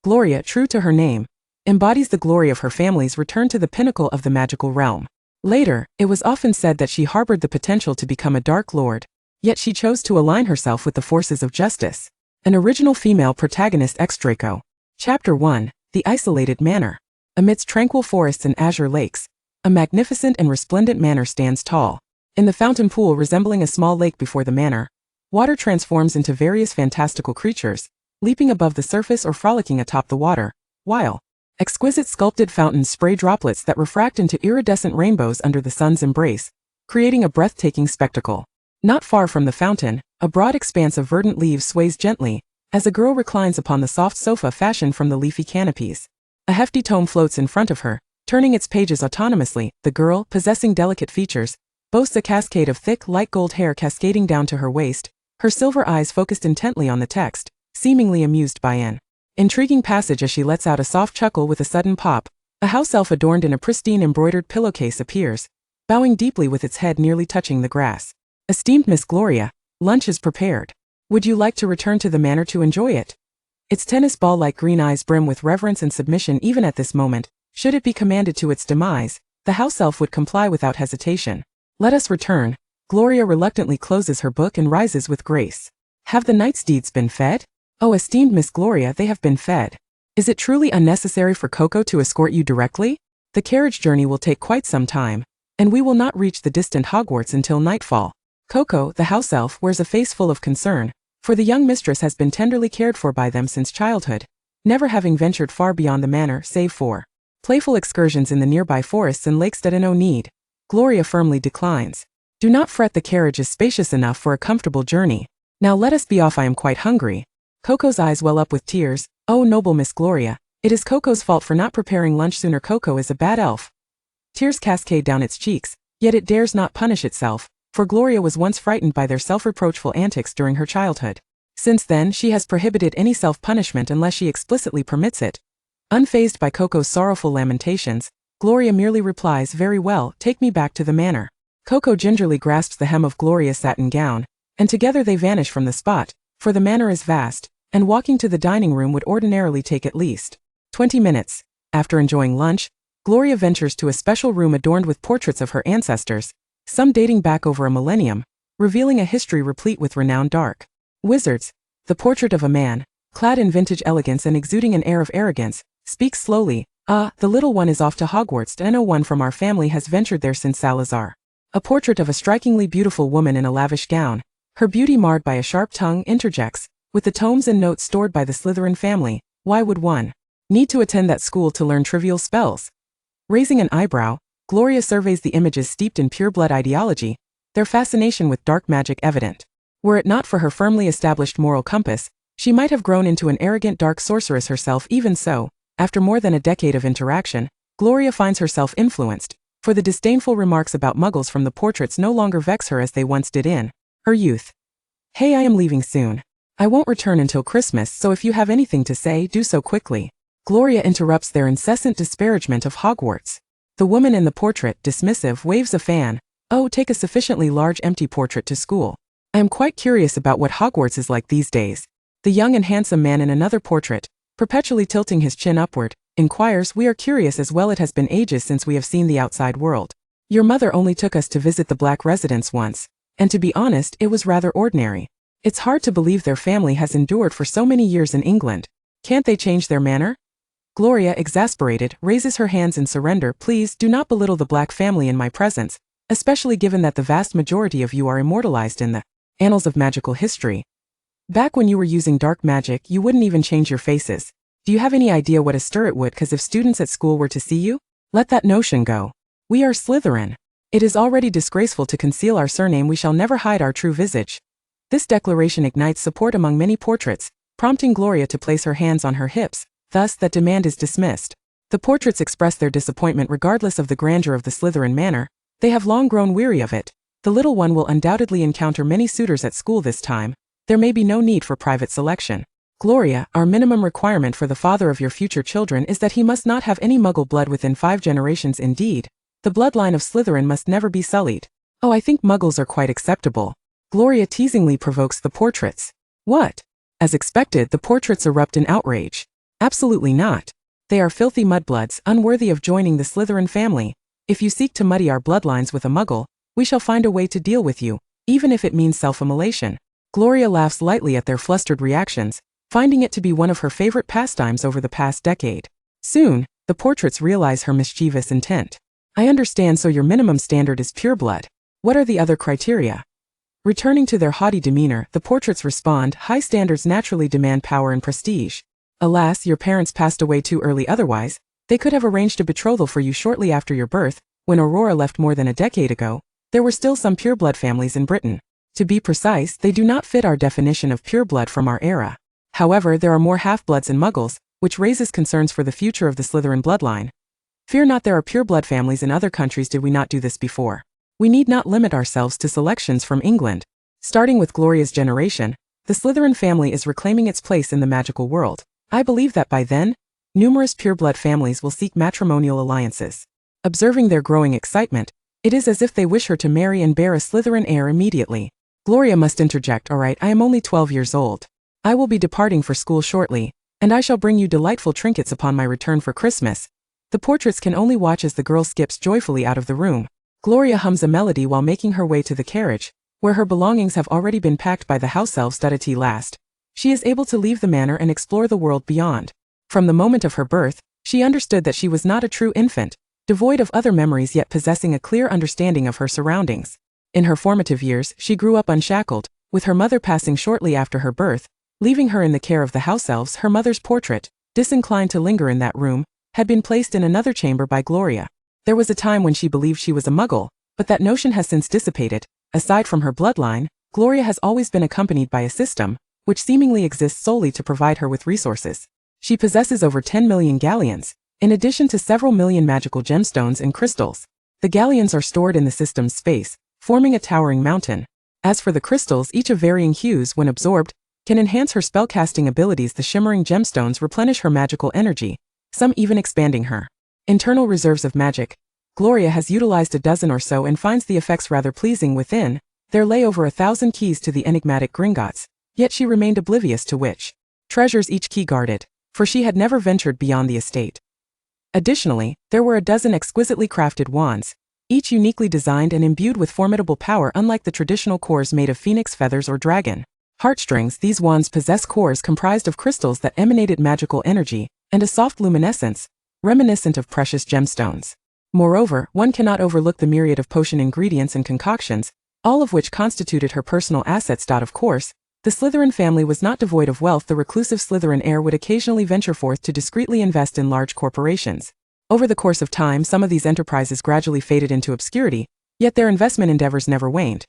Gloria, true to her name, embodies the glory of her family's return to the pinnacle of the magical realm. Later, it was often said that she harbored the potential to become a Dark Lord, yet she chose to align herself with the forces of justice. An original female protagonist Draco. Chapter 1, The Isolated Manor. Amidst tranquil forests and azure lakes, a magnificent and resplendent manor stands tall. In the fountain pool resembling a small lake before the manor, water transforms into various fantastical creatures, leaping above the surface or frolicking atop the water, while exquisite sculpted fountains spray droplets that refract into iridescent rainbows under the sun's embrace, creating a breathtaking spectacle. Not far from the fountain, a broad expanse of verdant leaves sways gently, as a girl reclines upon the soft sofa fashioned from the leafy canopies. A hefty tome floats in front of her, turning its pages autonomously. The girl, possessing delicate features, boasts a cascade of thick, light gold hair cascading down to her waist, her silver eyes focused intently on the text, seemingly amused by an intriguing passage as she lets out a soft chuckle with a sudden pop. A house elf adorned in a pristine embroidered pillowcase appears, bowing deeply with its head nearly touching the grass. Esteemed Miss Gloria, lunch is prepared. Would you like to return to the manor to enjoy it? Its tennis ball-like green eyes brim with reverence and submission. Even at this moment, should it be commanded to its demise, the house elf would comply without hesitation. Let us return. Gloria reluctantly closes her book and rises with grace. Have the night steeds been fed? Oh, esteemed Miss Gloria, they have been fed. Is it truly unnecessary for Coco to escort you directly? The carriage journey will take quite some time, and we will not reach the distant Hogwarts until nightfall. Coco, the house elf, wears a face full of concern, for the young mistress has been tenderly cared for by them since childhood, never having ventured far beyond the manor save for playful excursions in the nearby forests and lakes. That no need. Gloria firmly declines. Do not fret, the carriage is spacious enough for a comfortable journey. Now let us be off, I am quite hungry. Coco's eyes well up with tears. Oh, noble Miss Gloria, it is Coco's fault for not preparing lunch sooner. Coco is a bad elf. Tears cascade down its cheeks, yet it dares not punish itself, for Gloria was once frightened by their self-reproachful antics during her childhood. Since then, she has prohibited any self-punishment unless she explicitly permits it. Unfazed by Coco's sorrowful lamentations, Gloria merely replies, very well, take me back to the manor. Coco gingerly grasps the hem of Gloria's satin gown, and together they vanish from the spot, for the manor is vast, and walking to the dining room would ordinarily take at least 20 minutes. After enjoying lunch, Gloria ventures to a special room adorned with portraits of her ancestors, some dating back over a millennium, revealing a history replete with renowned dark wizards. The portrait of a man, clad in vintage elegance and exuding an air of arrogance, speaks slowly. Ah, the little one is off to Hogwarts, and no one from our family has ventured there since Salazar. A portrait of a strikingly beautiful woman in a lavish gown, her beauty marred by a sharp tongue, interjects, with the tomes and notes stored by the Slytherin family. Why would one need to attend that school to learn trivial spells? Raising an eyebrow, Gloria surveys the images steeped in pure-blood ideology, their fascination with dark magic evident. Were it not for her firmly established moral compass, she might have grown into an arrogant dark sorceress herself. Even so, after more than a decade of interaction, Gloria finds herself influenced, for the disdainful remarks about muggles from the portraits no longer vex her as they once did in her youth. Hey, I am leaving soon. I won't return until Christmas, so if you have anything to say, do so quickly. Gloria interrupts their incessant disparagement of Hogwarts. The woman in the portrait, dismissive, waves a fan. Oh, take a sufficiently large empty portrait to school. I am quite curious about what Hogwarts is like these days. The young and handsome man in another portrait, perpetually tilting his chin upward, inquires, we are curious as well. It has been ages since we have seen the outside world. Your mother only took us to visit the Black residence once, and to be honest, it was rather ordinary. It's hard to believe their family has endured for so many years in England. Can't they change their manner? Gloria, exasperated, raises her hands in surrender. Please do not belittle the Black family in my presence, especially given that the vast majority of you are immortalized in the annals of magical history. Back when you were using dark magic, you wouldn't even change your faces. Do you have any idea what a stir it would cause if students at school were to see you? Let that notion go. We are Slytherin. It is already disgraceful to conceal our surname. We shall never hide our true visage. This declaration ignites support among many portraits, prompting Gloria to place her hands on her hips. Thus, that demand is dismissed. The portraits express their disappointment regardless of the grandeur of the Slytherin manor. They have long grown weary of it. The little one will undoubtedly encounter many suitors at school this time. There may be no need for private selection. Gloria, our minimum requirement for the father of your future children is that he must not have any Muggle blood within 5 generations. Indeed, the bloodline of Slytherin must never be sullied. Oh, I think Muggles are quite acceptable. Gloria teasingly provokes the portraits. What? As expected, the portraits erupt in outrage. Absolutely not. They are filthy mudbloods, unworthy of joining the Slytherin family. If you seek to muddy our bloodlines with a muggle, we shall find a way to deal with you, even if it means self-immolation. Gloria laughs lightly at their flustered reactions, finding it to be one of her favorite pastimes over the past decade. Soon, the portraits realize her mischievous intent. I understand, so your minimum standard is pureblood. What are the other criteria? Returning to their haughty demeanor, the portraits respond, high standards naturally demand power and prestige. Alas, your parents passed away too early, otherwise, they could have arranged a betrothal for you shortly after your birth. When Aurora left more than a decade ago, there were still some pureblood families in Britain. To be precise, they do not fit our definition of pureblood from our era. However, there are more half-bloods and muggles, which raises concerns for the future of the Slytherin bloodline. Fear not, there are pureblood families in other countries. Did we not do this before? We need not limit ourselves to selections from England. Starting with Gloria's generation, the Slytherin family is reclaiming its place in the magical world. I believe that by then, numerous pureblood families will seek matrimonial alliances. Observing their growing excitement, it is as if they wish her to marry and bear a Slytherin heir immediately. Gloria must interject. All right, I am only 12 years old. I will be departing for school shortly, and I shall bring you delightful trinkets upon my return for Christmas. The portraits can only watch as the girl skips joyfully out of the room. Gloria hums a melody while making her way to the carriage, where her belongings have already been packed by the house elves. At last, she is able to leave the manor and explore the world beyond. From the moment of her birth, she understood that she was not a true infant, devoid of other memories yet possessing a clear understanding of her surroundings. In her formative years, she grew up unshackled, with her mother passing shortly after her birth, leaving her in the care of the house elves. Her mother's portrait, disinclined to linger in that room, had been placed in another chamber by Gloria. There was a time when she believed she was a muggle, but that notion has since dissipated. Aside from her bloodline, Gloria has always been accompanied by a system, which seemingly exists solely to provide her with resources. She possesses over 10 million galleons, in addition to several million magical gemstones and crystals. The galleons are stored in the system's space, forming a towering mountain. As for the crystals, each of varying hues, when absorbed, can enhance her spellcasting abilities. The shimmering gemstones replenish her magical energy, some even expanding her internal reserves of magic. Gloria has utilized a dozen or so and finds the effects rather pleasing. Within, there lay over 1,000 keys to the enigmatic Gringotts, yet she remained oblivious to which treasures each key guarded, for she had never ventured beyond the estate. Additionally, there were a dozen exquisitely crafted wands, each uniquely designed and imbued with formidable power. Unlike the traditional cores made of phoenix feathers or dragon heartstrings, these wands possess cores comprised of crystals that emanated magical energy and a soft luminescence, reminiscent of precious gemstones. Moreover, one cannot overlook the myriad of potion ingredients and concoctions, all of which constituted her personal assets. Of course, the Slytherin family was not devoid of wealth. The reclusive Slytherin heir would occasionally venture forth to discreetly invest in large corporations. Over the course of time, some of these enterprises gradually faded into obscurity, yet their investment endeavors never waned.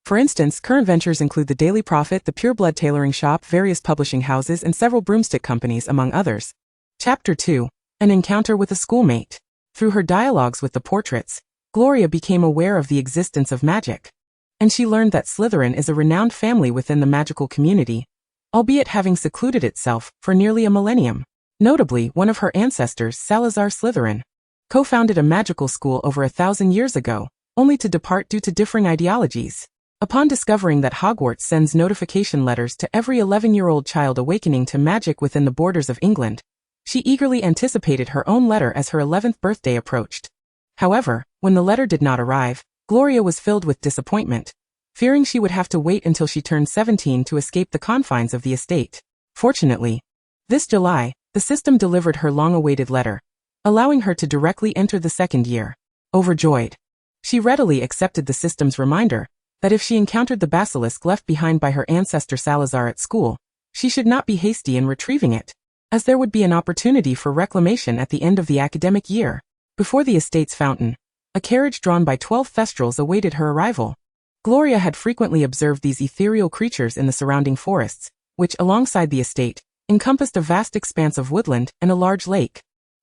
For instance, current ventures include the Daily Prophet, the Pureblood Tailoring Shop, various publishing houses, and several broomstick companies, among others. Chapter 2. An Encounter with a Schoolmate. Through her dialogues with the portraits, Gloria became aware of the existence of magic. And she learned that Slytherin is a renowned family within the magical community, albeit having secluded itself for nearly a millennium. Notably, one of her ancestors, Salazar Slytherin, co-founded a magical school over 1,000 years ago, only to depart due to differing ideologies. Upon discovering that Hogwarts sends notification letters to every 11-year-old child awakening to magic within the borders of England, she eagerly anticipated her own letter as her 11th birthday approached. However, when the letter did not arrive, Gloria was filled with disappointment, fearing she would have to wait until she turned 17 to escape the confines of the estate. Fortunately, this July, the system delivered her long-awaited letter, allowing her to directly enter the second year. Overjoyed, she readily accepted the system's reminder that if she encountered the basilisk left behind by her ancestor Salazar at school, she should not be hasty in retrieving it, as there would be an opportunity for reclamation at the end of the academic year. Before the estate's fountain, a carriage drawn by 12 thestrals awaited her arrival. Gloria had frequently observed these ethereal creatures in the surrounding forests, which, alongside the estate, encompassed a vast expanse of woodland and a large lake.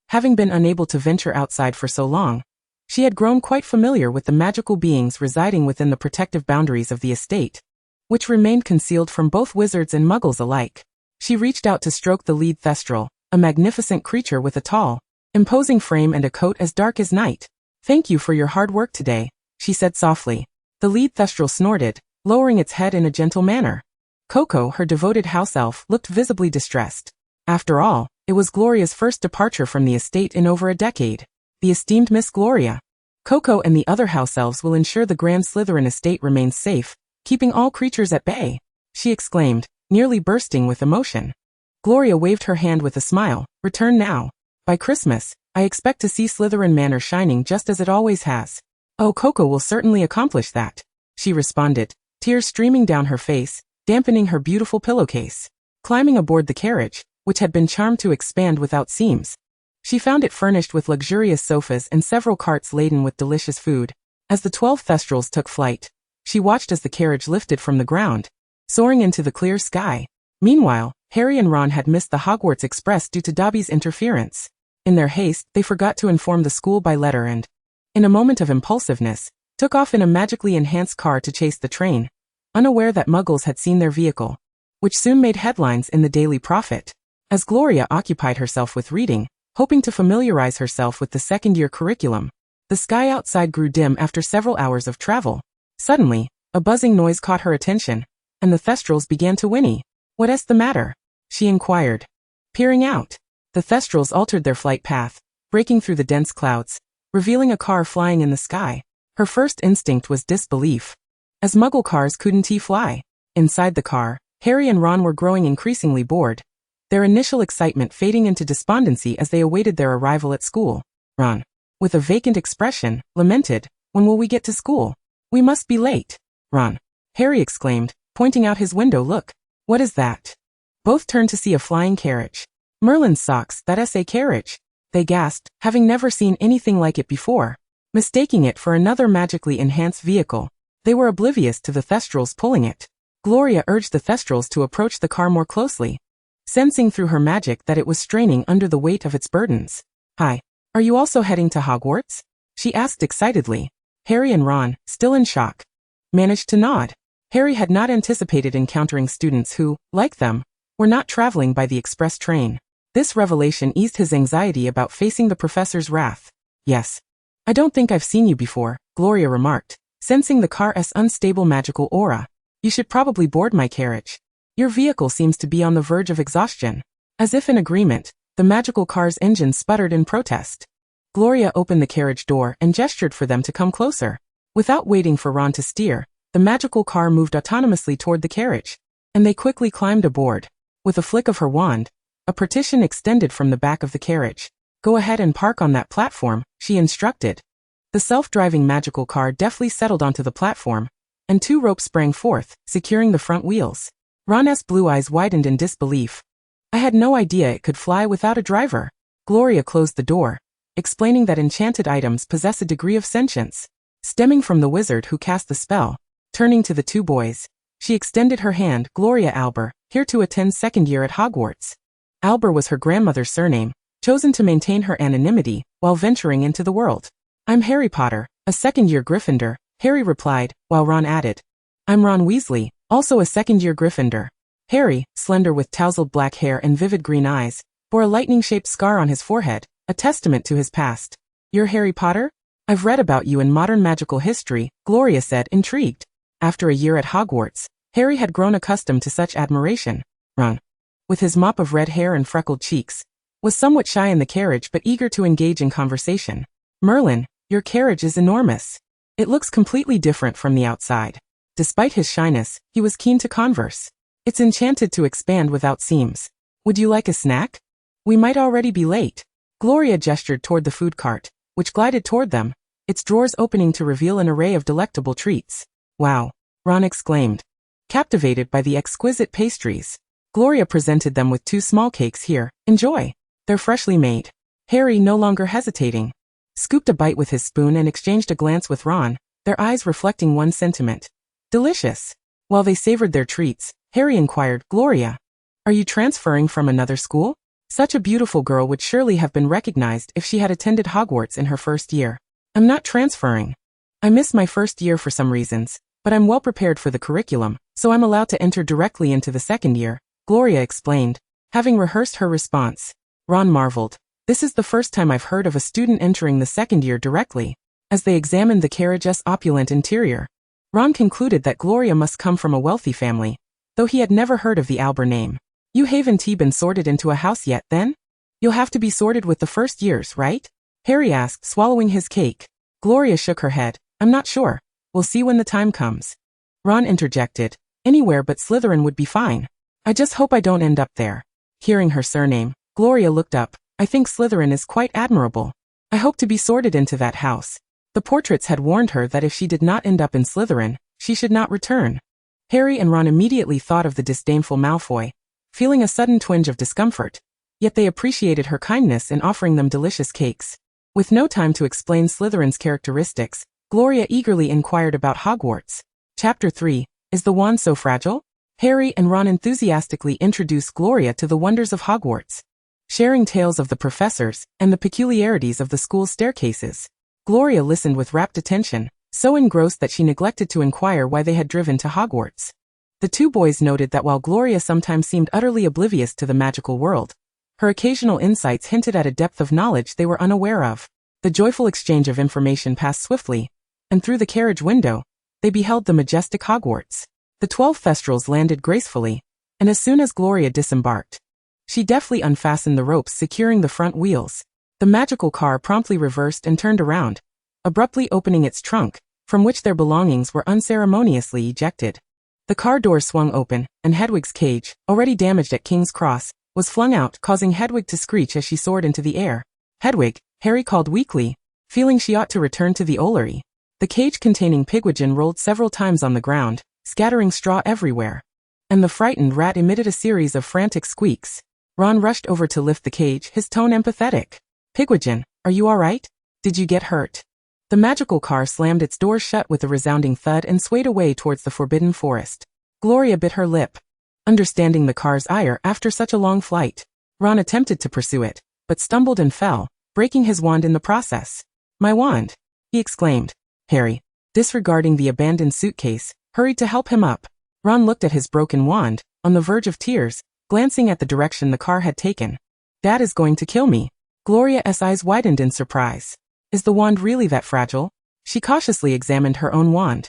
Having been unable to venture outside for so long, she had grown quite familiar with the magical beings residing within the protective boundaries of the estate, which remained concealed from both wizards and muggles alike. She reached out to stroke the lead thestral, a magnificent creature with a tall, imposing frame and a coat as dark as night. "Thank you for your hard work today," she said softly. The lead thestral snorted, lowering its head in a gentle manner. Coco, her devoted house elf, looked visibly distressed. After all, It was Gloria's first departure from the estate in over a decade. The esteemed Miss Gloria. Coco and the other house elves will ensure the Grand Slytherin estate remains safe, keeping all creatures at bay, she exclaimed, nearly bursting with emotion. Gloria waved her hand with a smile. Return now. By Christmas, I expect to see Slytherin Manor shining just as it always has. Oh, Coco will certainly accomplish that, she responded, tears streaming down her face, dampening her beautiful pillowcase. Climbing aboard the carriage, which had been charmed to expand without seams, she found it furnished with luxurious sofas and several carts laden with delicious food. As the 12 Thestrals took flight, she watched as the carriage lifted from the ground, soaring into the clear sky. Meanwhile, Harry and Ron had missed the Hogwarts Express due to Dobby's interference. In their haste, they forgot to inform the school by letter and, in a moment of impulsiveness, took off in a magically enhanced car to chase the train, unaware that Muggles had seen their vehicle, which soon made headlines in the Daily Prophet. As Gloria occupied herself with reading, hoping to familiarize herself with the second-year curriculum, the sky outside grew dim after several hours of travel. Suddenly, a buzzing noise caught her attention, and the Thestrals began to whinny. "What's the matter?" she inquired. Peering out, the Thestrals altered their flight path, breaking through the dense clouds, revealing a car flying in the sky. Her first instinct was disbelief, as Muggle cars couldn't fly. Inside the car, Harry and Ron were growing increasingly bored, their initial excitement fading into despondency as they awaited their arrival at school. Ron, with a vacant expression, lamented, "When will we get to school? We must be late." "Ron," Harry exclaimed, pointing out his window, "look. What is that?" Both turned to see a flying carriage. "Merlin's socks, that's a carriage," they gasped, having never seen anything like it before. Mistaking it for another magically enhanced vehicle, they were oblivious to the Thestrals pulling it. Gloria urged the Thestrals to approach the car more closely, sensing through her magic that it was straining under the weight of its burdens. "Hi, are you also heading to Hogwarts?" she asked excitedly. Harry and Ron, still in shock, managed to nod. Harry had not anticipated encountering students who, like them, were not traveling by the express train. This revelation eased his anxiety about facing the professor's wrath. "Yes. I don't think I've seen you before," Gloria remarked, sensing the car's unstable magical aura. "You should probably board my carriage. Your vehicle seems to be on the verge of exhaustion." As if in agreement, the magical car's engine sputtered in protest. Gloria opened the carriage door and gestured for them to come closer. Without waiting for Ron to steer, the magical car moved autonomously toward the carriage, and they quickly climbed aboard. With a flick of her wand, a partition extended from the back of the carriage. "Go ahead and park on that platform," she instructed. The self-driving magical car deftly settled onto the platform, and 2 ropes sprang forth, securing the front wheels. Ron's blue eyes widened in disbelief. "I had no idea it could fly without a driver." Gloria closed the door, explaining that enchanted items possess a degree of sentience, stemming from the wizard who cast the spell. Turning to the 2 boys, she extended her hand. "Gloria Albor, here to attend second year at Hogwarts." Albor was her grandmother's surname, chosen to maintain her anonymity while venturing into the world. "I'm Harry Potter, a second-year Gryffindor," Harry replied, while Ron added, "I'm Ron Weasley, also a second-year Gryffindor." Harry, slender with tousled black hair and vivid green eyes, bore a lightning-shaped scar on his forehead, a testament to his past. "You're Harry Potter? I've read about you in modern magical history," Gloria said, intrigued. After a year at Hogwarts, Harry had grown accustomed to such admiration. Ron, with his mop of red hair and freckled cheeks, was somewhat shy in the carriage but eager to engage in conversation. "Merlin, your carriage is enormous. It looks completely different from the outside." Despite his shyness, he was keen to converse. "It's enchanted to expand without seams. Would you like a snack? We might already be late." Gloria gestured toward the food cart, which glided toward them, its drawers opening to reveal an array of delectable treats. "Wow," Ron exclaimed, captivated by the exquisite pastries. Gloria presented them with 2 small cakes. "Here, enjoy. They're freshly made." Harry, no longer hesitating, scooped a bite with his spoon and exchanged a glance with Ron, their eyes reflecting one sentiment. "Delicious." While they savored their treats, Harry inquired, "Gloria, are you transferring from another school? Such a beautiful girl would surely have been recognized if she had attended Hogwarts in her first year." "I'm not transferring. I missed my first year for some reasons, but I'm well prepared for the curriculum, so I'm allowed to enter directly into the second year," Gloria explained, having rehearsed her response. Ron marveled. "This is the first time I've heard of a student entering the second year directly." As they examined the carriage's opulent interior, Ron concluded that Gloria must come from a wealthy family, though he had never heard of the Albor name. "You haven't been sorted into a house yet, then?" You'll have to be sorted with the first years, right? Harry asked, swallowing his cake. Gloria shook her head. I'm not sure. We'll see when the time comes. Ron interjected. Anywhere but Slytherin would be fine. I just hope I don't end up there. Hearing her surname, Gloria looked up. I think Slytherin is quite admirable. I hope to be sorted into that house. The portraits had warned her that if she did not end up in Slytherin, she should not return. Harry and Ron immediately thought of the disdainful Malfoy, feeling a sudden twinge of discomfort. Yet they appreciated her kindness in offering them delicious cakes. With no time to explain Slytherin's characteristics, Gloria eagerly inquired about Hogwarts. Chapter 3, Is the Wand So Fragile? Harry and Ron enthusiastically introduced Gloria to the wonders of Hogwarts, sharing tales of the professors and the peculiarities of the school's staircases. Gloria listened with rapt attention, so engrossed that she neglected to inquire why they had driven to Hogwarts. The two boys noted that while Gloria sometimes seemed utterly oblivious to the magical world, her occasional insights hinted at a depth of knowledge they were unaware of. The joyful exchange of information passed swiftly, and through the carriage window, they beheld the majestic Hogwarts. The 12 Thestrals landed gracefully, and as soon as Gloria disembarked, she deftly unfastened the ropes securing the front wheels. The magical car promptly reversed and turned around, abruptly opening its trunk, from which their belongings were unceremoniously ejected. The car door swung open, and Hedwig's cage, already damaged at King's Cross, was flung out, causing Hedwig to screech as she soared into the air. Hedwig, Harry called weakly, feeling she ought to return to the Ollery. The cage containing Pigwidgeon rolled several times on the ground, scattering straw everywhere, and the frightened rat emitted a series of frantic squeaks. Ron rushed over to lift the cage, his tone empathetic. Pigwidgeon, are you all right? Did you get hurt? The magical car slammed its doors shut with a resounding thud and swayed away towards the forbidden forest. Gloria bit her lip, understanding the car's ire after such a long flight. Ron attempted to pursue it, but stumbled and fell, breaking his wand in the process. My wand! He exclaimed. Harry, disregarding the abandoned suitcase, hurried to help him up. Ron looked at his broken wand, on the verge of tears, glancing at the direction the car had taken. Dad is going to kill me. Gloria's eyes widened in surprise. Is the wand really that fragile? She cautiously examined her own wand.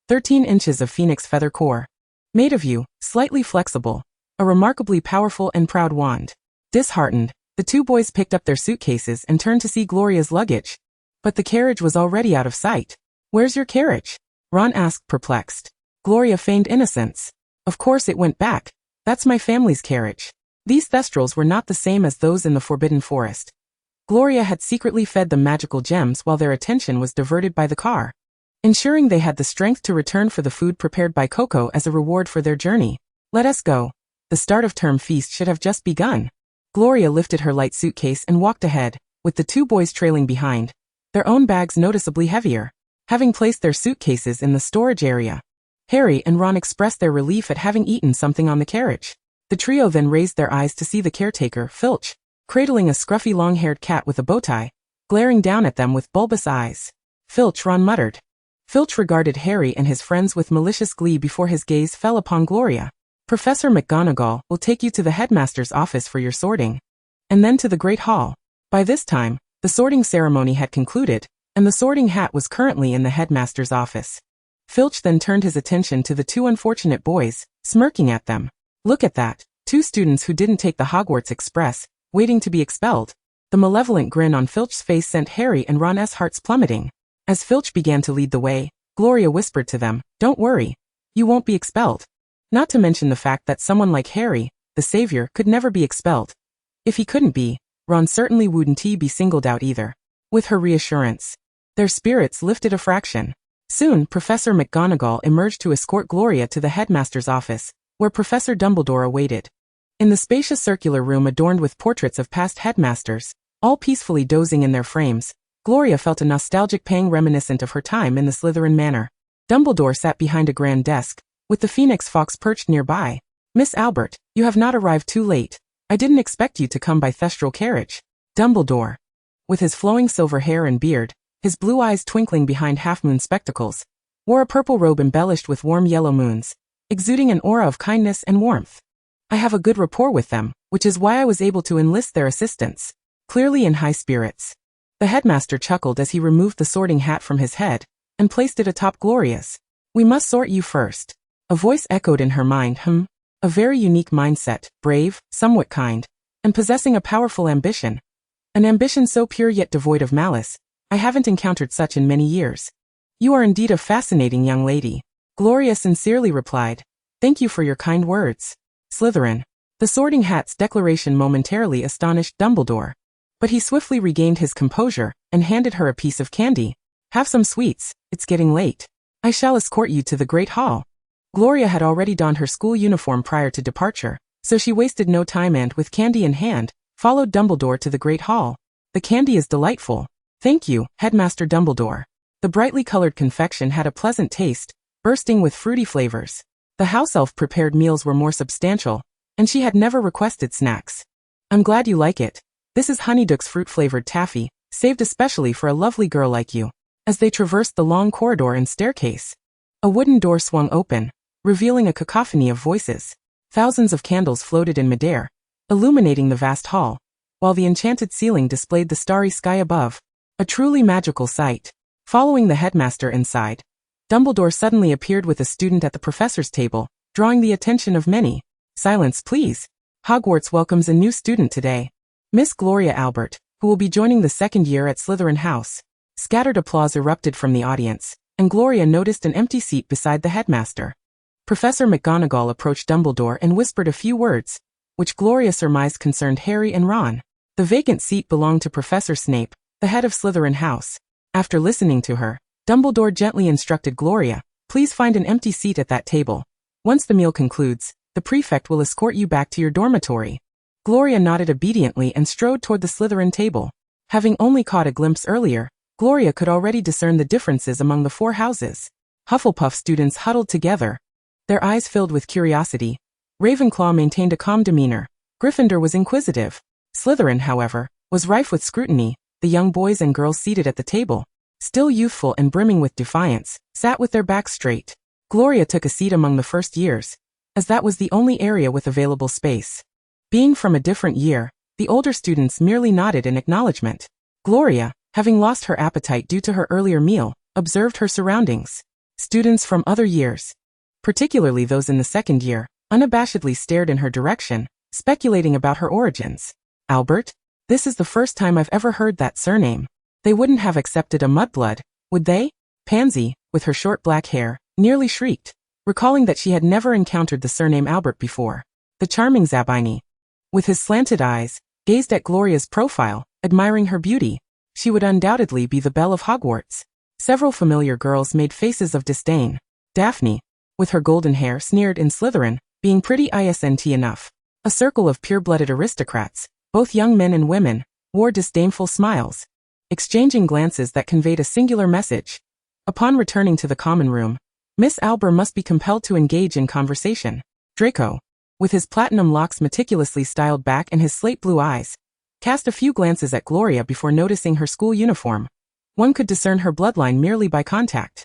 13 inches of phoenix feather core. Made of you, slightly flexible. A remarkably powerful and proud wand. Disheartened, the two boys picked up their suitcases and turned to see Gloria's luggage. But the carriage was already out of sight. Where's your carriage? Ron asked, perplexed. Gloria feigned innocence. Of course it went back. That's my family's carriage. These Thestrals were not the same as those in the Forbidden Forest. Gloria had secretly fed them magical gems while their attention was diverted by the car, ensuring they had the strength to return for the food prepared by Coco as a reward for their journey. Let us go. The start of term feast should have just begun. Gloria lifted her light suitcase and walked ahead, with the two boys trailing behind, their own bags noticeably heavier. Having placed their suitcases in the storage area, Harry and Ron expressed their relief at having eaten something on the carriage. The trio then raised their eyes to see the caretaker, Filch, cradling a scruffy long-haired cat with a bow tie, glaring down at them with bulbous eyes. Filch, Ron muttered. Filch regarded Harry and his friends with malicious glee before his gaze fell upon Gloria. Professor McGonagall will take you to the headmaster's office for your sorting, and then to the Great Hall. By this time, the sorting ceremony had concluded, and the sorting hat was currently in the headmaster's office. Filch then turned his attention to the two unfortunate boys, smirking at them. Look at that, 2 students who didn't take the Hogwarts Express, waiting to be expelled. The malevolent grin on Filch's face sent Harry and Ron's hearts plummeting. As Filch began to lead the way, Gloria whispered to them, Don't worry. You won't be expelled. Not to mention the fact that someone like Harry, the savior, could never be expelled. If he couldn't be, Ron certainly wouldn't be singled out either. With her reassurance, their spirits lifted a fraction. Soon, Professor McGonagall emerged to escort Gloria to the headmaster's office, where Professor Dumbledore awaited. In the spacious circular room adorned with portraits of past headmasters, all peacefully dozing in their frames, Gloria felt a nostalgic pang reminiscent of her time in the Slytherin manor. Dumbledore sat behind a grand desk, with the Phoenix Fox perched nearby. Miss Albert, you have not arrived too late. I didn't expect you to come by Thestral carriage. Dumbledore, with his flowing silver hair and beard, his blue eyes twinkling behind half-moon spectacles, wore a purple robe embellished with warm yellow moons, exuding an aura of kindness and warmth. I have a good rapport with them, which is why I was able to enlist their assistance. Clearly in high spirits, the headmaster chuckled as he removed the sorting hat from his head and placed it atop Gloria's. We must sort you first. A voice echoed in her mind, A very unique mindset, brave, somewhat kind, and possessing a powerful ambition. An ambition so pure yet devoid of malice. I haven't encountered such in many years. You are indeed a fascinating young lady. Gloria sincerely replied. Thank you for your kind words. Slytherin. The Sorting Hat's declaration momentarily astonished Dumbledore. But he swiftly regained his composure and handed her a piece of candy. Have some sweets, it's getting late. I shall escort you to the Great Hall. Gloria had already donned her school uniform prior to departure, so she wasted no time and, with candy in hand, followed Dumbledore to the Great Hall. The candy is delightful. Thank you, Headmaster Dumbledore. The brightly colored confection had a pleasant taste, bursting with fruity flavors. The house elf prepared meals were more substantial, and she had never requested snacks. I'm glad you like it. This is Honeyduck's fruit-flavored taffy, saved especially for a lovely girl like you. As they traversed the long corridor and staircase, a wooden door swung open, revealing a cacophony of voices. Thousands of candles floated in midair, illuminating the vast hall, while the enchanted ceiling displayed the starry sky above. A truly magical sight. Following the headmaster inside, Dumbledore suddenly appeared with a student at the professor's table, drawing the attention of many. Silence, please. Hogwarts welcomes a new student today. Miss Gloria Albert, who will be joining the second year at Slytherin House. Scattered applause erupted from the audience, and Gloria noticed an empty seat beside the headmaster. Professor McGonagall approached Dumbledore and whispered a few words, which Gloria surmised concerned Harry and Ron. The vacant seat belonged to Professor Snape, the head of Slytherin House. After listening to her, Dumbledore gently instructed Gloria, please find an empty seat at that table. Once the meal concludes, the prefect will escort you back to your dormitory. Gloria nodded obediently and strode toward the Slytherin table. Having only caught a glimpse earlier, Gloria could already discern the differences among the four houses. Hufflepuff students huddled together, their eyes filled with curiosity. Ravenclaw maintained a calm demeanor. Gryffindor was inquisitive. Slytherin, however, was rife with scrutiny. The young boys and girls seated at the table, still youthful and brimming with defiance, sat with their backs straight. Gloria took a seat among the first years, as that was the only area with available space. Being from a different year, the older students merely nodded in acknowledgement. Gloria, having lost her appetite due to her earlier meal, observed her surroundings. Students from other years, particularly those in the second year, unabashedly stared in her direction, speculating about her origins. Albert? This is the first time I've ever heard that surname. They wouldn't have accepted a mudblood, would they? Pansy, with her short black hair, nearly shrieked, recalling that she had never encountered the surname Albert before. The charming Zabini, with his slanted eyes, gazed at Gloria's profile, admiring her beauty. She would undoubtedly be the belle of Hogwarts. Several familiar girls made faces of disdain. Daphne, with her golden hair, sneered in Slytherin, being pretty isn't enough. A circle of pure-blooded aristocrats, both young men and women, wore disdainful smiles, exchanging glances that conveyed a singular message. Upon returning to the common room, Miss Albert must be compelled to engage in conversation. Draco, with his platinum locks meticulously styled back and his slate blue eyes, cast a few glances at Gloria before noticing her school uniform. One could discern her bloodline merely by contact.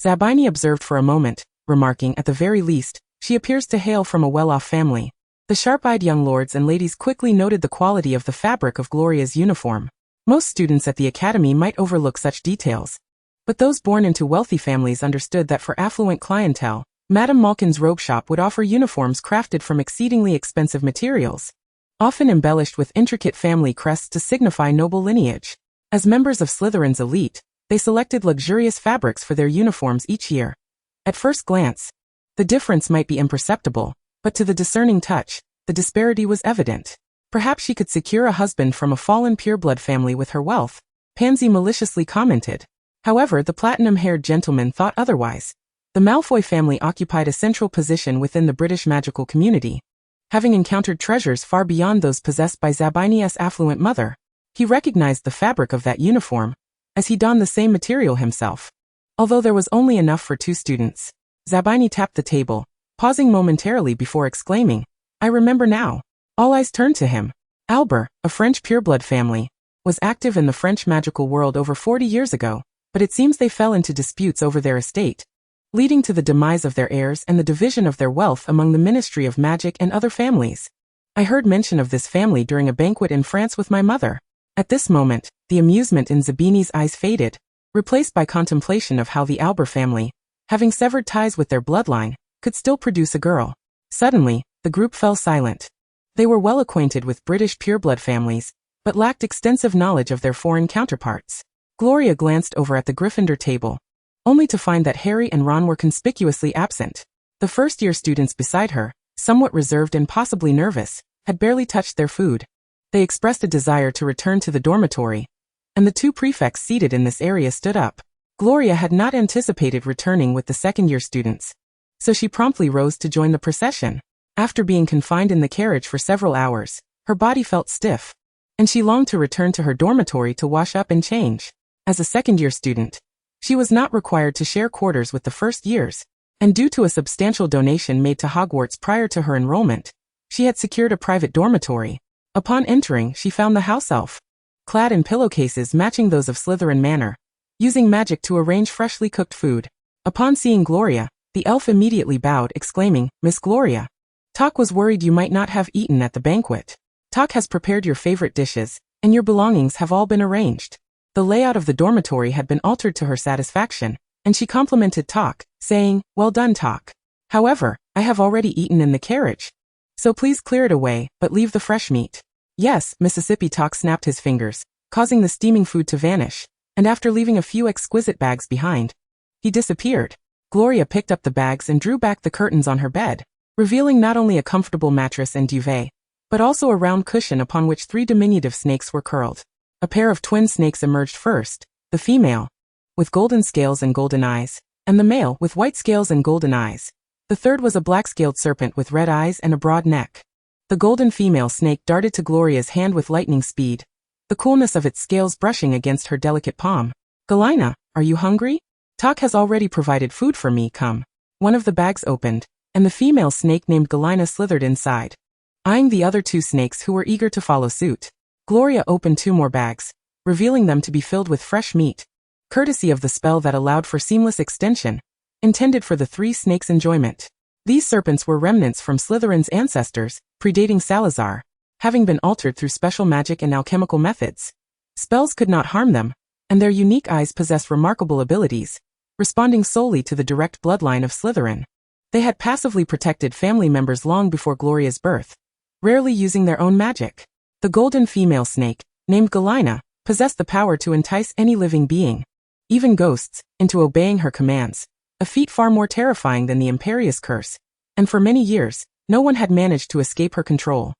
Zabini observed for a moment, remarking, at the very least, she appears to hail from a well-off family. The sharp-eyed young lords and ladies quickly noted the quality of the fabric of Gloria's uniform. Most students at the academy might overlook such details, but those born into wealthy families understood that for affluent clientele, Madame Malkin's robe shop would offer uniforms crafted from exceedingly expensive materials, often embellished with intricate family crests to signify noble lineage. As members of Slytherin's elite, they selected luxurious fabrics for their uniforms each year. At first glance, the difference might be imperceptible, but to the discerning touch, the disparity was evident. Perhaps she could secure a husband from a fallen pureblood family with her wealth, Pansy maliciously commented. However, the platinum-haired gentleman thought otherwise. The Malfoy family occupied a central position within the British magical community, having encountered treasures far beyond those possessed by Zabini's affluent mother. He recognized the fabric of that uniform, as he donned the same material himself. Although there was only enough for 2 students, Zabini tapped the table, pausing momentarily before exclaiming, I remember now. All eyes turned to him. Albert, a French pureblood family, was active in the French magical world over 40 years ago, but it seems they fell into disputes over their estate, leading to the demise of their heirs and the division of their wealth among the Ministry of Magic and other families. I heard mention of this family during a banquet in France with my mother. At this moment, the amusement in Zabini's eyes faded, replaced by contemplation of how the Albert family, having severed ties with their bloodline, could still produce a girl. Suddenly, the group fell silent. They were well acquainted with British pureblood families, but lacked extensive knowledge of their foreign counterparts. Gloria glanced over at the Gryffindor table, only to find that Harry and Ron were conspicuously absent. The first-year students beside her, somewhat reserved and possibly nervous, had barely touched their food. They expressed a desire to return to the dormitory, and the two prefects seated in this area stood up. Gloria had not anticipated returning with the second-year students, so she promptly rose to join the procession. After being confined in the carriage for several hours, her body felt stiff, and she longed to return to her dormitory to wash up and change. As a second-year student, she was not required to share quarters with the first years, and due to a substantial donation made to Hogwarts prior to her enrollment, she had secured a private dormitory. Upon entering, she found the house elf, clad in pillowcases matching those of Slytherin Manor, using magic to arrange freshly cooked food. Upon seeing Gloria, the elf immediately bowed, exclaiming, "Miss Gloria. Talk was worried you might not have eaten at the banquet. Talk has prepared your favorite dishes, and your belongings have all been arranged." The layout of the dormitory had been altered to her satisfaction, and she complimented Talk, saying, "Well done, Talk. However, I have already eaten in the carriage, so please clear it away, but leave the fresh meat." "Yes, Mississippi." Talk snapped his fingers, causing the steaming food to vanish, and after leaving a few exquisite bags behind, he disappeared. Gloria picked up the bags and drew back the curtains on her bed, revealing not only a comfortable mattress and duvet, but also a round cushion upon which 3 diminutive snakes were curled. A pair of twin snakes emerged first, the female, with golden scales and golden eyes, and the male with white scales and golden eyes. The third was a black-scaled serpent with red eyes and a broad neck. The golden female snake darted to Gloria's hand with lightning speed, the coolness of its scales brushing against her delicate palm. "Galina, are you hungry? Talk has already provided food for me, come." One of the bags opened, and the female snake named Galina slithered inside, eyeing the other 2 snakes who were eager to follow suit. Gloria opened 2 more bags, revealing them to be filled with fresh meat, courtesy of the spell that allowed for seamless extension, intended for the 3 snakes' enjoyment. These serpents were remnants from Slytherin's ancestors, predating Salazar, having been altered through special magic and alchemical methods. Spells could not harm them, and their unique eyes possessed remarkable abilities, responding solely to the direct bloodline of Slytherin. They had passively protected family members long before Gloria's birth, rarely using their own magic. The golden female snake, named Galina, possessed the power to entice any living being, even ghosts, into obeying her commands, a feat far more terrifying than the Imperious Curse, and for many years, no one had managed to escape her control.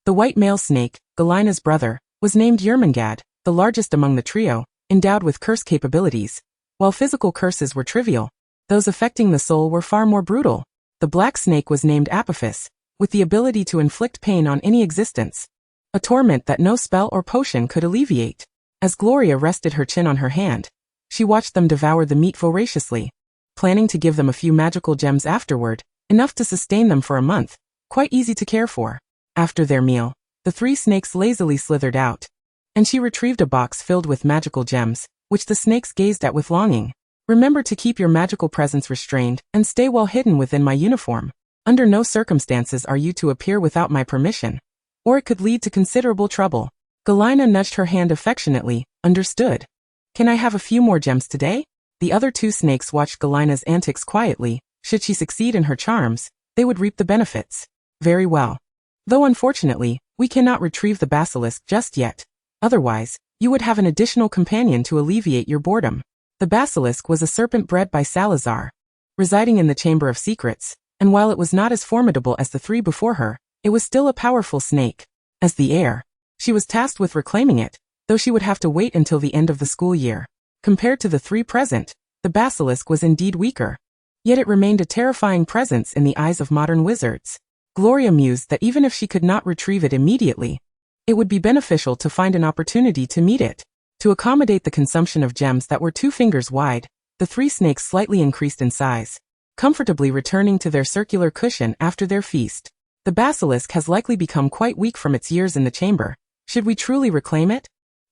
The white male snake, Galina's brother, was named Yermungand, the largest among the trio, endowed with curse capabilities. While physical curses were trivial, those affecting the soul were far more brutal. The black snake was named Apophis, with the ability to inflict pain on any existence, a torment that no spell or potion could alleviate. As Gloria rested her chin on her hand, she watched them devour the meat voraciously, planning to give them a few magical gems afterward, enough to sustain them for a month, quite easy to care for. After their meal, the 3 snakes lazily slithered out, and she retrieved a box filled with magical gems, which the snakes gazed at with longing. "Remember to keep your magical presence restrained, and stay well hidden within my uniform. Under no circumstances are you to appear without my permission, or it could lead to considerable trouble." Galina nudged her hand affectionately. "Understood. Can I have a few more gems today?" The other 2 snakes watched Galina's antics quietly. Should she succeed in her charms, they would reap the benefits. "Very well. Though unfortunately, we cannot retrieve the basilisk just yet. Otherwise, you would have an additional companion to alleviate your boredom." The basilisk was a serpent bred by Salazar, residing in the Chamber of Secrets, and while it was not as formidable as the 3 before her, it was still a powerful snake. As the heir, she was tasked with reclaiming it, though she would have to wait until the end of the school year. Compared to the 3 present, the basilisk was indeed weaker. Yet it remained a terrifying presence in the eyes of modern wizards. Gloria mused that even if she could not retrieve it immediately, it would be beneficial to find an opportunity to meet it. To accommodate the consumption of gems that were 2 fingers wide, the 3 snakes slightly increased in size, comfortably returning to their circular cushion after their feast. "The basilisk has likely become quite weak from its years in the chamber. Should we truly reclaim it?"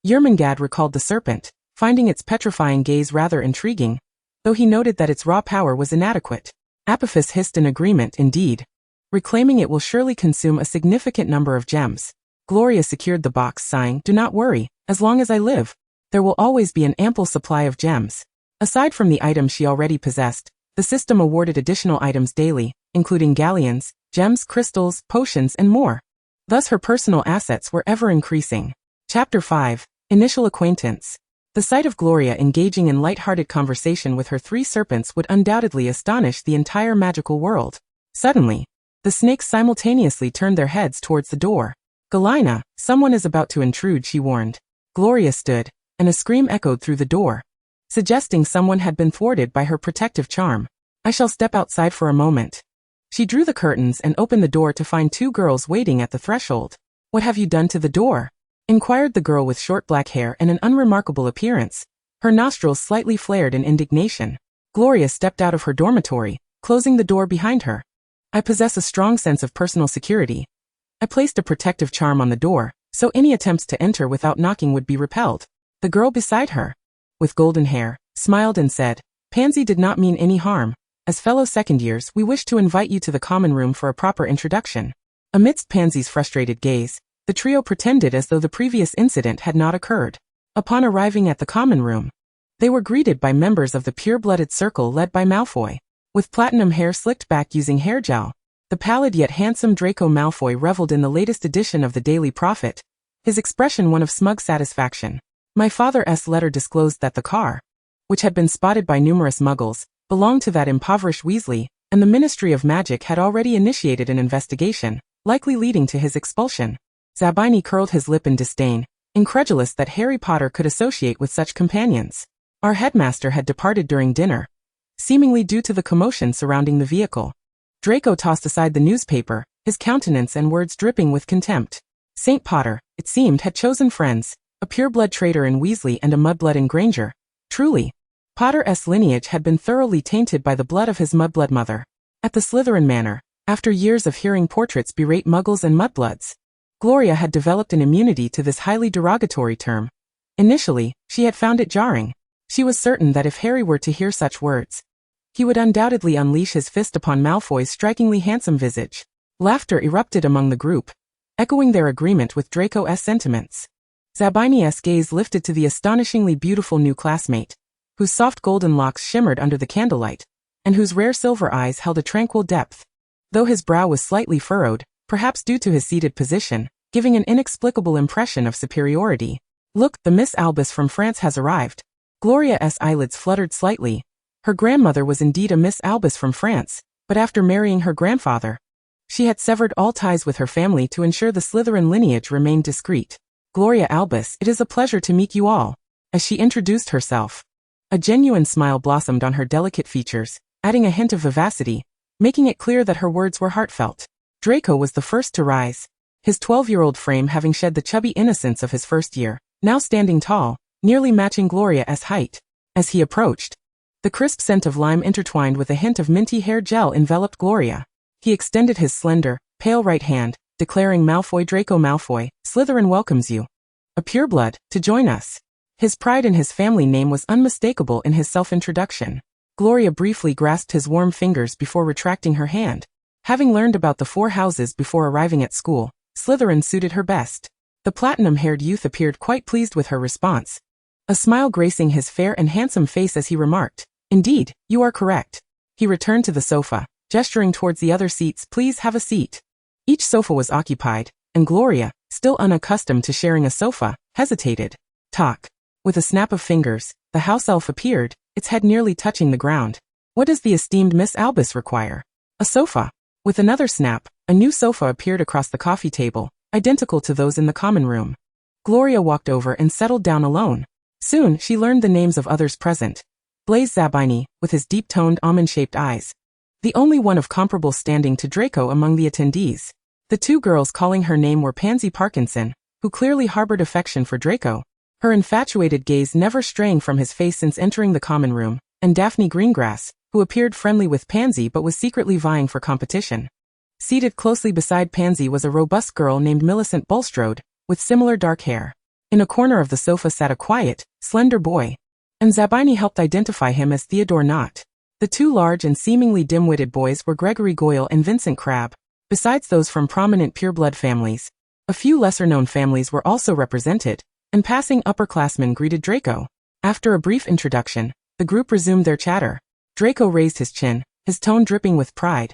Yermungand recalled the serpent, finding its petrifying gaze rather intriguing, though he noted that its raw power was inadequate. Apophis hissed in agreement. "Indeed. Reclaiming it will surely consume a significant number of gems." Gloria secured the box, sighing, "Do not worry, as long as I live, there will always be an ample supply of gems." Aside from the items she already possessed, the system awarded additional items daily, including galleons, gems, crystals, potions, and more. Thus her personal assets were ever increasing. Chapter 5. Initial Acquaintance. The sight of Gloria engaging in light-hearted conversation with her 3 serpents would undoubtedly astonish the entire magical world. Suddenly, the snakes simultaneously turned their heads towards the door. "Galina, someone is about to intrude," she warned. Gloria stood, and a scream echoed through the door, suggesting someone had been thwarted by her protective charm. "I shall step outside for a moment." She drew the curtains and opened the door to find 2 girls waiting at the threshold. "What have you done to the door?" inquired the girl with short black hair and an unremarkable appearance. Her nostrils slightly flared in indignation. Gloria stepped out of her dormitory, closing the door behind her. "I possess a strong sense of personal security. I placed a protective charm on the door, so any attempts to enter without knocking would be repelled." The girl beside her, with golden hair, smiled and said, "Pansy did not mean any harm. As fellow second years, we wish to invite you to the common room for a proper introduction." Amidst Pansy's frustrated gaze, the trio pretended as though the previous incident had not occurred. Upon arriving at the common room, they were greeted by members of the pure-blooded circle led by Malfoy. With platinum hair slicked back using hair gel, the pallid yet handsome Draco Malfoy reveled in the latest edition of the Daily Prophet, his expression one of smug satisfaction. My father's letter disclosed that the car, which had been spotted by numerous muggles, belonged to that impoverished Weasley, and the Ministry of Magic had already initiated an investigation, likely leading to his expulsion. Zabini curled his lip in disdain, incredulous that Harry Potter could associate with such companions. Our headmaster had departed during dinner, seemingly due to the commotion surrounding the vehicle. Draco tossed aside the newspaper, his countenance and words dripping with contempt. St. Potter, it seemed, had chosen friends, a pure-blood traitor in Weasley and a mudblood in Granger. Truly, Potter's lineage had been thoroughly tainted by the blood of his mudblood mother. At the Slytherin manor, after years of hearing portraits berate muggles and mudbloods, Gloria had developed an immunity to this highly derogatory term. Initially, she had found it jarring. She was certain that if Harry were to hear such words, he would undoubtedly unleash his fist upon Malfoy's strikingly handsome visage. Laughter erupted among the group, echoing their agreement with Draco's sentiments. Zabini's gaze lifted to the astonishingly beautiful new classmate, whose soft golden locks shimmered under the candlelight, and whose rare silver eyes held a tranquil depth. Though his brow was slightly furrowed, perhaps due to his seated position, giving an inexplicable impression of superiority. "Look, the Miss Albus from France has arrived." Gloria's eyelids fluttered slightly. Her grandmother was indeed a Miss Albus from France, but after marrying her grandfather, she had severed all ties with her family to ensure the Slytherin lineage remained discreet. "Gloria Albus, it is a pleasure to meet you all." As she introduced herself, a genuine smile blossomed on her delicate features, adding a hint of vivacity, making it clear that her words were heartfelt. Draco was the first to rise, his 12-year-old frame having shed the chubby innocence of his first year, now standing tall, nearly matching Gloria's height. As he approached, the crisp scent of lime intertwined with a hint of minty hair gel enveloped Gloria. He extended his slender, pale right hand, declaring, "Malfoy, Draco Malfoy, Slytherin welcomes you. A pureblood, to join us." His pride in his family name was unmistakable in his self-introduction. Gloria briefly grasped his warm fingers before retracting her hand. Having learned about the 4 houses before arriving at school, Slytherin suited her best. The platinum-haired youth appeared quite pleased with her response, a smile gracing his fair and handsome face as he remarked, "Indeed, you are correct." He returned to the sofa, gesturing towards the other seats. "Please have a seat." Each sofa was occupied, and Gloria, still unaccustomed to sharing a sofa, hesitated. "Talk." With a snap of fingers, the house elf appeared, its head nearly touching the ground. "What does the esteemed Miss Albus require?" "A sofa." With another snap, a new sofa appeared across the coffee table, identical to those in the common room. Gloria walked over and settled down alone. Soon, she learned the names of others present. Blaise Zabini, with his deep-toned almond-shaped eyes, the only one of comparable standing to Draco among the attendees. The 2 girls calling her name were Pansy Parkinson, who clearly harbored affection for Draco, her infatuated gaze never straying from his face since entering the common room, and Daphne Greengrass, who appeared friendly with Pansy but was secretly vying for competition. Seated closely beside Pansy was a robust girl named Millicent Bulstrode, with similar dark hair. In a corner of the sofa sat a quiet, slender boy, and Zabini helped identify him as Theodore Knott. The 2 large and seemingly dim-witted boys were Gregory Goyle and Vincent Crabbe. Besides those from prominent pureblood families, a few lesser-known families were also represented, and passing upperclassmen greeted Draco. After a brief introduction, the group resumed their chatter. Draco raised his chin, his tone dripping with pride.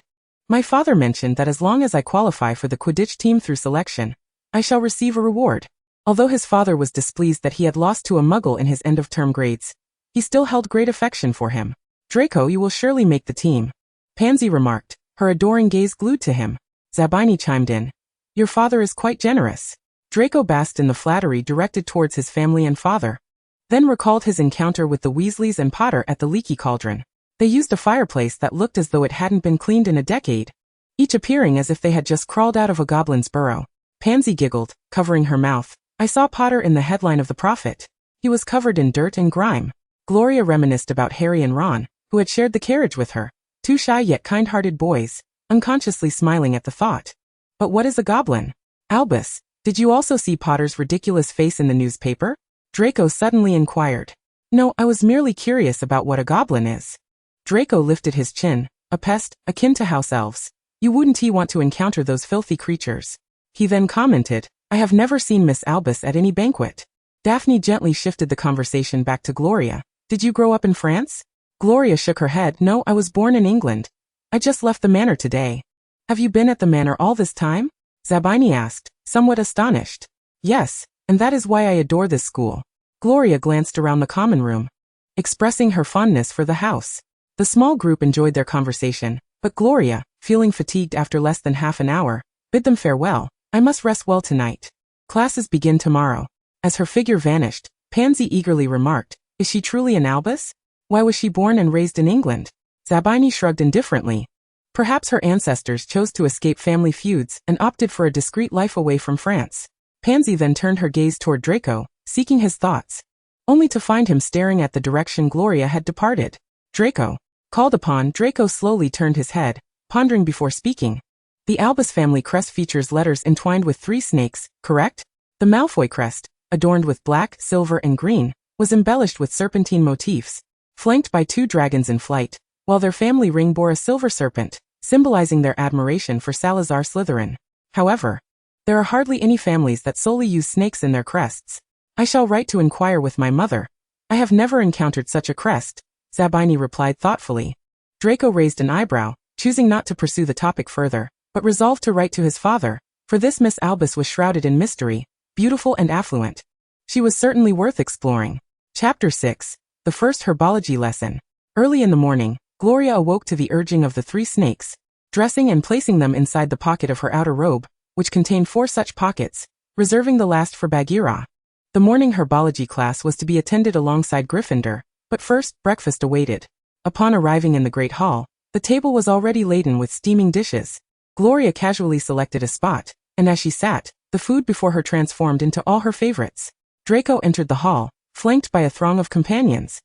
My father mentioned that as long as I qualify for the Quidditch team through selection, I shall receive a reward. Although his father was displeased that he had lost to a muggle in his end-of-term grades, he still held great affection for him. Draco, you will surely make the team, Pansy remarked, her adoring gaze glued to him. Zabini chimed in. Your father is quite generous. Draco basked in the flattery directed towards his family and father, then recalled his encounter with the Weasleys and Potter at the Leaky Cauldron. They used a fireplace that looked as though it hadn't been cleaned in a decade, each appearing as if they had just crawled out of a goblin's burrow. Pansy giggled, covering her mouth. I saw Potter in the headline of the Prophet. He was covered in dirt and grime. Gloria reminisced about Harry and Ron, who had shared the carriage with her, two shy yet kind-hearted boys, unconsciously smiling at the thought. But what is a goblin? Albus, did you also see Potter's ridiculous face in the newspaper? Draco suddenly inquired. No, I was merely curious about what a goblin is. Draco lifted his chin. A pest, akin to house elves. You wouldn't want to encounter those filthy creatures. He then commented, I have never seen Miss Albus at any banquet. Daphne gently shifted the conversation back to Gloria. Did you grow up in France? Gloria shook her head. No, I was born in England. I just left the manor today. Have you been at the manor all this time? Zabini asked, somewhat astonished. Yes, and that is why I adore this school. Gloria glanced around the common room, expressing her fondness for the house. The small group enjoyed their conversation, but Gloria, feeling fatigued after less than half an hour, bid them farewell. I must rest well tonight. Classes begin tomorrow. As her figure vanished, Pansy eagerly remarked, is she truly an Albus? Why was she born and raised in England? Zabini shrugged indifferently. Perhaps her ancestors chose to escape family feuds and opted for a discreet life away from France. Pansy then turned her gaze toward Draco, seeking his thoughts, only to find him staring at the direction Gloria had departed. Draco. Called upon, Draco slowly turned his head, pondering before speaking. The Albus family crest features letters entwined with 3 snakes, correct? The Malfoy crest, adorned with black, silver, and green, was embellished with serpentine motifs, flanked by 2 dragons in flight, while their family ring bore a silver serpent, symbolizing their admiration for Salazar Slytherin. However, there are hardly any families that solely use snakes in their crests. I shall write to inquire with my mother. I have never encountered such a crest, Zabini replied thoughtfully. Draco raised an eyebrow, choosing not to pursue the topic further, but resolved to write to his father, for this Miss Albus was shrouded in mystery, beautiful and affluent. She was certainly worth exploring. Chapter 6. The first herbology lesson. Early in the morning, Gloria awoke to the urging of the 3 snakes, dressing and placing them inside the pocket of her outer robe, which contained 4 such pockets, reserving the last for Bagheera. The morning herbology class was to be attended alongside Gryffindor, but first, breakfast awaited. Upon arriving in the Great Hall, the table was already laden with steaming dishes. Gloria casually selected a spot, and as she sat, the food before her transformed into all her favorites. Draco entered the hall, flanked by a throng of companions,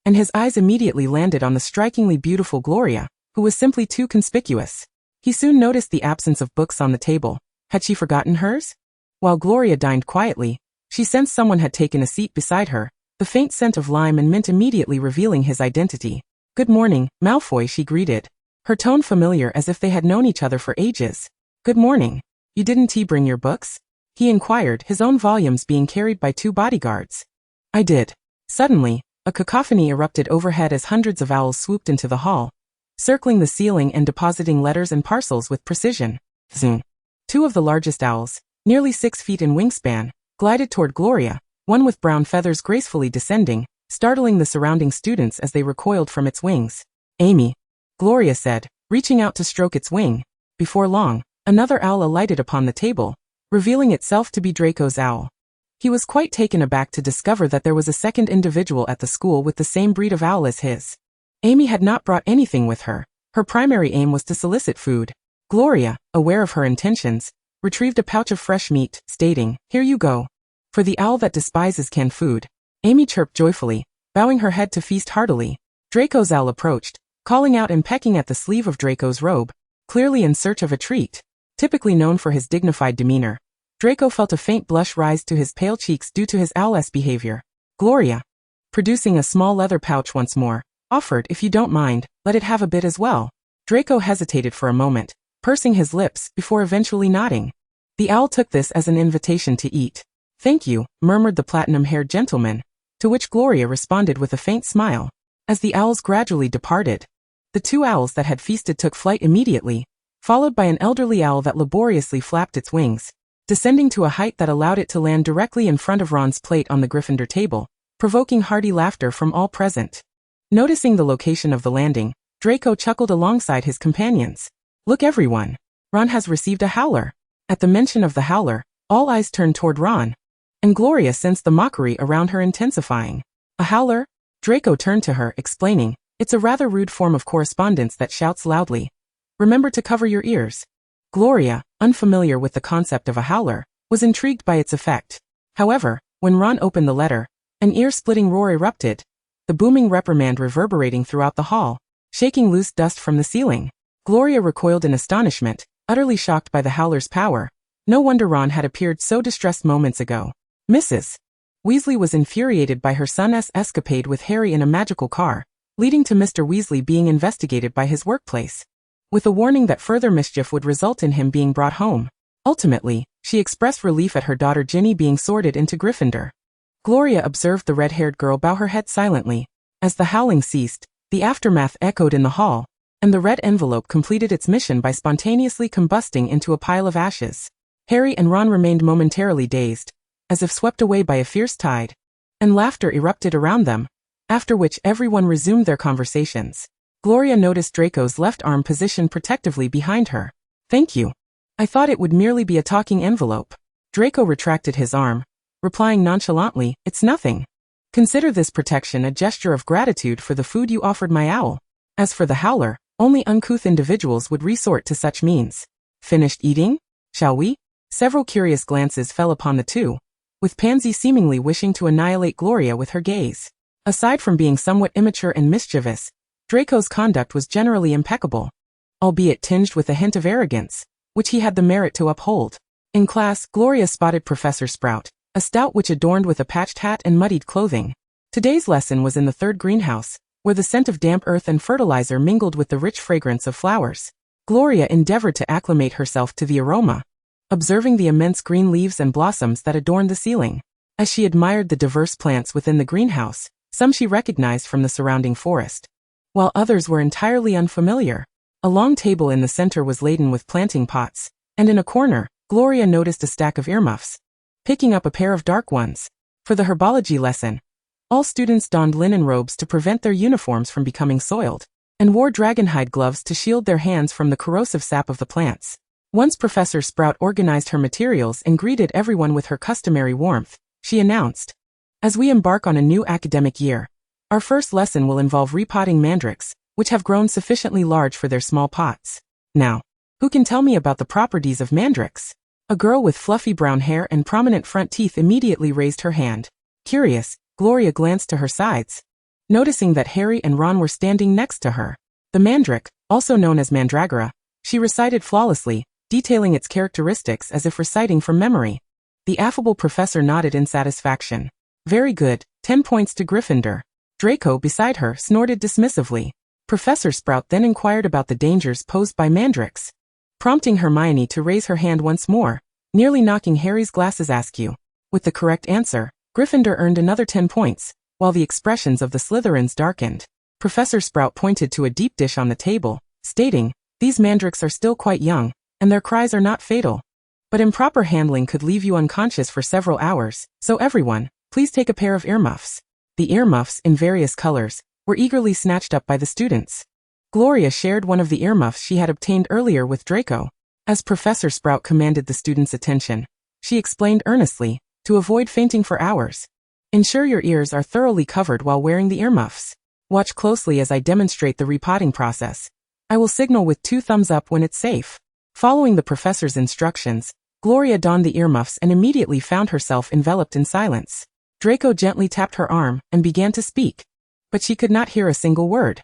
and his eyes immediately landed on the strikingly beautiful Gloria, who was simply too conspicuous. He soon noticed the absence of books on the table. Had she forgotten hers? While Gloria dined quietly, she sensed someone had taken a seat beside her, the faint scent of lime and mint immediately revealing his identity. Good morning, Malfoy, she greeted, her tone familiar as if they had known each other for ages. Good morning. You didn't bring your books? He inquired, his own volumes being carried by 2 bodyguards. I did. Suddenly, a cacophony erupted overhead as hundreds of owls swooped into the hall, circling the ceiling and depositing letters and parcels with precision. Zoom. 2 of the largest owls, nearly 6 feet in wingspan, glided toward Gloria, one with brown feathers gracefully descending, startling the surrounding students as they recoiled from its wings. Amy, Gloria said, reaching out to stroke its wing. Before long, another owl alighted upon the table, revealing itself to be Draco's owl. He was quite taken aback to discover that there was a second individual at the school with the same breed of owl as his. Amy had not brought anything with her. Her primary aim was to solicit food. Gloria, aware of her intentions, retrieved a pouch of fresh meat, stating, Here you go. For the owl that despises canned food. Amy chirped joyfully, bowing her head to feast heartily. Draco's owl approached, calling out and pecking at the sleeve of Draco's robe, clearly in search of a treat. Typically known for his dignified demeanor, Draco felt a faint blush rise to his pale cheeks due to his owl's behavior. Gloria, producing a small leather pouch once more, offered, if you don't mind, let it have a bit as well. Draco hesitated for a moment, pursing his lips before eventually nodding. The owl took this as an invitation to eat. Thank you, murmured the platinum-haired gentleman, to which Gloria responded with a faint smile. As the owls gradually departed, the 2 owls that had feasted took flight immediately, followed by an elderly owl that laboriously flapped its wings, descending to a height that allowed it to land directly in front of Ron's plate on the Gryffindor table, provoking hearty laughter from all present. Noticing the location of the landing, Draco chuckled alongside his companions. "Look everyone! Ron has received a howler." At the mention of the howler, all eyes turned toward Ron, and Gloria sensed the mockery around her intensifying. "A howler?" Draco turned to her, explaining, "It's a rather rude form of correspondence that shouts loudly. Remember to cover your ears." Gloria, unfamiliar with the concept of a howler, was intrigued by its effect. However, when Ron opened the letter, an ear-splitting roar erupted, the booming reprimand reverberating throughout the hall, shaking loose dust from the ceiling. Gloria recoiled in astonishment, utterly shocked by the howler's power. No wonder Ron had appeared so distressed moments ago. Mrs. Weasley was infuriated by her son's escapade with Harry in a magical car, leading to Mr. Weasley being investigated by his workplace, with a warning that further mischief would result in him being brought home. Ultimately, she expressed relief at her daughter Ginny being sorted into Gryffindor. Gloria observed the red-haired girl bow her head silently. As the howling ceased, the aftermath echoed in the hall, and the red envelope completed its mission by spontaneously combusting into a pile of ashes. Harry and Ron remained momentarily dazed, as if swept away by a fierce tide, and laughter erupted around them, after which everyone resumed their conversations. Gloria noticed Draco's left arm positioned protectively behind her. "Thank you. I thought it would merely be a talking envelope." Draco retracted his arm, replying nonchalantly, "It's nothing. Consider this protection a gesture of gratitude for the food you offered my owl. As for the howler, only uncouth individuals would resort to such means. Finished eating? Shall we?" Several curious glances fell upon the two, with Pansy seemingly wishing to annihilate Gloria with her gaze. Aside from being somewhat immature and mischievous, Draco's conduct was generally impeccable, albeit tinged with a hint of arrogance, which he had the merit to uphold. In class, Gloria spotted Professor Sprout, a stout witch adorned with a patched hat and muddied clothing. Today's lesson was in the third greenhouse, where the scent of damp earth and fertilizer mingled with the rich fragrance of flowers. Gloria endeavored to acclimate herself to the aroma, observing the immense green leaves and blossoms that adorned the ceiling. As she admired the diverse plants within the greenhouse, some she recognized from the surrounding forest, while others were entirely unfamiliar. A long table in the center was laden with planting pots, and in a corner, Gloria noticed a stack of earmuffs, picking up a pair of dark ones. For the herbology lesson, all students donned linen robes to prevent their uniforms from becoming soiled, and wore dragonhide gloves to shield their hands from the corrosive sap of the plants. Once Professor Sprout organized her materials and greeted everyone with her customary warmth, she announced, "As we embark on a new academic year, our first lesson will involve repotting mandrakes, which have grown sufficiently large for their small pots. Now, who can tell me about the properties of mandrakes?" A girl with fluffy brown hair and prominent front teeth immediately raised her hand. Curious, Gloria glanced to her sides, noticing that Harry and Ron were standing next to her. The mandrake, also known as mandragora, she recited flawlessly, detailing its characteristics as if reciting from memory. The affable professor nodded in satisfaction. "Very good, 10 points to Gryffindor." Draco, beside her, snorted dismissively. Professor Sprout then inquired about the dangers posed by mandrakes, prompting Hermione to raise her hand once more, nearly knocking Harry's glasses askew. With the correct answer, Gryffindor earned another 10 points, while the expressions of the Slytherins darkened. Professor Sprout pointed to a deep dish on the table, stating, "These mandrakes are still quite young, and their cries are not fatal. But improper handling could leave you unconscious for several hours, so everyone, please take a pair of earmuffs." The earmuffs, in various colors, were eagerly snatched up by the students. Gloria shared one of the earmuffs she had obtained earlier with Draco. As Professor Sprout commanded the students' attention, she explained earnestly, "To avoid fainting for hours, ensure your ears are thoroughly covered while wearing the earmuffs. Watch closely as I demonstrate the repotting process. I will signal with 2 thumbs up when it's safe." Following the professor's instructions, Gloria donned the earmuffs and immediately found herself enveloped in silence. Draco gently tapped her arm and began to speak, but she could not hear a single word.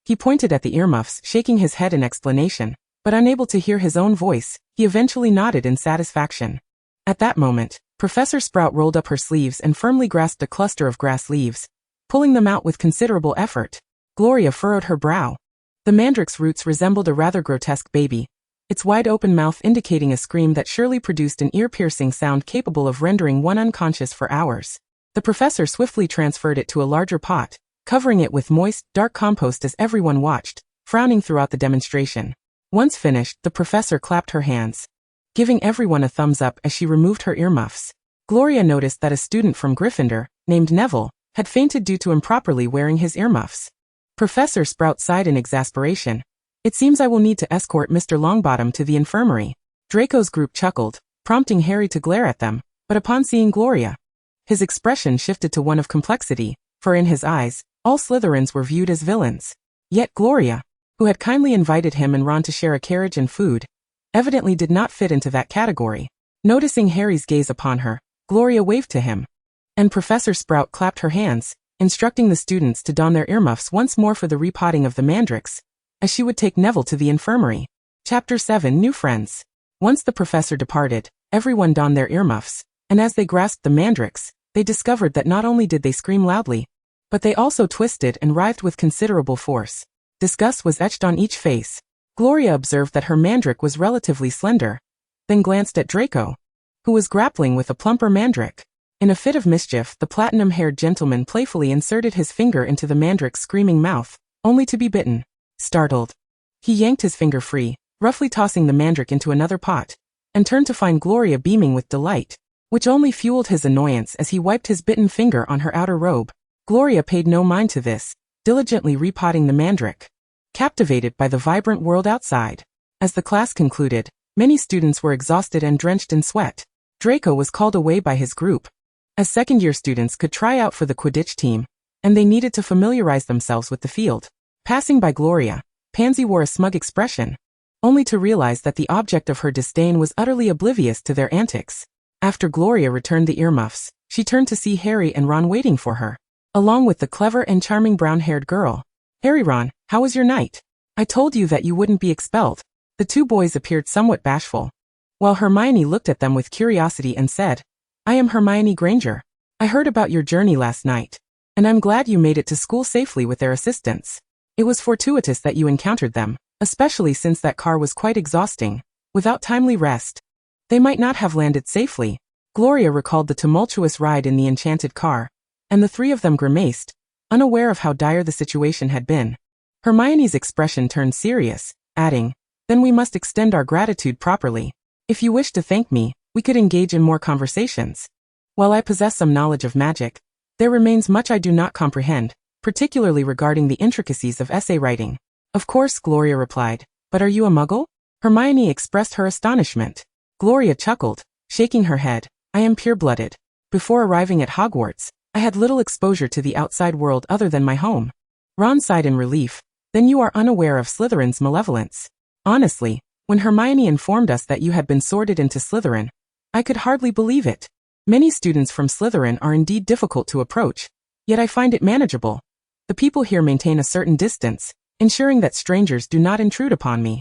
He pointed at the earmuffs, shaking his head in explanation, but unable to hear his own voice, he eventually nodded in satisfaction. At that moment, Professor Sprout rolled up her sleeves and firmly grasped a cluster of grass leaves, pulling them out with considerable effort. Gloria furrowed her brow. The mandrake's roots resembled a rather grotesque baby, its wide-open mouth indicating a scream that surely produced an ear-piercing sound capable of rendering one unconscious for hours. The professor swiftly transferred it to a larger pot, covering it with moist, dark compost as everyone watched, frowning throughout the demonstration. Once finished, the professor clapped her hands, giving everyone a thumbs up as she removed her earmuffs. Gloria noticed that a student from Gryffindor, named Neville, had fainted due to improperly wearing his earmuffs. Professor Sprout sighed in exasperation. It seems I will need to escort Mr. Longbottom to the infirmary. Draco's group chuckled, prompting Harry to glare at them, but upon seeing Gloria, his expression shifted to one of complexity, for in his eyes, all Slytherins were viewed as villains. Yet Gloria, who had kindly invited him and Ron to share a carriage and food, evidently did not fit into that category. Noticing Harry's gaze upon her, Gloria waved to him, and Professor Sprout clapped her hands, instructing the students to don their earmuffs once more for the repotting of the mandrakes, as she would take Neville to the infirmary. Chapter 7 New Friends. Once the professor departed, everyone donned their earmuffs, and as they grasped the mandrakes, they discovered that not only did they scream loudly, but they also twisted and writhed with considerable force. Disgust was etched on each face. Gloria observed that her mandrake was relatively slender, then glanced at Draco, who was grappling with a plumper mandrake. In a fit of mischief, the platinum-haired gentleman playfully inserted his finger into the mandrake's screaming mouth, only to be bitten. Startled, he yanked his finger free, roughly tossing the mandrake into another pot, and turned to find Gloria beaming with delight, which only fueled his annoyance as he wiped his bitten finger on her outer robe. Gloria paid no mind to this, diligently repotting the mandrake, captivated by the vibrant world outside. As the class concluded, many students were exhausted and drenched in sweat. Draco was called away by his group, as second-year students could try out for the Quidditch team, and they needed to familiarize themselves with the field. Passing by Gloria, Pansy wore a smug expression, only to realize that the object of her disdain was utterly oblivious to their antics. After Gloria returned the earmuffs, she turned to see Harry and Ron waiting for her, along with the clever and charming brown-haired girl. Harry, Ron, how was your night? I told you that you wouldn't be expelled. The two boys appeared somewhat bashful, while Hermione looked at them with curiosity and said, I am Hermione Granger. I heard about your journey last night, and I'm glad you made it to school safely with their assistance. It was fortuitous that you encountered them, especially since that car was quite exhausting. Without timely rest, they might not have landed safely. Gloria recalled the tumultuous ride in the enchanted car, and the three of them grimaced, unaware of how dire the situation had been. Hermione's expression turned serious, adding, Then we must extend our gratitude properly. If you wish to thank me, we could engage in more conversations. While I possess some knowledge of magic, there remains much I do not comprehend, particularly regarding the intricacies of essay writing. Of course, Gloria replied, but are you a muggle? Hermione expressed her astonishment. Gloria chuckled, shaking her head. I am pure-blooded. Before arriving at Hogwarts, I had little exposure to the outside world other than my home. Ron sighed in relief. Then you are unaware of Slytherin's malevolence. Honestly, when Hermione informed us that you had been sorted into Slytherin, I could hardly believe it. Many students from Slytherin are indeed difficult to approach, yet I find it manageable. The people here maintain a certain distance, ensuring that strangers do not intrude upon me.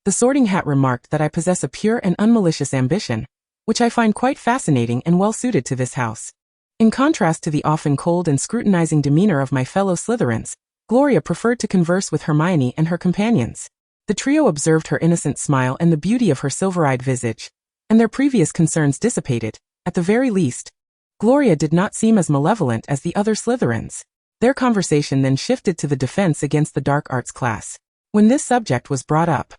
The Sorting Hat remarked that I possess a pure and unmalicious ambition, which I find quite fascinating and well-suited to this house. In contrast to the often cold and scrutinizing demeanor of my fellow Slytherins, Gloria preferred to converse with Hermione and her companions. The trio observed her innocent smile and the beauty of her silver-eyed visage, and their previous concerns dissipated. At the very least, Gloria did not seem as malevolent as the other Slytherins. Their conversation then shifted to the defense against the dark arts class. When this subject was brought up,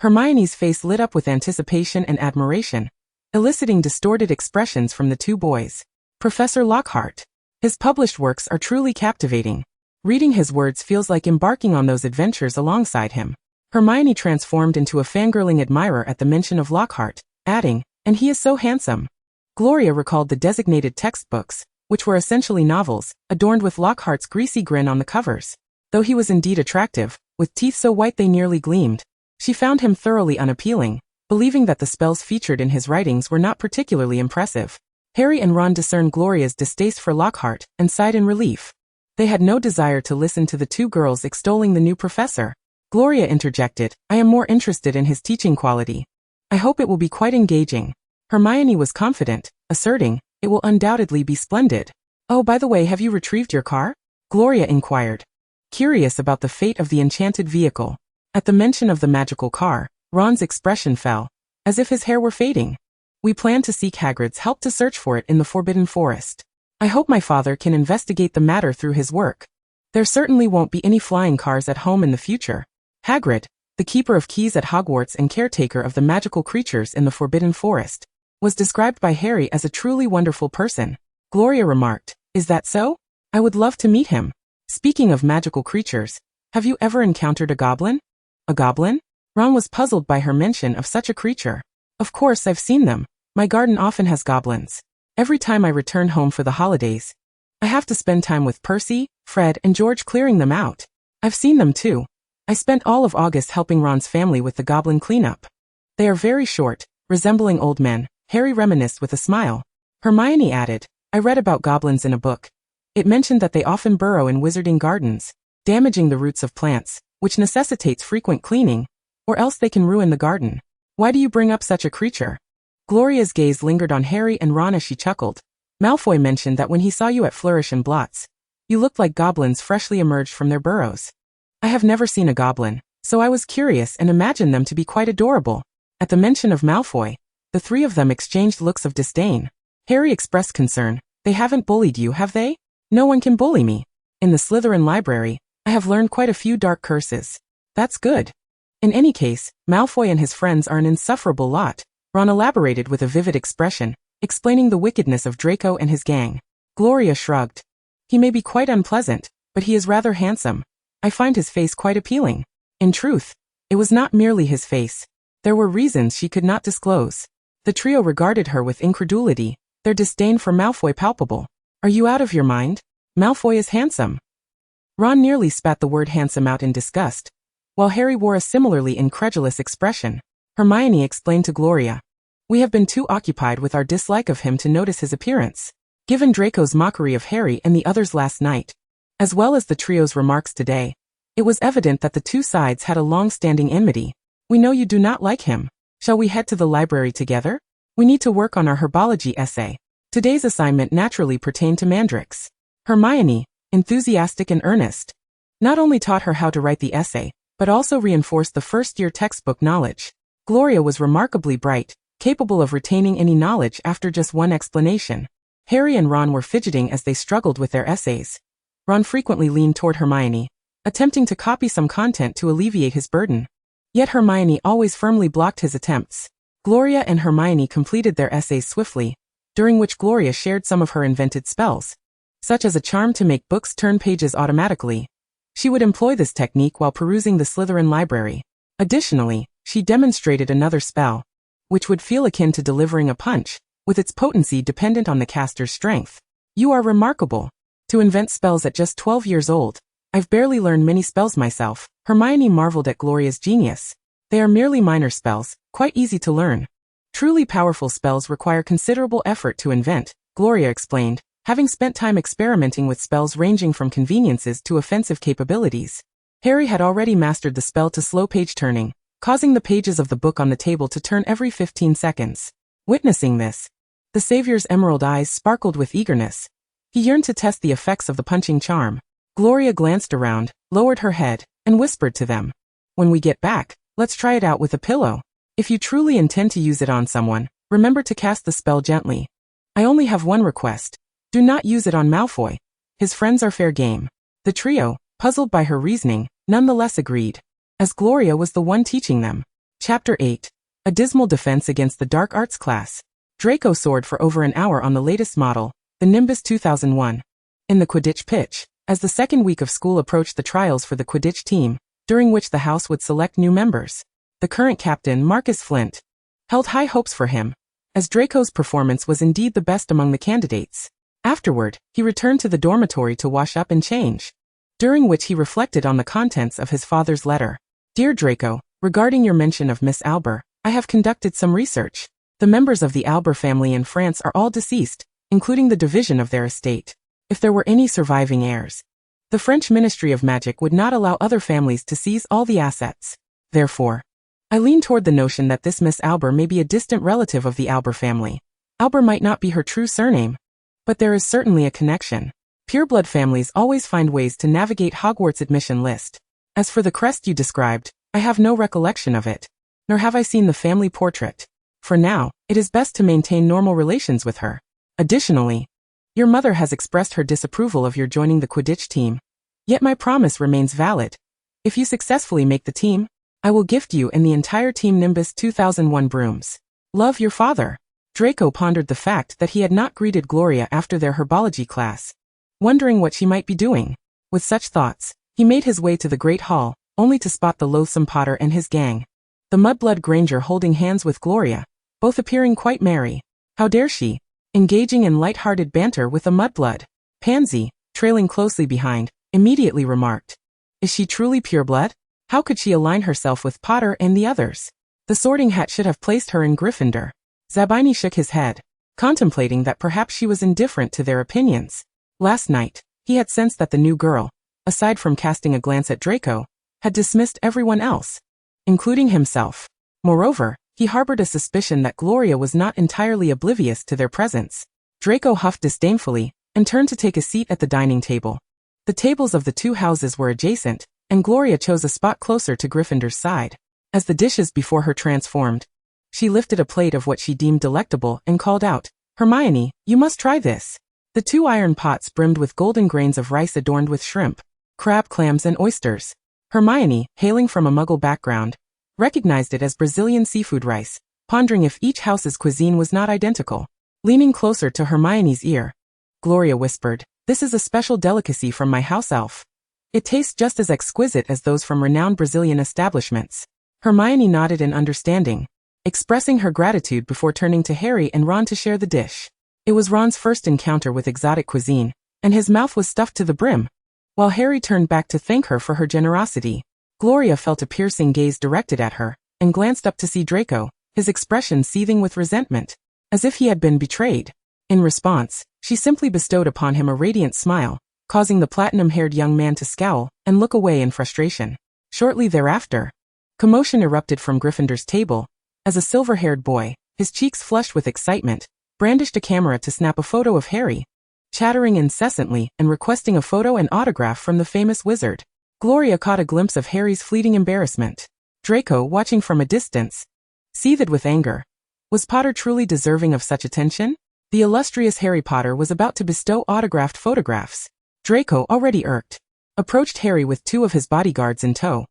Hermione's face lit up with anticipation and admiration, eliciting distorted expressions from the two boys. Professor Lockhart. His published works are truly captivating. Reading his words feels like embarking on those adventures alongside him. Hermione transformed into a fangirling admirer at the mention of Lockhart, adding, and he is so handsome. Gloria recalled the designated textbooks, which were essentially novels, adorned with Lockhart's greasy grin on the covers. Though he was indeed attractive, with teeth so white they nearly gleamed, she found him thoroughly unappealing, believing that the spells featured in his writings were not particularly impressive. Harry and Ron discerned Gloria's distaste for Lockhart and sighed in relief. They had no desire to listen to the two girls extolling the new professor. Gloria interjected, I am more interested in his teaching quality. I hope it will be quite engaging. Hermione was confident, asserting, it will undoubtedly be splendid. Oh, by the way, have you retrieved your car? Gloria inquired, curious about the fate of the enchanted vehicle. At the mention of the magical car, Ron's expression fell, as if his hair were fading. We plan to seek Hagrid's help to search for it in the Forbidden Forest. I hope my father can investigate the matter through his work. There certainly won't be any flying cars at home in the future. Hagrid, the keeper of keys at Hogwarts and caretaker of the magical creatures in the Forbidden Forest, was described by Harry as a truly wonderful person. Gloria remarked, "Is that so? I would love to meet him." Speaking of magical creatures, have you ever encountered a goblin? A goblin? Ron was puzzled by her mention of such a creature. Of course I've seen them. My garden often has goblins. Every time I return home for the holidays, I have to spend time with Percy, Fred, and George clearing them out. I've seen them too. I spent all of August helping Ron's family with the goblin cleanup. They are very short, resembling old men, Harry reminisced with a smile. Hermione added, I read about goblins in a book. It mentioned that they often burrow in wizarding gardens, damaging the roots of plants, which necessitates frequent cleaning, or else they can ruin the garden. Why do you bring up such a creature? Gloria's gaze lingered on Harry and Ron as she chuckled. Malfoy mentioned that when he saw you at Flourish and Blotts, you looked like goblins freshly emerged from their burrows. I have never seen a goblin, so I was curious and imagined them to be quite adorable. At the mention of Malfoy, the three of them exchanged looks of disdain. Harry expressed concern. They haven't bullied you, have they? No one can bully me. In the Slytherin library, I have learned quite a few dark curses. That's good. In any case, Malfoy and his friends are an insufferable lot. Ron elaborated with a vivid expression, explaining the wickedness of Draco and his gang. Gloria shrugged. He may be quite unpleasant, but he is rather handsome. I find his face quite appealing. In truth, it was not merely his face. There were reasons she could not disclose. The trio regarded her with incredulity, their disdain for Malfoy palpable. Are you out of your mind? Malfoy is handsome. Ron nearly spat the word handsome out in disgust, while Harry wore a similarly incredulous expression. Hermione explained to Gloria, we have been too occupied with our dislike of him to notice his appearance. Given Draco's mockery of Harry and the others last night, as well as the trio's remarks today, it was evident that the two sides had a long-standing enmity. We know you do not like him. Shall we head to the library together? We need to work on our herbology essay. Today's assignment naturally pertained to mandrakes. Hermione, enthusiastic and earnest, not only taught her how to write the essay, but also reinforced the first-year textbook knowledge. Gloria was remarkably bright, capable of retaining any knowledge after just one explanation. Harry and Ron were fidgeting as they struggled with their essays. Ron frequently leaned toward Hermione, attempting to copy some content to alleviate his burden. Yet Hermione always firmly blocked his attempts. Gloria and Hermione completed their essays swiftly, during which Gloria shared some of her invented spells, such as a charm to make books turn pages automatically. She would employ this technique while perusing the Slytherin library. Additionally, she demonstrated another spell, which would feel akin to delivering a punch, with its potency dependent on the caster's strength. You are remarkable. To invent spells at just 12 years old. I've barely learned many spells myself. Hermione marveled at Gloria's genius. They are merely minor spells, quite easy to learn. Truly powerful spells require considerable effort to invent, Gloria explained, having spent time experimenting with spells ranging from conveniences to offensive capabilities. Harry had already mastered the spell to slow page turning, causing the pages of the book on the table to turn every 15 seconds. Witnessing this, the Savior's emerald eyes sparkled with eagerness. He yearned to test the effects of the punching charm. Gloria glanced around, lowered her head, and whispered to them. When we get back, let's try it out with a pillow. If you truly intend to use it on someone, remember to cast the spell gently. I only have one request. Do not use it on Malfoy. His friends are fair game. The trio, puzzled by her reasoning, nonetheless agreed, as Gloria was the one teaching them. Chapter 8. A dismal defense against the dark arts class. Draco soared for over an hour on the latest model, the Nimbus 2001. In the Quidditch pitch, as the second week of school approached the trials for the Quidditch team, during which the house would select new members, the current captain, Marcus Flint, held high hopes for him, as Draco's performance was indeed the best among the candidates. Afterward, he returned to the dormitory to wash up and change, during which he reflected on the contents of his father's letter. Dear Draco, regarding your mention of Miss Albert, I have conducted some research. The members of the Albert family in France are all deceased, including the division of their estate. If there were any surviving heirs, the French Ministry of Magic would not allow other families to seize all the assets. Therefore, I lean toward the notion that this Miss Albert may be a distant relative of the Albert family. Albert might not be her true surname, but there is certainly a connection. Pureblood families always find ways to navigate Hogwarts admission list. As for the crest you described, I have no recollection of it, nor have I seen the family portrait. For now, it is best to maintain normal relations with her. Additionally, your mother has expressed her disapproval of your joining the Quidditch team. Yet my promise remains valid. If you successfully make the team, I will gift you and the entire Team Nimbus 2001 brooms. Love, your father. Draco pondered the fact that he had not greeted Gloria after their herbology class, wondering what she might be doing. With such thoughts, he made his way to the Great Hall, only to spot the loathsome Potter and his gang. The mudblood Granger holding hands with Gloria, both appearing quite merry. How dare she? Engaging in light-hearted banter with a mudblood. Pansy, trailing closely behind, immediately remarked. Is she truly pureblood? How could she align herself with Potter and the others? The Sorting Hat should have placed her in Gryffindor. Zabini shook his head, contemplating that perhaps she was indifferent to their opinions. Last night, he had sensed that the new girl, aside from casting a glance at Draco, had dismissed everyone else, including himself. Moreover, he harbored a suspicion that Gloria was not entirely oblivious to their presence. Draco huffed disdainfully and turned to take a seat at the dining table. The tables of the two houses were adjacent, and Gloria chose a spot closer to Gryffindor's side. As the dishes before her transformed, she lifted a plate of what she deemed delectable and called out, Hermione, you must try this. The two iron pots brimmed with golden grains of rice adorned with shrimp, crab, clams, and oysters. Hermione, hailing from a Muggle background, recognized it as Brazilian seafood rice, pondering if each house's cuisine was not identical. Leaning closer to Hermione's ear, Gloria whispered, This is a special delicacy from my house elf. It tastes just as exquisite as those from renowned Brazilian establishments. Hermione nodded in understanding, expressing her gratitude before turning to Harry and Ron to share the dish. It was Ron's first encounter with exotic cuisine, and his mouth was stuffed to the brim. While Harry turned back to thank her for her generosity, Gloria felt a piercing gaze directed at her, and glanced up to see Draco, his expression seething with resentment, as if he had been betrayed. In response, she simply bestowed upon him a radiant smile, causing the platinum-haired young man to scowl and look away in frustration. Shortly thereafter, commotion erupted from Gryffindor's table, as a silver-haired boy, his cheeks flushed with excitement, brandished a camera to snap a photo of Harry, chattering incessantly and requesting a photo and autograph from the famous wizard. Gloria caught a glimpse of Harry's fleeting embarrassment. Draco, watching from a distance, seethed with anger. Was Potter truly deserving of such attention? The illustrious Harry Potter was about to bestow autographed photographs. Draco, already irked, approached Harry with two of his bodyguards in tow.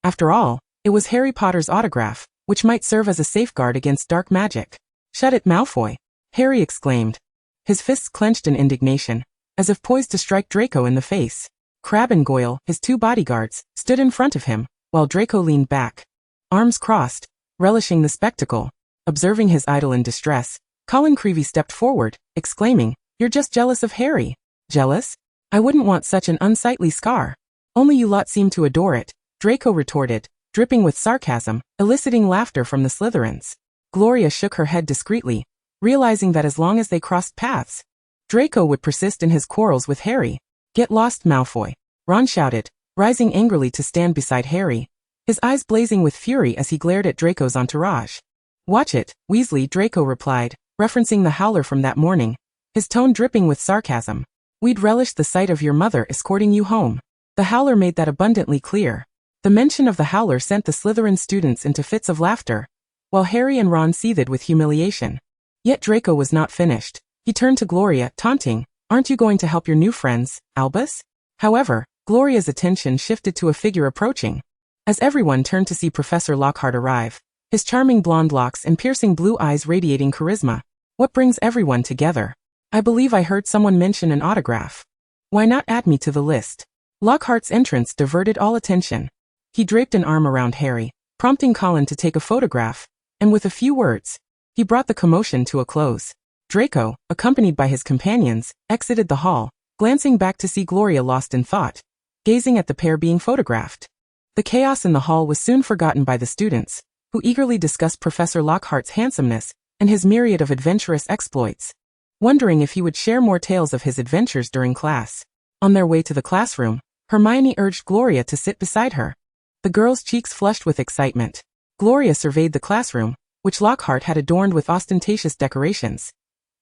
After all, it was Harry Potter's autograph, which might serve as a safeguard against dark magic. Shut it, Malfoy! Harry exclaimed, his fists clenched in indignation, as if poised to strike Draco in the face. Crabbe and Goyle, his two bodyguards, stood in front of him, while Draco leaned back, arms crossed, relishing the spectacle. Observing his idol in distress, Colin Creevey stepped forward, exclaiming, You're just jealous of Harry. Jealous? I wouldn't want such an unsightly scar. Only you lot seem to adore it, Draco retorted, dripping with sarcasm, eliciting laughter from the Slytherins. Gloria shook her head discreetly, realizing that as long as they crossed paths, Draco would persist in his quarrels with Harry. Get lost, Malfoy! Ron shouted, rising angrily to stand beside Harry, his eyes blazing with fury as he glared at Draco's entourage. Watch it, Weasley, Draco replied, referencing the howler from that morning, his tone dripping with sarcasm. We'd relish the sight of your mother escorting you home. The howler made that abundantly clear. The mention of the howler sent the Slytherin students into fits of laughter, while Harry and Ron seethed with humiliation. Yet Draco was not finished. He turned to Gloria, taunting, Aren't you going to help your new friends, Albus? However, Gloria's attention shifted to a figure approaching. As everyone turned to see Professor Lockhart arrive, his charming blonde locks and piercing blue eyes radiating charisma. What brings everyone together? I believe I heard someone mention an autograph. Why not add me to the list? Lockhart's entrance diverted all attention. He draped an arm around Harry, prompting Colin to take a photograph, and with a few words, he brought the commotion to a close. Draco, accompanied by his companions, exited the hall, glancing back to see Gloria lost in thought, gazing at the pair being photographed. The chaos in the hall was soon forgotten by the students, who eagerly discussed Professor Lockhart's handsomeness and his myriad of adventurous exploits, wondering if he would share more tales of his adventures during class. On their way to the classroom, Hermione urged Gloria to sit beside her. The girl's cheeks flushed with excitement. Gloria surveyed the classroom, which Lockhart had adorned with ostentatious decorations.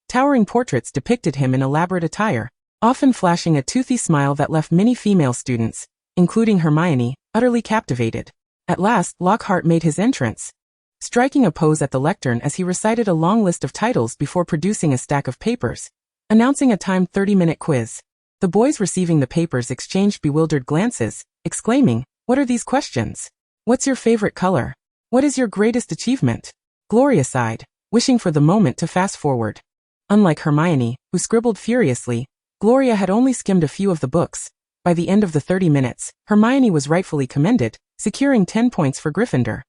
Towering portraits depicted him in elaborate attire, often flashing a toothy smile that left many female students, including Hermione, utterly captivated. At last, Lockhart made his entrance, striking a pose at the lectern as he recited a long list of titles before producing a stack of papers, announcing a timed 30-minute quiz. The boys receiving the papers exchanged bewildered glances, exclaiming, What are these questions? What's your favorite color? What is your greatest achievement? Gloria sighed, wishing for the moment to fast forward. Unlike Hermione, who scribbled furiously, Gloria had only skimmed a few of the books. By the end of the 30 minutes, Hermione was rightfully commended, securing 10 points for Gryffindor.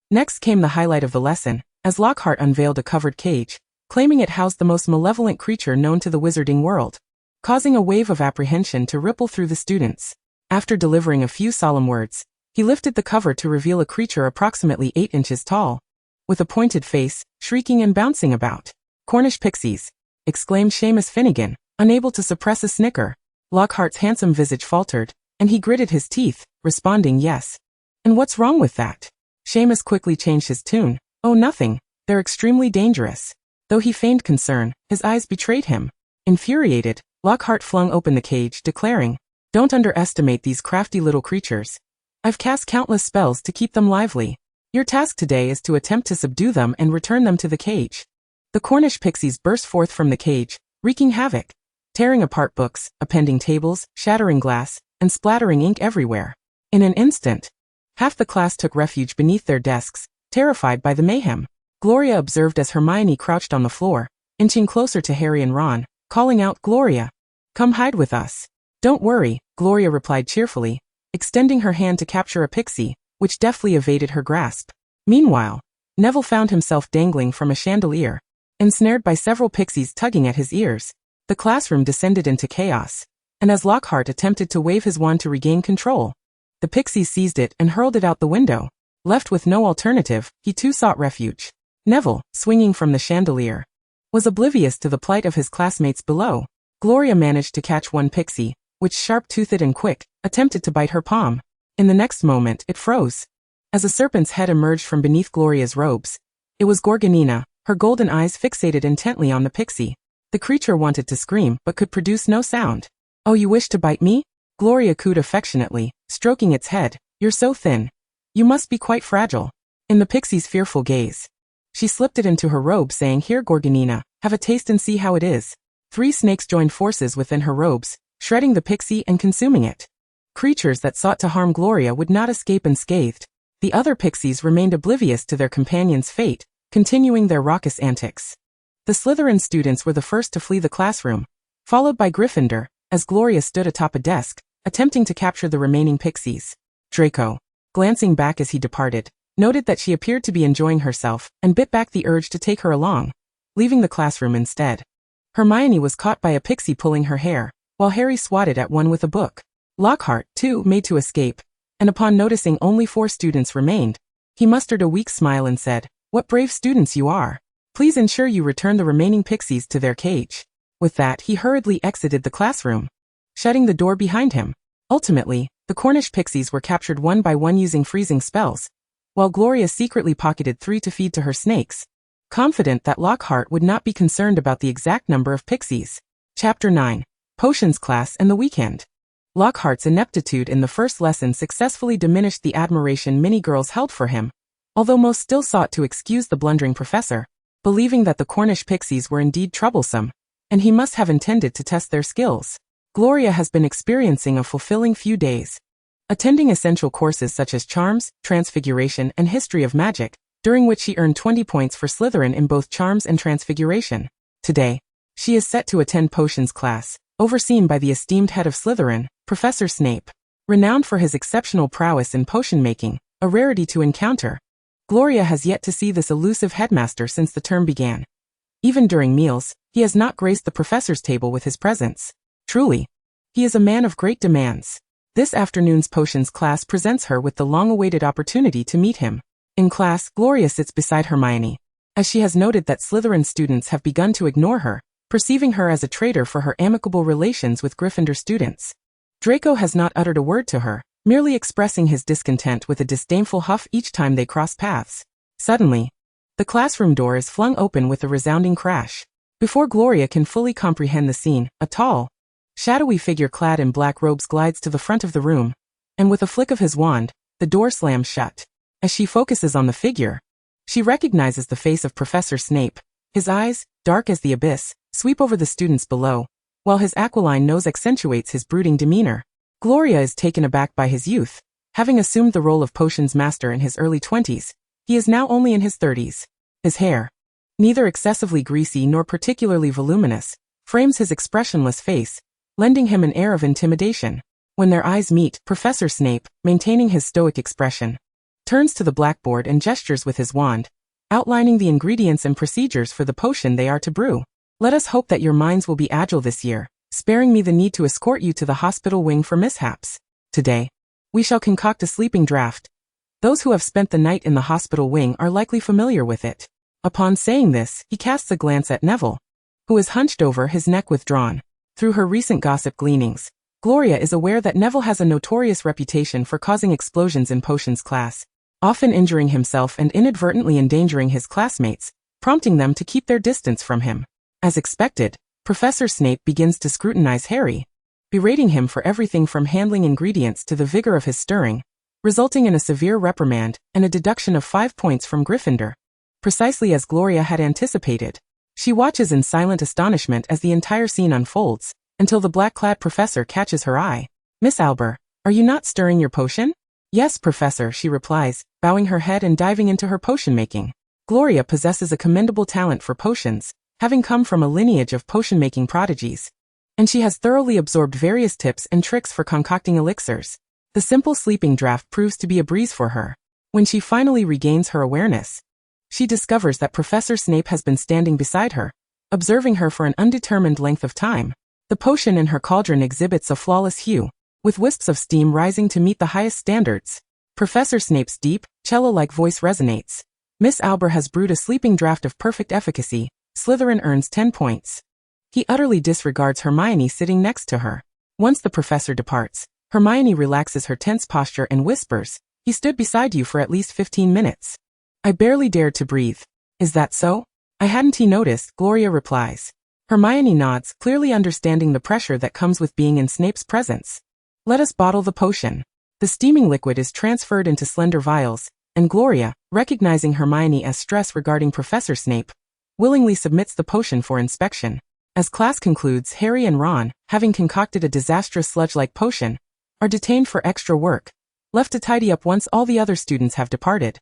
Next came the highlight of the lesson, as Lockhart unveiled a covered cage, claiming it housed the most malevolent creature known to the wizarding world, causing a wave of apprehension to ripple through the students. After delivering a few solemn words, he lifted the cover to reveal a creature approximately 8 inches tall, with a pointed face, shrieking and bouncing about. "Cornish pixies!" exclaimed Seamus Finnegan, unable to suppress a snicker. Lockhart's handsome visage faltered, and he gritted his teeth, responding yes. "And what's wrong with that?" Seamus quickly changed his tune. "Oh, nothing. They're extremely dangerous." Though he feigned concern, his eyes betrayed him. Infuriated, Lockhart flung open the cage, declaring, "Don't underestimate these crafty little creatures. I've cast countless spells to keep them lively. Your task today is to attempt to subdue them and return them to the cage." The Cornish pixies burst forth from the cage, wreaking havoc, tearing apart books, appending tables, shattering glass, and splattering ink everywhere. In an instant, half the class took refuge beneath their desks, terrified by the mayhem. Gloria observed as Hermione crouched on the floor, inching closer to Harry and Ron, calling out, "Gloria, come hide with us." "Don't worry," Gloria replied cheerfully, extending her hand to capture a pixie, which deftly evaded her grasp. Meanwhile, Neville found himself dangling from a chandelier, ensnared by several pixies tugging at his ears. The classroom descended into chaos, and as Lockhart attempted to wave his wand to regain control, the pixies seized it and hurled it out the window. Left with no alternative, he too sought refuge. Neville, swinging from the chandelier, was oblivious to the plight of his classmates below. Gloria managed to catch one pixie, which, sharp-toothed and quick, attempted to bite her palm. In the next moment, it froze. As a serpent's head emerged from beneath Gloria's robes, it was Gorgonina, her golden eyes fixated intently on the pixie. The creature wanted to scream, but could produce no sound. "Oh, you wish to bite me?" Gloria cooed affectionately, stroking its head. "You're so thin. You must be quite fragile." In the pixie's fearful gaze, she slipped it into her robe, saying, "Here, Gorgonina, have a taste and see how it is." 3 snakes joined forces within her robes, shredding the pixie and consuming it. Creatures that sought to harm Gloria would not escape unscathed. The other pixies remained oblivious to their companion's fate, continuing their raucous antics. The Slytherin students were the first to flee the classroom, followed by Gryffindor, as Gloria stood atop a desk, attempting to capture the remaining pixies. Draco, glancing back as he departed, noted that she appeared to be enjoying herself and bit back the urge to take her along, leaving the classroom instead. Hermione was caught by a pixie pulling her hair, while Harry swatted at one with a book. Lockhart, too, made to escape, and upon noticing only 4 students remained, he mustered a weak smile and said, "What brave students you are. Please ensure you return the remaining pixies to their cage." With that, he hurriedly exited the classroom, shutting the door behind him. Ultimately, the Cornish pixies were captured one by one using freezing spells, while Gloria secretly pocketed 3 to feed to her snakes, confident that Lockhart would not be concerned about the exact number of pixies. Chapter 9. Potions Class and the Weekend. Lockhart's ineptitude in the first lesson successfully diminished the admiration many girls held for him, although most still sought to excuse the blundering professor, believing that the Cornish pixies were indeed troublesome, and he must have intended to test their skills. Gloria has been experiencing a fulfilling few days, attending essential courses such as Charms, Transfiguration, and History of Magic, during which she earned 20 points for Slytherin in both Charms and Transfiguration. Today, she is set to attend Potions class, overseen by the esteemed head of Slytherin, Professor Snape. Renowned for his exceptional prowess in potion making, a rarity to encounter, Gloria has yet to see this elusive headmaster since the term began. Even during meals, he has not graced the professor's table with his presence. Truly, he is a man of great demands. This afternoon's potions class presents her with the long-awaited opportunity to meet him. In class, Gloria sits beside Hermione, as she has noted that Slytherin students have begun to ignore her, perceiving her as a traitor for her amicable relations with Gryffindor students. Draco has not uttered a word to her, merely expressing his discontent with a disdainful huff each time they cross paths. Suddenly, the classroom door is flung open with a resounding crash. Before Gloria can fully comprehend the scene, a tall, shadowy figure clad in black robes glides to the front of the room, and with a flick of his wand, the door slams shut. As she focuses on the figure, she recognizes the face of Professor Snape. His eyes, dark as the abyss, sweep over the students below, while his aquiline nose accentuates his brooding demeanor. Gloria is taken aback by his youth, Having assumed the role of potions master in his early 20s, he is now only in his 30s. His hair, neither excessively greasy nor particularly voluminous, frames his expressionless face, lending him an air of intimidation. When their eyes meet, Professor Snape, maintaining his stoic expression, turns to the blackboard and gestures with his wand, outlining the ingredients and procedures for the potion they are to brew. Let us hope that your minds will be agile this year, sparing me the need to escort you to the hospital wing for mishaps. Today, we shall concoct a sleeping draught. Those who have spent the night in the hospital wing are likely familiar with it. Upon saying this, he casts a glance at Neville, who is hunched over, his neck withdrawn. Through her recent gossip gleanings, Gloria is aware that Neville has a notorious reputation for causing explosions in potions class, often injuring himself and inadvertently endangering his classmates, prompting them to keep their distance from him. As expected, Professor Snape begins to scrutinize Harry, berating him for everything from handling ingredients to the vigor of his stirring, resulting in a severe reprimand and a deduction of 5 points from Gryffindor. Precisely as Gloria had anticipated, she watches in silent astonishment as the entire scene unfolds, until the black-clad professor catches her eye. "Miss Albert, are you not stirring your potion?" "Yes, Professor," she replies, bowing her head and diving into her potion-making. Gloria possesses a commendable talent for potions, having come from a lineage of potion-making prodigies, and she has thoroughly absorbed various tips and tricks for concocting elixirs. The simple sleeping draught proves to be a breeze for her. When she finally regains her awareness, she discovers that Professor Snape has been standing beside her, observing her for an undetermined length of time. The potion in her cauldron exhibits a flawless hue, with wisps of steam rising to meet the highest standards. Professor Snape's deep, cello-like voice resonates. "Miss Albert has brewed a sleeping draught of perfect efficacy. Slytherin earns 10 points. He utterly disregards Hermione sitting next to her. Once the professor departs, Hermione relaxes her tense posture and whispers, "He stood beside you for at least 15 minutes. I barely dared to breathe." "Is that so? I hadn't he noticed," Gloria replies. Hermione nods, clearly understanding the pressure that comes with being in Snape's presence. "Let us bottle the potion." The steaming liquid is transferred into slender vials, and Gloria, recognizing Hermione as stress regarding Professor Snape, willingly submits the potion for inspection. As class concludes, Harry and Ron, having concocted a disastrous sludge-like potion, are detained for extra work, left to tidy up once all the other students have departed.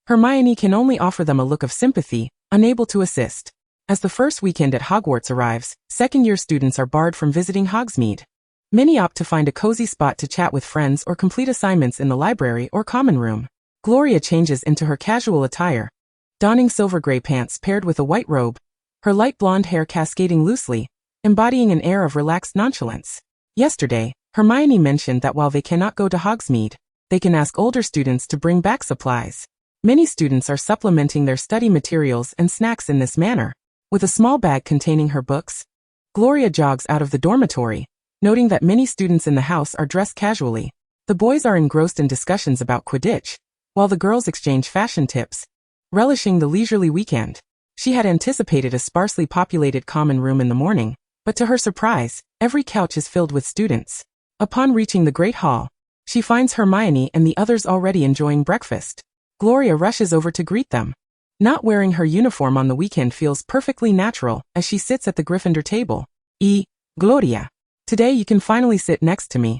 Hermione can only offer them a look of sympathy, unable to assist. As the first weekend at Hogwarts arrives, second-year students are barred from visiting Hogsmeade. Many opt to find a cozy spot to chat with friends or complete assignments in the library or common room. Gloria changes into her casual attire, donning silver-gray pants paired with a white robe, her light blonde hair cascading loosely, embodying an air of relaxed nonchalance. Yesterday, Hermione mentioned that while they cannot go to Hogsmeade, they can ask older students to bring back supplies. Many students are supplementing their study materials and snacks in this manner. With a small bag containing her books, Gloria jogs out of the dormitory, noting that many students in the house are dressed casually. The boys are engrossed in discussions about Quidditch, while the girls exchange fashion tips, relishing the leisurely weekend. She had anticipated a sparsely populated common room in the morning, but to her surprise, every couch is filled with students. Upon reaching the Great Hall, she finds Hermione and the others already enjoying breakfast. Gloria rushes over to greet them. Not wearing her uniform on the weekend feels perfectly natural as she sits at the Gryffindor table. Gloria. Today you can finally sit next to me.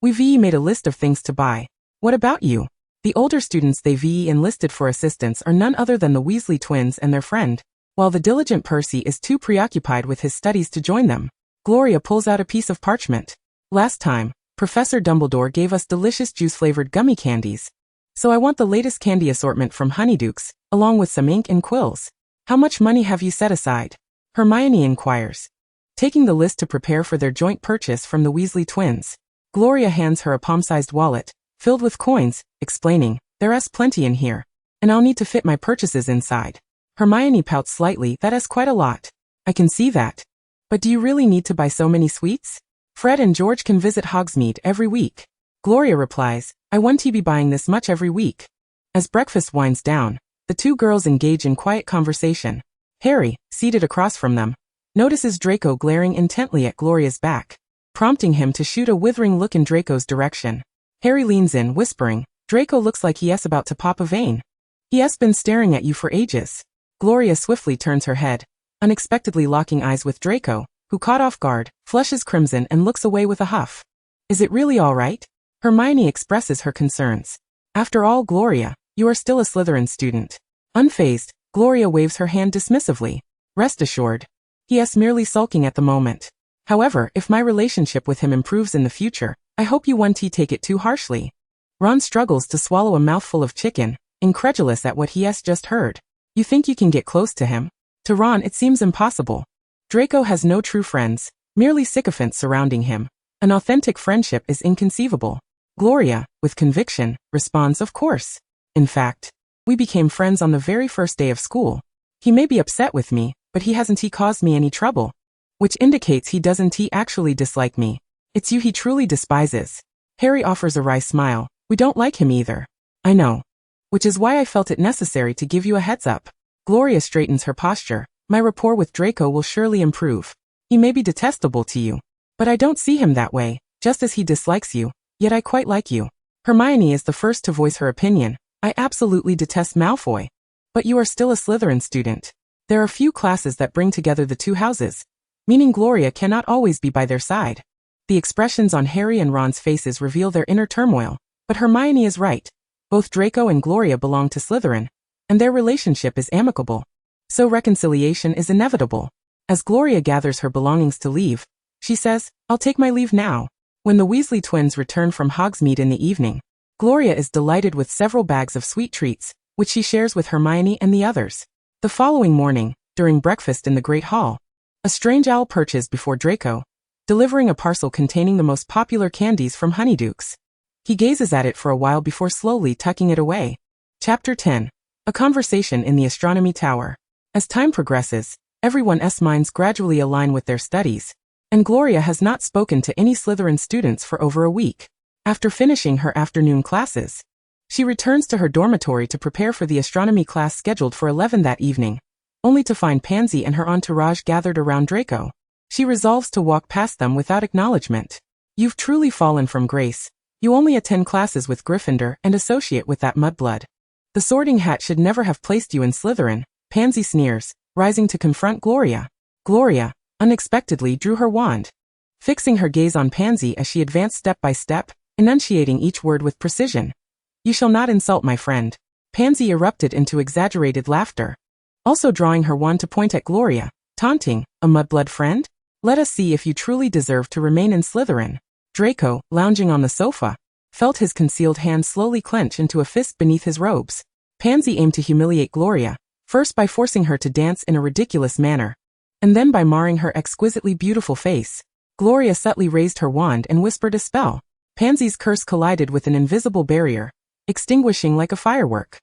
We've made a list of things to buy. What about you?" The older students they've enlisted for assistance are none other than the Weasley twins and their friend, while the diligent Percy is too preoccupied with his studies to join them. Gloria pulls out a piece of parchment. "Last time, Professor Dumbledore gave us delicious juice-flavored gummy candies. So I want the latest candy assortment from Honeydukes, along with some ink and quills. How much money have you set aside?" Hermione inquires, taking the list to prepare for their joint purchase from the Weasley twins. Gloria hands her a palm-sized wallet, filled with coins, explaining, "There's plenty in here, and I'll need to fit my purchases inside." Hermione pouts slightly. "That is quite a lot. I can see that. But do you really need to buy so many sweets? Fred and George can visit Hogsmeade every week." Gloria replies, "I won't be buying this much every week." As breakfast winds down, the two girls engage in quiet conversation. Harry, seated across from them, notices Draco glaring intently at Gloria's back, prompting him to shoot a withering look in Draco's direction. Harry leans in, whispering, "Draco looks like he's about to pop a vein. He's been staring at you for ages." Gloria swiftly turns her head, unexpectedly locking eyes with Draco, who, caught off guard, flushes crimson and looks away with a huff. "Is it really all right?" Hermione expresses her concerns. After all, Gloria, you are still a Slytherin student. Unfazed, Gloria waves her hand dismissively. Rest assured. He is merely sulking at the moment. However, if my relationship with him improves in the future, I hope you won't take it too harshly. Ron struggles to swallow a mouthful of chicken, incredulous at what he has just heard. You think you can get close to him? To Ron it seems impossible. Draco has no true friends, merely sycophants surrounding him. An authentic friendship is inconceivable. Gloria, with conviction, responds, of course. In fact, we became friends on the very first day of school. He may be upset with me, but he hasn't caused me any trouble. Which indicates he doesn't actually dislike me. It's you he truly despises. Harry offers a wry smile. We don't like him either. I know. Which is why I felt it necessary to give you a heads up. Gloria straightens her posture. My rapport with Draco will surely improve. He may be detestable to you, but I don't see him that way, just as he dislikes you, yet I quite like you. Hermione is the first to voice her opinion. I absolutely detest Malfoy. But you are still a Slytherin student. There are few classes that bring together the two houses, meaning Gloria cannot always be by their side. The expressions on Harry and Ron's faces reveal their inner turmoil, but Hermione is right. Both Draco and Gloria belong to Slytherin, and their relationship is amicable. So reconciliation is inevitable. As Gloria gathers her belongings to leave, she says, I'll take my leave now. When the Weasley twins return from Hogsmeade in the evening, Gloria is delighted with several bags of sweet treats, which she shares with Hermione and the others. The following morning, during breakfast in the Great Hall, a strange owl perches before Draco, delivering a parcel containing the most popular candies from Honeydukes. He gazes at it for a while before slowly tucking it away. Chapter 10. A conversation in the astronomy tower. As time progresses, everyone's minds gradually align with their studies, and Gloria has not spoken to any Slytherin students for over a week. After finishing her afternoon classes, she returns to her dormitory to prepare for the astronomy class scheduled for 11 that evening, only to find Pansy and her entourage gathered around Draco. She resolves to walk past them without acknowledgement. You've truly fallen from grace. You only attend classes with Gryffindor and associate with that mudblood. The Sorting Hat should never have placed you in Slytherin, Pansy sneers, rising to confront Gloria. Gloria, unexpectedly, drew her wand, fixing her gaze on Pansy as she advanced step by step, enunciating each word with precision. You shall not insult my friend. Pansy erupted into exaggerated laughter, also drawing her wand to point at Gloria, taunting, a mudblood friend? Let us see if you truly deserve to remain in Slytherin. Draco, lounging on the sofa, felt his concealed hand slowly clench into a fist beneath his robes. Pansy aimed to humiliate Gloria, first by forcing her to dance in a ridiculous manner, and then by marring her exquisitely beautiful face. Gloria subtly raised her wand and whispered a spell. Pansy's curse collided with an invisible barrier, extinguishing like a firework.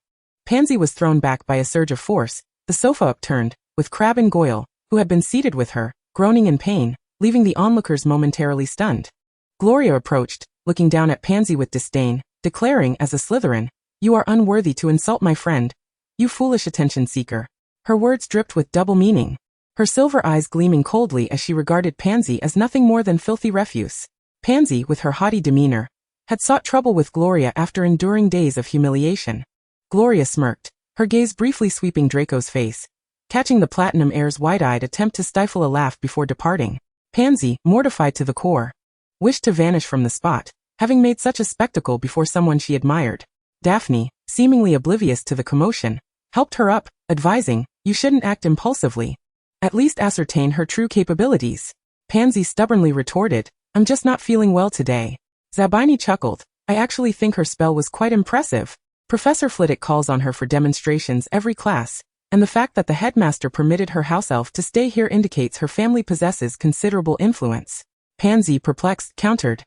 Pansy was thrown back by a surge of force, the sofa upturned, with Crabbe and Goyle, who had been seated with her, groaning in pain, leaving the onlookers momentarily stunned. Gloria approached, looking down at Pansy with disdain, declaring as a Slytherin, You are unworthy to insult my friend, you foolish attention seeker. Her words dripped with double meaning, her silver eyes gleaming coldly as she regarded Pansy as nothing more than filthy refuse. Pansy, with her haughty demeanor, had sought trouble with Gloria after enduring days of humiliation. Gloria smirked, her gaze briefly sweeping Draco's face, catching the Platinum Heir's wide-eyed attempt to stifle a laugh before departing. Pansy, mortified to the core, wished to vanish from the spot, having made such a spectacle before someone she admired. Daphne, seemingly oblivious to the commotion, helped her up, advising, You shouldn't act impulsively. At least ascertain her true capabilities. Pansy stubbornly retorted, I'm just not feeling well today. Zabini chuckled, I actually think her spell was quite impressive. Professor Flitwick calls on her for demonstrations every class, and the fact that the headmaster permitted her house elf to stay here indicates her family possesses considerable influence. Pansy, perplexed, countered.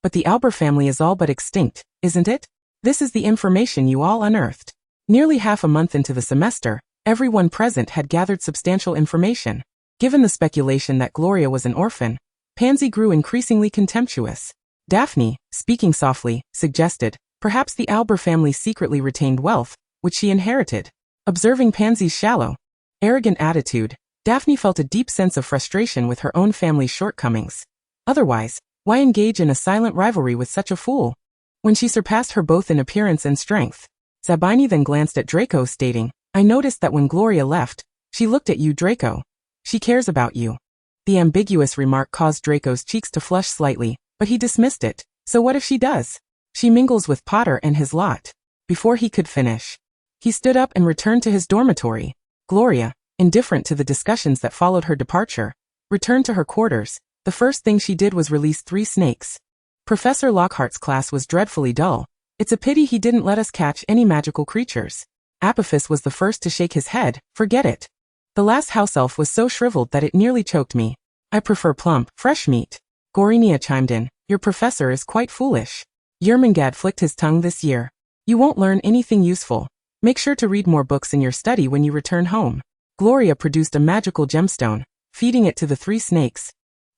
But the Albert family is all but extinct, isn't it? This is the information you all unearthed. Nearly half a month into the semester, everyone present had gathered substantial information. Given the speculation that Gloria was an orphan, Pansy grew increasingly contemptuous. Daphne, speaking softly, suggested, perhaps the Albert family secretly retained wealth, which she inherited. Observing Pansy's shallow, arrogant attitude, Daphne felt a deep sense of frustration with her own family's shortcomings. Otherwise, why engage in a silent rivalry with such a fool? When she surpassed her both in appearance and strength, Zabini then glanced at Draco, stating, I noticed that when Gloria left, she looked at you, Draco. She cares about you. The ambiguous remark caused Draco's cheeks to flush slightly, but he dismissed it. So what if she does? She mingles with Potter and his lot. Before he could finish, he stood up and returned to his dormitory. Gloria, indifferent to the discussions that followed her departure, returned to her quarters. The first thing she did was release 3 snakes. Professor Lockhart's class was dreadfully dull. It's a pity he didn't let us catch any magical creatures. Apophis was the first to shake his head. Forget it. The last house elf was so shriveled that it nearly choked me. I prefer plump, fresh meat. Gorinia chimed in. Your professor is quite foolish. Yermungand flicked his tongue this year. You won't learn anything useful. Make sure to read more books in your study when you return home. Gloria produced a magical gemstone, feeding it to the 3 snakes.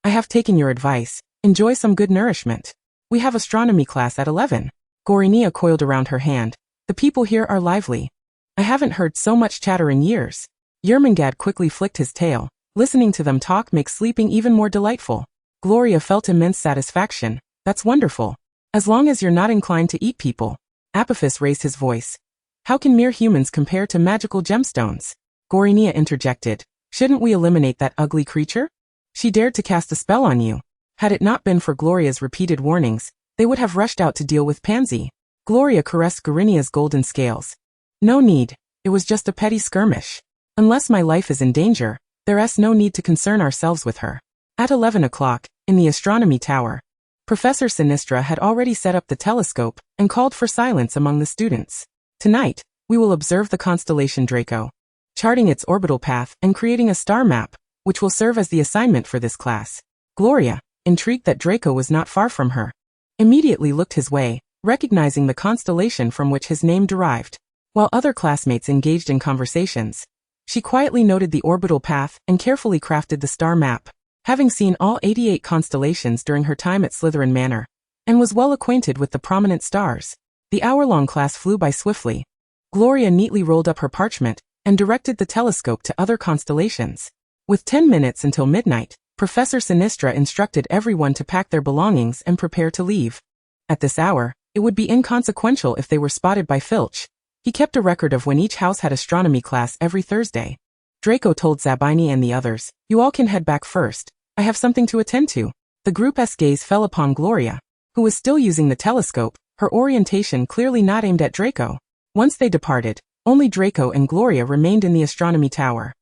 I have taken your advice. Enjoy some good nourishment. We have astronomy class at 11. Gorinia coiled around her hand. The people here are lively. I haven't heard so much chatter in years. Yermungand quickly flicked his tail. Listening to them talk makes sleeping even more delightful. Gloria felt immense satisfaction. That's wonderful. As long as you're not inclined to eat people. Apophis raised his voice. How can mere humans compare to magical gemstones? Gorinia interjected. Shouldn't we eliminate that ugly creature? She dared to cast a spell on you. Had it not been for Gloria's repeated warnings, they would have rushed out to deal with Pansy. Gloria caressed Gorinia's golden scales. No need. It was just a petty skirmish. Unless my life is in danger, there's no need to concern ourselves with her. At 11 o'clock, in the astronomy tower, Professor Sinistra had already set up the telescope and called for silence among the students. Tonight, we will observe the constellation Draco, charting its orbital path and creating a star map, which will serve as the assignment for this class. Gloria, intrigued that Draco was not far from her, immediately looked his way, recognizing the constellation from which his name derived. While other classmates engaged in conversations, she quietly noted the orbital path and carefully crafted the star map. Having seen all 88 constellations during her time at Slytherin Manor, and was well acquainted with the prominent stars, the hour-long class flew by swiftly. Gloria neatly rolled up her parchment and directed the telescope to other constellations. With 10 minutes until midnight, Professor Sinistra instructed everyone to pack their belongings and prepare to leave. At this hour, it would be inconsequential if they were spotted by Filch. He kept a record of when each house had astronomy class every Thursday. Draco told Zabini and the others, "You all can head back first. I have something to attend to." The group's gaze fell upon Gloria, who was still using the telescope, her orientation clearly not aimed at Draco. Once they departed, only Draco and Gloria remained in the astronomy tower.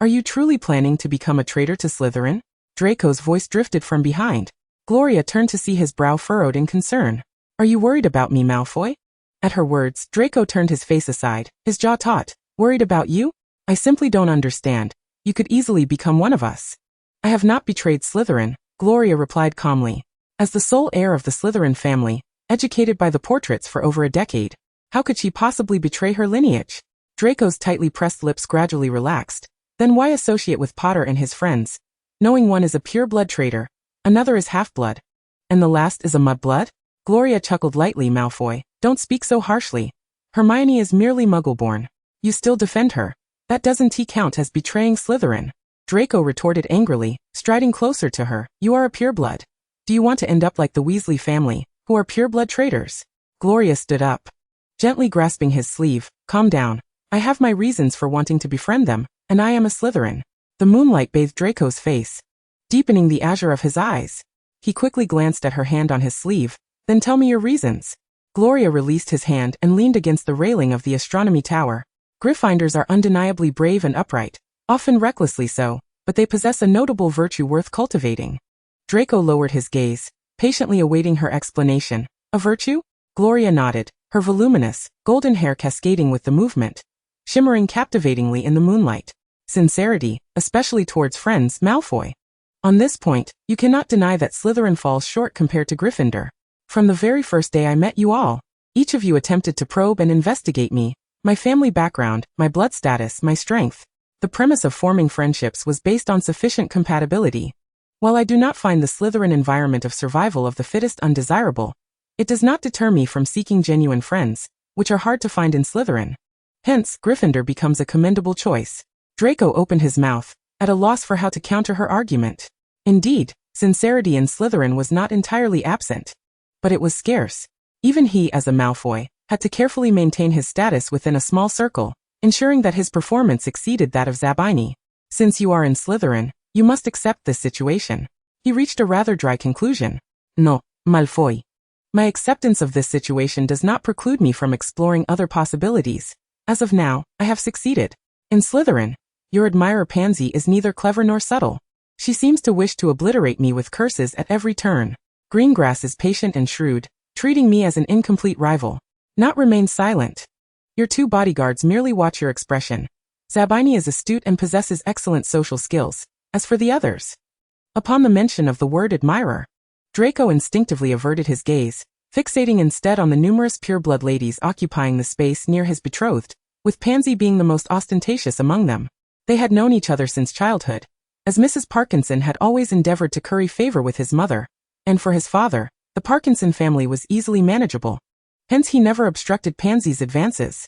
"Are you truly planning to become a traitor to Slytherin?" Draco's voice drifted from behind. Gloria turned to see his brow furrowed in concern. "Are you worried about me, Malfoy?" At her words, Draco turned his face aside, his jaw taut. "Worried about you? I simply don't understand. You could easily become one of us." "I have not betrayed Slytherin," Gloria replied calmly. As the sole heir of the Slytherin family, educated by the portraits for over a decade, how could she possibly betray her lineage? Draco's tightly pressed lips gradually relaxed. Then why associate with Potter and his friends, knowing one is a pure-blood traitor, another is half-blood, and the last is a mudblood? Gloria chuckled lightly. "Malfoy, don't speak so harshly. Hermione is merely muggle-born. You still defend her. That doesn't count as betraying Slytherin." Draco retorted angrily, striding closer to her. "You are a pureblood. Do you want to end up like the Weasley family, who are pureblood traitors?" Gloria stood up, gently grasping his sleeve. "Calm down. I have my reasons for wanting to befriend them, and I am a Slytherin." The moonlight bathed Draco's face, deepening the azure of his eyes. He quickly glanced at her hand on his sleeve. "Then tell me your reasons." Gloria released his hand and leaned against the railing of the astronomy tower. Gryffindors are undeniably brave and upright, often recklessly so, but they possess a notable virtue worth cultivating. Draco lowered his gaze, patiently awaiting her explanation. "A virtue?" Gloria nodded, her voluminous, golden hair cascading with the movement, shimmering captivatingly in the moonlight. "Sincerity, especially towards friends, Malfoy. On this point, you cannot deny that Slytherin falls short compared to Gryffindor. From the very first day I met you all, each of you attempted to probe and investigate me, my family background, my blood status, my strength. The premise of forming friendships was based on sufficient compatibility. While I do not find the Slytherin environment of survival of the fittest undesirable, it does not deter me from seeking genuine friends, which are hard to find in Slytherin. Hence, Gryffindor becomes a commendable choice." Draco opened his mouth, at a loss for how to counter her argument. Indeed, sincerity in Slytherin was not entirely absent, but it was scarce. Even he, as a Malfoy, had to carefully maintain his status within a small circle, ensuring that his performance exceeded that of Zabini. "Since you are in Slytherin, you must accept this situation." He reached a rather dry conclusion. "No, Malfoy. My acceptance of this situation does not preclude me from exploring other possibilities. As of now, I have succeeded. In Slytherin, your admirer Pansy is neither clever nor subtle. She seems to wish to obliterate me with curses at every turn. Greengrass is patient and shrewd, treating me as an incomplete rival. Not remain silent. Your 2 bodyguards merely watch your expression. Zabini is astute and possesses excellent social skills. As for the others, upon the mention of the word admirer, Draco instinctively averted his gaze, fixating instead on the numerous pureblood ladies occupying the space near his betrothed, with Pansy being the most ostentatious among them. They had known each other since childhood, as Mrs. Parkinson had always endeavored to curry favor with his mother, and for his father, the Parkinson family was easily manageable. Hence he never obstructed Pansy's advances.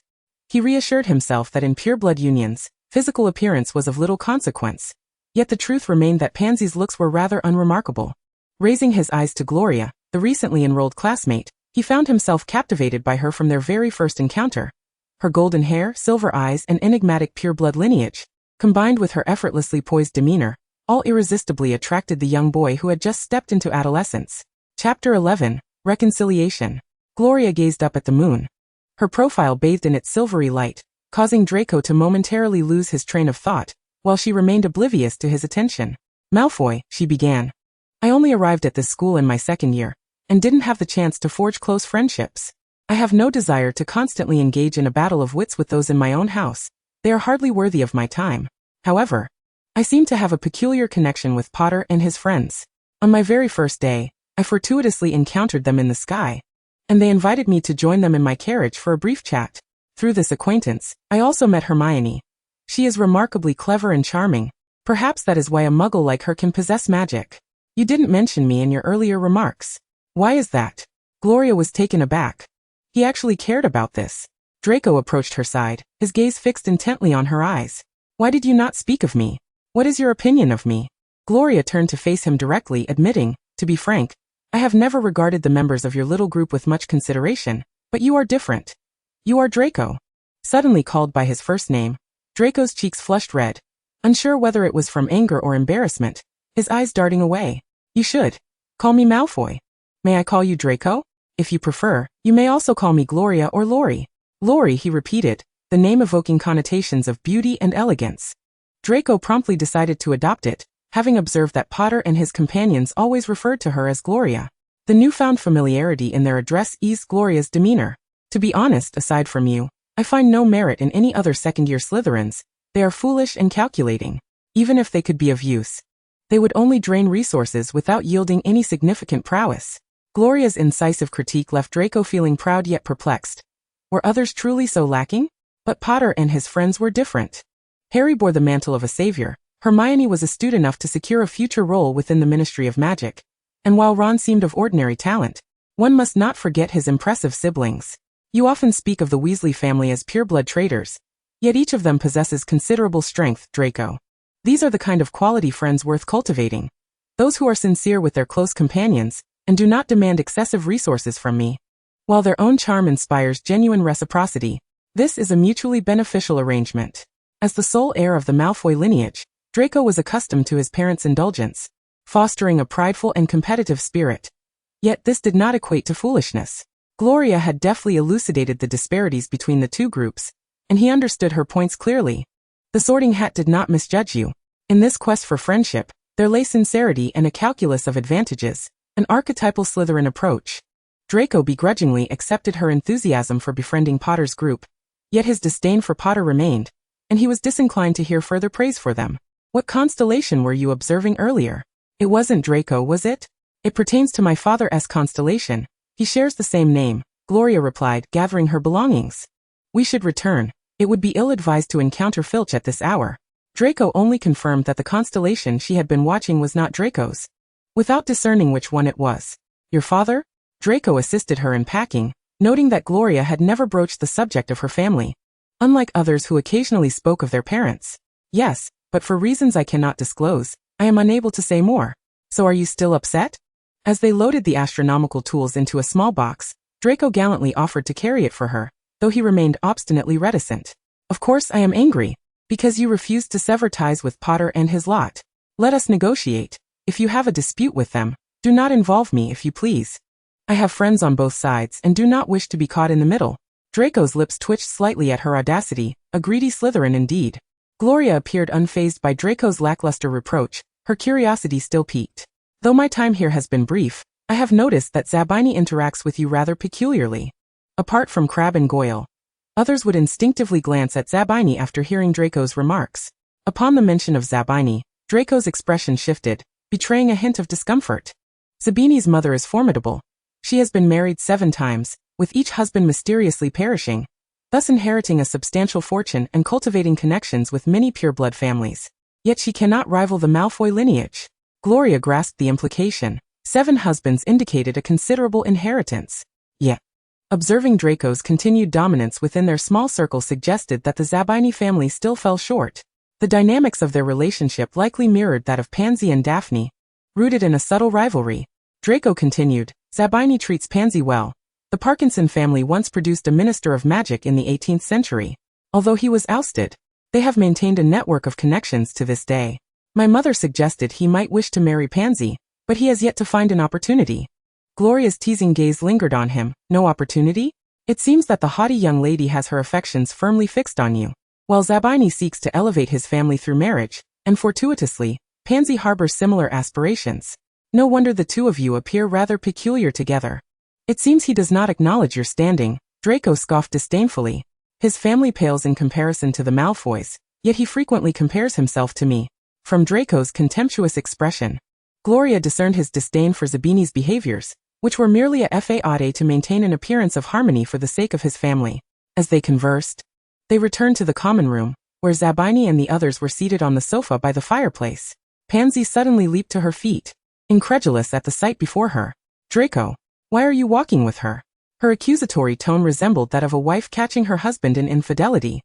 He reassured himself that in pureblood unions, physical appearance was of little consequence. Yet the truth remained that Pansy's looks were rather unremarkable. Raising his eyes to Gloria, the recently enrolled classmate, he found himself captivated by her from their very first encounter. Her golden hair, silver eyes, and enigmatic pureblood lineage, combined with her effortlessly poised demeanor, all irresistibly attracted the young boy who had just stepped into adolescence. Chapter 11, Reconciliation. Gloria gazed up at the moon. Her profile bathed in its silvery light, causing Draco to momentarily lose his train of thought, while she remained oblivious to his attention. Malfoy, she began. I only arrived at this school in my 2nd year, and didn't have the chance to forge close friendships. I have no desire to constantly engage in a battle of wits with those in my own house. They are hardly worthy of my time. However, I seem to have a peculiar connection with Potter and his friends. On my very first day, I fortuitously encountered them in the sky, and they invited me to join them in my carriage for a brief chat. Through this acquaintance, I also met Hermione. She is remarkably clever and charming. Perhaps that is why a muggle like her can possess magic. You didn't mention me in your earlier remarks. Why is that? Gloria was taken aback. He actually cared about this. Draco approached her side, his gaze fixed intently on her eyes. Why did you not speak of me? What is your opinion of me? Gloria turned to face him directly, admitting, to be frank, I have never regarded the members of your little group with much consideration, but you are different. You are Draco. Suddenly called by his first name, Draco's cheeks flushed red, unsure whether it was from anger or embarrassment, his eyes darting away. You should call me Malfoy. May I call you Draco? If you prefer, you may also call me Gloria or Lori. Lori, he repeated, the name evoking connotations of beauty and elegance. Draco promptly decided to adopt it, having observed that Potter and his companions always referred to her as Gloria. The newfound familiarity in their address eased Gloria's demeanor. To be honest, aside from you, I find no merit in any other second-year Slytherins. They are foolish and calculating. Even if they could be of use, they would only drain resources without yielding any significant prowess. Gloria's incisive critique left Draco feeling proud yet perplexed. Were others truly so lacking? But Potter and his friends were different. Harry bore the mantle of a savior. Hermione was astute enough to secure a future role within the Ministry of Magic. And while Ron seemed of ordinary talent, one must not forget his impressive siblings. You often speak of the Weasley family as pureblood traitors, yet each of them possesses considerable strength, Draco. These are the kind of quality friends worth cultivating. Those who are sincere with their close companions, and do not demand excessive resources from me. While their own charm inspires genuine reciprocity, this is a mutually beneficial arrangement. As the sole heir of the Malfoy lineage, Draco was accustomed to his parents' indulgence, fostering a prideful and competitive spirit. Yet this did not equate to foolishness. Gloria had deftly elucidated the disparities between the two groups, and he understood her points clearly. The Sorting Hat did not misjudge you. In this quest for friendship, there lay sincerity and a calculus of advantages, an archetypal Slytherin approach. Draco begrudgingly accepted her enthusiasm for befriending Potter's group, yet his disdain for Potter remained, and he was disinclined to hear further praise for them. What constellation were you observing earlier? It wasn't Draco, was it? It pertains to my father's constellation. He shares the same name, Gloria replied, gathering her belongings. We should return. It would be ill-advised to encounter Filch at this hour. Draco only confirmed that the constellation she had been watching was not Draco's, without discerning which one it was. Your father? Draco assisted her in packing, noting that Gloria had never broached the subject of her family, unlike others who occasionally spoke of their parents. Yes, but for reasons I cannot disclose, I am unable to say more. So are you still upset? As they loaded the astronomical tools into a small box, Draco gallantly offered to carry it for her, though he remained obstinately reticent. Of course I am angry, because you refused to sever ties with Potter and his lot. Let us negotiate. If you have a dispute with them, do not involve me if you please. I have friends on both sides and do not wish to be caught in the middle. Draco's lips twitched slightly at her audacity, a greedy Slytherin indeed. Gloria appeared unfazed by Draco's lackluster reproach, her curiosity still piqued. Though my time here has been brief, I have noticed that Zabini interacts with you rather peculiarly. Apart from Crabbe and Goyle, others would instinctively glance at Zabini after hearing Draco's remarks. Upon the mention of Zabini, Draco's expression shifted, betraying a hint of discomfort. Zabini's mother is formidable. She has been married 7 times, with each husband mysteriously perishing, thus inheriting a substantial fortune and cultivating connections with many pureblood families. Yet she cannot rival the Malfoy lineage. Gloria grasped the implication. 7 husbands indicated a considerable inheritance. Yet, observing Draco's continued dominance within their small circle suggested that the Zabini family still fell short. The dynamics of their relationship likely mirrored that of Pansy and Daphne, rooted in a subtle rivalry. Draco continued, Zabini treats Pansy well. The Parkinson family once produced a minister of magic in the 18th century. Although he was ousted, they have maintained a network of connections to this day. My mother suggested he might wish to marry Pansy, but he has yet to find an opportunity. Gloria's teasing gaze lingered on him. No opportunity? It seems that the haughty young lady has her affections firmly fixed on you. While Zabini seeks to elevate his family through marriage, and fortuitously, Pansy harbors similar aspirations. No wonder the two of you appear rather peculiar together. It seems he does not acknowledge your standing, Draco scoffed disdainfully. His family pales in comparison to the Malfoys, yet he frequently compares himself to me. From Draco's contemptuous expression, Gloria discerned his disdain for Zabini's behaviors, which were merely a faade to maintain an appearance of harmony for the sake of his family. As they conversed, they returned to the common room, where Zabini and the others were seated on the sofa by the fireplace. Pansy suddenly leaped to her feet, incredulous at the sight before her. Draco, why are you walking with her? Her accusatory tone resembled that of a wife catching her husband in infidelity.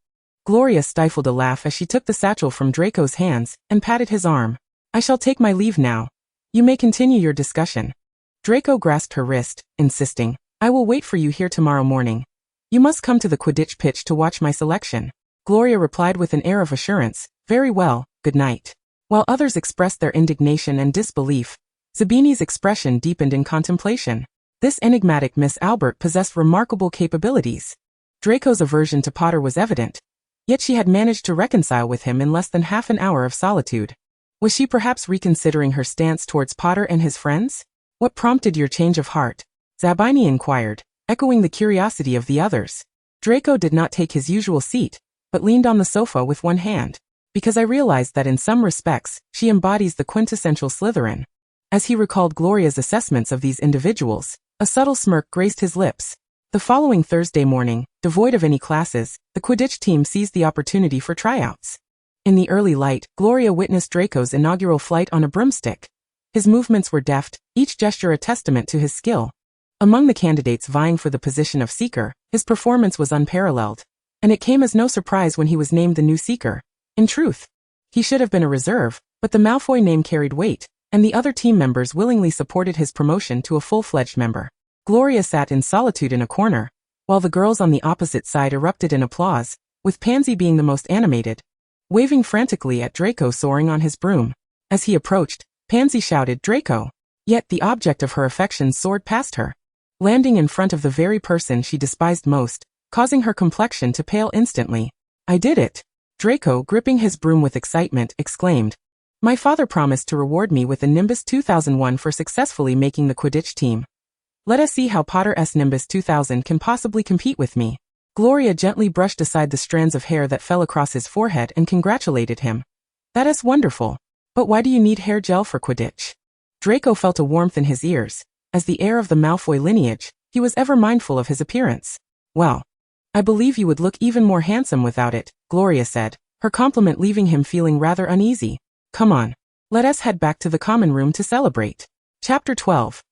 Gloria stifled a laugh as she took the satchel from Draco's hands and patted his arm. I shall take my leave now. You may continue your discussion. Draco grasped her wrist, insisting, I will wait for you here tomorrow morning. You must come to the Quidditch pitch to watch my selection. Gloria replied with an air of assurance, very well, good night. While others expressed their indignation and disbelief, Zabini's expression deepened in contemplation. This enigmatic Miss Albert possessed remarkable capabilities. Draco's aversion to Potter was evident, yet she had managed to reconcile with him in less than half an hour of solitude. Was she perhaps reconsidering her stance towards Potter and his friends? What prompted your change of heart? Zabini inquired, echoing the curiosity of the others. Draco did not take his usual seat, but leaned on the sofa with one hand. Because I realized that in some respects, she embodies the quintessential Slytherin. As he recalled Gloria's assessments of these individuals, a subtle smirk graced his lips. The following Thursday morning, devoid of any classes, the Quidditch team seized the opportunity for tryouts. In the early light, Gloria witnessed Draco's inaugural flight on a broomstick. His movements were deft, each gesture a testament to his skill. Among the candidates vying for the position of Seeker, his performance was unparalleled. And it came as no surprise when he was named the new Seeker. In truth, he should have been a reserve, but the Malfoy name carried weight, and the other team members willingly supported his promotion to a full-fledged member. Gloria sat in solitude in a corner, while the girls on the opposite side erupted in applause, with Pansy being the most animated, waving frantically at Draco soaring on his broom. As he approached, Pansy shouted, Draco! Yet the object of her affections soared past her, landing in front of the very person she despised most, causing her complexion to pale instantly. I did it! Draco, gripping his broom with excitement, exclaimed. My father promised to reward me with a Nimbus 2001 for successfully making the Quidditch team. Let us see how Potter's Nimbus 2000 can possibly compete with me. Gloria gently brushed aside the strands of hair that fell across his forehead and congratulated him. That is wonderful. But why do you need hair gel for Quidditch? Draco felt a warmth in his ears. As the heir of the Malfoy lineage, he was ever mindful of his appearance. Well, I believe you would look even more handsome without it, Gloria said, her compliment leaving him feeling rather uneasy. Come on. Let us head back to the common room to celebrate. Chapter 12.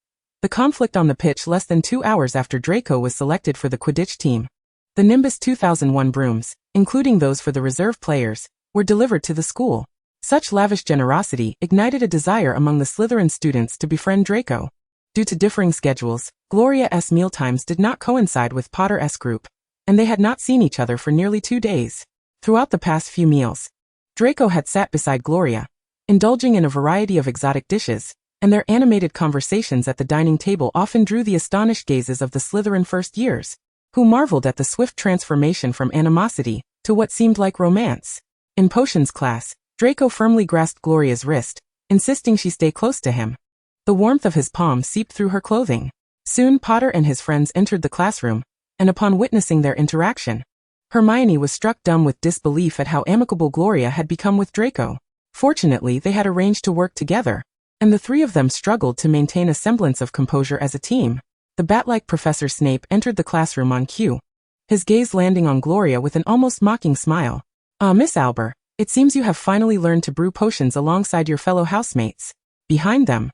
The conflict on the pitch less than 2 hours after Draco was selected for the Quidditch team. The Nimbus 2001 brooms, including those for the reserve players, were delivered to the school. Such lavish generosity ignited a desire among the Slytherin students to befriend Draco. Due to differing schedules, Gloria's mealtimes did not coincide with Potter's group, and they had not seen each other for nearly 2 days. Throughout the past few meals, Draco had sat beside Gloria, indulging in a variety of exotic dishes, and their animated conversations at the dining table often drew the astonished gazes of the Slytherin first years, who marveled at the swift transformation from animosity to what seemed like romance. In potions class, Draco firmly grasped Gloria's wrist, insisting she stay close to him. The warmth of his palm seeped through her clothing. Soon Potter and his friends entered the classroom, and upon witnessing their interaction, Hermione was struck dumb with disbelief at how amicable Gloria had become with Draco. Fortunately, they had arranged to work together, and the three of them struggled to maintain a semblance of composure as a team. The bat-like Professor Snape entered the classroom on cue, his gaze landing on Gloria with an almost mocking smile. "Ah, Miss Albert, it seems you have finally learned to brew potions alongside your fellow housemates." Behind them,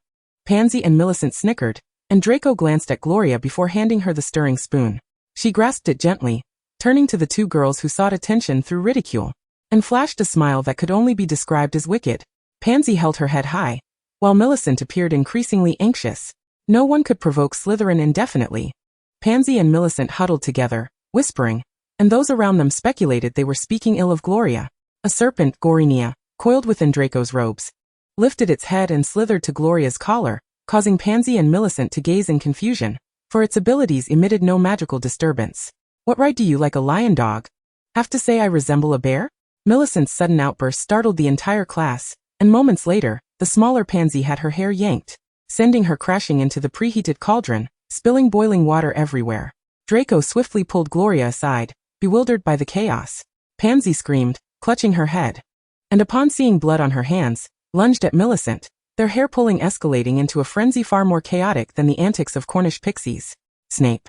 Pansy and Millicent snickered, and Draco glanced at Gloria before handing her the stirring spoon. She grasped it gently, turning to the two girls who sought attention through ridicule, and flashed a smile that could only be described as wicked. Pansy held her head high, while Millicent appeared increasingly anxious. No one could provoke Slytherin indefinitely. Pansy and Millicent huddled together, whispering, and those around them speculated they were speaking ill of Gloria. A serpent, Gorinia, coiled within Draco's robes, lifted its head and slithered to Gloria's collar, causing Pansy and Millicent to gaze in confusion, for its abilities emitted no magical disturbance. "What right do you like a lion dog? Have to say I resemble a bear?" Millicent's sudden outburst startled the entire class, and moments later, the smaller Pansy had her hair yanked, sending her crashing into the preheated cauldron, spilling boiling water everywhere. Draco swiftly pulled Gloria aside, bewildered by the chaos. Pansy screamed, clutching her head, and upon seeing blood on her hands, lunged at Millicent, their hair-pulling escalating into a frenzy far more chaotic than the antics of Cornish pixies. Snape,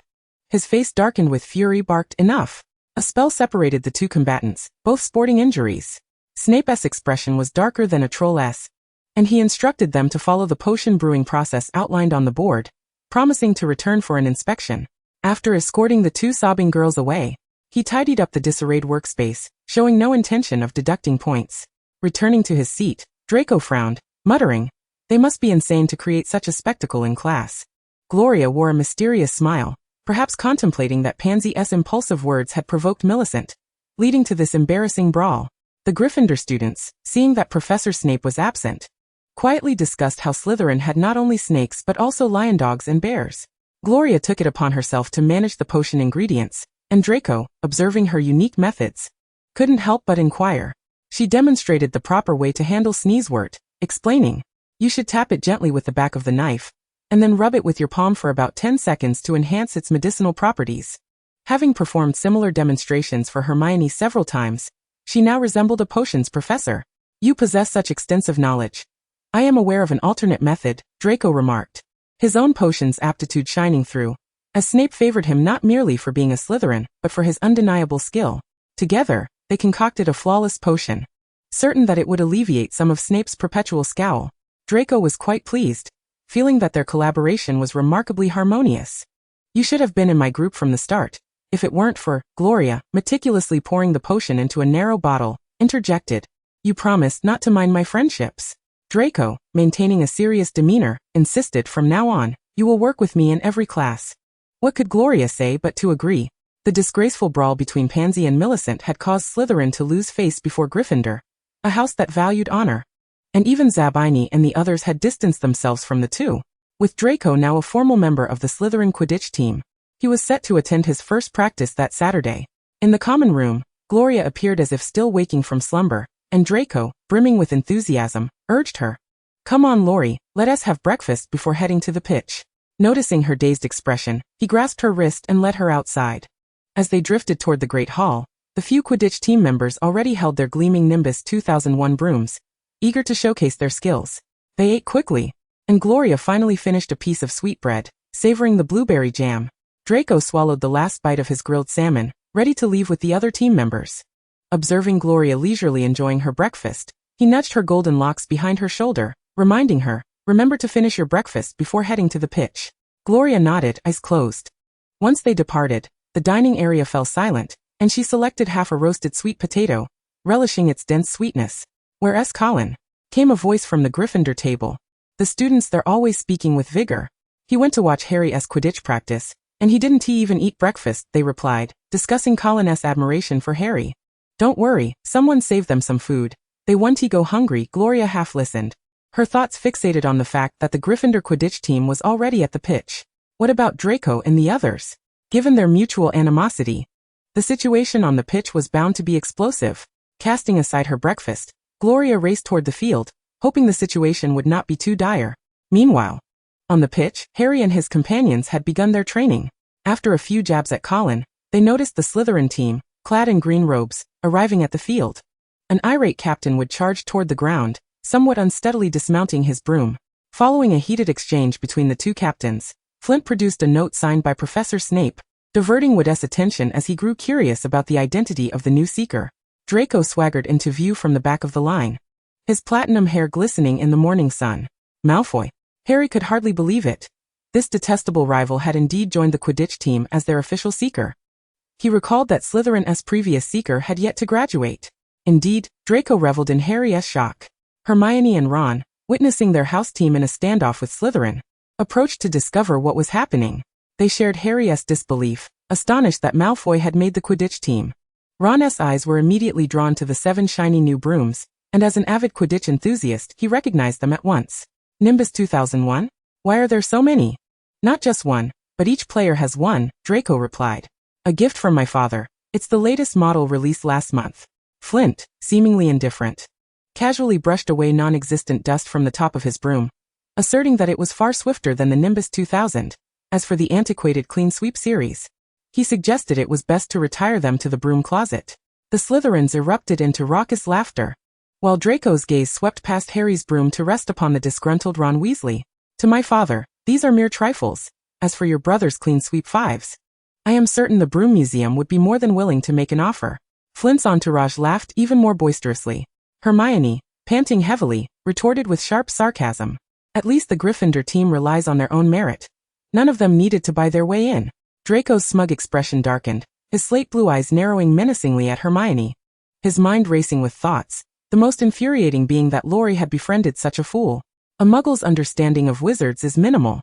his face darkened with fury, barked, "Enough!" A spell separated the two combatants, both sporting injuries. Snape's expression was darker than a troll's, and he instructed them to follow the potion brewing process outlined on the board, promising to return for an inspection. After escorting the two sobbing girls away, he tidied up the disarrayed workspace, showing no intention of deducting points. Returning to his seat, Draco frowned, muttering, "They must be insane to create such a spectacle in class." Gloria wore a mysterious smile, perhaps contemplating that Pansy's impulsive words had provoked Millicent, leading to this embarrassing brawl. The Gryffindor students, seeing that Professor Snape was absent, quietly discussed how Slytherin had not only snakes but also lion dogs and bears. Gloria took it upon herself to manage the potion ingredients, and Draco, observing her unique methods, couldn't help but inquire. She demonstrated the proper way to handle sneezewort, explaining, "You should tap it gently with the back of the knife, and then rub it with your palm for about 10 seconds to enhance its medicinal properties." Having performed similar demonstrations for Hermione several times, she now resembled a potions professor. "You possess such extensive knowledge. I am aware of an alternate method," Draco remarked, his own potions aptitude shining through, as Snape favored him not merely for being a Slytherin, but for his undeniable skill. Together, they concocted a flawless potion, certain that it would alleviate some of Snape's perpetual scowl. Draco was quite pleased, feeling that their collaboration was remarkably harmonious. "You should have been in my group from the start, if it weren't for," Gloria, meticulously pouring the potion into a narrow bottle, interjected, "You promised not to mind my friendships." Draco, maintaining a serious demeanor, insisted, "From now on, you will work with me in every class." What could Gloria say but to agree? The disgraceful brawl between Pansy and Millicent had caused Slytherin to lose face before Gryffindor, a house that valued honor. And even Zabini and the others had distanced themselves from the two. With Draco now a formal member of the Slytherin Quidditch team, he was set to attend his first practice that Saturday. In the common room, Gloria appeared as if still waking from slumber, and Draco, brimming with enthusiasm, urged her, "Come on, Laurie, let us have breakfast before heading to the pitch." Noticing her dazed expression, he grasped her wrist and led her outside. As they drifted toward the Great Hall, the few Quidditch team members already held their gleaming Nimbus 2001 brooms, eager to showcase their skills. They ate quickly, and Gloria finally finished a piece of sweetbread, savoring the blueberry jam. Draco swallowed the last bite of his grilled salmon, ready to leave with the other team members. Observing Gloria leisurely enjoying her breakfast, he nudged her golden locks behind her shoulder, reminding her, "Remember to finish your breakfast before heading to the pitch." Gloria nodded, eyes closed. Once they departed, the dining area fell silent, and she selected half a roasted sweet potato, relishing its dense sweetness. "Where's Colin?" came a voice from the Gryffindor table. "The students, they're always speaking with vigor. He went to watch Harry's Quidditch practice, and he didn't even eat breakfast," they replied, discussing Colin's admiration for Harry. "Don't worry, someone saved them some food. They won't go hungry." Gloria half listened, Her thoughts fixated on the fact that the Gryffindor Quidditch team was already at the pitch. What about Draco and the others? Given their mutual animosity, the situation on the pitch was bound to be explosive. Casting aside her breakfast, Gloria raced toward the field, hoping the situation would not be too dire. Meanwhile, on the pitch, Harry and his companions had begun their training. After a few jabs at Colin, they noticed the Slytherin team, clad in green robes, arriving at the field. An irate captain would charge toward the ground, somewhat unsteadily dismounting his broom. Following a heated exchange between the two captains, Flint produced a note signed by Professor Snape, diverting Wood's attention as he grew curious about the identity of the new seeker. Draco swaggered into view from the back of the line, his platinum hair glistening in the morning sun. Malfoy. Harry could hardly believe it. This detestable rival had indeed joined the Quidditch team as their official seeker. He recalled that Slytherin's previous seeker had yet to graduate. Indeed, Draco reveled in Harry's shock. Hermione and Ron, witnessing their house team in a standoff with Slytherin, approached to discover what was happening. They shared Harry's disbelief, astonished that Malfoy had made the Quidditch team. Ron's eyes were immediately drawn to the 7 shiny new brooms, and as an avid Quidditch enthusiast, he recognized them at once. Nimbus 2001? Why are there so many? Not just one, but each player has one, Draco replied. A gift from my father. It's the latest model released last month. Flint, seemingly indifferent, casually brushed away non-existent dust from the top of his broom, asserting that it was far swifter than the Nimbus 2000. As for the antiquated Clean Sweep series, he suggested it was best to retire them to the broom closet. The Slytherins erupted into raucous laughter, while Draco's gaze swept past Harry's broom to rest upon the disgruntled Ron Weasley. To my father, these are mere trifles. As for your brother's Clean Sweep 5s, I am certain the Broom Museum would be more than willing to make an offer. Flint's entourage laughed even more boisterously. Hermione, panting heavily, retorted with sharp sarcasm. At least the Gryffindor team relies on their own merit. None of them needed to buy their way in. Draco's smug expression darkened, his slate blue eyes narrowing menacingly at Hermione. His mind racing with thoughts, the most infuriating being that Laurie had befriended such a fool. A muggle's understanding of wizards is minimal.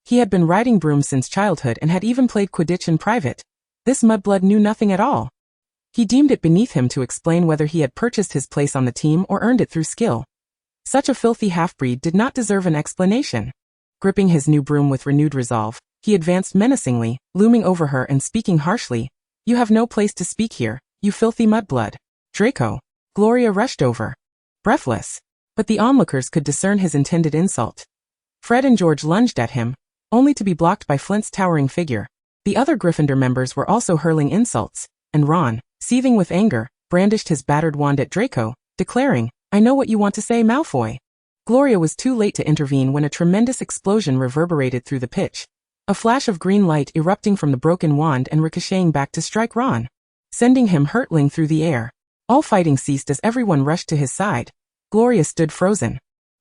He had been riding brooms since childhood and had even played Quidditch in private. This mudblood knew nothing at all. He deemed it beneath him to explain whether he had purchased his place on the team or earned it through skill. Such a filthy half-breed did not deserve an explanation. Gripping his new broom with renewed resolve, he advanced menacingly, looming over her and speaking harshly. You have no place to speak here, you filthy mudblood. Draco. Gloria rushed over, breathless. But the onlookers could discern his intended insult. Fred and George lunged at him, only to be blocked by Flint's towering figure. The other Gryffindor members were also hurling insults, and Ron, seething with anger, brandished his battered wand at Draco, declaring, I know what you want to say, Malfoy. Gloria was too late to intervene when a tremendous explosion reverberated through the pitch. A flash of green light erupting from the broken wand and ricocheting back to strike Ron, sending him hurtling through the air. All fighting ceased as everyone rushed to his side. Gloria stood frozen.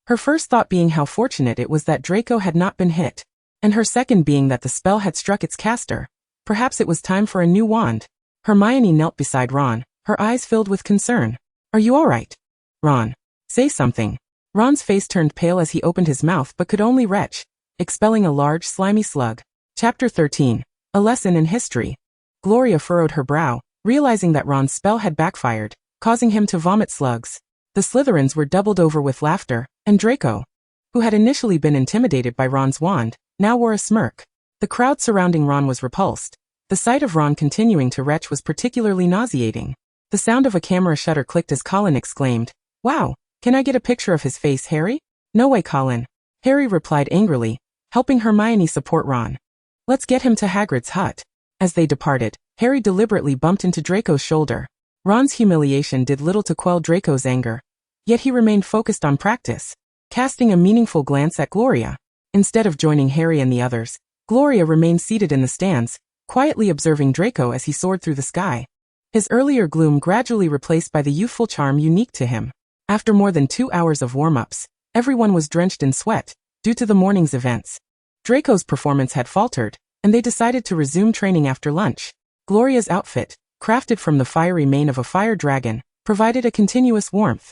Her first thought being how fortunate it was that Draco had not been hit, and her second being that the spell had struck its caster. Perhaps it was time for a new wand. Hermione knelt beside Ron, her eyes filled with concern. Are you all right? Ron. Say something. Ron's face turned pale as he opened his mouth but could only retch, expelling a large, slimy slug. Chapter 13. A Lesson in History. Gloria furrowed her brow, realizing that Ron's spell had backfired, causing him to vomit slugs. The Slytherins were doubled over with laughter, and Draco, who had initially been intimidated by Ron's wand, now wore a smirk. The crowd surrounding Ron was repulsed. The sight of Ron continuing to retch was particularly nauseating. The sound of a camera shutter clicked as Colin exclaimed, Wow, can I get a picture of his face, Harry? No way, Colin. Harry replied angrily, helping Hermione support Ron. Let's get him to Hagrid's hut. As they departed, Harry deliberately bumped into Draco's shoulder. Ron's humiliation did little to quell Draco's anger, yet he remained focused on practice, casting a meaningful glance at Gloria. Instead of joining Harry and the others, Gloria remained seated in the stands, quietly observing Draco as he soared through the sky. His earlier gloom gradually replaced by the youthful charm unique to him. After more than 2 hours of warm-ups, everyone was drenched in sweat, due to the morning's events. Draco's performance had faltered, and they decided to resume training after lunch. Gloria's outfit, crafted from the fiery mane of a fire dragon, provided a continuous warmth.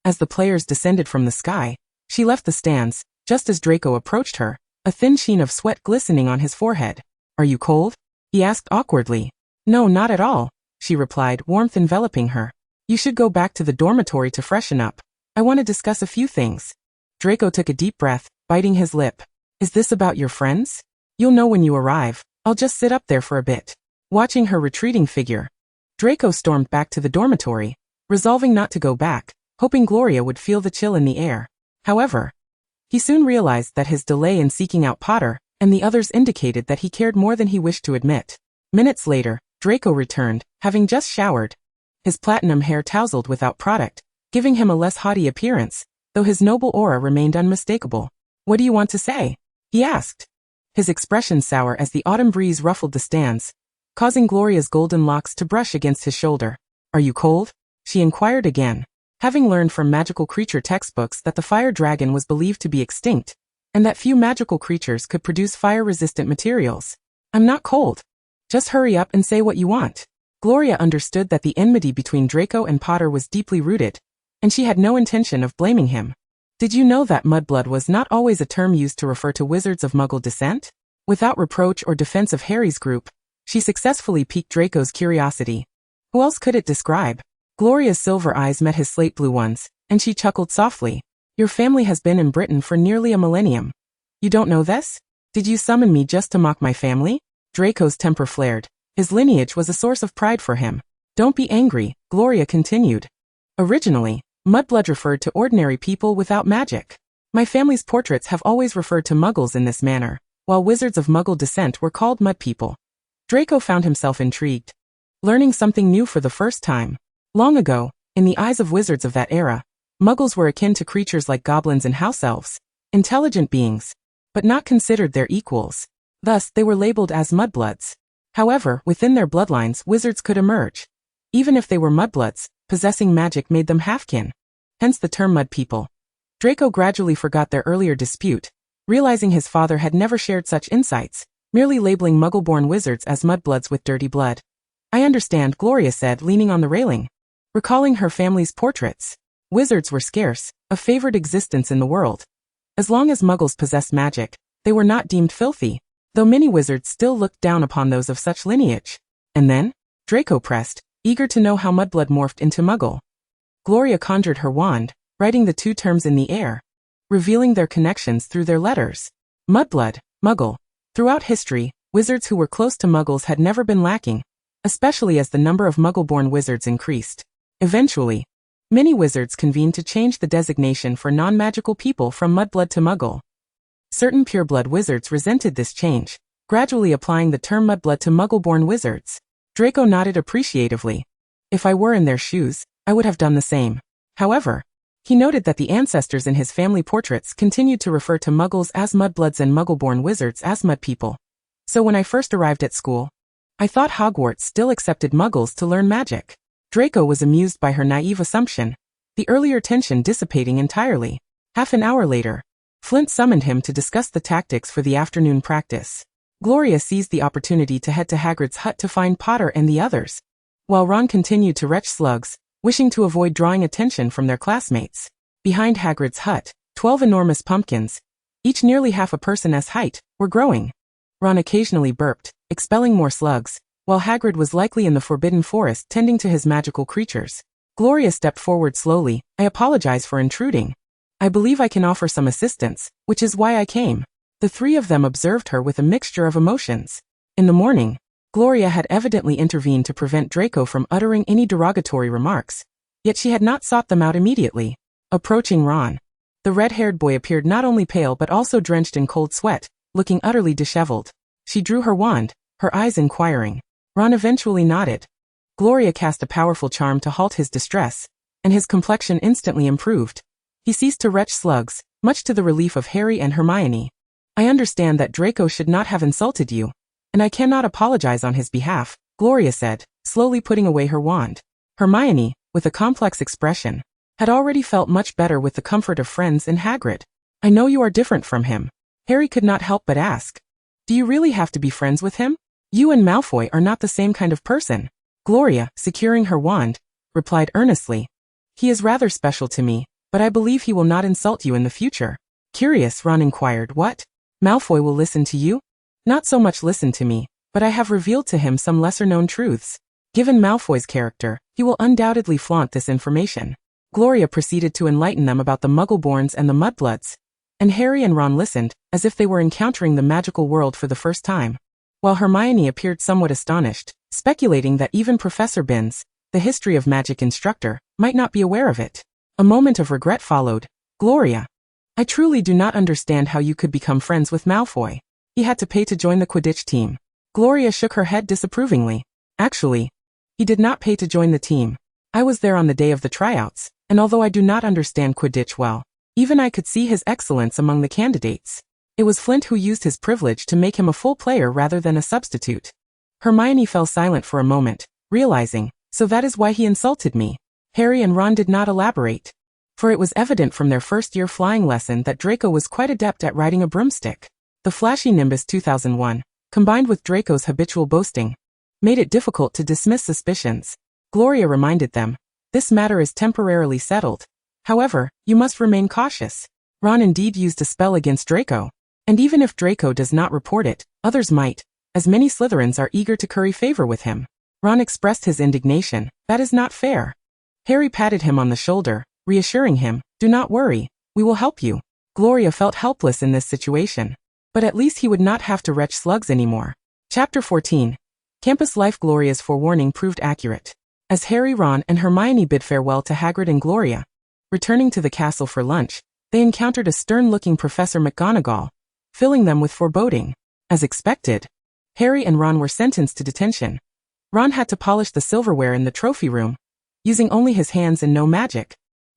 As the players descended from the sky, she left the stands, just as Draco approached her, a thin sheen of sweat glistening on his forehead. Are you cold? He asked awkwardly. No, not at all, she replied, warmth enveloping her. You should go back to the dormitory to freshen up. I want to discuss a few things. Draco took a deep breath, biting his lip. Is this about your friends? You'll know when you arrive. I'll just sit up there for a bit. Watching her retreating figure, Draco stormed back to the dormitory, resolving not to go back, hoping Gloria would feel the chill in the air. However, he soon realized that his delay in seeking out Potter and the others indicated that he cared more than he wished to admit. Minutes later, Draco returned, having just showered. His platinum hair tousled without product, giving him a less haughty appearance, though his noble aura remained unmistakable. What do you want to say? He asked. His expression sour as the autumn breeze ruffled the stands, causing Gloria's golden locks to brush against his shoulder. Are you cold? She inquired again. Having learned from magical creature textbooks that the fire dragon was believed to be extinct, and that few magical creatures could produce fire-resistant materials. I'm not cold. Just hurry up and say what you want. Gloria understood that the enmity between Draco and Potter was deeply rooted, and she had no intention of blaming him. Did you know that mudblood was not always a term used to refer to wizards of Muggle descent? Without reproach or defense of Harry's group, she successfully piqued Draco's curiosity. Who else could it describe? Gloria's silver eyes met his slate blue ones, and she chuckled softly. Your family has been in Britain for nearly a millennium. You don't know this? Did you summon me just to mock my family? Draco's temper flared. His lineage was a source of pride for him. Don't be angry, Gloria continued. Originally, mudblood referred to ordinary people without magic. My family's portraits have always referred to Muggles in this manner, while wizards of Muggle descent were called mud people. Draco found himself intrigued, learning something new for the first time. Long ago, in the eyes of wizards of that era, Muggles were akin to creatures like goblins and house elves, intelligent beings, but not considered their equals. Thus, they were labeled as mudbloods. However, within their bloodlines, wizards could emerge. Even if they were mudbloods, possessing magic made them halfkin. Hence the term mud people. Draco gradually forgot their earlier dispute, realizing his father had never shared such insights, merely labeling Muggle-born wizards as mudbloods with dirty blood. I understand, Gloria said, leaning on the railing, recalling her family's portraits. Wizards were scarce, a favored existence in the world. As long as Muggles possessed magic, they were not deemed filthy, though many wizards still looked down upon those of such lineage. And then? Draco pressed, eager to know how mudblood morphed into Muggle. Gloria conjured her wand, writing the two terms in the air, revealing their connections through their letters. Mudblood, Muggle. Throughout history, wizards who were close to Muggles had never been lacking, especially as the number of Muggle-born wizards increased. Eventually, many wizards convened to change the designation for non-magical people from mudblood to Muggle. Certain pureblood wizards resented this change, gradually applying the term mudblood to Muggle-born wizards. Draco nodded appreciatively. If I were in their shoes, I would have done the same. However, he noted that the ancestors in his family portraits continued to refer to Muggles as mudbloods and Muggle-born wizards as mud people. So when I first arrived at school, I thought Hogwarts still accepted Muggles to learn magic. Draco was amused by her naive assumption, the earlier tension dissipating entirely. Half an hour later, Flint summoned him to discuss the tactics for the afternoon practice. Gloria seized the opportunity to head to Hagrid's hut to find Potter and the others, while Ron continued to retch slugs, wishing to avoid drawing attention from their classmates. Behind Hagrid's hut, 12 enormous pumpkins, each nearly half a person's height, were growing. Ron occasionally burped, expelling more slugs, while Hagrid was likely in the Forbidden Forest tending to his magical creatures. Gloria stepped forward slowly. I apologize for intruding. I believe I can offer some assistance, which is why I came. The three of them observed her with a mixture of emotions. In the morning, Gloria had evidently intervened to prevent Draco from uttering any derogatory remarks, yet she had not sought them out immediately. Approaching Ron, the red-haired boy appeared not only pale but also drenched in cold sweat, looking utterly disheveled. She drew her wand, her eyes inquiring. Ron eventually nodded. Gloria cast a powerful charm to halt his distress, and his complexion instantly improved. He ceased to retch slugs, much to the relief of Harry and Hermione. I understand that Draco should not have insulted you, and I cannot apologize on his behalf, Gloria said, slowly putting away her wand. Hermione, with a complex expression, had already felt much better with the comfort of friends and Hagrid. I know you are different from him. Harry could not help but ask. Do you really have to be friends with him? You and Malfoy are not the same kind of person. Gloria, securing her wand, replied earnestly. He is rather special to me, but I believe he will not insult you in the future. Curious, Ron inquired. What? Malfoy will listen to you? Not so much listen to me, but I have revealed to him some lesser-known truths. Given Malfoy's character, he will undoubtedly flaunt this information. Gloria proceeded to enlighten them about the Muggleborns and the Mudbloods, and Harry and Ron listened, as if they were encountering the magical world for the first time. While Hermione appeared somewhat astonished, speculating that even Professor Binns, the history of magic instructor, might not be aware of it. A moment of regret followed. Gloria, I truly do not understand how you could become friends with Malfoy. He had to pay to join the Quidditch team. Gloria shook her head disapprovingly. Actually, he did not pay to join the team. I was there on the day of the tryouts, and although I do not understand Quidditch well, even I could see his excellence among the candidates. It was Flint who used his privilege to make him a full player rather than a substitute. Hermione fell silent for a moment, realizing, so that is why he insulted me. Harry and Ron did not elaborate, for it was evident from their first-year flying lesson that Draco was quite adept at riding a broomstick. The flashy Nimbus 2001, combined with Draco's habitual boasting, made it difficult to dismiss suspicions. Gloria reminded them, this matter is temporarily settled. However, you must remain cautious. Ron indeed used a spell against Draco, and even if Draco does not report it, others might, as many Slytherins are eager to curry favor with him. Ron expressed his indignation. That is not fair. Harry patted him on the shoulder, reassuring him, do not worry, we will help you. Gloria felt helpless in this situation, but at least he would not have to retch slugs anymore. Chapter 14. Campus life. Gloria's forewarning proved accurate. As Harry, Ron, and Hermione bid farewell to Hagrid and Gloria, returning to the castle for lunch, they encountered a stern-looking Professor McGonagall, filling them with foreboding. As expected, Harry and Ron were sentenced to detention. Ron had to polish the silverware in the trophy room, using only his hands and no magic,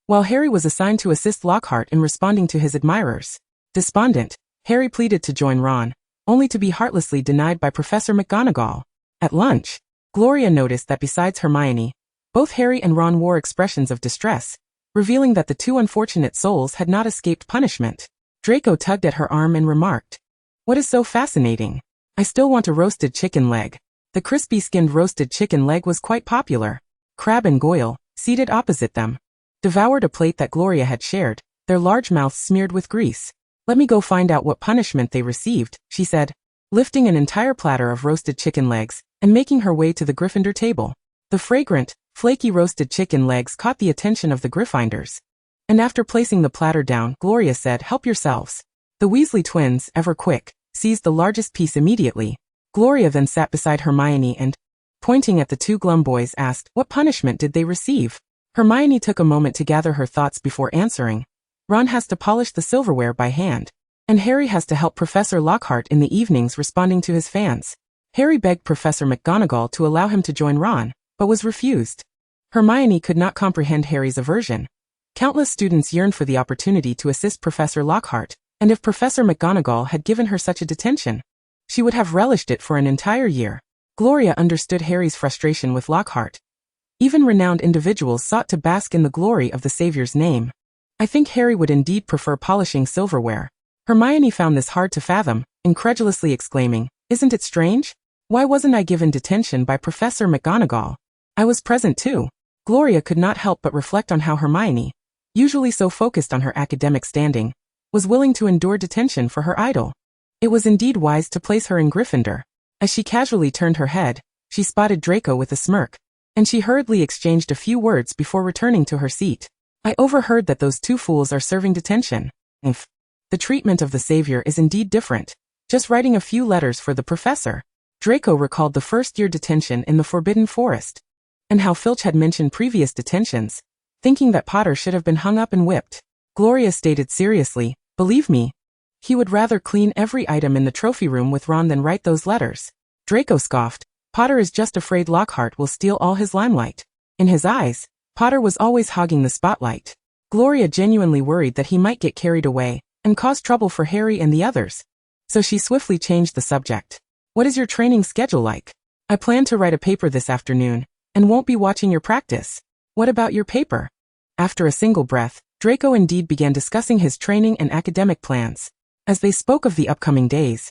while Harry was assigned to assist Lockhart in responding to his admirers. Despondent, Harry pleaded to join Ron, only to be heartlessly denied by Professor McGonagall. At lunch, Gloria noticed that besides Hermione, both Harry and Ron wore expressions of distress, revealing that the two unfortunate souls had not escaped punishment. Draco tugged at her arm and remarked, "What is so fascinating? I still want a roasted chicken leg." The crispy-skinned roasted chicken leg was quite popular. Crabbe and Goyle, seated opposite them, devoured a plate that Gloria had shared, their large mouths smeared with grease. "Let me go find out what punishment they received," she said, lifting an entire platter of roasted chicken legs and making her way to the Gryffindor table. The fragrant, flaky roasted chicken legs caught the attention of the Gryffindors, and after placing the platter down, Gloria said, "Help yourselves." The Weasley twins, ever quick, seized the largest piece immediately. Gloria then sat beside Hermione and, pointing at the two glum boys, asked, "What punishment did they receive?" Hermione took a moment to gather her thoughts before answering. "Ron has to polish the silverware by hand, and Harry has to help Professor Lockhart in the evenings responding to his fans." Harry begged Professor McGonagall to allow him to join Ron, but was refused. Hermione could not comprehend Harry's aversion. Countless students yearned for the opportunity to assist Professor Lockhart, and if Professor McGonagall had given her such a detention, she would have relished it for an entire year. Gloria understood Harry's frustration with Lockhart. Even renowned individuals sought to bask in the glory of the Savior's name. I think Harry would indeed prefer polishing silverware. Hermione found this hard to fathom, incredulously exclaiming, "Isn't it strange? Why wasn't I given detention by Professor McGonagall? I was present too." Gloria could not help but reflect on how Hermione, usually so focused on her academic standing, was willing to endure detention for her idol. It was indeed wise to place her in Gryffindor. As she casually turned her head, she spotted Draco with a smirk, and she hurriedly exchanged a few words before returning to her seat. "I overheard that those two fools are serving detention. If the treatment of the Savior is indeed different, just writing a few letters for the professor." Draco recalled the first-year detention in the Forbidden Forest, and how Filch had mentioned previous detentions, thinking that Potter should have been hung up and whipped. Gloria stated seriously, "Believe me, he would rather clean every item in the trophy room with Ron than write those letters." Draco scoffed, "Potter is just afraid Lockhart will steal all his limelight." In his eyes, Potter was always hogging the spotlight. Gloria genuinely worried that he might get carried away and cause trouble for Harry and the others, so she swiftly changed the subject. "What is your training schedule like?" "I plan to write a paper this afternoon, and won't be watching your practice." "What about your paper?" After a single breath, Draco indeed began discussing his training and academic plans. As they spoke of the upcoming days,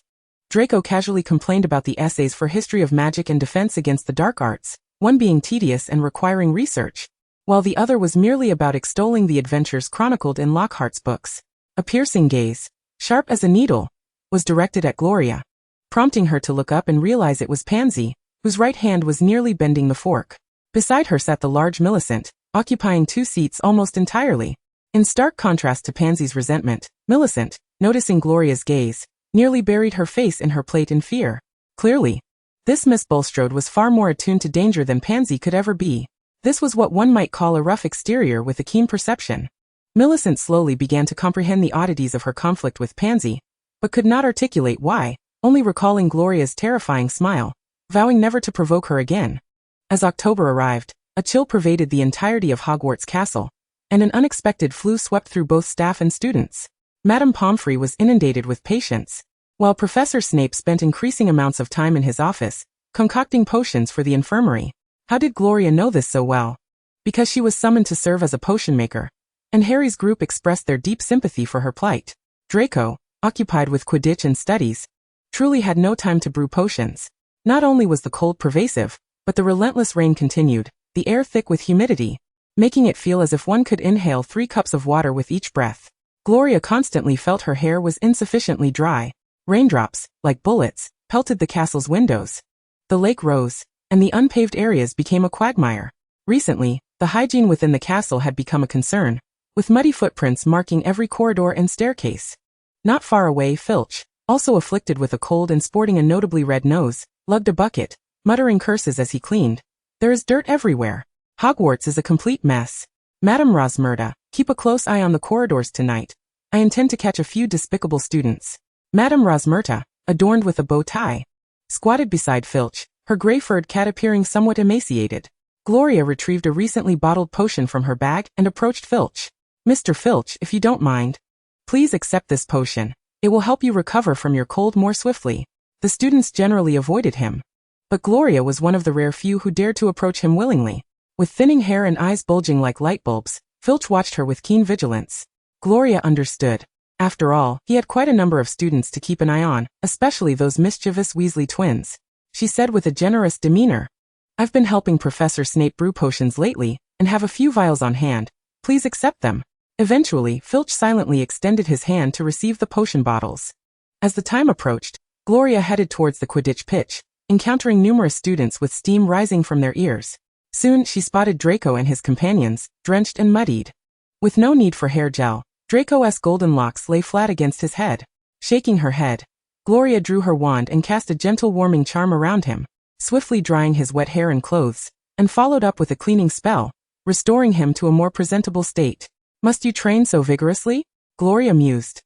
Draco casually complained about the essays for History of Magic and Defense Against the Dark Arts, one being tedious and requiring research, while the other was merely about extolling the adventures chronicled in Lockhart's books. A piercing gaze, sharp as a needle, was directed at Gloria, prompting her to look up and realize it was Pansy, whose right hand was nearly bending the fork. Beside her sat the large Millicent, occupying 2 seats almost entirely. In stark contrast to Pansy's resentment, Millicent, noticing Gloria's gaze, nearly buried her face in her plate in fear. Clearly, this Miss Bulstrode was far more attuned to danger than Pansy could ever be. This was what one might call a rough exterior with a keen perception. Millicent slowly began to comprehend the oddities of her conflict with Pansy, but could not articulate why, only recalling Gloria's terrifying smile, vowing never to provoke her again. As October arrived, a chill pervaded the entirety of Hogwarts Castle, and an unexpected flu swept through both staff and students. Madame Pomfrey was inundated with patients, while Professor Snape spent increasing amounts of time in his office, concocting potions for the infirmary. How did Gloria know this so well? Because she was summoned to serve as a potion maker, and Harry's group expressed their deep sympathy for her plight. Draco, occupied with Quidditch and studies, truly had no time to brew potions. Not only was the cold pervasive, but the relentless rain continued, the air thick with humidity, making it feel as if one could inhale 3 cups of water with each breath. Gloria constantly felt her hair was insufficiently dry. Raindrops, like bullets, pelted the castle's windows. The lake rose, and the unpaved areas became a quagmire. Recently, the hygiene within the castle had become a concern, with muddy footprints marking every corridor and staircase. Not far away, Filch, also afflicted with a cold and sporting a notably red nose, lugged a bucket, muttering curses as he cleaned. There is dirt everywhere. Hogwarts is a complete mess. Madame Rosmerta, keep a close eye on the corridors tonight. I intend to catch a few despicable students. Madame Rosmerta, adorned with a bow tie, squatted beside Filch, her gray-furred cat appearing somewhat emaciated. Gloria retrieved a recently bottled potion from her bag and approached Filch. Mr. Filch, if you don't mind, please accept this potion. It will help you recover from your cold more swiftly. The students generally avoided him, but Gloria was one of the rare few who dared to approach him willingly. With thinning hair and eyes bulging like light bulbs, Filch watched her with keen vigilance. Gloria understood. After all, he had quite a number of students to keep an eye on, especially those mischievous Weasley twins. She said with a generous demeanor, I've been helping Professor Snape brew potions lately, and have a few vials on hand. Please accept them. Eventually, Filch silently extended his hand to receive the potion bottles. As the time approached, Gloria headed towards the Quidditch pitch, encountering numerous students with steam rising from their ears. Soon she spotted Draco and his companions, drenched and muddied. With no need for hair gel, Draco's golden locks lay flat against his head. Shaking her head, Gloria drew her wand and cast a gentle warming charm around him, swiftly drying his wet hair and clothes, and followed up with a cleaning spell, restoring him to a more presentable state. Must you train so vigorously? Gloria mused,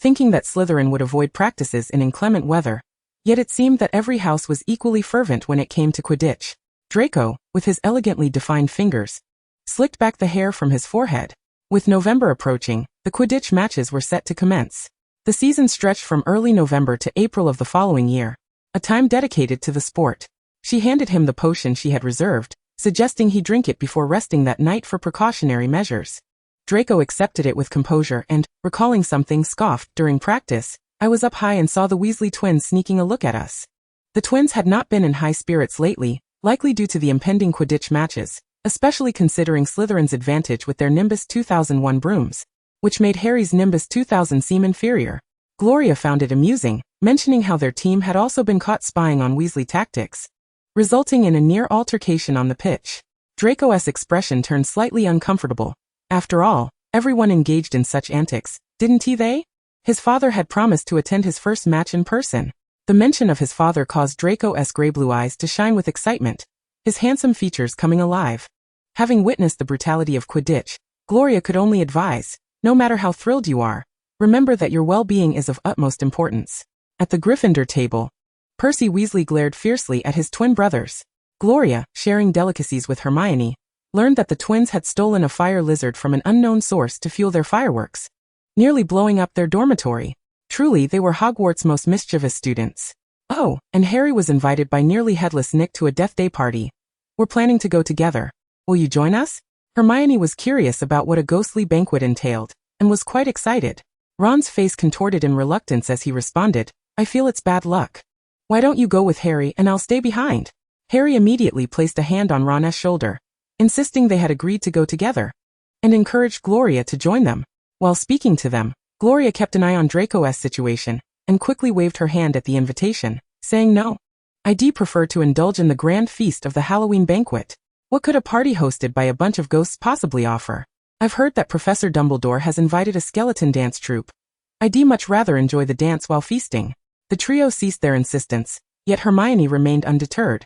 thinking that Slytherin would avoid practices in inclement weather. Yet it seemed that every house was equally fervent when it came to Quidditch. Draco, with his elegantly defined fingers, slicked back the hair from his forehead. With November approaching, the Quidditch matches were set to commence. The season stretched from early November to April of the following year, a time dedicated to the sport. She handed him the potion she had reserved, suggesting he drink it before resting that night for precautionary measures. Draco accepted it with composure and, recalling something, scoffed. During practice, I was up high and saw the Weasley twins sneaking a look at us. The twins had not been in high spirits lately, likely due to the impending Quidditch matches, especially considering Slytherin's advantage with their Nimbus 2001 brooms, which made Harry's Nimbus 2000 seem inferior. Gloria found it amusing, mentioning how their team had also been caught spying on Weasley tactics, resulting in a near altercation on the pitch. Draco's expression turned slightly uncomfortable. After all, everyone engaged in such antics, didn't they? His father had promised to attend his first match in person. The mention of his father caused Draco's gray-blue eyes to shine with excitement, his handsome features coming alive. Having witnessed the brutality of Quidditch, Gloria could only advise, no matter how thrilled you are, remember that your well-being is of utmost importance. At the Gryffindor table, Percy Weasley glared fiercely at his twin brothers. Gloria, sharing delicacies with Hermione, learned that the twins had stolen a fire lizard from an unknown source to fuel their fireworks, nearly blowing up their dormitory. Truly, they were Hogwarts' most mischievous students. Oh, and Harry was invited by nearly headless Nick to a Death Day party. We're planning to go together. Will you join us? Hermione was curious about what a ghostly banquet entailed, and was quite excited. Ron's face contorted in reluctance as he responded, I feel it's bad luck. Why don't you go with Harry and I'll stay behind? Harry immediately placed a hand on Ron's shoulder, insisting they had agreed to go together, and encouraged Gloria to join them. While speaking to them, Gloria kept an eye on Draco's situation, and quickly waved her hand at the invitation, saying no. I'd prefer to indulge in the grand feast of the Halloween banquet. What could a party hosted by a bunch of ghosts possibly offer? I've heard that Professor Dumbledore has invited a skeleton dance troupe. I'd much rather enjoy the dance while feasting. The trio ceased their insistence, yet Hermione remained undeterred.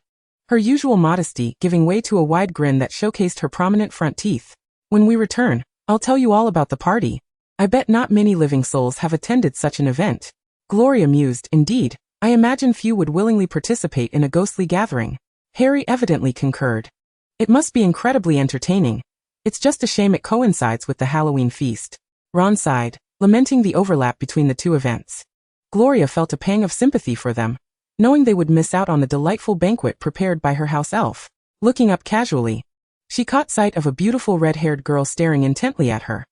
Her usual modesty giving way to a wide grin that showcased her prominent front teeth. When we return, I'll tell you all about the party. I bet not many living souls have attended such an event. Gloria mused, indeed, I imagine few would willingly participate in a ghostly gathering. Harry evidently concurred. It must be incredibly entertaining. It's just a shame it coincides with the Halloween feast. Ron sighed, lamenting the overlap between the two events. Gloria felt a pang of sympathy for them, knowing they would miss out on the delightful banquet prepared by her house elf. Looking up casually, she caught sight of a beautiful red-haired girl staring intently at her.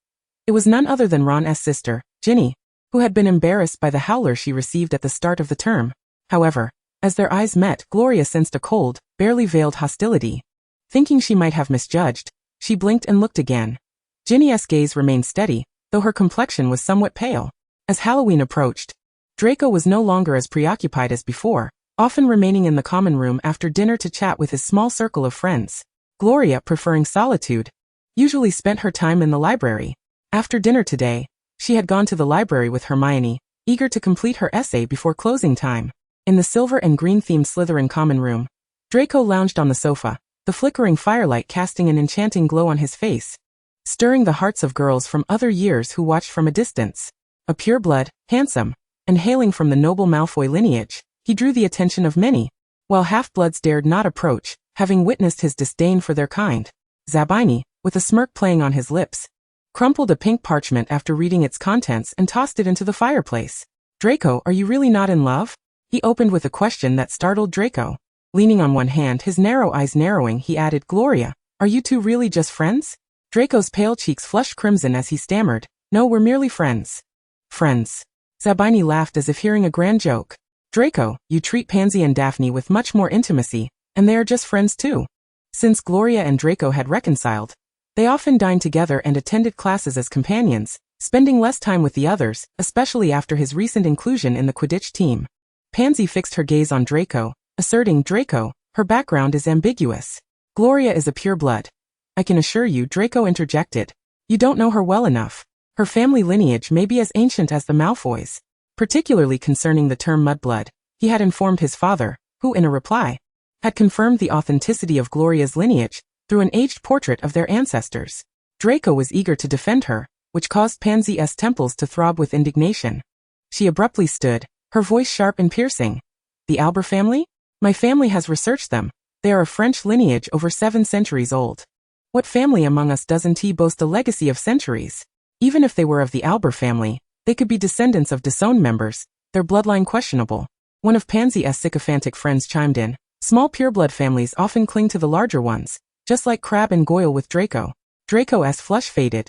It was none other than Ron's sister, Ginny, who had been embarrassed by the howler she received at the start of the term. However, as their eyes met, Gloria sensed a cold, barely veiled hostility. Thinking she might have misjudged, she blinked and looked again. Ginny's gaze remained steady, though her complexion was somewhat pale. As Halloween approached, Draco was no longer as preoccupied as before, often remaining in the common room after dinner to chat with his small circle of friends. Gloria, preferring solitude, usually spent her time in the library. After dinner today, she had gone to the library with Hermione, eager to complete her essay before closing time. In the silver and green-themed Slytherin common room, Draco lounged on the sofa, the flickering firelight casting an enchanting glow on his face, stirring the hearts of girls from other years who watched from a distance. A pure-blood, handsome, and hailing from the noble Malfoy lineage, he drew the attention of many, while half-bloods dared not approach, having witnessed his disdain for their kind. Zabini, with a smirk playing on his lips, crumpled a pink parchment after reading its contents and tossed it into the fireplace. Draco, are you really not in love? He opened with a question that startled Draco. Leaning on one hand, his narrow eyes narrowing, he added, Gloria, are you two really just friends? Draco's pale cheeks flushed crimson as he stammered, no, we're merely friends. Friends. Zabini laughed as if hearing a grand joke. Draco, you treat Pansy and Daphne with much more intimacy, and they are just friends too. Since Gloria and Draco had reconciled, they often dined together and attended classes as companions, spending less time with the others, especially after his recent inclusion in the Quidditch team. Pansy fixed her gaze on Draco, asserting, Draco, her background is ambiguous. Gloria is a pure-blood. I can assure you, Draco interjected. You don't know her well enough. Her family lineage may be as ancient as the Malfoys. Particularly concerning the term mudblood, he had informed his father, who in a reply, had confirmed the authenticity of Gloria's lineage through an aged portrait of their ancestors. Draco was eager to defend her, which caused Pansy's temples to throb with indignation. She abruptly stood, her voice sharp and piercing. The Albert family? My family has researched them. They are a French lineage over 7 centuries old. What family among us doesn't boast a legacy of centuries? Even if they were of the Albert family, they could be descendants of disowned members, their bloodline questionable. One of Pansy's sycophantic friends chimed in. Small pureblood families often cling to the larger ones, just like Crabbe and Goyle with Draco. Draco's flush faded,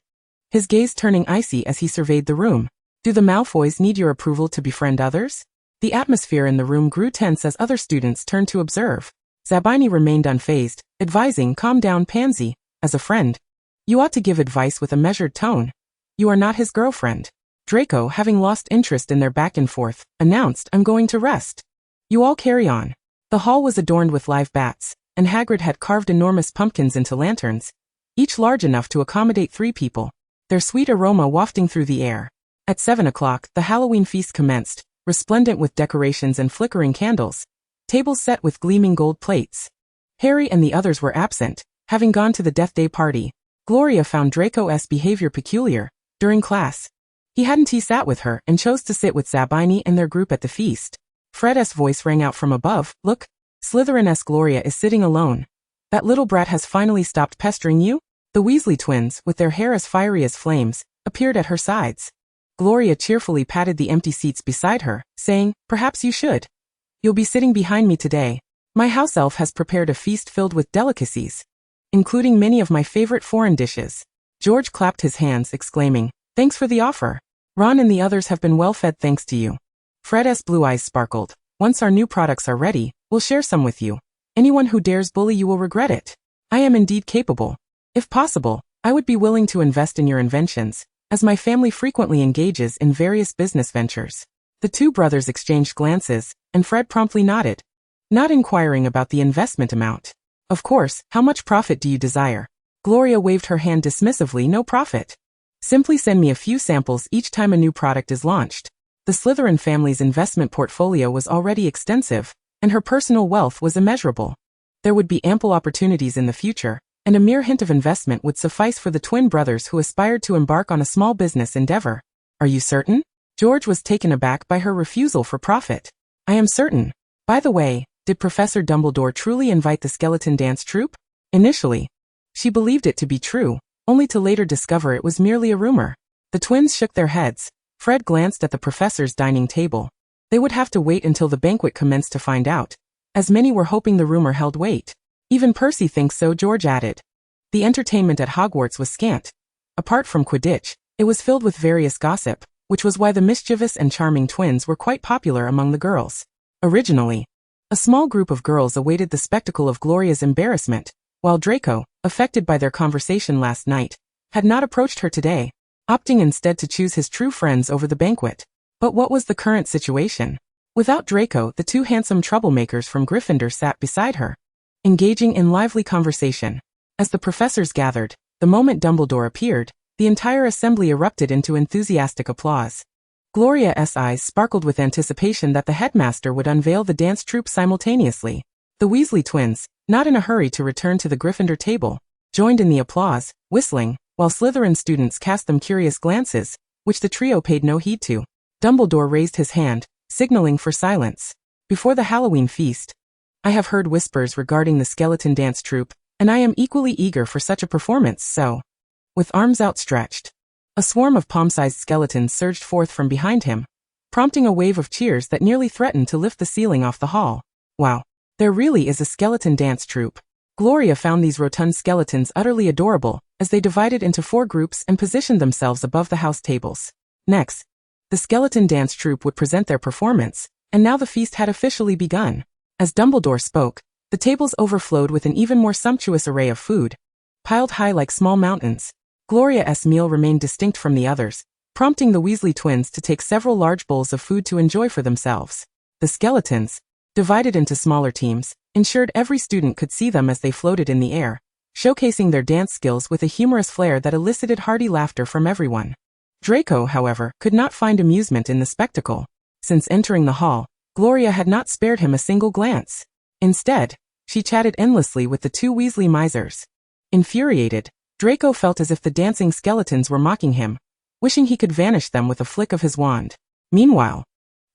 his gaze turning icy as he surveyed the room. Do the Malfoys need your approval to befriend others? The atmosphere in the room grew tense as other students turned to observe. Zabini remained unfazed, advising, calm down, Pansy. As a friend, you ought to give advice with a measured tone. You are not his girlfriend. Draco, having lost interest in their back and forth, announced, I'm going to rest. You all carry on. The hall was adorned with live bats, and Hagrid had carved enormous pumpkins into lanterns, each large enough to accommodate 3 people, their sweet aroma wafting through the air. At 7 o'clock, the Halloween feast commenced, resplendent with decorations and flickering candles, tables set with gleaming gold plates. Harry and the others were absent, having gone to the Death Day party. Gloria found Draco's behavior peculiar. During class, he hadn't sat with her and chose to sit with Zabini and their group at the feast. Fred's voice rang out from above, look, Slytherin's Gloria is sitting alone. That little brat has finally stopped pestering you? The Weasley twins, with their hair as fiery as flames, appeared at her sides. Gloria cheerfully patted the empty seats beside her, saying, perhaps you should. You'll be sitting behind me today. My house elf has prepared a feast filled with delicacies, including many of my favorite foreign dishes. George clapped his hands, exclaiming, thanks for the offer. Ron and the others have been well fed thanks to you. Fred's blue eyes sparkled. Once our new products are ready, we'll share some with you. Anyone who dares bully you will regret it. I am indeed capable. If possible, I would be willing to invest in your inventions, as my family frequently engages in various business ventures. The 2 brothers exchanged glances, and Fred promptly nodded, not inquiring about the investment amount. Of course, how much profit do you desire? Gloria waved her hand dismissively. No profit. Simply send me a few samples each time a new product is launched. The Slytherin family's investment portfolio was already extensive, and her personal wealth was immeasurable. There would be ample opportunities in the future, and a mere hint of investment would suffice for the twin brothers who aspired to embark on a small business endeavor. Are you certain? George was taken aback by her refusal for profit. I am certain. By the way, did Professor Dumbledore truly invite the skeleton dance troupe? Initially, she believed it to be true, only to later discover it was merely a rumor. The twins shook their heads. Fred glanced at the professor's dining table. They would have to wait until the banquet commenced to find out, as many were hoping the rumor held weight. Even Percy thinks so, George added. The entertainment at Hogwarts was scant. Apart from Quidditch, it was filled with various gossip, which was why the mischievous and charming twins were quite popular among the girls. Originally, a small group of girls awaited the spectacle of Gloria's embarrassment, while Draco, affected by their conversation last night, had not approached her today, opting instead to choose his true friends over the banquet. But what was the current situation? Without Draco, the two handsome troublemakers from Gryffindor sat beside her, engaging in lively conversation. As the professors gathered, the moment Dumbledore appeared, the entire assembly erupted into enthusiastic applause. Gloria's eyes sparkled with anticipation that the headmaster would unveil the dance troupe simultaneously. The Weasley twins, not in a hurry to return to the Gryffindor table, joined in the applause, whistling, while Slytherin students cast them curious glances, which the trio paid no heed to. Dumbledore raised his hand, signaling for silence. Before the Halloween feast, I have heard whispers regarding the skeleton dance troupe, and I am equally eager for such a performance, so. With arms outstretched, a swarm of palm-sized skeletons surged forth from behind him, prompting a wave of cheers that nearly threatened to lift the ceiling off the hall. Wow, there really is a skeleton dance troupe. Gloria found these rotund skeletons utterly adorable, as they divided into 4 groups and positioned themselves above the house tables. Next, the skeleton dance troupe would present their performance, and now the feast had officially begun. As Dumbledore spoke, the tables overflowed with an even more sumptuous array of food, piled high like small mountains. Gloria's meal remained distinct from the others, prompting the Weasley twins to take several large bowls of food to enjoy for themselves. The skeletons, divided into smaller teams, ensured every student could see them as they floated in the air, showcasing their dance skills with a humorous flair that elicited hearty laughter from everyone. Draco, however, could not find amusement in the spectacle. Since entering the hall, Gloria had not spared him a single glance. Instead, she chatted endlessly with the 2 Weasley misers. Infuriated, Draco felt as if the dancing skeletons were mocking him, wishing he could vanish them with a flick of his wand. Meanwhile,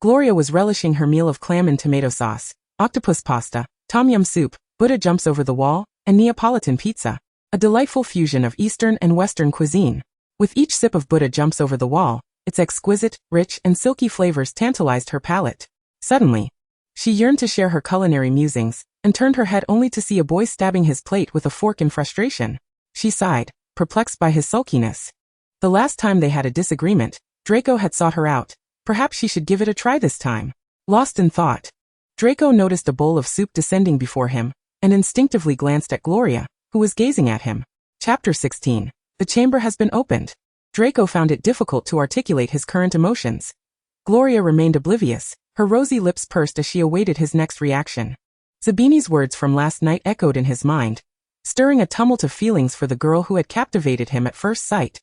Gloria was relishing her meal of clam and tomato sauce, octopus pasta, tom yum soup, Buddha jumps over the wall, and Neapolitan pizza, a delightful fusion of Eastern and Western cuisine. With each sip of Buddha jumps over the wall, its exquisite, rich, and silky flavors tantalized her palate. Suddenly, she yearned to share her culinary musings, and turned her head only to see a boy stabbing his plate with a fork in frustration. She sighed, perplexed by his sulkiness. The last time they had a disagreement, Draco had sought her out. Perhaps she should give it a try this time. Lost in thought, Draco noticed a bowl of soup descending before him, and instinctively glanced at Gloria, who was gazing at him. Chapter 16. The chamber has been opened. Draco found it difficult to articulate his current emotions. Gloria remained oblivious, her rosy lips pursed as she awaited his next reaction. Zabini's words from last night echoed in his mind, stirring a tumult of feelings for the girl who had captivated him at first sight.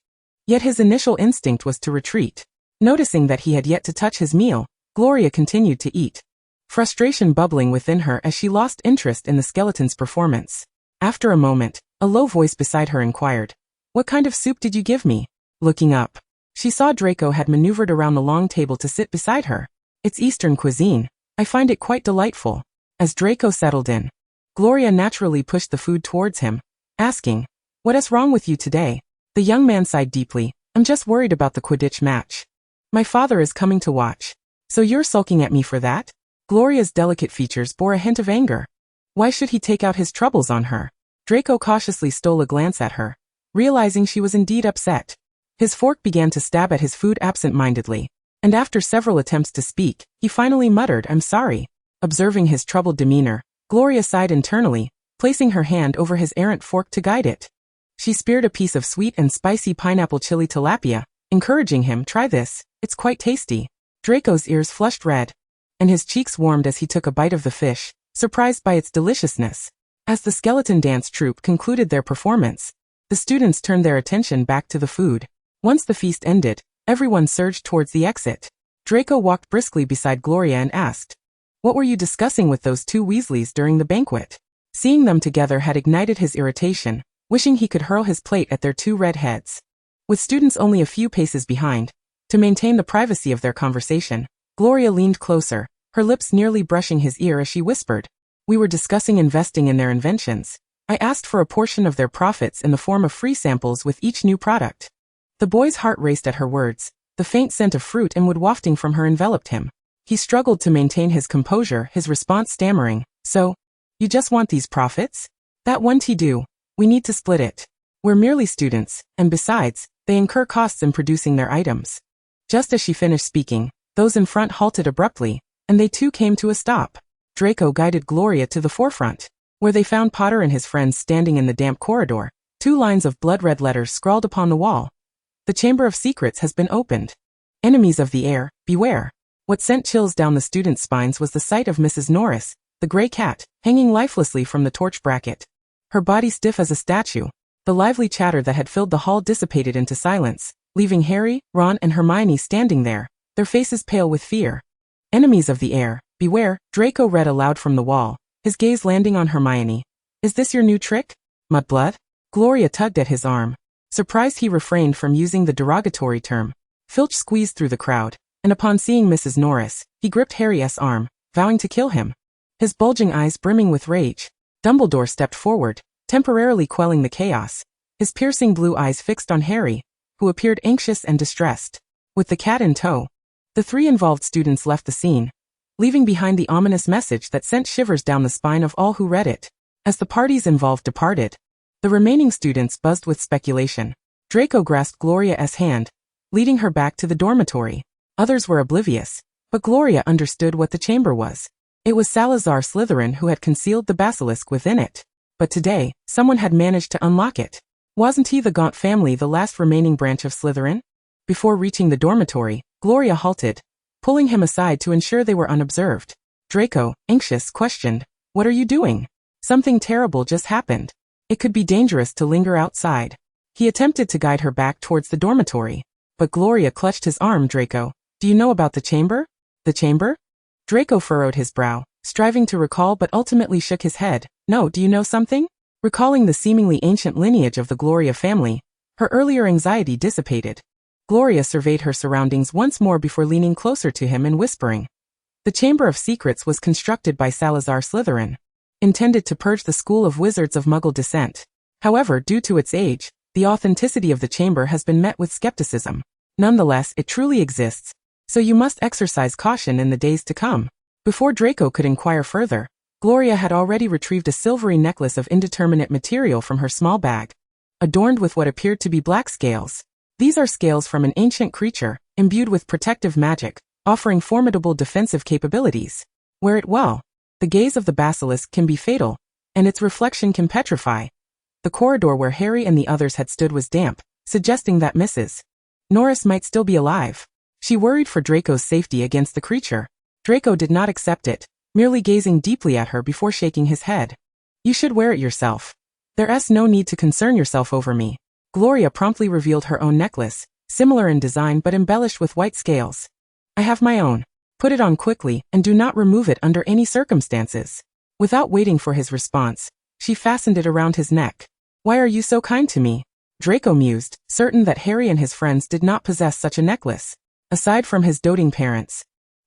Yet his initial instinct was to retreat. Noticing that he had yet to touch his meal, Gloria continued to eat, frustration bubbling within her as she lost interest in the skeleton's performance. After a moment, a low voice beside her inquired, "What kind of soup did you give me?" Looking up, she saw Draco had maneuvered around the long table to sit beside her. "It's Eastern cuisine. I find it quite delightful." As Draco settled in, Gloria naturally pushed the food towards him, asking, "What is wrong with you today?" The young man sighed deeply. "I'm just worried about the Quidditch match. My father is coming to watch. So you're sulking at me for that?" Gloria's delicate features bore a hint of anger. Why should he take out his troubles on her? Draco cautiously stole a glance at her, realizing she was indeed upset. His fork began to stab at his food absent-mindedly, and after several attempts to speak, he finally muttered, "I'm sorry." Observing his troubled demeanor, Gloria sighed internally, placing her hand over his errant fork to guide it. She speared a piece of sweet and spicy pineapple chili tilapia, encouraging him, "Try this, it's quite tasty." Draco's ears flushed red, and his cheeks warmed as he took a bite of the fish, surprised by its deliciousness. As the skeleton dance troupe concluded their performance, the students turned their attention back to the food. Once the feast ended, everyone surged towards the exit. Draco walked briskly beside Gloria and asked, "What were you discussing with those two Weasleys during the banquet?" Seeing them together had ignited his irritation, wishing he could hurl his plate at their two red heads. With students only a few paces behind, to maintain the privacy of their conversation, Gloria leaned closer, her lips nearly brushing his ear as she whispered, "We were discussing investing in their inventions. I asked for a portion of their profits in the form of free samples with each new product." The boy's heart raced at her words. The faint scent of fruit and wood wafting from her enveloped him. He struggled to maintain his composure, his response stammering, "So, you just want these profits? That won't do. We need to split it. We're merely students, and besides, they incur costs in producing their items." Just as she finished speaking, those in front halted abruptly, and they too came to a stop. Draco guided Gloria to the forefront, where they found Potter and his friends standing in the damp corridor, 2 lines of blood-red letters scrawled upon the wall. "The Chamber of Secrets has been opened. Enemies of the heir, beware." What sent chills down the students' spines was the sight of Mrs. Norris, the gray cat, hanging lifelessly from the torch bracket. Her body stiff as a statue. The lively chatter that had filled the hall dissipated into silence, leaving Harry, Ron, and Hermione standing there, their faces pale with fear. "Enemies of the heir, beware," Draco read aloud from the wall, his gaze landing on Hermione. "Is this your new trick? Mudblood?" Gloria tugged at his arm. Surprised he refrained from using the derogatory term. Filch squeezed through the crowd, and upon seeing Mrs. Norris, he gripped Harry's arm, vowing to kill him. His bulging eyes brimming with rage. Dumbledore stepped forward, temporarily quelling the chaos, his piercing blue eyes fixed on Harry, who appeared anxious and distressed. With the cat in tow, the 3 involved students left the scene, leaving behind the ominous message that sent shivers down the spine of all who read it. As the parties involved departed, the remaining students buzzed with speculation. Draco grasped Gloria's hand, leading her back to the dormitory. Others were oblivious, but Gloria understood what the chamber was. It was Salazar Slytherin who had concealed the basilisk within it. But today, someone had managed to unlock it. Wasn't he the Gaunt family the last remaining branch of Slytherin? Before reaching the dormitory, Gloria halted, pulling him aside to ensure they were unobserved. Draco, anxious, questioned, "What are you doing? Something terrible just happened. It could be dangerous to linger outside." He attempted to guide her back towards the dormitory, but Gloria clutched his arm. "Draco, do you know about the chamber?" "The chamber?" Draco furrowed his brow, striving to recall but ultimately shook his head. "No, do you know something?" Recalling the seemingly ancient lineage of the Gloria family, her earlier anxiety dissipated. Gloria surveyed her surroundings once more before leaning closer to him and whispering, "The Chamber of Secrets was constructed by Salazar Slytherin, intended to purge the school of wizards of Muggle descent. However, due to its age, the authenticity of the chamber has been met with skepticism. Nonetheless, it truly exists, so you must exercise caution in the days to come." Before Draco could inquire further, Gloria had already retrieved a silvery necklace of indeterminate material from her small bag, adorned with what appeared to be black scales. These are scales from an ancient creature, imbued with protective magic, offering formidable defensive capabilities. Wear it well. The gaze of the basilisk can be fatal, and its reflection can petrify. The corridor where Harry and the others had stood was damp, suggesting that Mrs. Norris might still be alive. She worried for Draco's safety against the creature. Draco did not accept it, merely gazing deeply at her before shaking his head. "You should wear it yourself. There's no need to concern yourself over me." Gloria promptly revealed her own necklace, similar in design but embellished with white scales. "I have my own. Put it on quickly and do not remove it under any circumstances." Without waiting for his response, she fastened it around his neck. "Why are you so kind to me?" Draco mused, certain that Harry and his friends did not possess such a necklace. Aside from his doting parents,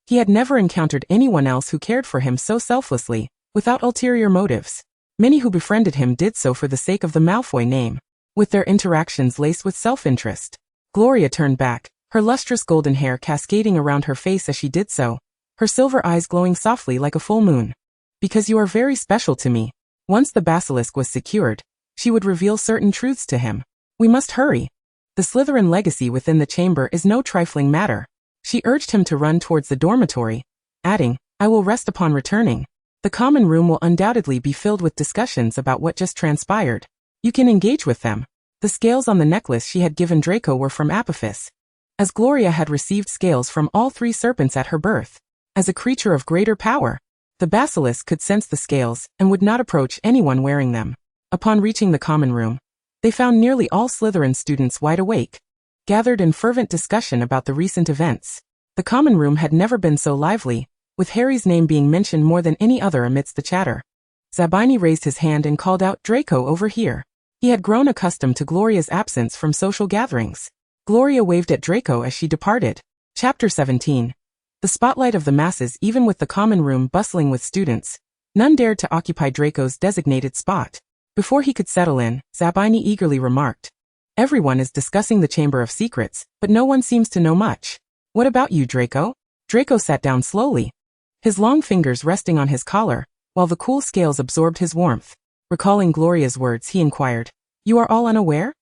he had never encountered anyone else who cared for him so selflessly, without ulterior motives. Many who befriended him did so for the sake of the Malfoy name, with their interactions laced with self-interest. Gloria turned back, her lustrous golden hair cascading around her face as she did so, her silver eyes glowing softly like a full moon. "Because you are very special to me." Once the basilisk was secured, she would reveal certain truths to him. "We must hurry. The Slytherin legacy within the chamber is no trifling matter." She urged him to run towards the dormitory, adding, "I will rest upon returning. The common room will undoubtedly be filled with discussions about what just transpired. You can engage with them." The scales on the necklace she had given Draco were from Apophis, as Gloria had received scales from all 3 serpents at her birth. As a creature of greater power, The basilisk could sense the scales and would not approach anyone wearing them. Upon reaching the common room, they found nearly all Slytherin students wide awake, gathered in fervent discussion about the recent events. The common room had never been so lively, with Harry's name being mentioned more than any other amidst the chatter. Zabini raised his hand and called out, "Draco, over here." He had grown accustomed to Gloria's absence from social gatherings. Gloria waved at Draco as she departed. Chapter 17. The spotlight of the masses. Even with the common room bustling with students, none dared to occupy Draco's designated spot. Before he could settle in, Zabini eagerly remarked, "Everyone is discussing the Chamber of Secrets, but no one seems to know much. What about you, Draco?" Draco sat down slowly, his long fingers resting on his collar, while the cool scales absorbed his warmth. Recalling Gloria's words, he inquired, "You are all unaware?"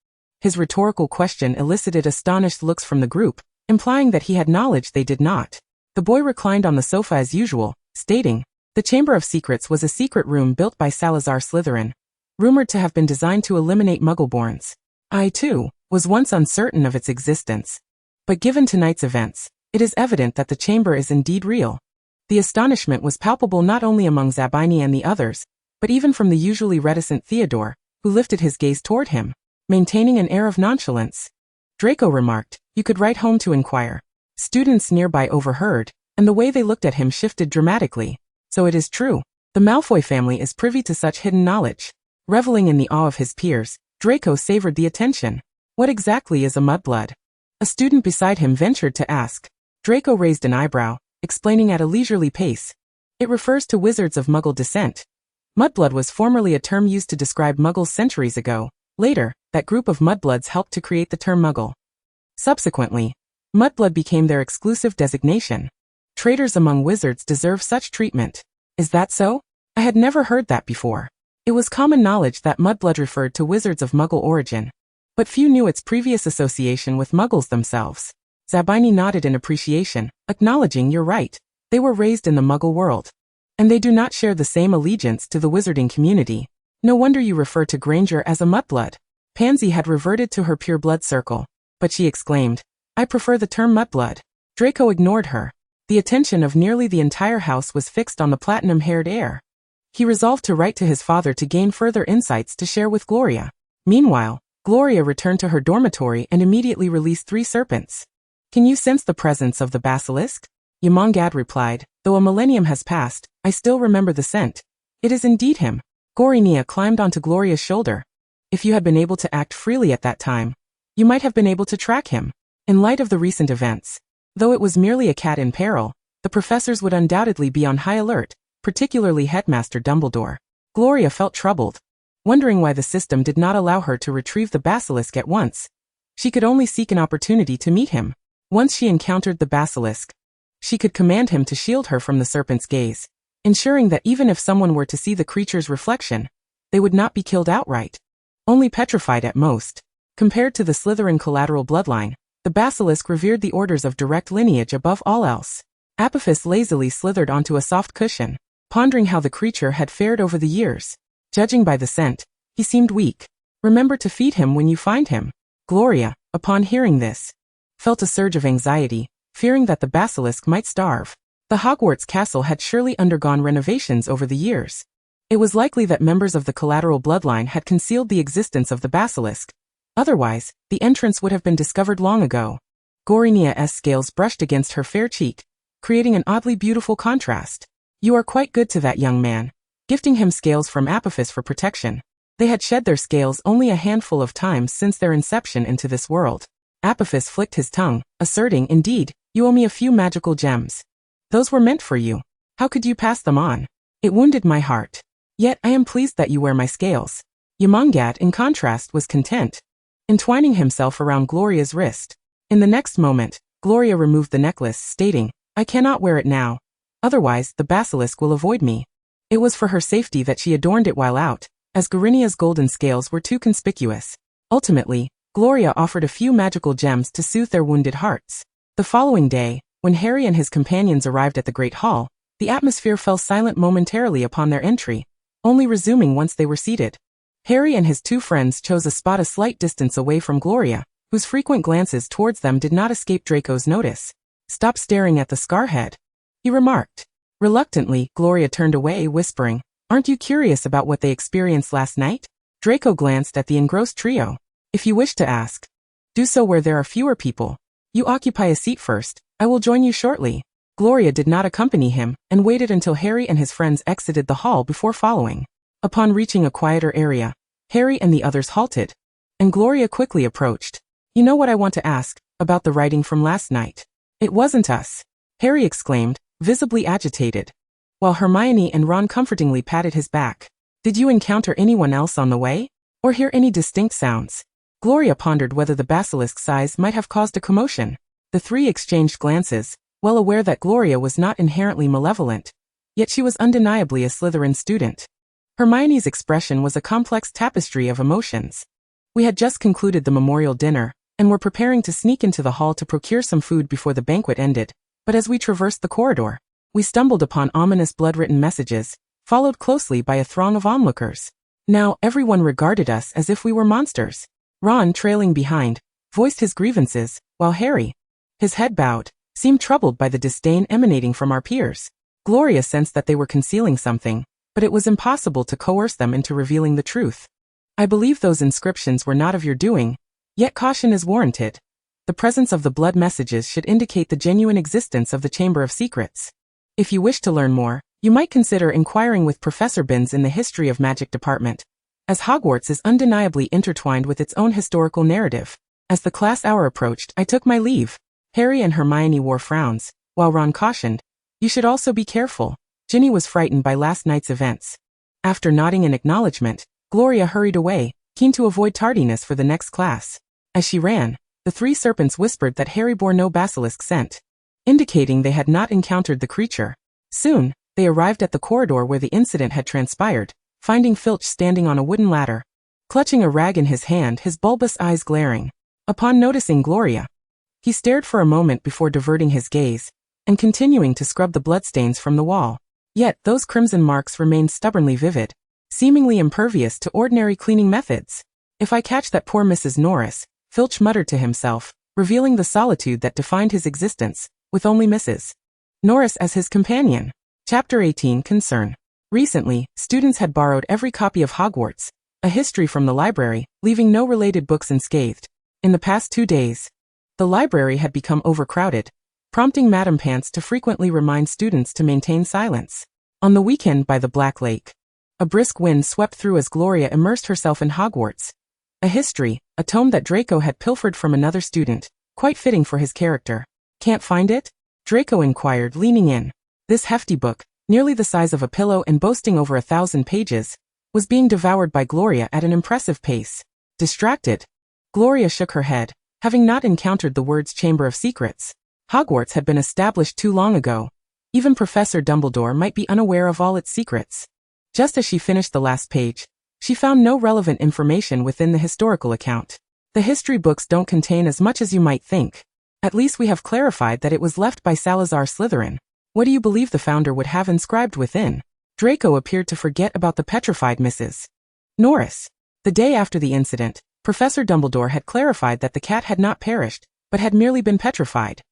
His rhetorical question elicited astonished looks from the group, implying that he had knowledge they did not. The boy reclined on the sofa as usual, stating, "The Chamber of Secrets was a secret room built by Salazar Slytherin, rumored to have been designed to eliminate Muggleborns. I, too, was once uncertain of its existence. But given tonight's events, it is evident that the chamber is indeed real." The astonishment was palpable not only among Zabini and the others, but even from the usually reticent Theodore, who lifted his gaze toward him, maintaining an air of nonchalance. Draco remarked, "You could write home to inquire." Students nearby overheard, and the way they looked at him shifted dramatically. So it is true. The Malfoy family is privy to such hidden knowledge. Reveling in the awe of his peers, Draco savored the attention. "What exactly is a mudblood?" A student beside him ventured to ask. Draco raised an eyebrow, explaining at a leisurely pace. "It refers to wizards of Muggle descent. Mudblood was formerly a term used to describe Muggles centuries ago. Later, that group of mudbloods helped to create the term Muggle. Subsequently, mudblood became their exclusive designation. Traitors among wizards deserve such treatment." "Is that so? I had never heard that before." It was common knowledge that mudblood referred to wizards of Muggle origin, but few knew its previous association with Muggles themselves. Zabini nodded in appreciation, acknowledging, "You're right. They were raised in the Muggle world, and they do not share the same allegiance to the wizarding community. No wonder you refer to Granger as a mudblood." Pansy had reverted to her pure blood circle, but she exclaimed, "I prefer the term mudblood." Draco ignored her. The attention of nearly the entire house was fixed on the platinum-haired heir. He resolved to write to his father to gain further insights to share with Gloria. Meanwhile, Gloria returned to her dormitory and immediately released 3 serpents. "Can you sense the presence of the basilisk?" Yamongad replied, "Though a millennium has passed, I still remember the scent. It is indeed him." Gloria climbed onto Gloria's shoulder. "If you had been able to act freely at that time, you might have been able to track him." In light of the recent events, though it was merely a cat in peril, the professors would undoubtedly be on high alert, particularly Headmaster Dumbledore. Gloria felt troubled, wondering why the system did not allow her to retrieve the basilisk at once. She could only seek an opportunity to meet him. Once she encountered the basilisk, she could command him to shield her from the serpent's gaze, ensuring that even if someone were to see the creature's reflection, they would not be killed outright, only petrified at most. Compared to the Slytherin collateral bloodline, the basilisk revered the orders of direct lineage above all else. Apophis lazily slithered onto a soft cushion, pondering how the creature had fared over the years. Judging by the scent, he seemed weak. "Remember to feed him when you find him." Gloria, upon hearing this, felt a surge of anxiety, fearing that the basilisk might starve. The Hogwarts castle had surely undergone renovations over the years. It was likely that members of the collateral bloodline had concealed the existence of the basilisk. Otherwise, the entrance would have been discovered long ago. Gloria's scales brushed against her fair cheek, creating an oddly beautiful contrast. "You are quite good to that young man," gifting him scales from Apophis for protection. They had shed their scales only a handful of times since their inception into this world. Apophis flicked his tongue, asserting, "Indeed, you owe me a few magical gems. Those were meant for you. How could you pass them on?" "It wounded my heart. Yet I am pleased that you wear my scales." Yamongad, in contrast, was content, entwining himself around Gloria's wrist. In the next moment, Gloria removed the necklace, stating, "I cannot wear it now. Otherwise, the basilisk will avoid me." It was for her safety that she adorned it while out, as Gorinia's golden scales were too conspicuous. Ultimately, Gloria offered a few magical gems to soothe their wounded hearts. The following day, when Harry and his companions arrived at the Great Hall, the atmosphere fell silent momentarily upon their entry, only resuming once they were seated. Harry and his 2 friends chose a spot a slight distance away from Gloria, whose frequent glances towards them did not escape Draco's notice. "Stop staring at the scarhead," he remarked. Reluctantly, Gloria turned away, whispering, "Aren't you curious about what they experienced last night?" Draco glanced at the engrossed trio. "If you wish to ask, do so where there are fewer people. You occupy a seat first. I will join you shortly." Gloria did not accompany him, and waited until Harry and his friends exited the hall before following. Upon reaching a quieter area, Harry and the others halted, and Gloria quickly approached. "You know what I want to ask, about the writing from last night." "It wasn't us," Harry exclaimed, visibly agitated, while Hermione and Ron comfortingly patted his back. "Did you encounter anyone else on the way? Or hear any distinct sounds?" Gloria pondered whether the basilisk's size might have caused a commotion. The three exchanged glances, well aware that Gloria was not inherently malevolent, yet she was undeniably a Slytherin student. Hermione's expression was a complex tapestry of emotions. "We had just concluded the memorial dinner, and were preparing to sneak into the hall to procure some food before the banquet ended, but as we traversed the corridor, we stumbled upon ominous blood-written messages, followed closely by a throng of onlookers. Now everyone regarded us as if we were monsters." Ron, trailing behind, voiced his grievances, while Harry, his head bowed, seemed troubled by the disdain emanating from our peers. Gloria sensed that they were concealing something, but it was impossible to coerce them into revealing the truth. "I believe those inscriptions were not of your doing, yet caution is warranted. The presence of the blood messages should indicate the genuine existence of the Chamber of Secrets. If you wish to learn more, you might consider inquiring with Professor Binns in the History of Magic department, as Hogwarts is undeniably intertwined with its own historical narrative." As the class hour approached, I took my leave. Harry and Hermione wore frowns, while Ron cautioned, "You should also be careful. Ginny was frightened by last night's events." After nodding in acknowledgement, Gloria hurried away, keen to avoid tardiness for the next class. As she ran, the three serpents whispered that Harry bore no basilisk scent, indicating they had not encountered the creature. Soon, they arrived at the corridor where the incident had transpired, finding Filch standing on a wooden ladder, clutching a rag in his hand, his bulbous eyes glaring. Upon noticing Gloria, he stared for a moment before diverting his gaze, and continuing to scrub the bloodstains from the wall. Yet those crimson marks remained stubbornly vivid, seemingly impervious to ordinary cleaning methods. "If I catch that poor Mrs. Norris," Filch muttered to himself, revealing the solitude that defined his existence, with only Mrs. Norris as his companion. Chapter 18 Concern. Recently, students had borrowed every copy of Hogwarts, a history from the library, leaving no related books unscathed. In the past 2 days, the library had become overcrowded, prompting Madame Pants to frequently remind students to maintain silence. On the weekend by the Black Lake, a brisk wind swept through as Gloria immersed herself in Hogwarts, a history, a tome that Draco had pilfered from another student, quite fitting for his character. "Can't find it?" Draco inquired, leaning in. This hefty book, nearly the size of a pillow and boasting over 1,000 pages, was being devoured by Gloria at an impressive pace. Distracted, Gloria shook her head, having not encountered the words Chamber of Secrets. Hogwarts had been established too long ago. Even Professor Dumbledore might be unaware of all its secrets. Just as she finished the last page, she found no relevant information within the historical account. "The history books don't contain as much as you might think. At least we have clarified that it was left by Salazar Slytherin. What do you believe the founder would have inscribed within?" Draco appeared to forget about the petrified Mrs. Norris. The day after the incident, Professor Dumbledore had clarified that the cat had not perished, but had merely been petrified.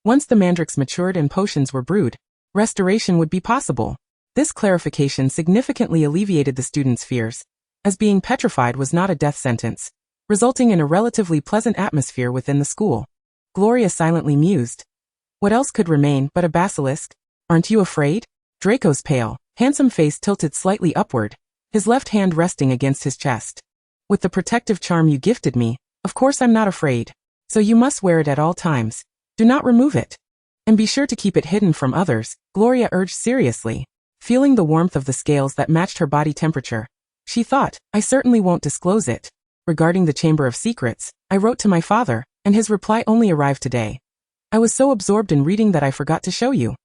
Once the mandrakes matured and potions were brewed, restoration would be possible. This clarification significantly alleviated the students' fears, as being petrified was not a death sentence, resulting in a relatively pleasant atmosphere within the school. Gloria silently mused. What else could remain but a basilisk? "Aren't you afraid?" Draco's pale, handsome face tilted slightly upward, his left hand resting against his chest. "With the protective charm you gifted me, of course I'm not afraid. So you must wear it at all times. Do not remove it. And be sure to keep it hidden from others," Gloria urged seriously. Feeling the warmth of the scales that matched her body temperature, she thought, "I certainly won't disclose it. Regarding the Chamber of Secrets, I wrote to my father, and his reply only arrived today. I was so absorbed in reading that I forgot to show you."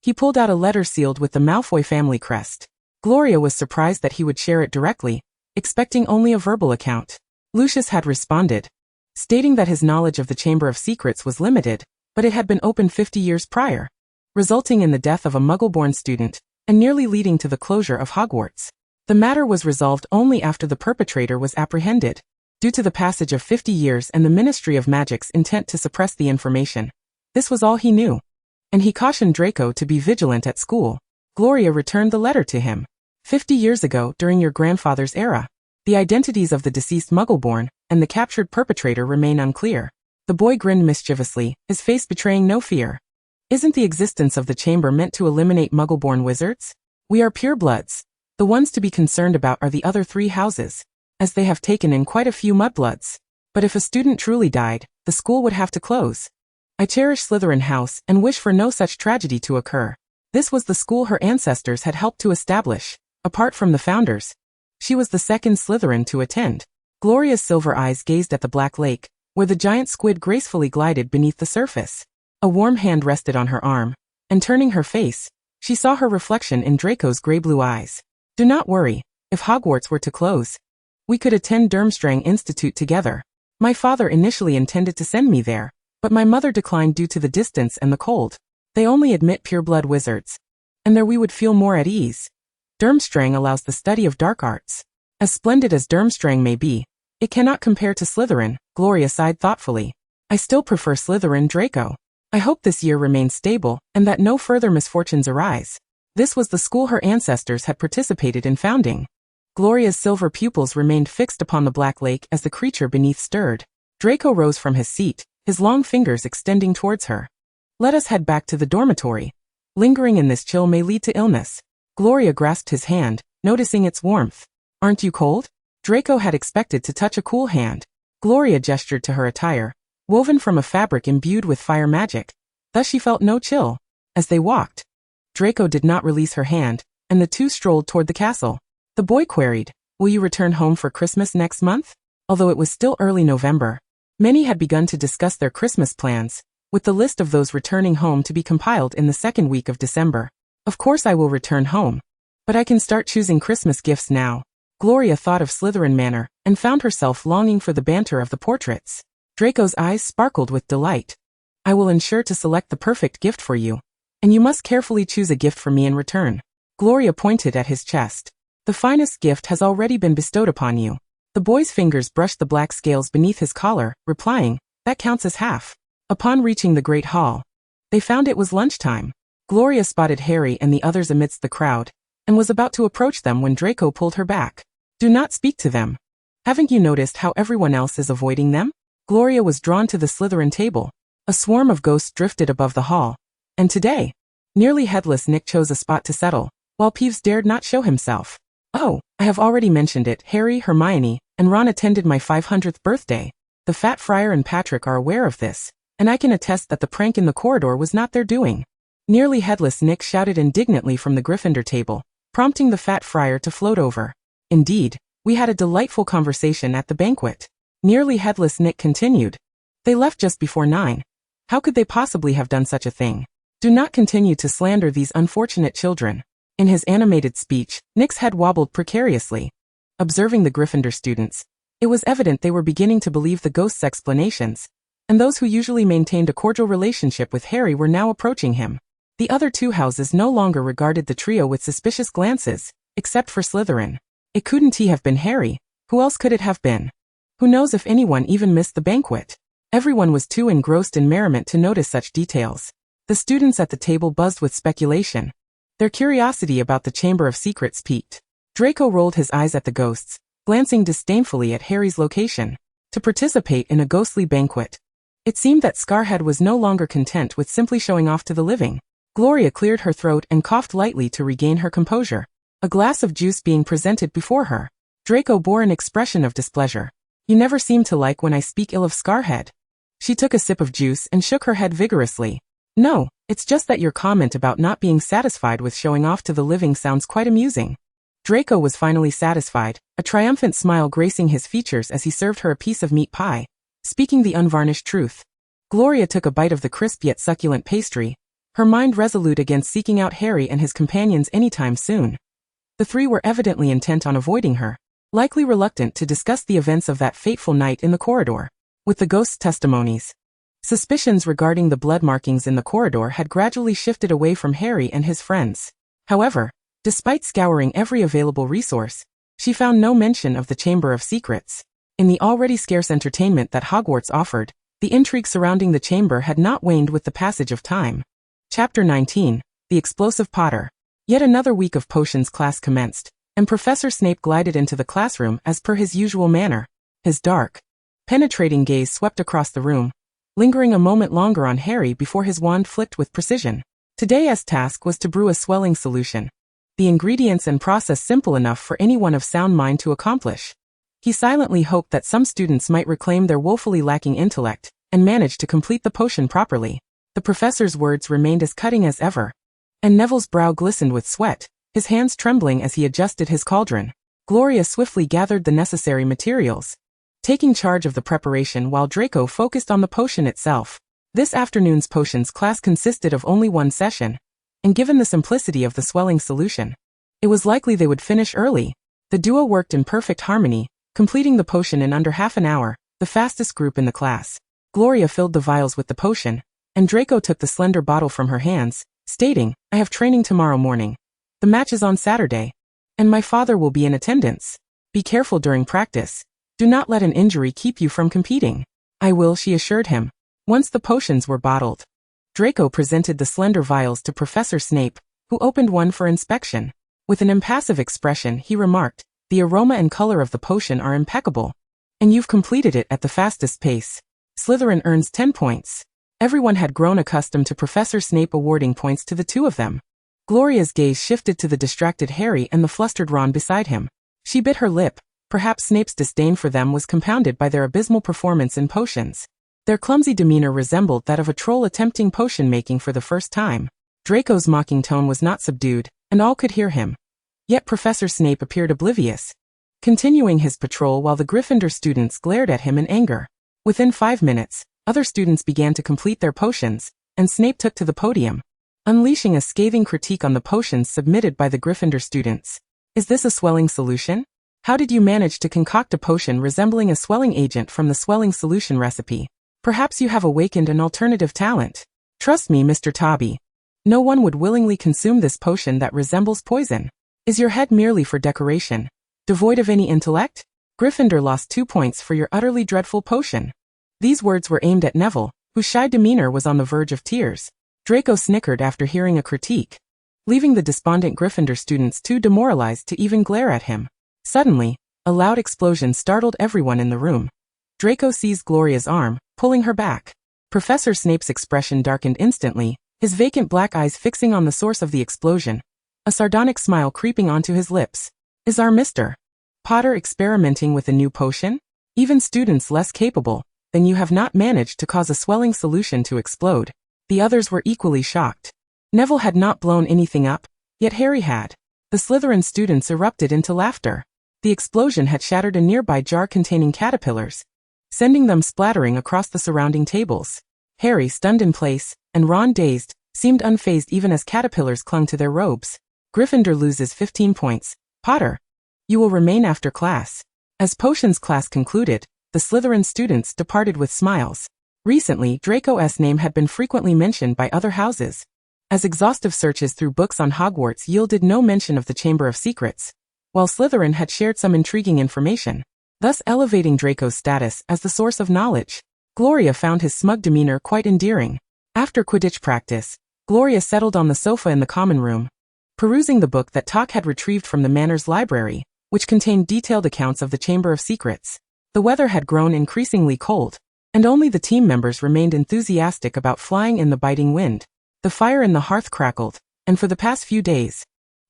He pulled out a letter sealed with the Malfoy family crest. Gloria was surprised that he would share it directly, expecting only a verbal account. Lucius had responded, stating that his knowledge of the Chamber of Secrets was limited, but it had been opened 50 years prior, resulting in the death of a Muggle-born student, and nearly leading to the closure of Hogwarts. The matter was resolved only after the perpetrator was apprehended. Due to the passage of 50 years and the Ministry of Magic's intent to suppress the information, this was all he knew. and he cautioned Draco to be vigilant at school. Gloria returned the letter to him. 50 years ago, during your grandfather's era. The identities of the deceased Muggleborn and the captured perpetrator remain unclear. The boy grinned mischievously, his face betraying no fear. Isn't the existence of the chamber meant to eliminate Muggleborn wizards? We are purebloods. The ones to be concerned about are the other 3 houses, as they have taken in quite a few mudbloods. But if a student truly died, the school would have to close. I cherish Slytherin House and wish for no such tragedy to occur. This was the school her ancestors had helped to establish. Apart from the founders, she was the second Slytherin to attend. Gloria's silver eyes gazed at the black lake, where the giant squid gracefully glided beneath the surface. A warm hand rested on her arm, and turning her face, she saw her reflection in Draco's gray-blue eyes. Do not worry, if Hogwarts were to close, we could attend Durmstrang Institute together. My father initially intended to send me there, but my mother declined due to the distance and the cold. They only admit pureblood wizards, and there we would feel more at ease. Durmstrang allows the study of dark arts. As splendid as Durmstrang may be, it cannot compare to Slytherin, Gloria sighed thoughtfully. I still prefer Slytherin, Draco. I hope this year remains stable, and that no further misfortunes arise. This was the school her ancestors had participated in founding. Gloria's silver pupils remained fixed upon the black lake as the creature beneath stirred. Draco rose from his seat, his long fingers extending towards her. Let us head back to the dormitory. Lingering in this chill may lead to illness. Gloria grasped his hand, noticing its warmth. Aren't you cold? Draco had expected to touch a cool hand. Gloria gestured to her attire, woven from a fabric imbued with fire magic. Thus she felt no chill. As they walked, Draco did not release her hand, and the two strolled toward the castle. The boy queried, will you return home for Christmas next month? Although it was still early November, many had begun to discuss their Christmas plans, with the list of those returning home to be compiled in the second week of December. Of course I will return home, but I can start choosing Christmas gifts now. Gloria thought of Slytherin Manor, and found herself longing for the banter of the portraits. Draco's eyes sparkled with delight. I will ensure to select the perfect gift for you, and you must carefully choose a gift for me in return. Gloria pointed at his chest. The finest gift has already been bestowed upon you. The boy's fingers brushed the black scales beneath his collar, replying, that counts as half. Upon reaching the great hall, they found it was lunchtime. Gloria spotted Harry and the others amidst the crowd, and was about to approach them when Draco pulled her back. Do not speak to them. Haven't you noticed how everyone else is avoiding them? Gloria was drawn to the Slytherin table. A swarm of ghosts drifted above the hall. And today, nearly headless Nick chose a spot to settle, while Peeves dared not show himself. Oh, I have already mentioned it. Harry, Hermione, and Ron attended my 500th birthday. The Fat Friar and Patrick are aware of this, and I can attest that the prank in the corridor was not their doing. Nearly headless Nick shouted indignantly from the Gryffindor table, prompting the Fat Friar to float over. Indeed, we had a delightful conversation at the banquet. Nearly headless Nick continued. They left just before 9. How could they possibly have done such a thing? Do not continue to slander these unfortunate children. In his animated speech, Nick's head wobbled precariously. Observing the Gryffindor students, it was evident they were beginning to believe the ghost's explanations, and those who usually maintained a cordial relationship with Harry were now approaching him. The other two houses no longer regarded the trio with suspicious glances, except for Slytherin. It couldn't have been Harry. Who else could it have been? Who knows if anyone even missed the banquet? Everyone was too engrossed in merriment to notice such details. The students at the table buzzed with speculation. Their curiosity about the Chamber of Secrets piqued. Draco rolled his eyes at the ghosts, glancing disdainfully at Harry's location. To participate in a ghostly banquet. It seemed that Scarhead was no longer content with simply showing off to the living. Gloria cleared her throat and coughed lightly to regain her composure. A glass of juice being presented before her. Draco bore an expression of displeasure. You never seem to like when I speak ill of Scarhead. She took a sip of juice and shook her head vigorously. No, it's just that your comment about not being satisfied with showing off to the living sounds quite amusing. Draco was finally satisfied, a triumphant smile gracing his features as he served her a piece of meat pie, speaking the unvarnished truth. Gloria took a bite of the crisp yet succulent pastry, her mind resolute against seeking out Harry and his companions anytime soon. The three were evidently intent on avoiding her, likely reluctant to discuss the events of that fateful night in the corridor. With the ghost's testimonies, suspicions regarding the blood markings in the corridor had gradually shifted away from Harry and his friends. However, despite scouring every available resource, she found no mention of the Chamber of Secrets. In the already scarce entertainment that Hogwarts offered, the intrigue surrounding the chamber had not waned with the passage of time. Chapter 19, The Explosive Potter. Yet another week of potions class commenced, and Professor Snape glided into the classroom as per his usual manner. His dark, penetrating gaze swept across the room, lingering a moment longer on Harry before his wand flicked with precision. Today's task was to brew a swelling solution. The ingredients and process simple enough for anyone of sound mind to accomplish. He silently hoped that some students might reclaim their woefully lacking intellect and manage to complete the potion properly. The professor's words remained as cutting as ever, and Neville's brow glistened with sweat, his hands trembling as he adjusted his cauldron. Gloria swiftly gathered the necessary materials, taking charge of the preparation while Draco focused on the potion itself. This afternoon's potions class consisted of only one session, and given the simplicity of the swelling solution, it was likely they would finish early. The duo worked in perfect harmony, completing the potion in under half an hour, the fastest group in the class. Gloria filled the vials with the potion, and Draco took the slender bottle from her hands, stating, "I have training tomorrow morning. The match is on Saturday, and my father will be in attendance. Be careful during practice. Do not let an injury keep you from competing." "I will," she assured him. Once the potions were bottled, Draco presented the slender vials to Professor Snape, who opened one for inspection. With an impassive expression, he remarked, "The aroma and color of the potion are impeccable, and you've completed it at the fastest pace. Slytherin earns 10 points. Everyone had grown accustomed to Professor Snape awarding points to the two of them. Gloria's gaze shifted to the distracted Harry and the flustered Ron beside him. She bit her lip. Perhaps Snape's disdain for them was compounded by their abysmal performance in potions. Their clumsy demeanor resembled that of a troll attempting potion-making for the first time. Draco's mocking tone was not subdued, and all could hear him. Yet Professor Snape appeared oblivious, continuing his patrol while the Gryffindor students glared at him in anger. Within 5 minutes, other students began to complete their potions, and Snape took to the podium, unleashing a scathing critique on the potions submitted by the Gryffindor students. "Is this a swelling solution? How did you manage to concoct a potion resembling a swelling agent from the swelling solution recipe? Perhaps you have awakened an alternative talent. Trust me, Mr. Tobby. No one would willingly consume this potion that resembles poison. Is your head merely for decoration, devoid of any intellect? Gryffindor lost 2 points for your utterly dreadful potion." These words were aimed at Neville, whose shy demeanor was on the verge of tears. Draco snickered after hearing a critique, leaving the despondent Gryffindor students too demoralized to even glare at him. Suddenly, a loud explosion startled everyone in the room. Draco seized Gloria's arm, pulling her back. Professor Snape's expression darkened instantly, his vacant black eyes fixing on the source of the explosion, a sardonic smile creeping onto his lips. "Is our Mr. Potter experimenting with a new potion? Even students less capable than you have not managed to cause a swelling solution to explode." The others were equally shocked. Neville had not blown anything up, yet Harry had. The Slytherin students erupted into laughter. The explosion had shattered a nearby jar containing caterpillars, sending them splattering across the surrounding tables. Harry, stunned in place, and Ron, dazed, seemed unfazed even as caterpillars clung to their robes. "Gryffindor loses 15 points. Potter, you will remain after class." As potions class concluded, the Slytherin students departed with smiles. Recently, Draco's name had been frequently mentioned by other houses, as exhaustive searches through books on Hogwarts yielded no mention of the Chamber of Secrets, while Slytherin had shared some intriguing information, thus elevating Draco's status as the source of knowledge. Gloria found his smug demeanor quite endearing. After Quidditch practice, Gloria settled on the sofa in the common room, perusing the book that Tok had retrieved from the Manor's library, which contained detailed accounts of the Chamber of Secrets. The weather had grown increasingly cold, and only the team members remained enthusiastic about flying in the biting wind. The fire in the hearth crackled, and for the past few days,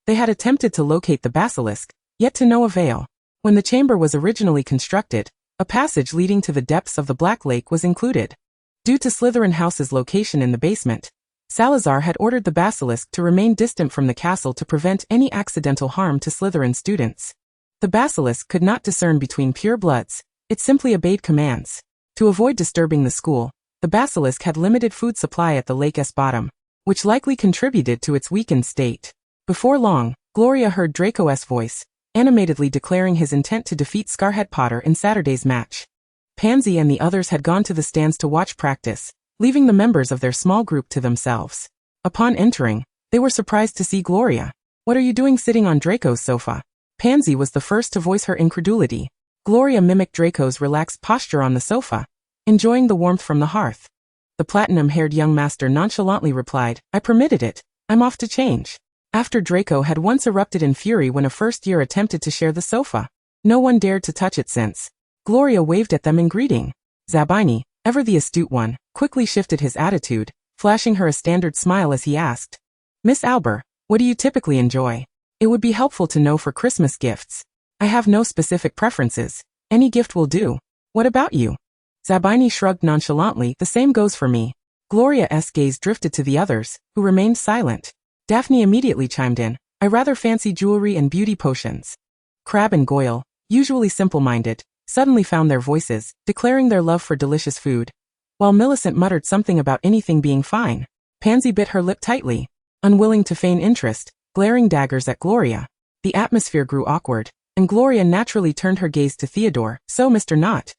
they had attempted to locate the basilisk, yet to no avail. When the chamber was originally constructed, a passage leading to the depths of the Black Lake was included. Due to Slytherin House's location in the basement, Salazar had ordered the basilisk to remain distant from the castle to prevent any accidental harm to Slytherin students. The basilisk could not discern between pure bloods, it simply obeyed commands. To avoid disturbing the school, the basilisk had limited food supply at the lake's bottom, which likely contributed to its weakened state. Before long, Gloria heard Draco's voice, animatedly declaring his intent to defeat Scarhead Potter in Saturday's match. Pansy and the others had gone to the stands to watch practice, leaving the members of their small group to themselves. Upon entering, they were surprised to see Gloria. "What are you doing sitting on Draco's sofa?" Pansy was the first to voice her incredulity. Gloria mimicked Draco's relaxed posture on the sofa, enjoying the warmth from the hearth. The platinum-haired young master nonchalantly replied, I permitted it. I'm off to change. After Draco had once erupted in fury when a first-year attempted to share the sofa. No one dared to touch it since. Gloria waved at them in greeting. Zabini, ever the astute one, quickly shifted his attitude, flashing her a standard smile as he asked, Miss Albert, what do you typically enjoy? It would be helpful to know for Christmas gifts. I have no specific preferences. Any gift will do. What about you? Zabini shrugged nonchalantly, the same goes for me. Gloria's gaze drifted to the others, who remained silent. Daphne immediately chimed in, I rather fancy jewelry and beauty potions. Crab and Goyle, usually simple-minded, suddenly found their voices, declaring their love for delicious food. While Millicent muttered something about anything being fine, Pansy bit her lip tightly, unwilling to feign interest, glaring daggers at Gloria. The atmosphere grew awkward, and Gloria naturally turned her gaze to Theodore. So, Mr. Knott,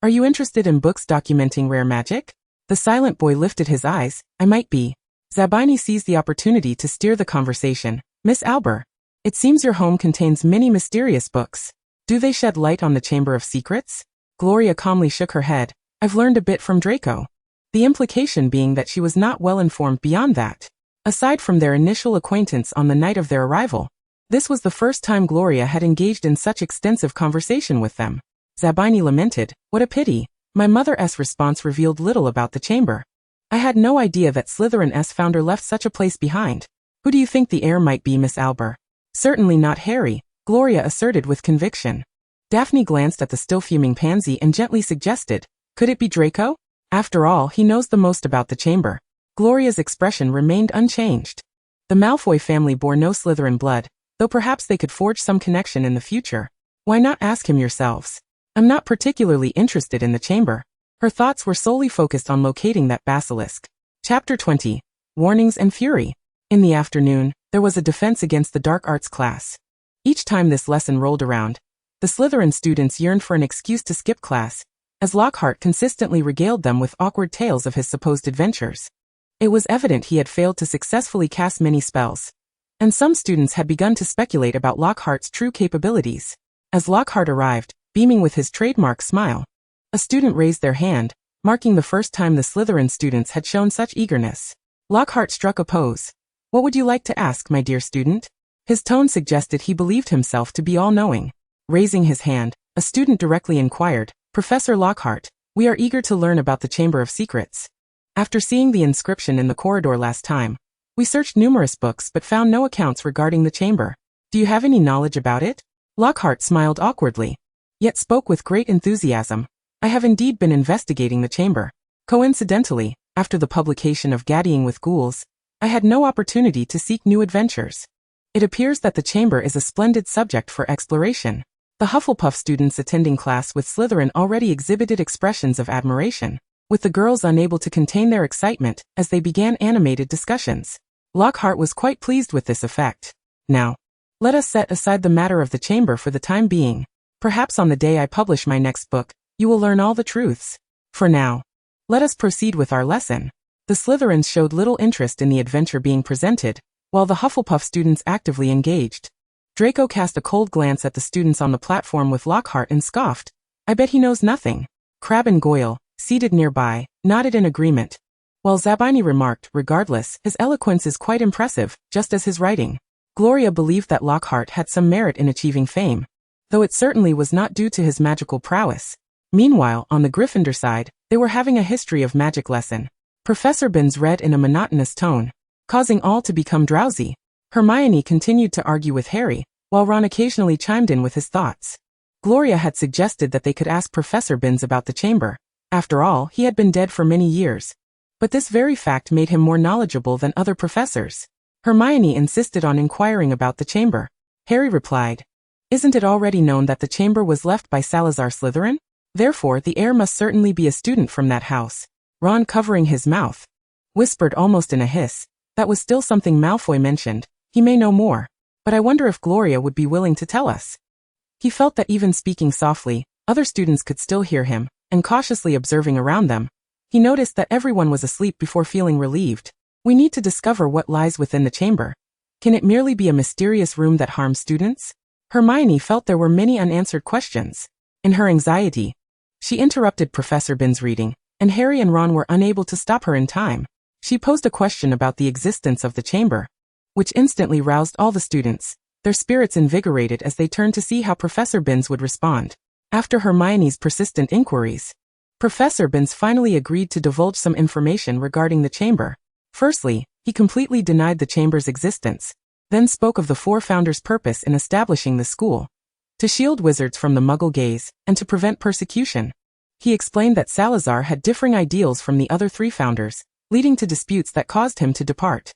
are you interested in books documenting rare magic? The silent boy lifted his eyes. I might be. Zabini seized the opportunity to steer the conversation. Miss Albert, it seems your home contains many mysterious books. Do they shed light on the Chamber of Secrets? Gloria calmly shook her head. I've learned a bit from Draco. The implication being that she was not well informed beyond that. Aside from their initial acquaintance on the night of their arrival, this was the first time Gloria had engaged in such extensive conversation with them. Zabini lamented, what a pity. My mother's response revealed little about the chamber. I had no idea that Slytherin's founder left such a place behind. Who do you think the heir might be, Miss Albert? Certainly not Harry, Gloria asserted with conviction. Daphne glanced at the still fuming Pansy and gently suggested, could it be Draco? After all, he knows the most about the chamber. Gloria's expression remained unchanged. The Malfoy family bore no Slytherin blood, though perhaps they could forge some connection in the future. Why not ask him yourselves? I'm not particularly interested in the chamber. Her thoughts were solely focused on locating that basilisk. Chapter 20. Warnings and Fury. In the afternoon, there was a defense against the dark arts class. Each time this lesson rolled around, the Slytherin students yearned for an excuse to skip class, as Lockhart consistently regaled them with awkward tales of his supposed adventures. It was evident he had failed to successfully cast many spells, and some students had begun to speculate about Lockhart's true capabilities. As Lockhart arrived, beaming with his trademark smile, a student raised their hand, marking the first time the Slytherin students had shown such eagerness. Lockhart struck a pose. What would you like to ask, my dear student? His tone suggested he believed himself to be all-knowing. Raising his hand, a student directly inquired, Professor Lockhart, we are eager to learn about the Chamber of Secrets. After seeing the inscription in the corridor last time, we searched numerous books but found no accounts regarding the chamber. Do you have any knowledge about it? Lockhart smiled awkwardly, yet spoke with great enthusiasm. I have indeed been investigating the chamber. Coincidentally, after the publication of Gaddying with Ghouls, I had no opportunity to seek new adventures. It appears that the chamber is a splendid subject for exploration. The Hufflepuff students attending class with Slytherin already exhibited expressions of admiration, with the girls unable to contain their excitement as they began animated discussions. Lockhart was quite pleased with this effect. Now, let us set aside the matter of the chamber for the time being. Perhaps on the day I publish my next book, you will learn all the truths. For now, let us proceed with our lesson. The Slytherins showed little interest in the adventure being presented, while the Hufflepuff students actively engaged. Draco cast a cold glance at the students on the platform with Lockhart and scoffed. I bet he knows nothing. Crabbe and Goyle, seated nearby, nodded in agreement, while Zabini remarked, regardless, his eloquence is quite impressive, just as his writing. Gloria believed that Lockhart had some merit in achieving fame, though it certainly was not due to his magical prowess. Meanwhile, on the Gryffindor side, they were having a history of magic lesson. Professor Binns read in a monotonous tone, causing all to become drowsy. Hermione continued to argue with Harry, while Ron occasionally chimed in with his thoughts. Gloria had suggested that they could ask Professor Binns about the chamber. After all, he had been dead for many years. But this very fact made him more knowledgeable than other professors. Hermione insisted on inquiring about the chamber. Harry replied, Isn't it already known that the chamber was left by Salazar Slytherin? Therefore, the heir must certainly be a student from that house. Ron, covering his mouth, whispered almost in a hiss, that was still something Malfoy mentioned. He may know more, but I wonder if Gloria would be willing to tell us. He felt that even speaking softly, other students could still hear him, and cautiously observing around them, he noticed that everyone was asleep before feeling relieved. We need to discover what lies within the chamber. Can it merely be a mysterious room that harms students? Hermione felt there were many unanswered questions. In her anxiety, she interrupted Professor Binns' reading, and Harry and Ron were unable to stop her in time. She posed a question about the existence of the chamber, which instantly roused all the students, their spirits invigorated as they turned to see how Professor Binns would respond. After Hermione's persistent inquiries, Professor Binns finally agreed to divulge some information regarding the chamber. Firstly, he completely denied the chamber's existence, then spoke of the four founders' purpose in establishing the school: to shield wizards from the Muggle gaze, and to prevent persecution. He explained that Salazar had differing ideals from the other three founders, leading to disputes that caused him to depart.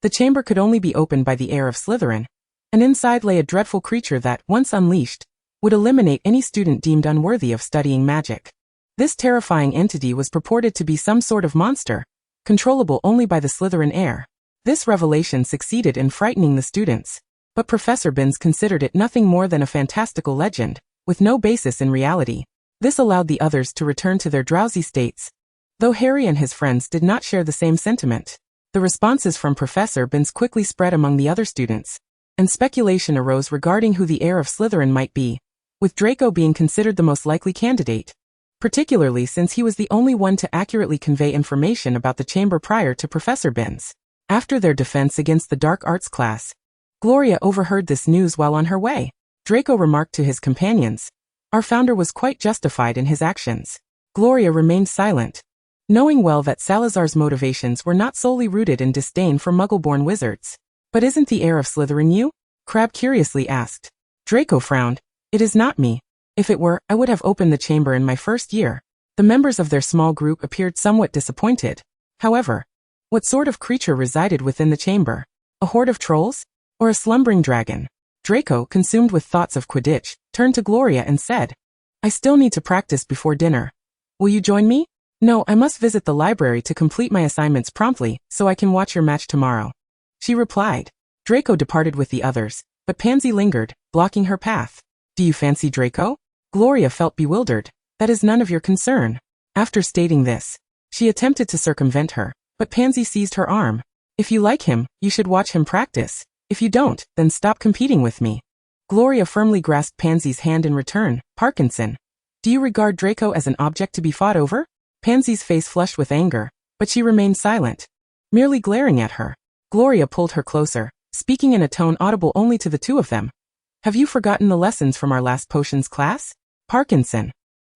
The chamber could only be opened by the heir of Slytherin, and inside lay a dreadful creature that, once unleashed, would eliminate any student deemed unworthy of studying magic. This terrifying entity was purported to be some sort of monster, controllable only by the Slytherin heir. This revelation succeeded in frightening the students, but Professor Binns considered it nothing more than a fantastical legend, with no basis in reality. This allowed the others to return to their drowsy states. Though Harry and his friends did not share the same sentiment, the responses from Professor Binns quickly spread among the other students, and speculation arose regarding who the heir of Slytherin might be, with Draco being considered the most likely candidate, particularly since he was the only one to accurately convey information about the chamber prior to Professor Binns. After their defense against the dark arts class, Gloria overheard this news while on her way. Draco remarked to his companions, "Our founder was quite justified in his actions." Gloria remained silent, knowing well that Salazar's motivations were not solely rooted in disdain for Muggle-born wizards. "But isn't the heir of Slytherin you?" Crabbe curiously asked. Draco frowned. "It is not me. If it were, I would have opened the chamber in my first year." The members of their small group appeared somewhat disappointed. However, what sort of creature resided within the chamber? A horde of trolls? Or a slumbering dragon? Draco, consumed with thoughts of Quidditch, turned to Gloria and said, "I still need to practice before dinner. Will you join me?" "No, I must visit the library to complete my assignments promptly, so I can watch your match tomorrow," she replied. Draco departed with the others, but Pansy lingered, blocking her path. "Do you fancy Draco?" Gloria felt bewildered. "That is none of your concern." After stating this, she attempted to circumvent her, but Pansy seized her arm. "If you like him, you should watch him practice. If you don't, then stop competing with me." Gloria firmly grasped Pansy's hand in return. "Parkinson, do you regard Draco as an object to be fought over?" Pansy's face flushed with anger, but she remained silent, merely glaring at her. Gloria pulled her closer, speaking in a tone audible only to the two of them. "Have you forgotten the lessons from our last potions class? Parkinson,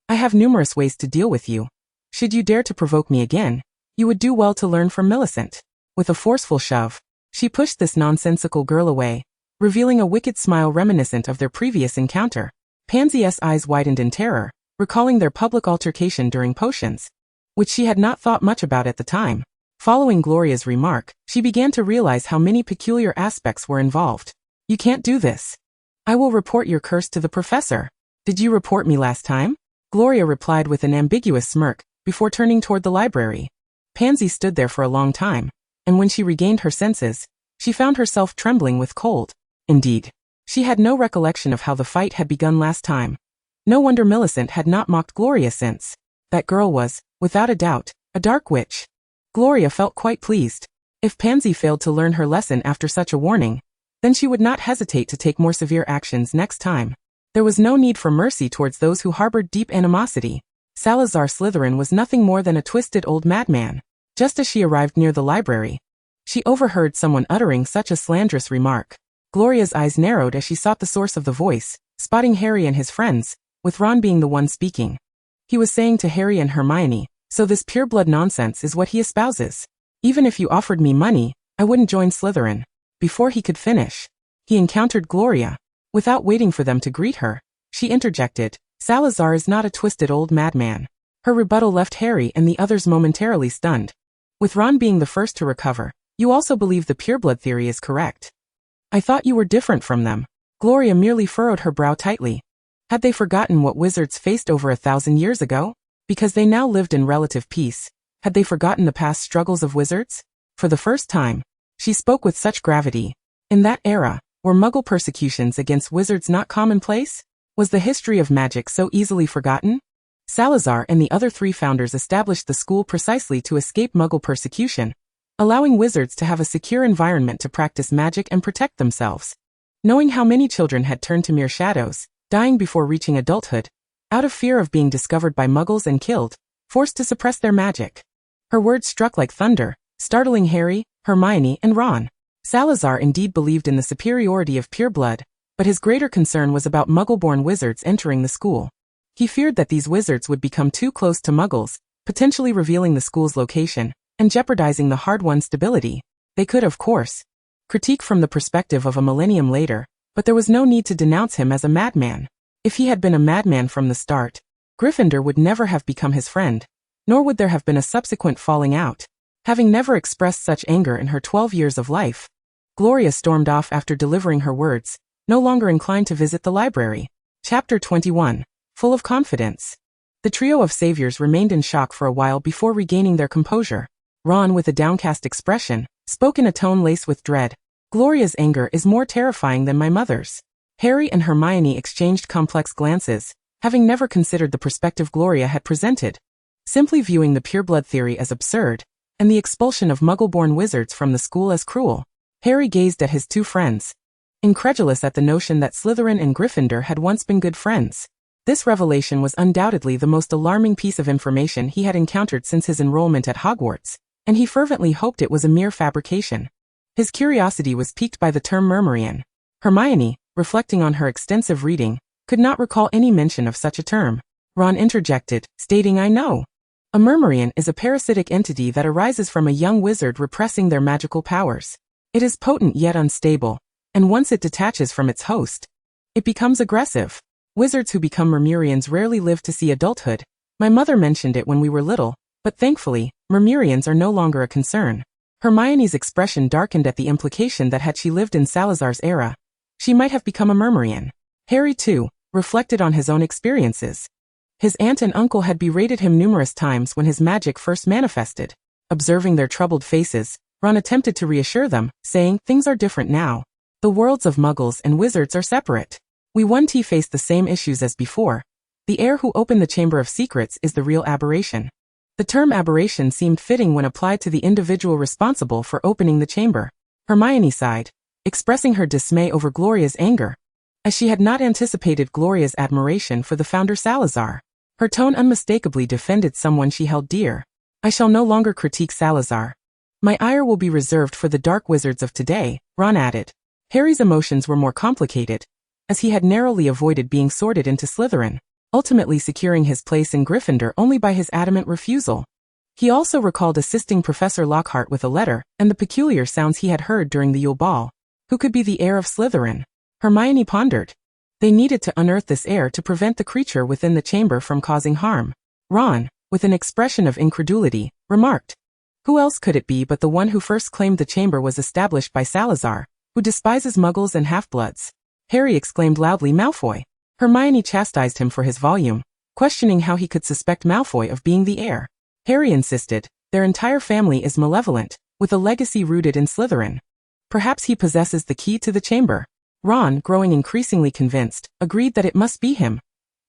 I have numerous ways to deal with you. Should you dare to provoke me again, you would do well to learn from Millicent." With a forceful shove, she pushed this nonsensical girl away, revealing a wicked smile reminiscent of their previous encounter. Pansy's eyes widened in terror, recalling their public altercation during potions, which she had not thought much about at the time. Following Gloria's remark, she began to realize how many peculiar aspects were involved. "You can't do this. I will report your curse to the professor." "Did you report me last time?" Gloria replied with an ambiguous smirk, before turning toward the library. Pansy stood there for a long time, and when she regained her senses, she found herself trembling with cold. Indeed, she had no recollection of how the fight had begun last time. No wonder Millicent had not mocked Gloria since. That girl was, without a doubt, a dark witch. Gloria felt quite pleased. If Pansy failed to learn her lesson after such a warning, then she would not hesitate to take more severe actions next time. There was no need for mercy towards those who harbored deep animosity. Salazar Slytherin was nothing more than a twisted old madman. Just as she arrived near the library, she overheard someone uttering such a slanderous remark. Gloria's eyes narrowed as she sought the source of the voice, spotting Harry and his friends, with Ron being the one speaking. He was saying to Harry and Hermione, "So this pureblood nonsense is what he espouses. Even if you offered me money, I wouldn't join Slytherin." Before he could finish, he encountered Gloria. Without waiting for them to greet her, she interjected, "Salazar is not a twisted old madman." Her rebuttal left Harry and the others momentarily stunned. With Ron being the first to recover, "You also believe the pureblood theory is correct? I thought you were different from them." Gloria merely furrowed her brow tightly. Had they forgotten what wizards faced over 1,000 years ago? Because they now lived in relative peace, had they forgotten the past struggles of wizards? For the first time, she spoke with such gravity. In that era, were Muggle persecutions against wizards not commonplace? Was the history of magic so easily forgotten? Salazar and the other three founders established the school precisely to escape Muggle persecution, allowing wizards to have a secure environment to practice magic and protect themselves. Knowing how many children had turned to mere shadows, dying before reaching adulthood, out of fear of being discovered by Muggles and killed, forced to suppress their magic. Her words struck like thunder, startling Harry, Hermione, and Ron. Salazar indeed believed in the superiority of pure blood, but his greater concern was about Muggle-born wizards entering the school. He feared that these wizards would become too close to Muggles, potentially revealing the school's location, and jeopardizing the hard-won stability. They could, of course, critique from the perspective of a millennium later, but there was no need to denounce him as a madman. If he had been a madman from the start, Gryffindor would never have become his friend, nor would there have been a subsequent falling out. Having never expressed such anger in her 12 years of life, Gloria stormed off after delivering her words, no longer inclined to visit the library. Chapter 21. Full of confidence. The trio of saviors remained in shock for a while before regaining their composure. Ron, with a downcast expression, spoke in a tone laced with dread. Gloria's anger is more terrifying than my mother's. Harry and Hermione exchanged complex glances, having never considered the perspective Gloria had presented. Simply viewing the pureblood theory as absurd, and the expulsion of Muggle-born wizards from the school as cruel, Harry gazed at his two friends, incredulous at the notion that Slytherin and Gryffindor had once been good friends. This revelation was undoubtedly the most alarming piece of information he had encountered since his enrollment at Hogwarts, and he fervently hoped it was a mere fabrication. His curiosity was piqued by the term Murmurian. Hermione, reflecting on her extensive reading, could not recall any mention of such a term. Ron interjected, stating, "I know. A Murmurian is a parasitic entity that arises from a young wizard repressing their magical powers. It is potent yet unstable, and once it detaches from its host, it becomes aggressive. Wizards who become Murmurians rarely live to see adulthood. My mother mentioned it when we were little, but thankfully, Murmurians are no longer a concern." Hermione's expression darkened at the implication that had she lived in Salazar's era, she might have become a Murmurian. Harry, too, reflected on his own experiences. His aunt and uncle had berated him numerous times when his magic first manifested. Observing their troubled faces, Ron attempted to reassure them, saying, "Things are different now. The worlds of Muggles and wizards are separate. We won't face the same issues as before. The heir who opened the Chamber of Secrets is the real aberration." The term aberration seemed fitting when applied to the individual responsible for opening the chamber. Hermione sighed, expressing her dismay over Gloria's anger, as she had not anticipated Gloria's admiration for the founder Salazar. Her tone unmistakably defended someone she held dear. "I shall no longer critique Salazar. My ire will be reserved for the dark wizards of today," Ron added. Harry's emotions were more complicated, as he had narrowly avoided being sorted into Slytherin, ultimately securing his place in Gryffindor only by his adamant refusal. He also recalled assisting Professor Lockhart with a letter, and the peculiar sounds he had heard during the Yule Ball. Who could be the heir of Slytherin? Hermione pondered. They needed to unearth this heir to prevent the creature within the chamber from causing harm. Ron, with an expression of incredulity, remarked, "Who else could it be but the one who first claimed the chamber was established by Salazar, who despises Muggles and half-bloods?" Harry exclaimed loudly, "Malfoy." Hermione chastised him for his volume, questioning how he could suspect Malfoy of being the heir. Harry insisted, "Their entire family is malevolent, with a legacy rooted in Slytherin. Perhaps he possesses the key to the chamber." Ron, growing increasingly convinced, agreed that it must be him.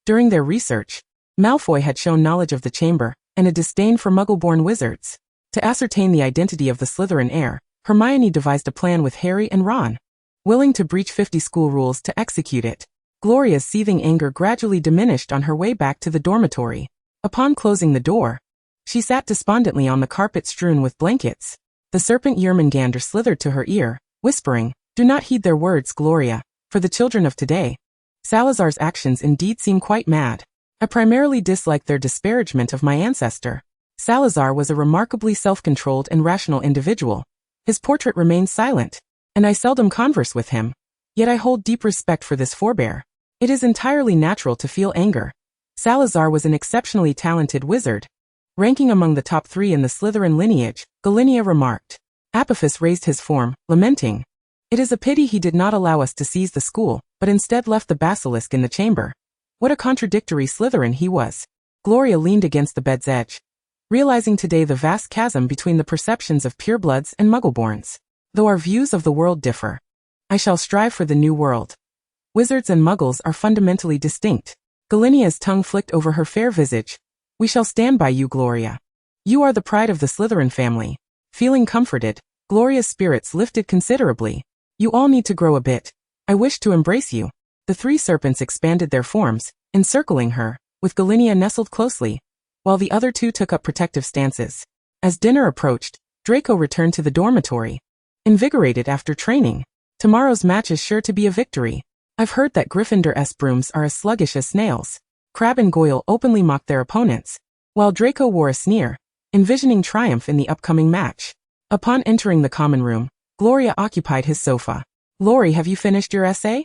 During their research, Malfoy had shown knowledge of the chamber, and a disdain for Muggle-born wizards. To ascertain the identity of the Slytherin heir, Hermione devised a plan with Harry and Ron, willing to breach 50 school rules to execute it. Gloria's seething anger gradually diminished on her way back to the dormitory. Upon closing the door, she sat despondently on the carpet strewn with blankets. The serpent Yermangander slithered to her ear, whispering, "Do not heed their words, Gloria, for the children of today. Salazar's actions indeed seem quite mad. I primarily disliked their disparagement of my ancestor. Salazar was a remarkably self-controlled and rational individual. His portrait remains silent, and I seldom converse with him. Yet I hold deep respect for this forebear. It is entirely natural to feel anger. Salazar was an exceptionally talented wizard, ranking among the top 3 in the Slytherin lineage," Galicia remarked. Apophis raised his form, lamenting, "It is a pity he did not allow us to seize the school, but instead left the basilisk in the chamber. What a contradictory Slytherin he was." Gloria leaned against the bed's edge, realizing today the vast chasm between the perceptions of purebloods and Muggleborns. "Though our views of the world differ, I shall strive for the new world. Wizards and Muggles are fundamentally distinct." Galinia's tongue flicked over her fair visage. "We shall stand by you, Gloria. You are the pride of the Slytherin family." Feeling comforted, Gloria's spirits lifted considerably. "You all need to grow a bit. I wish to embrace you." The 3 serpents expanded their forms, encircling her, with Galicia nestled closely. while the other two took up protective stances. As dinner approached, Draco returned to the dormitory, invigorated after training. Tomorrow's match is sure to be a victory. I've heard that Gryffindor's brooms are as sluggish as snails. Crabbe and Goyle openly mocked their opponents, while Draco wore a sneer, envisioning triumph in the upcoming match. Upon entering the common room, Gloria occupied his sofa. "Laurie, have you finished your essay?"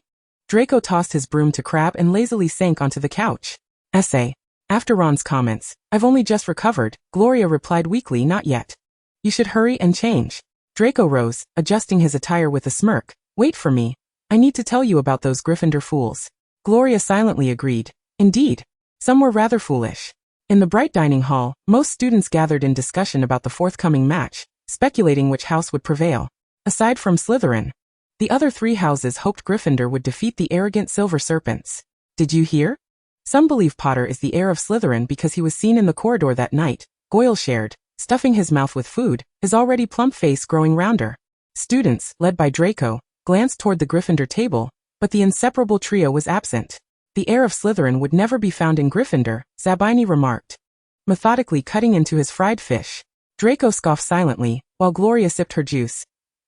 Draco tossed his broom to Crabbe and lazily sank onto the couch. "Essay?" After Ron's comments, "I've only just recovered," Gloria replied weakly, "Not yet. You should hurry and change." Draco rose, adjusting his attire with a smirk. "Wait for me. I need to tell you about those Gryffindor fools." Gloria silently agreed. Indeed, some were rather foolish. In the bright dining hall, most students gathered in discussion about the forthcoming match, speculating which house would prevail. Aside from Slytherin, the other three houses hoped Gryffindor would defeat the arrogant Silver Serpents. "Did you hear? Some believe Potter is the heir of Slytherin because he was seen in the corridor that night," Goyle shared, stuffing his mouth with food, his already plump face growing rounder. Students, led by Draco, glanced toward the Gryffindor table, but the inseparable trio was absent. "The heir of Slytherin would never be found in Gryffindor," Zabini remarked, methodically cutting into his fried fish. Draco scoffed silently, while Gloria sipped her juice.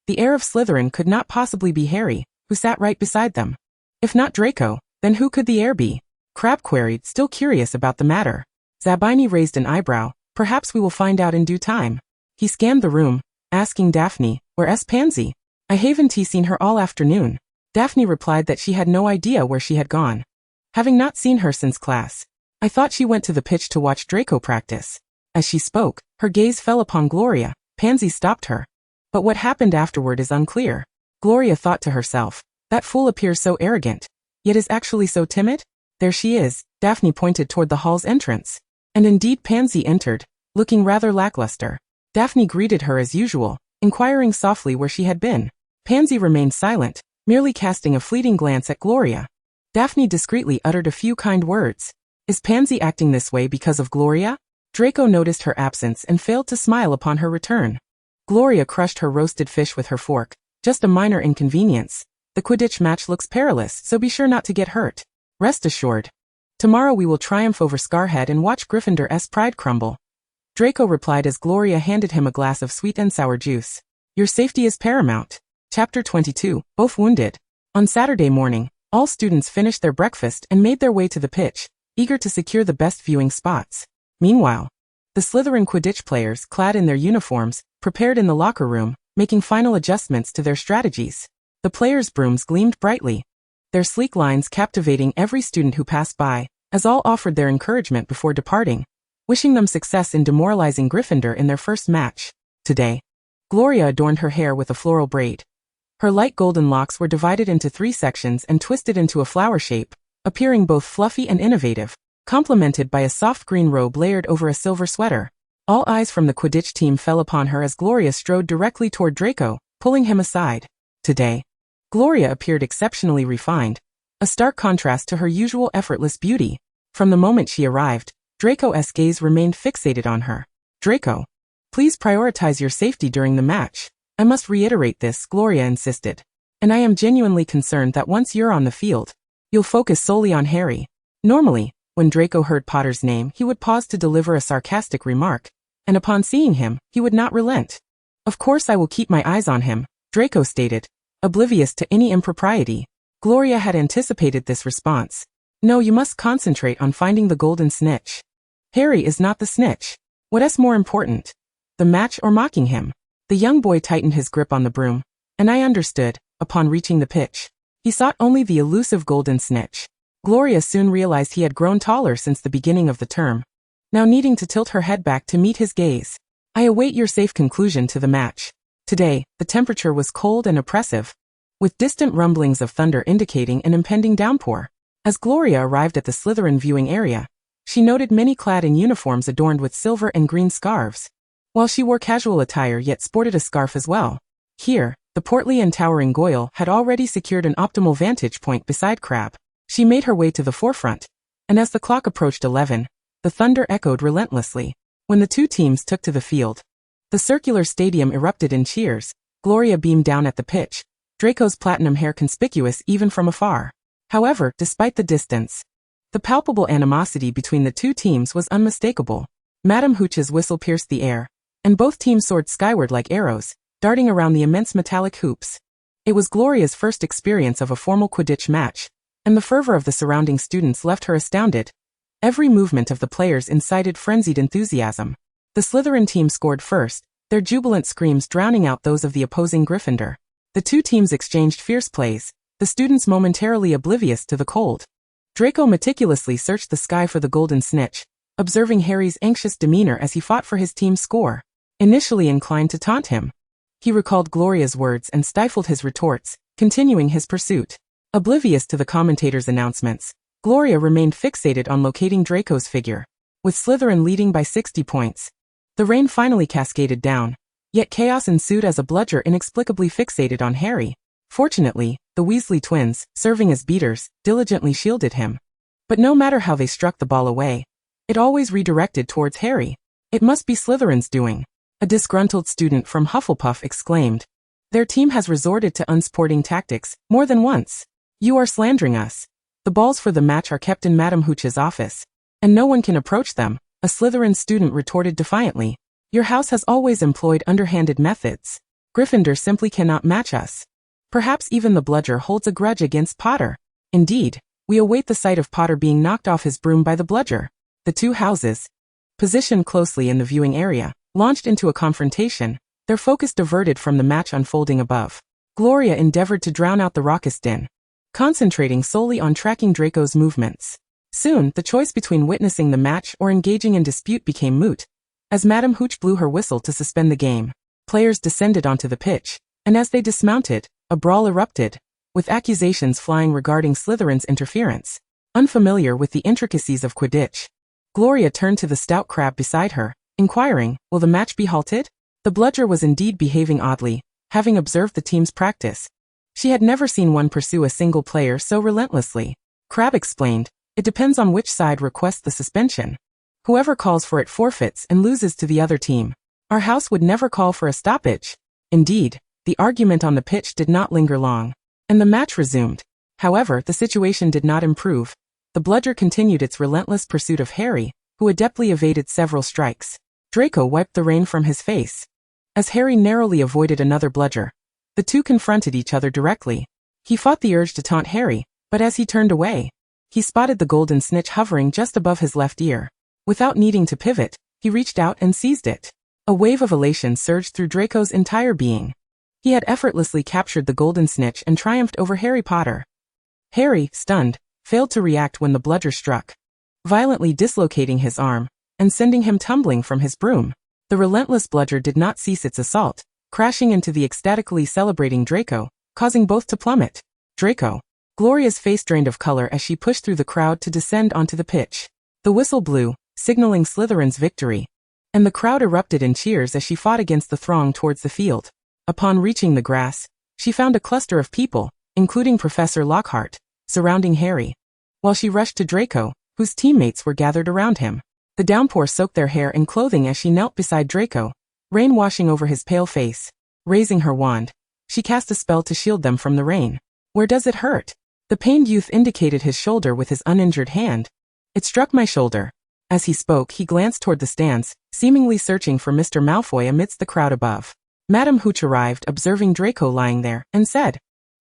The heir of Slytherin could not possibly be Harry, who sat right beside them. If not Draco, then who could the heir be? Crabbe queried, still curious about the matter. Zabini raised an eyebrow. "Perhaps we will find out in due time." He scanned the room, asking Daphne, "Where's Pansy? I haven't seen her all afternoon." Daphne replied that she had no idea where she had gone, having not seen her since class. "I thought she went to the pitch to watch Draco practice." As she spoke, her gaze fell upon Gloria. Pansy stopped her. But what happened afterward is unclear. Gloria thought to herself, "That fool appears so arrogant, yet is actually so timid." "There she is," Daphne pointed toward the hall's entrance. And indeed Pansy entered, looking rather lackluster. Daphne greeted her as usual, inquiring softly where she had been. Pansy remained silent, merely casting a fleeting glance at Gloria. Daphne discreetly uttered a few kind words. Is Pansy acting this way because of Gloria? Draco noticed her absence and failed to smile upon her return. Gloria crushed her roasted fish with her fork. "Just a minor inconvenience. The Quidditch match looks perilous, so be sure not to get hurt. Rest assured. Tomorrow we will triumph over Scarhead and watch Gryffindor's pride crumble." Draco replied as Gloria handed him a glass of sweet and sour juice. "Your safety is paramount." Chapter 22, Both Wounded. On Saturday morning, all students finished their breakfast and made their way to the pitch, eager to secure the best viewing spots. Meanwhile, the Slytherin Quidditch players, clad in their uniforms, prepared in the locker room, making final adjustments to their strategies. The players' brooms gleamed brightly, their sleek lines captivating every student who passed by, as all offered their encouragement before departing, wishing them success in demoralizing Gryffindor in their first match. Today, Gloria adorned her hair with a floral braid. Her light golden locks were divided into 3 sections and twisted into a flower shape, appearing both fluffy and innovative, complemented by a soft green robe layered over a silver sweater. All eyes from the Quidditch team fell upon her as Gloria strode directly toward Draco, pulling him aside. Today, Gloria appeared exceptionally refined, a stark contrast to her usual effortless beauty. From the moment she arrived, Draco's gaze remained fixated on her. "Draco, please prioritize your safety during the match. I must reiterate this," Gloria insisted. "And I am genuinely concerned that once you're on the field, you'll focus solely on Harry." Normally, when Draco heard Potter's name, he would pause to deliver a sarcastic remark, and upon seeing him, he would not relent. "Of course I will keep my eyes on him," Draco stated, oblivious to any impropriety. Gloria had anticipated this response. "No, you must concentrate on finding the golden snitch. Harry is not the snitch. What's more important, the match or mocking him?" The young boy tightened his grip on the broom, and I understood. Upon reaching the pitch, he sought only the elusive golden snitch. Gloria soon realized he had grown taller since the beginning of the term, now needing to tilt her head back to meet his gaze. "I await your safe conclusion to the match." Today, the temperature was cold and oppressive, with distant rumblings of thunder indicating an impending downpour. As Gloria arrived at the Slytherin viewing area, she noted many clad in uniforms adorned with silver and green scarves, while she wore casual attire yet sported a scarf as well. Here, the portly and towering Goyle had already secured an optimal vantage point beside Crabbe. She made her way to the forefront, and as the clock approached 11, the thunder echoed relentlessly. When the two teams took to the field, the circular stadium erupted in cheers. Gloria beamed down at the pitch, Draco's platinum hair conspicuous even from afar. However, despite the distance, the palpable animosity between the two teams was unmistakable. Madame Hooch's whistle pierced the air, and both teams soared skyward like arrows, darting around the immense metallic hoops. It was Gloria's first experience of a formal Quidditch match, and the fervor of the surrounding students left her astounded. Every movement of the players incited frenzied enthusiasm. The Slytherin team scored first, their jubilant screams drowning out those of the opposing Gryffindor. The two teams exchanged fierce plays, the students momentarily oblivious to the cold. Draco meticulously searched the sky for the golden snitch, observing Harry's anxious demeanor as he fought for his team's score. Initially inclined to taunt him, he recalled Gloria's words and stifled his retorts, continuing his pursuit. Oblivious to the commentator's announcements, Gloria remained fixated on locating Draco's figure. With Slytherin leading by 60 points, the rain finally cascaded down, yet chaos ensued as a bludger inexplicably fixated on Harry. Fortunately, the Weasley twins, serving as beaters, diligently shielded him. But no matter how they struck the ball away, it always redirected towards Harry. It must be Slytherin's doing, a disgruntled student from Hufflepuff exclaimed. Their team has resorted to unsporting tactics more than once. You are slandering us. The balls for the match are kept in Madame Hooch's office, and no one can approach them, a Slytherin student retorted defiantly. Your house has always employed underhanded methods. Gryffindor simply cannot match us. Perhaps even the bludger holds a grudge against Potter. Indeed, we await the sight of Potter being knocked off his broom by the bludger. The two houses, positioned closely in the viewing area, launched into a confrontation, their focus diverted from the match unfolding above. Gloria endeavored to drown out the raucous din, concentrating solely on tracking Draco's movements. Soon, the choice between witnessing the match or engaging in dispute became moot, as Madame Hooch blew her whistle to suspend the game. Players descended onto the pitch, and as they dismounted, a brawl erupted, with accusations flying regarding Slytherin's interference. Unfamiliar with the intricacies of Quidditch, Gloria turned to the stout crab beside her, inquiring, "Will the match be halted?" The bludger was indeed behaving oddly, having observed the team's practice. She had never seen one pursue a single player so relentlessly. Crab explained, "It depends on which side requests the suspension. Whoever calls for it forfeits and loses to the other team. Our house would never call for a stoppage." Indeed, the argument on the pitch did not linger long, and the match resumed. However, the situation did not improve. The bludger continued its relentless pursuit of Harry, who adeptly evaded several strikes. Draco wiped the rain from his face. As Harry narrowly avoided another bludger, the two confronted each other directly. He fought the urge to taunt Harry, but as he turned away, he spotted the golden snitch hovering just above his left ear. Without needing to pivot, he reached out and seized it. A wave of elation surged through Draco's entire being. He had effortlessly captured the golden snitch and triumphed over Harry Potter. Harry, stunned, failed to react when the bludger struck, violently dislocating his arm and sending him tumbling from his broom. The relentless bludger did not cease its assault, crashing into the ecstatically celebrating Draco, causing both to plummet. Draco. Gloria's face drained of color as she pushed through the crowd to descend onto the pitch. The whistle blew, signaling Slytherin's victory, and the crowd erupted in cheers as she fought against the throng towards the field. Upon reaching the grass, she found a cluster of people, including Professor Lockhart, surrounding Harry, while she rushed to Draco, whose teammates were gathered around him. The downpour soaked their hair and clothing as she knelt beside Draco, rain washing over his pale face. Raising her wand, she cast a spell to shield them from the rain. "Where does it hurt?" The pained youth indicated his shoulder with his uninjured hand. "It struck my shoulder." As he spoke, he glanced toward the stands, seemingly searching for Mr. Malfoy amidst the crowd above. Madame Hooch arrived, observing Draco lying there, and said,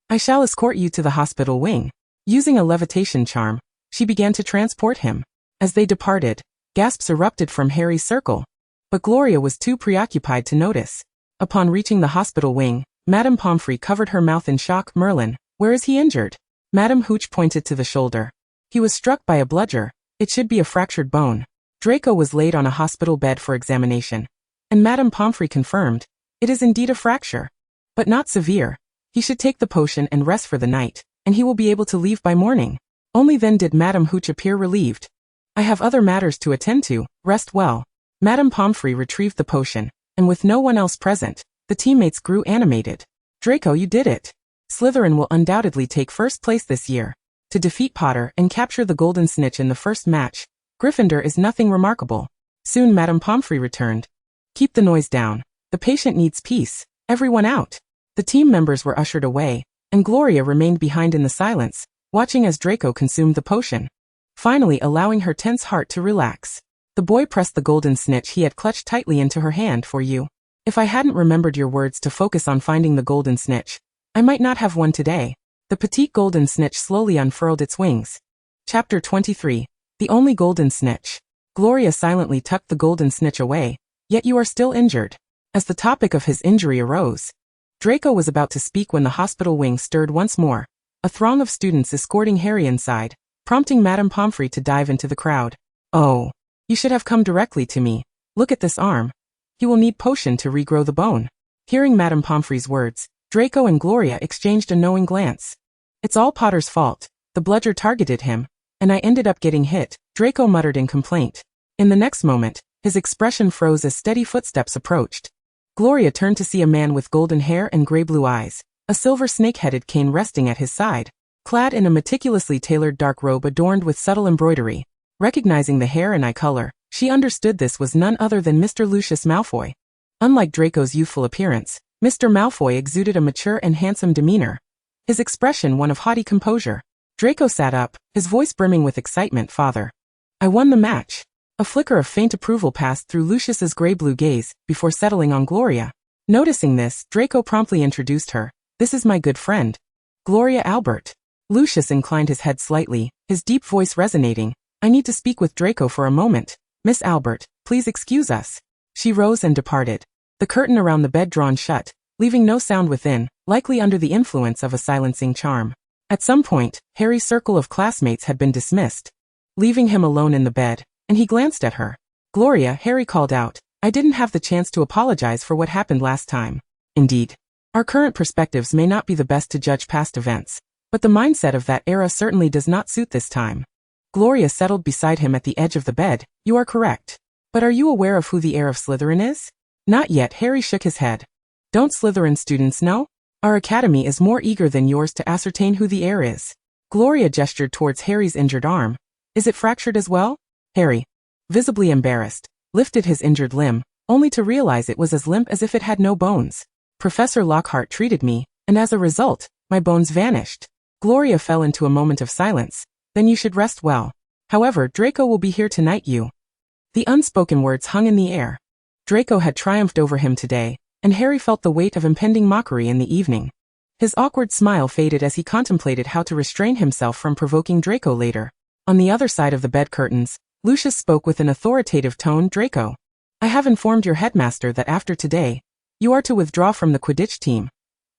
"I shall escort you to the hospital wing." Using a levitation charm, she began to transport him. As they departed, gasps erupted from Harry's circle, but Gloria was too preoccupied to notice. Upon reaching the hospital wing, Madame Pomfrey covered her mouth in shock. "Merlin, where is he injured?" Madame Hooch pointed to the shoulder. "He was struck by a bludger. It should be a fractured bone." Draco was laid on a hospital bed for examination, and Madame Pomfrey confirmed, "It is indeed a fracture, but not severe. He should take the potion and rest for the night, and he will be able to leave by morning." Only then did Madame Hooch appear relieved. "I have other matters to attend to. Rest well." Madame Pomfrey retrieved the potion, and with no one else present, the teammates grew animated. "Draco, you did it. Slytherin will undoubtedly take first place this year. To defeat Potter and capture the golden snitch in the first match, Gryffindor is nothing remarkable." Soon Madame Pomfrey returned. "Keep the noise down. The patient needs peace. Everyone out." The team members were ushered away, and Gloria remained behind in the silence, watching as Draco consumed the potion, finally allowing her tense heart to relax. The boy pressed the golden snitch he had clutched tightly into her hand. For you. If I hadn't remembered your words to focus on finding the golden snitch, I might not have won today. The petite golden snitch slowly unfurled its wings. Chapter 23. The only golden snitch. Gloria silently tucked the golden snitch away. Yet you are still injured. As the topic of his injury arose, Draco was about to speak when the hospital wing stirred once more, a throng of students escorting Harry inside, prompting Madame Pomfrey to dive into the crowd. Oh, you should have come directly to me. Look at this arm. He will need potion to regrow the bone. Hearing Madame Pomfrey's words, Draco and Gloria exchanged a knowing glance. It's all Potter's fault. The bludger targeted him, and I ended up getting hit, Draco muttered in complaint. In the next moment, his expression froze as steady footsteps approached. Gloria turned to see a man with golden hair and gray-blue eyes, a silver snake-headed cane resting at his side, clad in a meticulously tailored dark robe adorned with subtle embroidery. Recognizing the hair and eye color, she understood this was none other than Mr. Lucius Malfoy. Unlike Draco's youthful appearance, Mr. Malfoy exuded a mature and handsome demeanor, his expression one of haughty composure. Draco sat up, his voice brimming with excitement. Father, I won the match. A flicker of faint approval passed through Lucius's gray-blue gaze, before settling on Gloria. Noticing this, Draco promptly introduced her. This is my good friend, Gloria Albert. Lucius inclined his head slightly, his deep voice resonating. I need to speak with Draco for a moment. Miss Albert, please excuse us. She rose and departed. The curtain around the bed drawn shut, leaving no sound within, likely under the influence of a silencing charm. At some point, Harry's circle of classmates had been dismissed, leaving him alone in the bed, and he glanced at her. Gloria, Harry called out, I didn't have the chance to apologize for what happened last time. Indeed, our current perspectives may not be the best to judge past events, but the mindset of that era certainly does not suit this time. Gloria settled beside him at the edge of the bed. You are correct. But are you aware of who the heir of Slytherin is? Not yet. Harry shook his head. Don't Slytherin students know? Our academy is more eager than yours to ascertain who the heir is. Gloria gestured towards Harry's injured arm. Is it fractured as well? Harry, visibly embarrassed, lifted his injured limb, only to realize it was as limp as if it had no bones. Professor Lockhart treated me, and as a result, my bones vanished. Gloria fell into a moment of silence. Then you should rest well. However, Draco will be here tonight. The unspoken words hung in the air. Draco had triumphed over him today, and Harry felt the weight of impending mockery in the evening. His awkward smile faded as he contemplated how to restrain himself from provoking Draco later. On the other side of the bed curtains, Lucius spoke with an authoritative tone. Draco, I have informed your headmaster that after today, you are to withdraw from the Quidditch team.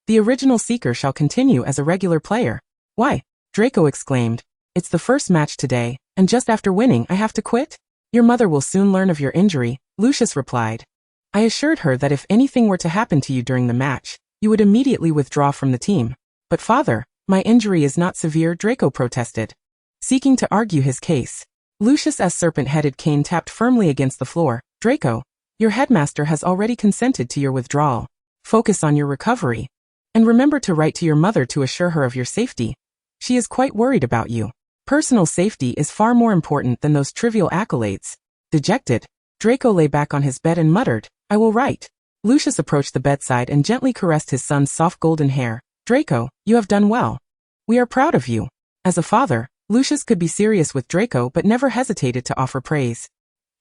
The original seeker shall continue as a regular player. Why? Draco exclaimed. It's the first match today, and just after winning I have to quit? Your mother will soon learn of your injury, Lucius replied. I assured her that if anything were to happen to you during the match, you would immediately withdraw from the team. But father, my injury is not severe, Draco protested, seeking to argue his case. Lucius's serpent-headed cane tapped firmly against the floor. Draco, your headmaster has already consented to your withdrawal. Focus on your recovery. And remember to write to your mother to assure her of your safety. She is quite worried about you. Personal safety is far more important than those trivial accolades. Dejected, Draco lay back on his bed and muttered, I will write. Lucius approached the bedside and gently caressed his son's soft golden hair. Draco, you have done well. We are proud of you. As a father, Lucius could be serious with Draco but never hesitated to offer praise.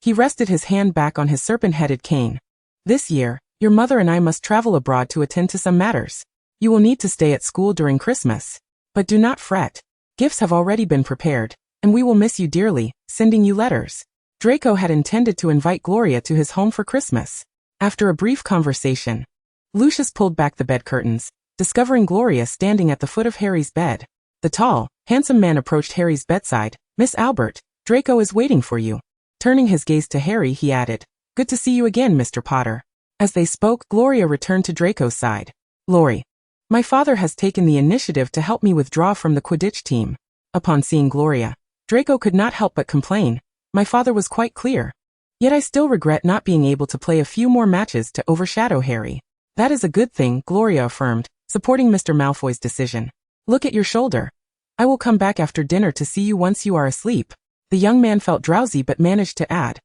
He rested his hand back on his serpent-headed cane. This year, your mother and I must travel abroad to attend to some matters. You will need to stay at school during Christmas. But do not fret. Gifts have already been prepared, and we will miss you dearly, sending you letters. Draco had intended to invite Gloria to his home for Christmas. After a brief conversation, Lucius pulled back the bed curtains, discovering Gloria standing at the foot of Harry's bed. The tall, handsome man approached Harry's bedside. Miss Albert, Draco is waiting for you. Turning his gaze to Harry, he added, Good to see you again, Mr. Potter. As they spoke, Gloria returned to Draco's side. Laurie, my father has taken the initiative to help me withdraw from the Quidditch team. Upon seeing Gloria, Draco could not help but complain. My father was quite clear. Yet I still regret not being able to play a few more matches to overshadow Harry. That is a good thing, Gloria affirmed, supporting Mr. Malfoy's decision. Look at your shoulder. I will come back after dinner to see you once you are asleep. The young man felt drowsy but managed to add.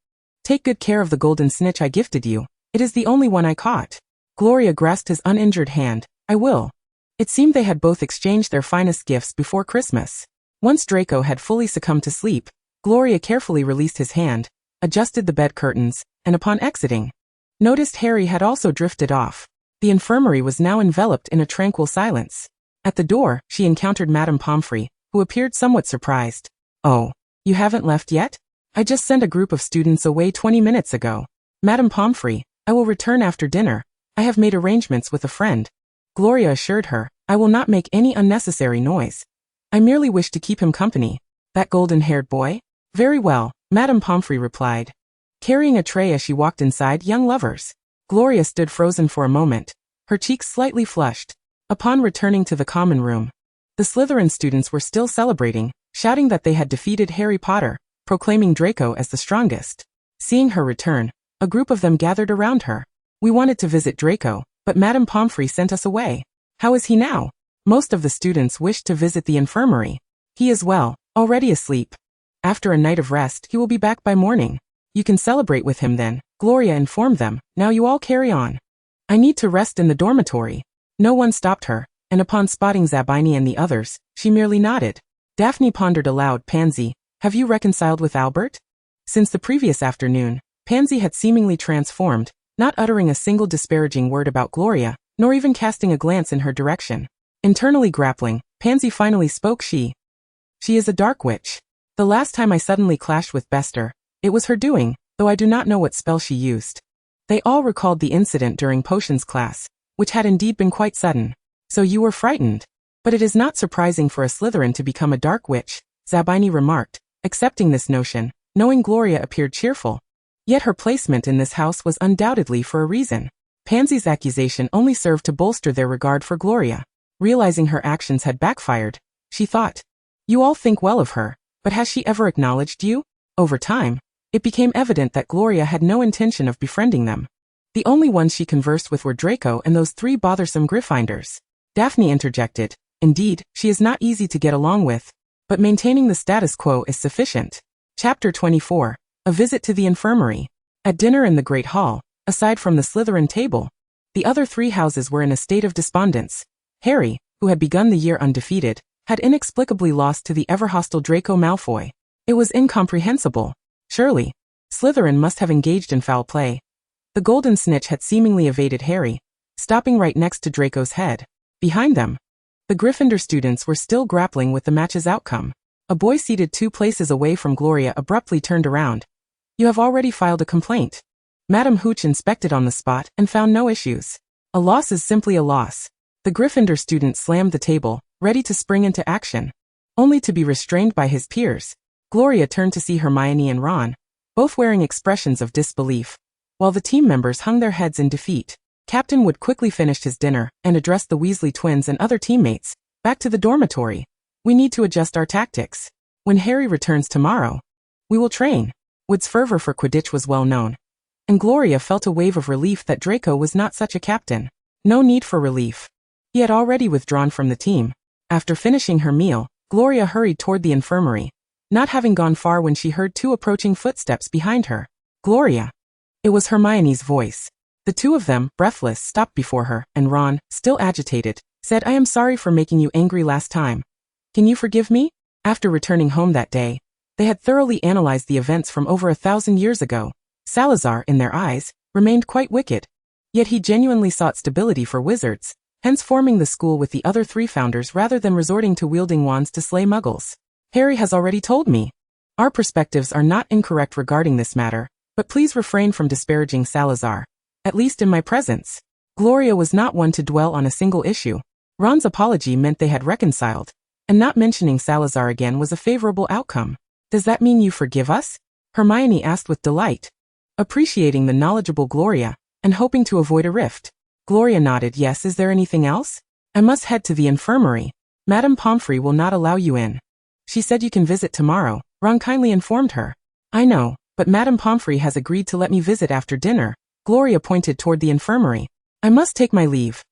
Take good care of the golden snitch I gifted you. It is the only one I caught. Gloria grasped his uninjured hand. I will. It seemed they had both exchanged their finest gifts before Christmas. Once Draco had fully succumbed to sleep, Gloria carefully released his hand, adjusted the bed curtains, and upon exiting, noticed Harry had also drifted off. The infirmary was now enveloped in a tranquil silence. At the door, she encountered Madame Pomfrey, who appeared somewhat surprised. "Oh, you haven't left yet? I just sent a group of students away 20 minutes ago. Madame Pomfrey, I will return after dinner. I have made arrangements with a friend." Gloria assured her, "I will not make any unnecessary noise. I merely wish to keep him company." "That golden-haired boy?" "Very well," Madame Pomfrey replied, carrying a tray as she walked inside. "Young lovers." Gloria stood frozen for a moment, her cheeks slightly flushed. Upon returning to the common room, the Slytherin students were still celebrating, shouting that they had defeated Harry Potter, proclaiming Draco as the strongest. Seeing her return, a group of them gathered around her. "We wanted to visit Draco, but Madame Pomfrey sent us away. How is he now?" Most of the students wished to visit the infirmary. "He is well, already asleep. After a night of rest, he will be back by morning. You can celebrate with him then," Gloria informed them. "Now you all carry on. I need to rest in the dormitory." No one stopped her, and upon spotting Zabini and the others, she merely nodded. Daphne pondered aloud. "Pansy, have you reconciled with Albert?" Since the previous afternoon, Pansy had seemingly transformed, not uttering a single disparaging word about Gloria, nor even casting a glance in her direction. Internally grappling, Pansy finally spoke. She is a dark witch. The last time I suddenly clashed with Bester, it was her doing, though I do not know what spell she used." They all recalled the incident during potions class, which had indeed been quite sudden. "So you were frightened? But it is not surprising for a Slytherin to become a dark witch," Zabini remarked, accepting this notion, knowing Gloria appeared cheerful. Yet her placement in this house was undoubtedly for a reason. Pansy's accusation only served to bolster their regard for Gloria. Realizing her actions had backfired, she thought, "You all think well of her, but has she ever acknowledged you?" Over time, it became evident that Gloria had no intention of befriending them. The only ones she conversed with were Draco and those 3 bothersome Gryffindors. Daphne interjected, "Indeed, she is not easy to get along with, but maintaining the status quo is sufficient." Chapter 24. A visit to the infirmary. At dinner in the Great Hall, aside from the Slytherin table, the other 3 houses were in a state of despondence. Harry, who had begun the year undefeated, had inexplicably lost to the ever-hostile Draco Malfoy. It was incomprehensible. Surely, Slytherin must have engaged in foul play. The golden snitch had seemingly evaded Harry, stopping right next to Draco's head. Behind them, the Gryffindor students were still grappling with the match's outcome. A boy seated 2 places away from Gloria abruptly turned around. "You have already filed a complaint." Madame Hooch inspected on the spot and found no issues. A loss is simply a loss. The Gryffindor student slammed the table, ready to spring into action, only to be restrained by his peers. Gloria turned to see Hermione and Ron, both wearing expressions of disbelief, while the team members hung their heads in defeat. Captain Wood quickly finished his dinner and addressed the Weasley twins and other teammates. "Back to the dormitory. We need to adjust our tactics. When Harry returns tomorrow, we will train." Wood's fervor for Quidditch was well known, and Gloria felt a wave of relief that Draco was not such a captain. No need for relief. He had already withdrawn from the team. After finishing her meal, Gloria hurried toward the infirmary, not having gone far when she heard 2 approaching footsteps behind her. "Gloria." It was Hermione's voice. The 2 of them, breathless, stopped before her, and Ron, still agitated, said, "I am sorry for making you angry last time. Can you forgive me?" After returning home that day, they had thoroughly analyzed the events from over 1,000 years ago. Salazar, in their eyes, remained quite wicked. Yet he genuinely sought stability for wizards, hence forming the school with the other 3 founders rather than resorting to wielding wands to slay muggles. "Harry has already told me. Our perspectives are not incorrect regarding this matter, but please refrain from disparaging Salazar, at least in my presence." Gloria was not one to dwell on a single issue. Ron's apology meant they had reconciled, and not mentioning Salazar again was a favorable outcome. "Does that mean you forgive us?" Hermione asked with delight, appreciating the knowledgeable Gloria, and hoping to avoid a rift. Gloria nodded. "Yes, is there anything else?" "I must head to the infirmary. Madame Pomfrey will not allow you in. She said you can visit tomorrow," Ron kindly informed her. "I know, but Madame Pomfrey has agreed to let me visit after dinner." Gloria pointed toward the infirmary. "I must take my leave.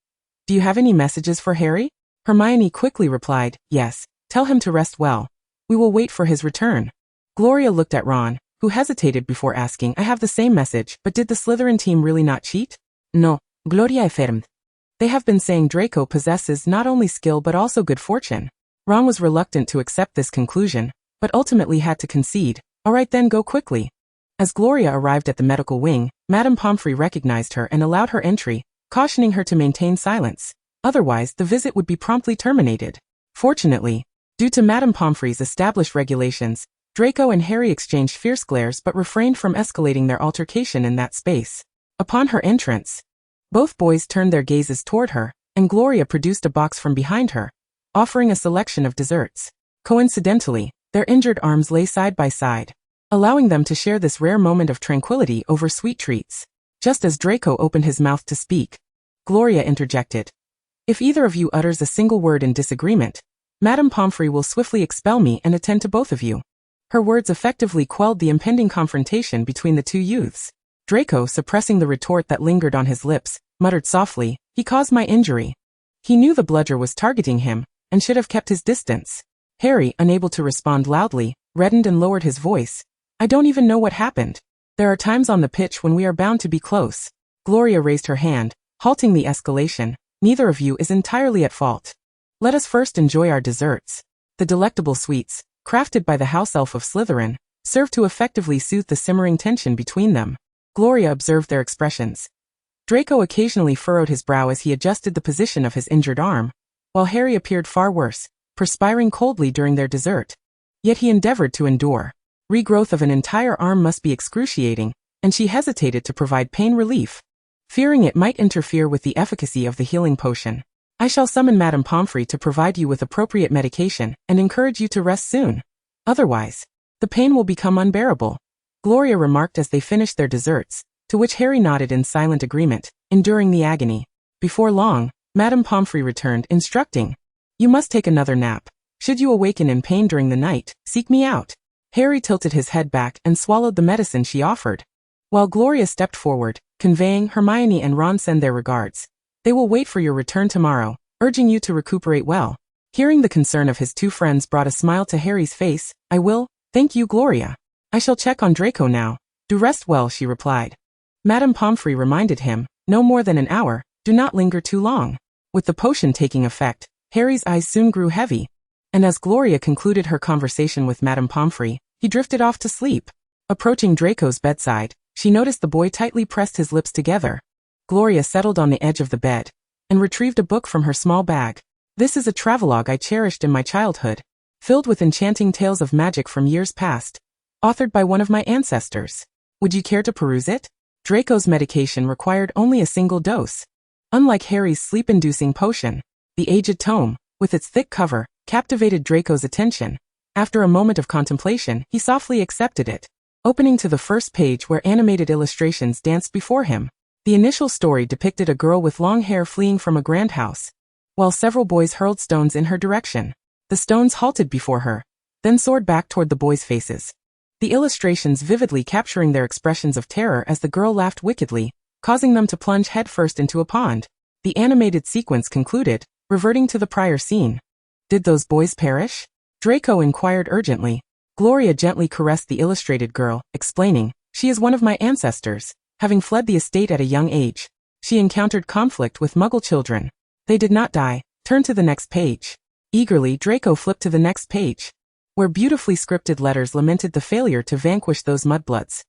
Do you have any messages for Harry?" Hermione quickly replied, "Yes, tell him to rest well. We will wait for his return." Gloria looked at Ron, who hesitated before asking, "I have the same message, but did the Slytherin team really not cheat?" "No, Gloria affirmed. They have been saying Draco possesses not only skill but also good fortune." Ron was reluctant to accept this conclusion, but ultimately had to concede. "All right then, go quickly." As Gloria arrived at the medical wing, Madame Pomfrey recognized her and allowed her entry, cautioning her to maintain silence. Otherwise, the visit would be promptly terminated. Fortunately, due to Madame Pomfrey's established regulations, Draco and Harry exchanged fierce glares but refrained from escalating their altercation in that space. Upon her entrance, both boys turned their gazes toward her, and Gloria produced a box from behind her, offering a selection of desserts. Coincidentally, their injured arms lay side by side, allowing them to share this rare moment of tranquility over sweet treats. Just as Draco opened his mouth to speak, Gloria interjected. If either of you utters a single word in disagreement, Madame Pomfrey will swiftly expel me and attend to both of you. Her words effectively quelled the impending confrontation between the two youths. Draco, suppressing the retort that lingered on his lips, muttered softly, "He caused my injury." He knew the bludger was targeting him, and should have kept his distance. Harry, unable to respond loudly, reddened and lowered his voice. "I don't even know what happened. There are times on the pitch when we are bound to be close." Gloria raised her hand, halting the escalation. "Neither of you is entirely at fault. Let us first enjoy our desserts." The delectable sweets, crafted by the house elf of Slytherin, served to effectively soothe the simmering tension between them. Gloria observed their expressions. Draco occasionally furrowed his brow as he adjusted the position of his injured arm, while Harry appeared far worse, perspiring coldly during their dessert. Yet he endeavored to endure. Regrowth of an entire arm must be excruciating, and she hesitated to provide pain relief, fearing it might interfere with the efficacy of the healing potion. "I shall summon Madame Pomfrey to provide you with appropriate medication and encourage you to rest soon. Otherwise, the pain will become unbearable," Gloria remarked as they finished their desserts, to which Harry nodded in silent agreement, enduring the agony. Before long, Madame Pomfrey returned, instructing, "You must take another nap. Should you awaken in pain during the night, seek me out." Harry tilted his head back and swallowed the medicine she offered, while Gloria stepped forward, conveying Hermione and Ron send their regards. "They will wait for your return tomorrow, urging you to recuperate well." Hearing the concern of his two friends brought a smile to Harry's face. "I will, thank you, Gloria. I shall check on Draco now." "Do rest well," she replied. Madame Pomfrey reminded him, "No more than an hour, do not linger too long." With the potion taking effect, Harry's eyes soon grew heavy, and as Gloria concluded her conversation with Madame Pomfrey, he drifted off to sleep. Approaching Draco's bedside, she noticed the boy tightly pressed his lips together. Gloria settled on the edge of the bed and retrieved a book from her small bag. "This is a travelogue I cherished in my childhood, filled with enchanting tales of magic from years past, authored by one of my ancestors. Would you care to peruse it?" Draco's medication required only a single dose. Unlike Harry's sleep-inducing potion, the aged tome, with its thick cover, captivated Draco's attention. After a moment of contemplation, he softly accepted it, opening to the first page where animated illustrations danced before him. The initial story depicted a girl with long hair fleeing from a grand house, while several boys hurled stones in her direction. The stones halted before her, then soared back toward the boys' faces, the illustrations vividly capturing their expressions of terror as the girl laughed wickedly, causing them to plunge headfirst into a pond. The animated sequence concluded, reverting to the prior scene. "Did those boys perish?" Draco inquired urgently. Gloria gently caressed the illustrated girl, explaining, "She is one of my ancestors, having fled the estate at a young age. She encountered conflict with Muggle children. They did not die." Turn to the next page. Eagerly, Draco flipped to the next page, where beautifully scripted letters lamented the failure to vanquish those mudbloods,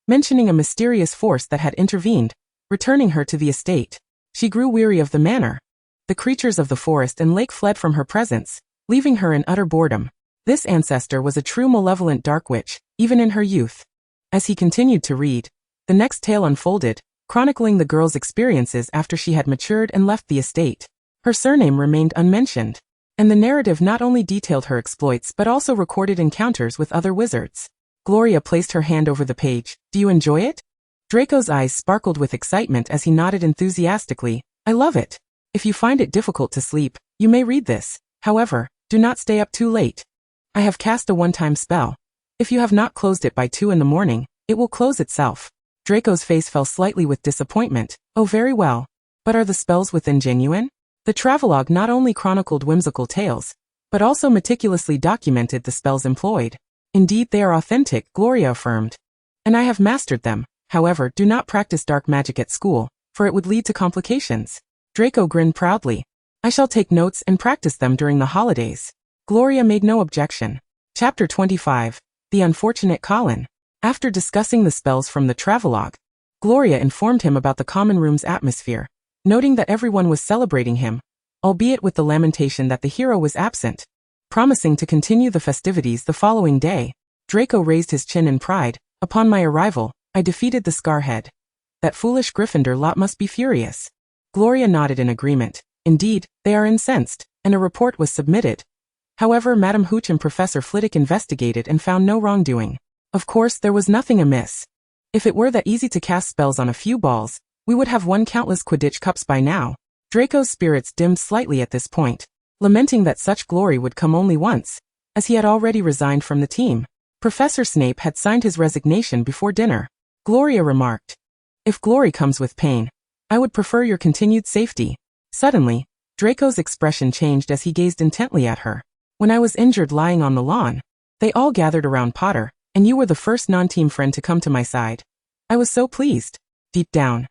mentioning a mysterious force that had intervened, returning her to the estate. She grew weary of the manor. The creatures of the forest and lake fled from her presence, leaving her in utter boredom. This ancestor was a true malevolent dark witch, even in her youth. As he continued to read, the next tale unfolded, chronicling the girl's experiences after she had matured and left the estate. Her surname remained unmentioned, and the narrative not only detailed her exploits but also recorded encounters with other wizards. Gloria placed her hand over the page. "Do you enjoy it?" Draco's eyes sparkled with excitement as he nodded enthusiastically. "I love it. If you find it difficult to sleep, you may read this. However, do not stay up too late. I have cast a one-time spell. If you have not closed it by 2 in the morning, it will close itself." Draco's face fell slightly with disappointment. "Oh, very well. But are the spells within genuine?" The travelogue not only chronicled whimsical tales, but also meticulously documented the spells employed. "Indeed they are authentic," Gloria affirmed. "And I have mastered them. However, do not practice dark magic at school, for it would lead to complications." Draco grinned proudly. "I shall take notes and practice them during the holidays." Gloria made no objection. Chapter 25. The Unfortunate Colin. After discussing the spells from the travelogue, Gloria informed him about the common room's atmosphere, noting that everyone was celebrating him, albeit with the lamentation that the hero was absent. Promising to continue the festivities the following day, Draco raised his chin in pride. Upon my arrival, I defeated the Scarhead. That foolish Gryffindor lot must be furious. Gloria nodded in agreement. Indeed, they are incensed, and a report was submitted. However, Madame Hooch and Professor Flitwick investigated and found no wrongdoing. Of course, there was nothing amiss. If it were that easy to cast spells on a few balls, we would have won countless Quidditch Cups by now. Draco's spirits dimmed slightly at this point, lamenting that such glory would come only once, as he had already resigned from the team. Professor Snape had signed his resignation before dinner. Gloria remarked, "If glory comes with pain, I would prefer your continued safety." Suddenly, Draco's expression changed as he gazed intently at her. "When I was injured lying on the lawn, they all gathered around Potter, and you were the first non-team friend to come to my side. I was so pleased." Deep down,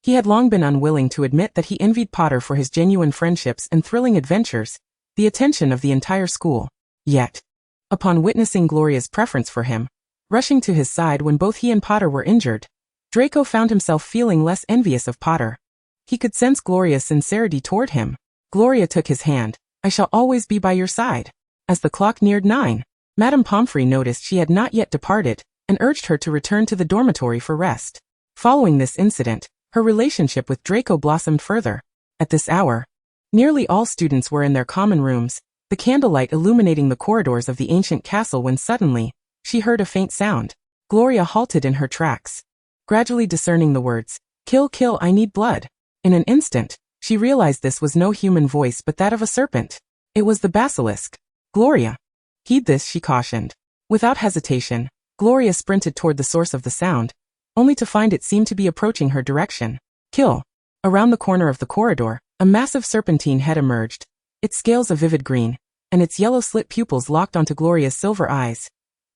he had long been unwilling to admit that he envied Potter for his genuine friendships and thrilling adventures, the attention of the entire school. Yet, upon witnessing Gloria's preference for him, rushing to his side when both he and Potter were injured, Draco found himself feeling less envious of Potter. He could sense Gloria's sincerity toward him. Gloria took his hand. "I shall always be by your side." As the clock neared 9, Madame Pomfrey noticed she had not yet departed, and urged her to return to the dormitory for rest. Following this incident, her relationship with Draco blossomed further. At this hour, nearly all students were in their common rooms, the candlelight illuminating the corridors of the ancient castle when suddenly, she heard a faint sound. Gloria halted in her tracks, gradually discerning the words, "Kill, kill, I need blood." In an instant, she realized this was no human voice but that of a serpent. It was the basilisk. "Gloria, heed this," she cautioned. Without hesitation, Gloria sprinted toward the source of the sound, only to find it seemed to be approaching her direction. "Kill." Around the corner of the corridor, a massive serpentine head emerged, its scales a vivid green, and its yellow slit pupils locked onto Gloria's silver eyes.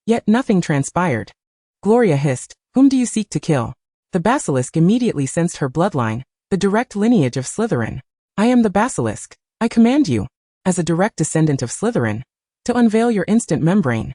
Yet nothing transpired. Gloria hissed, "Whom do you seek to kill?" The basilisk immediately sensed her bloodline, the direct lineage of Slytherin. "I am the basilisk. I command you, as a direct descendant of Slytherin, to unveil your instant membrane.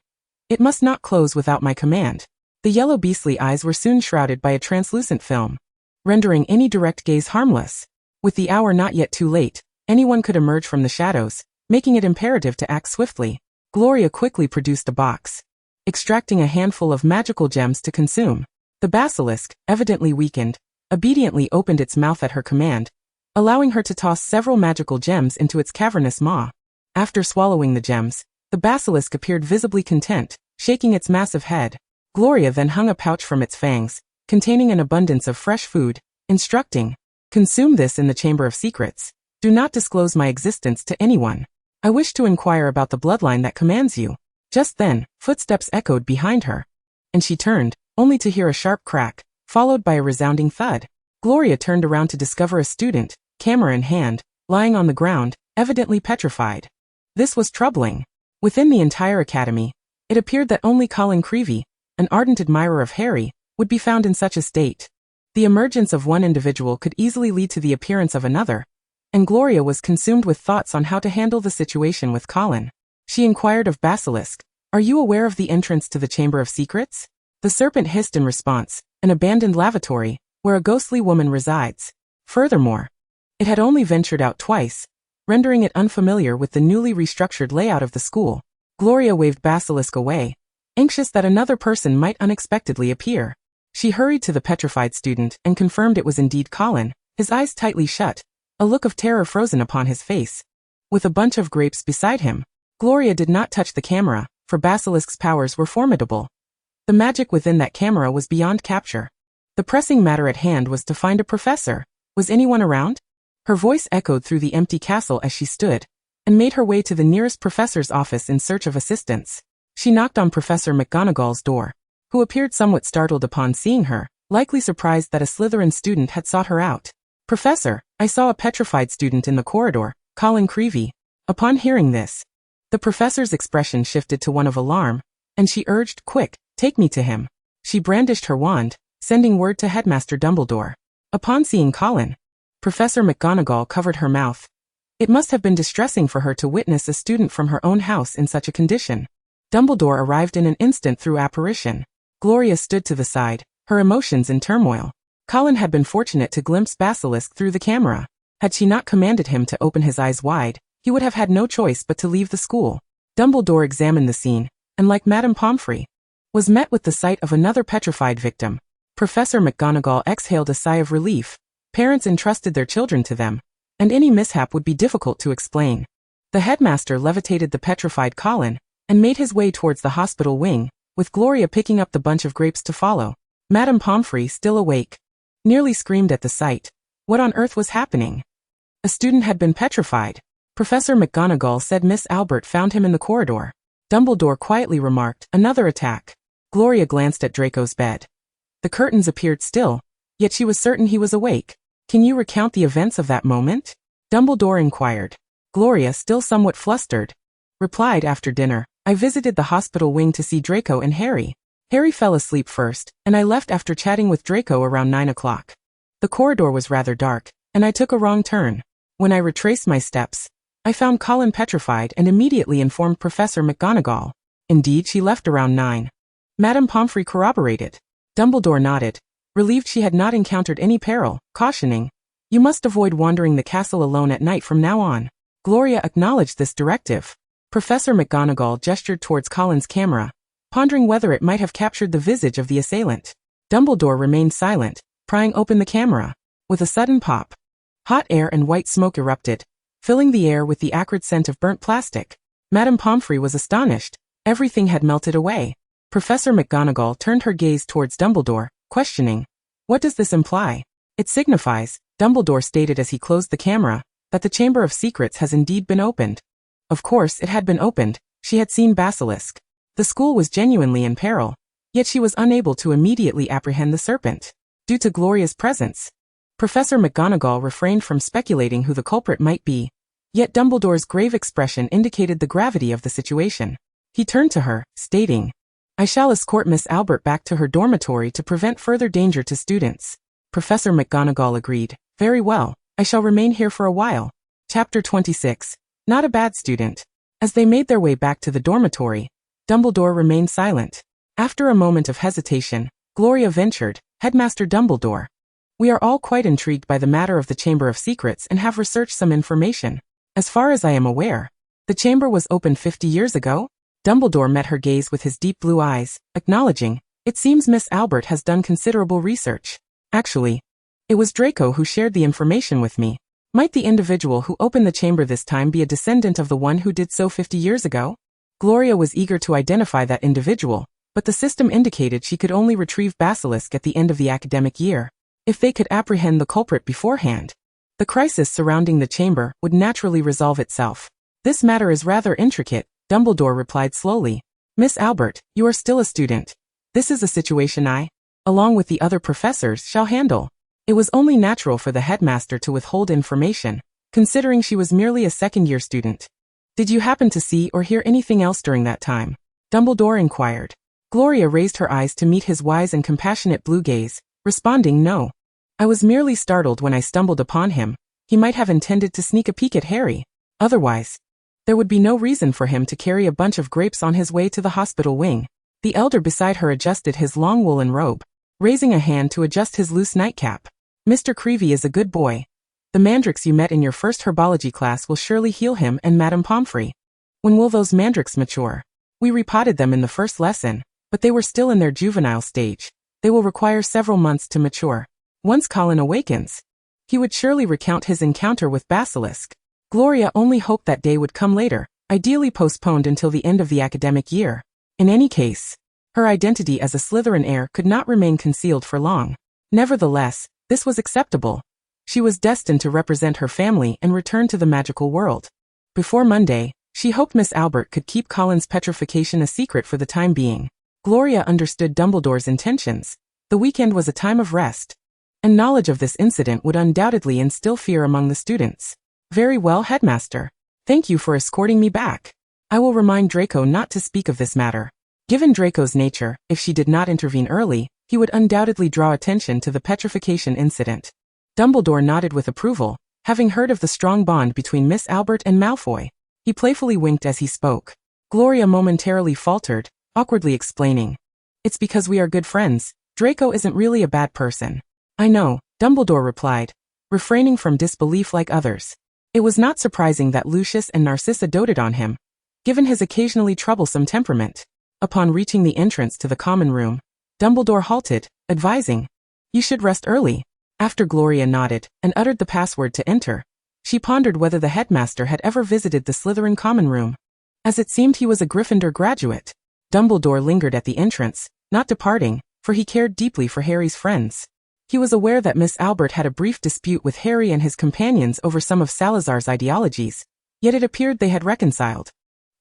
It must not close without my command." The yellow beastly eyes were soon shrouded by a translucent film, rendering any direct gaze harmless. With the hour not yet too late, anyone could emerge from the shadows, making it imperative to act swiftly. Gloria quickly produced a box, extracting a handful of magical gems to consume. The basilisk, evidently weakened, obediently opened its mouth at her command, allowing her to toss several magical gems into its cavernous maw. After swallowing the gems, the basilisk appeared visibly content, shaking its massive head. Gloria then hung a pouch from its fangs, containing an abundance of fresh food, instructing, "Consume this in the Chamber of Secrets. Do not disclose my existence to anyone. I wish to inquire about the bloodline that commands you." Just then, footsteps echoed behind her, and she turned, only to hear a sharp crack, followed by a resounding thud. Gloria turned around to discover a student, camera in hand, lying on the ground, evidently petrified. This was troubling. Within the entire academy, it appeared that only Colin Creevey, an ardent admirer of Harry, would be found in such a state. The emergence of one individual could easily lead to the appearance of another, and Gloria was consumed with thoughts on how to handle the situation with Colin. She inquired of Basilisk, "Are you aware of the entrance to the Chamber of Secrets?" The serpent hissed in response, "An abandoned lavatory, where a ghostly woman resides." Furthermore, it had only ventured out twice, rendering it unfamiliar with the newly restructured layout of the school. Gloria waved Basilisk away, anxious that another person might unexpectedly appear. She hurried to the petrified student and confirmed it was indeed Colin, his eyes tightly shut, a look of terror frozen upon his face. With a bunch of grapes beside him, Gloria did not touch the camera, for Basilisk's powers were formidable. The magic within that camera was beyond capture. The pressing matter at hand was to find a professor. Was anyone around? Her voice echoed through the empty castle as she stood, and made her way to the nearest professor's office in search of assistance. She knocked on Professor McGonagall's door, who appeared somewhat startled upon seeing her, likely surprised that a Slytherin student had sought her out. "Professor, I saw a petrified student in the corridor, Colin Creevey." Upon hearing this, the professor's expression shifted to one of alarm, and she urged, "Quick, take me to him." She brandished her wand, sending word to Headmaster Dumbledore. Upon seeing Colin, Professor McGonagall covered her mouth. It must have been distressing for her to witness a student from her own house in such a condition. Dumbledore arrived in an instant through apparition. Gloria stood to the side, her emotions in turmoil. Colin had been fortunate to glimpse Basilisk through the camera. Had she not commanded him to open his eyes wide, he would have had no choice but to leave the school. Dumbledore examined the scene, and like Madame Pomfrey, was met with the sight of another petrified victim. Professor McGonagall exhaled a sigh of relief. Parents entrusted their children to them, and any mishap would be difficult to explain. The headmaster levitated the petrified Colin, and made his way towards the hospital wing, with Gloria picking up the bunch of grapes to follow. Madame Pomfrey, still awake, nearly screamed at the sight. What on earth was happening? A student had been petrified. Professor McGonagall said Miss Albert found him in the corridor. Dumbledore quietly remarked, another attack. Gloria glanced at Draco's bed. The curtains appeared still, yet she was certain he was awake. Can you recount the events of that moment? Dumbledore inquired. Gloria, still somewhat flustered, replied, after dinner, I visited the hospital wing to see Draco and Harry. Harry fell asleep first, and I left after chatting with Draco around 9 o'clock. The corridor was rather dark, and I took a wrong turn. When I retraced my steps, I found Colin petrified and immediately informed Professor McGonagall. Indeed, she left around 9. Madame Pomfrey corroborated. Dumbledore nodded, relieved she had not encountered any peril, cautioning, you must avoid wandering the castle alone at night from now on. Gloria acknowledged this directive. Professor McGonagall gestured towards Colin's camera, pondering whether it might have captured the visage of the assailant. Dumbledore remained silent, prying open the camera. With a sudden pop, hot air and white smoke erupted, filling the air with the acrid scent of burnt plastic. Madame Pomfrey was astonished. Everything had melted away. Professor McGonagall turned her gaze towards Dumbledore, questioning, what does this imply? It signifies, Dumbledore stated as he closed the camera, that the Chamber of Secrets has indeed been opened. Of course, it had been opened. She had seen Basilisk. The school was genuinely in peril, yet she was unable to immediately apprehend the serpent, due to Gloria's presence. Professor McGonagall refrained from speculating who the culprit might be, yet Dumbledore's grave expression indicated the gravity of the situation. He turned to her, stating, I shall escort Miss Albert back to her dormitory to prevent further danger to students. Professor McGonagall agreed. Very well, I shall remain here for a while. Chapter 26. Not a bad student. As they made their way back to the dormitory, Dumbledore remained silent. After a moment of hesitation, Gloria ventured, Headmaster Dumbledore, we are all quite intrigued by the matter of the Chamber of Secrets and have researched some information. As far as I am aware, the chamber was opened 50 years ago? Dumbledore met her gaze with his deep blue eyes, acknowledging, it seems Miss Albert has done considerable research. Actually, it was Draco who shared the information with me. Might the individual who opened the chamber this time be a descendant of the one who did so 50 years ago? Gloria was eager to identify that individual, but the system indicated she could only retrieve Basilisk at the end of the academic year. If they could apprehend the culprit beforehand, the crisis surrounding the chamber would naturally resolve itself. This matter is rather intricate, Dumbledore replied slowly. Miss Albert, you are still a student. This is a situation I, along with the other professors, shall handle. It was only natural for the headmaster to withhold information, considering she was merely a second-year student. Did you happen to see or hear anything else during that time? Dumbledore inquired. Gloria raised her eyes to meet his wise and compassionate blue gaze, responding no. I was merely startled when I stumbled upon him. He might have intended to sneak a peek at Harry. Otherwise, there would be no reason for him to carry a bunch of grapes on his way to the hospital wing. The elder beside her adjusted his long woolen robe, raising a hand to adjust his loose nightcap. Mr. Creevey is a good boy. The mandrakes you met in your first herbology class will surely heal him and Madame Pomfrey. When will those mandrakes mature? We repotted them in the first lesson, but they were still in their juvenile stage. They will require several months to mature. Once Colin awakens, he would surely recount his encounter with Basilisk. Gloria only hoped that day would come later, ideally postponed until the end of the academic year. In any case, her identity as a Slytherin heir could not remain concealed for long. Nevertheless, this was acceptable. She was destined to represent her family and return to the magical world. Before Monday, she hoped Miss Albert could keep Colin's petrification a secret for the time being. Gloria understood Dumbledore's intentions. The weekend was a time of rest, and knowledge of this incident would undoubtedly instill fear among the students. Very well, Headmaster. Thank you for escorting me back. I will remind Draco not to speak of this matter. Given Draco's nature, if she did not intervene early, he would undoubtedly draw attention to the petrification incident. Dumbledore nodded with approval, having heard of the strong bond between Miss Albert and Malfoy. He playfully winked as he spoke. Gloria momentarily faltered, awkwardly explaining, It's because we are good friends. Draco isn't really a bad person. I know, Dumbledore replied, refraining from disbelief like others. It was not surprising that Lucius and Narcissa doted on him, given his occasionally troublesome temperament. Upon reaching the entrance to the common room, Dumbledore halted, advising, "You should rest early." After Gloria nodded and uttered the password to enter, she pondered whether the headmaster had ever visited the Slytherin common room. As it seemed he was a Gryffindor graduate, Dumbledore lingered at the entrance, not departing, for he cared deeply for Harry's friends. He was aware that Miss Albert had a brief dispute with Harry and his companions over some of Salazar's ideologies, yet it appeared they had reconciled.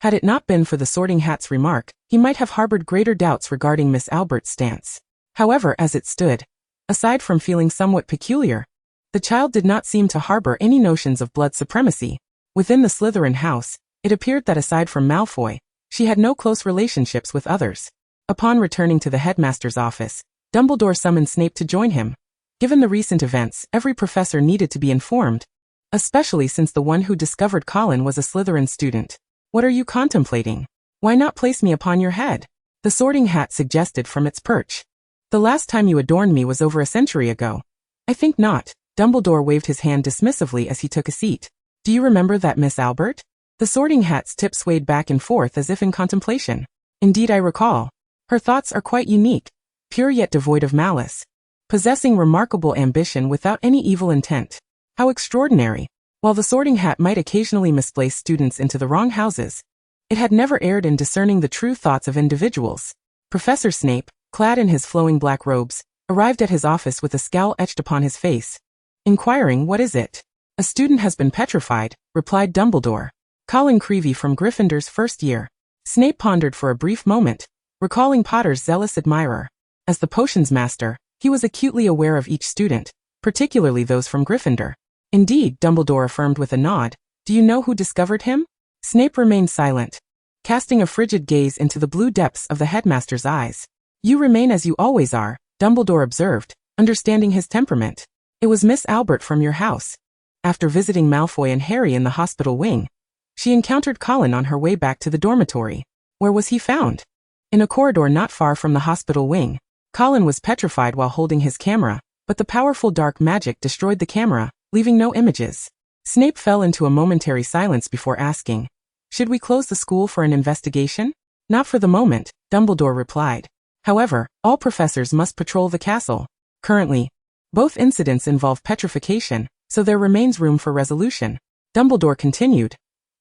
Had it not been for the Sorting Hat's remark, he might have harbored greater doubts regarding Miss Albert's stance. However, as it stood, aside from feeling somewhat peculiar, the child did not seem to harbor any notions of blood supremacy. Within the Slytherin house, it appeared that aside from Malfoy, she had no close relationships with others. Upon returning to the headmaster's office, Dumbledore summoned Snape to join him. Given the recent events, every professor needed to be informed, especially since the one who discovered Colin was a Slytherin student. "What are you contemplating? Why not place me upon your head?" the Sorting Hat suggested from its perch. "The last time you adorned me was over a century ago." "I think not." Dumbledore waved his hand dismissively as he took a seat. "Do you remember that Miss Albert?" The Sorting Hat's tip swayed back and forth as if in contemplation. "Indeed I recall. Her thoughts are quite unique, pure yet devoid of malice, possessing remarkable ambition without any evil intent. How extraordinary! While the Sorting Hat might occasionally misplace students into the wrong houses, it had never erred in discerning the true thoughts of individuals." Professor Snape, clad in his flowing black robes, arrived at his office with a scowl etched upon his face. Inquiring, "What is it?" "A student has been petrified," replied Dumbledore. "Colin Creevey from Gryffindor's first year." Snape pondered for a brief moment, recalling Potter's zealous admirer. As the potions master, he was acutely aware of each student, particularly those from Gryffindor. "Indeed," Dumbledore affirmed with a nod. "Do you know who discovered him?" Snape remained silent, casting a frigid gaze into the blue depths of the headmaster's eyes. "You remain as you always are," Dumbledore observed, understanding his temperament. "It was Miss Albert from your house. After visiting Malfoy and Harry in the hospital wing, she encountered Colin on her way back to the dormitory." "Where was he found?" "In a corridor not far from the hospital wing. Colin was petrified while holding his camera, but the powerful dark magic destroyed the camera, leaving no images." Snape fell into a momentary silence before asking, "Should we close the school for an investigation?" "Not for the moment," Dumbledore replied. "However, all professors must patrol the castle. Currently, both incidents involve petrification, so there remains room for resolution." Dumbledore continued,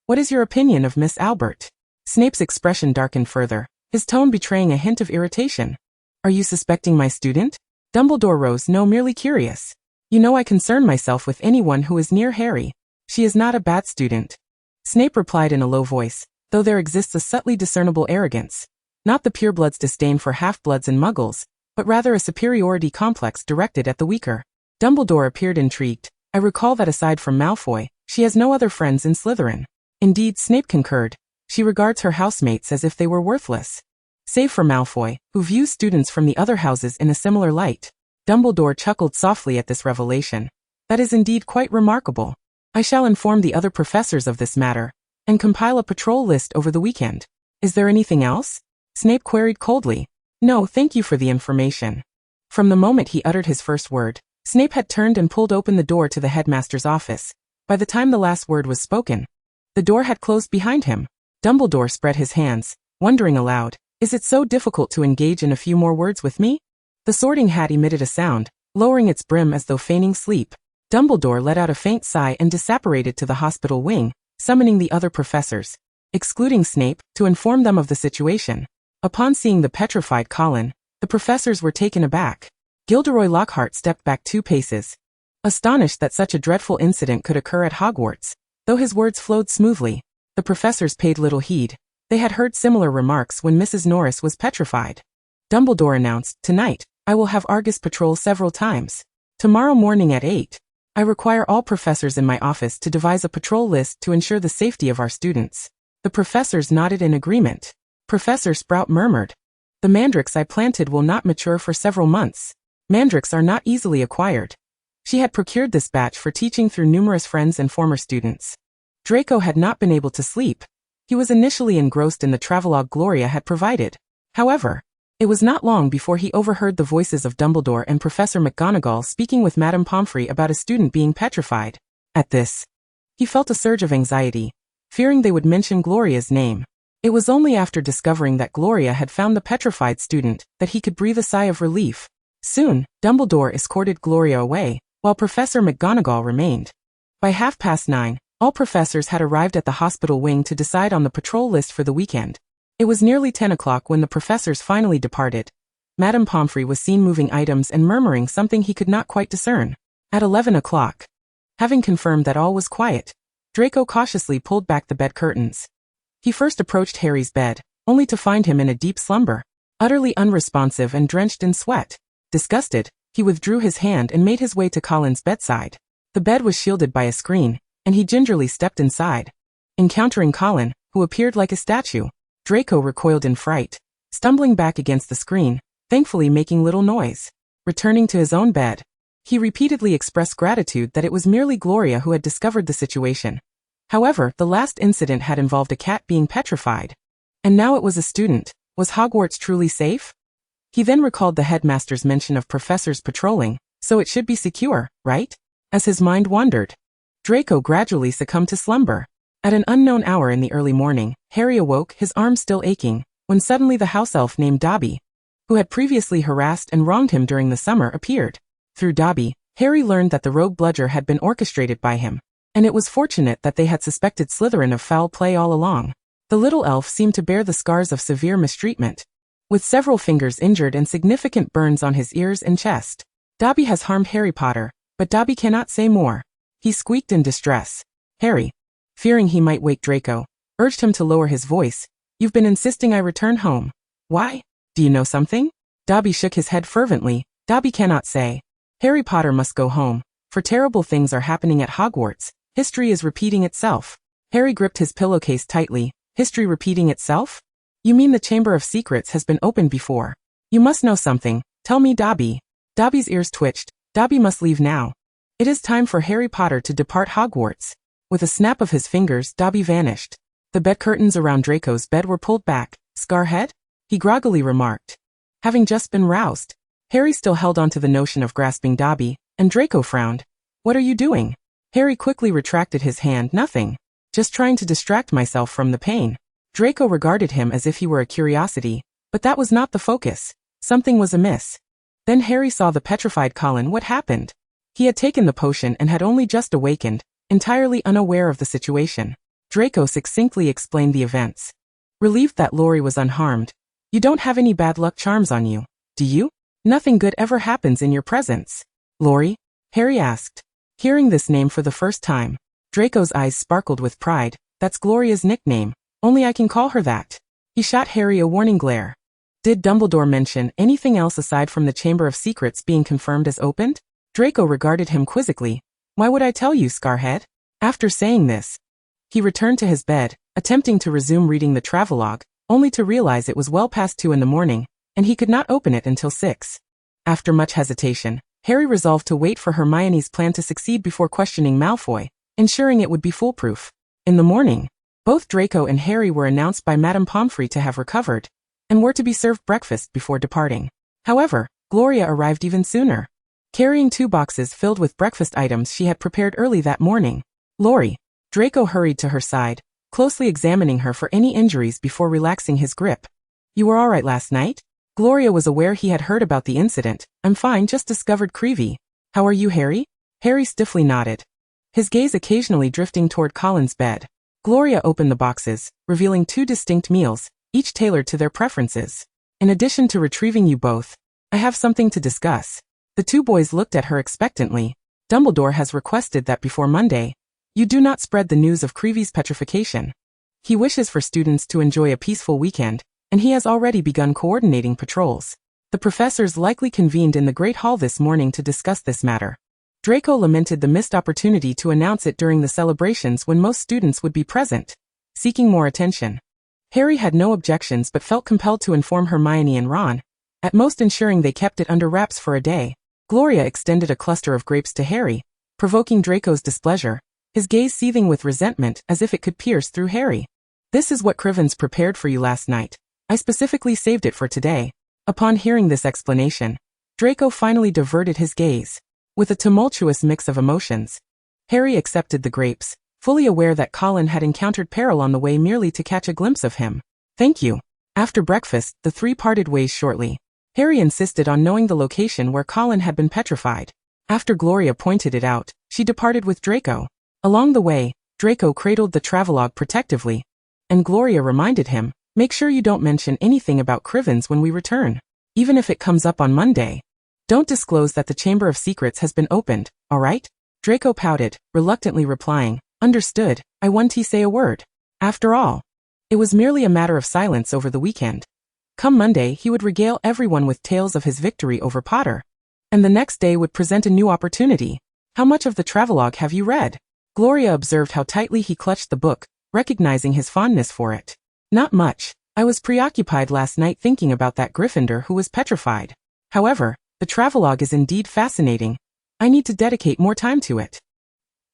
"What is your opinion of Miss Albert?" Snape's expression darkened further, his tone betraying a hint of irritation. "Are you suspecting my student?" Dumbledore rose. "No, merely curious. You know I concern myself with anyone who is near Harry. She is not a bad student." Snape replied in a low voice, though there exists a subtly discernible arrogance. Not the purebloods' disdain for half-bloods and muggles, but rather a superiority complex directed at the weaker. Dumbledore appeared intrigued. "I recall that aside from Malfoy, she has no other friends in Slytherin." Indeed, Snape concurred. "She regards her housemates as if they were worthless. Save for Malfoy, who views students from the other houses in a similar light." Dumbledore chuckled softly at this revelation. "That is indeed quite remarkable. I shall inform the other professors of this matter, and compile a patrol list over the weekend." "Is there anything else?" Snape queried coldly. "No, thank you for the information." From the moment he uttered his first word, Snape had turned and pulled open the door to the headmaster's office. By the time the last word was spoken, the door had closed behind him. Dumbledore spread his hands, wondering aloud, "Is it so difficult to engage in a few more words with me?" The Sorting Hat emitted a sound, lowering its brim as though feigning sleep. Dumbledore let out a faint sigh and disapparated to the hospital wing, summoning the other professors, excluding Snape, to inform them of the situation. Upon seeing the petrified Colin, the professors were taken aback. Gilderoy Lockhart stepped back 2 paces, astonished that such a dreadful incident could occur at Hogwarts. Though his words flowed smoothly, the professors paid little heed. They had heard similar remarks when Mrs. Norris was petrified. Dumbledore announced, "Tonight, I will have Argus patrol several times. Tomorrow morning at 8. I require all professors in my office to devise a patrol list to ensure the safety of our students." The professors nodded in agreement. Professor Sprout murmured, "The mandrakes I planted will not mature for several months. Mandrakes are not easily acquired." She had procured this batch for teaching through numerous friends and former students. Draco had not been able to sleep. He was initially engrossed in the travelogue Gloria had provided. However, It was not long before he overheard the voices of Dumbledore and Professor McGonagall speaking with Madame Pomfrey about a student being petrified. At this, he felt a surge of anxiety, fearing they would mention Gloria's name. It was only after discovering that Gloria had found the petrified student that he could breathe a sigh of relief. Soon, Dumbledore escorted Gloria away, while Professor McGonagall remained. By 9:30, all professors had arrived at the hospital wing to decide on the patrol list for the weekend. It was nearly 10 o'clock when the professors finally departed. Madame Pomfrey was seen moving items and murmuring something he could not quite discern. At 11 o'clock, having confirmed that all was quiet, Draco cautiously pulled back the bed curtains. He first approached Harry's bed, only to find him in a deep slumber, utterly unresponsive and drenched in sweat. Disgusted, he withdrew his hand and made his way to Colin's bedside. The bed was shielded by a screen, and he gingerly stepped inside. Encountering Colin, who appeared like a statue, Draco recoiled in fright, stumbling back against the screen, thankfully making little noise. Returning to his own bed, he repeatedly expressed gratitude that it was merely Gloria who had discovered the situation. However, the last incident had involved a cat being petrified. And now it was a student. Was Hogwarts truly safe? He then recalled the headmaster's mention of professors patrolling, so it should be secure, right? As his mind wandered, Draco gradually succumbed to slumber. At an unknown hour in the early morning, Harry awoke, his arm still aching, when suddenly the house elf named Dobby, who had previously harassed and wronged him during the summer, appeared. Through Dobby, Harry learned that the rogue bludger had been orchestrated by him, and it was fortunate that they had suspected Slytherin of foul play all along. The little elf seemed to bear the scars of severe mistreatment, with several fingers injured and significant burns on his ears and chest. Dobby has harmed Harry Potter, but Dobby cannot say more. He squeaked in distress. Harry, fearing he might wake Draco, urged him to lower his voice. You've been insisting I return home. Why? Do you know something? Dobby shook his head fervently. Dobby cannot say. Harry Potter must go home, for terrible things are happening at Hogwarts. History is repeating itself. Harry gripped his pillowcase tightly. History repeating itself? You mean the Chamber of Secrets has been opened before? You must know something. Tell me, Dobby. Dobby's ears twitched. Dobby must leave now. It is time for Harry Potter to depart Hogwarts. With a snap of his fingers, Dobby vanished. The bed curtains around Draco's bed were pulled back. Scarhead? He groggily remarked, having just been roused. Harry still held on to the notion of grasping Dobby, and Draco frowned. What are you doing? Harry quickly retracted his hand. Nothing. Just trying to distract myself from the pain. Draco regarded him as if he were a curiosity, but that was not the focus. Something was amiss. Then Harry saw the petrified Colin. What happened? He had taken the potion and had only just awakened, entirely unaware of the situation. Draco succinctly explained the events. Relieved that Laurie was unharmed. You don't have any bad luck charms on you, do you? Nothing good ever happens in your presence. Laurie? Harry asked. Hearing this name for the first time, Draco's eyes sparkled with pride. That's Gloria's nickname. Only I can call her that. He shot Harry a warning glare. Did Dumbledore mention anything else aside from the Chamber of Secrets being confirmed as opened? Draco regarded him quizzically. Why would I tell you, Scarhead? After saying this, he returned to his bed, attempting to resume reading the travelogue, only to realize it was well past 2 in the morning, and he could not open it until 6. After much hesitation, Harry resolved to wait for Hermione's plan to succeed before questioning Malfoy, ensuring it would be foolproof. In the morning, both Draco and Harry were announced by Madame Pomfrey to have recovered, and were to be served breakfast before departing. However, Gloria arrived even sooner, carrying 2 boxes filled with breakfast items she had prepared early that morning. Laurie. Draco hurried to her side, closely examining her for any injuries before relaxing his grip. You were all right last night? Gloria was aware he had heard about the incident. I'm fine, just discovered Creevy. How are you, Harry? Harry stiffly nodded, his gaze occasionally drifting toward Colin's bed. Gloria opened the boxes, revealing 2 distinct meals, each tailored to their preferences. In addition to retrieving you both, I have something to discuss. The 2 boys looked at her expectantly. Dumbledore has requested that before Monday, you do not spread the news of Creevy's petrification. He wishes for students to enjoy a peaceful weekend, and he has already begun coordinating patrols. The professors likely convened in the Great Hall this morning to discuss this matter. Draco lamented the missed opportunity to announce it during the celebrations when most students would be present, seeking more attention. Harry had no objections but felt compelled to inform Hermione and Ron, at most ensuring they kept it under wraps for a day. Gloria extended a cluster of grapes to Harry, provoking Draco's displeasure, his gaze seething with resentment as if it could pierce through Harry. This is what Crivens prepared for you last night. I specifically saved it for today. Upon hearing this explanation, Draco finally diverted his gaze. With a tumultuous mix of emotions, Harry accepted the grapes, fully aware that Colin had encountered peril on the way merely to catch a glimpse of him. Thank you. After breakfast, the three parted ways shortly. Harry insisted on knowing the location where Colin had been petrified. After Gloria pointed it out, she departed with Draco. Along the way, Draco cradled the travelogue protectively, and Gloria reminded him, "Make sure you don't mention anything about Crivens when we return. Even if it comes up on Monday. Don't disclose that the Chamber of Secrets has been opened, all right?" Draco pouted, reluctantly replying, "Understood, I won't say a word." After all, it was merely a matter of silence over the weekend. Come Monday, he would regale everyone with tales of his victory over Potter. And the next day would present a new opportunity. "How much of the travelogue have you read?" Gloria observed how tightly he clutched the book, recognizing his fondness for it. "Not much. I was preoccupied last night thinking about that Gryffindor who was petrified. However, the travelogue is indeed fascinating. I need to dedicate more time to it."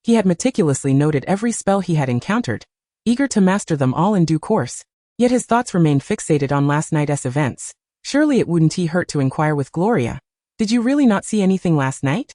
He had meticulously noted every spell he had encountered, eager to master them all in due course. Yet his thoughts remained fixated on last night's events. Surely it wouldn't hurt to inquire with Gloria. "Did you really not see anything last night?"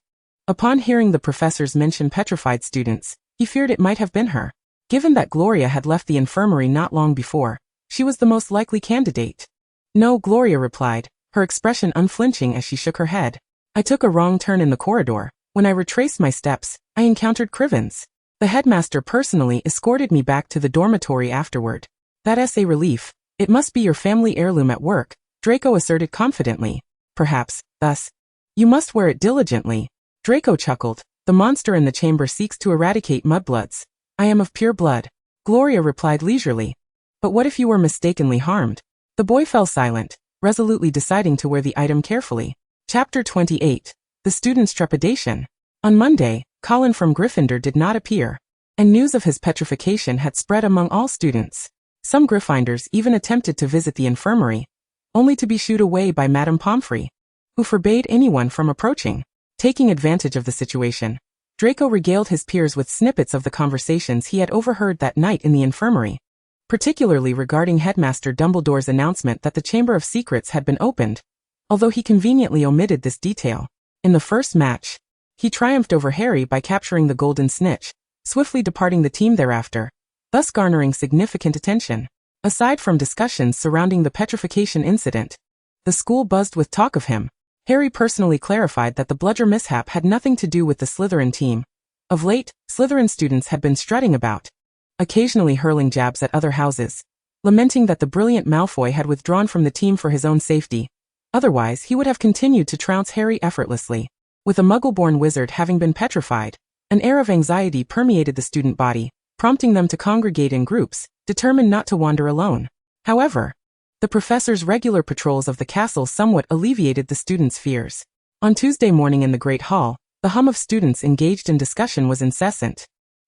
Upon hearing the professors mention petrified students, he feared it might have been her. Given that Gloria had left the infirmary not long before, she was the most likely candidate. "No," Gloria replied, her expression unflinching as she shook her head. "I took a wrong turn in the corridor. When I retraced my steps, I encountered Crivens. The headmaster personally escorted me back to the dormitory afterward. That's a relief. It must be your family heirloom at work," Draco asserted confidently. "Perhaps, thus. You must wear it diligently." Draco chuckled. "The monster in the chamber seeks to eradicate mudbloods. I am of pure blood." Gloria replied leisurely. "But what if you were mistakenly harmed?" The boy fell silent, resolutely deciding to wear the item carefully. Chapter 28. The Student's Trepidation. On Monday, Colin from Gryffindor did not appear, and news of his petrification had spread among all students. Some Gryffindors even attempted to visit the infirmary, only to be shooed away by Madame Pomfrey, who forbade anyone from approaching. Taking advantage of the situation, Draco regaled his peers with snippets of the conversations he had overheard that night in the infirmary, particularly regarding Headmaster Dumbledore's announcement that the Chamber of Secrets had been opened, although he conveniently omitted this detail. In the first match, he triumphed over Harry by capturing the Golden Snitch, swiftly departing the team thereafter, thus garnering significant attention. Aside from discussions surrounding the petrification incident, the school buzzed with talk of him. Harry personally clarified that the bludger mishap had nothing to do with the Slytherin team. Of late, Slytherin students had been strutting about, occasionally hurling jabs at other houses, lamenting that the brilliant Malfoy had withdrawn from the team for his own safety. Otherwise, he would have continued to trounce Harry effortlessly. With a Muggle-born wizard having been petrified, an air of anxiety permeated the student body, prompting them to congregate in groups, determined not to wander alone. However, the professor's regular patrols of the castle somewhat alleviated the students' fears. On Tuesday morning in the Great Hall, the hum of students engaged in discussion was incessant.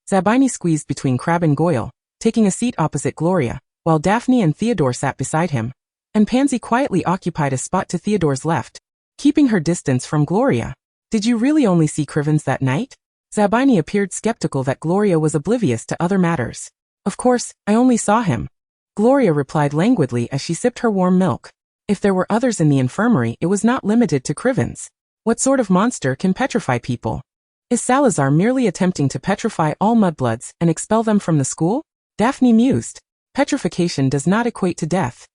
Zabini squeezed between Crabbe and Goyle, taking a seat opposite Gloria, while Daphne and Theodore sat beside him, and Pansy quietly occupied a spot to Theodore's left, keeping her distance from Gloria. "Did you really only see Crivens that night?" Zabini appeared skeptical that Gloria was oblivious to other matters. "Of course, I only saw him," Gloria replied languidly as she sipped her warm milk. If there were others in the infirmary, it was not limited to Crivens. What sort of monster can petrify people? Is Salazar merely attempting to petrify all mudbloods and expel them from the school? Daphne mused. Petrification does not equate to death.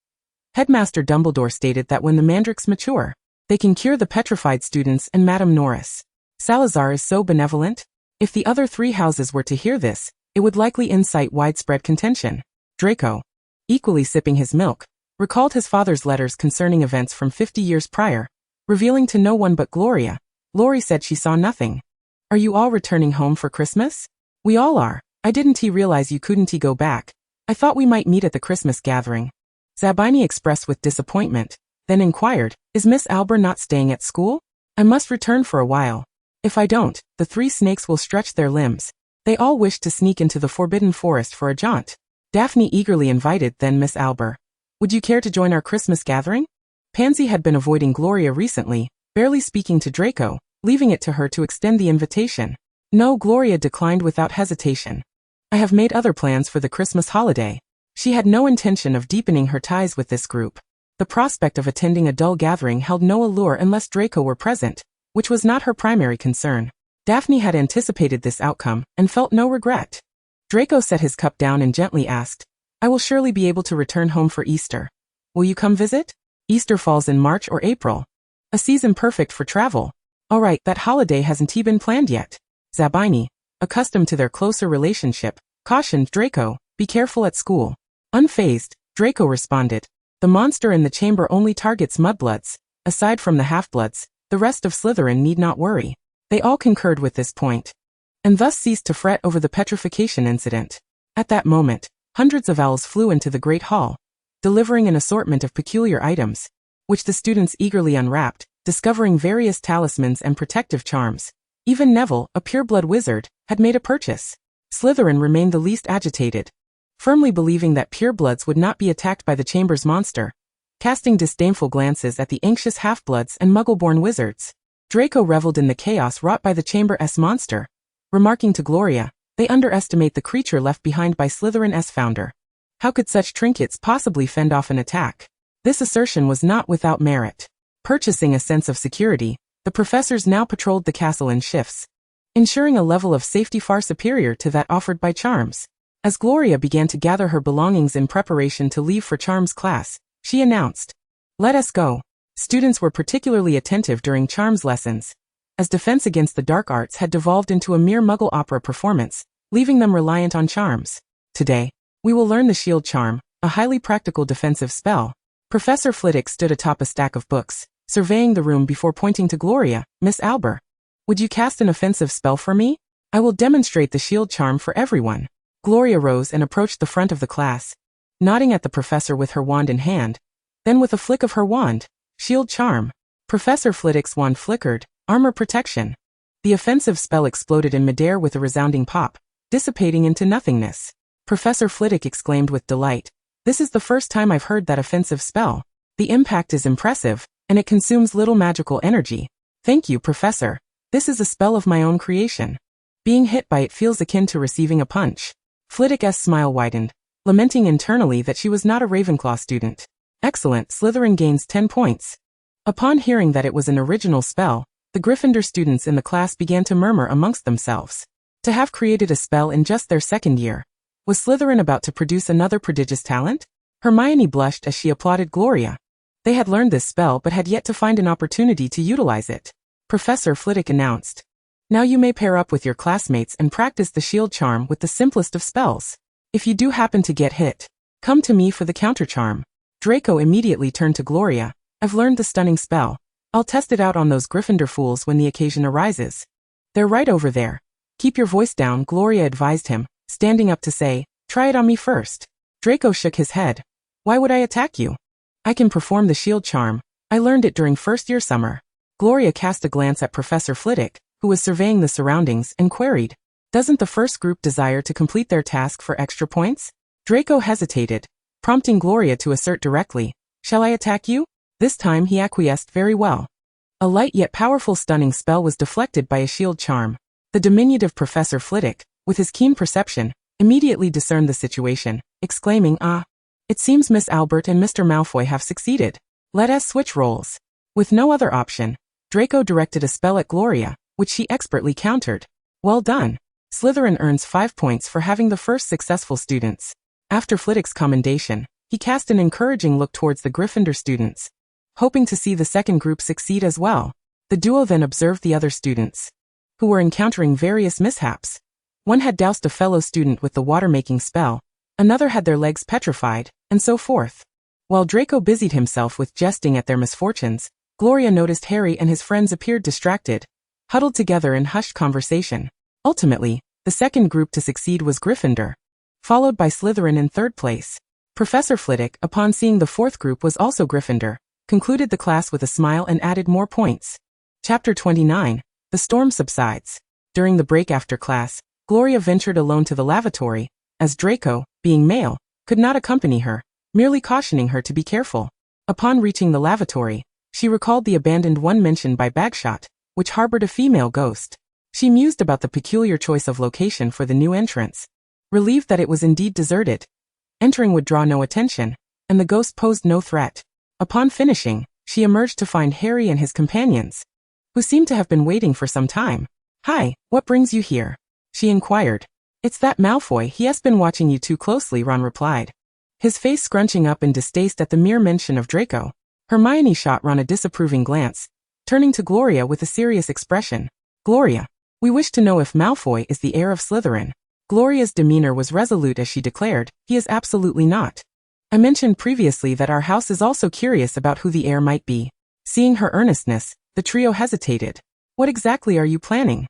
Headmaster Dumbledore stated that when the mandrakes mature, they can cure the petrified students and Madame Norris. Salazar is so benevolent? If the other three houses were to hear this, it would likely incite widespread contention. Draco, equally sipping his milk, recalled his father's letters concerning events from 50 years prior, revealing to no one but Gloria. Lori said she saw nothing. "Are you all returning home for Christmas?" "We all are. I didn't realize you couldn't go back. I thought we might meet at the Christmas gathering." Zabini expressed with disappointment, then inquired, "Is Miss Albert not staying at school?" "I must return for a while. If I don't, the three snakes will stretch their limbs. They all wish to sneak into the Forbidden Forest for a jaunt." Daphne eagerly invited then Miss Albert. "Would you care to join our Christmas gathering?" Pansy had been avoiding Gloria recently, barely speaking to Draco, leaving it to her to extend the invitation. "No," Gloria declined without hesitation. "I have made other plans for the Christmas holiday." She had no intention of deepening her ties with this group. The prospect of attending a dull gathering held no allure unless Draco were present, which was not her primary concern. Daphne had anticipated this outcome and felt no regret. Draco set his cup down and gently asked, "I will surely be able to return home for Easter. Will you come visit? Easter falls in March or April. A season perfect for travel. All right, that holiday hasn't been planned yet." Zabini, accustomed to their closer relationship, cautioned Draco, "Be careful at school." Unfazed, Draco responded, "The monster in the chamber only targets mudbloods. Aside from the half-bloods, the rest of Slytherin need not worry." They all concurred with this point, and thus ceased to fret over the petrification incident. At that moment, hundreds of owls flew into the great hall, delivering an assortment of peculiar items, which the students eagerly unwrapped, discovering various talismans and protective charms. Even Neville, a pureblood wizard, had made a purchase. Slytherin remained the least agitated, firmly believing that purebloods would not be attacked by the chamber's monster, casting disdainful glances at the anxious half-bloods and muggle-born wizards. Draco reveled in the chaos wrought by the chamber's monster, remarking to Gloria, "They underestimate the creature left behind by Slytherin's founder. How could such trinkets possibly fend off an attack?" This assertion was not without merit. Purchasing a sense of security, the professors now patrolled the castle in shifts, ensuring a level of safety far superior to that offered by Charms. As Gloria began to gather her belongings in preparation to leave for Charms' class, she announced, "Let us go." Students were particularly attentive during Charms lessons, as defense against the dark arts had devolved into a mere Muggle opera performance, leaving them reliant on Charms. "Today, we will learn the Shield Charm, a highly practical defensive spell." Professor Flitwick stood atop a stack of books, surveying the room before pointing to Gloria. "Miss Albert, would you cast an offensive spell for me? I will demonstrate the Shield Charm for everyone." Gloria rose and approached the front of the class, nodding at the professor with her wand in hand. Then with a flick of her wand, "Shield Charm." Professor Flitwick's wand flickered, "Armor Protection." The offensive spell exploded in midair with a resounding pop, dissipating into nothingness. Professor Flitwick exclaimed with delight, "This is the first time I've heard that offensive spell. The impact is impressive, and it consumes little magical energy. Thank you, Professor. This is a spell of my own creation. Being hit by it feels akin to receiving a punch." Flitwick's smile widened, lamenting internally that she was not a Ravenclaw student. "Excellent, Slytherin gains 10 points. Upon hearing that it was an original spell, the Gryffindor students in the class began to murmur amongst themselves. To have created a spell in just their second year, was Slytherin about to produce another prodigious talent? Hermione blushed as she applauded Gloria. They had learned this spell but had yet to find an opportunity to utilize it. Professor Flitwick announced, "Now you may pair up with your classmates and practice the Shield Charm with the simplest of spells. If you do happen to get hit, come to me for the counter charm." Draco immediately turned to Gloria. "I've learned the stunning spell. I'll test it out on those Gryffindor fools when the occasion arises." "They're right over there. Keep your voice down," Gloria advised him, standing up to say, "Try it on me first." Draco shook his head. "Why would I attack you? I can perform the Shield Charm. I learned it during first-year summer." Gloria cast a glance at Professor Flitwick, who was surveying the surroundings, and queried, "Doesn't the first group desire to complete their task for extra points?" Draco hesitated, prompting Gloria to assert directly, "Shall I attack you?" This time he acquiesced very well. A light yet powerful stunning spell was deflected by a Shield Charm. The diminutive Professor Flitwick, with his keen perception, immediately discerned the situation, exclaiming, "Ah! It seems Miss Albert and Mr. Malfoy have succeeded. Let us switch roles." With no other option, Draco directed a spell at Gloria, which she expertly countered. "Well done. Slytherin earns 5 points for having the first successful students." After Flitwick's commendation, he cast an encouraging look towards the Gryffindor students, hoping to see the second group succeed as well. The duo then observed the other students, who were encountering various mishaps. One had doused a fellow student with the water-making spell, another had their legs petrified, and so forth. While Draco busied himself with jesting at their misfortunes, Gloria noticed Harry and his friends appeared distracted, huddled together in hushed conversation. Ultimately, the second group to succeed was Gryffindor, followed by Slytherin in third place. Professor Flitwick, upon seeing the fourth group was also Gryffindor, concluded the class with a smile and added more points. Chapter 29. The storm subsides. During the break after class, Gloria ventured alone to the lavatory, as Draco, being male, could not accompany her, merely cautioning her to be careful. Upon reaching the lavatory, she recalled the abandoned one mentioned by Bagshot, which harbored a female ghost. She mused about the peculiar choice of location for the new entrance, relieved that it was indeed deserted. Entering would draw no attention, and the ghost posed no threat. Upon finishing, she emerged to find Harry and his companions, who seemed to have been waiting for some time. "Hi, what brings you here?" she inquired. "It's that Malfoy, he has been watching you too closely," Ron replied, his face scrunching up in distaste at the mere mention of Draco. Hermione shot Ron a disapproving glance, turning to Gloria with a serious expression. "Gloria, we wish to know if Malfoy is the heir of Slytherin." Gloria's demeanor was resolute as she declared, "He is absolutely not. I mentioned previously that our house is also curious about who the heir might be." Seeing her earnestness, the trio hesitated. "What exactly are you planning?"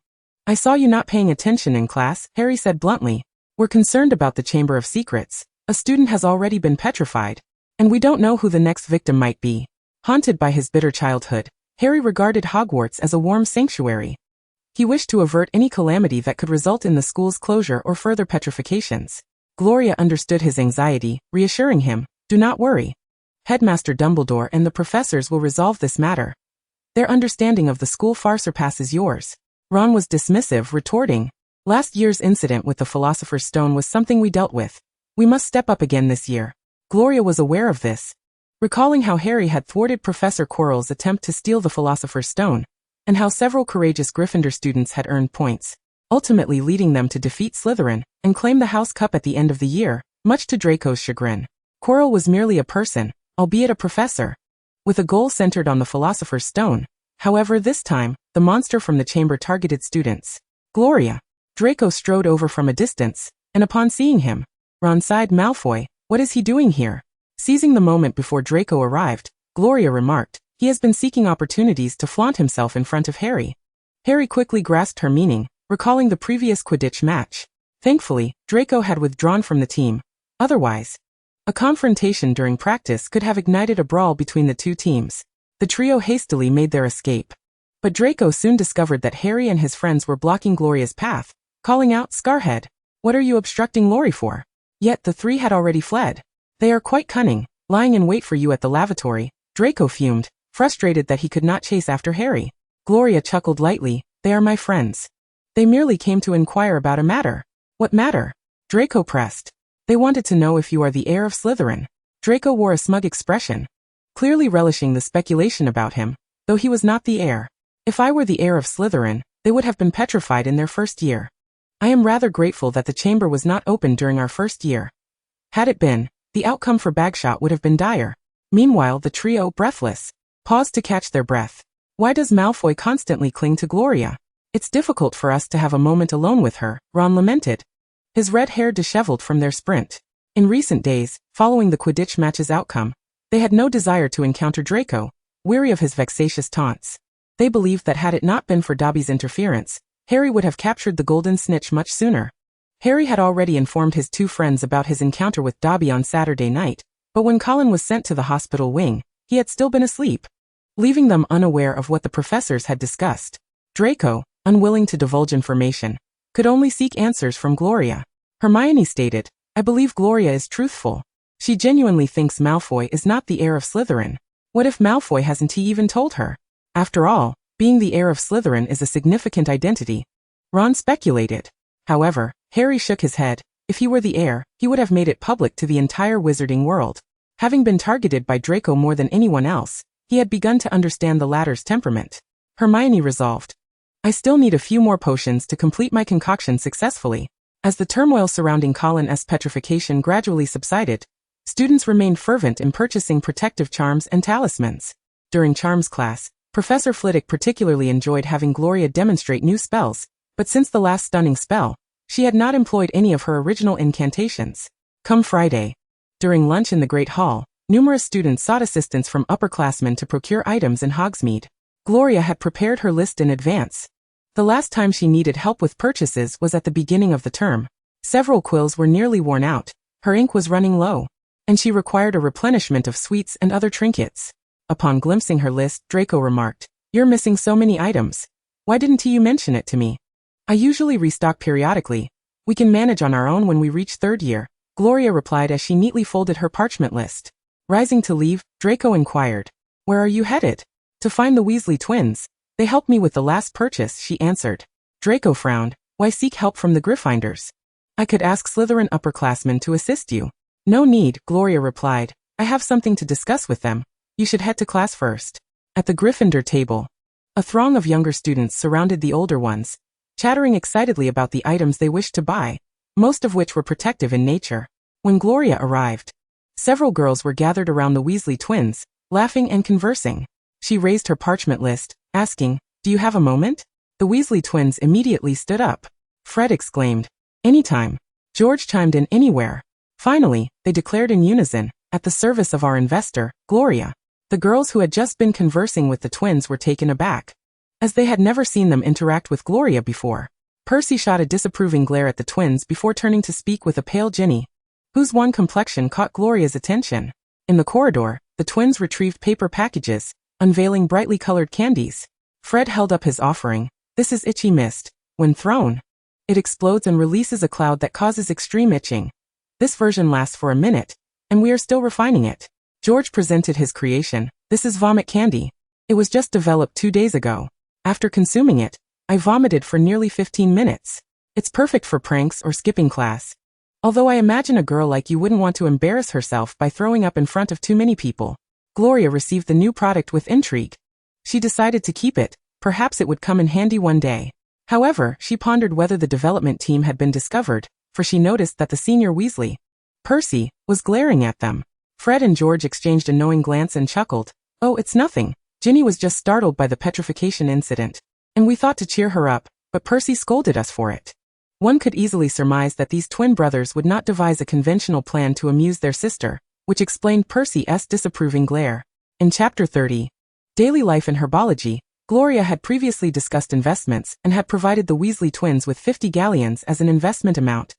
"I saw you not paying attention in class," Harry said bluntly. "We're concerned about the Chamber of Secrets. A student has already been petrified, and we don't know who the next victim might be." Haunted by his bitter childhood, Harry regarded Hogwarts as a warm sanctuary. He wished to avert any calamity that could result in the school's closure or further petrifications. Gloria understood his anxiety, reassuring him, "Do not worry. Headmaster Dumbledore and the professors will resolve this matter. Their understanding of the school far surpasses yours." Ron was dismissive, retorting, "Last year's incident with the Philosopher's Stone was something we dealt with. We must step up again this year." Gloria was aware of this, recalling how Harry had thwarted Professor Quirrell's attempt to steal the Philosopher's Stone, and how several courageous Gryffindor students had earned points, ultimately leading them to defeat Slytherin and claim the House Cup at the end of the year, much to Draco's chagrin. Quirrell was merely a person, albeit a professor, with a goal centered on the Philosopher's Stone. However, this time, the monster from the chamber targeted students. "Gloria." Draco strode over from a distance, and upon seeing him, Ron sighed. "Malfoy, what is he doing here?" Seizing the moment before Draco arrived, Gloria remarked, "He has been seeking opportunities to flaunt himself in front of Harry." Harry quickly grasped her meaning, recalling the previous Quidditch match. Thankfully, Draco had withdrawn from the team. Otherwise, a confrontation during practice could have ignited a brawl between the two teams. The trio hastily made their escape. But Draco soon discovered that Harry and his friends were blocking Gloria's path, calling out, "Scarhead, what are you obstructing Laurie for?" Yet the three had already fled. "They are quite cunning, lying in wait for you at the lavatory," Draco fumed, frustrated that he could not chase after Harry. Gloria chuckled lightly, "They are my friends. They merely came to inquire about a matter." "What matter?" Draco pressed. "They wanted to know if you are the heir of Slytherin." Draco wore a smug expression, clearly relishing the speculation about him, though he was not the heir. "If I were the heir of Slytherin, they would have been petrified in their first year. I am rather grateful that the chamber was not opened during our first year. Had it been, the outcome for Bagshot would have been dire." Meanwhile, the trio, breathless, paused to catch their breath. "Why does Malfoy constantly cling to Gloria? It's difficult for us to have a moment alone with her," Ron lamented, his red hair disheveled from their sprint. In recent days, following the Quidditch match's outcome, they had no desire to encounter Draco, weary of his vexatious taunts. They believed that had it not been for Dobby's interference, Harry would have captured the golden snitch much sooner. Harry had already informed his two friends about his encounter with Dobby on Saturday night, but when Colin was sent to the hospital wing, he had still been asleep, leaving them unaware of what the professors had discussed. Draco, unwilling to divulge information, could only seek answers from Gloria. Hermione stated, "I believe Gloria is truthful. She genuinely thinks Malfoy is not the heir of Slytherin. What if Malfoy hasn't he even told her? After all, being the heir of Slytherin is a significant identity." Ron speculated. However, Harry shook his head. If he were the heir, he would have made it public to the entire wizarding world. Having been targeted by Draco more than anyone else, he had begun to understand the latter's temperament. Hermione resolved, "I still need a few more potions to complete my concoction successfully." As the turmoil surrounding Colin's petrification gradually subsided, students remained fervent in purchasing protective charms and talismans. During charms class, Professor Flitwick particularly enjoyed having Gloria demonstrate new spells, but since the last stunning spell, she had not employed any of her original incantations. Come Friday, during lunch in the Great Hall, numerous students sought assistance from upperclassmen to procure items in Hogsmeade. Gloria had prepared her list in advance. The last time she needed help with purchases was at the beginning of the term. Several quills were nearly worn out, her ink was running low, and she required a replenishment of sweets and other trinkets. Upon glimpsing her list, Draco remarked, "You're missing so many items. Why didn't you mention it to me? I usually restock periodically. We can manage on our own when we reach third year," Gloria replied as she neatly folded her parchment list. Rising to leave, Draco inquired, "Where are you headed?" "To find the Weasley twins. They helped me with the last purchase," she answered. Draco frowned. "Why seek help from the Gryffindors? I could ask Slytherin upperclassmen to assist you." "No need," Gloria replied. "I have something to discuss with them. You should head to class first. At the Gryffindor table, a throng of younger students surrounded the older ones, chattering excitedly about the items they wished to buy, most of which were protective in nature. When Gloria arrived, several girls were gathered around the Weasley twins, laughing and conversing. She raised her parchment list, asking, "Do you have a moment?" The Weasley twins immediately stood up. Fred exclaimed, "Anytime." George chimed in, "Anywhere." Finally, they declared in unison, "At the service of our investor, Gloria." The girls who had just been conversing with the twins were taken aback, as they had never seen them interact with Gloria before. Percy shot a disapproving glare at the twins before turning to speak with a pale Ginny, whose wan complexion caught Gloria's attention. In the corridor, the twins retrieved paper packages, unveiling brightly colored candies. Fred held up his offering. "This is itchy mist. When thrown, it explodes and releases a cloud that causes extreme itching. This version lasts for a minute, and we are still refining it." George presented his creation. "This is vomit candy. It was just developed 2 days ago. After consuming it, I vomited for nearly 15 minutes. It's perfect for pranks or skipping class. Although I imagine a girl like you wouldn't want to embarrass herself by throwing up in front of too many people." Gloria received the new product with intrigue. She decided to keep it. Perhaps it would come in handy one day. However, she pondered whether the development team had been discovered, for she noticed that the senior Weasley, Percy, was glaring at them. Fred and George exchanged a knowing glance and chuckled. "Oh, it's nothing. Ginny was just startled by the petrification incident, and we thought to cheer her up, but Percy scolded us for it." One could easily surmise that these twin brothers would not devise a conventional plan to amuse their sister, which explained Percy's disapproving glare. In Chapter 30, Daily Life in Herbology, Gloria had previously discussed investments and had provided the Weasley twins with 50 galleons as an investment amount,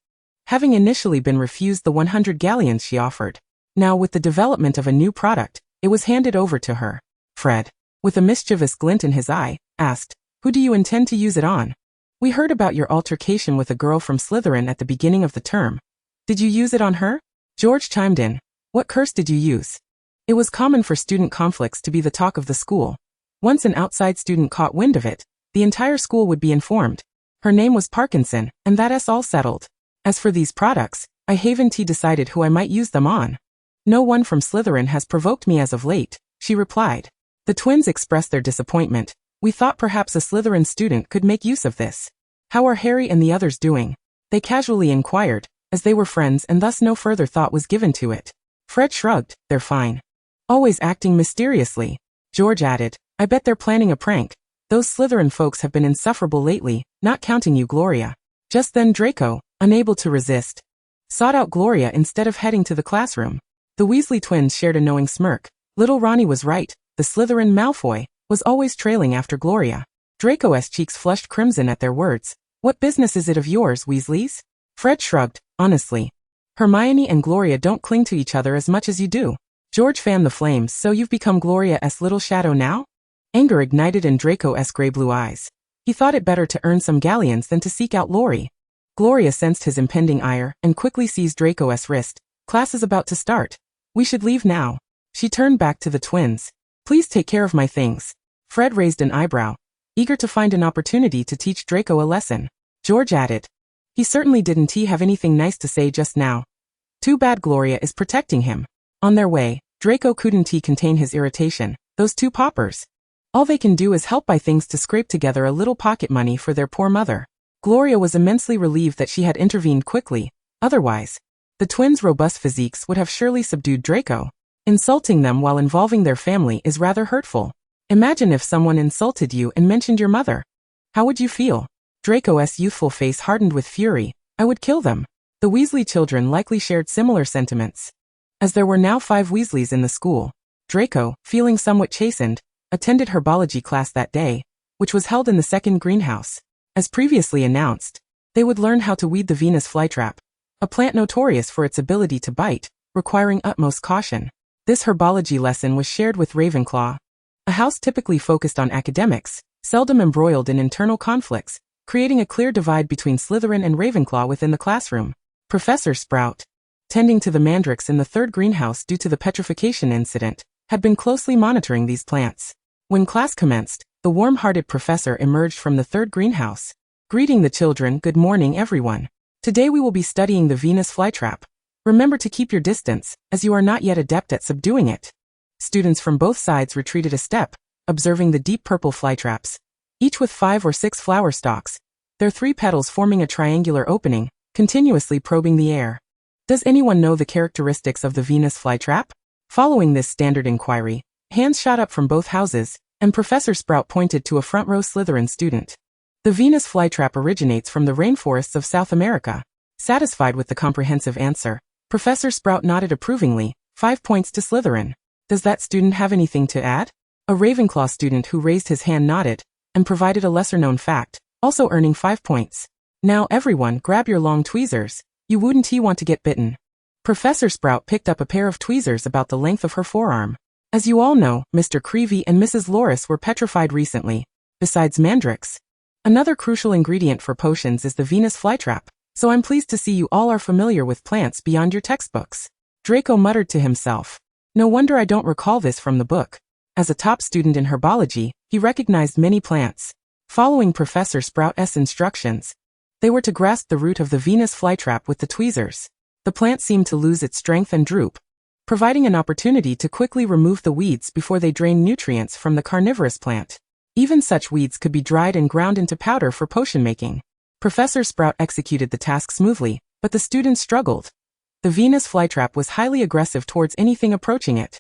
having initially been refused the 100 galleons she offered. Now, with the development of a new product, it was handed over to her. Fred, with a mischievous glint in his eye, asked, "Who do you intend to use it on? We heard about your altercation with a girl from Slytherin at the beginning of the term. Did you use it on her?" George chimed in. "What curse did you use?" It was common for student conflicts to be the talk of the school. Once an outside student caught wind of it, the entire school would be informed. Her name was Parkinson, and that's all settled. As for these products, I haven't decided who I might use them on. No one from Slytherin has provoked me as of late, she replied. The twins expressed their disappointment. "We thought perhaps a Slytherin student could make use of this. How are Harry and the others doing?" They casually inquired, as they were friends and thus no further thought was given to it. Fred shrugged. "They're fine. Always acting mysteriously." George added, "I bet they're planning a prank. Those Slytherin folks have been insufferable lately, not counting you, Gloria." Just then Draco, unable to resist, sought out Gloria instead of heading to the classroom. The Weasley twins shared a knowing smirk. Little Ronnie was right. The Slytherin Malfoy was always trailing after Gloria. Draco's cheeks flushed crimson at their words. "What business is it of yours, Weasleys?" Fred shrugged. "Honestly, Hermione and Gloria don't cling to each other as much as you do." George fanned the flames. "So you've become Gloria's little shadow now?" Anger ignited in Draco's gray-blue eyes. He thought it better to earn some galleons than to seek out Lori. Gloria sensed his impending ire and quickly seized Draco's wrist. "Class is about to start. We should leave now." She turned back to the twins. "Please take care of my things." Fred raised an eyebrow, eager to find an opportunity to teach Draco a lesson. George added, "He certainly didn't have anything nice to say just now. Too bad Gloria is protecting him." On their way, Draco couldn't contain his irritation. Those two paupers. All they can do is help buy things to scrape together a little pocket money for their poor mother. Gloria was immensely relieved that she had intervened quickly. Otherwise, the twins' robust physiques would have surely subdued Draco. Insulting them while involving their family is rather hurtful. Imagine if someone insulted you and mentioned your mother. How would you feel? Draco's youthful face hardened with fury. "I would kill them." The Weasley children likely shared similar sentiments. As there were now 5 Weasleys in the school, Draco, feeling somewhat chastened, attended herbology class that day, which was held in the second greenhouse. As previously announced, they would learn how to weed the Venus flytrap, a plant notorious for its ability to bite, requiring utmost caution. This herbology lesson was shared with Ravenclaw, a house typically focused on academics, seldom embroiled in internal conflicts, creating a clear divide between Slytherin and Ravenclaw within the classroom. Professor Sprout, tending to the mandrakes in the third greenhouse due to the petrification incident, had been closely monitoring these plants. When class commenced, the warm-hearted professor emerged from the third greenhouse. Greeting the children, "Good morning, everyone. Today we will be studying the Venus flytrap. Remember to keep your distance, as you are not yet adept at subduing it." Students from both sides retreated a step, observing the deep purple flytraps, each with 5 or 6 flower stalks, their 3 petals forming a triangular opening, continuously probing the air. Does anyone know the characteristics of the Venus flytrap? Following this standard inquiry, hands shot up from both houses, and Professor Sprout pointed to a front-row Slytherin student. The Venus flytrap originates from the rainforests of South America. Satisfied with the comprehensive answer, Professor Sprout nodded approvingly, 5 points to Slytherin. Does that student have anything to add? A Ravenclaw student who raised his hand nodded, and provided a lesser-known fact, also earning 5 points. Now everyone grab your long tweezers, you wouldn't want to get bitten. Professor Sprout picked up a pair of tweezers about the length of her forearm. As you all know, Mr. Creevy and Mrs. Loris were petrified recently. Besides mandrakes, another crucial ingredient for potions is the Venus flytrap, so I'm pleased to see you all are familiar with plants beyond your textbooks. Draco muttered to himself. No wonder I don't recall this from the book. As a top student in herbology, he recognized many plants. Following Professor Sprout's instructions, they were to grasp the root of the Venus flytrap with the tweezers. The plant seemed to lose its strength and droop, providing an opportunity to quickly remove the weeds before they drained nutrients from the carnivorous plant. Even such weeds could be dried and ground into powder for potion making. Professor Sprout executed the task smoothly, but the students struggled. The Venus flytrap was highly aggressive towards anything approaching it.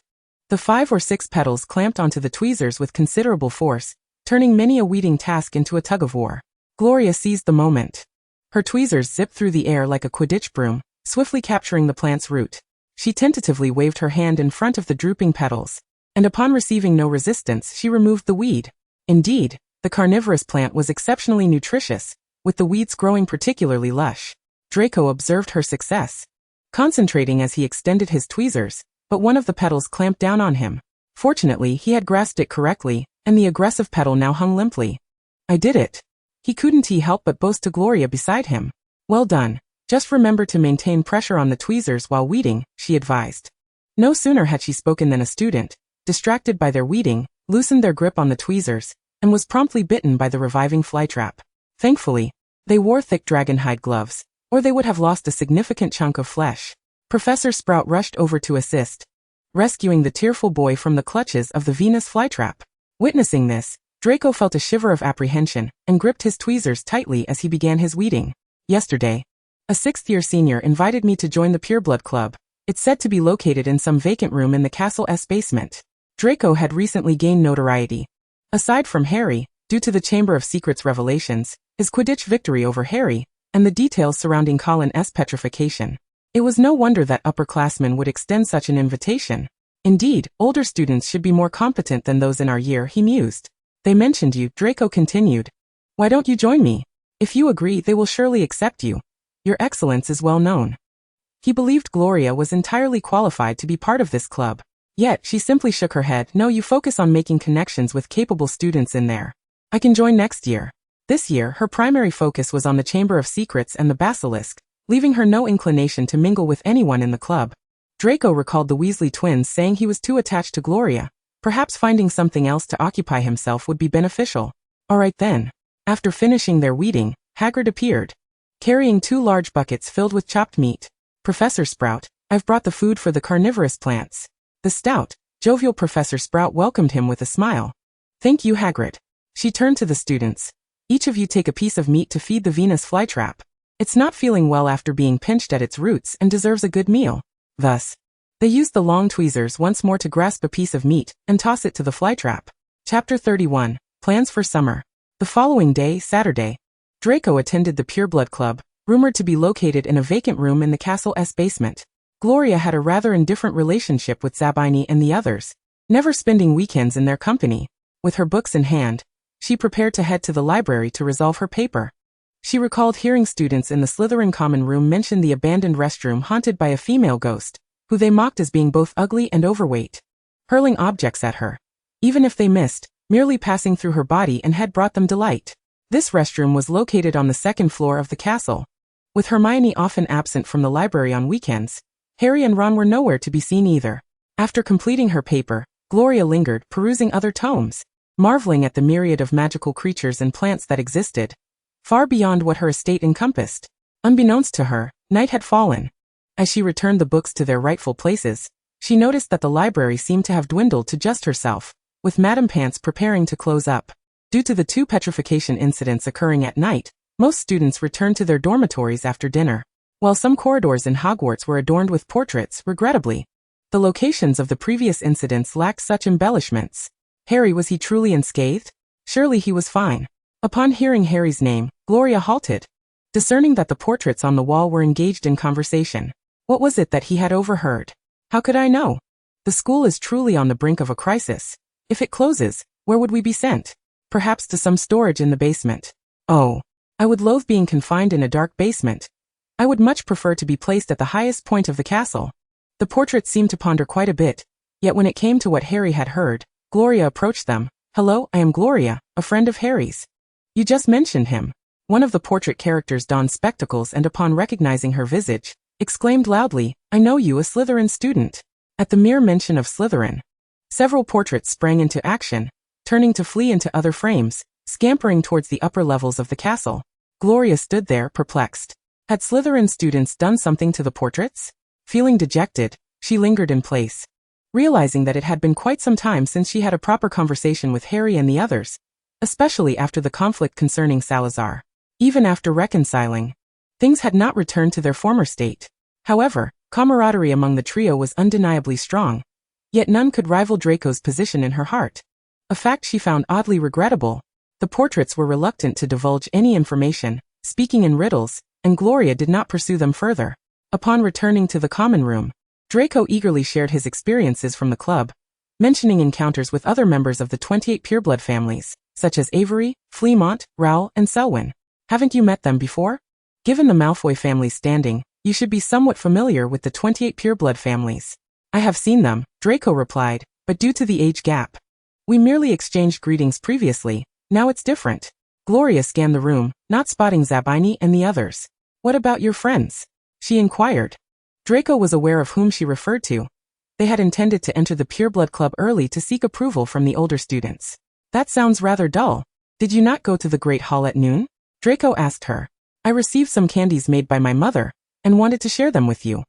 The 5 or 6 petals clamped onto the tweezers with considerable force, turning many a weeding task into a tug-of-war. Gloria seized the moment. Her tweezers zipped through the air like a Quidditch broom, swiftly capturing the plant's root. She tentatively waved her hand in front of the drooping petals, and upon receiving no resistance, she removed the weed. Indeed, the carnivorous plant was exceptionally nutritious, with the weeds growing particularly lush. Draco observed her success, concentrating as he extended his tweezers, but one of the petals clamped down on him. Fortunately, he had grasped it correctly, and the aggressive petal now hung limply. I did it. He couldn't help but boast to Gloria beside him. Well done. Just remember to maintain pressure on the tweezers while weeding, she advised. No sooner had she spoken than a student, distracted by their weeding, loosened their grip on the tweezers, and was promptly bitten by the reviving flytrap. Thankfully, they wore thick dragonhide gloves, or they would have lost a significant chunk of flesh. Professor Sprout rushed over to assist, rescuing the tearful boy from the clutches of the Venus flytrap. Witnessing this, Draco felt a shiver of apprehension, and gripped his tweezers tightly as he began his weeding. Yesterday, a 6th-year senior invited me to join the Pureblood Club. It's said to be located in some vacant room in the castle's basement. Draco had recently gained notoriety. Aside from Harry, due to the Chamber of Secrets revelations, his Quidditch victory over Harry, and the details surrounding Colin's petrification, it was no wonder that upperclassmen would extend such an invitation. Indeed, older students should be more competent than those in our year, he mused. They mentioned you, Draco continued. Why don't you join me? If you agree, they will surely accept you. Your excellence is well known. He believed Gloria was entirely qualified to be part of this club. Yet, she simply shook her head. No, you focus on making connections with capable students in there. I can join next year. This year, her primary focus was on the Chamber of Secrets and the Basilisk, leaving her no inclination to mingle with anyone in the club. Draco recalled the Weasley twins saying he was too attached to Gloria. Perhaps finding something else to occupy himself would be beneficial. All right then. After finishing their weeding, Hagrid appeared, carrying 2 large buckets filled with chopped meat. Professor Sprout, I've brought the food for the carnivorous plants. The stout, jovial Professor Sprout welcomed him with a smile. Thank you, Hagrid. She turned to the students. Each of you take a piece of meat to feed the Venus flytrap. It's not feeling well after being pinched at its roots and deserves a good meal. Thus, they used the long tweezers once more to grasp a piece of meat and toss it to the flytrap. Chapter 31, Plans for Summer. The following day, Saturday, Draco attended the Pureblood Club, rumored to be located in a vacant room in the castle's basement. Gloria had a rather indifferent relationship with Zabini and the others, never spending weekends in their company. With her books in hand, she prepared to head to the library to resolve her paper. She recalled hearing students in the Slytherin common room mention the abandoned restroom haunted by a female ghost, who they mocked as being both ugly and overweight, hurling objects at her. Even if they missed, merely passing through her body and head brought them delight. This restroom was located on the 2nd floor of the castle. With Hermione often absent from the library on weekends, Harry and Ron were nowhere to be seen either. After completing her paper, Gloria lingered, perusing other tomes, marveling at the myriad of magical creatures and plants that existed, far beyond what her estate encompassed. Unbeknownst to her, night had fallen. As she returned the books to their rightful places, She noticed that the library seemed to have dwindled to just herself, with Madame Pants preparing to close up. Due to the 2 petrification incidents occurring at night, most students returned to their dormitories after dinner. While some corridors in Hogwarts were adorned with portraits, regrettably, the locations of the previous incidents lacked such embellishments. Harry, was he truly unscathed? Surely he was fine. Upon hearing Harry's name, Gloria halted, discerning that the portraits on the wall were engaged in conversation. What was it that he had overheard? How could I know? The school is truly on the brink of a crisis. If it closes, where would we be sent? Perhaps to some storage in the basement. Oh, I would loathe being confined in a dark basement. I would much prefer to be placed at the highest point of the castle. The portraits seemed to ponder quite a bit, yet when it came to what Harry had heard, Gloria approached them. Hello, I am Gloria, a friend of Harry's. You just mentioned him. One of the portrait characters donned spectacles and upon recognizing her visage, exclaimed loudly, I know you, a Slytherin student. At the mere mention of Slytherin, several portraits sprang into action, turning to flee into other frames, scampering towards the upper levels of the castle. Gloria stood there, perplexed. Had Slytherin students done something to the portraits? Feeling dejected, she lingered in place. Realizing that it had been quite some time since she had a proper conversation with Harry and the others, especially after the conflict concerning Salazar. Even after reconciling, things had not returned to their former state. However, camaraderie among the trio was undeniably strong, yet none could rival Draco's position in her heart. A fact she found oddly regrettable. The portraits were reluctant to divulge any information, speaking in riddles, and Gloria did not pursue them further. Upon returning to the common room, Draco eagerly shared his experiences from the club, mentioning encounters with other members of the 28 pureblood families, such as Avery, Fleamont, Rowell, and Selwyn. Haven't you met them before? Given the Malfoy family's standing, you should be somewhat familiar with the 28 pureblood families. I have seen them, Draco replied, but due to the age gap. We merely exchanged greetings previously, now it's different. Gloria scanned the room, not spotting Zabini and the others. What about your friends? She inquired. Draco was aware of whom she referred to. They had intended to enter the pureblood club early to seek approval from the older students. That sounds rather dull. Did you not go to the Great Hall at noon? Draco asked her. I received some candies made by my mother, and wanted to share them with you.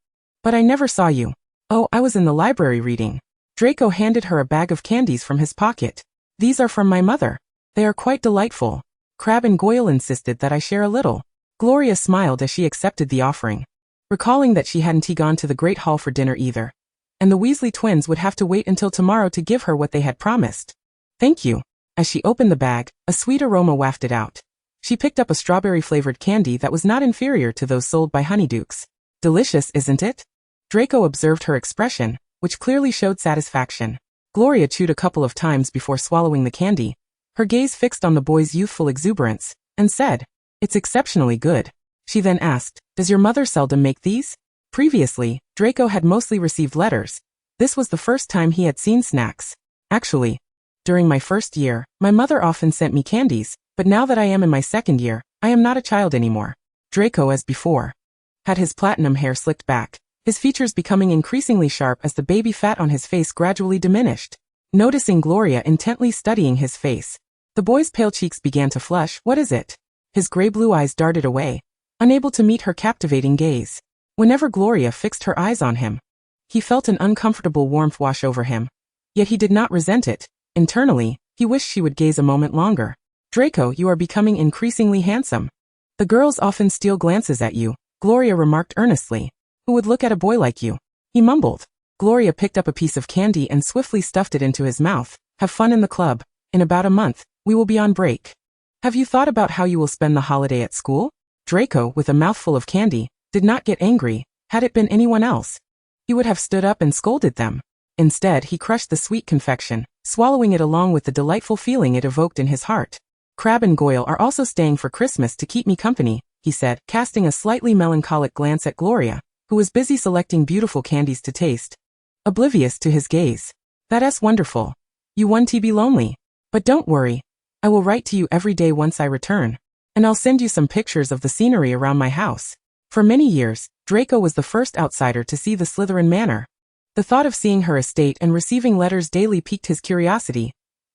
But I never saw you. Oh, I was in the library reading. Draco handed her a bag of candies from his pocket. These are from my mother. They are quite delightful. Crabbe and Goyle insisted that I share a little. Gloria smiled as she accepted the offering, recalling that she hadn't gone to the Great Hall for dinner either, and the Weasley twins would have to wait until tomorrow to give her what they had promised. Thank you. As she opened the bag, a sweet aroma wafted out. She picked up a strawberry-flavored candy that was not inferior to those sold by Honeydukes. Delicious, isn't it? Draco observed her expression, which clearly showed satisfaction. Gloria chewed a couple of times before swallowing the candy, her gaze fixed on the boy's youthful exuberance, and said, It's exceptionally good. She then asked, Does your mother seldom make these? Previously, Draco had mostly received letters. This was the first time he had seen snacks. Actually, during my first year, my mother often sent me candies, but now that I am in my second year, I am not a child anymore. Draco, as before, had his platinum hair slicked back, his features becoming increasingly sharp as the baby fat on his face gradually diminished. Noticing Gloria intently studying his face, the boy's pale cheeks began to flush. What is it? His gray-blue eyes darted away, unable to meet her captivating gaze. Whenever Gloria fixed her eyes on him, he felt an uncomfortable warmth wash over him. Yet he did not resent it. Internally, he wished she would gaze a moment longer. Draco, you are becoming increasingly handsome. The girls often steal glances at you, Gloria remarked earnestly. Who would look at a boy like you? He mumbled. Gloria picked up a piece of candy and swiftly stuffed it into his mouth. Have fun in the club. In about a month, we will be on break. Have you thought about how you will spend the holiday at school? Draco, with a mouthful of candy, did not get angry. Had it been anyone else, he would have stood up and scolded them. Instead, he crushed the sweet confection, swallowing it along with the delightful feeling it evoked in his heart. Crabbe and Goyle are also staying for Christmas to keep me company, he said, casting a slightly melancholic glance at Gloria, who was busy selecting beautiful candies to taste, oblivious to his gaze. That's wonderful. You won't be lonely. But don't worry. I will write to you every day once I return, and I'll send you some pictures of the scenery around my house. For many years, Draco was the first outsider to see the Slytherin manor. The thought of seeing her estate and receiving letters daily piqued his curiosity.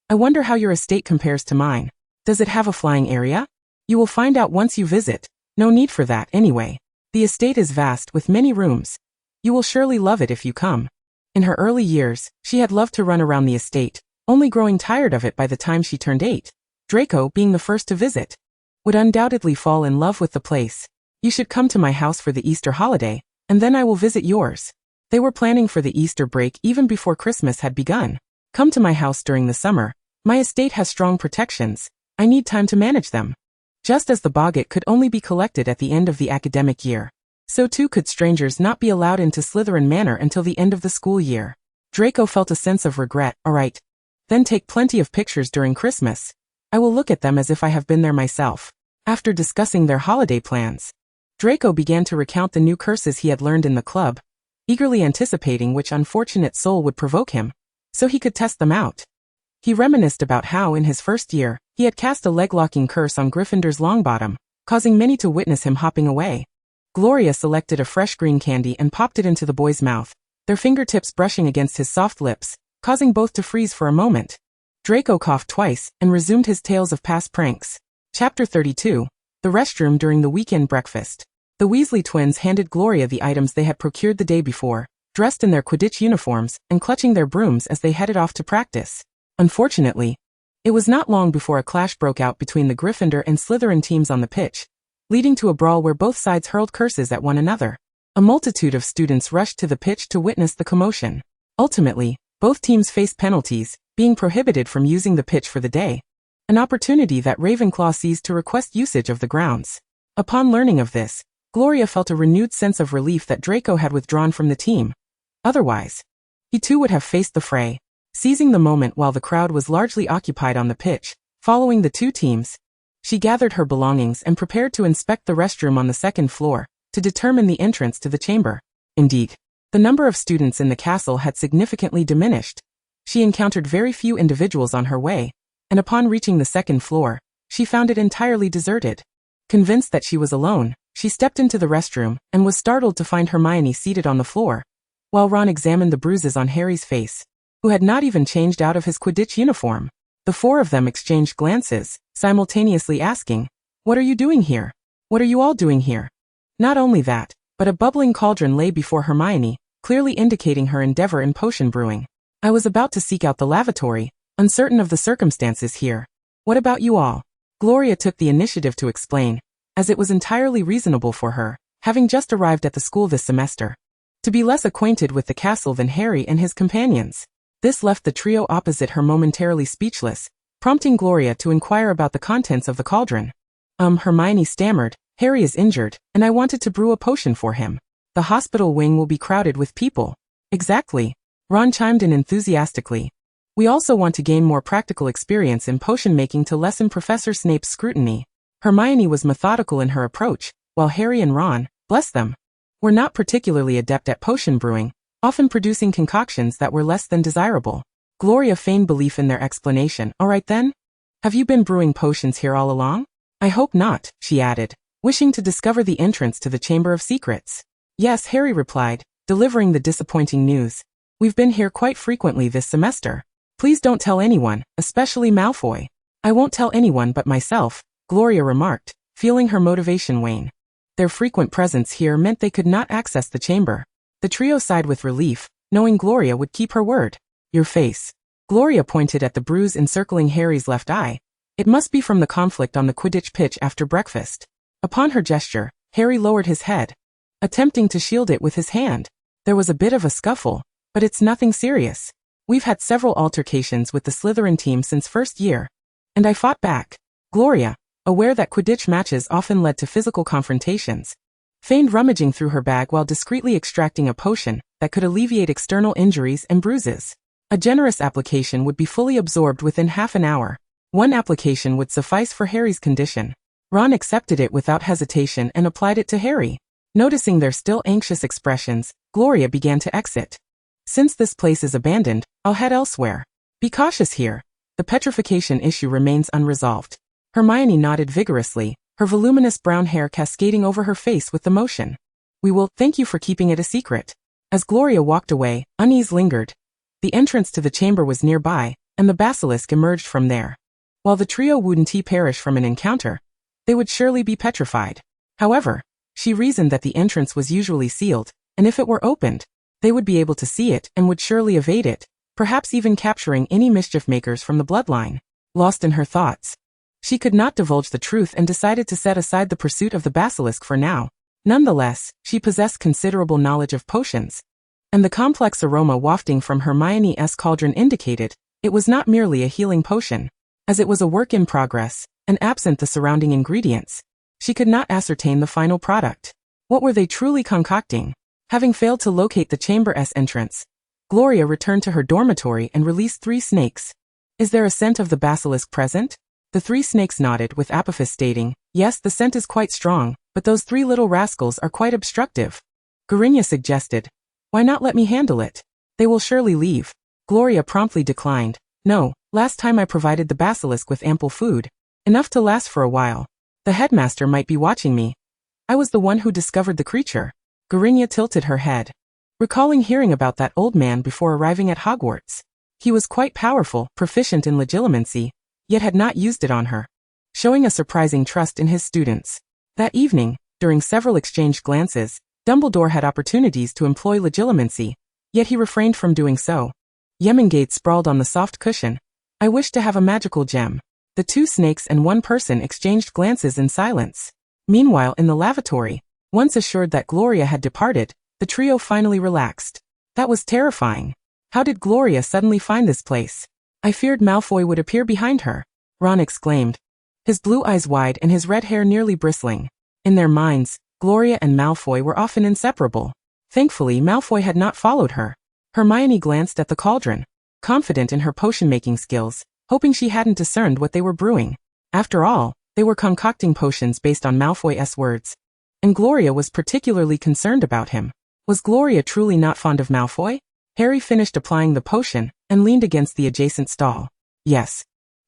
I wonder how your estate compares to mine. Does it have a flying area? You will find out once you visit. No need for that, anyway. The estate is vast with many rooms. You will surely love it if you come. In her early years, she had loved to run around the estate, only growing tired of it by the time she turned 8. Draco, being the first to visit, would undoubtedly fall in love with the place. You should come to my house for the Easter holiday, and then I will visit yours. They were planning for the Easter break even before Christmas had begun. Come to my house during the summer. My estate has strong protections. I need time to manage them. Just as the boggart could only be collected at the end of the academic year, so too could strangers not be allowed into Slytherin Manor until the end of the school year. Draco felt a sense of regret. All right. Then take plenty of pictures during Christmas. I will look at them as if I have been there myself. After discussing their holiday plans, Draco began to recount the new curses he had learned in the club, eagerly anticipating which unfortunate soul would provoke him, so he could test them out. He reminisced about how in his first year, he had cast a leg-locking curse on Gryffindor's Longbottom, causing many to witness him hopping away. Gloria selected a fresh green candy and popped it into the boy's mouth, their fingertips brushing against his soft lips, causing both to freeze for a moment. Draco coughed twice and resumed his tales of past pranks. Chapter 32. The restroom during the weekend breakfast. The Weasley twins handed Gloria the items they had procured the day before, dressed in their Quidditch uniforms and clutching their brooms as they headed off to practice. Unfortunately, it was not long before a clash broke out between the Gryffindor and Slytherin teams on the pitch, leading to a brawl where both sides hurled curses at one another. A multitude of students rushed to the pitch to witness the commotion. Ultimately, both teams faced penalties, being prohibited from using the pitch for the day, an opportunity that Ravenclaw seized to request usage of the grounds. Upon learning of this, Gloria felt a renewed sense of relief that Draco had withdrawn from the team. Otherwise, he too would have faced the fray. Seizing the moment while the crowd was largely occupied on the pitch, following the two teams, she gathered her belongings and prepared to inspect the restroom on the second floor, to determine the entrance to the chamber. Indeed, the number of students in the castle had significantly diminished. She encountered very few individuals on her way, and upon reaching the second floor, she found it entirely deserted. Convinced that she was alone, she stepped into the restroom and was startled to find Hermione seated on the floor, while Ron examined the bruises on Harry's face, who had not even changed out of his Quidditch uniform. The four of them exchanged glances, simultaneously asking, "What are you doing here? What are you all doing here?" Not only that, but a bubbling cauldron lay before Hermione, clearly indicating her endeavor in potion brewing. "I was about to seek out the lavatory, uncertain of the circumstances here. What about you all?" Gloria took the initiative to explain, as it was entirely reasonable for her, having just arrived at the school this semester, to be less acquainted with the castle than Harry and his companions. This left the trio opposite her momentarily speechless, prompting Gloria to inquire about the contents of the cauldron. Hermione stammered, "Harry is injured, and I wanted to brew a potion for him. The hospital wing will be crowded with people." "Exactly," Ron chimed in enthusiastically. "We also want to gain more practical experience in potion making to lessen Professor Snape's scrutiny." Hermione was methodical in her approach, while Harry and Ron, bless them, were not particularly adept at potion brewing, often producing concoctions that were less than desirable. Gloria feigned belief in their explanation. "All right then? Have you been brewing potions here all along?" "I hope not," she added, wishing to discover the entrance to the Chamber of Secrets. "Yes," Harry replied, delivering the disappointing news. "We've been here quite frequently this semester. Please don't tell anyone, especially Malfoy." "I won't tell anyone but myself," Gloria remarked, feeling her motivation wane. Their frequent presence here meant they could not access the chamber. The trio sighed with relief, knowing Gloria would keep her word. "Your face." Gloria pointed at the bruise encircling Harry's left eye. "It must be from the conflict on the Quidditch pitch after breakfast." Upon her gesture, Harry lowered his head, attempting to shield it with his hand. "There was a bit of a scuffle, but it's nothing serious. We've had several altercations with the Slytherin team since first year, and I fought back." Gloria, aware that Quidditch matches often led to physical confrontations, feigned rummaging through her bag while discreetly extracting a potion that could alleviate external injuries and bruises. A generous application would be fully absorbed within half an hour. One application would suffice for Harry's condition. Ron accepted it without hesitation and applied it to Harry. Noticing their still anxious expressions, Gloria began to exit. "Since this place is abandoned, I'll head elsewhere. Be cautious here. The petrification issue remains unresolved." Hermione nodded vigorously, her voluminous brown hair cascading over her face with emotion. "We will, thank you for keeping it a secret." As Gloria walked away, unease lingered. The entrance to the chamber was nearby, and the basilisk emerged from there. While the trio wouldn't perish from an encounter, they would surely be petrified. However, she reasoned that the entrance was usually sealed, and if it were opened, They would be able to see it and would surely evade it, perhaps even capturing any mischief makers from the bloodline. Lost in her thoughts, she could not divulge the truth and decided to set aside the pursuit of the basilisk for now. Nonetheless, she possessed considerable knowledge of potions, and the complex aroma wafting from Hermione's cauldron indicated it was not merely a healing potion, as it was a work in progress, and absent the surrounding ingredients, she could not ascertain the final product. What were they truly concocting? Having failed to locate the chamber's entrance, Gloria returned to her dormitory and released 3 snakes. Is there a scent of the basilisk present? The 3 snakes nodded with Apophis stating, yes, the scent is quite strong, but those 3 little rascals are quite obstructive. Garinya suggested, why not let me handle it? They will surely leave. Gloria promptly declined. No, last time I provided the basilisk with ample food, enough to last for a while. The headmaster might be watching me. I was the one who discovered the creature. Garinya tilted her head, recalling hearing about that old man before arriving at Hogwarts. He was quite powerful, proficient in legilimency, yet had not used it on her, showing a surprising trust in his students. That evening, during several exchanged glances, Dumbledore had opportunities to employ legilimency, yet he refrained from doing so. Yemengate sprawled on the soft cushion. I wish to have a magical gem. The 2 snakes and 1 person exchanged glances in silence. Meanwhile, in the lavatory, once assured that Gloria had departed, the trio finally relaxed. That was terrifying. How did Gloria suddenly find this place? I feared Malfoy would appear behind her, Ron exclaimed, his blue eyes wide and his red hair nearly bristling. In their minds, Gloria and Malfoy were often inseparable. Thankfully, Malfoy had not followed her. Hermione glanced at the cauldron, confident in her potion-making skills, hoping she hadn't discerned what they were brewing. After all, they were concocting potions based on Malfoy's words. And Gloria was particularly concerned about him. Was Gloria truly not fond of Malfoy? Harry finished applying the potion and leaned against the adjacent stall. Yes.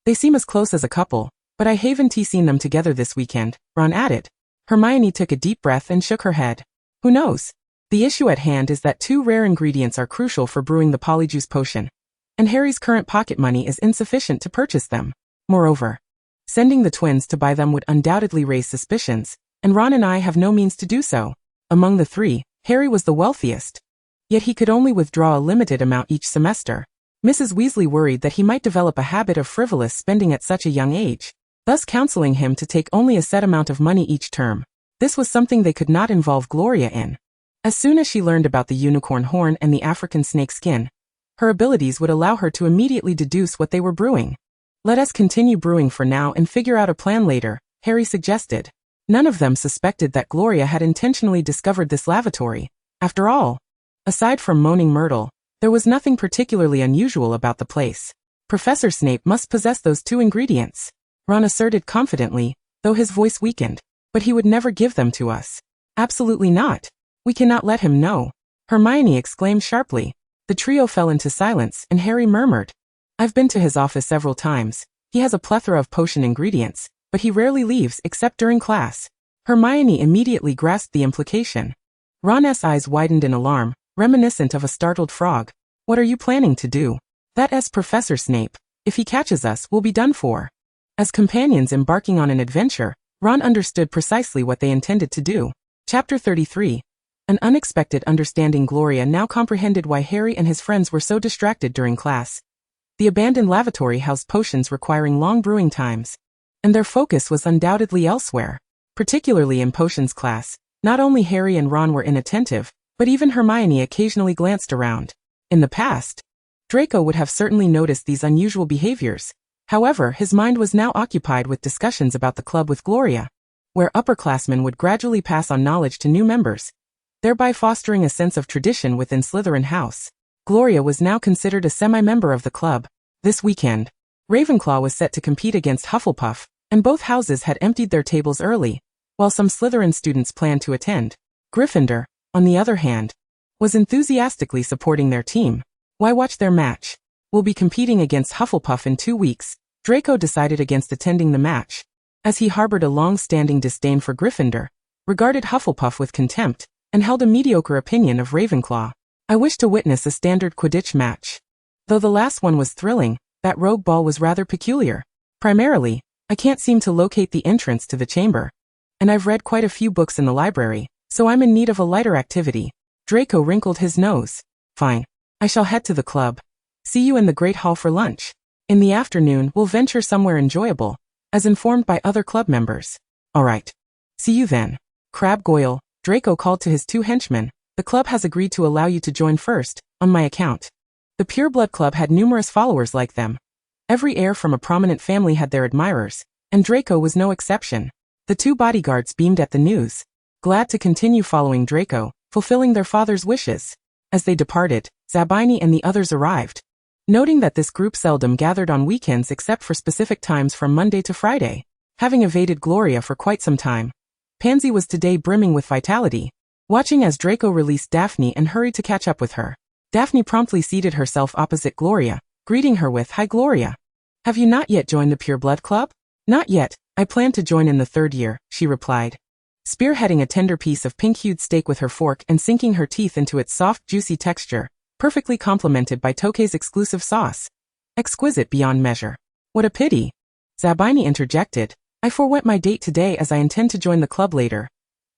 They seem as close as a couple, but I haven't seen them together this weekend, Ron added. Hermione took a deep breath and shook her head. Who knows? The issue at hand is that 2 rare ingredients are crucial for brewing the polyjuice potion, and Harry's current pocket money is insufficient to purchase them. Moreover, sending the twins to buy them would undoubtedly raise suspicions, and Ron and I have no means to do so. Among the 3, Harry was the wealthiest, yet he could only withdraw a limited amount each semester. Mrs. Weasley worried that he might develop a habit of frivolous spending at such a young age, thus counseling him to take only a set amount of money each term. This was something they could not involve Gloria in. As soon as she learned about the unicorn horn and the African snake skin, her abilities would allow her to immediately deduce what they were brewing. Let us continue brewing for now and figure out a plan later, Harry suggested. None of them suspected that Gloria had intentionally discovered this lavatory. After all, aside from Moaning Myrtle, there was nothing particularly unusual about the place. Professor Snape must possess those 2 ingredients, Ron asserted confidently, though his voice weakened. But he would never give them to us. Absolutely not. We cannot let him know, Hermione exclaimed sharply. The trio fell into silence and Harry murmured, I've been to his office several times. He has a plethora of potion ingredients, but he rarely leaves except during class. Hermione immediately grasped the implication. Ron's eyes widened in alarm, reminiscent of a startled frog. What are you planning to do? That's Professor Snape. If he catches us, we'll be done for. As companions embarking on an adventure, Ron understood precisely what they intended to do. Chapter 33. An unexpected understanding. Gloria now comprehended why Harry and his friends were so distracted during class. The abandoned lavatory housed potions requiring long brewing times, and their focus was undoubtedly elsewhere. Particularly in potions class, not only Harry and Ron were inattentive, but even Hermione occasionally glanced around. In the past, Draco would have certainly noticed these unusual behaviors. However, his mind was now occupied with discussions about the club with Gloria, where upperclassmen would gradually pass on knowledge to new members, thereby fostering a sense of tradition within Slytherin House. Gloria was now considered a semi-member of the club. This weekend, Ravenclaw was set to compete against Hufflepuff, and both houses had emptied their tables early, while some Slytherin students planned to attend. Gryffindor, on the other hand, was enthusiastically supporting their team. Why watch their match? We'll be competing against Hufflepuff in 2 weeks. Draco decided against attending the match, as he harbored a long-standing disdain for Gryffindor, regarded Hufflepuff with contempt, and held a mediocre opinion of Ravenclaw. I wish to witness a standard Quidditch match. Though the last one was thrilling, that rogue ball was rather peculiar. Primarily, I can't seem to locate the entrance to the chamber, and I've read quite a few books in the library, so I'm in need of a lighter activity. Draco wrinkled his nose. Fine. I shall head to the club. See you in the Great Hall for lunch. In the afternoon, we'll venture somewhere enjoyable, as informed by other club members. All right. See you then. Crab Goyle, Draco called to his 2 henchmen. The club has agreed to allow you to join first, on my account. The Pureblood Club had numerous followers like them. Every heir from a prominent family had their admirers, and Draco was no exception. The 2 bodyguards beamed at the news, glad to continue following Draco, fulfilling their father's wishes. As they departed, Zabini and the others arrived. Noting that this group seldom gathered on weekends except for specific times from Monday to Friday, having evaded Gloria for quite some time, Pansy was today brimming with vitality. Watching as Draco released Daphne and hurried to catch up with her, Daphne promptly seated herself opposite Gloria, greeting her with, "Hi Gloria. Have you not yet joined the Pureblood Club?" "Not yet, I plan to join in the 3rd year," she replied. Spearheading a tender piece of pink-hued steak with her fork and sinking her teeth into its soft, juicy texture, perfectly complemented by Tokay's exclusive sauce. Exquisite beyond measure. "What a pity," Zabini interjected. "I forewent my date today as I intend to join the club later."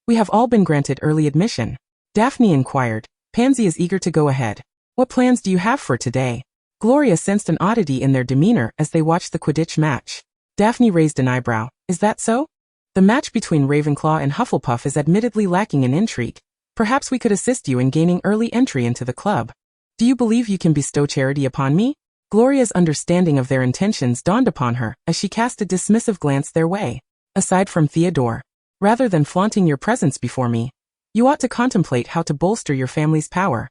"We have all been granted early admission," Daphne inquired. Pansy is eager to go ahead. "What plans do you have for today?" Gloria sensed an oddity in their demeanor as they watched the Quidditch match. Daphne raised an eyebrow. "Is that so? The match between Ravenclaw and Hufflepuff is admittedly lacking in intrigue. Perhaps we could assist you in gaining early entry into the club. Do you believe you can bestow charity upon me?" Gloria's understanding of their intentions dawned upon her as she cast a dismissive glance their way. "Aside from Theodore, rather than flaunting your presence before me, you ought to contemplate how to bolster your family's power."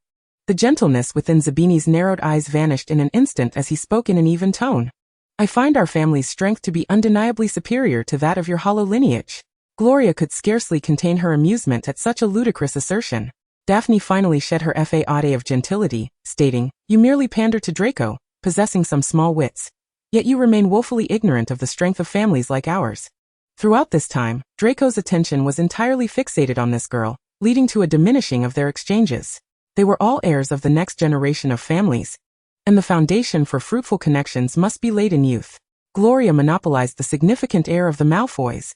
The gentleness within Zabini's narrowed eyes vanished in an instant as he spoke in an even tone. "I find our family's strength to be undeniably superior to that of your hollow lineage." Gloria could scarcely contain her amusement at such a ludicrous assertion. Daphne finally shed her fade of gentility, stating, "You merely pander to Draco, possessing some small wits. Yet you remain woefully ignorant of the strength of families like ours." Throughout this time, Draco's attention was entirely fixated on this girl, leading to a diminishing of their exchanges. They were all heirs of the next generation of families, and the foundation for fruitful connections must be laid in youth. Gloria monopolized the significant air of the Malfoys,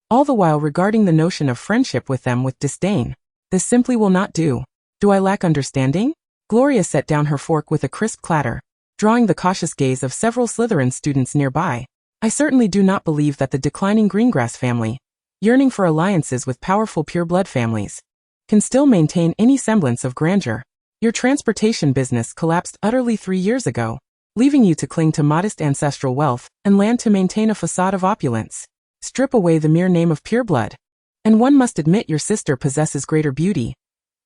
all the while regarding the notion of friendship with them with disdain. "This simply will not do. Do I lack understanding?" Gloria set down her fork with a crisp clatter, drawing the cautious gaze of several Slytherin students nearby. "I certainly do not believe that the declining Greengrass family, yearning for alliances with powerful pureblood families, can still maintain any semblance of grandeur. Your transportation business collapsed utterly 3 years ago, leaving you to cling to modest ancestral wealth and land to maintain a facade of opulence. Strip away the mere name of pureblood, and one must admit your sister possesses greater beauty.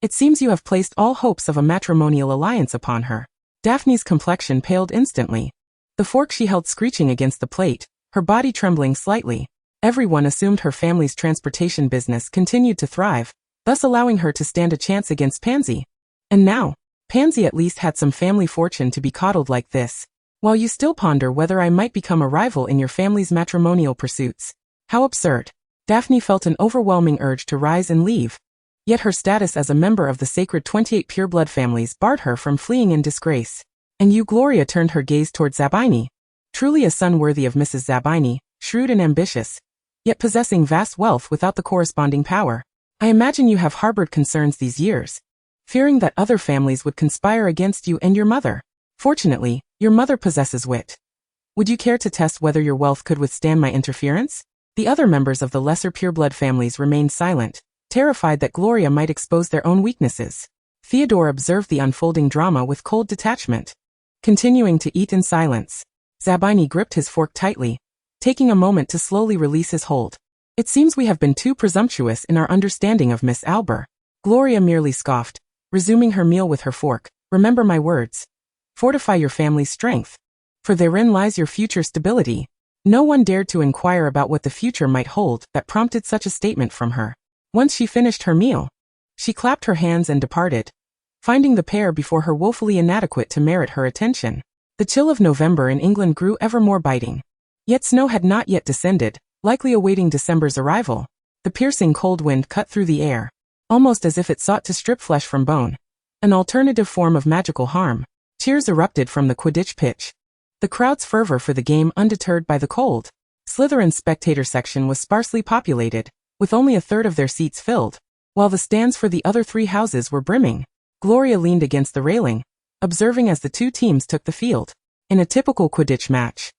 It seems you have placed all hopes of a matrimonial alliance upon her." Daphne's complexion paled instantly, the fork she held screeching against the plate, her body trembling slightly. Everyone assumed her family's transportation business continued to thrive, thus allowing her to stand a chance against Pansy. And now, Pansy at least had some family fortune to be coddled like this, while you still ponder whether I might become a rival in your family's matrimonial pursuits. How absurd. Daphne felt an overwhelming urge to rise and leave. Yet her status as a member of the sacred 28 pureblood families barred her from fleeing in disgrace. "And you?" Gloria turned her gaze toward Zabini. Truly a son worthy of Mrs. Zabini, shrewd and ambitious, yet possessing vast wealth without the corresponding power. "I imagine you have harbored concerns these years, fearing that other families would conspire against you and your mother. Fortunately, your mother possesses wit. Would you care to test whether your wealth could withstand my interference?" The other members of the lesser pureblood families remained silent, terrified that Gloria might expose their own weaknesses. Theodore observed the unfolding drama with cold detachment, continuing to eat in silence. Zabini gripped his fork tightly, taking a moment to slowly release his hold. "It seems we have been too presumptuous in our understanding of Miss Albert." Gloria merely scoffed, resuming her meal with her fork. "Remember my words. Fortify your family's strength, for therein lies your future stability." No one dared to inquire about what the future might hold that prompted such a statement from her. Once she finished her meal, she clapped her hands and departed, finding the pair before her woefully inadequate to merit her attention. The chill of November in England grew ever more biting. Yet snow had not yet descended, likely awaiting December's arrival. The piercing cold wind cut through the air, almost as if it sought to strip flesh from bone, an alternative form of magical harm. Cheers erupted from the Quidditch pitch, the crowd's fervor for the game undeterred by the cold. Slytherin's spectator section was sparsely populated, with only a third of their seats filled, while the stands for the other 3 houses were brimming. Gloria leaned against the railing, observing as the two teams took the field. In a typical Quidditch match,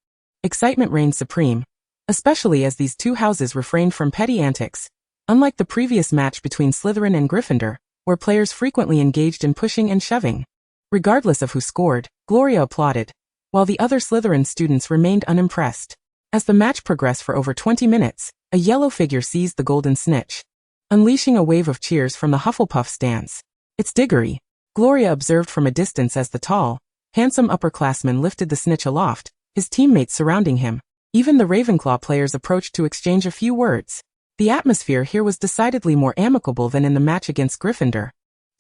excitement reigned supreme, especially as these two houses refrained from petty antics. Unlike the previous match between Slytherin and Gryffindor, where players frequently engaged in pushing and shoving. Regardless of who scored, Gloria applauded, while the other Slytherin students remained unimpressed. As the match progressed for over 20 minutes, a yellow figure seized the golden snitch, unleashing a wave of cheers from the Hufflepuff stands. "It's Diggory," Gloria observed from a distance as the tall, handsome upperclassman lifted the snitch aloft, his teammates surrounding him. Even the Ravenclaw players approached to exchange a few words. The atmosphere here was decidedly more amicable than in the match against Gryffindor.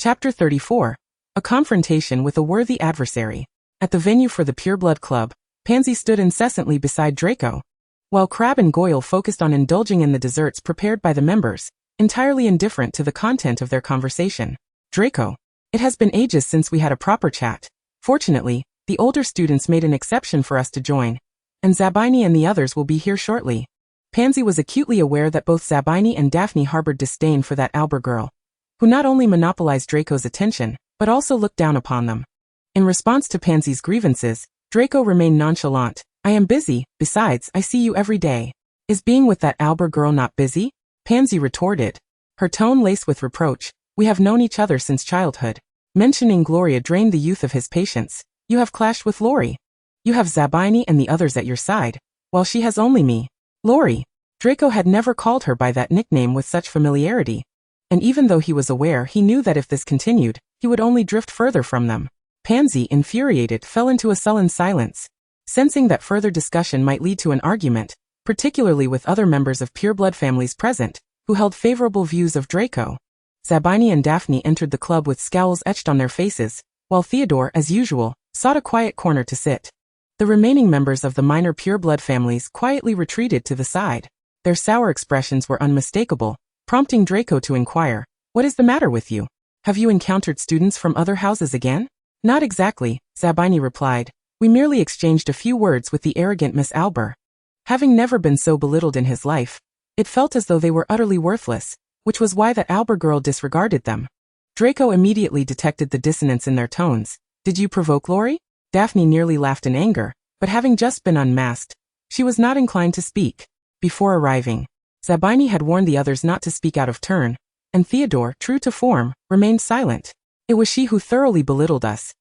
Chapter 34. A confrontation with a worthy adversary. At the venue for the Pureblood Club, Pansy stood incessantly beside Draco, while Crabbe and Goyle focused on indulging in the desserts prepared by the members, entirely indifferent to the content of their conversation. "Draco, it has been ages since we had a proper chat. Fortunately, the older students made an exception for us to join, and Zabini and the others will be here shortly." Pansy was acutely aware that both Zabini and Daphne harbored disdain for that Albert girl, who not only monopolized Draco's attention, but also looked down upon them. In response to Pansy's grievances, Draco remained nonchalant. "I am busy, besides, I see you every day. Is being with that Albert girl not busy?" Pansy retorted, her tone laced with reproach. "We have known each other since childhood." Mentioning Gloria drained the youth of his patience. "You have clashed with Laurie. You have Zabini and the others at your side, while she has only me." Laurie. Draco had never called her by that nickname with such familiarity, and even though he was aware, he knew that if this continued, he would only drift further from them. Pansy, infuriated, fell into a sullen silence, sensing that further discussion might lead to an argument, particularly with other members of pureblood families present, who held favorable views of Draco. Zabini and Daphne entered the club with scowls etched on their faces, while Theodore, as usual, sought a quiet corner to sit. The remaining members of the minor pureblood families quietly retreated to the side. Their sour expressions were unmistakable, prompting Draco to inquire, "What is the matter with you? Have you encountered students from other houses again?" "Not exactly," Zabini replied. "We merely exchanged a few words with the arrogant Miss Albert." Having never been so belittled in his life, it felt as though they were utterly worthless, which was why that Albert girl disregarded them. Draco immediately detected the dissonance in their tones. "Did you provoke Laurie?" Daphne nearly laughed in anger, but having just been unmasked, she was not inclined to speak. Before arriving, Zabini had warned the others not to speak out of turn, and Theodore, true to form, remained silent. "It was she who thoroughly belittled us."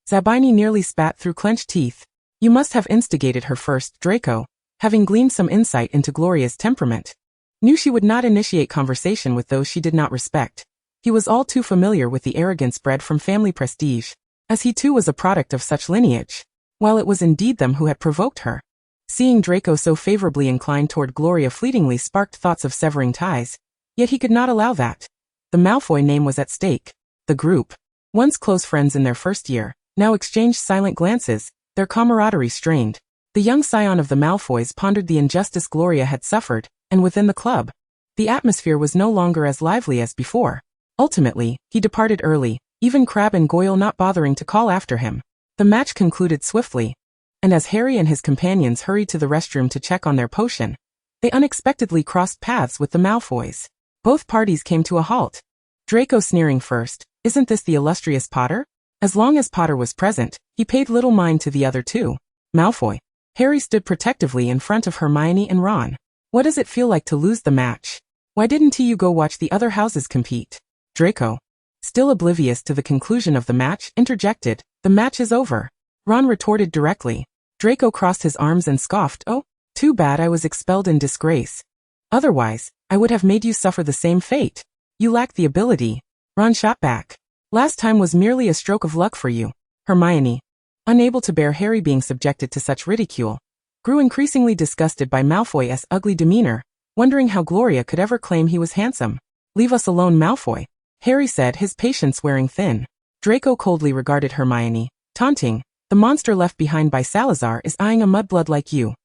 Zabini nearly spat through clenched teeth. "You must have instigated her first," Draco, having gleaned some insight into Gloria's temperament, knew she would not initiate conversation with those she did not respect. He was all too familiar with the arrogance bred from family prestige, as he too was a product of such lineage, while it was indeed them who had provoked her. Seeing Draco so favorably inclined toward Gloria fleetingly sparked thoughts of severing ties, yet he could not allow that. The Malfoy name was at stake. The group, once close friends in their first year, now exchanged silent glances, their camaraderie strained. The young scion of the Malfoys pondered the injustice Gloria had suffered, and within the club, the atmosphere was no longer as lively as before. Ultimately, he departed early, even Crabbe and Goyle not bothering to call after him. The match concluded swiftly, and as Harry and his companions hurried to the restroom to check on their potion, they unexpectedly crossed paths with the Malfoys. Both parties came to a halt. Draco sneering first, "Isn't this the illustrious Potter?" As long as Potter was present, he paid little mind to the other two. "Malfoy." Harry stood protectively in front of Hermione and Ron. "What does it feel like to lose the match? Why didn't you go watch the other houses compete?" Draco, still oblivious to the conclusion of the match, interjected, "The match is over." Ron retorted directly. Draco crossed his arms and scoffed, "Oh, too bad I was expelled in disgrace. Otherwise, I would have made you suffer the same fate. You lack the ability." Ron shot back. "Last time was merely a stroke of luck for you." Hermione, unable to bear Harry being subjected to such ridicule, grew increasingly disgusted by Malfoy's ugly demeanor, wondering how Gloria could ever claim he was handsome. "Leave us alone, Malfoy," Harry said, his patience wearing thin. Draco coldly regarded Hermione, taunting, "The monster left behind by Salazar is eyeing a mudblood like you.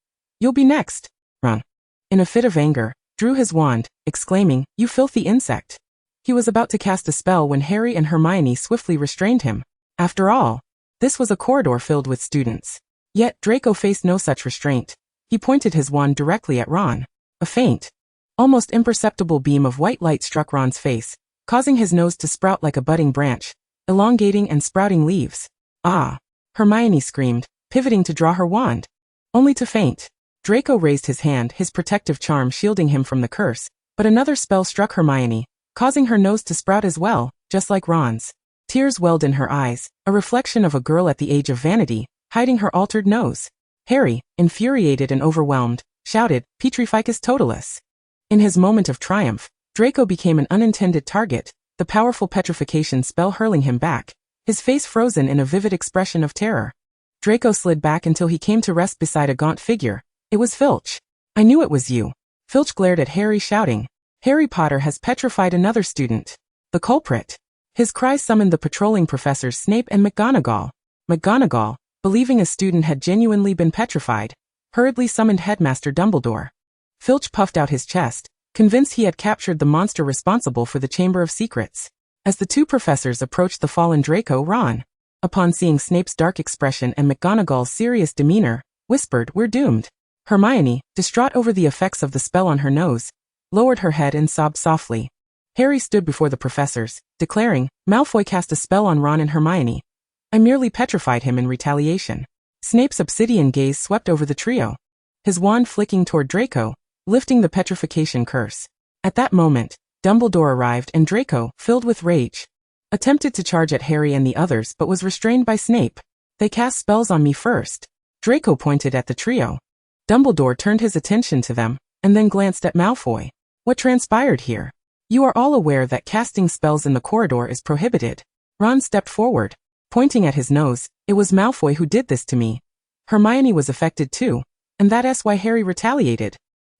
You'll be next." Ron, in a fit of anger, drew his wand, exclaiming, "You filthy insect." He was about to cast a spell when Harry and Hermione swiftly restrained him. After all, this was a corridor filled with students. Yet Draco faced no such restraint. He pointed his wand directly at Ron. A faint, almost imperceptible beam of white light struck Ron's face, causing his nose to sprout like a budding branch. elongating and sprouting leaves. Ah! Hermione screamed, pivoting to draw her wand. Only to faint. Draco raised his hand, his protective charm shielding him from the curse, but another spell struck Hermione, causing her nose to sprout as well, just like Ron's. Tears welled in her eyes, a reflection of a girl at the age of vanity, hiding her altered nose. Harry, infuriated and overwhelmed, shouted, Petrificus totalis. In his moment of triumph, Draco became an unintended target, the powerful petrification spell hurling him back, his face frozen in a vivid expression of terror. Draco slid back until he came to rest beside a gaunt figure. It was Filch. I knew it was you. Filch glared at Harry, shouting, Harry Potter has petrified another student. The culprit. His cry summoned the patrolling professors Snape and McGonagall. McGonagall, believing a student had genuinely been petrified, hurriedly summoned Headmaster Dumbledore. Filch puffed out his chest, convinced he had captured the monster responsible for the Chamber of Secrets. As the two professors approached the fallen Draco, Ron, upon seeing Snape's dark expression and McGonagall's serious demeanor, whispered, We're doomed. Hermione, distraught over the effects of the spell on her nose, lowered her head and sobbed softly. Harry stood before the professors, declaring, Malfoy cast a spell on Ron and Hermione. I merely petrified him in retaliation. Snape's obsidian gaze swept over the trio, his wand flicking toward Draco, lifting the petrification curse. At that moment, Dumbledore arrived and Draco, filled with rage, attempted to charge at Harry and the others but was restrained by Snape. They cast spells on me first. Draco pointed at the trio. Dumbledore turned his attention to them, and then glanced at Malfoy. What transpired here? You are all aware that casting spells in the corridor is prohibited. Ron stepped forward, pointing at his nose. It was Malfoy who did this to me. Hermione was affected too, and that's why Harry retaliated.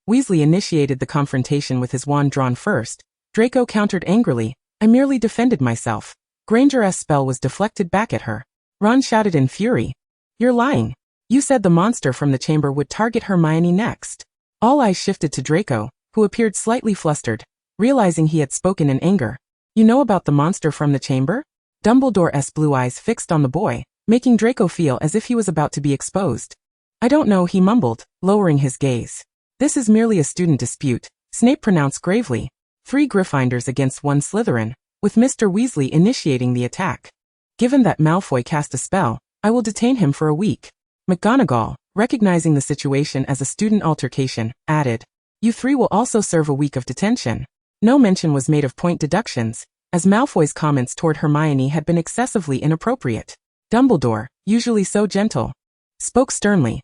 Weasley initiated the confrontation with his wand drawn first. Draco countered angrily, I merely defended myself. Granger's spell was deflected back at her. Ron shouted in fury. You're lying. You said the monster from the chamber would target Hermione next. All eyes shifted to Draco, who appeared slightly flustered, realizing he had spoken in anger. You know about the monster from the chamber? Dumbledore's blue eyes fixed on the boy, making Draco feel as if he was about to be exposed. I don't know, he mumbled, lowering his gaze. This is merely a student dispute, Snape pronounced gravely. 3 Gryffindors against 1 Slytherin, with Mr. Weasley initiating the attack. Given that Malfoy cast a spell, I will detain him for a week. McGonagall, recognizing the situation as a student altercation, added, You 3 will also serve a week of detention. No mention was made of point deductions, as Malfoy's comments toward Hermione had been excessively inappropriate. Dumbledore, usually so gentle, spoke sternly.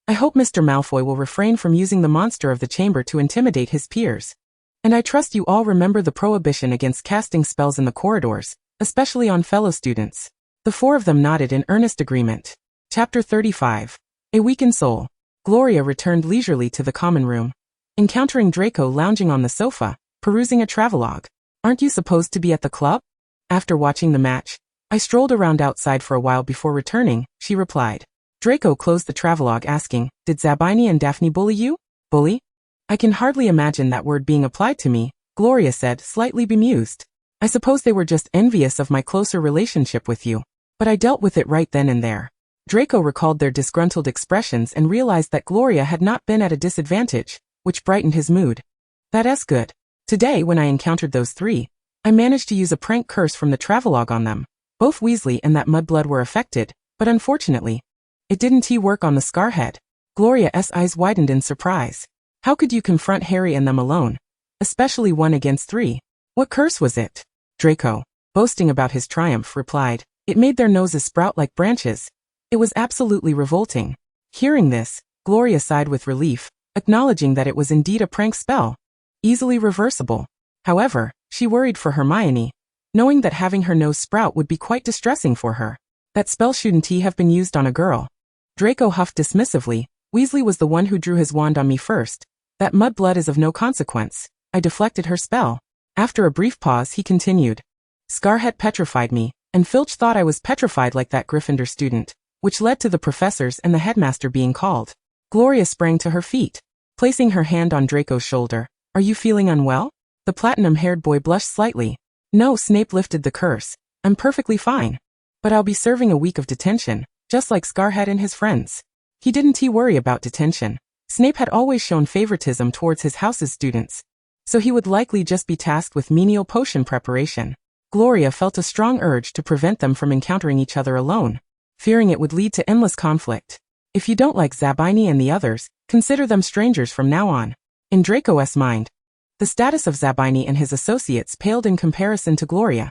I hope Mr. Malfoy will refrain from using the monster of the chamber to intimidate his peers. And I trust you all remember the prohibition against casting spells in the corridors, especially on fellow students. The 4 of them nodded in earnest agreement. Chapter 35. A Weakened Soul. Gloria returned leisurely to the common room, encountering Draco lounging on the sofa, perusing a travelogue. Aren't you supposed to be at the club? After watching the match, I strolled around outside for a while before returning, she replied. Draco closed the travelogue asking, Did Zabini and Daphne bully you? Bully? I can hardly imagine that word being applied to me, Gloria said, slightly bemused. I suppose they were just envious of my closer relationship with you. But I dealt with it right then and there. Draco recalled their disgruntled expressions and realized that Gloria had not been at a disadvantage, which brightened his mood. That's good. Today, when I encountered those 3, I managed to use a prank curse from the travelogue on them. Both Weasley and that mudblood were affected, but unfortunately, it didn't work on the Scarhead. Gloria's eyes widened in surprise. How could you confront Harry and them alone? Especially 1 against 3. What curse was it? Draco, boasting about his triumph, replied. It made their noses sprout like branches. It was absolutely revolting. Hearing this, Gloria sighed with relief, acknowledging that it was indeed a prank spell. Easily reversible. However, she worried for Hermione, knowing that having her nose sprout would be quite distressing for her. That spell shouldn't have been used on a girl. Draco huffed dismissively. Weasley was the one who drew his wand on me first. That mudblood is of no consequence. I deflected her spell. After a brief pause, he continued. Scarhead petrified me, and Filch thought I was petrified like that Gryffindor student, which led to the professors and the headmaster being called. Gloria sprang to her feet, placing her hand on Draco's shoulder. Are you feeling unwell? The platinum-haired boy blushed slightly. No, Snape lifted the curse. I'm perfectly fine. But I'll be serving a week of detention, just like Scarhead and his friends. He didn't worry about detention. Snape had always shown favoritism towards his house's students, so he would likely just be tasked with menial potion preparation. Gloria felt a strong urge to prevent them from encountering each other alone, fearing it would lead to endless conflict. If you don't like Zabini and the others, consider them strangers from now on. In Draco's mind, the status of Zabini and his associates paled in comparison to Gloria.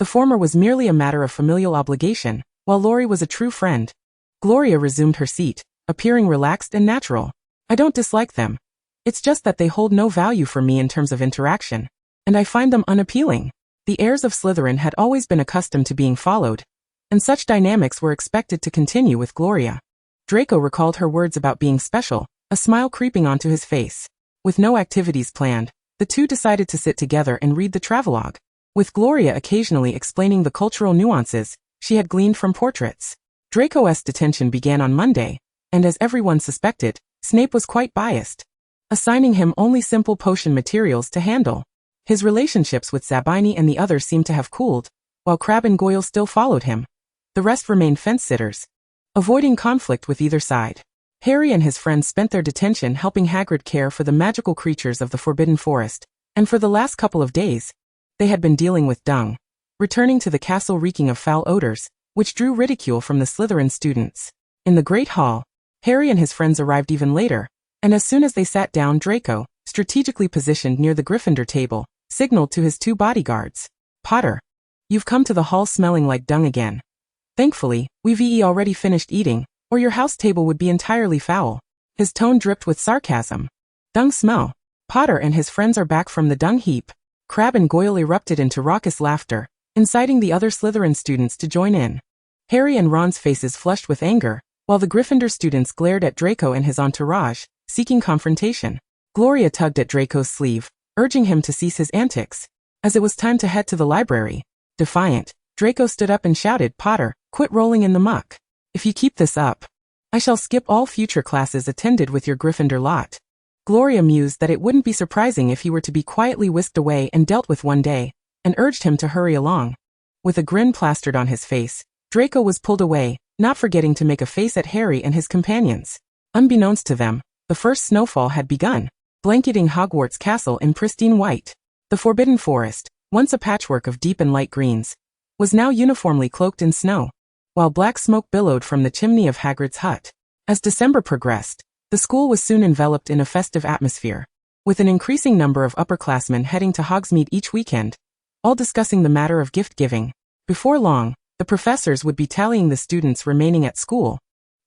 The former was merely a matter of familial obligation, while Lori was a true friend. Gloria resumed her seat, appearing relaxed and natural. I don't dislike them. It's just that they hold no value for me in terms of interaction, and I find them unappealing. The heirs of Slytherin had always been accustomed to being followed, and such dynamics were expected to continue with Gloria. Draco recalled her words about being special, a smile creeping onto his face. With no activities planned, the two decided to sit together and read the travelogue, with Gloria occasionally explaining the cultural nuances she had gleaned from portraits. Draco's detention began on Monday, and as everyone suspected, Snape was quite biased, assigning him only simple potion materials to handle. His relationships with Zabini and the others seemed to have cooled, while Crabbe and Goyle still followed him. The rest remained fence-sitters, avoiding conflict with either side. Harry and his friends spent their detention helping Hagrid care for the magical creatures of the Forbidden Forest, and for the last couple of days, they had been dealing with dung, returning to the castle reeking of foul odors, which drew ridicule from the Slytherin students. In the Great Hall, Harry and his friends arrived even later, and as soon as they sat down, Draco, strategically positioned near the Gryffindor table, signaled to his two bodyguards. Potter, you've come to the hall smelling like dung again. Thankfully, we've already finished eating, or your house table would be entirely foul. His tone dripped with sarcasm. Dung smell. Potter and his friends are back from the dung heap. Crabbe and Goyle erupted into raucous laughter, inciting the other Slytherin students to join in. Harry and Ron's faces flushed with anger, while the Gryffindor students glared at Draco and his entourage, seeking confrontation. Gloria tugged at Draco's sleeve, urging him to cease his antics. As it was time to head to the library, defiant, Draco stood up and shouted, "Potter, quit rolling in the muck. If you keep this up, I shall skip all future classes attended with your Gryffindor lot." Gloria mused that it wouldn't be surprising if he were to be quietly whisked away and dealt with one day, and urged him to hurry along. With a grin plastered on his face, Draco was pulled away, not forgetting to make a face at Harry and his companions. Unbeknownst to them, the first snowfall had begun, blanketing Hogwarts Castle in pristine white. The Forbidden Forest, once a patchwork of deep and light greens, was now uniformly cloaked in snow, while black smoke billowed from the chimney of Hagrid's hut. As December progressed, the school was soon enveloped in a festive atmosphere, with an increasing number of upperclassmen heading to Hogsmeade each weekend, all discussing the matter of gift-giving. Before long, the professors would be tallying the students remaining at school,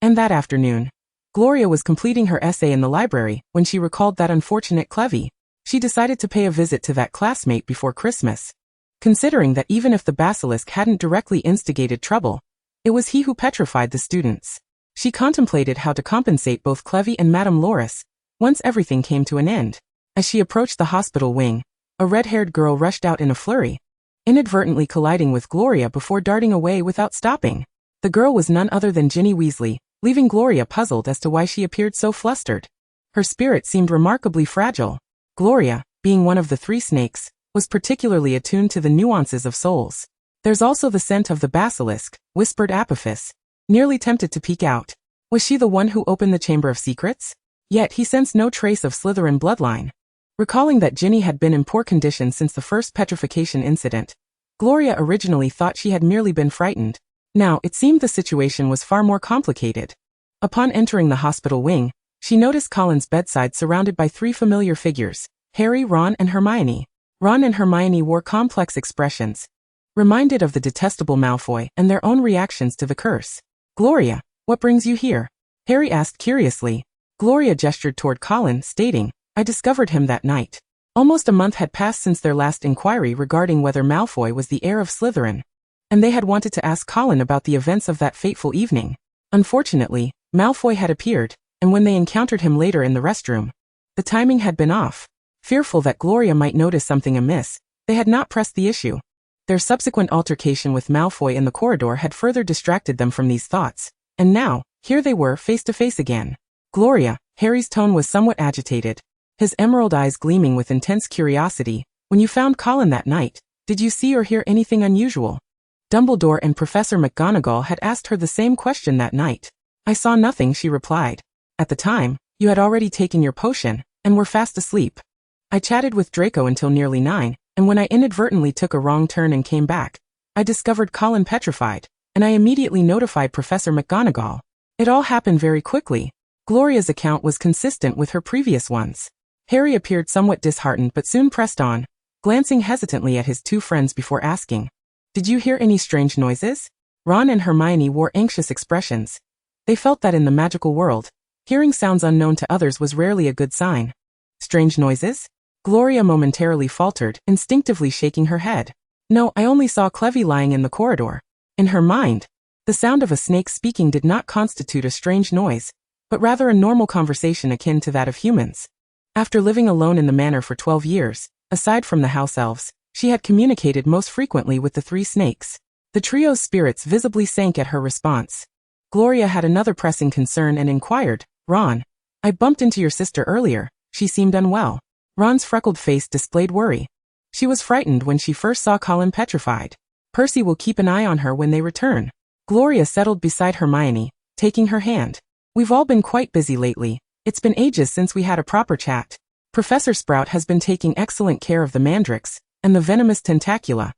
and that afternoon, Gloria was completing her essay in the library when she recalled that unfortunate Clevy. She decided to pay a visit to that classmate before Christmas, considering that even if the basilisk hadn't directly instigated trouble, it was he who petrified the students. She contemplated how to compensate both Clevy and Madame Loris, once everything came to an end. As she approached the hospital wing, a red-haired girl rushed out in a flurry, inadvertently colliding with Gloria before darting away without stopping. The girl was none other than Ginny Weasley, leaving Gloria puzzled as to why she appeared so flustered. Her spirit seemed remarkably fragile. Gloria, being one of the three snakes, was particularly attuned to the nuances of souls. "There's also the scent of the basilisk," whispered Apophis, nearly tempted to peek out. Was she the one who opened the Chamber of Secrets? Yet he sensed no trace of Slytherin bloodline. Recalling that Ginny had been in poor condition since the first petrification incident, Gloria originally thought she had merely been frightened. Now, it seemed the situation was far more complicated. Upon entering the hospital wing, she noticed Colin's bedside surrounded by three familiar figures, Harry, Ron, and Hermione. Ron and Hermione wore complex expressions, reminded of the detestable Malfoy and their own reactions to the curse. "Gloria, what brings you here?" Harry asked curiously. Gloria gestured toward Colin, stating, "I discovered him that night." Almost a month had passed since their last inquiry regarding whether Malfoy was the heir of Slytherin, and they had wanted to ask Colin about the events of that fateful evening. Unfortunately, Malfoy had appeared, and when they encountered him later in the restroom, the timing had been off. Fearful that Gloria might notice something amiss, they had not pressed the issue. Their subsequent altercation with Malfoy in the corridor had further distracted them from these thoughts, and now, here they were face to face again. "Gloria," Harry's tone was somewhat agitated, his emerald eyes gleaming with intense curiosity, "when you found Colin that night, did you see or hear anything unusual?" Dumbledore and Professor McGonagall had asked her the same question that night. "I saw nothing," she replied. "At the time, you had already taken your potion, and were fast asleep. I chatted with Draco until nearly 9, And when I inadvertently took a wrong turn and came back, I discovered Colin petrified, and I immediately notified Professor McGonagall. It all happened very quickly. Gloria's account was consistent with her previous ones. Harry appeared somewhat disheartened but soon pressed on, glancing hesitantly at his two friends before asking, "Did you hear any strange noises?" Ron and Hermione wore anxious expressions. They felt that in the magical world, hearing sounds unknown to others was rarely a good sign. Strange noises? Gloria momentarily faltered, instinctively shaking her head. "No, I only saw Clevy lying in the corridor." In her mind, the sound of a snake speaking did not constitute a strange noise, but rather a normal conversation akin to that of humans. After living alone in the manor for 12 years, aside from the house elves, she had communicated most frequently with the three snakes. The trio's spirits visibly sank at her response. Gloria had another pressing concern and inquired, "Ron, I bumped into your sister earlier. She seemed unwell." Ron's freckled face displayed worry. "She was frightened when she first saw Colin petrified. Percy will keep an eye on her when they return." Gloria settled beside Hermione, taking her hand. "We've all been quite busy lately. It's been ages since we had a proper chat. Professor Sprout has been taking excellent care of the mandrakes and the venomous tentacula.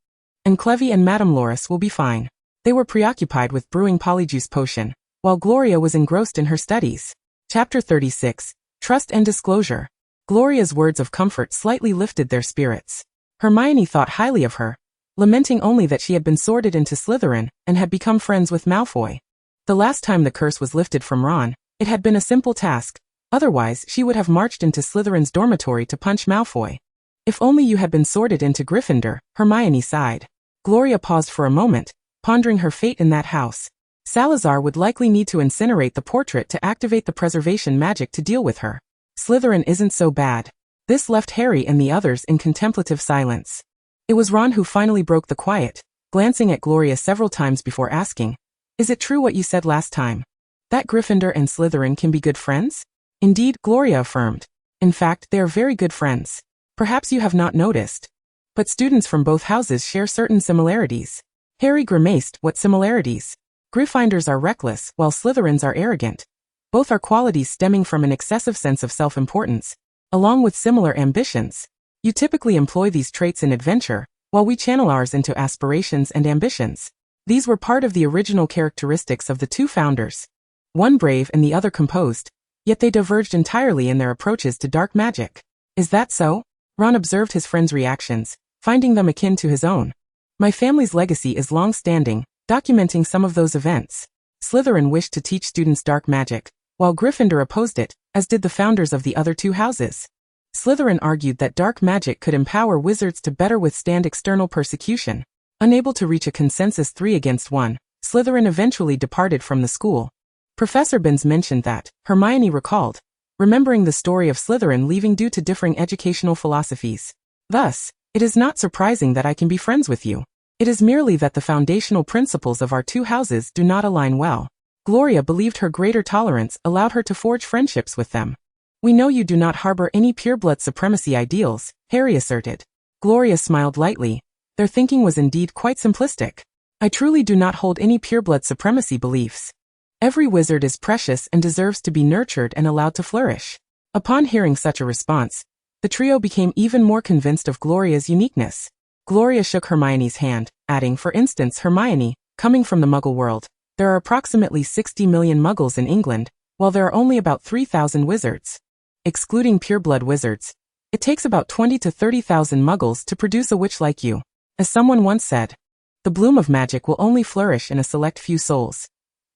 And Clevy and Madame Loris will be fine." They were preoccupied with brewing Polyjuice potion, while Gloria was engrossed in her studies. Chapter 36, Trust and Disclosure. Gloria's words of comfort slightly lifted their spirits. Hermione thought highly of her, lamenting only that she had been sorted into Slytherin and had become friends with Malfoy. The last time the curse was lifted from Ron, it had been a simple task. Otherwise, she would have marched into Slytherin's dormitory to punch Malfoy. "If only you had been sorted into Gryffindor," Hermione sighed. Gloria paused for a moment, pondering her fate in that house. Salazar would likely need to incinerate the portrait to activate the preservation magic to deal with her. Slytherin isn't so bad. This left Harry and the others in contemplative silence. It was Ron who finally broke the quiet, glancing at Gloria several times before asking, "Is it true what you said last time? That Gryffindor and Slytherin can be good friends?" "Indeed," Gloria affirmed. "In fact, they are very good friends. Perhaps you have not noticed. But students from both houses share certain similarities." Harry grimaced. "What similarities?" "Gryffindors are reckless, while Slytherins are arrogant. Both are qualities stemming from an excessive sense of self-importance, along with similar ambitions. You typically employ these traits in adventure, while we channel ours into aspirations and ambitions. These were part of the original characteristics of the two founders. One brave and the other composed, yet they diverged entirely in their approaches to dark magic." "Is that so?" Ron observed his friend's reactions, finding them akin to his own. "My family's legacy is long-standing, documenting some of those events. Slytherin wished to teach students dark magic, while Gryffindor opposed it, as did the founders of the other two houses. Slytherin argued that dark magic could empower wizards to better withstand external persecution. Unable to reach a consensus 3-against-1, Slytherin eventually departed from the school." Professor Binns mentioned that, Hermione recalled, remembering the story of Slytherin leaving due to differing educational philosophies. "Thus, it is not surprising that I can be friends with you. It is merely that the foundational principles of our two houses do not align well." Gloria believed her greater tolerance allowed her to forge friendships with them. "We know you do not harbor any pureblood supremacy ideals," Harry asserted. Gloria smiled lightly. Their thinking was indeed quite simplistic. "I truly do not hold any pureblood supremacy beliefs. Every wizard is precious and deserves to be nurtured and allowed to flourish." Upon hearing such a response, the trio became even more convinced of Gloria's uniqueness. Gloria shook Hermione's hand, adding, "For instance, Hermione, coming from the Muggle world, there are approximately 60 million Muggles in England, while there are only about 3,000 wizards. Excluding pureblood wizards, it takes about 20 to 30,000 Muggles to produce a witch like you. As someone once said, the bloom of magic will only flourish in a select few souls.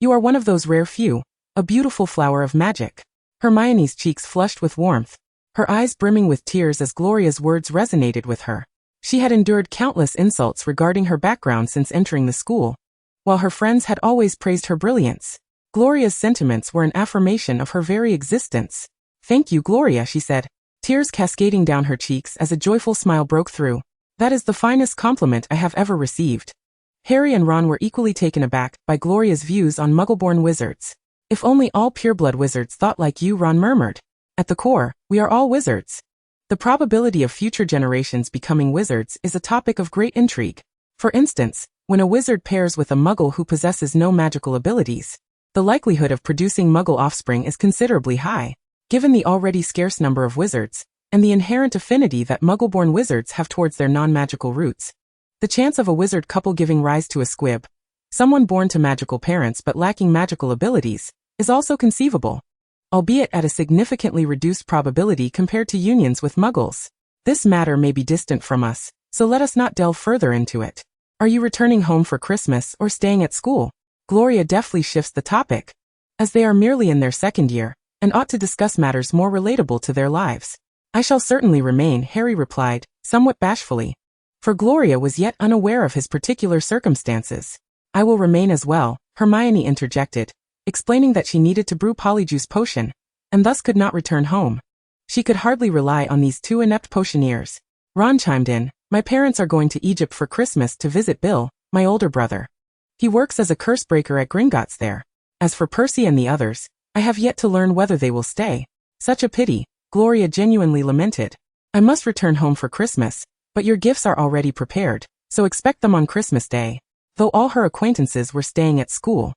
You are one of those rare few, a beautiful flower of magic." Hermione's cheeks flushed with warmth, her eyes brimming with tears as Gloria's words resonated with her. She had endured countless insults regarding her background since entering the school, while her friends had always praised her brilliance. Gloria's sentiments were an affirmation of her very existence. "Thank you, Gloria," she said, tears cascading down her cheeks as a joyful smile broke through. "That is the finest compliment I have ever received." Harry and Ron were equally taken aback by Gloria's views on Muggle-born wizards. "If only all pureblood wizards thought like you," Ron murmured. "At the core, we are all wizards. The probability of future generations becoming wizards is a topic of great intrigue. For instance, when a wizard pairs with a Muggle who possesses no magical abilities, the likelihood of producing Muggle offspring is considerably high. Given the already scarce number of wizards, and the inherent affinity that Muggle-born wizards have towards their non-magical roots. The chance of a wizard couple giving rise to a squib, someone born to magical parents but lacking magical abilities, is also conceivable, albeit at a significantly reduced probability compared to unions with Muggles. This matter may be distant from us, so let us not delve further into it. Are you returning home for Christmas or staying at school? Gloria deftly shifts the topic, as they are merely in their second year, and ought to discuss matters more relatable to their lives. I shall certainly remain, Harry replied, somewhat bashfully. For Gloria was yet unaware of his particular circumstances. I will remain as well, Hermione interjected, explaining that she needed to brew Polyjuice potion, and thus could not return home. She could hardly rely on these two inept potioneers. Ron chimed in, my parents are going to Egypt for Christmas to visit Bill, my older brother. He works as a curse breaker at Gringotts there. As for Percy and the others, I have yet to learn whether they will stay. Such a pity, Gloria genuinely lamented. I must return home for Christmas, but your gifts are already prepared, so expect them on Christmas Day. Though all her acquaintances were staying at school,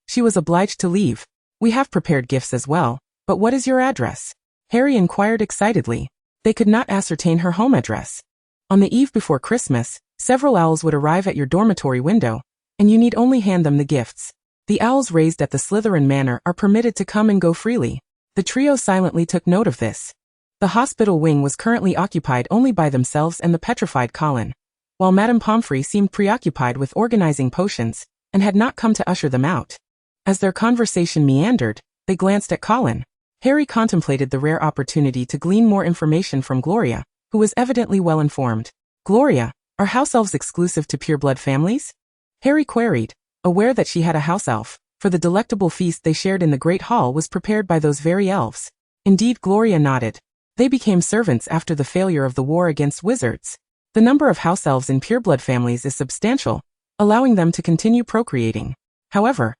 she was obliged to leave. We have prepared gifts as well, but what is your address? Harry inquired excitedly. They could not ascertain her home address. On the eve before Christmas, several owls would arrive at your dormitory window, and you need only hand them the gifts. The owls raised at the Slytherin manor are permitted to come and go freely. The trio silently took note of this. The hospital wing was currently occupied only by themselves and the petrified Colin, while Madame Pomfrey seemed preoccupied with organizing potions, and had not come to usher them out. As their conversation meandered, they glanced at Colin. Harry contemplated the rare opportunity to glean more information from Gloria, who was evidently well informed. Gloria, are house elves exclusive to pureblood families? Harry queried, aware that she had a house elf, for the delectable feast they shared in the Great Hall was prepared by those very elves. Indeed, Gloria nodded. They became servants after the failure of the war against wizards. The number of house elves in pureblood families is substantial, allowing them to continue procreating. However,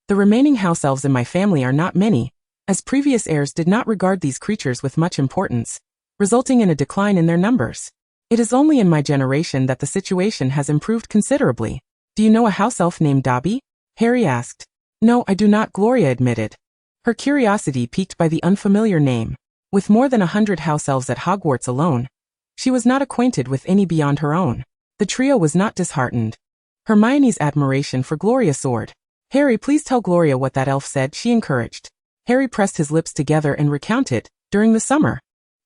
the remaining house elves in my family are not many, as previous heirs did not regard these creatures with much importance, resulting in a decline in their numbers. It is only in my generation that the situation has improved considerably. Do you know a house elf named Dobby? Harry asked. No, I do not, Gloria admitted, her curiosity piqued by the unfamiliar name. With more than 100 house elves at Hogwarts alone, she was not acquainted with any beyond her own. The trio was not disheartened. Hermione's admiration for Gloria soared. Harry, please tell Gloria what that elf said, she encouraged. Harry pressed his lips together and recounted, during the summer,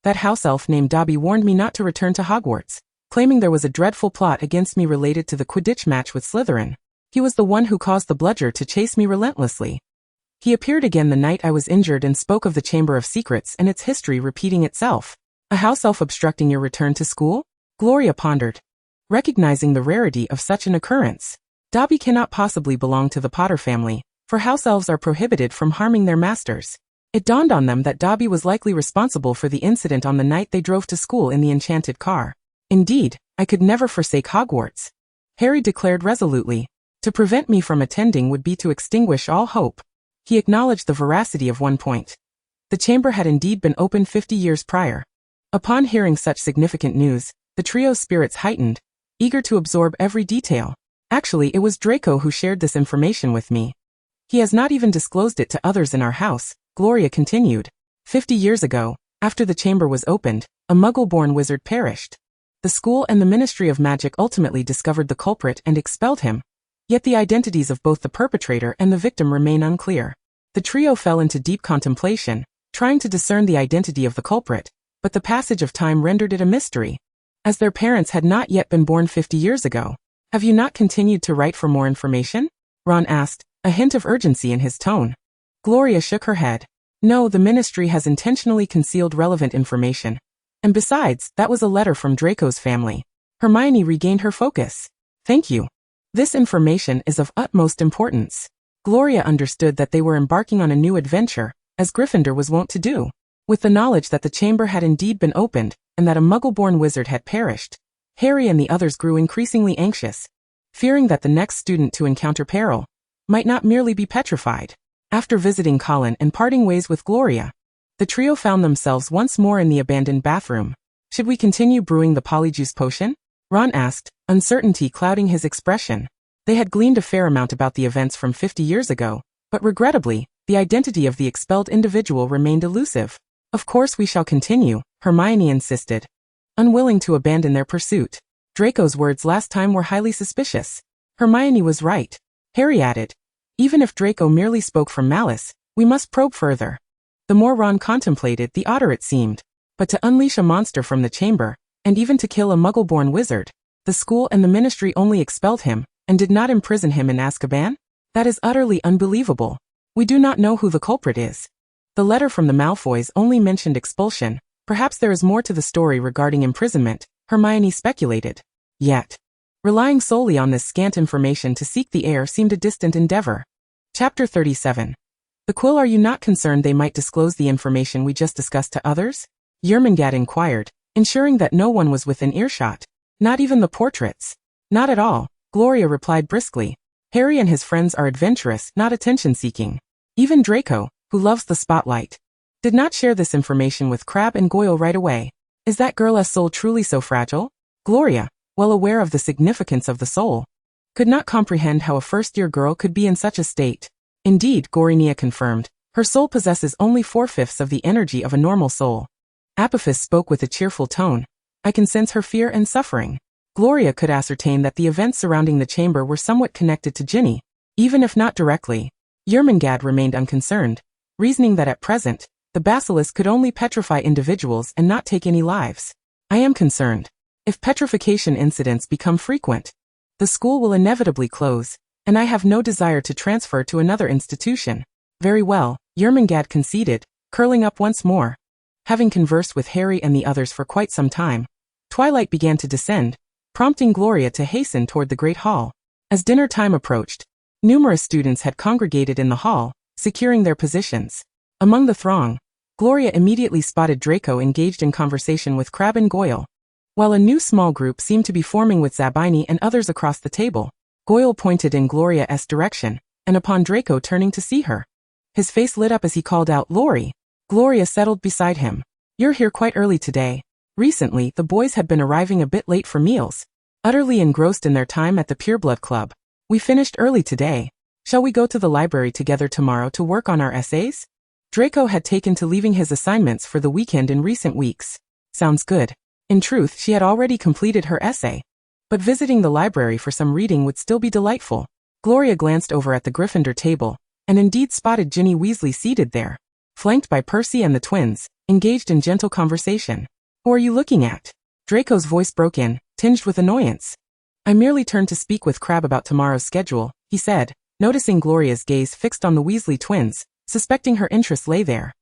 that house elf named Dobby warned me not to return to Hogwarts, claiming there was a dreadful plot against me related to the Quidditch match with Slytherin. He was the one who caused the bludger to chase me relentlessly. He appeared again the night I was injured and spoke of the Chamber of Secrets and its history repeating itself. A house elf obstructing your return to school? Gloria pondered, recognizing the rarity of such an occurrence. Dobby cannot possibly belong to the Potter family, for house elves are prohibited from harming their masters. It dawned on them that Dobby was likely responsible for the incident on the night they drove to school in the enchanted car. Indeed, I could never forsake Hogwarts, Harry declared resolutely. To prevent me from attending would be to extinguish all hope. He acknowledged the veracity of one point. The chamber had indeed been opened 50 years prior. Upon hearing such significant news, the trio's spirits heightened, eager to absorb every detail. Actually, it was Draco who shared this information with me. He has not even disclosed it to others in our house, Gloria continued. 50 years ago, after the chamber was opened, a Muggle-born wizard perished. The school and the Ministry of Magic ultimately discovered the culprit and expelled him. Yet the identities of both the perpetrator and the victim remain unclear. The trio fell into deep contemplation, trying to discern the identity of the culprit, but the passage of time rendered it a mystery. As their parents had not yet been born 50 years ago, have you not continued to write for more information? Ron asked, a hint of urgency in his tone. Gloria shook her head. No, the ministry has intentionally concealed relevant information. And besides, that was a letter from Draco's family. Hermione regained her focus. Thank you. This information is of utmost importance. Gloria understood that they were embarking on a new adventure, as Gryffindor was wont to do. With the knowledge that the chamber had indeed been opened, and that a Muggle-born wizard had perished, Harry and the others grew increasingly anxious, fearing that the next student to encounter peril might not merely be petrified. After visiting Colin and parting ways with Gloria, the trio found themselves once more in the abandoned bathroom. Should we continue brewing the Polyjuice potion? Ron asked, uncertainty clouding his expression. They had gleaned a fair amount about the events from 50 years ago, but regrettably, the identity of the expelled individual remained elusive. Of course we shall continue, Hermione insisted, unwilling to abandon their pursuit. Draco's words last time were highly suspicious. Hermione was right. Harry added, even if Draco merely spoke from malice, we must probe further. The more Ron contemplated, the odder it seemed. But to unleash a monster from the chamber, and even to kill a Muggle-born wizard, the school and the ministry only expelled him, and did not imprison him in Azkaban? That is utterly unbelievable. We do not know who the culprit is. The letter from the Malfoys only mentioned expulsion. Perhaps there is more to the story regarding imprisonment, Hermione speculated. Yet, relying solely on this scant information to seek the heir seemed a distant endeavor. Chapter 37. The Quill, are you not concerned they might disclose the information we just discussed to others? Yermungand inquired, ensuring that no one was within earshot. Not even the portraits. Not at all, Gloria replied briskly. Harry and his friends are adventurous, not attention-seeking. Even Draco, who loves the spotlight, did not share this information with Crabbe and Goyle right away. Is that girl's soul truly so fragile? Gloria, well aware of the significance of the soul, could not comprehend how a first-year girl could be in such a state. Indeed, Gorinia confirmed, her soul possesses only 4/5 of the energy of a normal soul. Apophis spoke with a cheerful tone. I can sense her fear and suffering. Gloria could ascertain that the events surrounding the chamber were somewhat connected to Ginny, even if not directly. Yermungand remained unconcerned, reasoning that at present, the basilisk could only petrify individuals and not take any lives. I am concerned. If petrification incidents become frequent, the school will inevitably close, and I have no desire to transfer to another institution. Very well, Yermungand conceded, curling up once more. Having conversed with Harry and the others for quite some time, twilight began to descend, prompting Gloria to hasten toward the great hall. As dinner time approached, numerous students had congregated in the hall, securing their positions. Among the throng, Gloria immediately spotted Draco engaged in conversation with Crabbe and Goyle, while a new small group seemed to be forming with Zabini and others across the table. Goyle pointed in Gloria's direction, and upon Draco turning to see her, his face lit up as he called out, Laurie. Gloria settled beside him. You're here quite early today. Recently, the boys had been arriving a bit late for meals, utterly engrossed in their time at the Pureblood Club. We finished early today. Shall we go to the library together tomorrow to work on our essays? Draco had taken to leaving his assignments for the weekend in recent weeks. Sounds good. In truth, she had already completed her essay. But visiting the library for some reading would still be delightful. Gloria glanced over at the Gryffindor table, and indeed spotted Ginny Weasley seated there, flanked by Percy and the twins, engaged in gentle conversation. Who are you looking at? Draco's voice broke in, tinged with annoyance. I merely turned to speak with Crabbe about tomorrow's schedule, he said, noticing Gloria's gaze fixed on the Weasley twins, suspecting her interest lay there.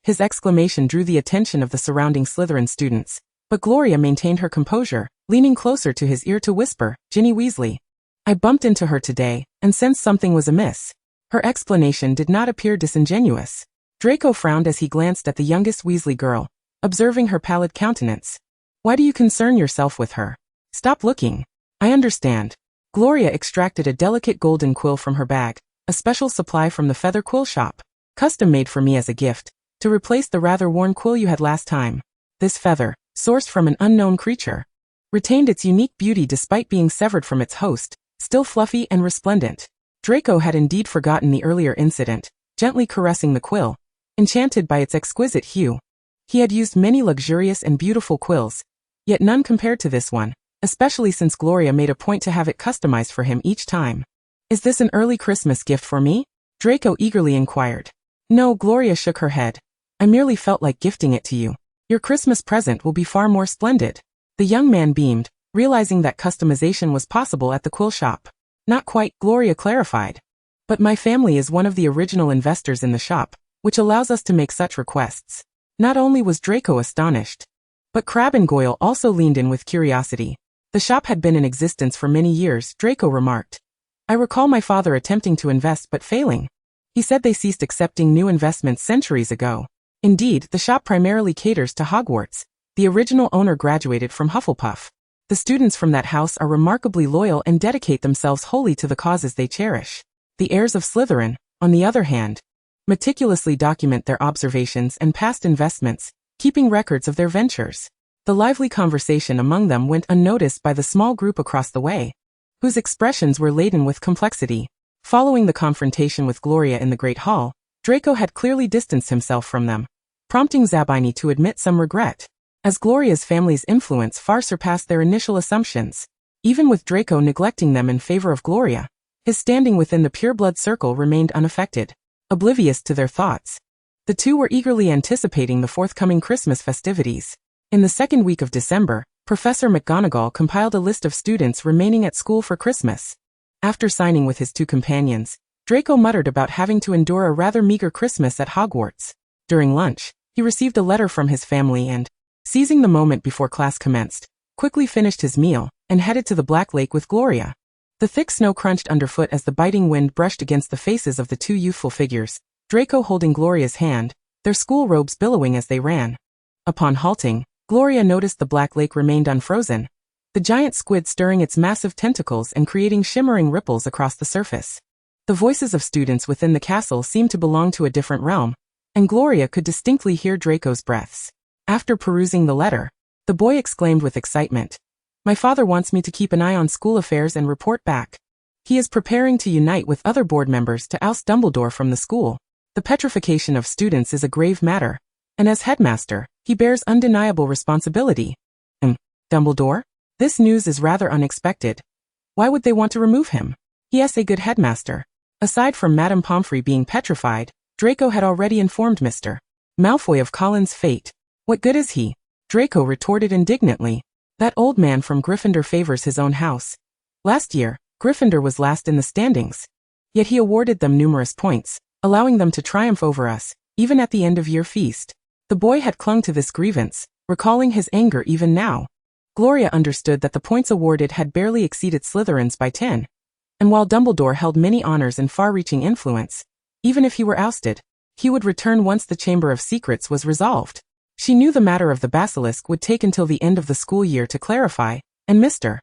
His exclamation drew the attention of the surrounding Slytherin students, but Gloria maintained her composure, leaning closer to his ear to whisper, Ginny Weasley. I bumped into her today, and sensed something was amiss. Her explanation did not appear disingenuous. Draco frowned as he glanced at the youngest Weasley girl, observing her pallid countenance. Why do you concern yourself with her? Stop looking. I understand. Gloria extracted a delicate golden quill from her bag, a special supply from the feather quill shop, custom made for me as a gift, to replace the rather worn quill you had last time. This feather, sourced from an unknown creature, retained its unique beauty despite being severed from its host, still fluffy and resplendent. Draco had indeed forgotten the earlier incident, gently caressing the quill, enchanted by its exquisite hue. He had used many luxurious and beautiful quills, yet none compared to this one, especially since Gloria made a point to have it customized for him each time. Is this an early Christmas gift for me? Draco eagerly inquired. No, Gloria shook her head. I merely felt like gifting it to you. Your Christmas present will be far more splendid. The young man beamed, realizing that customization was possible at the quill shop. Not quite, Gloria clarified. But my family is one of the original investors in the shop, which allows us to make such requests. Not only was Draco astonished, but Crabbe and Goyle also leaned in with curiosity. The shop had been in existence for many years, Draco remarked. I recall my father attempting to invest but failing. He said they ceased accepting new investments centuries ago. Indeed, the shop primarily caters to Hogwarts. The original owner graduated from Hufflepuff. The students from that house are remarkably loyal and dedicate themselves wholly to the causes they cherish. The heirs of Slytherin, on the other hand, meticulously document their observations and past investments, keeping records of their ventures. The lively conversation among them went unnoticed by the small group across the way, whose expressions were laden with complexity. Following the confrontation with Gloria in the Great Hall, Draco had clearly distanced himself from them. prompting Zabini to admit some regret, as Gloria's family's influence far surpassed their initial assumptions. Even with Draco neglecting them in favor of Gloria, his standing within the pureblood circle remained unaffected, oblivious to their thoughts. The two were eagerly anticipating the forthcoming Christmas festivities. In the second week of December, Professor McGonagall compiled a list of students remaining at school for Christmas. After signing with his two companions, Draco muttered about having to endure a rather meager Christmas at Hogwarts. During lunch, he received a letter from his family and, seizing the moment before class commenced, quickly finished his meal and headed to the Black Lake with Gloria. The thick snow crunched underfoot as the biting wind brushed against the faces of the two youthful figures, Draco holding Gloria's hand, their school robes billowing as they ran. Upon halting, Gloria noticed the Black Lake remained unfrozen, the giant squid stirring its massive tentacles and creating shimmering ripples across the surface. The voices of students within the castle seemed to belong to a different realm, and Gloria could distinctly hear Draco's breaths. After perusing the letter, the boy exclaimed with excitement, "My father wants me to keep an eye on school affairs and report back. He is preparing to unite with other board members to oust Dumbledore from the school. The petrification of students is a grave matter, and as headmaster, he bears undeniable responsibility." Dumbledore? This news is rather unexpected. Why would they want to remove him? He is a good headmaster. Aside from Madame Pomfrey being petrified, Draco had already informed Mr. Malfoy of Colin's fate. What good is he? Draco retorted indignantly. That old man from Gryffindor favors his own house. Last year, Gryffindor was last in the standings. Yet he awarded them numerous points, allowing them to triumph over us, even at the end-of-year feast. The boy had clung to this grievance, recalling his anger even now. Gloria understood that the points awarded had barely exceeded Slytherin's by 10. And while Dumbledore held many honors and far-reaching influence, even if he were ousted, he would return once the Chamber of Secrets was resolved. She knew the matter of the basilisk would take until the end of the school year to clarify, and Mr.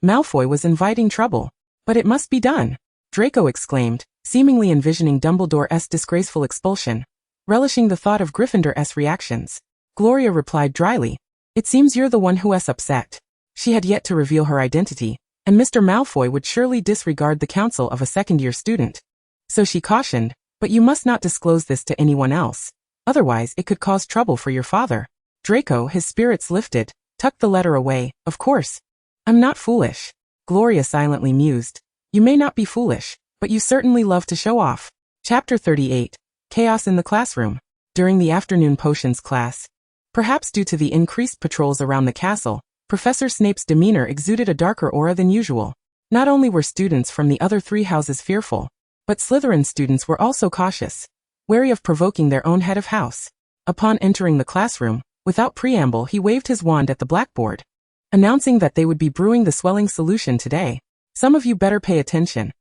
Malfoy was inviting trouble. But it must be done, Draco exclaimed, seemingly envisioning Dumbledore's disgraceful expulsion, relishing the thought of Gryffindor's reactions. Gloria replied dryly, "It seems you're the one who is upset." She had yet to reveal her identity, and Mr. Malfoy would surely disregard the counsel of a second-year student. So she cautioned, "But you must not disclose this to anyone else. Otherwise it could cause trouble for your father." Draco, his spirits lifted, tucked the letter away. "Of course. I'm not foolish." Gloria silently mused. "You may not be foolish, but you certainly love to show off." Chapter 38. Chaos in the Classroom. During the afternoon potions class, perhaps due to the increased patrols around the castle, Professor Snape's demeanor exuded a darker aura than usual. Not only were students from the other three houses fearful, but Slytherin students were also cautious, wary of provoking their own head of house. Upon entering the classroom, without preamble he waved his wand at the blackboard, announcing that they would be brewing the swelling solution today. "Some of you better pay attention.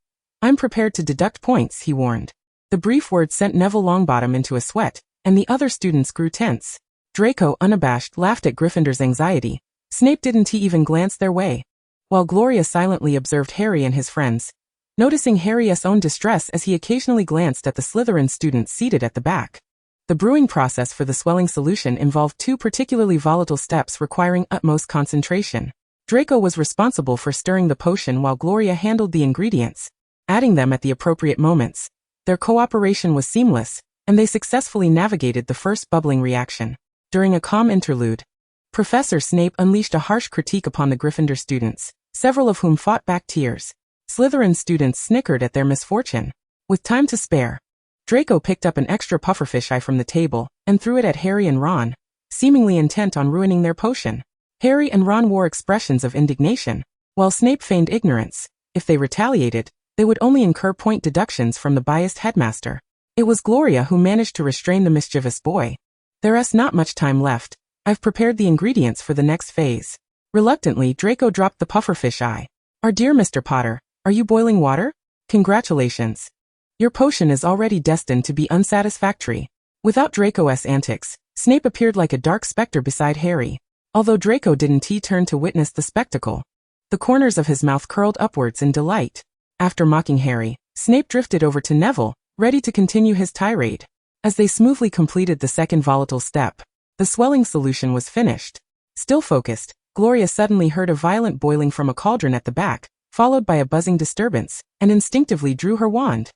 I'm prepared to deduct points," he warned. The brief words sent Neville Longbottom into a sweat, and the other students grew tense. Draco, unabashed, laughed at Gryffindor's anxiety. Snape didn't even glance their way, while Gloria silently observed Harry and his friends, noticing Harry's own distress as he occasionally glanced at the Slytherin students seated at the back. The brewing process for the swelling solution involved two particularly volatile steps requiring utmost concentration. Draco was responsible for stirring the potion while Gloria handled the ingredients, adding them at the appropriate moments. Their cooperation was seamless, and they successfully navigated the first bubbling reaction. During a calm interlude, Professor Snape unleashed a harsh critique upon the Gryffindor students, several of whom fought back tears. Slytherin students snickered at their misfortune. With time to spare, Draco picked up an extra pufferfish eye from the table and threw it at Harry and Ron, seemingly intent on ruining their potion. Harry and Ron wore expressions of indignation, while Snape feigned ignorance. If they retaliated, they would only incur point deductions from the biased headmaster. It was Gloria who managed to restrain the mischievous boy. "There's not much time left. I've prepared the ingredients for the next phase." Reluctantly, Draco dropped the pufferfish eye. "Our dear Mr. Potter, are you boiling water? Congratulations. Your potion is already destined to be unsatisfactory." Without Draco's antics, Snape appeared like a dark specter beside Harry. Although Draco didn't turn to witness the spectacle, the corners of his mouth curled upwards in delight. After mocking Harry, Snape drifted over to Neville, ready to continue his tirade. As they smoothly completed the second volatile step, the swelling solution was finished. Still focused, Gloria suddenly heard a violent boiling from a cauldron at the back, followed by a buzzing disturbance, and instinctively drew her wand.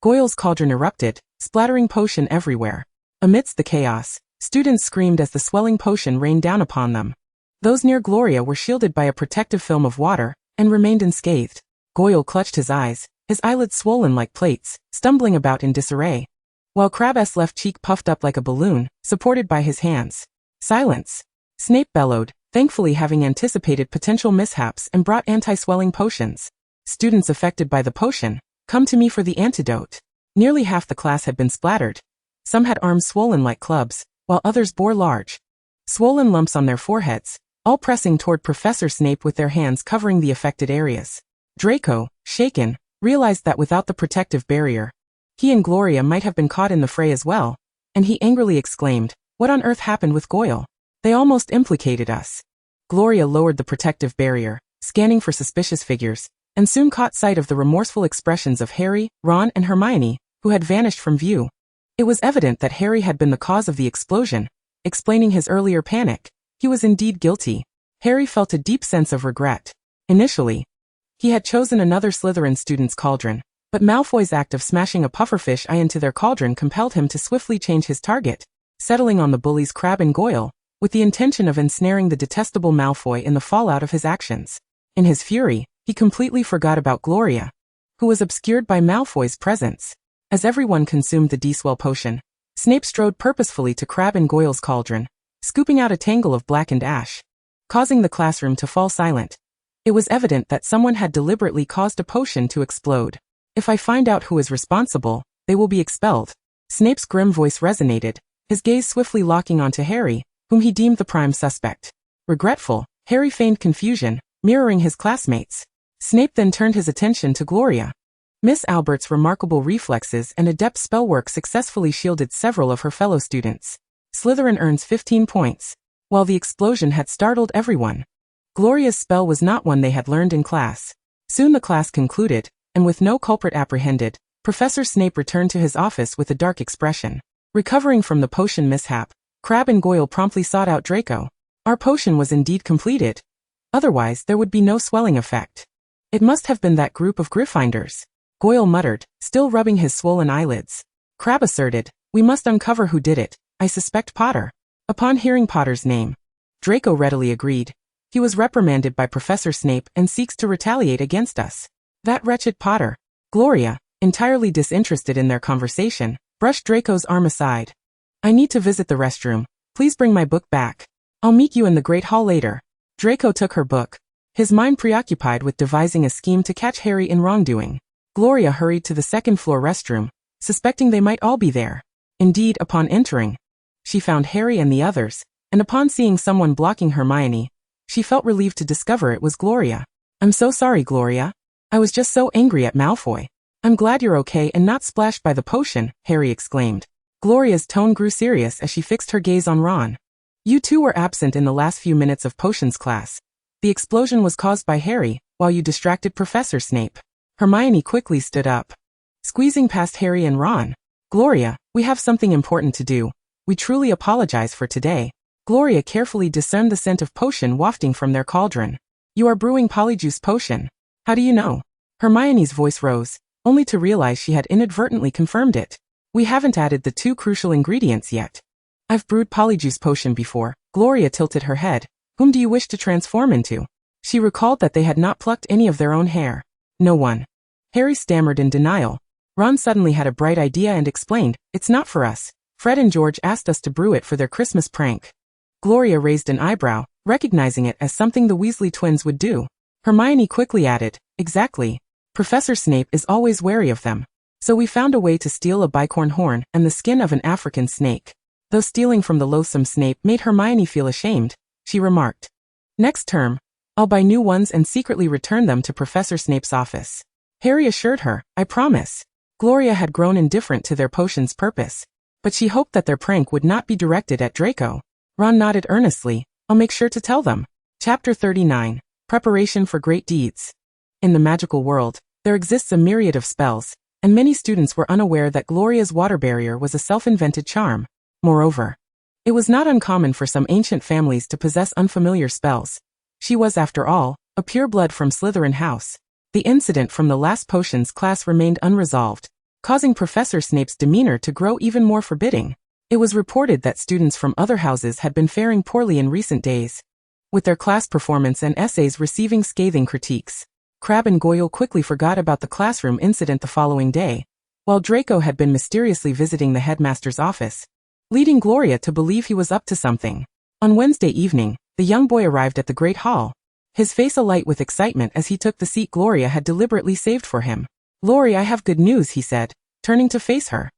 Goyle's cauldron erupted, splattering potion everywhere. Amidst the chaos, Students screamed as the swelling potion rained down upon them. Those near Gloria were shielded by a protective film of water, and remained unscathed. Goyle clutched his eyes, his eyelids swollen like plates, stumbling about in disarray, while Crabbe's left cheek puffed up like a balloon, supported by his hands. Silence! Snape bellowed, thankfully having anticipated potential mishaps and brought anti-swelling potions. Students affected by the potion, come to me for the antidote. Nearly half the class had been splattered. Some had arms swollen like clubs, while others bore large, swollen lumps on their foreheads, all pressing toward Professor Snape with their hands covering the affected areas. Draco, shaken, realized that without the protective barrier, he and Gloria might have been caught in the fray as well, and he angrily exclaimed, "What on earth happened with Goyle? They almost implicated us." Gloria lowered the protective barrier, scanning for suspicious figures, and soon caught sight of the remorseful expressions of Harry, Ron, and Hermione, who had vanished from view. It was evident that Harry had been the cause of the explosion, explaining his earlier panic. He was indeed guilty. Harry felt a deep sense of regret. Initially, he had chosen another Slytherin student's cauldron, but Malfoy's act of smashing a pufferfish eye into their cauldron compelled him to swiftly change his target, settling on the bullies Crabbe and Goyle, with the intention of ensnaring the detestable Malfoy in the fallout of his actions. In his fury, he completely forgot about Gloria, who was obscured by Malfoy's presence. As everyone consumed the D-Swell potion, Snape strode purposefully to Crabbe and Goyle's cauldron, scooping out a tangle of blackened ash, causing the classroom to fall silent. It was evident that someone had deliberately caused a potion to explode. "If I find out who is responsible, they will be expelled." Snape's grim voice resonated, his gaze swiftly locking onto Harry, whom he deemed the prime suspect. Regretful, Harry feigned confusion, mirroring his classmates. Snape then turned his attention to Gloria. Miss Albert's remarkable reflexes and adept spellwork successfully shielded several of her fellow students. Slytherin earns 15 points. While the explosion had startled everyone, Gloria's spell was not one they had learned in class. Soon the class concluded, and with no culprit apprehended, Professor Snape returned to his office with a dark expression. Recovering from the potion mishap, Crabbe and Goyle promptly sought out Draco. "Our potion was indeed completed. Otherwise there would be no swelling effect. It must have been that group of Gryffindors," Goyle muttered, still rubbing his swollen eyelids. Crabbe asserted, "We must uncover who did it. I suspect Potter." Upon hearing Potter's name, Draco readily agreed. "He was reprimanded by Professor Snape and seeks to retaliate against us. That wretched Potter." Gloria, entirely disinterested in their conversation, brushed Draco's arm aside. "I need to visit the restroom. Please bring my book back. I'll meet you in the Great Hall later." Draco took her book, his mind preoccupied with devising a scheme to catch Harry in wrongdoing. Gloria hurried to the second-floor restroom, suspecting they might all be there. Indeed, upon entering, she found Harry and the others, and upon seeing someone blocking Hermione, she felt relieved to discover it was Gloria. "I'm so sorry, Gloria. I was just so angry at Malfoy." "I'm glad you're okay and not splashed by the potion," Harry exclaimed. Gloria's tone grew serious as she fixed her gaze on Ron. "You two were absent in the last few minutes of potions class. The explosion was caused by Harry, while you distracted Professor Snape." Hermione quickly stood up, squeezing past Harry and Ron. "Gloria, we have something important to do. We truly apologize for today." Gloria carefully discerned the scent of potion wafting from their cauldron. "You are brewing polyjuice potion. How do you know?" Hermione's voice rose, only to realize she had inadvertently confirmed it. "We haven't added the two crucial ingredients yet." "I've brewed polyjuice potion before." Gloria tilted her head. "Whom do you wish to transform into?" She recalled that they had not plucked any of their own hair. "No one." Harry stammered in denial. Ron suddenly had a bright idea and explained, "It's not for us. Fred and George asked us to brew it for their Christmas prank." Gloria raised an eyebrow, recognizing it as something the Weasley twins would do. Hermione quickly added, "Exactly. Professor Snape is always wary of them. So we found a way to steal a bicorn horn and the skin of an African snake." Though stealing from the loathsome Snape made Hermione feel ashamed, she remarked, "Next term, I'll buy new ones and secretly return them to Professor Snape's office." Harry assured her, "I promise." Gloria had grown indifferent to their potion's purpose, but she hoped that their prank would not be directed at Draco. Ron nodded earnestly, "I'll make sure to tell them." Chapter 39. Preparation for Great Deeds. In the magical world, there exists a myriad of spells, and many students were unaware that Gloria's water barrier was a self-invented charm. Moreover, it was not uncommon for some ancient families to possess unfamiliar spells. She was, after all, a pureblood from Slytherin house. The incident from the last potions class remained unresolved, causing Professor Snape's demeanor to grow even more forbidding. It was reported that students from other houses had been faring poorly in recent days, with their class performance and essays receiving scathing critiques. Crabbe and Goyle quickly forgot about the classroom incident the following day, while Draco had been mysteriously visiting the headmaster's office, leading Gloria to believe he was up to something. On Wednesday evening, the young boy arrived at the Great Hall, his face alight with excitement as he took the seat Gloria had deliberately saved for him. "Gloria, I have good news," he said, turning to face her.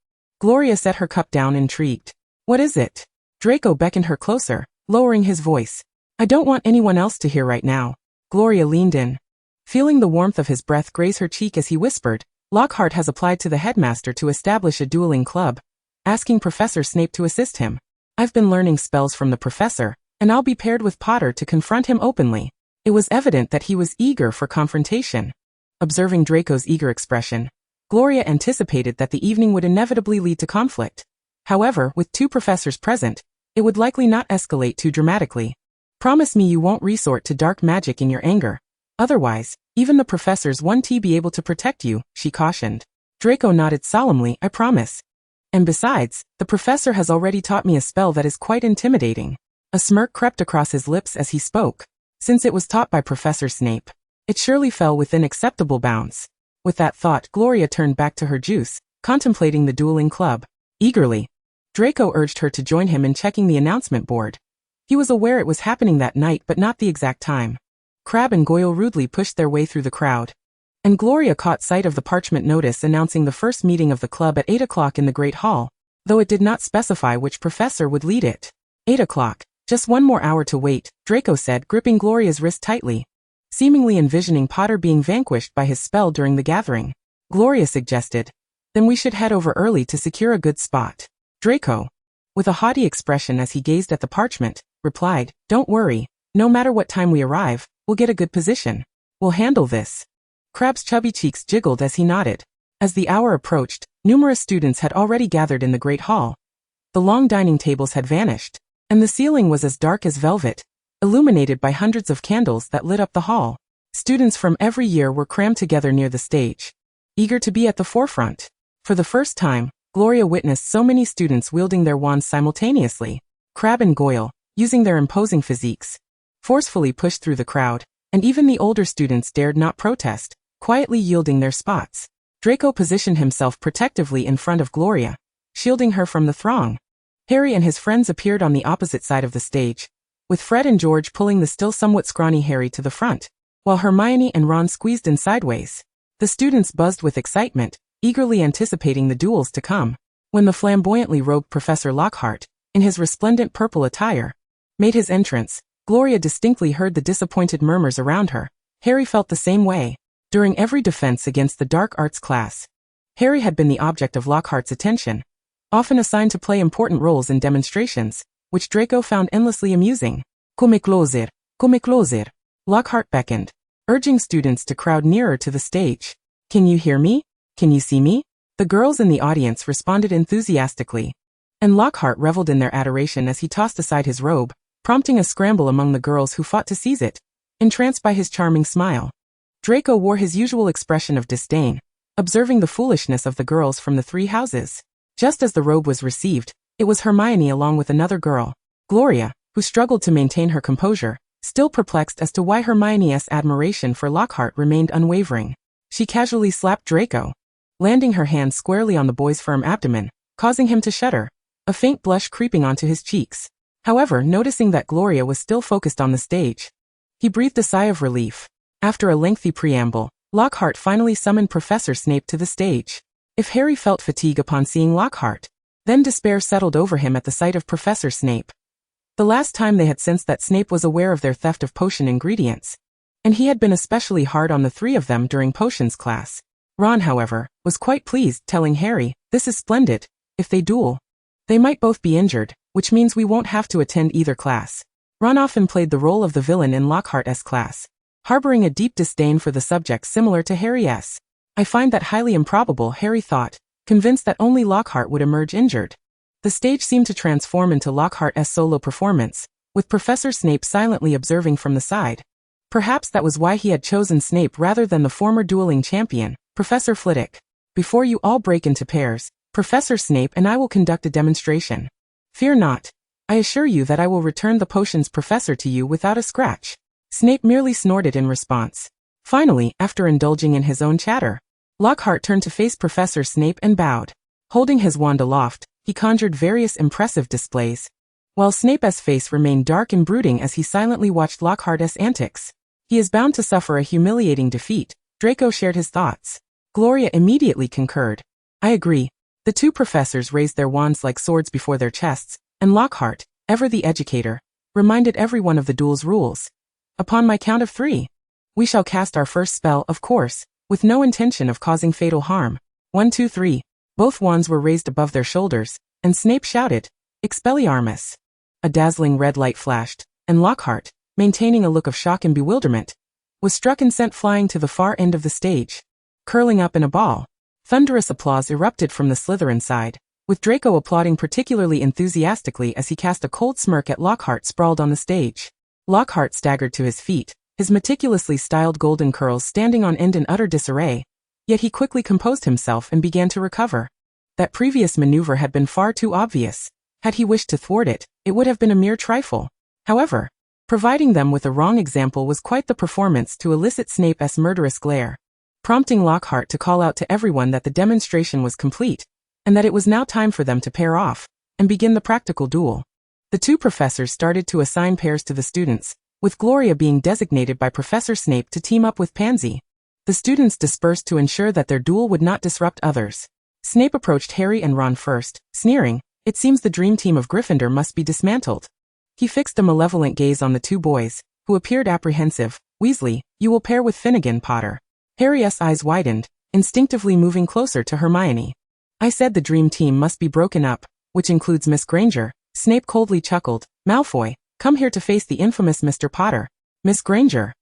Gloria set her cup down, intrigued. "What is it?" Draco beckoned her closer, lowering his voice. "I don't want anyone else to hear right now." Gloria leaned in, feeling the warmth of his breath graze her cheek as he whispered, "Lockhart has applied to the headmaster to establish a dueling club, asking Professor Snape to assist him. I've been learning spells from the professor, and I'll be paired with Potter to confront him openly." It was evident that he was eager for confrontation. Observing Draco's eager expression, Gloria anticipated that the evening would inevitably lead to conflict. However, with two professors present, it would likely not escalate too dramatically. "Promise me you won't resort to dark magic in your anger. Otherwise, even the professors won't be able to protect you," she cautioned. Draco nodded solemnly. "I promise. And besides, the professor has already taught me a spell that is quite intimidating." A smirk crept across his lips as he spoke. Since it was taught by Professor Snape, it surely fell within acceptable bounds. With that thought, Gloria turned back to her juice, contemplating the dueling club. Eagerly, Draco urged her to join him in checking the announcement board. He was aware it was happening that night but not the exact time. Crabbe and Goyle rudely pushed their way through the crowd, and Gloria caught sight of the parchment notice announcing the first meeting of the club at 8 o'clock in the Great Hall, though it did not specify which professor would lead it. 8 o'clock. Just one more hour to wait, Draco said, gripping Gloria's wrist tightly, seemingly envisioning Potter being vanquished by his spell during the gathering. Gloria suggested, "Then we should head over early to secure a good spot." Draco, with a haughty expression as he gazed at the parchment, replied, "Don't worry, no matter what time we arrive, we'll get a good position. We'll handle this." Crabbe's chubby cheeks jiggled as he nodded. As the hour approached, numerous students had already gathered in the Great Hall. The long dining tables had vanished, and the ceiling was as dark as velvet, illuminated by hundreds of candles that lit up the hall. Students from every year were crammed together near the stage, eager to be at the forefront. For the first time, Gloria witnessed so many students wielding their wands simultaneously. Crabbe and Goyle, using their imposing physiques, forcefully pushed through the crowd, and even the older students dared not protest, quietly yielding their spots. Draco positioned himself protectively in front of Gloria, shielding her from the throng. Harry and his friends appeared on the opposite side of the stage, with Fred and George pulling the still somewhat scrawny Harry to the front, while Hermione and Ron squeezed in sideways. The students buzzed with excitement, eagerly anticipating the duels to come. When the flamboyantly robed Professor Lockhart, in his resplendent purple attire, made his entrance, Gloria distinctly heard the disappointed murmurs around her. Harry felt the same way. During every defense against the dark arts class, Harry had been the object of Lockhart's attention, often assigned to play important roles in demonstrations, which Draco found endlessly amusing. "Come closer, come closer." Lockhart beckoned, urging students to crowd nearer to the stage. "Can you hear me? Can you see me?" The girls in the audience responded enthusiastically, and Lockhart reveled in their adoration as he tossed aside his robe, prompting a scramble among the girls who fought to seize it, entranced by his charming smile. Draco wore his usual expression of disdain, observing the foolishness of the girls from the three houses. Just as the robe was received, it was Hermione along with another girl, Gloria, who struggled to maintain her composure, still perplexed as to why Hermione's admiration for Lockhart remained unwavering. She casually slapped Draco, landing her hand squarely on the boy's firm abdomen, causing him to shudder, a faint blush creeping onto his cheeks. However, noticing that Gloria was still focused on the stage, he breathed a sigh of relief. After a lengthy preamble, Lockhart finally summoned Professor Snape to the stage. If Harry felt fatigue upon seeing Lockhart, then despair settled over him at the sight of Professor Snape. The last time they had sensed that Snape was aware of their theft of potion ingredients, and he had been especially hard on the three of them during potions class. Ron, however, was quite pleased, telling Harry, "This is splendid. If they duel, they might both be injured, which means we won't have to attend either class." Ron often played the role of the villain in Lockhart's class, harboring a deep disdain for the subject similar to Harry's. "I find that highly improbable," Harry thought, convinced that only Lockhart would emerge injured. The stage seemed to transform into Lockhart's solo performance, with Professor Snape silently observing from the side. Perhaps that was why he had chosen Snape rather than the former dueling champion, Professor Flitwick. "Before you all break into pairs, Professor Snape and I will conduct a demonstration." Fear not. I assure you that I will return the potions professor to you without a scratch. Snape merely snorted in response. Finally, after indulging in his own chatter, Lockhart turned to face Professor Snape and bowed. Holding his wand aloft, he conjured various impressive displays, while Snape's face remained dark and brooding as he silently watched Lockhart's antics. He is bound to suffer a humiliating defeat. Draco shared his thoughts. Gloria immediately concurred. I agree. The two professors raised their wands like swords before their chests, and Lockhart, ever the educator, reminded everyone of the duel's rules. Upon my count of 3, we shall cast our first spell, of course, with no intention of causing fatal harm. 1, 2, 3. Both wands were raised above their shoulders, and Snape shouted, Expelliarmus. A dazzling red light flashed, and Lockhart, maintaining a look of shock and bewilderment, was struck and sent flying to the far end of the stage. Curling up in a ball, thunderous applause erupted from the Slytherin side, with Draco applauding particularly enthusiastically as he cast a cold smirk at Lockhart sprawled on the stage. Lockhart staggered to his feet, his meticulously styled golden curls standing on end in utter disarray, yet he quickly composed himself and began to recover. That previous maneuver had been far too obvious. Had he wished to thwart it, it would have been a mere trifle. However, providing them with a wrong example was quite the performance to elicit Snape's murderous glare, prompting Lockhart to call out to everyone that the demonstration was complete, and that it was now time for them to pair off and begin the practical duel. The two professors started to assign pairs to the students, with Gloria being designated by Professor Snape to team up with Pansy. The students dispersed to ensure that their duel would not disrupt others. Snape approached Harry and Ron first, sneering, it seems the dream team of Gryffindor must be dismantled. He fixed a malevolent gaze on the two boys, who appeared apprehensive. Weasley, you will pair with Finnegan, Potter. Harry's eyes widened, instinctively moving closer to Hermione. I said the dream team must be broken up, which includes Miss Granger. Snape coldly chuckled. Malfoy, come here to face the infamous Mr. Potter. Miss Granger.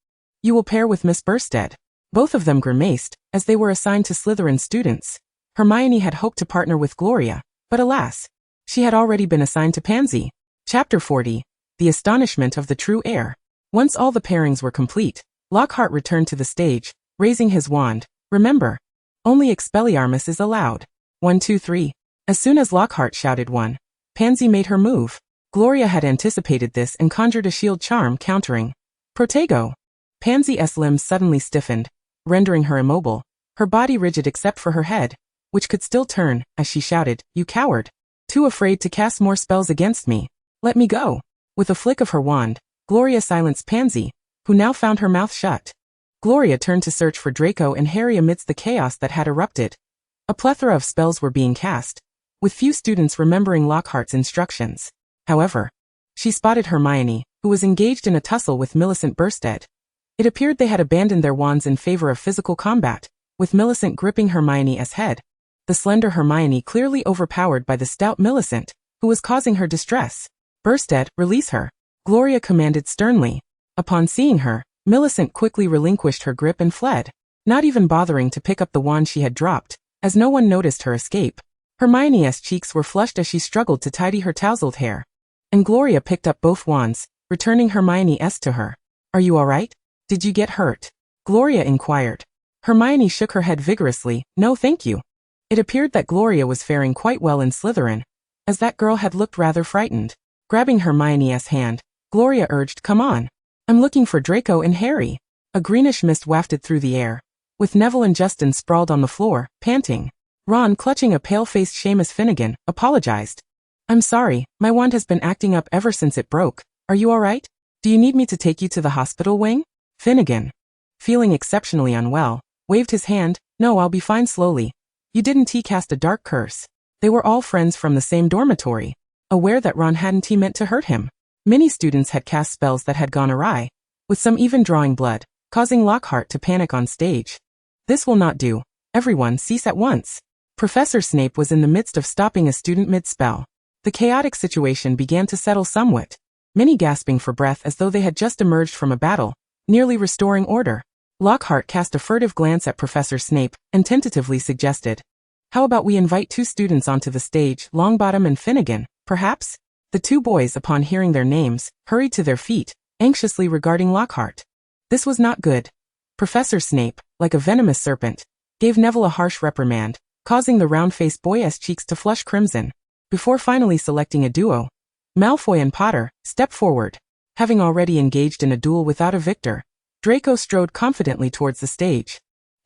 You will pair with Miss Burstead. Both of them grimaced, as they were assigned to Slytherin students. Hermione had hoped to partner with Gloria, but alas, she had already been assigned to Pansy. Chapter 40. The Astonishment of the True Heir. Once all the pairings were complete, Lockhart returned to the stage, raising his wand. Remember, only Expelliarmus is allowed. 1, 2, 3. As soon as Lockhart shouted 1, Pansy made her move. Gloria had anticipated this and conjured a shield charm countering. Protego. Pansy's limbs suddenly stiffened, rendering her immobile, her body rigid except for her head, which could still turn, as she shouted, You coward! Too afraid to cast more spells against me. Let me go. With a flick of her wand, Gloria silenced Pansy, who now found her mouth shut. Gloria turned to search for Draco and Harry amidst the chaos that had erupted. A plethora of spells were being cast, with few students remembering Lockhart's instructions. However, she spotted Hermione, who was engaged in a tussle with Millicent Burstead. It appeared they had abandoned their wands in favor of physical combat, with Millicent gripping Hermione's head, the slender Hermione clearly overpowered by the stout Millicent, who was causing her distress. Burstead, release her. Gloria commanded sternly. Upon seeing her, Millicent quickly relinquished her grip and fled, not even bothering to pick up the wand she had dropped, as no one noticed her escape. Hermione's cheeks were flushed as she struggled to tidy her tousled hair, and Gloria picked up both wands, returning Hermione's to her. Are you all right? Did you get hurt? Gloria inquired. Hermione shook her head vigorously. No thank you. It appeared that Gloria was faring quite well in Slytherin, as that girl had looked rather frightened. Grabbing Hermione's hand, Gloria urged, Come on. I'm looking for Draco and Harry. A greenish mist wafted through the air, with Neville and Justin sprawled on the floor, panting. Ron, clutching a pale-faced Seamus Finnegan, apologized. I'm sorry, my wand has been acting up ever since it broke. Are you all right? Do you need me to take you to the hospital wing? Finnegan, feeling exceptionally unwell, waved his hand. No, I'll be fine slowly. You didn't cast a dark curse. They were all friends from the same dormitory. Aware that Ron hadn't meant to hurt him, many students had cast spells that had gone awry, with some even drawing blood, causing Lockhart to panic on stage. This will not do. Everyone cease at once. Professor Snape was in the midst of stopping a student mid-spell. The chaotic situation began to settle somewhat, many gasping for breath as though they had just emerged from a battle, nearly restoring order. Lockhart cast a furtive glance at Professor Snape and tentatively suggested, How about we invite 2 students onto the stage, Longbottom and Finnegan, perhaps? The 2 boys, upon hearing their names, hurried to their feet, anxiously regarding Lockhart. This was not good. Professor Snape, like a venomous serpent, gave Neville a harsh reprimand, causing the round-faced boy's cheeks to flush crimson. Before finally selecting a duo, Malfoy and Potter stepped forward. Having already engaged in a duel without a victor, Draco strode confidently towards the stage.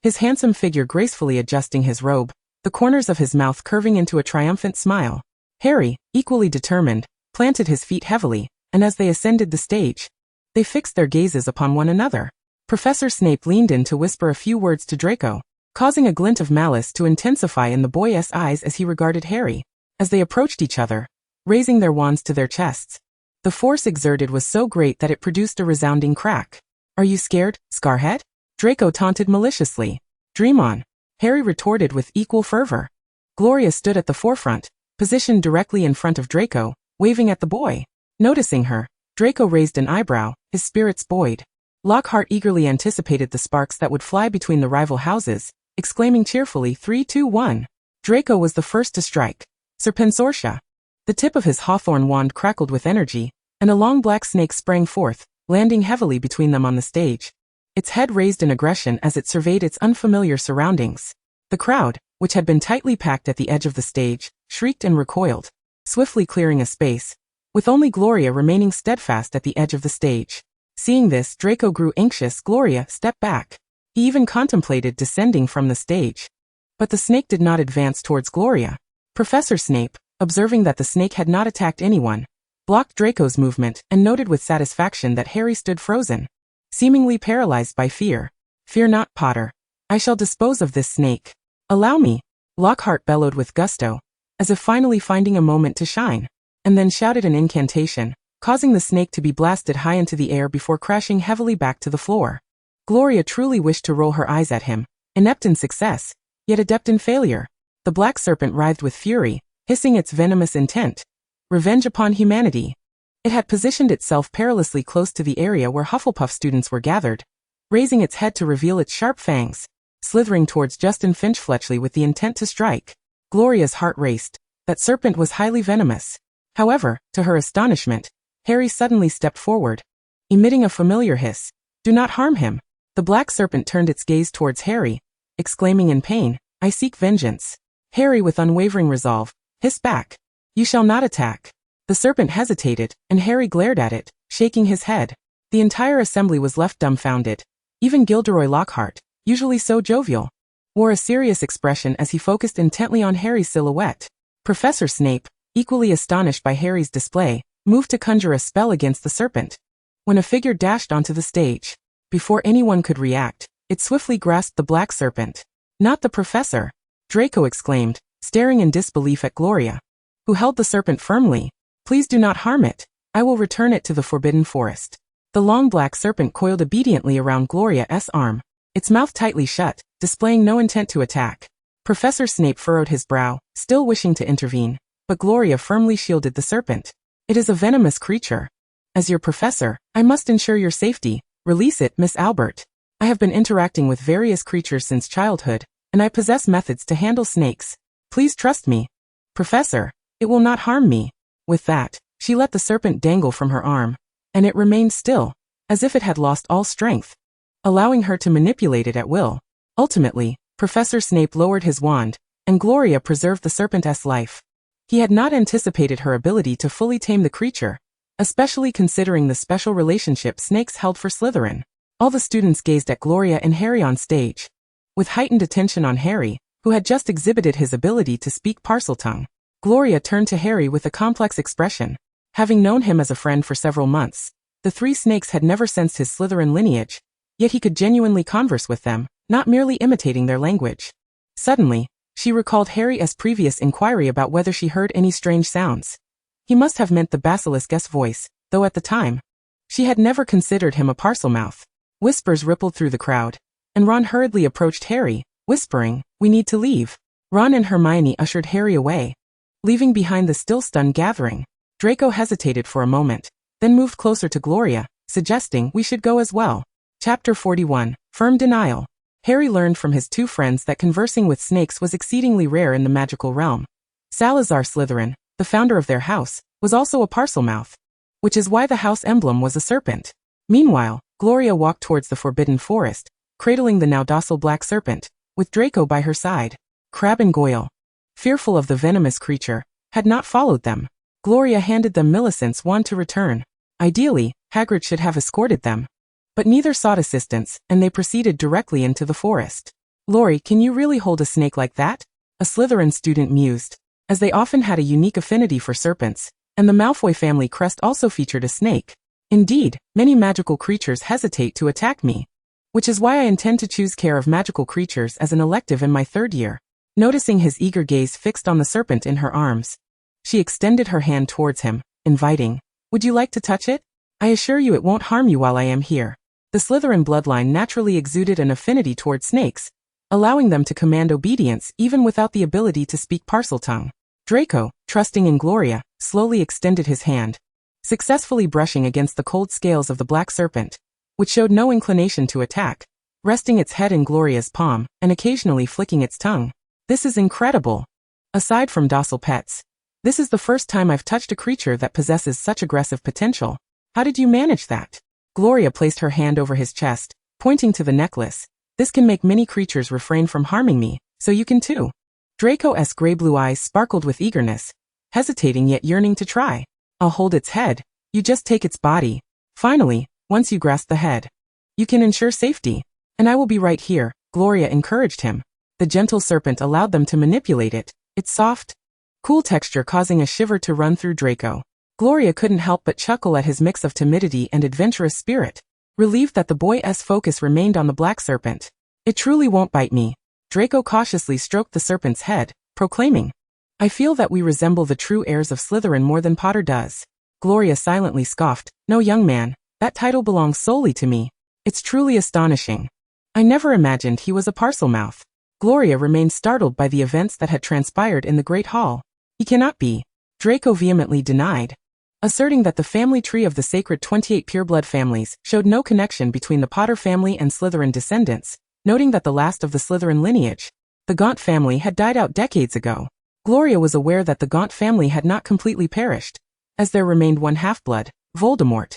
His handsome figure gracefully adjusting his robe, the corners of his mouth curving into a triumphant smile. Harry, equally determined, planted his feet heavily, and as they ascended the stage, they fixed their gazes upon one another. Professor Snape leaned in to whisper a few words to Draco, causing a glint of malice to intensify in the boy's eyes as he regarded Harry. As they approached each other, raising their wands to their chests, the force exerted was so great that it produced a resounding crack. "Are you scared, Scarhead?" Draco taunted maliciously. "Dream on," Harry retorted with equal fervor. Gloria stood at the forefront, positioned directly in front of Draco, waving at the boy. Noticing her, Draco raised an eyebrow, his spirits buoyed. Lockhart eagerly anticipated the sparks that would fly between the rival houses, exclaiming cheerfully, 3, 2, 1. Draco was the first to strike. Serpensortia. The tip of his hawthorn wand crackled with energy, and a long black snake sprang forth, landing heavily between them on the stage. Its head raised in aggression as it surveyed its unfamiliar surroundings. The crowd, which had been tightly packed at the edge of the stage, shrieked and recoiled, swiftly clearing a space, with only Gloria remaining steadfast at the edge of the stage. Seeing this, Draco grew anxious. Gloria stepped back. He even contemplated descending from the stage. But the snake did not advance towards Gloria. Professor Snape, observing that the snake had not attacked anyone, blocked Draco's movement and noted with satisfaction that Harry stood frozen, seemingly paralyzed by fear. "Fear not, Potter. I shall dispose of this snake. Allow me," Lockhart bellowed with gusto, as if finally finding a moment to shine, and then shouted an incantation, causing the snake to be blasted high into the air before crashing heavily back to the floor. Gloria truly wished to roll her eyes at him, inept in success, yet adept in failure. The black serpent writhed with fury, hissing its venomous intent. Revenge upon humanity. It had positioned itself perilously close to the area where Hufflepuff students were gathered, raising its head to reveal its sharp fangs, slithering towards Justin Finch-Fletchley with the intent to strike. Gloria's heart raced. That serpent was highly venomous. However, to her astonishment, Harry suddenly stepped forward, emitting a familiar hiss. "Do not harm him." The black serpent turned its gaze towards Harry, exclaiming in pain, "I seek vengeance." Harry, with unwavering resolve, hissed back, "You shall not attack." The serpent hesitated, and Harry glared at it, shaking his head. The entire assembly was left dumbfounded. Even Gilderoy Lockhart, usually so jovial, wore a serious expression as he focused intently on Harry's silhouette. Professor Snape, equally astonished by Harry's display, moved to conjure a spell against the serpent. When a figure dashed onto the stage, before anyone could react, it swiftly grasped the black serpent. "Not the professor!" Draco exclaimed, staring in disbelief at Gloria, who held the serpent firmly. "Please do not harm it. I will return it to the Forbidden Forest." The long black serpent coiled obediently around Gloria's arm, its mouth tightly shut, displaying no intent to attack. Professor Snape furrowed his brow, still wishing to intervene, but Gloria firmly shielded the serpent. "It is a venomous creature. As your professor, I must ensure your safety. Release it, Miss Albert. I have been interacting with various creatures since childhood, and I possess methods to handle snakes. Please trust me. Professor, it will not harm me." With that, she let the serpent dangle from her arm, and it remained still, as if it had lost all strength, allowing her to manipulate it at will. Ultimately, Professor Snape lowered his wand, and Gloria preserved the serpent's life. He had not anticipated her ability to fully tame the creature, especially considering the special relationship snakes held for Slytherin. All the students gazed at Gloria and Harry on stage, with heightened attention on Harry, who had just exhibited his ability to speak Parseltongue. Gloria turned to Harry with a complex expression. Having known him as a friend for several months, the three snakes had never sensed his Slytherin lineage, yet he could genuinely converse with them, not merely imitating their language. Suddenly, she recalled Harry's previous inquiry about whether she heard any strange sounds. He must have meant the basilisk's voice, though at the time, she had never considered him a Parselmouth. Whispers rippled through the crowd, and Ron hurriedly approached Harry, whispering, "We need to leave." Ron and Hermione ushered Harry away, leaving behind the still stunned gathering. Draco hesitated for a moment, then moved closer to Gloria, suggesting we should go as well. Chapter 41, Firm Denial. Harry learned from his two friends that conversing with snakes was exceedingly rare in the magical realm. Salazar Slytherin, the founder of their house, was also a Parselmouth, which is why the house emblem was a serpent. Meanwhile, Gloria walked towards the Forbidden Forest, cradling the now docile black serpent, with Draco by her side. Crabbe and Goyle, fearful of the venomous creature, had not followed them. Gloria handed them Millicent's wand to return. Ideally, Hagrid should have escorted them. But neither sought assistance, and they proceeded directly into the forest. "Lori, can you really hold a snake like that?" a Slytherin student mused, as they often had a unique affinity for serpents, and the Malfoy family crest also featured a snake. "Indeed, many magical creatures hesitate to attack me, which is why I intend to choose care of magical creatures as an elective in my 3rd year." Noticing his eager gaze fixed on the serpent in her arms, she extended her hand towards him, inviting, "Would you like to touch it? I assure you it won't harm you while I am here." The Slytherin bloodline naturally exuded an affinity toward snakes, allowing them to command obedience even without the ability to speak Parseltongue. Draco, trusting in Gloria, slowly extended his hand, successfully brushing against the cold scales of the black serpent, which showed no inclination to attack, resting its head in Gloria's palm, and occasionally flicking its tongue. "This is incredible. Aside from docile pets, this is the first time I've touched a creature that possesses such aggressive potential. How did you manage that?" Gloria placed her hand over his chest, pointing to the necklace. "This can make many creatures refrain from harming me, so you can too." Draco's gray-blue eyes sparkled with eagerness, hesitating yet yearning to try. "I'll hold its head. You just take its body. Finally, once you grasp the head, you can ensure safety. And I will be right here," Gloria encouraged him. The gentle serpent allowed them to manipulate it, its soft, cool texture causing a shiver to run through Draco. Gloria couldn't help but chuckle at his mix of timidity and adventurous spirit, relieved that the boy's focus remained on the black serpent. "It truly won't bite me." Draco cautiously stroked the serpent's head, proclaiming, "I feel that we resemble the true heirs of Slytherin more than Potter does." Gloria silently scoffed, "No, young man, that title belongs solely to me. It's truly astonishing. I never imagined he was a Parselmouth." Gloria remained startled by the events that had transpired in the Great Hall. "He cannot be," Draco vehemently denied, asserting that the family tree of the sacred 28 pureblood families showed no connection between the Potter family and Slytherin descendants, noting that the last of the Slytherin lineage, the Gaunt family, had died out decades ago. Gloria was aware that the Gaunt family had not completely perished, as there remained one half-blood, Voldemort,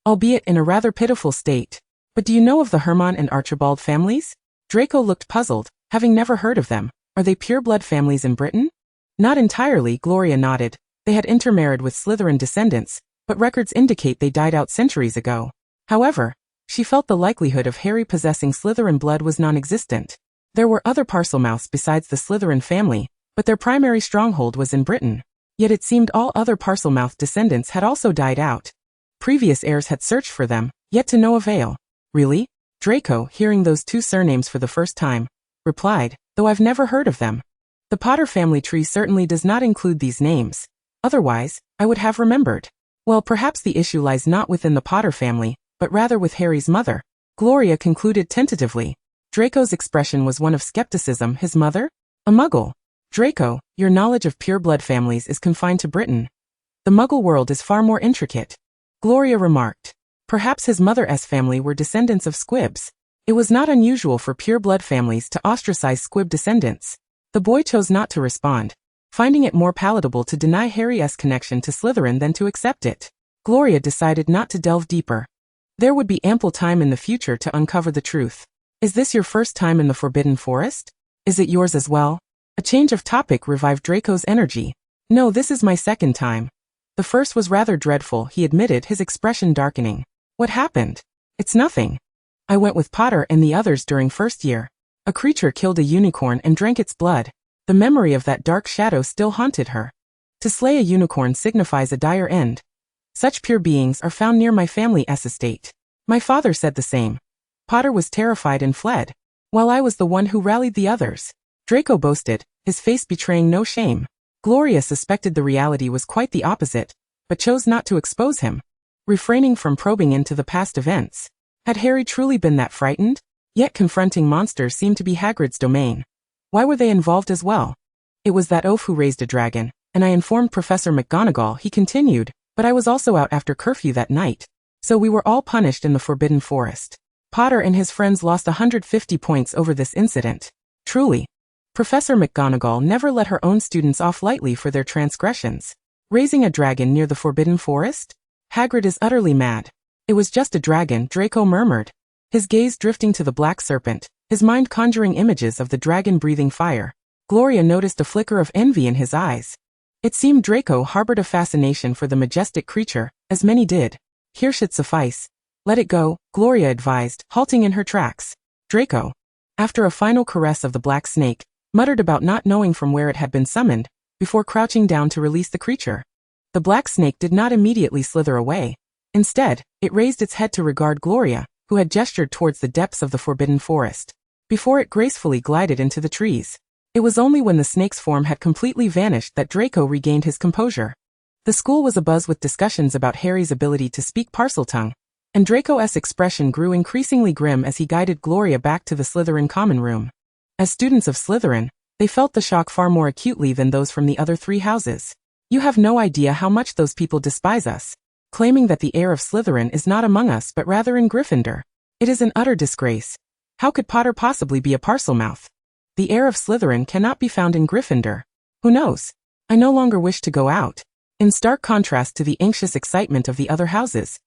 albeit in a rather pitiful state. "But do you know of the Hermione and Archibald families?" Draco looked puzzled, having never heard of them. "Are they pureblood families in Britain?" "Not entirely," Gloria nodded. "They had intermarried with Slytherin descendants, but records indicate they died out centuries ago." However, she felt the likelihood of Harry possessing Slytherin blood was non-existent. There were other Parselmouths besides the Slytherin family, but their primary stronghold was in Britain. Yet it seemed all other Parselmouth descendants had also died out. Previous heirs had searched for them, yet to no avail. "Really?" Draco, hearing those 2 surnames for the first time, replied, "Though I've never heard of them. The Potter family tree certainly does not include these names. Otherwise, I would have remembered." "Well, perhaps the issue lies not within the Potter family, but rather with Harry's mother," Gloria concluded tentatively. Draco's expression was one of skepticism. "His mother? A Muggle?" "Draco, your knowledge of pureblood families is confined to Britain. The Muggle world is far more intricate," Gloria remarked. Perhaps his mother's family were descendants of squibs. It was not unusual for pureblood families to ostracize squib descendants. The boy chose not to respond, finding it more palatable to deny Harry's connection to Slytherin than to accept it. Gloria decided not to delve deeper. There would be ample time in the future to uncover the truth. "Is this your first time in the Forbidden Forest? Is it yours as well?" A change of topic revived Draco's energy. "No, this is my 2nd time. The first was rather dreadful," he admitted, his expression darkening. "What happened?" "It's nothing. I went with Potter and the others during 1st year. A creature killed a unicorn and drank its blood. The memory of that dark shadow still haunted her. To slay a unicorn signifies a dire end. Such pure beings are found near my family's estate. My father said the same. Potter was terrified and fled, while I was the one who rallied the others." Draco boasted, his face betraying no shame. Gloria suspected the reality was quite the opposite, but chose not to expose him, refraining from probing into the past events. Had Harry truly been that frightened? Yet confronting monsters seemed to be Hagrid's domain. Why were they involved as well? "It was that oaf who raised a dragon, and I informed Professor McGonagall," he continued, "but I was also out after curfew that night. So we were all punished in the Forbidden Forest. Potter and his friends lost 150 points over this incident. Truly, Professor McGonagall never let her own students off lightly for their transgressions. Raising a dragon near the Forbidden Forest? Hagrid is utterly mad." "It was just a dragon," Draco murmured, his gaze drifting to the black serpent, his mind conjuring images of the dragon breathing fire. Gloria noticed a flicker of envy in his eyes. It seemed Draco harbored a fascination for the majestic creature, as many did. Here should suffice. Let it go, Gloria advised, halting in her tracks. Draco, after a final caress of the black snake, muttered about not knowing from where it had been summoned, before crouching down to release the creature. The black snake did not immediately slither away. Instead, it raised its head to regard Gloria, who had gestured towards the depths of the forbidden forest, before it gracefully glided into the trees. It was only when the snake's form had completely vanished that Draco regained his composure. The school was abuzz with discussions about Harry's ability to speak Parseltongue, and Draco's expression grew increasingly grim as he guided Gloria back to the Slytherin common room. As students of Slytherin, they felt the shock far more acutely than those from the other three houses. You have no idea how much those people despise us, claiming that the heir of Slytherin is not among us but rather in Gryffindor. It is an utter disgrace. How could Potter possibly be a Parselmouth? The heir of Slytherin cannot be found in Gryffindor. Who knows? I no longer wish to go out. In stark contrast to the anxious excitement of the other houses,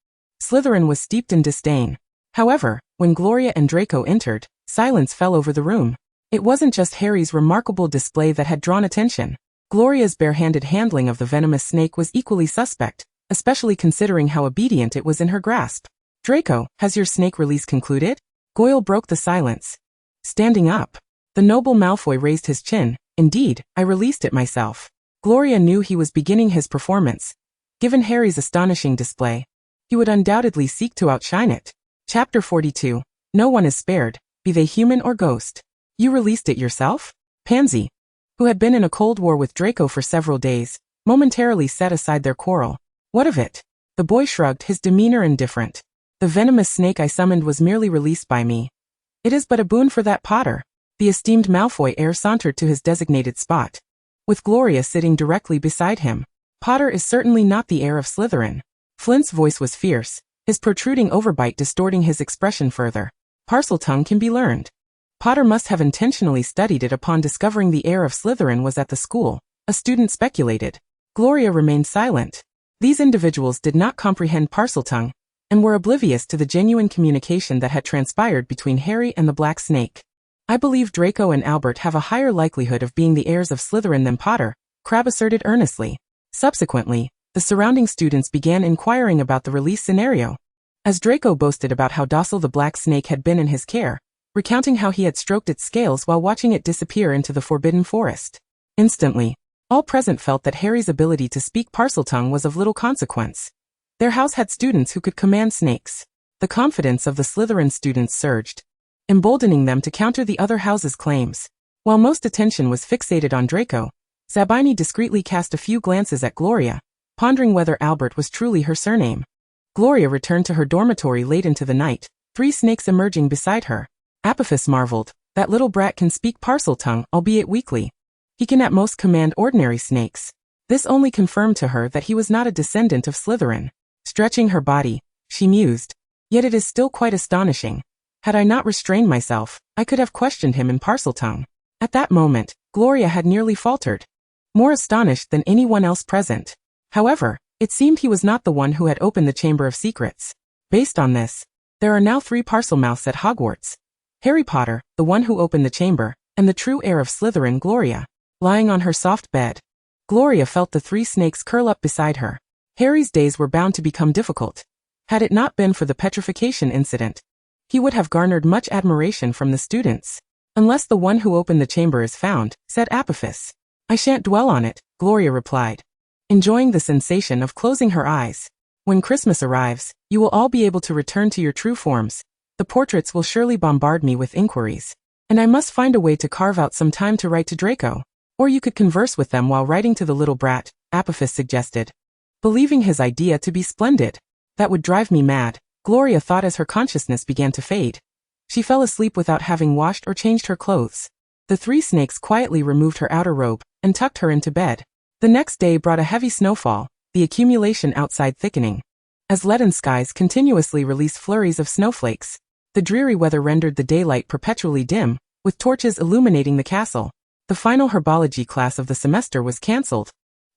Slytherin was steeped in disdain. However, when Gloria and Draco entered, silence fell over the room. It wasn't just Harry's remarkable display that had drawn attention. Gloria's bare-handed handling of the venomous snake was equally suspect, especially considering how obedient it was in her grasp. Draco, has your snake release concluded? Goyle broke the silence. Standing up, the noble Malfoy raised his chin. Indeed, I released it myself. Gloria knew he was beginning his performance. Given Harry's astonishing display, he would undoubtedly seek to outshine it. Chapter 42. No one is spared, be they human or ghost. You released it yourself? Pansy, who had been in a cold war with Draco for several days, momentarily set aside their quarrel. What of it? The boy shrugged, his demeanor indifferent. The venomous snake I summoned was merely released by me. It is but a boon for that Potter. The esteemed Malfoy heir sauntered to his designated spot, with Gloria sitting directly beside him. Potter is certainly not the heir of Slytherin. Flint's voice was fierce, his protruding overbite distorting his expression further. Parseltongue can be learned. Potter must have intentionally studied it upon discovering the heir of Slytherin was at the school, a student speculated. Gloria remained silent. These individuals did not comprehend Parseltongue, and were oblivious to the genuine communication that had transpired between Harry and the Black Snake. I believe Draco and Albert have a higher likelihood of being the heirs of Slytherin than Potter, Crabbe asserted earnestly. Subsequently, the surrounding students began inquiring about the release scenario. As Draco boasted about how docile the Black Snake had been in his care, recounting how he had stroked its scales while watching it disappear into the forbidden forest. Instantly, all present felt that Harry's ability to speak Parseltongue was of little consequence. Their house had students who could command snakes. The confidence of the Slytherin students surged, emboldening them to counter the other house's claims. While most attention was fixated on Draco, Zabini discreetly cast a few glances at Gloria, pondering whether Albert was truly her surname. Gloria returned to her dormitory late into the night, three snakes emerging beside her. Apophis marveled, that little brat can speak Parseltongue, albeit weakly. He can at most command ordinary snakes. This only confirmed to her that he was not a descendant of Slytherin. Stretching her body, she mused, yet it is still quite astonishing. Had I not restrained myself, I could have questioned him in Parseltongue. At that moment, Gloria had nearly faltered, more astonished than anyone else present. However, it seemed he was not the one who had opened the Chamber of Secrets. Based on this, there are now 3 Parselmouths at Hogwarts. Harry Potter, the one who opened the chamber, and the true heir of Slytherin, Gloria. Lying on her soft bed, Gloria felt the 3 snakes curl up beside her. Harry's days were bound to become difficult. Had it not been for the petrification incident, he would have garnered much admiration from the students. Unless the one who opened the chamber is found, said Apophis. I shan't dwell on it, Gloria replied, enjoying the sensation of closing her eyes. When Christmas arrives, you will all be able to return to your true forms. The portraits will surely bombard me with inquiries, and I must find a way to carve out some time to write to Draco. Or you could converse with them while writing to the little brat, Apophis suggested, believing his idea to be splendid. That would drive me mad, Gloria thought as her consciousness began to fade. She fell asleep without having washed or changed her clothes. The 3 snakes quietly removed her outer robe and tucked her into bed. The next day brought a heavy snowfall, the accumulation outside thickening. As leaden skies continuously released flurries of snowflakes, the dreary weather rendered the daylight perpetually dim, with torches illuminating the castle. The final herbology class of the semester was cancelled,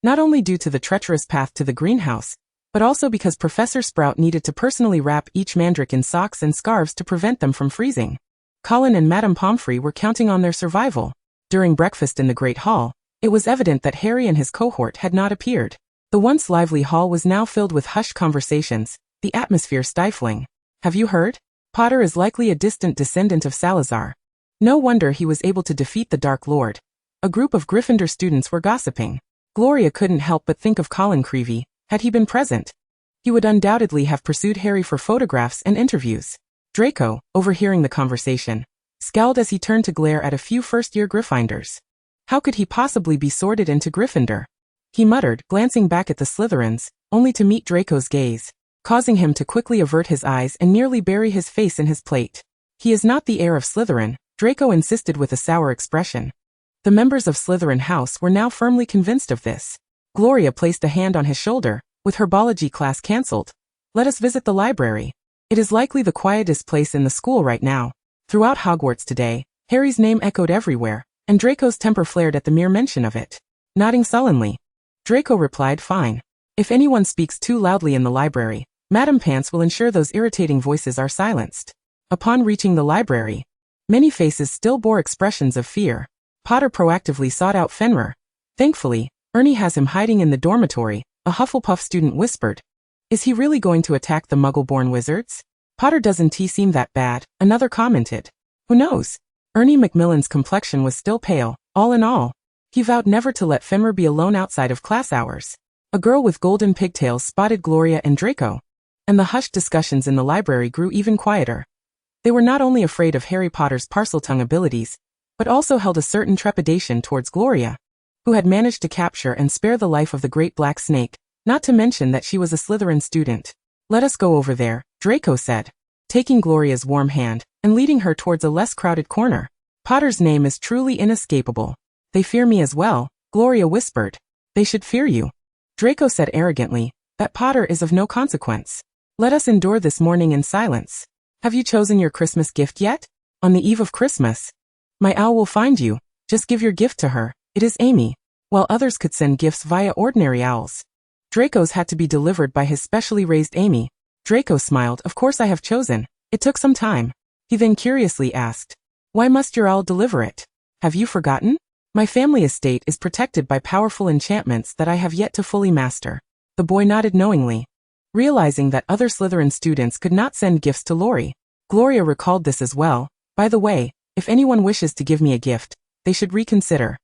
not only due to the treacherous path to the greenhouse, but also because Professor Sprout needed to personally wrap each mandrake in socks and scarves to prevent them from freezing. Colin and Madame Pomfrey were counting on their survival. During breakfast in the Great Hall, It was evident that Harry and his cohort had not appeared. The once lively hall was now filled with hushed conversations, the atmosphere stifling. Have you heard? Potter is likely a distant descendant of Salazar. No wonder he was able to defeat the Dark Lord. A group of Gryffindor students were gossiping. Gloria couldn't help but think of Colin Creevey. Had he been present, he would undoubtedly have pursued Harry for photographs and interviews. Draco, overhearing the conversation, scowled as he turned to glare at a few first-year Gryffindors. How could he possibly be sorted into Gryffindor? He muttered, glancing back at the Slytherins, only to meet Draco's gaze, causing him to quickly avert his eyes and nearly bury his face in his plate. He is not the heir of Slytherin, Draco insisted with a sour expression. The members of Slytherin House were now firmly convinced of this. Gloria placed a hand on his shoulder. With her biology class cancelled, let us visit the library. It is likely the quietest place in the school right now. Throughout Hogwarts today, Harry's name echoed everywhere, and Draco's temper flared at the mere mention of it. Nodding sullenly, Draco replied, fine. If anyone speaks too loudly in the library, Madam Pants will ensure those irritating voices are silenced. Upon reaching the library, many faces still bore expressions of fear. Potter proactively sought out Fenrir. Thankfully, Ernie has him hiding in the dormitory, a Hufflepuff student whispered. Is he really going to attack the Muggle-born wizards? Potter doesn't seem that bad, another commented. Who knows? Ernie Macmillan's complexion was still pale, all in all. He vowed never to let Fenrir be alone outside of class hours. A girl with golden pigtails spotted Gloria and Draco, and the hushed discussions in the library grew even quieter. They were not only afraid of Harry Potter's Parseltongue abilities, but also held a certain trepidation towards Gloria, who had managed to capture and spare the life of the Great Black Snake, not to mention that she was a Slytherin student. Let us go over there, Draco said, taking Gloria's warm hand and leading her towards a less crowded corner. Potter's name is truly inescapable. They fear me as well, Gloria whispered. They should fear you. Draco said arrogantly, that Potter is of no consequence. Let us endure this morning in silence. Have you chosen your Christmas gift yet? On the eve of Christmas, my owl will find you. Just give your gift to her. It is Amy. While others could send gifts via ordinary owls, Draco's had to be delivered by his specially raised Amy. Draco smiled. Of course I have chosen. It took some time. He then curiously asked, why must your owl deliver it? Have you forgotten? My family estate is protected by powerful enchantments that I have yet to fully master. The boy nodded knowingly, realizing that other Slytherin students could not send gifts to Laurie. Gloria recalled this as well. By the way, if anyone wishes to give me a gift, they should reconsider.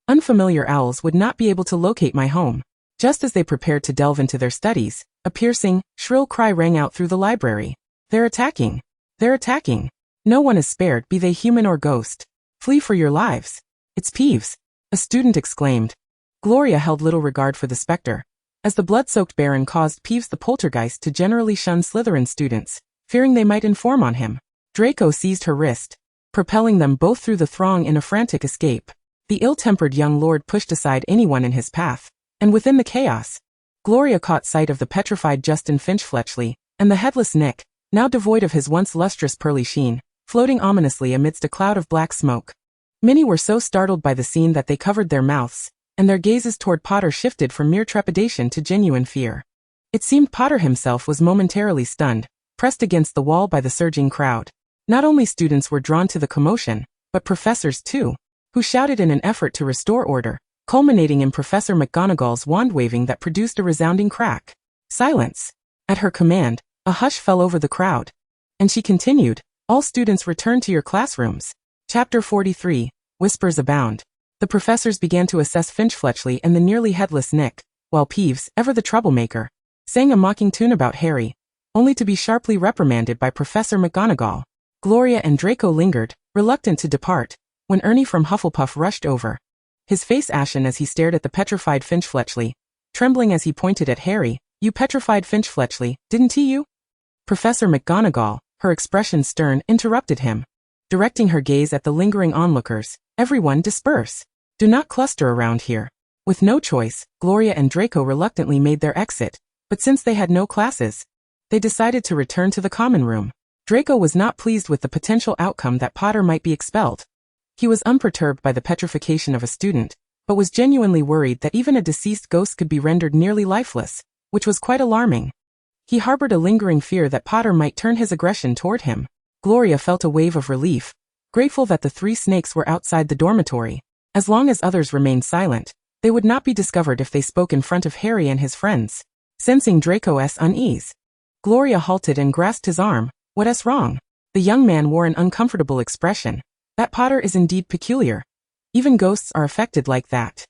Unfamiliar owls would not be able to locate my home. Just as they prepared to delve into their studies, a piercing, shrill cry rang out through the library. They're attacking! They're attacking! No one is spared, be they human or ghost. Flee for your lives. It's Peeves! A student exclaimed. Gloria held little regard for the specter, as the blood-soaked Baron caused Peeves the poltergeist to generally shun Slytherin students, fearing they might inform on him. Draco seized her wrist, propelling them both through the throng in a frantic escape. The ill-tempered young lord pushed aside anyone in his path, and within the chaos, Gloria caught sight of the petrified Justin Finch-Fletchley, and the headless Nick, now devoid of his once lustrous pearly sheen, floating ominously amidst a cloud of black smoke. Many were so startled by the scene that they covered their mouths, and their gazes toward Potter shifted from mere trepidation to genuine fear. It seemed Potter himself was momentarily stunned, pressed against the wall by the surging crowd. Not only students were drawn to the commotion, but professors too, who shouted in an effort to restore order, culminating in Professor McGonagall's wand-waving that produced a resounding crack. Silence! At her command, a hush fell over the crowd, and she continued, all students return to your classrooms. Chapter 43, Whispers Abound. The professors began to assess Finch-Fletchley and the nearly headless Nick, while Peeves, ever the troublemaker, sang a mocking tune about Harry, only to be sharply reprimanded by Professor McGonagall. Gloria and Draco lingered, reluctant to depart, when Ernie from Hufflepuff rushed over, his face ashen as he stared at the petrified Finch-Fletchley, trembling as he pointed at Harry. You petrified Finch-Fletchley, didn't he you? Professor McGonagall, her expression stern, interrupted him, directing her gaze at the lingering onlookers. Everyone disperse. Do not cluster around here. With no choice, Gloria and Draco reluctantly made their exit, but since they had no classes, they decided to return to the common room. Draco was not pleased with the potential outcome that Potter might be expelled. He was unperturbed by the petrification of a student, but was genuinely worried that even a deceased ghost could be rendered nearly lifeless, which was quite alarming. He harbored a lingering fear that Potter might turn his aggression toward him. Gloria felt a wave of relief, grateful that the three snakes were outside the dormitory. As long as others remained silent, they would not be discovered if they spoke in front of Harry and his friends. Sensing Draco's unease, Gloria halted and grasped his arm. What's wrong? The young man wore an uncomfortable expression. That Potter is indeed peculiar. Even ghosts are affected like that.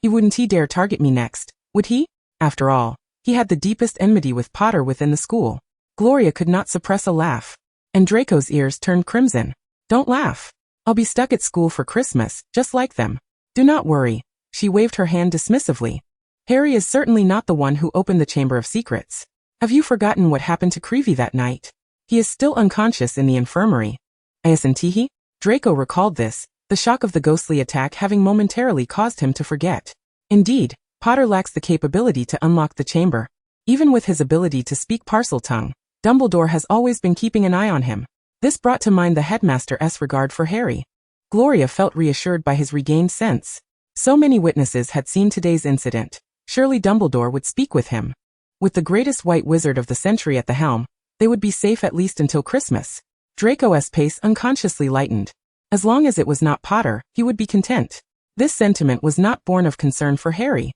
Wouldn't he dare target me next, would he? After all, he had the deepest enmity with Potter within the school. Gloria could not suppress a laugh, and Draco's ears turned crimson. Don't laugh. I'll be stuck at school for Christmas, just like them. Do not worry. She waved her hand dismissively. Harry is certainly not the one who opened the Chamber of Secrets. Have you forgotten what happened to Creevy that night? He is still unconscious in the infirmary. Isn't he? Draco recalled this, the shock of the ghostly attack having momentarily caused him to forget. Indeed, Potter lacks the capability to unlock the chamber. Even with his ability to speak Parseltongue, Dumbledore has always been keeping an eye on him. This brought to mind the headmaster's regard for Harry. Gloria felt reassured by his regained sense. So many witnesses had seen today's incident. Surely Dumbledore would speak with him. With the greatest white wizard of the century at the helm, they would be safe at least until Christmas. Draco's pace unconsciously lightened. As long as it was not Potter, he would be content. This sentiment was not born of concern for Harry,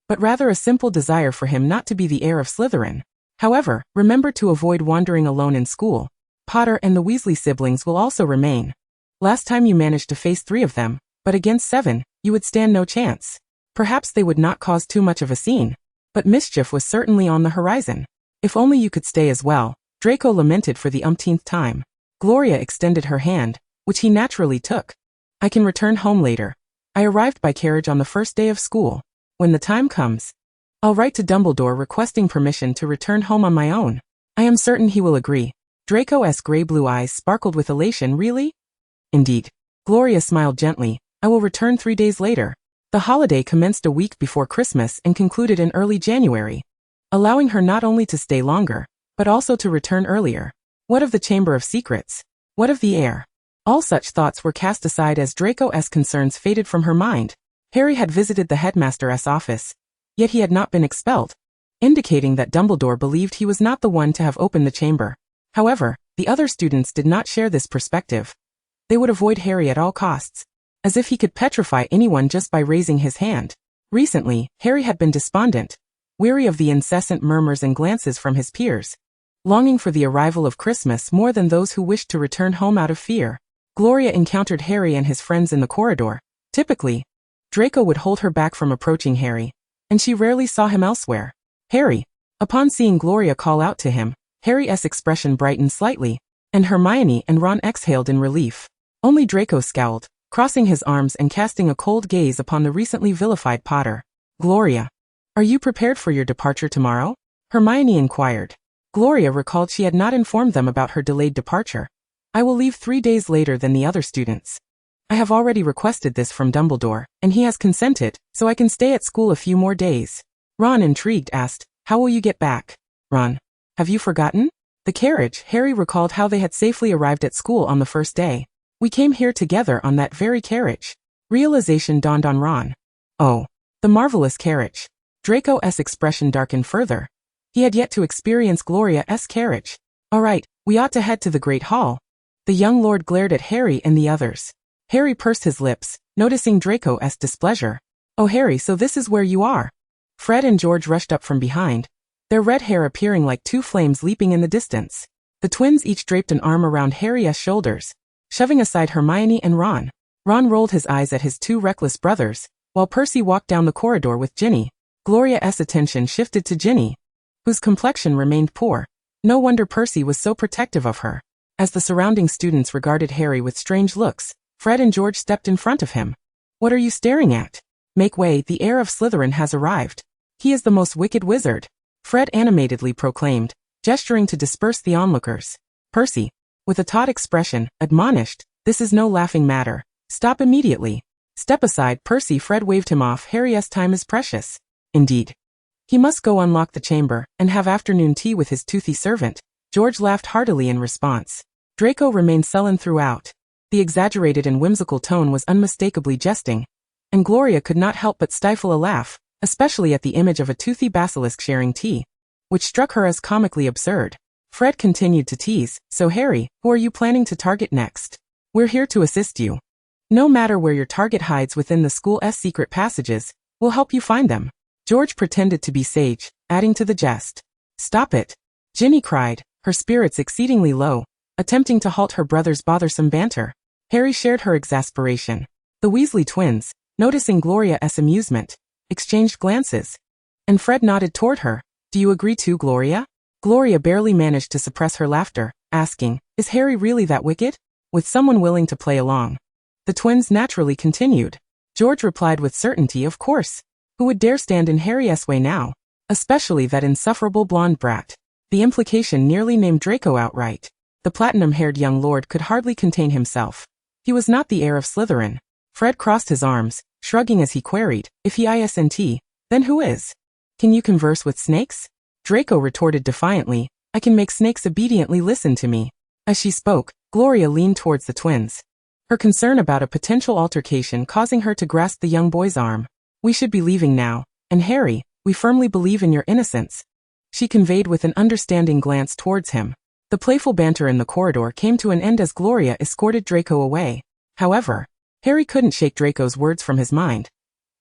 but rather a simple desire for him not to be the heir of Slytherin. However, remember to avoid wandering alone in school. Potter and the Weasley siblings will also remain. Last time you managed to face 3 of them, but against 7, you would stand no chance. Perhaps they would not cause too much of a scene, but mischief was certainly on the horizon. If only you could stay as well, Draco lamented for the umpteenth time. Gloria extended her hand, which he naturally took. I can return home later. I arrived by carriage on the first day of school. When the time comes, I'll write to Dumbledore requesting permission to return home on my own. I am certain he will agree. Draco's gray-blue eyes sparkled with elation. Really? Indeed. Gloria smiled gently. I will return 3 days later. The holiday commenced a week before Christmas and concluded in early January, allowing her not only to stay longer, but also to return earlier. What of the Chamber of Secrets? What of the heir? All such thoughts were cast aside as Draco's concerns faded from her mind. Harry had visited the headmaster's office, yet he had not been expelled, indicating that Dumbledore believed he was not the one to have opened the chamber. However, the other students did not share this perspective. They would avoid Harry at all costs, as if he could petrify anyone just by raising his hand. Recently, Harry had been despondent, weary of the incessant murmurs and glances from his peers, longing for the arrival of Christmas more than those who wished to return home out of fear. Gloria encountered Harry and his friends in the corridor. Typically, Draco would hold her back from approaching Harry, and she rarely saw him elsewhere. Harry. Upon seeing Gloria call out to him, Harry's expression brightened slightly, and Hermione and Ron exhaled in relief. Only Draco scowled, crossing his arms and casting a cold gaze upon the recently vilified Potter. Gloria. Are you prepared for your departure tomorrow? Hermione inquired. Gloria recalled she had not informed them about her delayed departure. I will leave 3 days later than the other students. I have already requested this from Dumbledore, and he has consented, so I can stay at school a few more days. Ron, intrigued, asked, how will you get back? Ron. Have you forgotten? The carriage. Harry recalled how they had safely arrived at school on the first day. We came here together on that very carriage. Realization dawned on Ron. Oh, the marvelous carriage. Draco's expression darkened further. He had yet to experience Gloria's carriage. All right, we ought to head to the Great Hall. The young lord glared at Harry and the others. Harry pursed his lips, noticing Draco's displeasure. Oh Harry, so this is where you are. Fred and George rushed up from behind, their red hair appearing like 2 flames leaping in the distance. The twins each draped an arm around Harry's shoulders, shoving aside Hermione and Ron. Ron rolled his eyes at his 2 reckless brothers, while Percy walked down the corridor with Ginny. Gloria's attention shifted to Ginny, whose complexion remained poor. No wonder Percy was so protective of her. As the surrounding students regarded Harry with strange looks, Fred and George stepped in front of him. What are you staring at? Make way, the heir of Slytherin has arrived. He is the most wicked wizard, Fred animatedly proclaimed, gesturing to disperse the onlookers. Percy, with a taut expression, admonished, this is no laughing matter. Stop immediately. Step aside, Percy. Fred waved him off. Harry's time is precious. Indeed. He must go unlock the chamber and have afternoon tea with his toothy servant. George laughed heartily in response. Draco remained sullen throughout. The exaggerated and whimsical tone was unmistakably jesting, and Gloria could not help but stifle a laugh, especially at the image of a toothy basilisk sharing tea, which struck her as comically absurd. Fred continued to tease, so Harry, who are you planning to target next? We're here to assist you. No matter where your target hides within the school's secret passages, we'll help you find them. George pretended to be sage, adding to the jest. Stop it! Ginny cried, her spirits exceedingly low, attempting to halt her brother's bothersome banter. Harry shared her exasperation. The Weasley twins, noticing Gloria's amusement, exchanged glances. And Fred nodded toward her. Do you agree too, Gloria? Gloria barely managed to suppress her laughter, asking, is Harry really that wicked? With someone willing to play along. The twins naturally continued. George replied with certainty, of course. Who would dare stand in Harry's way now? Especially that insufferable blonde brat. The implication nearly named Draco outright. The platinum-haired young lord could hardly contain himself. He was not the heir of Slytherin. Fred crossed his arms, shrugging as he queried, if he isn't, then who is? Can you converse with snakes? Draco retorted defiantly, I can make snakes obediently listen to me. As she spoke, Gloria leaned towards the twins. Her concern about a potential altercation causing her to grasp the young boy's arm. We should be leaving now, and Harry, we firmly believe in your innocence. She conveyed with an understanding glance towards him. The playful banter in the corridor came to an end as Gloria escorted Draco away. However, Harry couldn't shake Draco's words from his mind.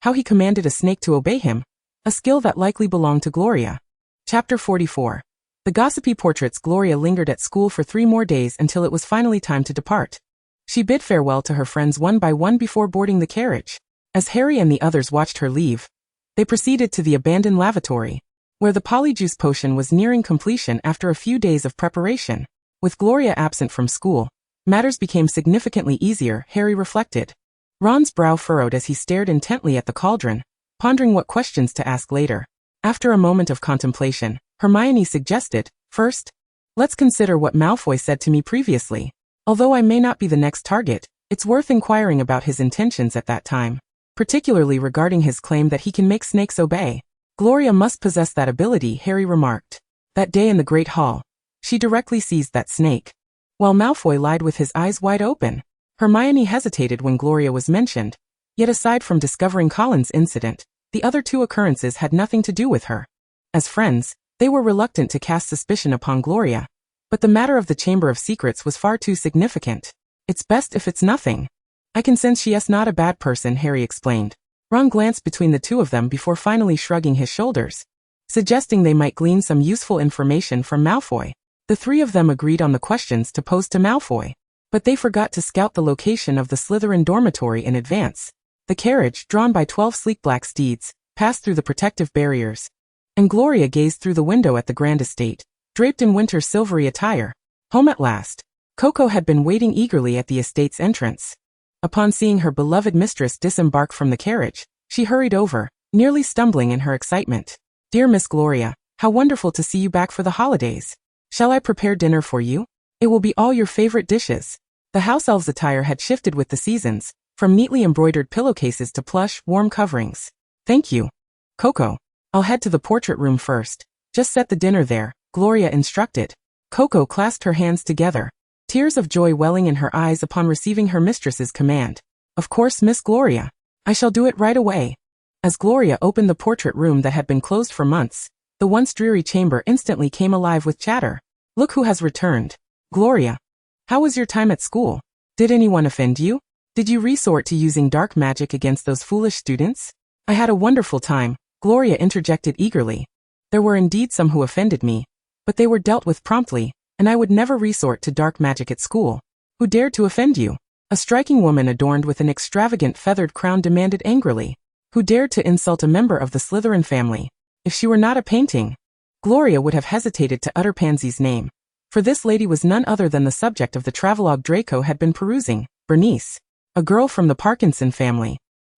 How he commanded a snake to obey him, a skill that likely belonged to Gloria. Chapter 44. The gossipy portraits. Gloria lingered at school for 3 more days until it was finally time to depart. She bid farewell to her friends one by one before boarding the carriage. As Harry and the others watched her leave, they proceeded to the abandoned lavatory, where the polyjuice potion was nearing completion after a few days of preparation. With Gloria absent from school, matters became significantly easier, Harry reflected. Ron's brow furrowed as he stared intently at the cauldron, pondering what questions to ask later. After a moment of contemplation, Hermione suggested, first, let's consider what Malfoy said to me previously. Although I may not be the next target, it's worth inquiring about his intentions at that time, particularly regarding his claim that he can make snakes obey. Gloria must possess that ability, Harry remarked. That day in the Great Hall, she directly seized that snake, while Malfoy lied with his eyes wide open. Hermione hesitated when Gloria was mentioned, yet aside from discovering Colin's incident, the other 2 occurrences had nothing to do with her. As friends, they were reluctant to cast suspicion upon Gloria, but the matter of the Chamber of Secrets was far too significant. It's best if it's nothing. I can sense she's not a bad person, Harry explained. Ron glanced between the 2 of them before finally shrugging his shoulders, suggesting they might glean some useful information from Malfoy. The 3 of them agreed on the questions to pose to Malfoy, but they forgot to scout the location of the Slytherin dormitory in advance. The carriage, drawn by 12 sleek black steeds, passed through the protective barriers, and Gloria gazed through the window at the grand estate, draped in winter's silvery attire. Home at last. Coco had been waiting eagerly at the estate's entrance. Upon seeing her beloved mistress disembark from the carriage, she hurried over, nearly stumbling in her excitement. Dear Miss Gloria, how wonderful to see you back for the holidays. Shall I prepare dinner for you? It will be all your favorite dishes. The house elf's attire had shifted with the seasons, from neatly embroidered pillowcases to plush, warm coverings. Thank you, Coco. I'll head to the portrait room first. Just set the dinner there, Gloria instructed. Coco clasped her hands together, tears of joy welling in her eyes upon receiving her mistress's command. Of course, Miss Gloria. I shall do it right away. As Gloria opened the portrait room that had been closed for months, the once dreary chamber instantly came alive with chatter. Look who has returned. Gloria. How was your time at school? Did anyone offend you? Did you resort to using dark magic against those foolish students? I had a wonderful time, Gloria interjected eagerly. There were indeed some who offended me, but they were dealt with promptly, and I would never resort to dark magic at school. Who dared to offend you? A striking woman adorned with an extravagant feathered crown demanded angrily. Who dared to insult a member of the Slytherin family? If she were not a painting, Gloria would have hesitated to utter Pansy's name, for this lady was none other than the subject of the travelogue Draco had been perusing, Bernice, a girl from the Parkinson family.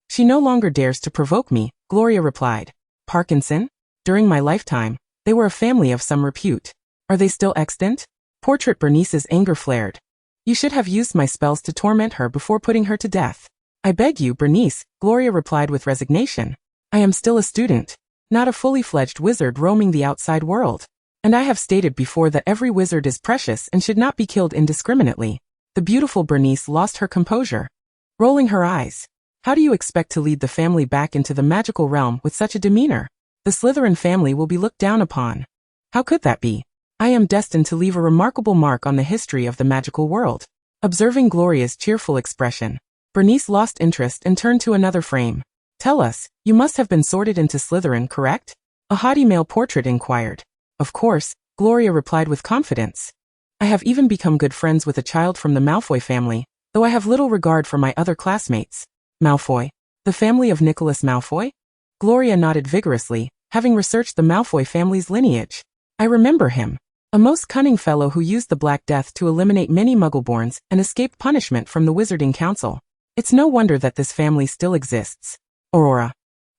She no longer dares to provoke me, Gloria replied. Parkinson? During my lifetime, they were a family of some repute. Are they still extant? Portrait Bernice's anger flared. You should have used my spells to torment her before putting her to death. I beg you, Bernice, Gloria replied with resignation. I am still a student, not a fully fledged wizard roaming the outside world. And I have stated before that every wizard is precious and should not be killed indiscriminately. The beautiful Bernice lost her composure, rolling her eyes. How do you expect to lead the family back into the magical realm with such a demeanor? The Slytherin family will be looked down upon. How could that be? I am destined to leave a remarkable mark on the history of the magical world. Observing Gloria's cheerful expression, Bernice lost interest and turned to another frame. Tell us, you must have been sorted into Slytherin, correct? A haughty male portrait inquired. Of course, Gloria replied with confidence. I have even become good friends with a child from the Malfoy family, though I have little regard for my other classmates. Malfoy? The family of Nicholas Malfoy? Gloria nodded vigorously, having researched the Malfoy family's lineage. I remember him. A most cunning fellow who used the Black Death to eliminate many Muggleborns and escaped punishment from the Wizarding Council. It's no wonder that this family still exists. Aurora,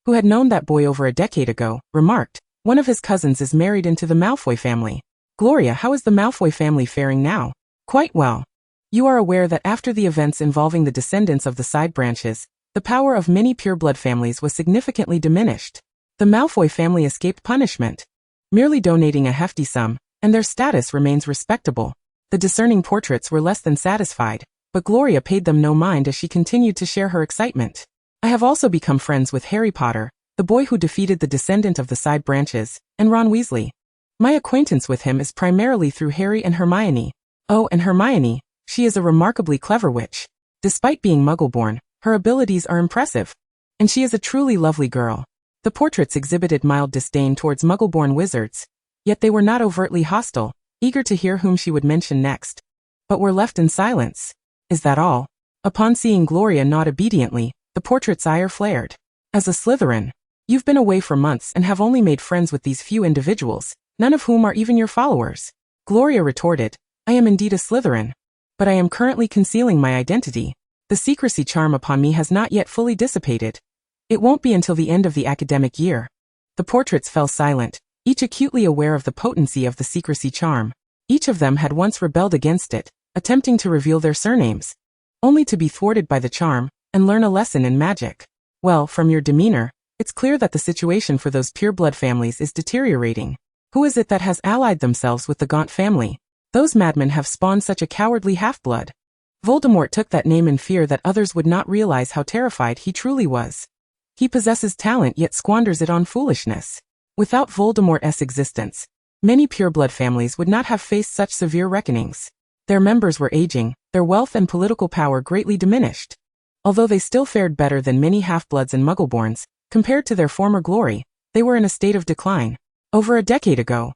who had known that boy over a decade ago, remarked, one of his cousins is married into the Malfoy family. Gloria, how is the Malfoy family faring now? Quite well. You are aware that after the events involving the descendants of the side branches, the power of many pureblood families was significantly diminished. The Malfoy family escaped punishment, merely donating a hefty sum, and their status remains respectable. The discerning portraits were less than satisfied, but Gloria paid them no mind as she continued to share her excitement. I have also become friends with Harry Potter, the boy who defeated the descendant of the side branches, and Ron Weasley. My acquaintance with him is primarily through Harry and Hermione. Oh, and Hermione, she is a remarkably clever witch. Despite being Muggle-born, her abilities are impressive. And she is a truly lovely girl. The portraits exhibited mild disdain towards Muggle-born wizards, yet they were not overtly hostile, eager to hear whom she would mention next. But were left in silence. Is that all? Upon seeing Gloria nod obediently, the portrait's ire flared. As a Slytherin, you've been away for months and have only made friends with these few individuals, none of whom are even your followers. Gloria retorted, I am indeed a Slytherin. But I am currently concealing my identity. The secrecy charm upon me has not yet fully dissipated. It won't be until the end of the academic year. The portraits fell silent, each acutely aware of the potency of the secrecy charm. Each of them had once rebelled against it, attempting to reveal their surnames, only to be thwarted by the charm, and learn a lesson in magic. Well, from your demeanor, it's clear that the situation for those pureblood families is deteriorating. Who is it that has allied themselves with the Gaunt family? Those madmen have spawned such a cowardly half-blood. Voldemort took that name in fear that others would not realize how terrified he truly was. He possesses talent yet squanders it on foolishness. Without Voldemort's existence, many pureblood families would not have faced such severe reckonings. Their members were aging, their wealth and political power greatly diminished. Although they still fared better than many half-bloods and Muggleborns, compared to their former glory, they were in a state of decline. Over a decade ago,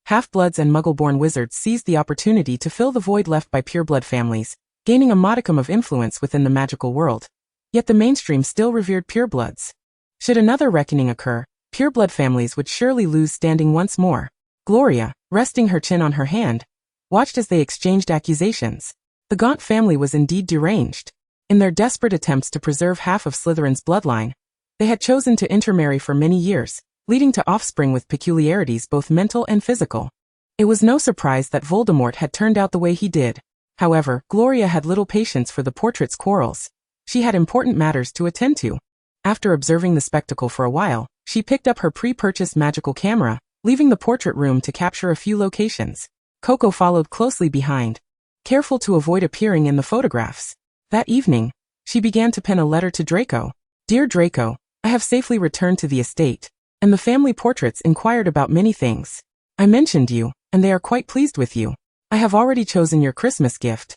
half-bloods and Muggle-born wizards seized the opportunity to fill the void left by pureblood families, gaining a modicum of influence within the magical world. Yet the mainstream still revered purebloods. Should another reckoning occur, pureblood families would surely lose standing once more. Gloria, resting her chin on her hand, watched as they exchanged accusations. The Gaunt family was indeed deranged. In their desperate attempts to preserve half of Slytherin's bloodline, they had chosen to intermarry for many years, leading to offspring with peculiarities both mental and physical. It was no surprise that Voldemort had turned out the way he did. However, Gloria had little patience for the portrait's quarrels. She had important matters to attend to. After observing the spectacle for a while, she picked up her pre-purchased magical camera, leaving the portrait room to capture a few locations. Coco followed closely behind, careful to avoid appearing in the photographs. That evening, she began to pen a letter to Draco. Dear Draco, I have safely returned to the estate, and the family portraits inquired about many things. I mentioned you, and they are quite pleased with you. I have already chosen your Christmas gift,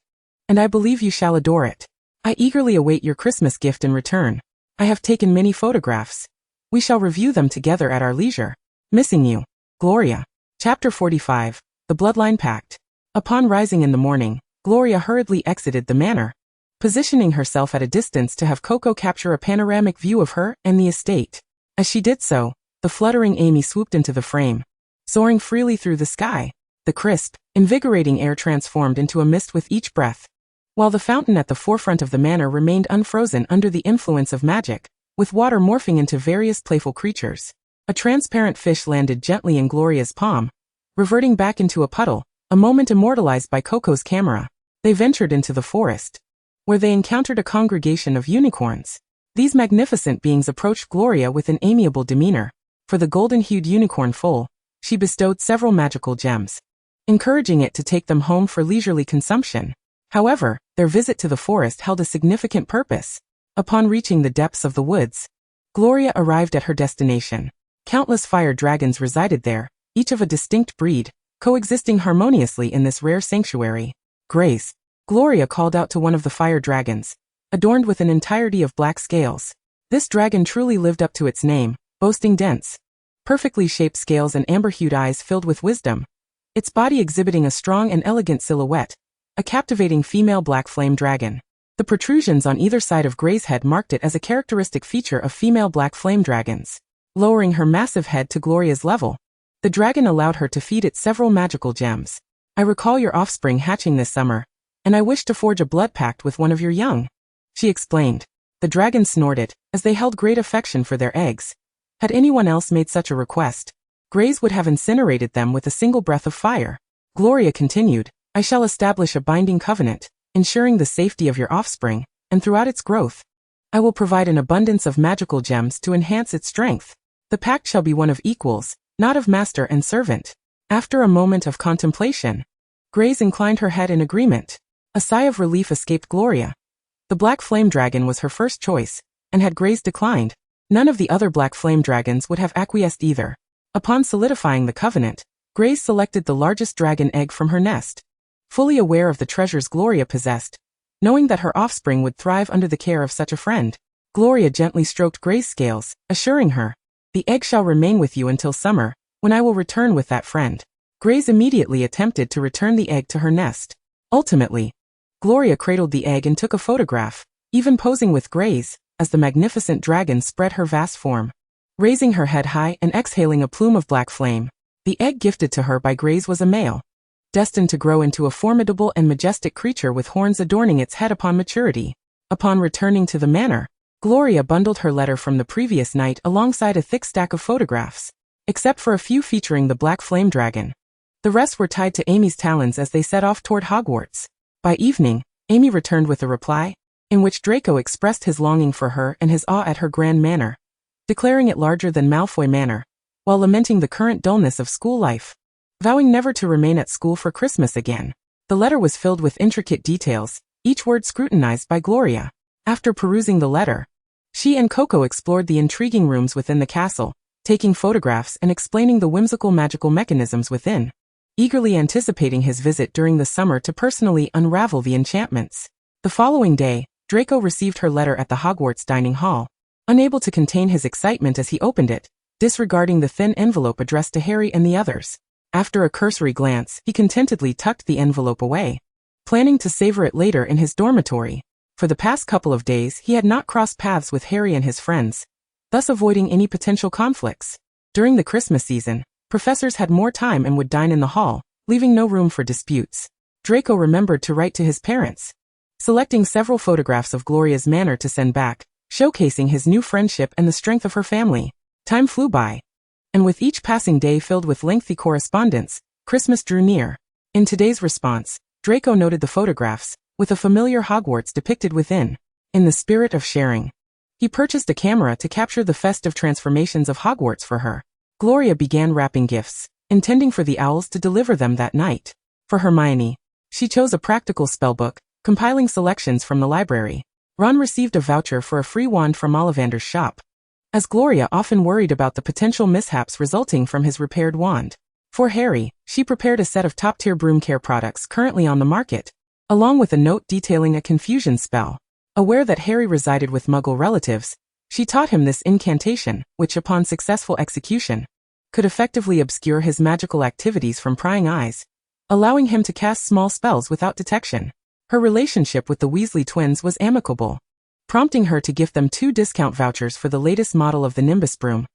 and I believe you shall adore it. I eagerly await your Christmas gift in return. I have taken many photographs. We shall review them together at our leisure. Missing you, Gloria. Chapter 45, The Bloodline Pact. Upon rising in the morning, Gloria hurriedly exited the manor, positioning herself at a distance to have Coco capture a panoramic view of her and the estate. As she did so, the fluttering Amy swooped into the frame, soaring freely through the sky. The crisp, invigorating air transformed into a mist with each breath, while the fountain at the forefront of the manor remained unfrozen under the influence of magic, with water morphing into various playful creatures. A transparent fish landed gently in Gloria's palm, reverting back into a puddle, a moment immortalized by Coco's camera. They ventured into the forest, where they encountered a congregation of unicorns. These magnificent beings approached Gloria with an amiable demeanor. For the golden-hued unicorn foal, she bestowed several magical gems, encouraging it to take them home for leisurely consumption. However, their visit to the forest held a significant purpose. Upon reaching the depths of the woods, Gloria arrived at her destination. Countless fire dragons resided there, each of a distinct breed, coexisting harmoniously in this rare sanctuary. Grace, Gloria called out to one of the fire dragons, adorned with an entirety of black scales. This dragon truly lived up to its name, boasting dense, perfectly shaped scales and amber-hued eyes filled with wisdom, its body exhibiting a strong and elegant silhouette, a captivating female black flame dragon. The protrusions on either side of Grey's head marked it as a characteristic feature of female black flame dragons. Lowering her massive head to Gloria's level, the dragon allowed her to feed it several magical gems. I recall your offspring hatching this summer, and I wish to forge a blood pact with one of your young, she explained. The dragon snorted, as they held great affection for their eggs. Had anyone else made such a request, Greys would have incinerated them with a single breath of fire. Gloria continued, I shall establish a binding covenant, ensuring the safety of your offspring, and throughout its growth, I will provide an abundance of magical gems to enhance its strength. The pact shall be one of equals, not of master and servant. After a moment of contemplation, Grace inclined her head in agreement. A sigh of relief escaped Gloria. The black flame dragon was her first choice, and had Grace declined, none of the other black flame dragons would have acquiesced either. Upon solidifying the covenant, Grace selected the largest dragon egg from her nest. Fully aware of the treasures Gloria possessed, knowing that her offspring would thrive under the care of such a friend, Gloria gently stroked Grey's scales, assuring her, the egg shall remain with you until summer, when I will return with that friend. Grace immediately attempted to return the egg to her nest. Ultimately, Gloria cradled the egg and took a photograph, even posing with Grace, as the magnificent dragon spread her vast form. Raising her head high and exhaling a plume of black flame, the egg gifted to her by Grace was a male, destined to grow into a formidable and majestic creature with horns adorning its head upon maturity. Upon returning to the manor, Gloria bundled her letter from the previous night alongside a thick stack of photographs, except for a few featuring the black flame dragon. The rest were tied to Amy's talons as they set off toward Hogwarts. By evening, Amy returned with a reply, in which Draco expressed his longing for her and his awe at her grand manor, declaring it larger than Malfoy Manor, while lamenting the current dullness of school life, vowing never to remain at school for Christmas again. The letter was filled with intricate details, each word scrutinized by Gloria. After perusing the letter, she and Coco explored the intriguing rooms within the castle, taking photographs and explaining the whimsical magical mechanisms within, eagerly anticipating his visit during the summer to personally unravel the enchantments. The following day, Draco received her letter at the Hogwarts dining hall, unable to contain his excitement as he opened it, disregarding the thin envelope addressed to Harry and the others. After a cursory glance, he contentedly tucked the envelope away, planning to savor it later in his dormitory. For the past couple of days he had not crossed paths with Harry and his friends, thus avoiding any potential conflicts. During the Christmas season, professors had more time and would dine in the hall, leaving no room for disputes. Draco remembered to write to his parents, selecting several photographs of Gloria's manor to send back, showcasing his new friendship and the strength of her family. Time flew by, and with each passing day filled with lengthy correspondence, Christmas drew near. In today's response, Draco noted the photographs, with a familiar Hogwarts depicted within. In the spirit of sharing, he purchased a camera to capture the festive transformations of Hogwarts for her. Gloria began wrapping gifts, intending for the owls to deliver them that night. For Hermione, she chose a practical spellbook, compiling selections from the library. Ron received a voucher for a free wand from Ollivander's shop, as Gloria often worried about the potential mishaps resulting from his repaired wand. For Harry, she prepared a set of top-tier broom care products currently on the market, along with a note detailing a confusion spell. Aware that Harry resided with Muggle relatives, she taught him this incantation, which upon successful execution, could effectively obscure his magical activities from prying eyes, allowing him to cast small spells without detection. Her relationship with the Weasley twins was amicable, prompting her to gift them 2 discount vouchers for the latest model of the Nimbus broom,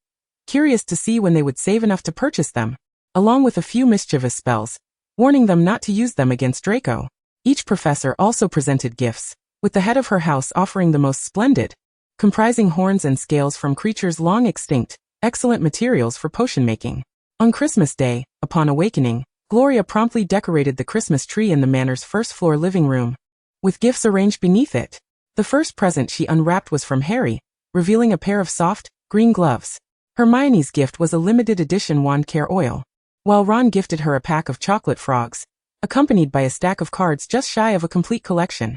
curious to see when they would save enough to purchase them, along with a few mischievous spells, warning them not to use them against Draco. Each professor also presented gifts, with the head of her house offering the most splendid, comprising horns and scales from creatures long extinct, excellent materials for potion making. On Christmas Day, upon awakening, Gloria promptly decorated the Christmas tree in the manor's first-floor living room, with gifts arranged beneath it. The first present she unwrapped was from Harry, revealing a pair of soft, green gloves. Hermione's gift was a limited edition wand care oil, while Ron gifted her a pack of chocolate frogs, accompanied by a stack of cards just shy of a complete collection.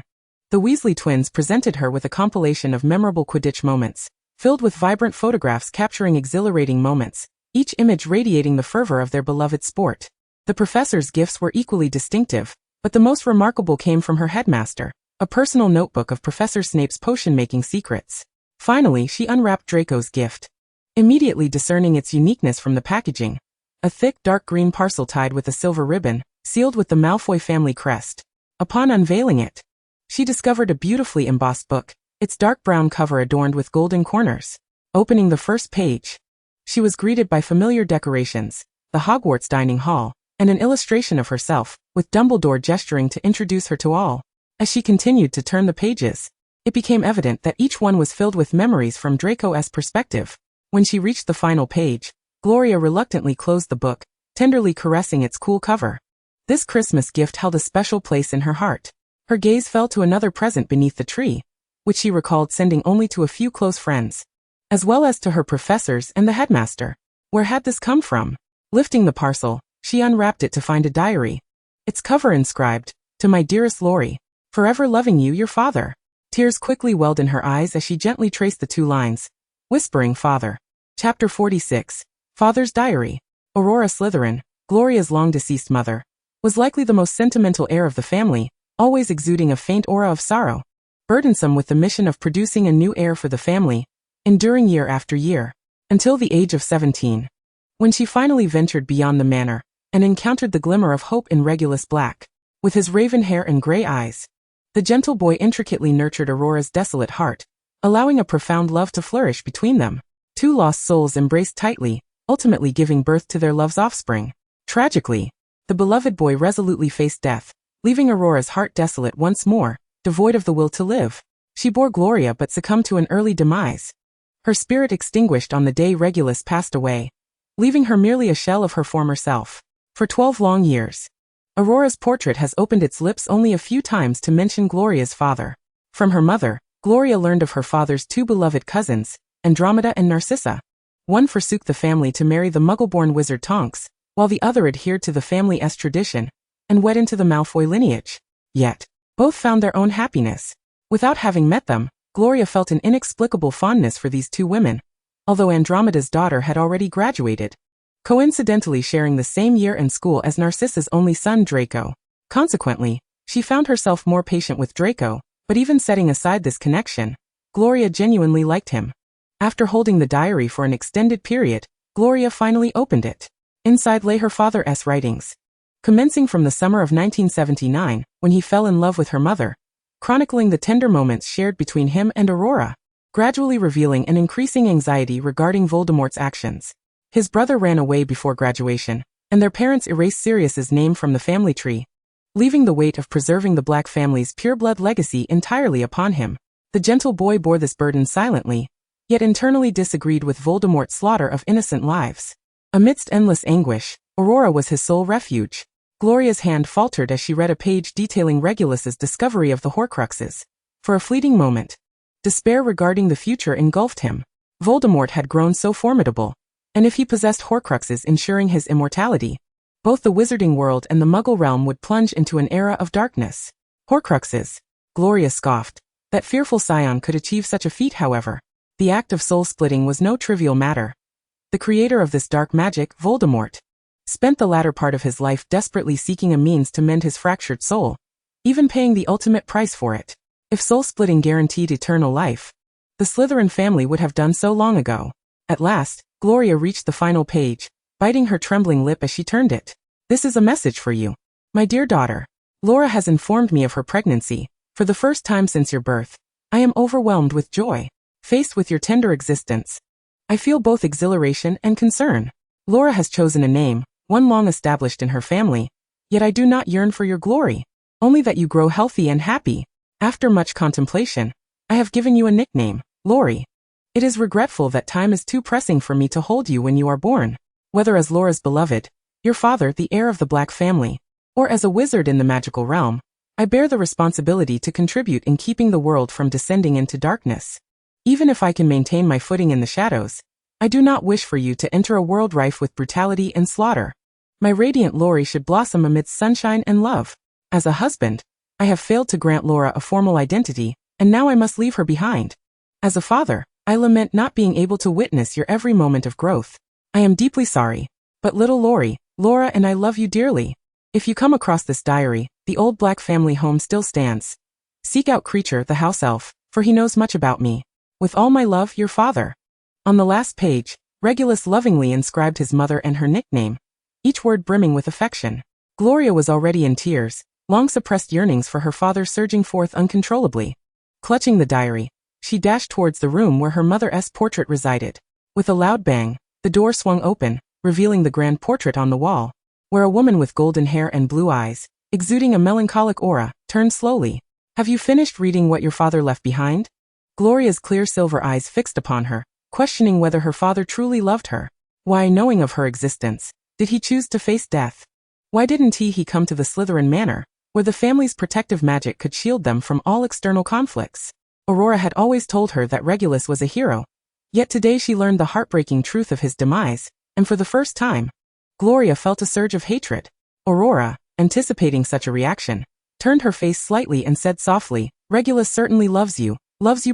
The Weasley twins presented her with a compilation of memorable Quidditch moments, filled with vibrant photographs capturing exhilarating moments, each image radiating the fervor of their beloved sport. The professor's gifts were equally distinctive, but the most remarkable came from her headmaster, a personal notebook of Professor Snape's potion-making secrets. Finally, she unwrapped Draco's gift, immediately discerning its uniqueness from the packaging. A thick, dark green parcel tied with a silver ribbon, sealed with the Malfoy family crest. Upon unveiling it, she discovered a beautifully embossed book, its dark brown cover adorned with golden corners. Opening the first page, she was greeted by familiar decorations, the Hogwarts dining hall, and an illustration of herself, with Dumbledore gesturing to introduce her to all. As she continued to turn the pages, it became evident that each one was filled with memories from Draco's perspective. When she reached the final page, Gloria reluctantly closed the book, tenderly caressing its cool cover. This Christmas gift held a special place in her heart. Her gaze fell to another present beneath the tree, which she recalled sending only to a few close friends, as well as to her professors and the headmaster. Where had this come from? Lifting the parcel, she unwrapped it to find a diary. Its cover inscribed, "To my dearest Laurie, forever loving you, your father." Tears quickly welled in her eyes as she gently traced the 2 lines, whispering father. Chapter 46. Father's Diary. Aurora Slytherin, Gloria's long-deceased mother, was likely the most sentimental heir of the family, always exuding a faint aura of sorrow, burdensome with the mission of producing a new heir for the family, enduring year after year, until the age of 17. When she finally ventured beyond the manor, and encountered the glimmer of hope in Regulus Black, with his raven hair and gray eyes, the gentle boy intricately nurtured Aurora's desolate heart, allowing a profound love to flourish between them. 2 lost souls embraced tightly, ultimately giving birth to their love's offspring. Tragically, the beloved boy resolutely faced death, leaving Aurora's heart desolate once more, devoid of the will to live. She bore Gloria but succumbed to an early demise. Her spirit extinguished on the day Regulus passed away, leaving her merely a shell of her former self. For 12 long years, Aurora's portrait has opened its lips only a few times to mention Gloria's father. From her mother, Gloria learned of her father's 2 beloved cousins, Andromeda and Narcissa. One forsook the family to marry the Muggle-born wizard Tonks, while the other adhered to the family's tradition and wed into the Malfoy lineage. Yet, both found their own happiness. Without having met them, Gloria felt an inexplicable fondness for these 2 women, although Andromeda's daughter had already graduated, coincidentally sharing the same year and school as Narcissa's only son Draco. Consequently, she found herself more patient with Draco, but even setting aside this connection, Gloria genuinely liked him. After holding the diary for an extended period, Gloria finally opened it. Inside lay her father's writings, commencing from the summer of 1979, when he fell in love with her mother, chronicling the tender moments shared between him and Aurora, gradually revealing an increasing anxiety regarding Voldemort's actions. His brother ran away before graduation, and their parents erased Sirius's name from the family tree, leaving the weight of preserving the Black family's pureblood legacy entirely upon him. The gentle boy bore this burden silently, yet internally disagreed with Voldemort's slaughter of innocent lives. Amidst endless anguish, Aurora was his sole refuge. Gloria's hand faltered as she read a page detailing Regulus's discovery of the Horcruxes. For a fleeting moment, despair regarding the future engulfed him. Voldemort had grown so formidable, and if he possessed Horcruxes ensuring his immortality, both the wizarding world and the Muggle realm would plunge into an era of darkness. Horcruxes, Gloria scoffed. That fearful scion could achieve such a feat, however. The act of soul-splitting was no trivial matter. The creator of this dark magic, Voldemort, spent the latter part of his life desperately seeking a means to mend his fractured soul, even paying the ultimate price for it. If soul-splitting guaranteed eternal life, the Slytherin family would have done so long ago. At last, Gloria reached the final page, biting her trembling lip as she turned it. "This is a message for you. My dear daughter. Laura has informed me of her pregnancy. For the first time since your birth, I am overwhelmed with joy. Faced with your tender existence, I feel both exhilaration and concern. Laura has chosen a name, one long established in her family, yet I do not yearn for your glory, only that you grow healthy and happy. After much contemplation, I have given you a nickname, Laurie. It is regretful that time is too pressing for me to hold you when you are born. Whether as Laura's beloved, your father the heir of the Black family, or as a wizard in the magical realm, I bear the responsibility to contribute in keeping the world from descending into darkness. Even if I can maintain my footing in the shadows, I do not wish for you to enter a world rife with brutality and slaughter. My radiant Laurie should blossom amidst sunshine and love. As a husband, I have failed to grant Laura a formal identity, and now I must leave her behind. As a father, I lament not being able to witness your every moment of growth. I am deeply sorry, but little Laurie, Laura and I love you dearly. If you come across this diary, the old Black family home still stands. Seek out Creature, the house elf, for he knows much about me. With all my love, your father. On the last page, Regulus lovingly inscribed his mother and her nickname, each word brimming with affection. Gloria was already in tears, long-suppressed yearnings for her father surging forth uncontrollably. Clutching the diary, she dashed towards the room where her mother's portrait resided. With a loud bang, the door swung open, revealing the grand portrait on the wall, where a woman with golden hair and blue eyes, exuding a melancholic aura, turned slowly. Have you finished reading what your father left behind? Gloria's clear silver eyes fixed upon her, questioning whether her father truly loved her. Why, knowing of her existence, did he choose to face death? Why didn't he come to the Slytherin Manor, where the family's protective magic could shield them from all external conflicts? Aurora had always told her that Regulus was a hero, yet today she learned the heartbreaking truth of his demise, and for the first time, Gloria felt a surge of hatred. Aurora, anticipating such a reaction, turned her face slightly and said softly, Regulus certainly loves you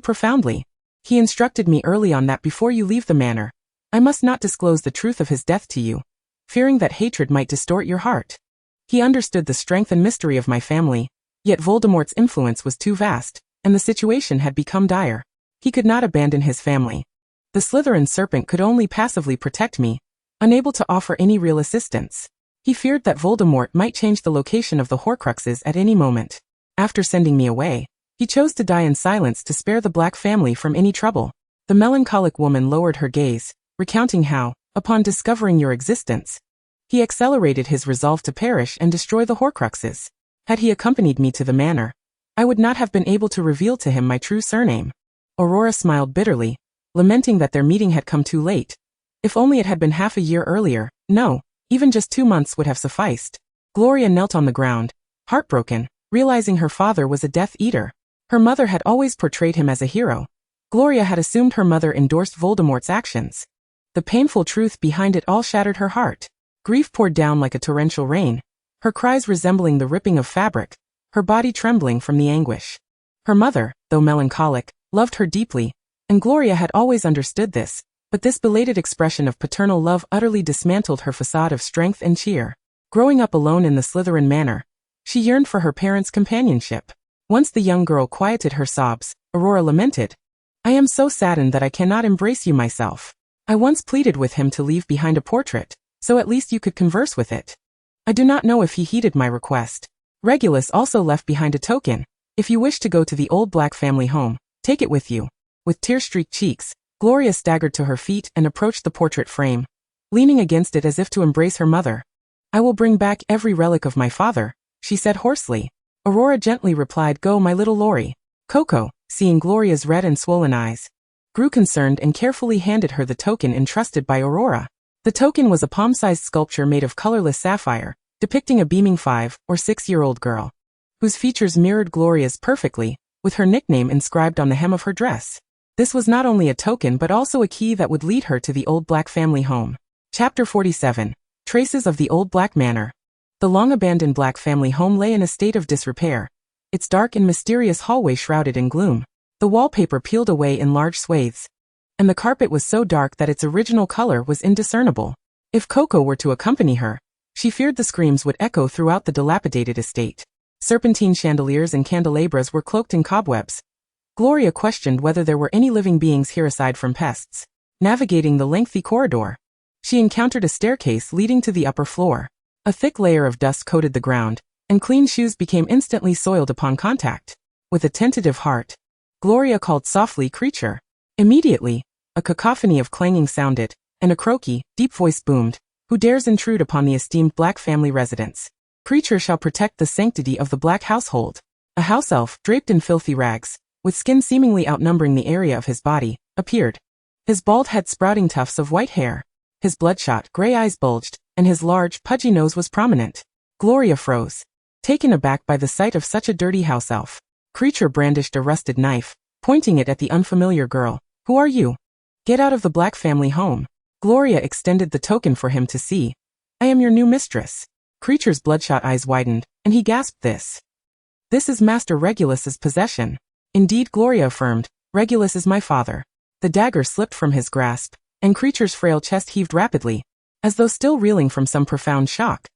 profoundly. He instructed me early on that before you leave the manor, I must not disclose the truth of his death to you, fearing that hatred might distort your heart. He understood the strength and mystery of my family, yet Voldemort's influence was too vast, and the situation had become dire. He could not abandon his family. The Slytherin serpent could only passively protect me, unable to offer any real assistance. He feared that Voldemort might change the location of the Horcruxes at any moment. After sending me away, he chose to die in silence to spare the Black family from any trouble. The melancholic woman lowered her gaze, recounting how, upon discovering your existence, he accelerated his resolve to perish and destroy the Horcruxes. Had he accompanied me to the manor, I would not have been able to reveal to him my true surname. Aurora smiled bitterly, lamenting that their meeting had come too late. If only it had been half a year earlier, no, even just 2 months would have sufficed. Gloria knelt on the ground, heartbroken, realizing her father was a Death Eater. Her mother had always portrayed him as a hero. Gloria had assumed her mother endorsed Voldemort's actions. The painful truth behind it all shattered her heart. Grief poured down like a torrential rain, her cries resembling the ripping of fabric, her body trembling from the anguish. Her mother, though melancholic, loved her deeply, and Gloria had always understood this, but this belated expression of paternal love utterly dismantled her facade of strength and cheer. Growing up alone in the Slytherin Manor, she yearned for her parents' companionship. Once the young girl quieted her sobs, Aurora lamented, I am so saddened that I cannot embrace you myself. I once pleaded with him to leave behind a portrait, so at least you could converse with it. I do not know if he heeded my request. Regulus also left behind a token. If you wish to go to the old Black family home, take it with you. With tear-streaked cheeks, Gloria staggered to her feet and approached the portrait frame, leaning against it as if to embrace her mother. I will bring back every relic of my father, she said hoarsely. Aurora gently replied, Go, my little Lori. Coco, seeing Gloria's red and swollen eyes, grew concerned and carefully handed her the token entrusted by Aurora. The token was a palm-sized sculpture made of colorless sapphire, depicting a beaming 5- or 6-year-old girl, whose features mirrored Gloria's perfectly, with her nickname inscribed on the hem of her dress. This was not only a token but also a key that would lead her to the old Black family home. Chapter 47. Traces of the Old Black Manor. The long-abandoned Black family home lay in a state of disrepair, its dark and mysterious hallway shrouded in gloom. The wallpaper peeled away in large swathes, and the carpet was so dark that its original color was indiscernible. If Coco were to accompany her, she feared the screams would echo throughout the dilapidated estate. Serpentine chandeliers and candelabras were cloaked in cobwebs. Gloria questioned whether there were any living beings here aside from pests. Navigating the lengthy corridor, she encountered a staircase leading to the upper floor. A thick layer of dust coated the ground, and clean shoes became instantly soiled upon contact. With a tentative heart, Gloria called softly, Creature. Immediately, a cacophony of clanging sounded, and a croaky, deep voice boomed, Who dares intrude upon the esteemed Black family residence? Creature shall protect the sanctity of the Black household. A house elf, draped in filthy rags, with skin seemingly outnumbering the area of his body, appeared. His bald head sprouting tufts of white hair. His bloodshot, gray eyes bulged, and his large, pudgy nose was prominent. Gloria froze, taken aback by the sight of such a dirty house elf. Creature brandished a rusted knife, pointing it at the unfamiliar girl. Who are you? Get out of the Black family home. Gloria extended the token for him to see. I am your new mistress. Creature's bloodshot eyes widened, and he gasped this. This is Master Regulus's possession. Indeed, Gloria affirmed, Regulus is my father. The dagger slipped from his grasp, and Creature's frail chest heaved rapidly, as though still reeling from some profound shock.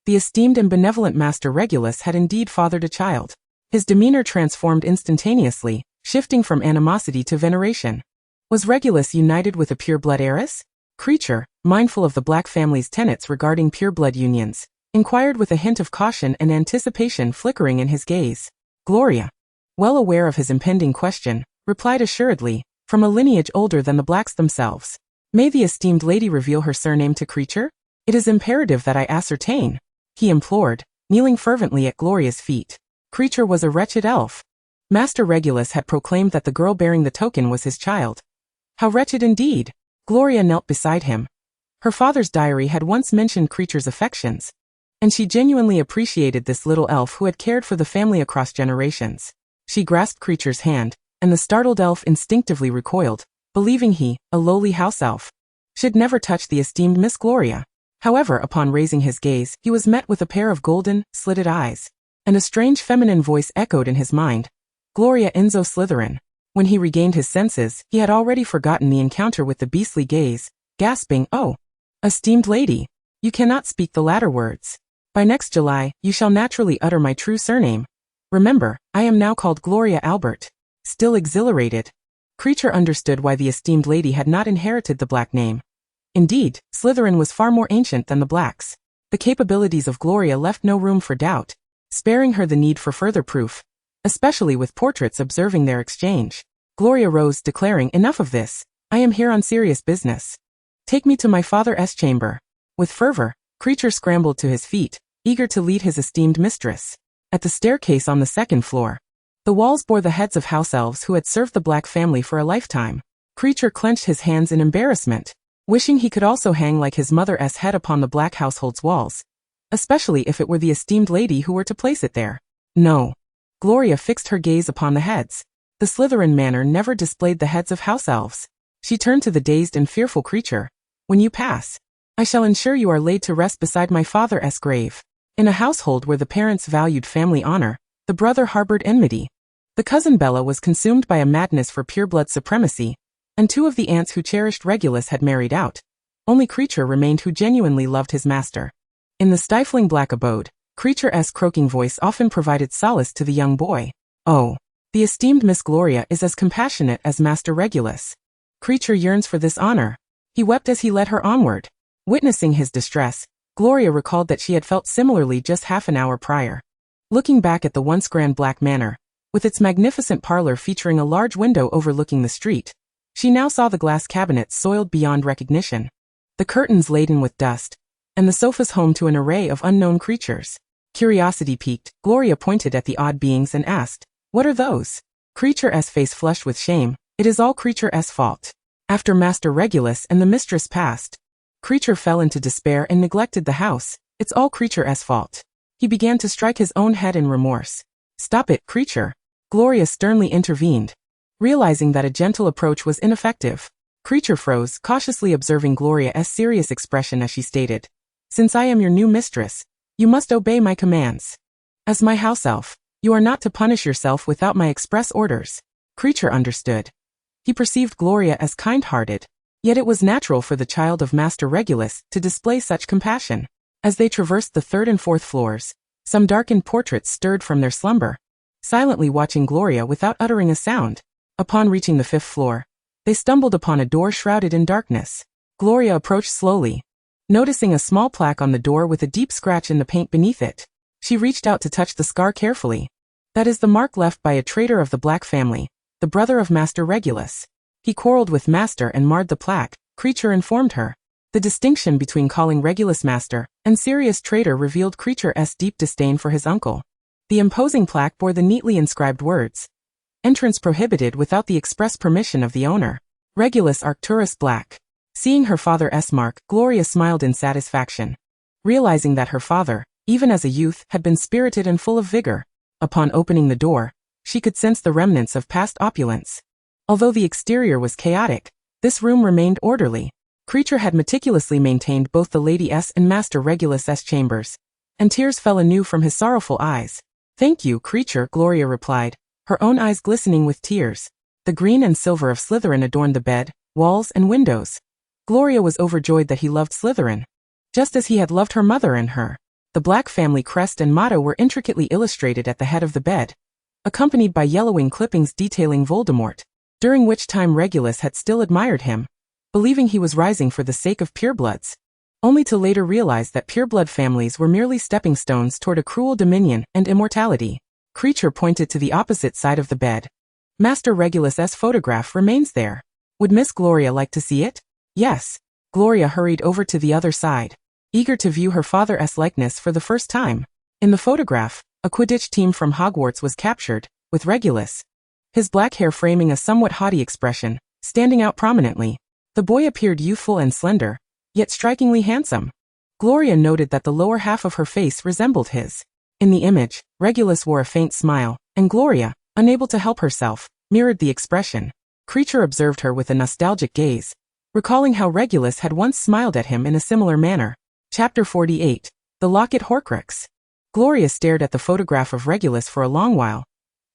The esteemed and benevolent Master Regulus had indeed fathered a child. His demeanor transformed instantaneously, shifting from animosity to veneration. Was Regulus united with a pure-blood heiress? Creature, mindful of the Black family's tenets regarding pure-blood unions, inquired with a hint of caution and anticipation flickering in his gaze. Gloria, well aware of his impending question, replied assuredly, from a lineage older than the Blacks themselves. May the esteemed lady reveal her surname to Creature? It is imperative that I ascertain, he implored, kneeling fervently at Gloria's feet. Creature was a wretched elf. Master Regulus had proclaimed that the girl bearing the token was his child. How wretched indeed! Gloria knelt beside him. Her father's diary had once mentioned Creature's affections, and she genuinely appreciated this little elf who had cared for the family across generations. She grasped Creature's hand, and the startled elf instinctively recoiled, believing he, a lowly house elf, should never touch the esteemed Miss Gloria. However, upon raising his gaze, he was met with a pair of golden, slitted eyes, and a strange feminine voice echoed in his mind. Gloria Enzo Slytherin. When he regained his senses, he had already forgotten the encounter with the beastly gaze, gasping, "Oh, esteemed lady, you cannot speak the latter words. By next July, you shall naturally utter my true surname. Remember, I am now called Gloria Albert." Still exhilarated, Creature understood why the esteemed lady had not inherited the Black name. Indeed, Slytherin was far more ancient than the Blacks. The capabilities of Gloria left no room for doubt, sparing her the need for further proof, especially with portraits observing their exchange. Gloria rose, declaring, "Enough of this. I am here on serious business. Take me to my father's chamber." With fervor, Creature scrambled to his feet, eager to lead his esteemed mistress. At the staircase on the second floor, the walls bore the heads of house elves who had served the Black family for a lifetime. Creature clenched his hands in embarrassment, wishing he could also hang like his mother's head upon the Black household's walls, especially if it were the esteemed lady who were to place it there. No. Gloria fixed her gaze upon the heads. The Slytherin manor never displayed the heads of house elves. She turned to the dazed and fearful Creature. "When you pass, I shall ensure you are laid to rest beside my father's grave." In a household where the parents valued family honor, the brother harbored enmity. The cousin Bella was consumed by a madness for pure-blood supremacy, and two of the aunts who cherished Regulus had married out. Only Creature remained who genuinely loved his master. In the stifling Black abode, Creature's croaking voice often provided solace to the young boy. "Oh, the esteemed Miss Gloria is as compassionate as Master Regulus. Creature yearns for this honor." He wept as he led her onward. Witnessing his distress, Gloria recalled that she had felt similarly just half an hour prior. Looking back at the once grand Black manor, with its magnificent parlor featuring a large window overlooking the street, she now saw the glass cabinets soiled beyond recognition, the curtains laden with dust, and the sofas home to an array of unknown creatures. Curiosity piqued, Gloria pointed at the odd beings and asked, "What are those?" Creature's face flushed with shame. "It is all Creature's fault. After Master Regulus and the mistress passed, Creature fell into despair and neglected the house. It's all Creature's fault." He began to strike his own head in remorse. "Stop it, Creature." Gloria sternly intervened. Realizing that a gentle approach was ineffective, Creature froze, cautiously observing Gloria's serious expression as she stated, "Since I am your new mistress, you must obey my commands. As my house elf, you are not to punish yourself without my express orders." Creature understood. He perceived Gloria as kind-hearted, yet it was natural for the child of Master Regulus to display such compassion. As they traversed the third and fourth floors, some darkened portraits stirred from their slumber, silently watching Gloria without uttering a sound. Upon reaching the fifth floor, they stumbled upon a door shrouded in darkness. Gloria approached slowly, noticing a small plaque on the door with a deep scratch in the paint beneath it. She reached out to touch the scar carefully. "That is the mark left by a traitor of the Black family, the brother of Master Regulus. He quarreled with Master and marred the plaque," Creature informed her. The distinction between calling Regulus Master and serious traitor revealed Creature's deep disdain for his uncle. The imposing plaque bore the neatly inscribed words, "Entrance prohibited without the express permission of the owner. Regulus Arcturus Black." Seeing her father's mark, Gloria smiled in satisfaction, realizing that her father, even as a youth, had been spirited and full of vigor. Upon opening the door, she could sense the remnants of past opulence. Although the exterior was chaotic, this room remained orderly. Creature had meticulously maintained both the Lady's and Master Regulus's chambers, and tears fell anew from his sorrowful eyes. "Thank you, Creature," Gloria replied, her own eyes glistening with tears. The green and silver of Slytherin adorned the bed, walls, and windows. Gloria was overjoyed that he loved Slytherin, just as he had loved her mother and her. The Black family crest and motto were intricately illustrated at the head of the bed, accompanied by yellowing clippings detailing Voldemort, during which time Regulus had still admired him, believing he was rising for the sake of purebloods, only to later realize that pureblood families were merely stepping stones toward a cruel dominion and immortality. Creature pointed to the opposite side of the bed. Master Regulus's photograph remains there. Would Miss Gloria like to see it? Yes. Gloria hurried over to the other side, eager to view her father's likeness for the first time. In the photograph, a Quidditch team from Hogwarts was captured, with Regulus, his black hair framing a somewhat haughty expression, standing out prominently. The boy appeared youthful and slender, yet strikingly handsome. Gloria noted that the lower half of her face resembled his. In the image, Regulus wore a faint smile, and Gloria, unable to help herself, mirrored the expression. Creature observed her with a nostalgic gaze, recalling how Regulus had once smiled at him in a similar manner. Chapter 48. The Locket Horcrux. Gloria stared at the photograph of Regulus for a long while,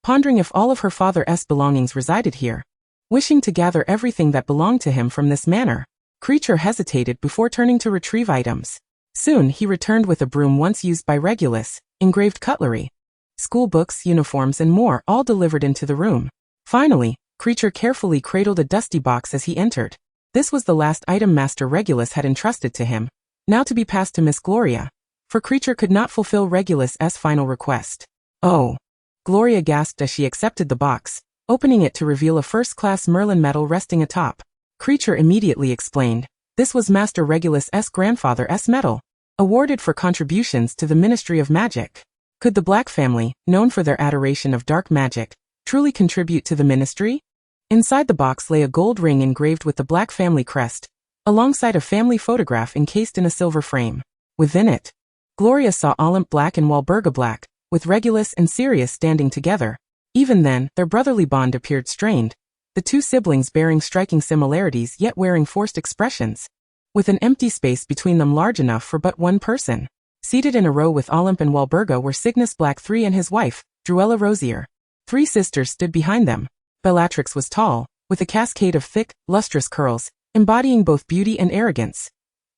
pondering if all of her father's belongings resided here. Wishing to gather everything that belonged to him from this manor, Creature hesitated before turning to retrieve items. Soon he returned with a broom once used by Regulus, engraved cutlery, school books, uniforms and more, all delivered into the room. Finally, Creature carefully cradled a dusty box as he entered. This was the last item Master Regulus had entrusted to him, now to be passed to Miss Gloria, for Creature could not fulfill Regulus's final request. Oh! Gloria gasped as she accepted the box, opening it to reveal a first-class Merlin medal resting atop. Creature immediately explained, this was Master Regulus's grandfather's medal, awarded for contributions to the Ministry of Magic. Could the Black family, known for their adoration of dark magic, truly contribute to the ministry? Inside the box lay a gold ring engraved with the Black family crest, alongside a family photograph encased in a silver frame. Within it, Gloria saw Olymp Black and Walburga Black, with Regulus and Sirius standing together. Even then, their brotherly bond appeared strained, the two siblings bearing striking similarities yet wearing forced expressions, with an empty space between them large enough for but one person. Seated in a row with Olymp and Walburga were Cygnus Black III and his wife, Druella Rosier. Three sisters stood behind them. Bellatrix was tall, with a cascade of thick, lustrous curls, embodying both beauty and arrogance.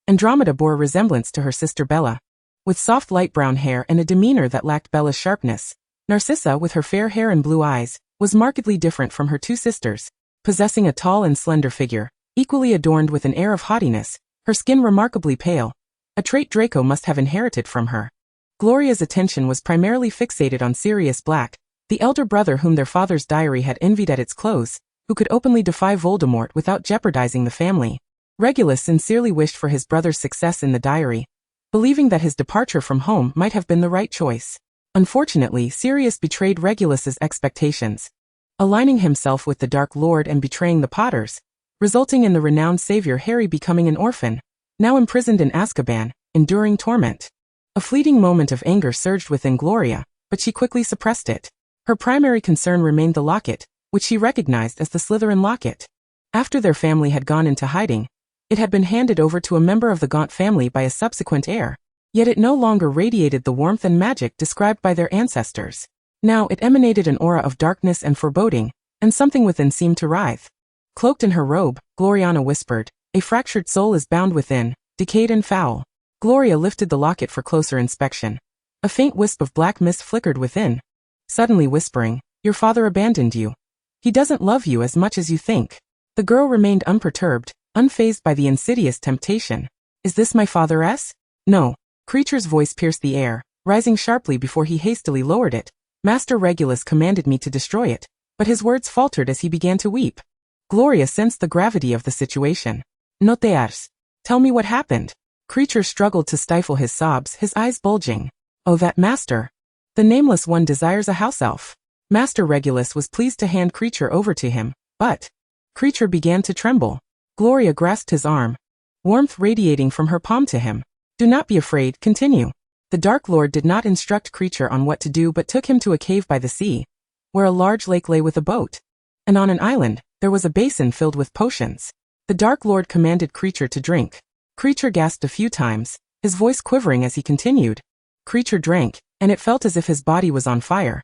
Andromeda bore a resemblance to her sister Bella, with soft light brown hair and a demeanor that lacked Bella's sharpness. Narcissa, with her fair hair and blue eyes, was markedly different from her two sisters, possessing a tall and slender figure, equally adorned with an air of haughtiness, her skin remarkably pale, a trait Draco must have inherited from her. Gloria's attention was primarily fixated on Sirius Black, the elder brother whom their father's diary had envied at its close, who could openly defy Voldemort without jeopardizing the family. Regulus sincerely wished for his brother's success in the diary, believing that his departure from home might have been the right choice. Unfortunately, Sirius betrayed Regulus's expectations, aligning himself with the Dark Lord and betraying the Potters, resulting in the renowned savior Harry becoming an orphan, now imprisoned in Azkaban, enduring torment. A fleeting moment of anger surged within Gloria, but she quickly suppressed it. Her primary concern remained the locket, which she recognized as the Slytherin locket. After their family had gone into hiding, it had been handed over to a member of the Gaunt family by a subsequent heir. Yet it no longer radiated the warmth and magic described by their ancestors. Now it emanated an aura of darkness and foreboding, and something within seemed to writhe. Cloaked in her robe, Gloriana whispered, "A fractured soul is bound within, decayed and foul." Gloria lifted the locket for closer inspection. A faint wisp of black mist flickered within, suddenly whispering, "Your father abandoned you. He doesn't love you as much as you think." The girl remained unperturbed, unfazed by the insidious temptation. "Is this my father's?" "No." Creature's voice pierced the air, rising sharply before he hastily lowered it. "Master Regulus commanded me to destroy it," but his words faltered as he began to weep. Gloria sensed the gravity of the situation. "No te ars. Tell me what happened." Creature struggled to stifle his sobs, his eyes bulging. "Oh, that master. The nameless one desires a house elf." Master Regulus was pleased to hand Creature over to him, but Creature began to tremble. Gloria grasped his arm, warmth radiating from her palm to him. "Do not be afraid, continue." The Dark Lord did not instruct Creature on what to do but took him to a cave by the sea, where a large lake lay with a boat. And on an island, there was a basin filled with potions. The Dark Lord commanded Creature to drink. Creature gasped a few times, his voice quivering as he continued. Creature drank, and it felt as if his body was on fire.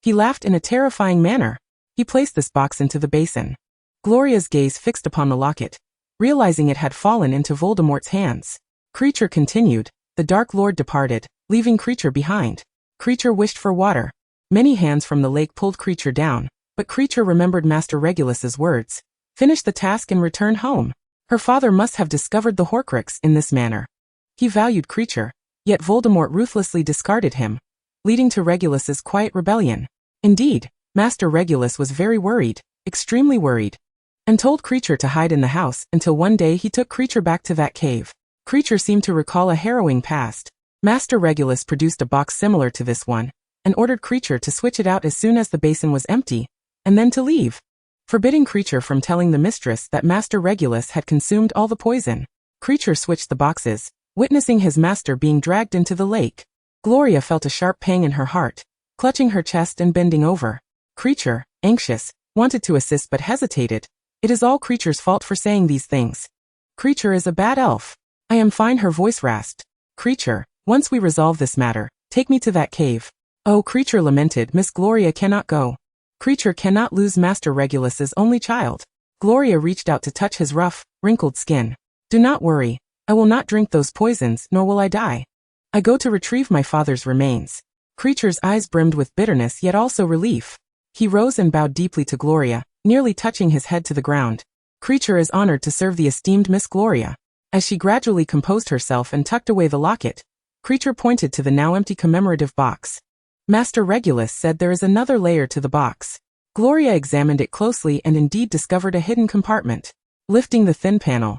He laughed in a terrifying manner. He placed this box into the basin. Gloria's gaze fixed upon the locket, realizing it had fallen into Voldemort's hands. Creature continued. The Dark Lord departed, leaving Creature behind. Creature wished for water. Many hands from the lake pulled Creature down, but Creature remembered Master Regulus's words, finish the task and return home. Her father must have discovered the Horcrux in this manner. He valued Creature, yet Voldemort ruthlessly discarded him, leading to Regulus's quiet rebellion. Indeed, Master Regulus was very worried, extremely worried, and told Creature to hide in the house until one day he took Creature back to that cave. Creature seemed to recall a harrowing past. Master Regulus produced a box similar to this one, and ordered Creature to switch it out as soon as the basin was empty, and then to leave, forbidding Creature from telling the mistress that Master Regulus had consumed all the poison. Creature switched the boxes, witnessing his master being dragged into the lake. Gloria felt a sharp pang in her heart, clutching her chest and bending over. Creature, anxious, wanted to assist but hesitated. It is all Creature's fault for saying these things. Creature is a bad elf. I am fine, her voice rasped. Creature, once we resolve this matter, take me to that cave. Oh, Creature lamented, Miss Gloria cannot go. Creature cannot lose Master Regulus's only child. Gloria reached out to touch his rough, wrinkled skin. Do not worry, I will not drink those poisons, nor will I die. I go to retrieve my father's remains. Creature's eyes brimmed with bitterness yet also relief. He rose and bowed deeply to Gloria, nearly touching his head to the ground. Creature is honored to serve the esteemed Miss Gloria. As she gradually composed herself and tucked away the locket, Creature pointed to the now empty commemorative box. Master Regulus said there is another layer to the box. Gloria examined it closely and indeed discovered a hidden compartment. Lifting the thin panel,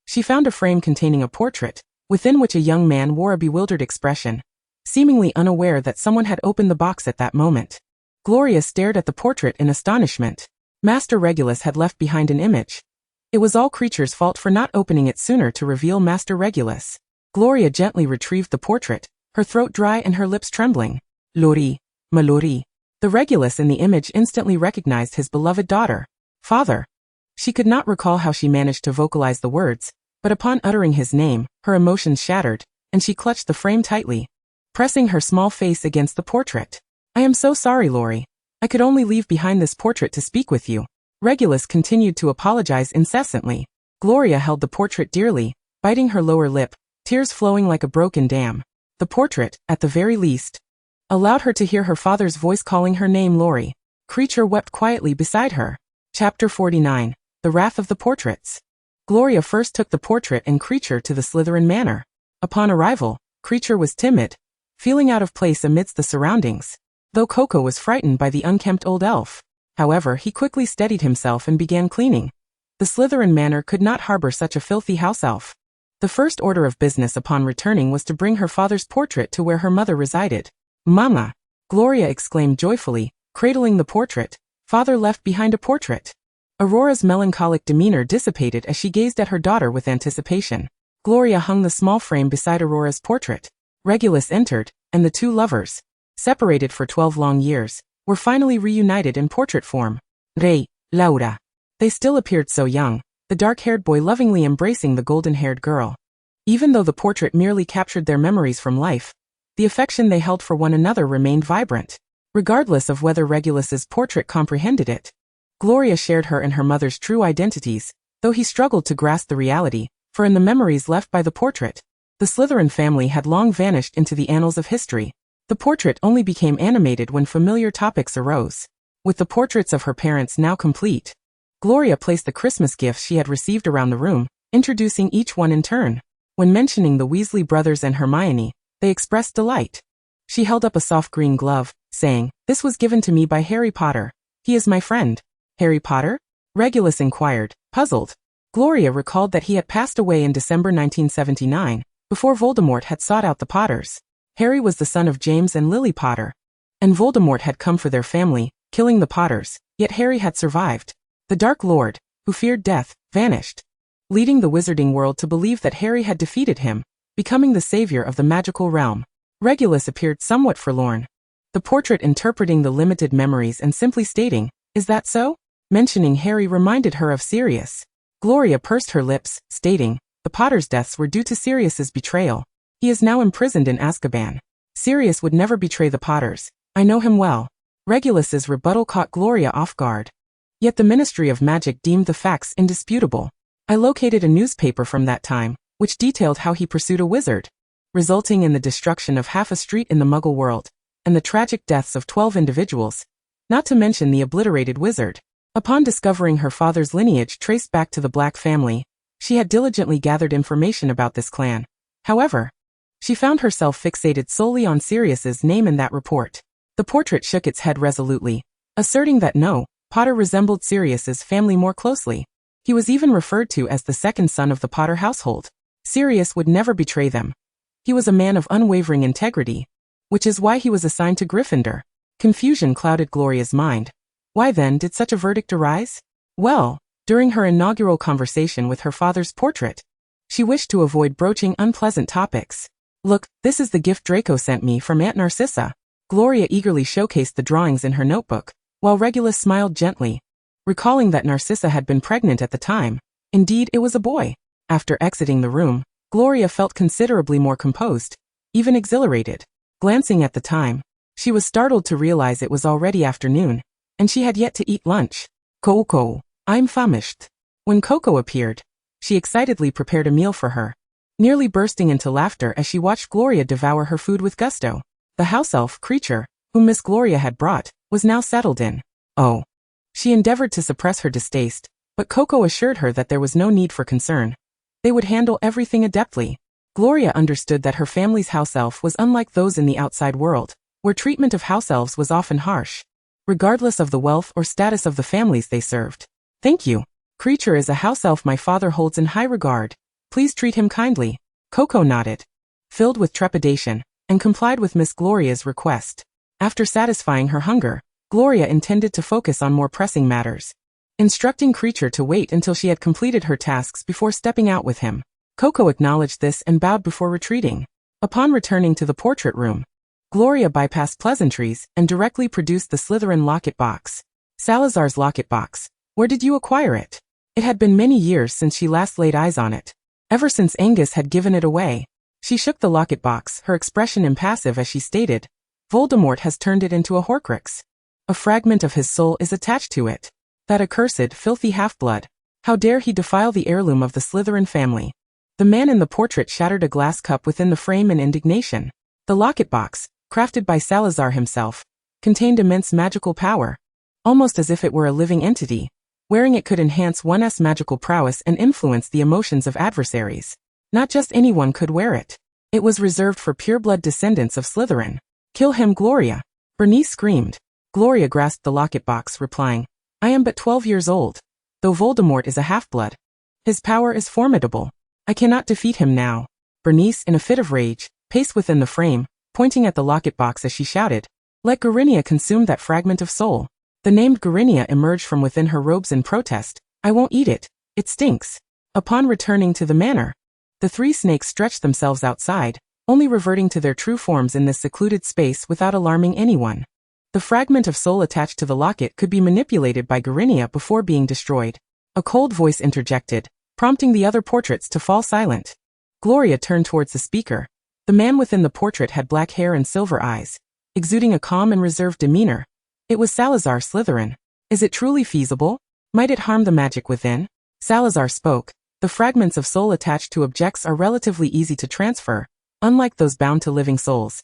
she found a frame containing a portrait, within which a young man wore a bewildered expression, seemingly unaware that someone had opened the box at that moment. Gloria stared at the portrait in astonishment. Master Regulus had left behind an image. It was all Creature's fault for not opening it sooner to reveal Master Regulus. Gloria gently retrieved the portrait, her throat dry and her lips trembling. Lori, ma Lori. The Regulus in the image instantly recognized his beloved daughter. Father. She could not recall how she managed to vocalize the words, but upon uttering his name, her emotions shattered, and she clutched the frame tightly, pressing her small face against the portrait. I am so sorry, Lori. I could only leave behind this portrait to speak with you. Regulus continued to apologize incessantly. Gloria held the portrait dearly, biting her lower lip, tears flowing like a broken dam. The portrait, at the very least, allowed her to hear her father's voice calling her name Lori. Creature wept quietly beside her. Chapter 49. The Wrath of the Portraits. Gloria first took the portrait and Creature to the Slytherin manor. Upon arrival, Creature was timid, feeling out of place amidst the surroundings, though Coco was frightened by the unkempt old elf. However, he quickly steadied himself and began cleaning. The Slytherin manor could not harbor such a filthy house elf. The first order of business upon returning was to bring her father's portrait to where her mother resided. Mama! Gloria exclaimed joyfully, cradling the portrait. Father left behind a portrait. Aurora's melancholic demeanor dissipated as she gazed at her daughter with anticipation. Gloria hung the small frame beside Aurora's portrait. Regulus entered, and the two lovers, separated for 12 long years, were finally reunited in portrait form. Rey, Laura. They still appeared so young, the dark-haired boy lovingly embracing the golden-haired girl. Even though the portrait merely captured their memories from life, the affection they held for one another remained vibrant, regardless of whether Regulus's portrait comprehended it. Gloria shared her and her mother's true identities, though he struggled to grasp the reality, for in the memories left by the portrait, the Slytherin family had long vanished into the annals of history. The portrait only became animated when familiar topics arose. With the portraits of her parents now complete, Gloria placed the Christmas gifts she had received around the room, introducing each one in turn. When mentioning the Weasley brothers and Hermione, they expressed delight. She held up a soft green glove, saying, "This was given to me by Harry Potter. He is my friend." Harry Potter? Regulus inquired, puzzled. Gloria recalled that he had passed away in December 1979, before Voldemort had sought out the Potters. Harry was the son of James and Lily Potter, and Voldemort had come for their family, killing the Potters, yet Harry had survived. The Dark Lord, who feared death, vanished, leading the wizarding world to believe that Harry had defeated him, becoming the savior of the magical realm. Regulus appeared somewhat forlorn, the portrait interpreting the limited memories and simply stating, "Is that so?" Mentioning Harry reminded her of Sirius. Gloria pursed her lips, stating, "The Potters' deaths were due to Sirius's betrayal. He is now imprisoned in Azkaban. Sirius would never betray the Potters. I know him well." Regulus's rebuttal caught Gloria off guard. Yet the Ministry of Magic deemed the facts indisputable. "I located a newspaper from that time, which detailed how he pursued a wizard, resulting in the destruction of half a street in the Muggle world. and the tragic deaths of 12 individuals, not to mention the obliterated wizard. Upon discovering her father's lineage traced back to the Black family, she had diligently gathered information about this clan. However, she found herself fixated solely on Sirius's name in that report. The portrait shook its head resolutely, asserting that no, Potter resembled Sirius's family more closely. He was even referred to as the second son of the Potter household. Sirius would never betray them. He was a man of unwavering integrity, which is why he was assigned to Gryffindor. Confusion clouded Gloria's mind. Why then did such a verdict arise? Well, during her inaugural conversation with her father's portrait, she wished to avoid broaching unpleasant topics. Look, this is the gift Draco sent me from Aunt Narcissa. Gloria eagerly showcased the drawings in her notebook, while Regulus smiled gently, recalling that Narcissa had been pregnant at the time. Indeed, it was a boy. After exiting the room, Gloria felt considerably more composed, even exhilarated. Glancing at the time, she was startled to realize it was already afternoon, and she had yet to eat lunch. Coco, I'm famished. When Coco appeared, she excitedly prepared a meal for her, nearly bursting into laughter as she watched Gloria devour her food with gusto. The house elf creature, whom Miss Gloria had brought, was now settled in. Oh. She endeavored to suppress her distaste, but Coco assured her that there was no need for concern. They would handle everything adeptly. Gloria understood that her family's house elf was unlike those in the outside world, where treatment of house elves was often harsh, regardless of the wealth or status of the families they served. Thank you. Creature is a house elf my father holds in high regard. Please treat him kindly. Coco nodded, filled with trepidation, and complied with Miss Gloria's request. After satisfying her hunger, Gloria intended to focus on more pressing matters, instructing Creature to wait until she had completed her tasks before stepping out with him. Coco acknowledged this and bowed before retreating. Upon returning to the portrait room, Gloria bypassed pleasantries and directly produced the Slytherin locket box. Salazar's locket box. Where did you acquire it? It had been many years since she last laid eyes on it. Ever since Angus had given it away. She shook the locket box, her expression impassive as she stated, Voldemort has turned it into a Horcrux. A fragment of his soul is attached to it. That accursed, filthy half-blood. How dare he defile the heirloom of the Slytherin family? The man in the portrait shattered a glass cup within the frame in indignation. The locket box, crafted by Salazar himself, contained immense magical power, almost as if it were a living entity. Wearing it could enhance one's magical prowess and influence the emotions of adversaries. Not just anyone could wear it. It was reserved for pureblood descendants of Slytherin. Kill him, Gloria. Bernice screamed. Gloria grasped the locket box, replying, I am but 12 years old. Though Voldemort is a half-blood, his power is formidable. I cannot defeat him now. Bernice, in a fit of rage, paced within the frame, pointing at the locket box as she shouted, Let Garinia consume that fragment of soul. The named Garinia emerged from within her robes in protest. I won't eat it. It stinks. Upon returning to the manor, the three snakes stretched themselves outside, only reverting to their true forms in this secluded space without alarming anyone. The fragment of soul attached to the locket could be manipulated by Garinia before being destroyed. A cold voice interjected, prompting the other portraits to fall silent. Gloria turned towards the speaker. The man within the portrait had black hair and silver eyes, exuding a calm and reserved demeanor. It was Salazar Slytherin. Is it truly feasible? Might it harm the magic within? Salazar spoke. The fragments of soul attached to objects are relatively easy to transfer, unlike those bound to living souls,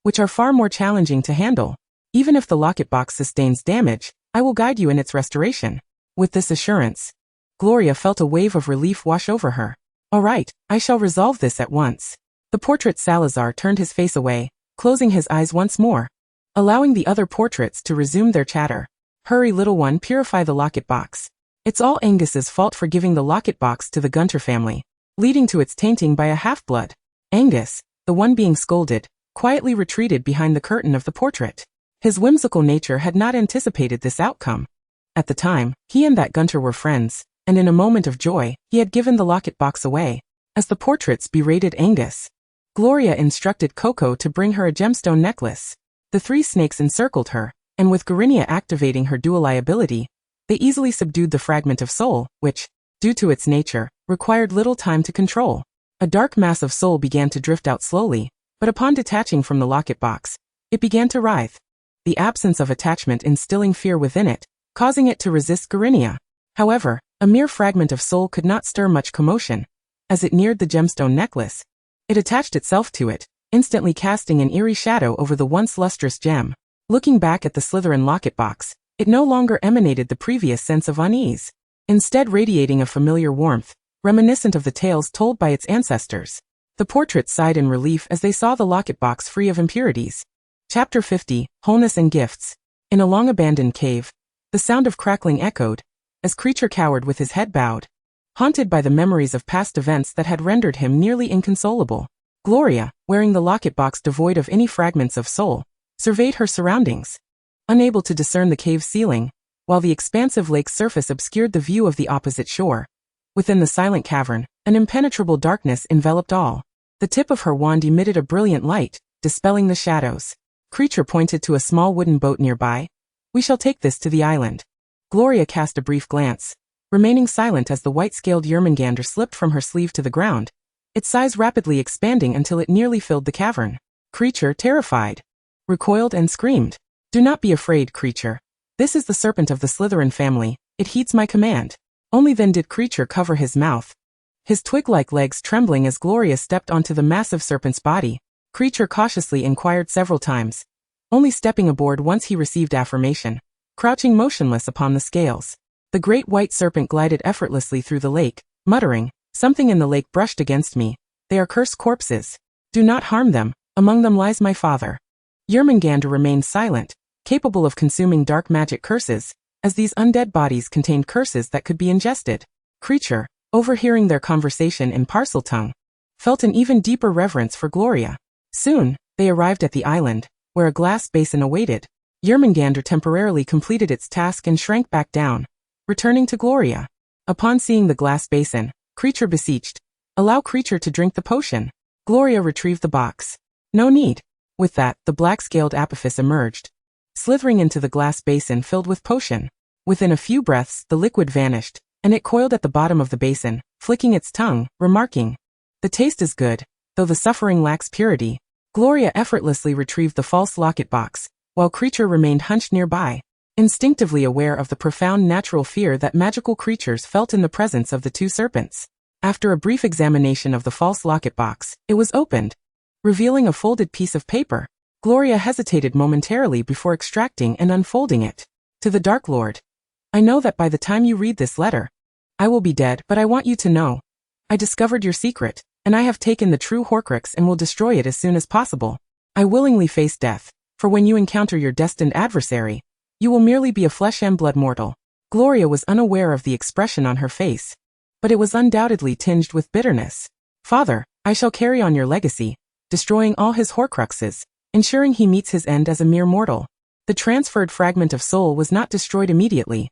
which are far more challenging to handle. Even if the locket box sustains damage, I will guide you in its restoration. With this assurance, Gloria felt a wave of relief wash over her. All right, I shall resolve this at once. The portrait Salazar turned his face away, closing his eyes once more, allowing the other portraits to resume their chatter. Hurry, little one, purify the locket box. It's all Angus's fault for giving the locket box to the Gunter family, leading to its tainting by a half-blood. Angus, the one being scolded, quietly retreated behind the curtain of the portrait. His whimsical nature had not anticipated this outcome. At the time, he and that Gunter were friends, and in a moment of joy, he had given the locket box away. As the portraits berated Angus, Gloria instructed Coco to bring her a gemstone necklace. The three snakes encircled her, and with Garinia activating her dual-eye ability, they easily subdued the fragment of soul, which, due to its nature, required little time to control. A dark mass of soul began to drift out slowly, but upon detaching from the locket box, it began to writhe, the absence of attachment instilling fear within it, causing it to resist Garinia. However, a mere fragment of soul could not stir much commotion. As it neared the gemstone necklace, it attached itself to it, instantly casting an eerie shadow over the once lustrous gem. Looking back at the Slytherin locket box, it no longer emanated the previous sense of unease, instead radiating a familiar warmth, reminiscent of the tales told by its ancestors. The portraits sighed in relief as they saw the locket box free of impurities. Chapter 50, Wholeness and Gifts. In a long-abandoned cave, the sound of crackling echoed, as Creature cowered with his head bowed, haunted by the memories of past events that had rendered him nearly inconsolable. Gloria, wearing the locket box devoid of any fragments of soul, surveyed her surroundings, unable to discern the cave's ceiling, while the expansive lake's surface obscured the view of the opposite shore. Within the silent cavern, an impenetrable darkness enveloped all. The tip of her wand emitted a brilliant light, dispelling the shadows. Creature pointed to a small wooden boat nearby. "We shall take this to the island." Gloria cast a brief glance, remaining silent as the white-scaled Yermangander slipped from her sleeve to the ground, its size rapidly expanding until it nearly filled the cavern. Creature, terrified, recoiled and screamed. "Do not be afraid, Creature. This is the serpent of the Slytherin family. It heeds my command." Only then did Creature cover his mouth, his twig-like legs trembling as Gloria stepped onto the massive serpent's body. Creature cautiously inquired several times, only stepping aboard once he received affirmation, crouching motionless upon the scales. The great white serpent glided effortlessly through the lake, muttering, "Something in the lake brushed against me. They are cursed corpses. Do not harm them. Among them lies my father." Yermangander remained silent, capable of consuming dark magic curses, as these undead bodies contained curses that could be ingested. Creature, overhearing their conversation in Parseltongue, felt an even deeper reverence for Gloria. Soon, they arrived at the island, where a glass basin awaited. Yermangander temporarily completed its task and shrank back down, returning to Gloria. Upon seeing the glass basin, Creature beseeched, "Allow Creature to drink the potion." Gloria retrieved the box. "No need." With that, the black-scaled apophis emerged, slithering into the glass basin filled with potion. Within a few breaths, the liquid vanished, and it coiled at the bottom of the basin, flicking its tongue, remarking, "The taste is good, though the suffering lacks purity." Gloria effortlessly retrieved the false locket box, while Creature remained hunched nearby, instinctively aware of the profound natural fear that magical creatures felt in the presence of the two serpents. After a brief examination of the false locket box, it was opened, revealing a folded piece of paper. Gloria hesitated momentarily before extracting and unfolding it. To the Dark Lord. "I know that by the time you read this letter, I will be dead, but I want you to know. I discovered your secret, and I have taken the true Horcrux and will destroy it as soon as possible. I willingly face death, for when you encounter your destined adversary, you will merely be a flesh and blood mortal." Gloria was unaware of the expression on her face, but it was undoubtedly tinged with bitterness. "Father, I shall carry on your legacy, destroying all his Horcruxes, ensuring he meets his end as a mere mortal." The transferred fragment of soul was not destroyed immediately.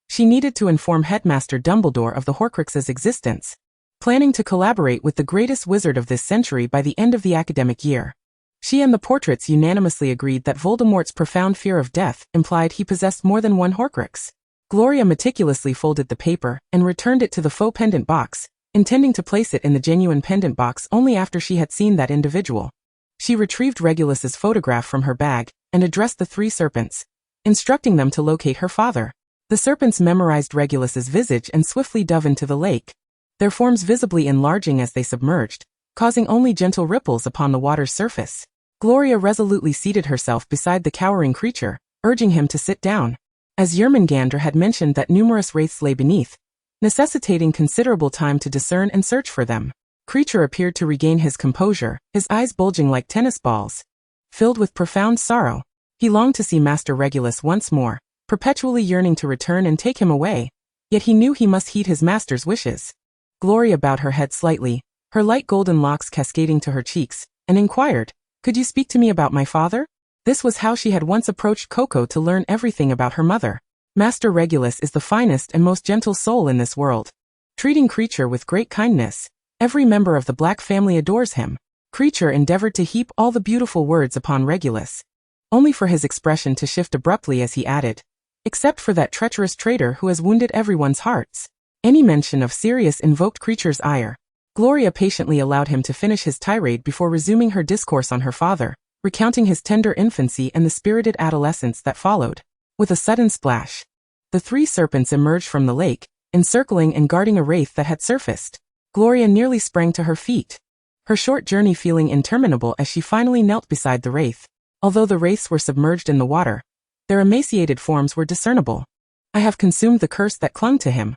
She needed to inform Headmaster Dumbledore of the Horcrux's existence, planning to collaborate with the greatest wizard of this century by the end of the academic year. She and the portraits unanimously agreed that Voldemort's profound fear of death implied he possessed more than one Horcrux. Gloria meticulously folded the paper and returned it to the faux pendant box, intending to place it in the genuine pendant box only after she had seen that individual. She retrieved Regulus's photograph from her bag and addressed the three serpents, instructing them to locate her father. The serpents memorized Regulus's visage and swiftly dove into the lake, their forms visibly enlarging as they submerged, causing only gentle ripples upon the water's surface. Gloria resolutely seated herself beside the cowering creature, urging him to sit down. As Yermangander had mentioned that numerous wraiths lay beneath, necessitating considerable time to discern and search for them. Creature appeared to regain his composure, his eyes bulging like tennis balls. Filled with profound sorrow, he longed to see Master Regulus once more, perpetually yearning to return and take him away, yet he knew he must heed his master's wishes. Gloria bowed her head slightly, her light golden locks cascading to her cheeks, and inquired, "Could you speak to me about my father?" This was how she had once approached Coco to learn everything about her mother. Master Regulus is the finest and most gentle soul in this world. Treating Creature with great kindness, every member of the Black family adores him. Creature endeavored to heap all the beautiful words upon Regulus, only for his expression to shift abruptly as he added, "Except for that treacherous traitor who has wounded everyone's hearts." Any mention of Sirius invoked Creature's ire. Gloria patiently allowed him to finish his tirade before resuming her discourse on her father, recounting his tender infancy and the spirited adolescence that followed. With a sudden splash, the three serpents emerged from the lake, encircling and guarding a wraith that had surfaced. Gloria nearly sprang to her feet. her short journey feeling interminable as she finally knelt beside the wraith. Although the wraiths were submerged in the water, their emaciated forms were discernible. I have consumed the curse that clung to him.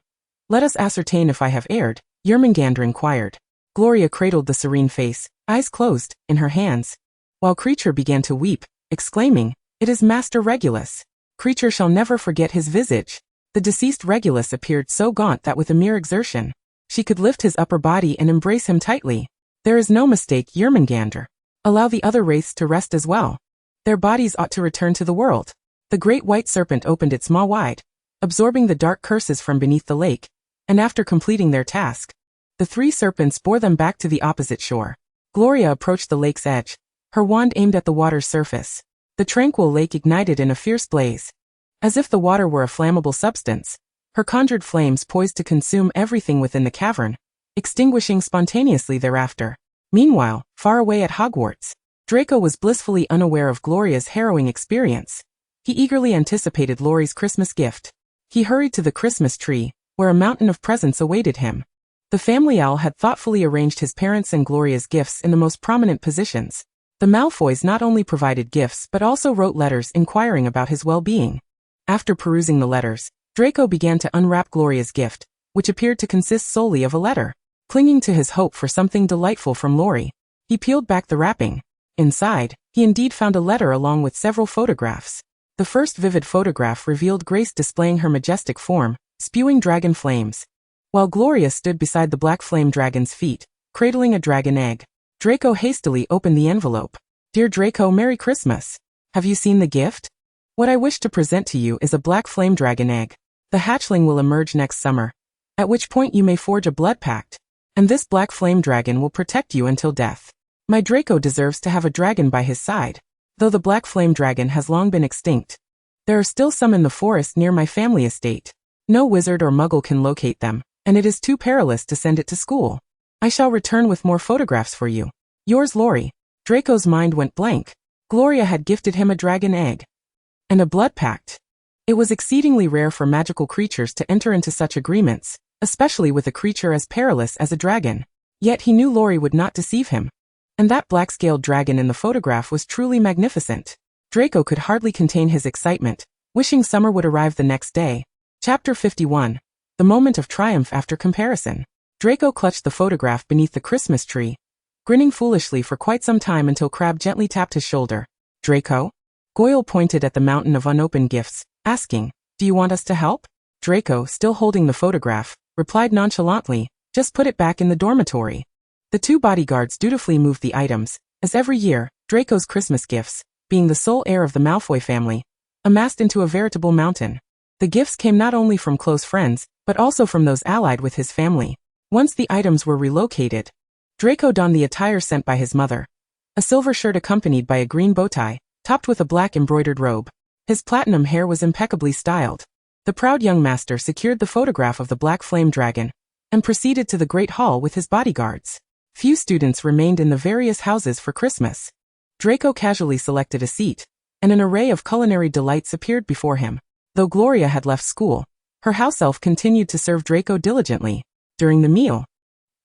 Let us ascertain if I have erred, Yermungandr inquired. Gloria cradled the serene face, eyes closed, in her hands, while Creature began to weep, exclaiming, "It is Master Regulus. Creature shall never forget his visage." The deceased Regulus appeared so gaunt that with a mere exertion, she could lift his upper body and embrace him tightly. "There is no mistake, Yermungandr. Allow the other wraiths to rest as well. Their bodies ought to return to the world." The great white serpent opened its maw wide, absorbing the dark curses from beneath the lake, and after completing their task, the three serpents bore them back to the opposite shore. Gloria approached the lake's edge, her wand aimed at the water's surface. The tranquil lake ignited in a fierce blaze. As if the water were a flammable substance, her conjured flames poised to consume everything within the cavern, extinguishing spontaneously thereafter. Meanwhile, far away at Hogwarts, Draco was blissfully unaware of Gloria's harrowing experience. He eagerly anticipated Laurie's Christmas gift. He hurried to the Christmas tree, where a mountain of presents awaited him. The family owl had thoughtfully arranged his parents' and Gloria's gifts in the most prominent positions. The Malfoys not only provided gifts but also wrote letters inquiring about his well-being. After perusing the letters, Draco began to unwrap Gloria's gift, which appeared to consist solely of a letter. Clinging to his hope for something delightful from Laurie, he peeled back the wrapping. Inside, he indeed found a letter along with several photographs. The first vivid photograph revealed Grace displaying her majestic form, spewing dragon flames, while Gloria stood beside the black flame dragon's feet, cradling a dragon egg. Draco hastily opened the envelope. "Dear Draco, Merry Christmas. Have you seen the gift? What I wish to present to you is a black flame dragon egg. The hatchling will emerge next summer, at which point you may forge a blood pact, and this black flame dragon will protect you until death. My Draco deserves to have a dragon by his side. Though the black flame dragon has long been extinct, there are still some in the forest near my family estate. No wizard or muggle can locate them, and it is too perilous to send it to school. I shall return with more photographs for you. Yours, Laurie." Draco's mind went blank. Gloria had gifted him a dragon egg and a blood pact. It was exceedingly rare for magical creatures to enter into such agreements, especially with a creature as perilous as a dragon. Yet he knew Laurie would not deceive him. And that black-scaled dragon in the photograph was truly magnificent. Draco could hardly contain his excitement, wishing summer would arrive the next day. Chapter 51. The Moment of Triumph After Comparison. Draco clutched the photograph beneath the Christmas tree, grinning foolishly for quite some time until Crabbe gently tapped his shoulder. "Draco?" Goyle pointed at the mountain of unopened gifts, asking, "Do you want us to help?" Draco, still holding the photograph, replied nonchalantly, "Just put it back in the dormitory." The two bodyguards dutifully moved the items, as every year, Draco's Christmas gifts, being the sole heir of the Malfoy family, amassed into a veritable mountain. The gifts came not only from close friends, but also from those allied with his family. Once the items were relocated, Draco donned the attire sent by his mother, a silver shirt accompanied by a green bow tie, topped with a black embroidered robe. His platinum hair was impeccably styled. The proud young master secured the photograph of the black flame dragon, and proceeded to the great hall with his bodyguards. Few students remained in the various houses for Christmas. Draco casually selected a seat, and an array of culinary delights appeared before him. Though Gloria had left school, her house elf continued to serve Draco diligently. During the meal,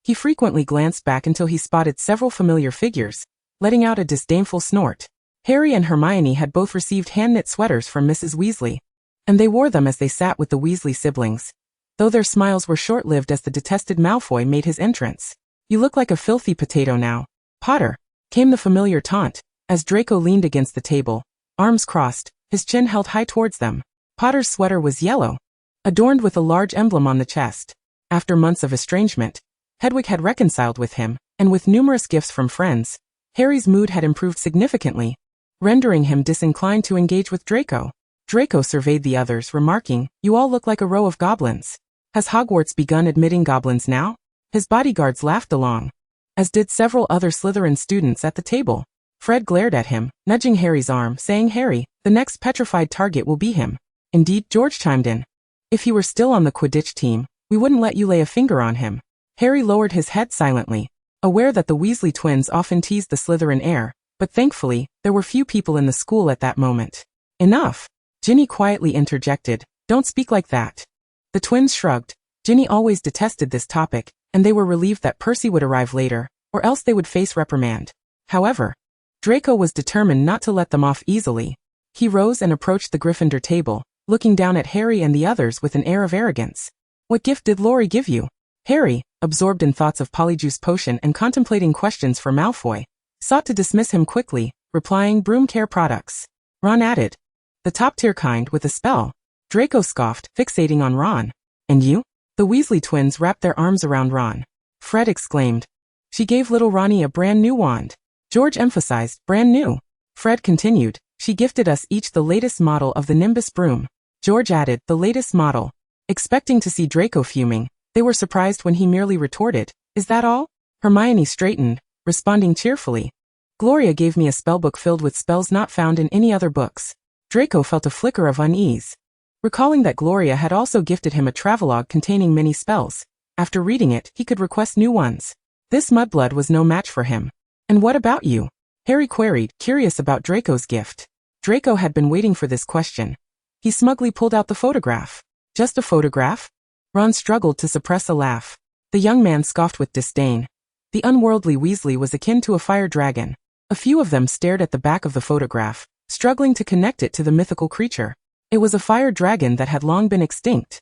he frequently glanced back until he spotted several familiar figures, letting out a disdainful snort. Harry and Hermione had both received hand-knit sweaters from Mrs. Weasley, and they wore them as they sat with the Weasley siblings, though their smiles were short-lived as the detested Malfoy made his entrance. "You look like a filthy potato now, Potter," came the familiar taunt, as Draco leaned against the table, arms crossed, his chin held high towards them. Potter's sweater was yellow, adorned with a large emblem on the chest. After months of estrangement, Hedwig had reconciled with him, and with numerous gifts from friends, Harry's mood had improved significantly, rendering him disinclined to engage with Draco. Draco surveyed the others, remarking, "You all look like a row of goblins. Has Hogwarts begun admitting goblins now?" His bodyguards laughed along, as did several other Slytherin students at the table. Fred glared at him, nudging Harry's arm, saying, "Harry, the next petrified target will be him." Indeed, George chimed in. "If he were still on the Quidditch team, we wouldn't let you lay a finger on him." Harry lowered his head silently, aware that the Weasley twins often teased the Slytherin heir, but thankfully, there were few people in the school at that moment. "Enough," Ginny quietly interjected, "don't speak like that." The twins shrugged. Ginny always detested this topic, and they were relieved that Percy would arrive later, or else they would face reprimand. However, Draco was determined not to let them off easily. He rose and approached the Gryffindor table, looking down at Harry and the others with an air of arrogance. "What gift did Laurie give you?" Harry, absorbed in thoughts of Polyjuice Potion and contemplating questions for Malfoy, sought to dismiss him quickly, replying broom care products. Ron added, "The top-tier kind with a spell." Draco scoffed, fixating on Ron. "And you?" The Weasley twins wrapped their arms around Ron. Fred exclaimed, "She gave little Ronnie a brand new wand." George emphasized, "Brand new." Fred continued, "She gifted us each the latest model of the Nimbus broom." George added, "The latest model." Expecting to see Draco fuming, they were surprised when he merely retorted, "Is that all?" Hermione straightened, responding cheerfully, "Gloria gave me a spellbook filled with spells not found in any other books." Draco felt a flicker of unease, recalling that Gloria had also gifted him a travelogue containing many spells. After reading it, he could request new ones. This mudblood was no match for him. "And what about you?" Harry queried, curious about Draco's gift. Draco had been waiting for this question. He smugly pulled out the photograph. "Just a photograph?" Ron struggled to suppress a laugh. The young man scoffed with disdain. The unworldly Weasley was akin to a fire dragon. A few of them stared at the back of the photograph, struggling to connect it to the mythical creature. It was a fire dragon that had long been extinct.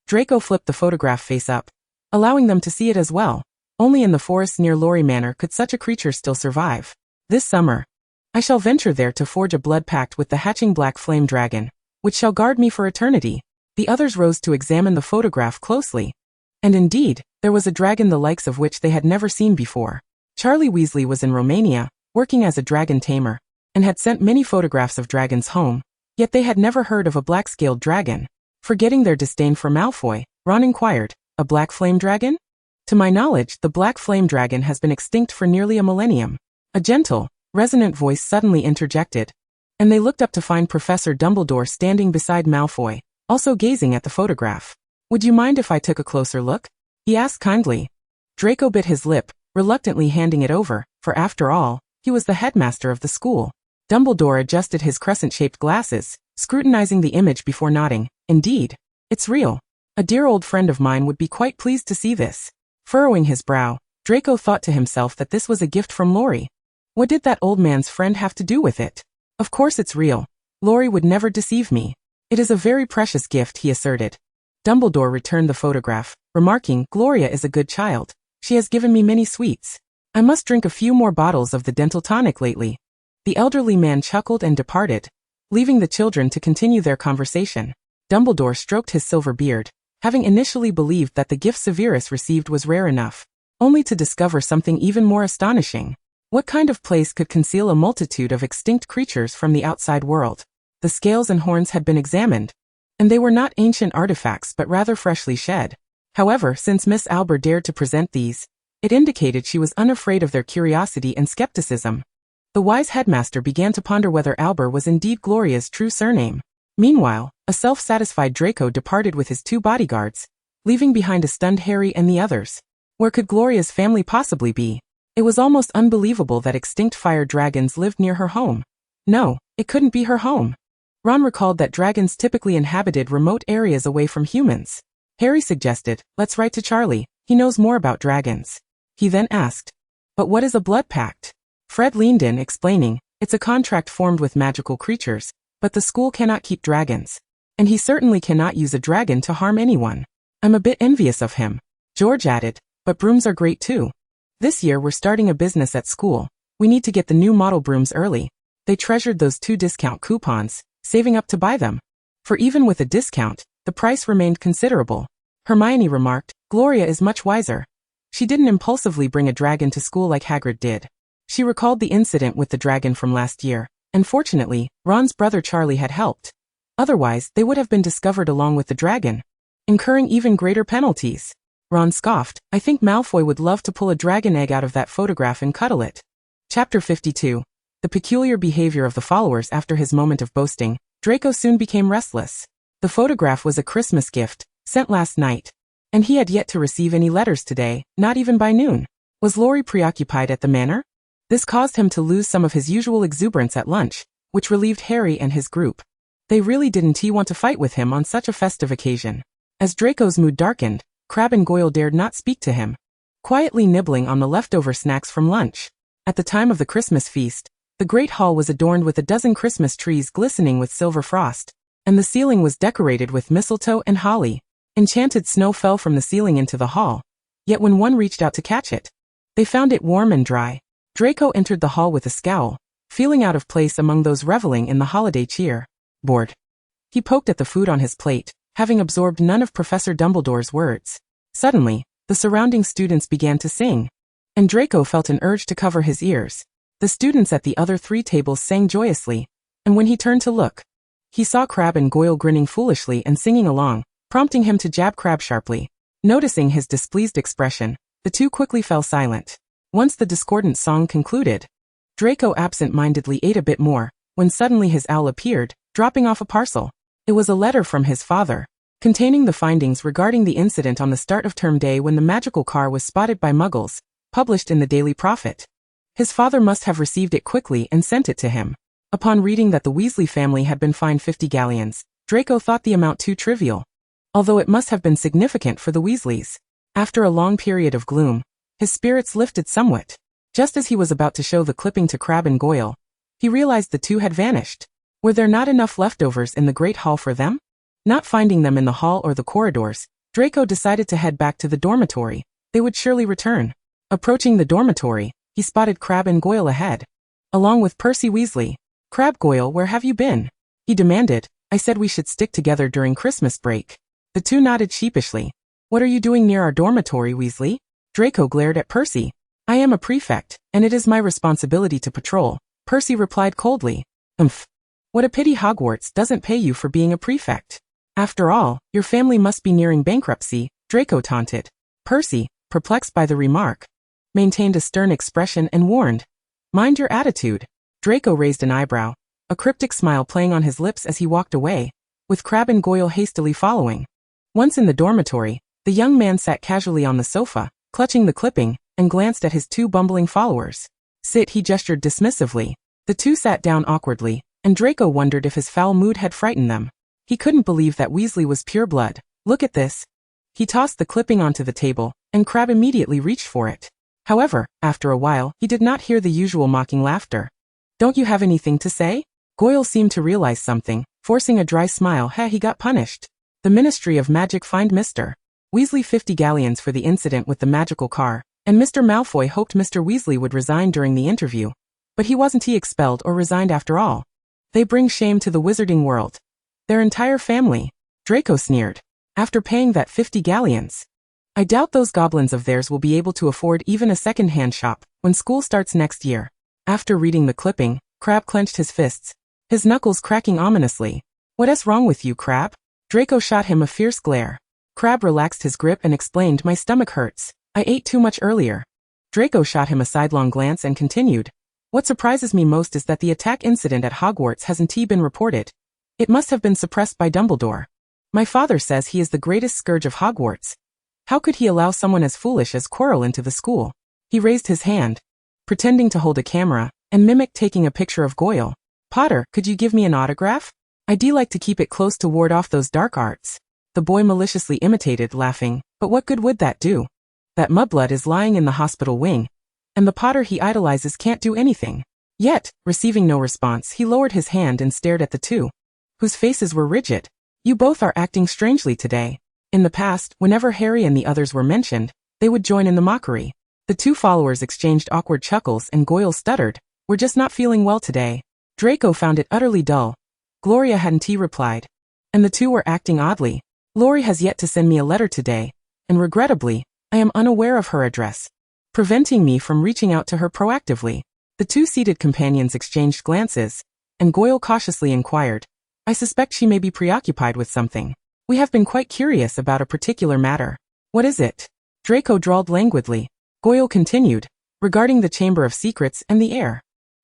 Draco flipped the photograph face up, allowing them to see it as well. Only in the forests near Laurie Manor could such a creature still survive. "This summer, I shall venture there to forge a blood pact with the hatching black flame dragon, which shall guard me for eternity." The others rose to examine the photograph closely. And indeed, there was a dragon the likes of which they had never seen before. Charlie Weasley was in Romania, working as a dragon tamer, and had sent many photographs of dragons home, yet they had never heard of a black-scaled dragon. Forgetting their disdain for Malfoy, Ron inquired, "A black flame dragon?" "To my knowledge, the black flame dragon has been extinct for nearly a millennium." A gentle, resonant voice suddenly interjected, and they looked up to find Professor Dumbledore standing beside Malfoy, also gazing at the photograph. "Would you mind if I took a closer look?" he asked kindly. Draco bit his lip, reluctantly handing it over, for after all, he was the headmaster of the school. Dumbledore adjusted his crescent-shaped glasses, scrutinizing the image before nodding. "Indeed, it's real. A dear old friend of mine would be quite pleased to see this." Furrowing his brow, Draco thought to himself that this was a gift from Laurie. What did that old man's friend have to do with it? "Of course it's real. Laurie would never deceive me. It is a very precious gift," he asserted. Dumbledore returned the photograph, remarking, "Gloria is a good child. She has given me many sweets. I must drink a few more bottles of the dental tonic lately." The elderly man chuckled and departed, leaving the children to continue their conversation. Dumbledore stroked his silver beard, having initially believed that the gift Severus received was rare enough, only to discover something even more astonishing. What kind of place could conceal a multitude of extinct creatures from the outside world? The scales and horns had been examined, and they were not ancient artifacts but rather freshly shed. However, since Miss Albert dared to present these, it indicated she was unafraid of their curiosity and skepticism. The wise headmaster began to ponder whether Albert was indeed Gloria's true surname. Meanwhile, a self-satisfied Draco departed with his 2 bodyguards, leaving behind a stunned Harry and the others. Where could Gloria's family possibly be? It was almost unbelievable that extinct fire dragons lived near her home. No, it couldn't be her home. Ron recalled that dragons typically inhabited remote areas away from humans. Harry suggested, "Let's write to Charlie, he knows more about dragons." He then asked, "But what is a blood pact?" Fred leaned in, explaining, "It's a contract formed with magical creatures, but the school cannot keep dragons. And he certainly cannot use a dragon to harm anyone. I'm a bit envious of him." George added, "But brooms are great too. This year we're starting a business at school. We need to get the new model brooms early." They treasured those 2 discount coupons, saving up to buy them. For even with a discount, the price remained considerable. Hermione remarked, "Gloria is much wiser. She didn't impulsively bring a dragon to school like Hagrid did." She recalled the incident with the dragon from last year, and fortunately, Ron's brother Charlie had helped. Otherwise, they would have been discovered along with the dragon, incurring even greater penalties. Ron scoffed, "I think Malfoy would love to pull a dragon egg out of that photograph and cuddle it." Chapter 52. The peculiar behavior of the followers after his moment of boasting. Draco soon became restless. The photograph was a Christmas gift, sent last night, and he had yet to receive any letters today, not even by noon. Was Laurie preoccupied at the manor? This caused him to lose some of his usual exuberance at lunch, which relieved Harry and his group. They really didn't want to fight with him on such a festive occasion. As Draco's mood darkened, Crabbe and Goyle dared not speak to him. quietly nibbling on the leftover snacks from lunch. At the time of the Christmas feast, the Great Hall was adorned with a dozen Christmas trees glistening with silver frost, and the ceiling was decorated with mistletoe and holly. Enchanted snow fell from the ceiling into the hall, yet when one reached out to catch it, they found it warm and dry. Draco entered the hall with a scowl, feeling out of place among those reveling in the holiday cheer. Bored. He poked at the food on his plate, having absorbed none of Professor Dumbledore's words. Suddenly, the surrounding students began to sing, and Draco felt an urge to cover his ears. The students at the other 3 tables sang joyously, and when he turned to look, he saw Crabbe and Goyle grinning foolishly and singing along, prompting him to jab Crabbe sharply. Noticing his displeased expression, the two quickly fell silent. Once the discordant song concluded, Draco absent-mindedly ate a bit more, when suddenly his owl appeared, dropping off a parcel. It was a letter from his father, containing the findings regarding the incident on the start of term day when the magical car was spotted by Muggles, published in the Daily Prophet. His father must have received it quickly and sent it to him. Upon reading that the Weasley family had been fined 50 galleons, Draco thought the amount too trivial, although it must have been significant for the Weasleys. After a long period of gloom, his spirits lifted somewhat. Just as he was about to show the clipping to Crabbe and Goyle, he realized the two had vanished. Were there not enough leftovers in the Great Hall for them? Not finding them in the hall or the corridors, Draco decided to head back to the dormitory. They would surely return. Approaching the dormitory, he spotted Crabbe and Goyle ahead, along with Percy Weasley. "Crabbe, Goyle, where have you been?" he demanded. "I said we should stick together during Christmas break." The two nodded sheepishly. "What are you doing near our dormitory, Weasley?" Draco glared at Percy. "I am a prefect, and it is my responsibility to patrol," Percy replied coldly. "Umph. What a pity Hogwarts doesn't pay you for being a prefect. After all, your family must be nearing bankruptcy," Draco taunted. Percy, perplexed by the remark, maintained a stern expression and warned, "Mind your attitude." Draco raised an eyebrow, a cryptic smile playing on his lips as he walked away, with Crabbe and Goyle hastily following. Once in the dormitory, the young man sat casually on the sofa, clutching the clipping, and glanced at his two bumbling followers. "Sit," he gestured dismissively. The two sat down awkwardly, and Draco wondered if his foul mood had frightened them. He couldn't believe that Weasley was pure blood. "Look at this." He tossed the clipping onto the table, and Crabbe immediately reached for it. However, after a while, he did not hear the usual mocking laughter. "Don't you have anything to say?" Goyle seemed to realize something, forcing a dry smile. He got punished. The Ministry of Magic fined Mr. Weasley 50 galleons for the incident with the magical car, and Mr. Malfoy hoped Mr. Weasley would resign during the interview. But he wasn't expelled or resigned after all. "They bring shame to the wizarding world. Their entire family," Draco sneered. "After paying that 50 galleons. I doubt those goblins of theirs will be able to afford even a second-hand shop when school starts next year." After reading the clipping, Crabbe clenched his fists, his knuckles cracking ominously. "What's wrong with you, Crabbe?" Draco shot him a fierce glare. Crabbe relaxed his grip and explained, "My stomach hurts. I ate too much earlier." Draco shot him a sidelong glance and continued, "What surprises me most is that the attack incident at Hogwarts hasn't been reported. It must have been suppressed by Dumbledore. My father says he is the greatest scourge of Hogwarts. How could he allow someone as foolish as Quirrell into the school?" He raised his hand, pretending to hold a camera, and mimicked taking a picture of Goyle. "Potter, could you give me an autograph? I'd like to keep it close to ward off those dark arts." The boy maliciously imitated, laughing, "But what good would that do? That mudblood is lying in the hospital wing, and the Potter he idolizes can't do anything." Yet, receiving no response, he lowered his hand and stared at the two, whose faces were rigid. "You both are acting strangely today." In the past, whenever Harry and the others were mentioned, they would join in the mockery. The two followers exchanged awkward chuckles and Goyle stuttered, "We're just not feeling well today." Draco found it utterly dull. Gloria hadn't replied, and the two were acting oddly. "Laurie has yet to send me a letter today, and regrettably, I am unaware of her address, preventing me from reaching out to her proactively." The two seated companions exchanged glances, and Goyle cautiously inquired, "I suspect she may be preoccupied with something. We have been quite curious about a particular matter." "What is it?" Draco drawled languidly. Goyle continued, "Regarding the Chamber of Secrets and the heir.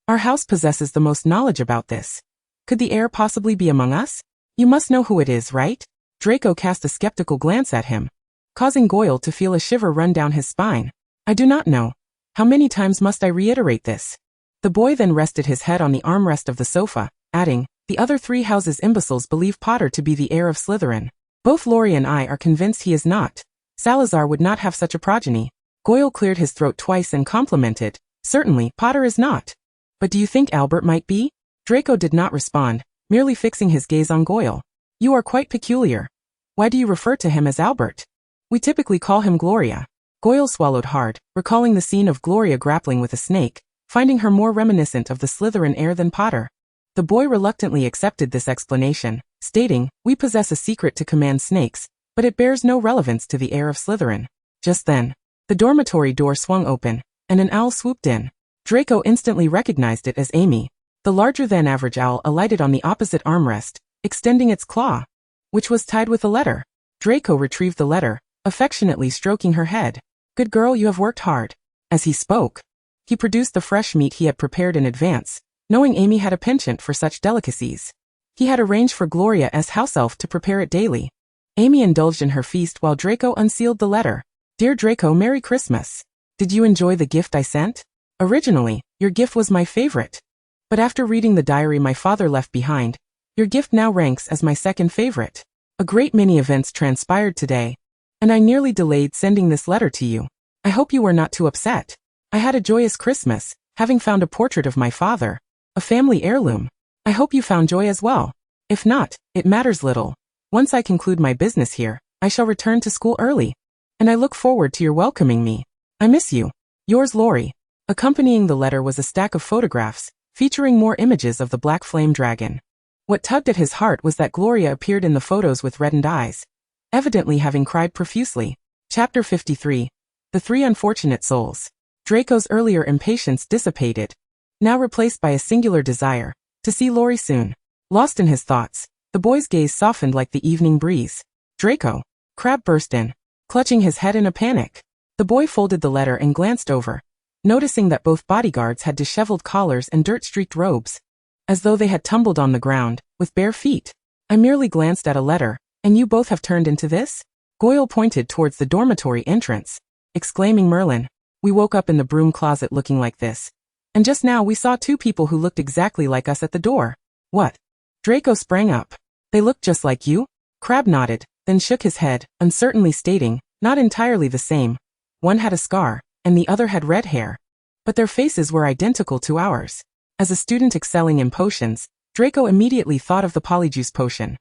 Our house possesses the most knowledge about this. Could the heir possibly be among us? You must know who it is, right?" Draco cast a skeptical glance at him, causing Goyle to feel a shiver run down his spine. "I do not know. How many times must I reiterate this?" The boy then rested his head on the armrest of the sofa, adding, "The other 3 houses imbeciles believe Potter to be the heir of Slytherin. Both Laurie and I are convinced he is not. Salazar would not have such a progeny." Goyle cleared his throat twice and complimented, "Certainly, Potter is not. But do you think Albert might be?" Draco did not respond, merely fixing his gaze on Goyle. "You are quite peculiar. Why do you refer to him as Albert? We typically call him Gloria." Goyle swallowed hard, recalling the scene of Gloria grappling with a snake, finding her more reminiscent of the Slytherin heir than Potter. The boy reluctantly accepted this explanation, stating, "We possess a secret to command snakes, but it bears no relevance to the heir of Slytherin." Just then, the dormitory door swung open, and an owl swooped in. Draco instantly recognized it as Amy. The larger-than-average owl alighted on the opposite armrest, extending its claw, which was tied with a letter. Draco retrieved the letter, affectionately stroking her head. "Good girl, you have worked hard." As he spoke, he produced the fresh meat he had prepared in advance, knowing Amy had a penchant for such delicacies. He had arranged for Gloria as house elf to prepare it daily. Amy indulged in her feast while Draco unsealed the letter. "Dear Draco, Merry Christmas. Did you enjoy the gift I sent? Originally, your gift was my favorite. But after reading the diary my father left behind, your gift now ranks as my second favorite. A great many events transpired today, and I nearly delayed sending this letter to you. I hope you were not too upset. I had a joyous Christmas, having found a portrait of my father, a family heirloom. I hope you found joy as well. If not, it matters little. Once I conclude my business here, I shall return to school early, and I look forward to your welcoming me. I miss you. Yours, Lori." Accompanying the letter was a stack of photographs, featuring more images of the Black Flame Dragon. What tugged at his heart was that Gloria appeared in the photos with reddened eyes, evidently having cried profusely. Chapter 53. The Three Unfortunate Souls. Draco's earlier impatience dissipated, now replaced by a singular desire to see Lori soon. Lost in his thoughts, the boy's gaze softened like the evening breeze. "Draco!" Crabbe burst in, clutching his head in a panic. The boy folded the letter and glanced over, noticing that both bodyguards had disheveled collars and dirt-streaked robes, as though they had tumbled on the ground, with bare feet. "I merely glanced at a letter, and you both have turned into this?" Goyle pointed towards the dormitory entrance, exclaiming, "Merlin, we woke up in the broom closet looking like this, and just now we saw two people who looked exactly like us at the door." "What?" Draco sprang up. "They looked just like you?" Crabbe nodded, then shook his head, uncertainly stating, "Not entirely the same. One had a scar, and the other had red hair. But their faces were identical to ours." As a student excelling in potions, Draco immediately thought of the polyjuice potion.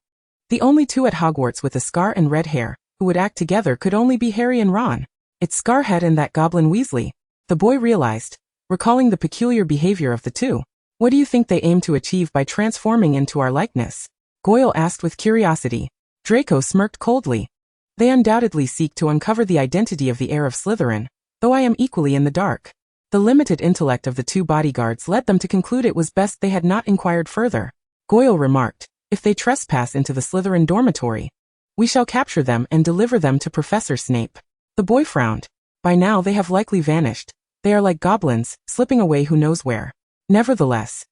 The only two at Hogwarts with a scar and red hair who would act together could only be Harry and Ron. It's Scarhead and that goblin Weasley, the boy realized, recalling the peculiar behavior of the two. "What do you think they aim to achieve by transforming into our likeness?" Goyle asked with curiosity. Draco smirked coldly. "They undoubtedly seek to uncover the identity of the heir of Slytherin, though I am equally in the dark." The limited intellect of the two bodyguards led them to conclude it was best they had not inquired further. Goyle remarked, "If they trespass into the Slytherin dormitory, we shall capture them and deliver them to Professor Snape." The boy frowned. "By now they have likely vanished. They are like goblins, slipping away who knows where. Nevertheless,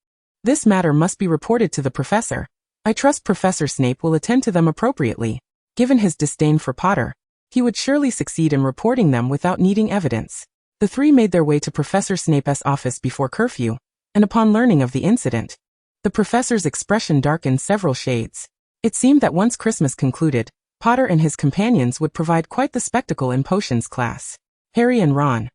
this matter must be reported to the professor. I trust Professor Snape will attend to them appropriately. Given his disdain for Potter, he would surely succeed in reporting them without needing evidence." The three made their way to Professor Snape's office before curfew, and upon learning of the incident, the professor's expression darkened several shades. It seemed that once Christmas concluded, Potter and his companions would provide quite the spectacle in potions class. Harry and Ron,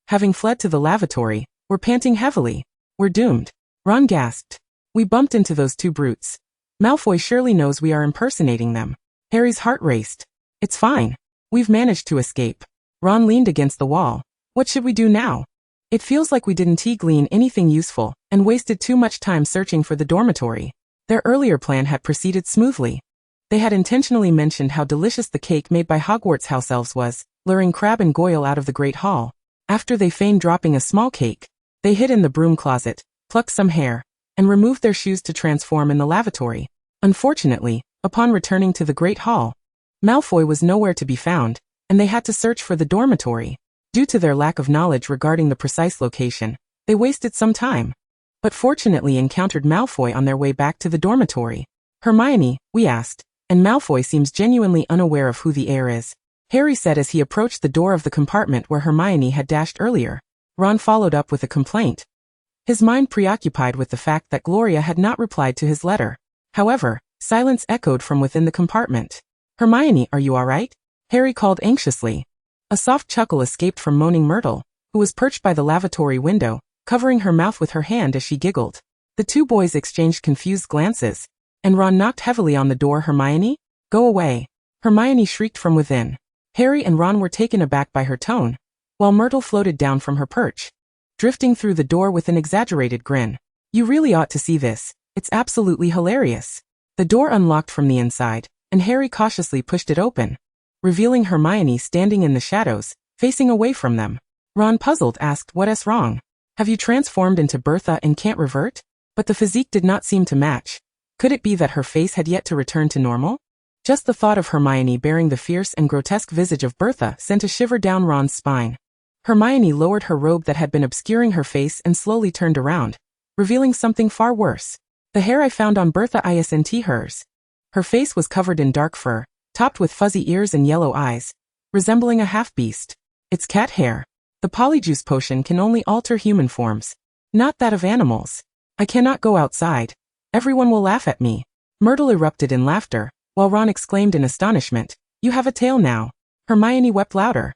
having fled to the lavatory, were panting heavily. "We're doomed." Ron gasped. "We bumped into those two brutes. Malfoy surely knows we are impersonating them." Harry's heart raced. "It's fine. We've managed to escape." Ron leaned against the wall. "What should we do now? It feels like we didn't glean anything useful, and wasted too much time searching for the dormitory." Their earlier plan had proceeded smoothly. They had intentionally mentioned how delicious the cake made by Hogwarts house elves was, luring Crabbe and Goyle out of the Great Hall. After they feigned dropping a small cake, they hid in the broom closet, plucked some hair, and removed their shoes to transform in the lavatory. Unfortunately, upon returning to the Great Hall, Malfoy was nowhere to be found, and they had to search for the dormitory. Due to their lack of knowledge regarding the precise location, they wasted some time, but fortunately encountered Malfoy on their way back to the dormitory. "Hermione," we asked, and Malfoy seems genuinely unaware of who the heir is, Harry said as he approached the door of the compartment where Hermione had dashed earlier. Ron followed up with a complaint, his mind preoccupied with the fact that Gloria had not replied to his letter. However, silence echoed from within the compartment. "Hermione, are you all right?" Harry called anxiously. A soft chuckle escaped from moaning Myrtle, who was perched by the lavatory window, covering her mouth with her hand as she giggled. The two boys exchanged confused glances, and Ron knocked heavily on the door. Hermione? Go away. Hermione shrieked from within. Harry and Ron were taken aback by her tone, while Myrtle floated down from her perch, drifting through the door with an exaggerated grin. You really ought to see this. It's absolutely hilarious. The door unlocked from the inside, and Harry cautiously pushed it open, revealing Hermione standing in the shadows, facing away from them. Ron, puzzled, asked, "What's wrong? Have you transformed into Bertha and can't revert?" But the physique did not seem to match. Could it be that her face had yet to return to normal? Just the thought of Hermione bearing the fierce and grotesque visage of Bertha sent a shiver down Ron's spine. Hermione lowered her robe that had been obscuring her face and slowly turned around, revealing something far worse. The hair I found on Bertha isn't hers. Her face was covered in dark fur, topped with fuzzy ears and yellow eyes, resembling a half-beast. It's cat hair. The polyjuice potion can only alter human forms, not that of animals. I cannot go outside. Everyone will laugh at me. Myrtle erupted in laughter, while Ron exclaimed in astonishment, "You have a tail now." Hermione wept louder.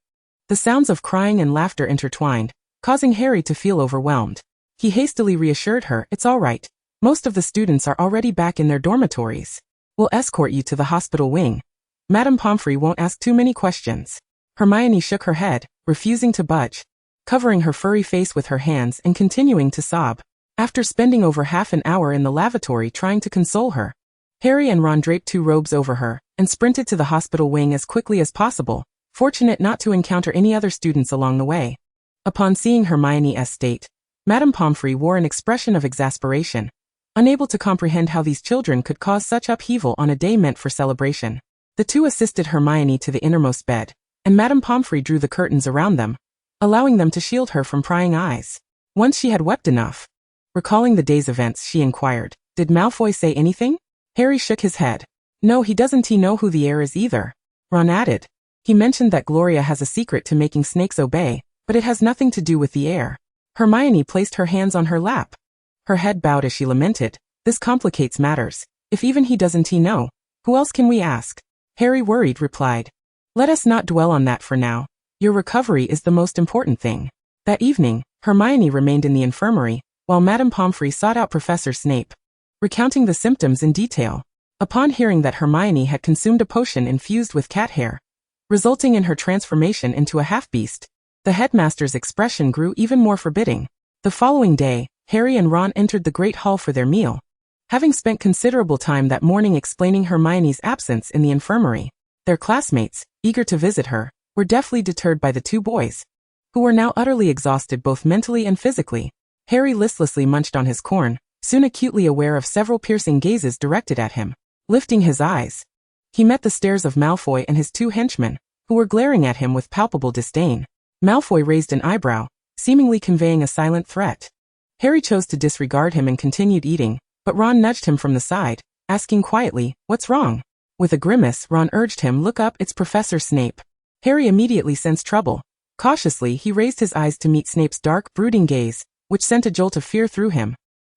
The sounds of crying and laughter intertwined, causing Harry to feel overwhelmed. He hastily reassured her, "It's all right. Most of the students are already back in their dormitories. We'll escort you to the hospital wing. Madame Pomfrey won't ask too many questions." Hermione shook her head, refusing to budge, covering her furry face with her hands and continuing to sob. After spending over half an hour in the lavatory trying to console her, Harry and Ron draped 2 robes over her and sprinted to the hospital wing as quickly as possible, fortunate not to encounter any other students along the way. Upon seeing Hermione's state, Madame Pomfrey wore an expression of exasperation, unable to comprehend how these children could cause such upheaval on a day meant for celebration. The two assisted Hermione to the innermost bed, and Madame Pomfrey drew the curtains around them, allowing them to shield her from prying eyes. Once she had wept enough, recalling the day's events, she inquired, "Did Malfoy say anything?" Harry shook his head. "No, he doesn't. He know who the heir is either." Ron added, "He mentioned that Gloria has a secret to making snakes obey, but it has nothing to do with the heir." Hermione placed her hands on her lap. Her head bowed as she lamented, "This complicates matters. If even he doesn't know, who else can we ask?" Harry, worried, replied, "Let us not dwell on that for now. Your recovery is the most important thing." That evening, Hermione remained in the infirmary, while Madame Pomfrey sought out Professor Snape, recounting the symptoms in detail. Upon hearing that Hermione had consumed a potion infused with cat hair, resulting in her transformation into a half-beast, the headmaster's expression grew even more forbidding. The following day, Harry and Ron entered the Great Hall for their meal, having spent considerable time that morning explaining Hermione's absence in the infirmary. Their classmates, eager to visit her, were deftly deterred by the 2 boys, who were now utterly exhausted both mentally and physically. Harry listlessly munched on his corn, soon acutely aware of several piercing gazes directed at him. Lifting his eyes, he met the stares of Malfoy and his 2 henchmen, who were glaring at him with palpable disdain. Malfoy raised an eyebrow, seemingly conveying a silent threat. Harry chose to disregard him and continued eating, but Ron nudged him from the side, asking quietly, "What's wrong?" With a grimace, Ron urged him, "Look up, it's Professor Snape." Harry immediately sensed trouble. Cautiously, he raised his eyes to meet Snape's dark, brooding gaze, which sent a jolt of fear through him,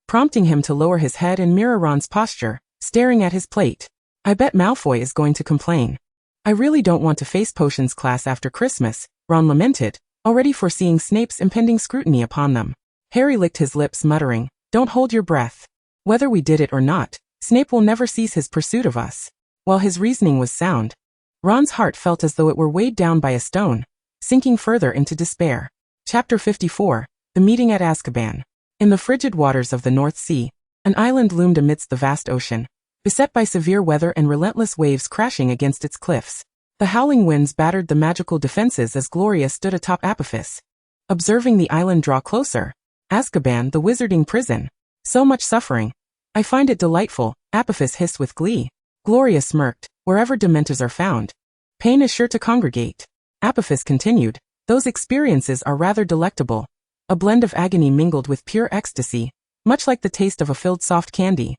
prompting him to lower his head and mirror Ron's posture, staring at his plate. "I bet Malfoy is going to complain. I really don't want to face potions class after Christmas," Ron lamented, already foreseeing Snape's impending scrutiny upon them. Harry licked his lips, muttering, "Don't hold your breath. Whether we did it or not, Snape will never cease his pursuit of us." While his reasoning was sound, Ron's heart felt as though it were weighed down by a stone, sinking further into despair. Chapter 54, The Meeting at Azkaban. In the frigid waters of the North Sea, an island loomed amidst the vast ocean, beset by severe weather and relentless waves crashing against its cliffs. The howling winds battered the magical defenses as Gloria stood atop Apophis, observing the island draw closer. "Azkaban, the wizarding prison. So much suffering. I find it delightful," Apophis hissed with glee. Gloria smirked, "Wherever dementors are found, pain is sure to congregate." Apophis continued, "Those experiences are rather delectable. A blend of agony mingled with pure ecstasy, much like the taste of a filled soft candy."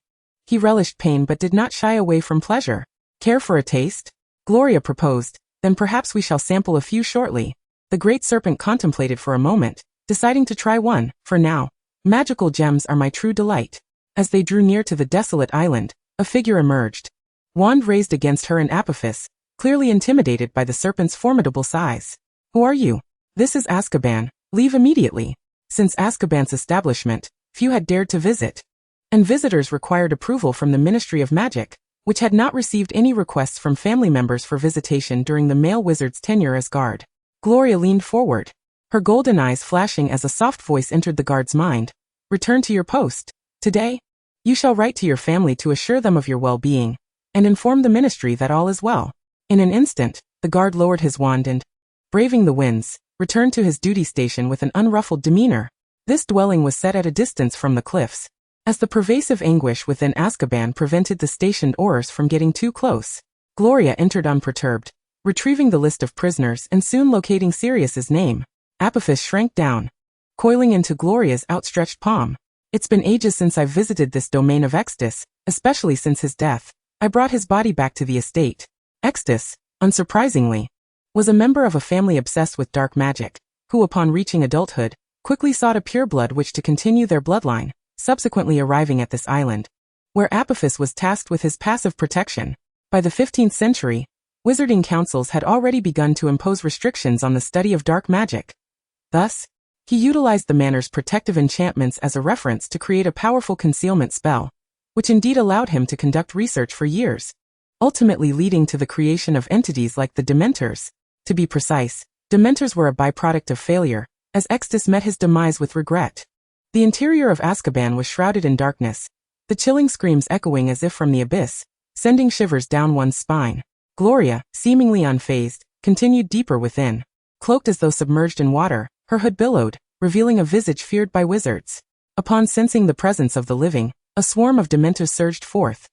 He relished pain but did not shy away from pleasure. "Care for a taste?" Gloria proposed, "Then perhaps we shall sample a few shortly." The great serpent contemplated for a moment, deciding to try one. "For now, magical gems are my true delight." As they drew near to the desolate island, a figure emerged, wand raised against her and Apophis, clearly intimidated by the serpent's formidable size. Who are you? This is Azkaban. Leave immediately. Since Azkaban's establishment, few had dared to visit, and visitors required approval from the Ministry of Magic, which had not received any requests from family members for visitation during the male wizard's tenure as guard. Gloria leaned forward, her golden eyes flashing as a soft voice entered the guard's mind. Return to your post. Today, you shall write to your family to assure them of your well-being, and inform the ministry that all is well. In an instant, the guard lowered his wand and, braving the winds, returned to his duty station with an unruffled demeanor. This dwelling was set at a distance from the cliffs, as the pervasive anguish within Azkaban prevented the stationed Aurors from getting too close. Gloria entered unperturbed, retrieving the list of prisoners and soon locating Sirius's name. Apophis shrank down, coiling into Gloria's outstretched palm. It's been ages since I've visited this domain of Extus, especially since his death. I brought his body back to the estate. Extus, unsurprisingly, was a member of a family obsessed with dark magic, who upon reaching adulthood, quickly sought a pureblood which to continue their bloodline, subsequently arriving at this island, where Apophis was tasked with his passive protection. By the 15th century, wizarding councils had already begun to impose restrictions on the study of dark magic. Thus, he utilized the manor's protective enchantments as a reference to create a powerful concealment spell, which indeed allowed him to conduct research for years, ultimately leading to the creation of entities like the Dementors. To be precise, Dementors were a byproduct of failure, as Extus met his demise with regret. The interior of Azkaban was shrouded in darkness, the chilling screams echoing as if from the abyss, sending shivers down one's spine. Gloria, seemingly unfazed, continued deeper within. Cloaked as though submerged in water, her hood billowed, revealing a visage feared by wizards. Upon sensing the presence of the living, a swarm of Dementors surged forth.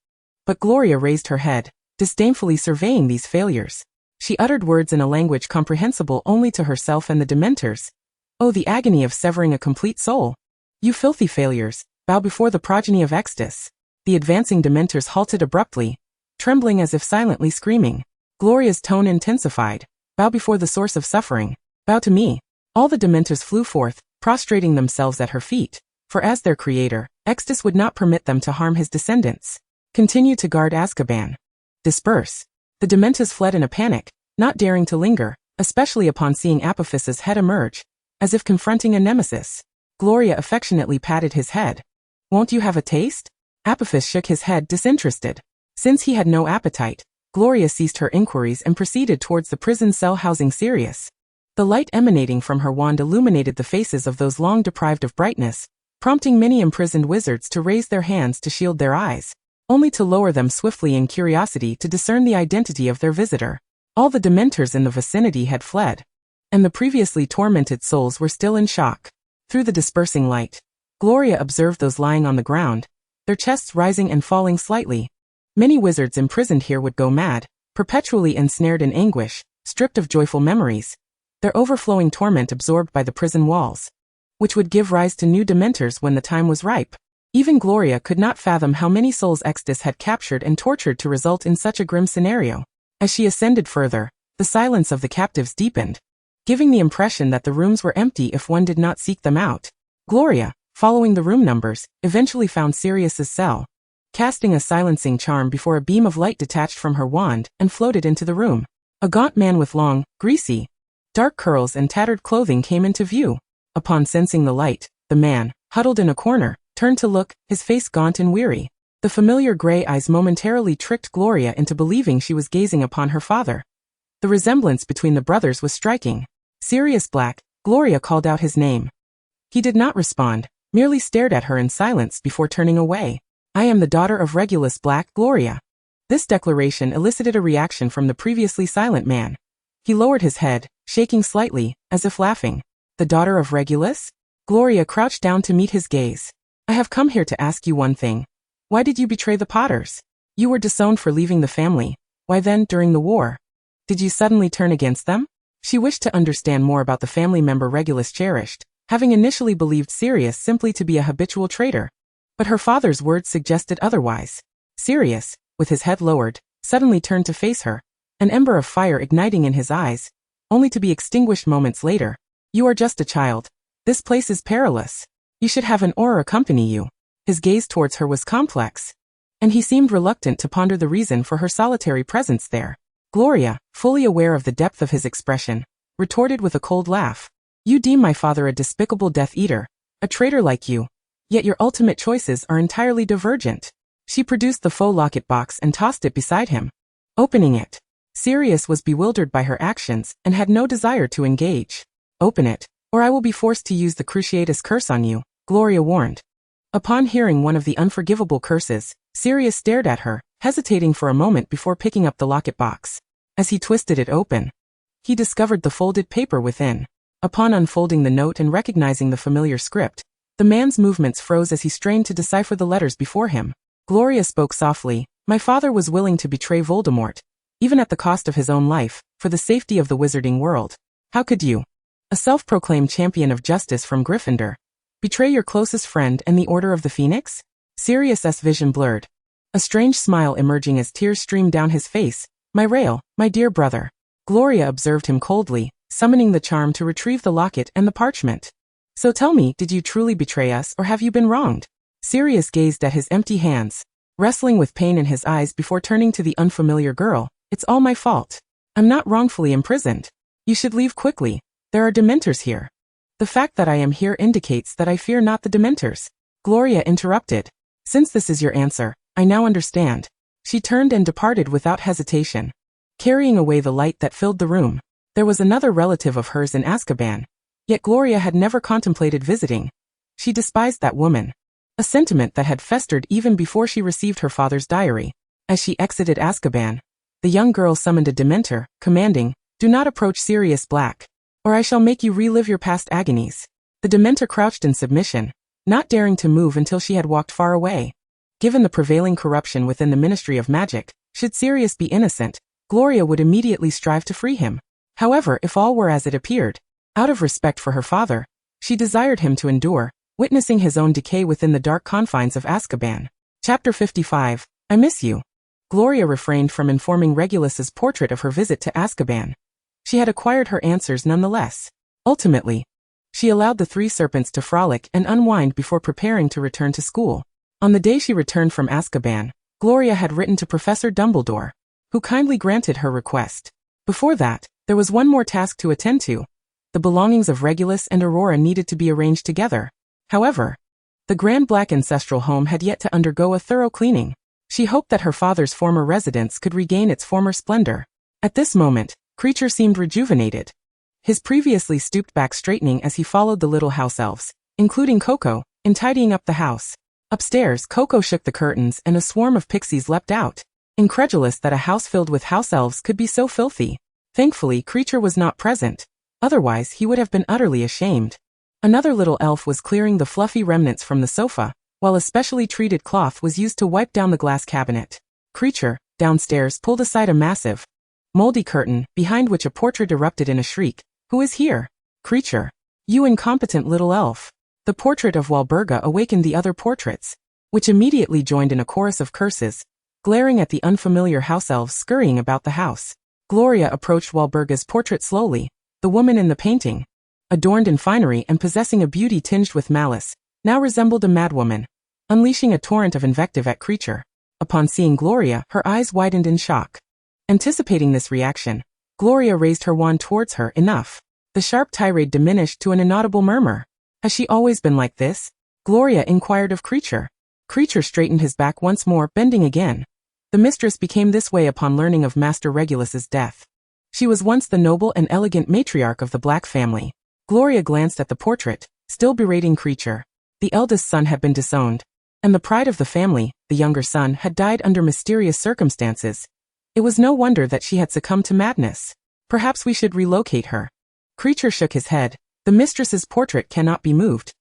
But Gloria raised her head, disdainfully surveying these failures. She uttered words in a language comprehensible only to herself and the Dementors. Oh, the agony of severing a complete soul! You filthy failures, bow before the progeny of Extus. The advancing Dementors halted abruptly, trembling as if silently screaming. Gloria's tone intensified. Bow before the source of suffering. Bow to me. All the Dementors flew forth, prostrating themselves at her feet, for as their creator, Extus would not permit them to harm his descendants. Continue to guard Azkaban. Disperse. The Dementors fled in a panic, not daring to linger, especially upon seeing Apophis's head emerge, as if confronting a nemesis. Gloria affectionately patted his head. Won't you have a taste? Apophis shook his head disinterested. Since he had no appetite, Gloria ceased her inquiries and proceeded towards the prison cell housing Sirius. The light emanating from her wand illuminated the faces of those long deprived of brightness, prompting many imprisoned wizards to raise their hands to shield their eyes, only to lower them swiftly in curiosity to discern the identity of their visitor. All the Dementors in the vicinity had fled, and the previously tormented souls were still in shock. Through the dispersing light, Gloria observed those lying on the ground, their chests rising and falling slightly. Many wizards imprisoned here would go mad, perpetually ensnared in anguish, stripped of joyful memories, their overflowing torment absorbed by the prison walls, which would give rise to new Dementors when the time was ripe. Even Gloria could not fathom how many souls Extus had captured and tortured to result in such a grim scenario. As she ascended further, the silence of the captives deepened, giving the impression that the rooms were empty if one did not seek them out. Gloria, following the room numbers, eventually found Sirius's cell, casting a silencing charm before a beam of light detached from her wand and floated into the room. A gaunt man with long, greasy, dark curls and tattered clothing came into view. Upon sensing the light, the man, huddled in a corner, turned to look, his face gaunt and weary. The familiar gray eyes momentarily tricked Gloria into believing she was gazing upon her father. The resemblance between the brothers was striking. Sirius Black, Gloria called out his name. He did not respond, merely stared at her in silence before turning away. I am the daughter of Regulus Black, Gloria. This declaration elicited a reaction from the previously silent man. He lowered his head, shaking slightly, as if laughing. The daughter of Regulus? Gloria crouched down to meet his gaze. I have come here to ask you one thing. Why did you betray the Potters? You were disowned for leaving the family. Why then, during the war, did you suddenly turn against them? She wished to understand more about the family member Regulus cherished, having initially believed Sirius simply to be a habitual traitor. But her father's words suggested otherwise. Sirius, with his head lowered, suddenly turned to face her, an ember of fire igniting in his eyes, only to be extinguished moments later. You are just a child. This place is perilous. You should have an aura accompany you. His gaze towards her was complex, and he seemed reluctant to ponder the reason for her solitary presence there. Gloria, fully aware of the depth of his expression, retorted with a cold laugh. You deem my father a despicable Death Eater, a traitor like you. Yet your ultimate choices are entirely divergent. She produced the faux locket box and tossed it beside him. Opening it. Sirius was bewildered by her actions and had no desire to engage. Open it, or I will be forced to use the Cruciatus curse on you, Gloria warned. Upon hearing one of the unforgivable curses, Sirius stared at her, hesitating for a moment before picking up the locket box. As he twisted it open, he discovered the folded paper within. Upon unfolding the note and recognizing the familiar script, the man's movements froze as he strained to decipher the letters before him. Gloria spoke softly. My father was willing to betray Voldemort, even at the cost of his own life, for the safety of the wizarding world. How could you, a self-proclaimed champion of justice from Gryffindor, betray your closest friend and the Order of the Phoenix? Sirius's vision blurred, a strange smile emerging as tears streamed down his face. My Rael, my dear brother. Gloria observed him coldly, summoning the charm to retrieve the locket and the parchment. So tell me, did you truly betray us or have you been wronged? Sirius gazed at his empty hands, wrestling with pain in his eyes before turning to the unfamiliar girl. It's all my fault. I'm not wrongfully imprisoned. You should leave quickly. There are Dementors here. The fact that I am here indicates that I fear not the Dementors. Gloria interrupted. Since this is your answer, I now understand. She turned and departed without hesitation, carrying away the light that filled the room. There was another relative of hers in Azkaban, yet Gloria had never contemplated visiting. She despised that woman, a sentiment that had festered even before she received her father's diary. As she exited Azkaban, the young girl summoned a Dementor, commanding, Do not approach Sirius Black, or I shall make you relive your past agonies. The Dementor crouched in submission, not daring to move until she had walked far away. Given the prevailing corruption within the Ministry of Magic, should Sirius be innocent, Gloria would immediately strive to free him. However, if all were as it appeared, out of respect for her father, she desired him to endure, witnessing his own decay within the dark confines of Azkaban. Chapter 55. I miss you. Gloria refrained from informing Regulus's portrait of her visit to Azkaban. She had acquired her answers nonetheless. Ultimately, she allowed the three serpents to frolic and unwind before preparing to return to school. On the day she returned from Azkaban, Gloria had written to Professor Dumbledore, who kindly granted her request. Before that, there was one more task to attend to. The belongings of Regulus and Aurora needed to be arranged together. However, the Grand Black ancestral home had yet to undergo a thorough cleaning. She hoped that her father's former residence could regain its former splendor. At this moment, Kreacher seemed rejuvenated, his previously stooped back straightening as he followed the little house elves, including Coco, in tidying up the house. Upstairs, Coco shook the curtains and a swarm of pixies leapt out, incredulous that a house filled with house elves could be so filthy. Thankfully, Kreacher was not present. Otherwise, he would have been utterly ashamed. Another little elf was clearing the fluffy remnants from the sofa, while a specially treated cloth was used to wipe down the glass cabinet. Kreacher, downstairs, pulled aside a massive, moldy curtain, behind which a portrait erupted in a shriek. Who is here? Kreacher. You incompetent little elf. The portrait of Walburga awakened the other portraits, which immediately joined in a chorus of curses, glaring at the unfamiliar house elves scurrying about the house. Gloria approached Walburga's portrait slowly. The woman in the painting, adorned in finery and possessing a beauty tinged with malice, now resembled a madwoman, unleashing a torrent of invective at Kreacher. Upon seeing Gloria, her eyes widened in shock. Anticipating this reaction, Gloria raised her wand towards her. Enough. The sharp tirade diminished to an inaudible murmur. Has she always been like this? Gloria inquired of Kreacher. Kreacher straightened his back once more, bending again. The mistress became this way upon learning of Master Regulus's death. She was once the noble and elegant matriarch of the Black family. Gloria glanced at the portrait, still berating Kreacher. The eldest son had been disowned, and the pride of the family, the younger son, had died under mysterious circumstances. It was no wonder that she had succumbed to madness. Perhaps we should relocate her. Kreacher shook his head. The mistress's portrait cannot be moved.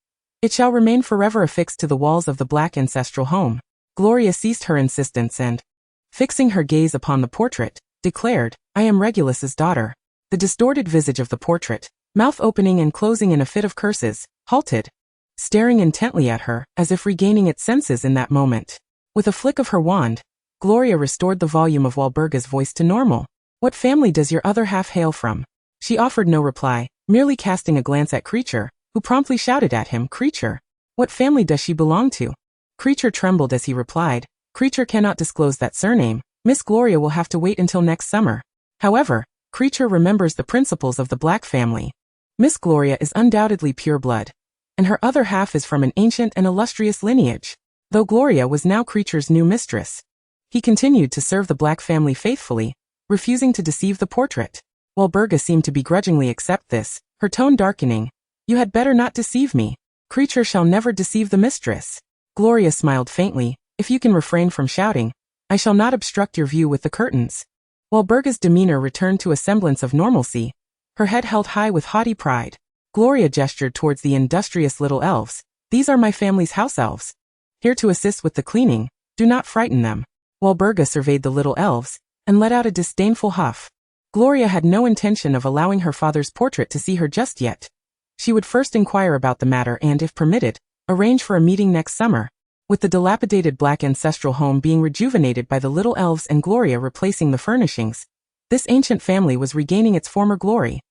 It shall remain forever affixed to the walls of the Black ancestral home. Gloria ceased her insistence and, fixing her gaze upon the portrait, declared, I am Regulus's daughter. The distorted visage of the portrait, mouth opening and closing in a fit of curses, halted, staring intently at her, as if regaining its senses in that moment. With a flick of her wand, Gloria restored the volume of Walburga's voice to normal. What family does your other half hail from? She offered no reply, merely casting a glance at Kreacher, who promptly shouted at him, Kreacher, what family does she belong to? Kreacher trembled as he replied, Kreacher cannot disclose that surname. Miss Gloria will have to wait until next summer. However, Creature remembers the principles of the Black family. Miss Gloria is undoubtedly pure blood, and her other half is from an ancient and illustrious lineage. Though Gloria was now Creature's new mistress, he continued to serve the Black family faithfully, refusing to deceive the portrait. While Berga seemed to begrudgingly accept this, her tone darkening. You had better not deceive me. Creature shall never deceive the mistress. Gloria smiled faintly. If you can refrain from shouting, I shall not obstruct your view with the curtains. While Berga's demeanor returned to a semblance of normalcy, her head held high with haughty pride, Gloria gestured towards the industrious little elves. These are my family's house elves, here to assist with the cleaning. Do not frighten them. While Berga surveyed the little elves, and let out a disdainful huff. Gloria had no intention of allowing her father's portrait to see her just yet. She would first inquire about the matter and, if permitted, arrange for a meeting next summer. With the dilapidated Black ancestral home being rejuvenated by the little elves and Gloria replacing the furnishings, this ancient family was regaining its former glory.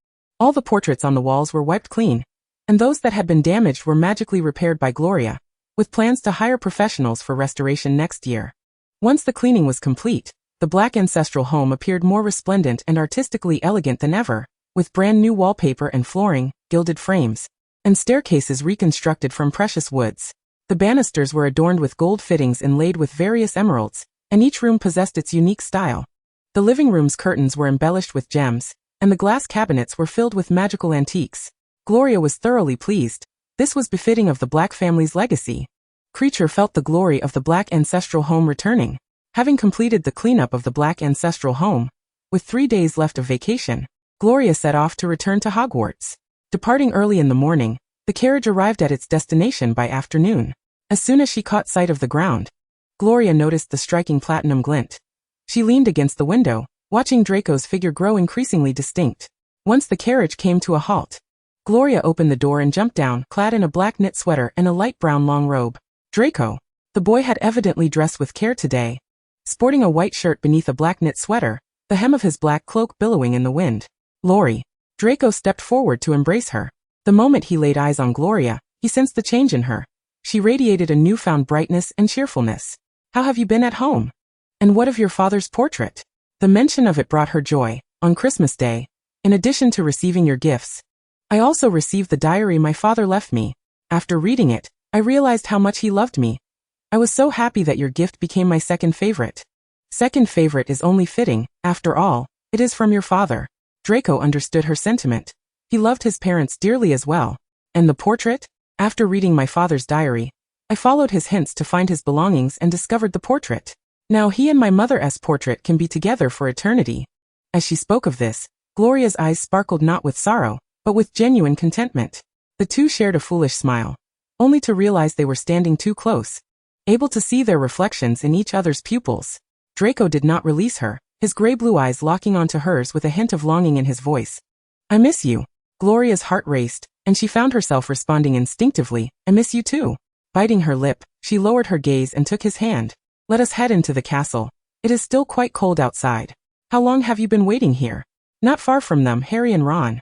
All the portraits on the walls were wiped clean, and those that had been damaged were magically repaired by Gloria, with plans to hire professionals for restoration next year. Once the cleaning was complete, the Black ancestral home appeared more resplendent and artistically elegant than ever, with brand new wallpaper and flooring, gilded frames, and staircases reconstructed from precious woods. The banisters were adorned with gold fittings inlaid with various emeralds, and each room possessed its unique style. The living room's curtains were embellished with gems, and the glass cabinets were filled with magical antiques. Gloria was thoroughly pleased. This was befitting of the Black family's legacy. Creature felt the glory of the Black ancestral home returning. Having completed the cleanup of the Black ancestral home, with 3 days left of vacation, Gloria set off to return to Hogwarts. Departing early in the morning, the carriage arrived at its destination by afternoon. As soon as she caught sight of the ground, Gloria noticed the striking platinum glint. She leaned against the window, watching Draco's figure grow increasingly distinct. Once the carriage came to a halt, Gloria opened the door and jumped down, clad in a black knit sweater and a light brown long robe. Draco. The boy had evidently dressed with care today. Sporting a white shirt beneath a black knit sweater, the hem of his black cloak billowing in the wind. Lori. Draco stepped forward to embrace her. The moment he laid eyes on Gloria, he sensed the change in her. She radiated a newfound brightness and cheerfulness. How have you been at home? And what of your father's portrait? The mention of it brought her joy. On Christmas Day, in addition to receiving your gifts, I also received the diary my father left me. After reading it, I realized how much he loved me. I was so happy that your gift became my second favorite. Second favorite is only fitting, after all, it is from your father. Draco understood her sentiment. He loved his parents dearly as well. And the portrait? After reading my father's diary, I followed his hints to find his belongings and discovered the portrait. Now he and my mother's portrait can be together for eternity. As she spoke of this, Gloria's eyes sparkled not with sorrow, but with genuine contentment. The two shared a foolish smile, only to realize they were standing too close, able to see their reflections in each other's pupils. Draco did not release her, his gray-blue eyes locking onto hers with a hint of longing in his voice. I miss you. Gloria's heart raced, and she found herself responding instinctively, I miss you too. Biting her lip, she lowered her gaze and took his hand. Let us head into the castle. It is still quite cold outside. How long have you been waiting here? Not far from them, Harry and Ron.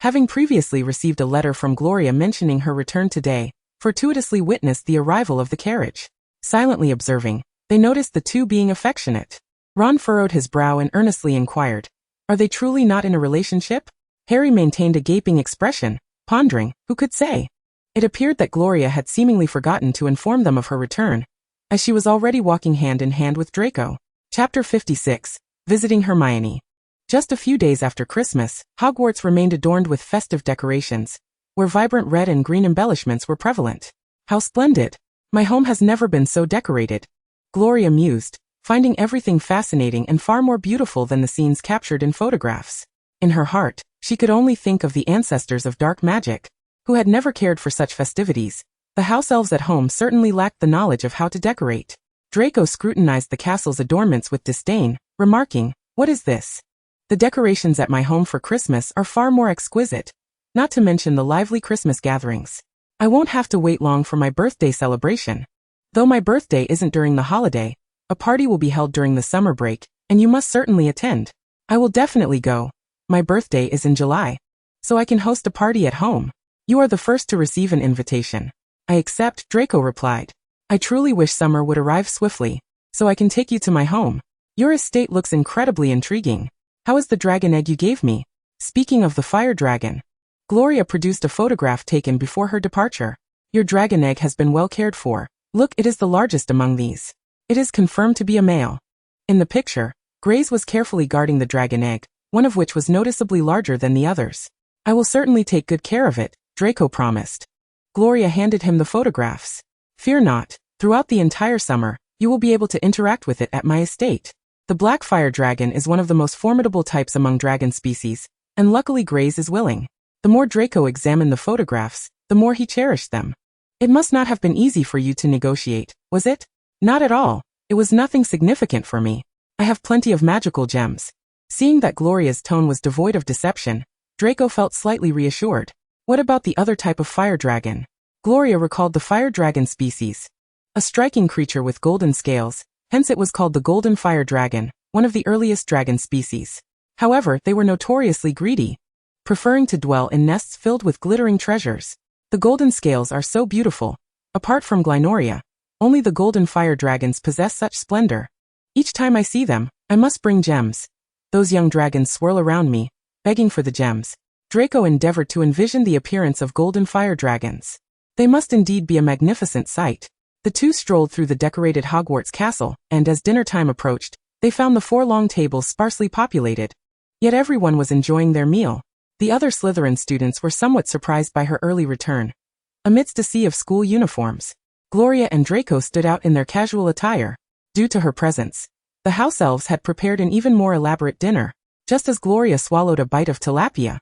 Having previously received a letter from Gloria mentioning her return today, fortuitously witnessed the arrival of the carriage. Silently observing, they noticed the two being affectionate. Ron furrowed his brow and earnestly inquired, are they truly not in a relationship? Harry maintained a gaping expression, pondering, who could say? It appeared that Gloria had seemingly forgotten to inform them of her return, as she was already walking hand in hand with Draco. Chapter 56, Visiting Hermione. Just a few days after Christmas, Hogwarts remained adorned with festive decorations, where vibrant red and green embellishments were prevalent. How splendid! My home has never been so decorated. Gloria mused, finding everything fascinating and far more beautiful than the scenes captured in photographs. In her heart, she could only think of the ancestors of dark magic, who had never cared for such festivities. The house elves at home certainly lacked the knowledge of how to decorate. Draco scrutinized the castle's adornments with disdain, remarking, what is this? The decorations at my home for Christmas are far more exquisite, not to mention the lively Christmas gatherings. I won't have to wait long for my birthday celebration. Though my birthday isn't during the holiday, a party will be held during the summer break, and you must certainly attend. I will definitely go. My birthday is in July, so I can host a party at home. You are the first to receive an invitation. I accept, Draco replied. I truly wish summer would arrive swiftly, so I can take you to my home. Your estate looks incredibly intriguing. How is the dragon egg you gave me? Speaking of the fire dragon, Gloria produced a photograph taken before her departure. Your dragon egg has been well cared for. Look, it is the largest among these. It is confirmed to be a male. In the picture, Grace was carefully guarding the dragon egg, one of which was noticeably larger than the others. I will certainly take good care of it, Draco promised. Gloria handed him the photographs. Fear not, throughout the entire summer, you will be able to interact with it at my estate. The black fire dragon is one of the most formidable types among dragon species, and luckily Grace is willing. The more Draco examined the photographs, the more he cherished them. It must not have been easy for you to negotiate, was it? Not at all. It was nothing significant for me. I have plenty of magical gems. Seeing that Gloria's tone was devoid of deception, Draco felt slightly reassured. What about the other type of fire dragon? Gloria recalled the fire dragon species. A striking creature with golden scales, hence it was called the golden fire dragon, one of the earliest dragon species. However, they were notoriously greedy, preferring to dwell in nests filled with glittering treasures. The golden scales are so beautiful. Apart from Gloria, only the golden fire dragons possess such splendor. Each time I see them, I must bring gems. Those young dragons swirl around me, begging for the gems. Draco endeavored to envision the appearance of golden fire dragons. They must indeed be a magnificent sight. The two strolled through the decorated Hogwarts castle, and as dinner time approached, they found the 4 long tables sparsely populated. Yet everyone was enjoying their meal. The other Slytherin students were somewhat surprised by her early return. Amidst a sea of school uniforms, Gloria and Draco stood out in their casual attire. Due to her presence, the house elves had prepared an even more elaborate dinner. Just as Gloria swallowed a bite of tilapia,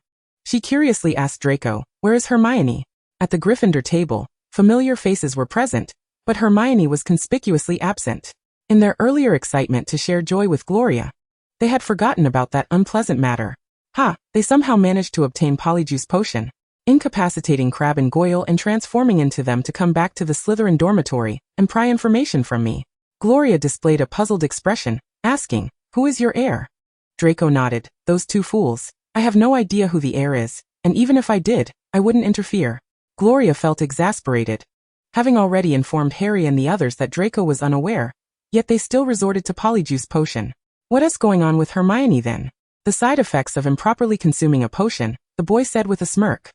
she curiously asked Draco, "Where is Hermione?" At the Gryffindor table, familiar faces were present, but Hermione was conspicuously absent. In their earlier excitement to share joy with Gloria, they had forgotten about that unpleasant matter. They somehow managed to obtain Polyjuice Potion, incapacitating Crabbe and Goyle and transforming into them to come back to the Slytherin dormitory and pry information from me. Gloria displayed a puzzled expression, asking, "Who is your heir?" Draco nodded. "Those 2 fools. I have no idea who the heir is, and even if I did, I wouldn't interfere." Gloria felt exasperated. Having already informed Harry and the others that Draco was unaware, yet they still resorted to Polyjuice Potion. What is going on with Hermione then? The side effects of improperly consuming a potion, the boy said with a smirk.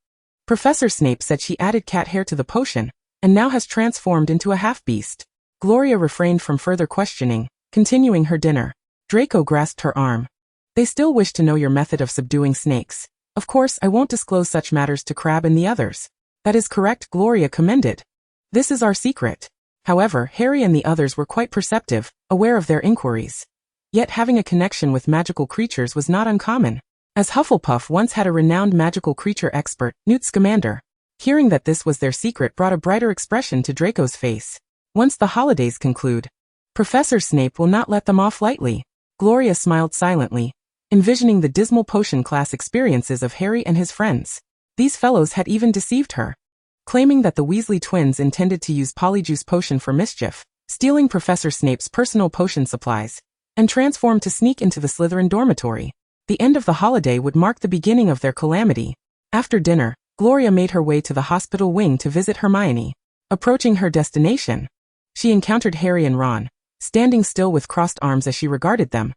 Professor Snape said she added cat hair to the potion, and now has transformed into a half-beast. Gloria refrained from further questioning, continuing her dinner. Draco grasped her arm. "They still wish to know your method of subduing snakes. Of course, I won't disclose such matters to Crabbe and the others." "That is correct," Gloria commended. "This is our secret." However, Harry and the others were quite perceptive, aware of their inquiries. Yet having a connection with magical creatures was not uncommon, as Hufflepuff once had a renowned magical creature expert, Newt Scamander. Hearing that this was their secret brought a brighter expression to Draco's face. Once the holidays conclude, Professor Snape will not let them off lightly. Gloria smiled silently, envisioning the dismal potion class experiences of Harry and his friends. These fellows had even deceived her, claiming that the Weasley twins intended to use Polyjuice Potion for mischief, stealing Professor Snape's personal potion supplies, and transform to sneak into the Slytherin dormitory. The end of the holiday would mark the beginning of their calamity. After dinner, Gloria made her way to the hospital wing to visit Hermione. Approaching her destination, she encountered Harry and Ron, standing still with crossed arms as she regarded them,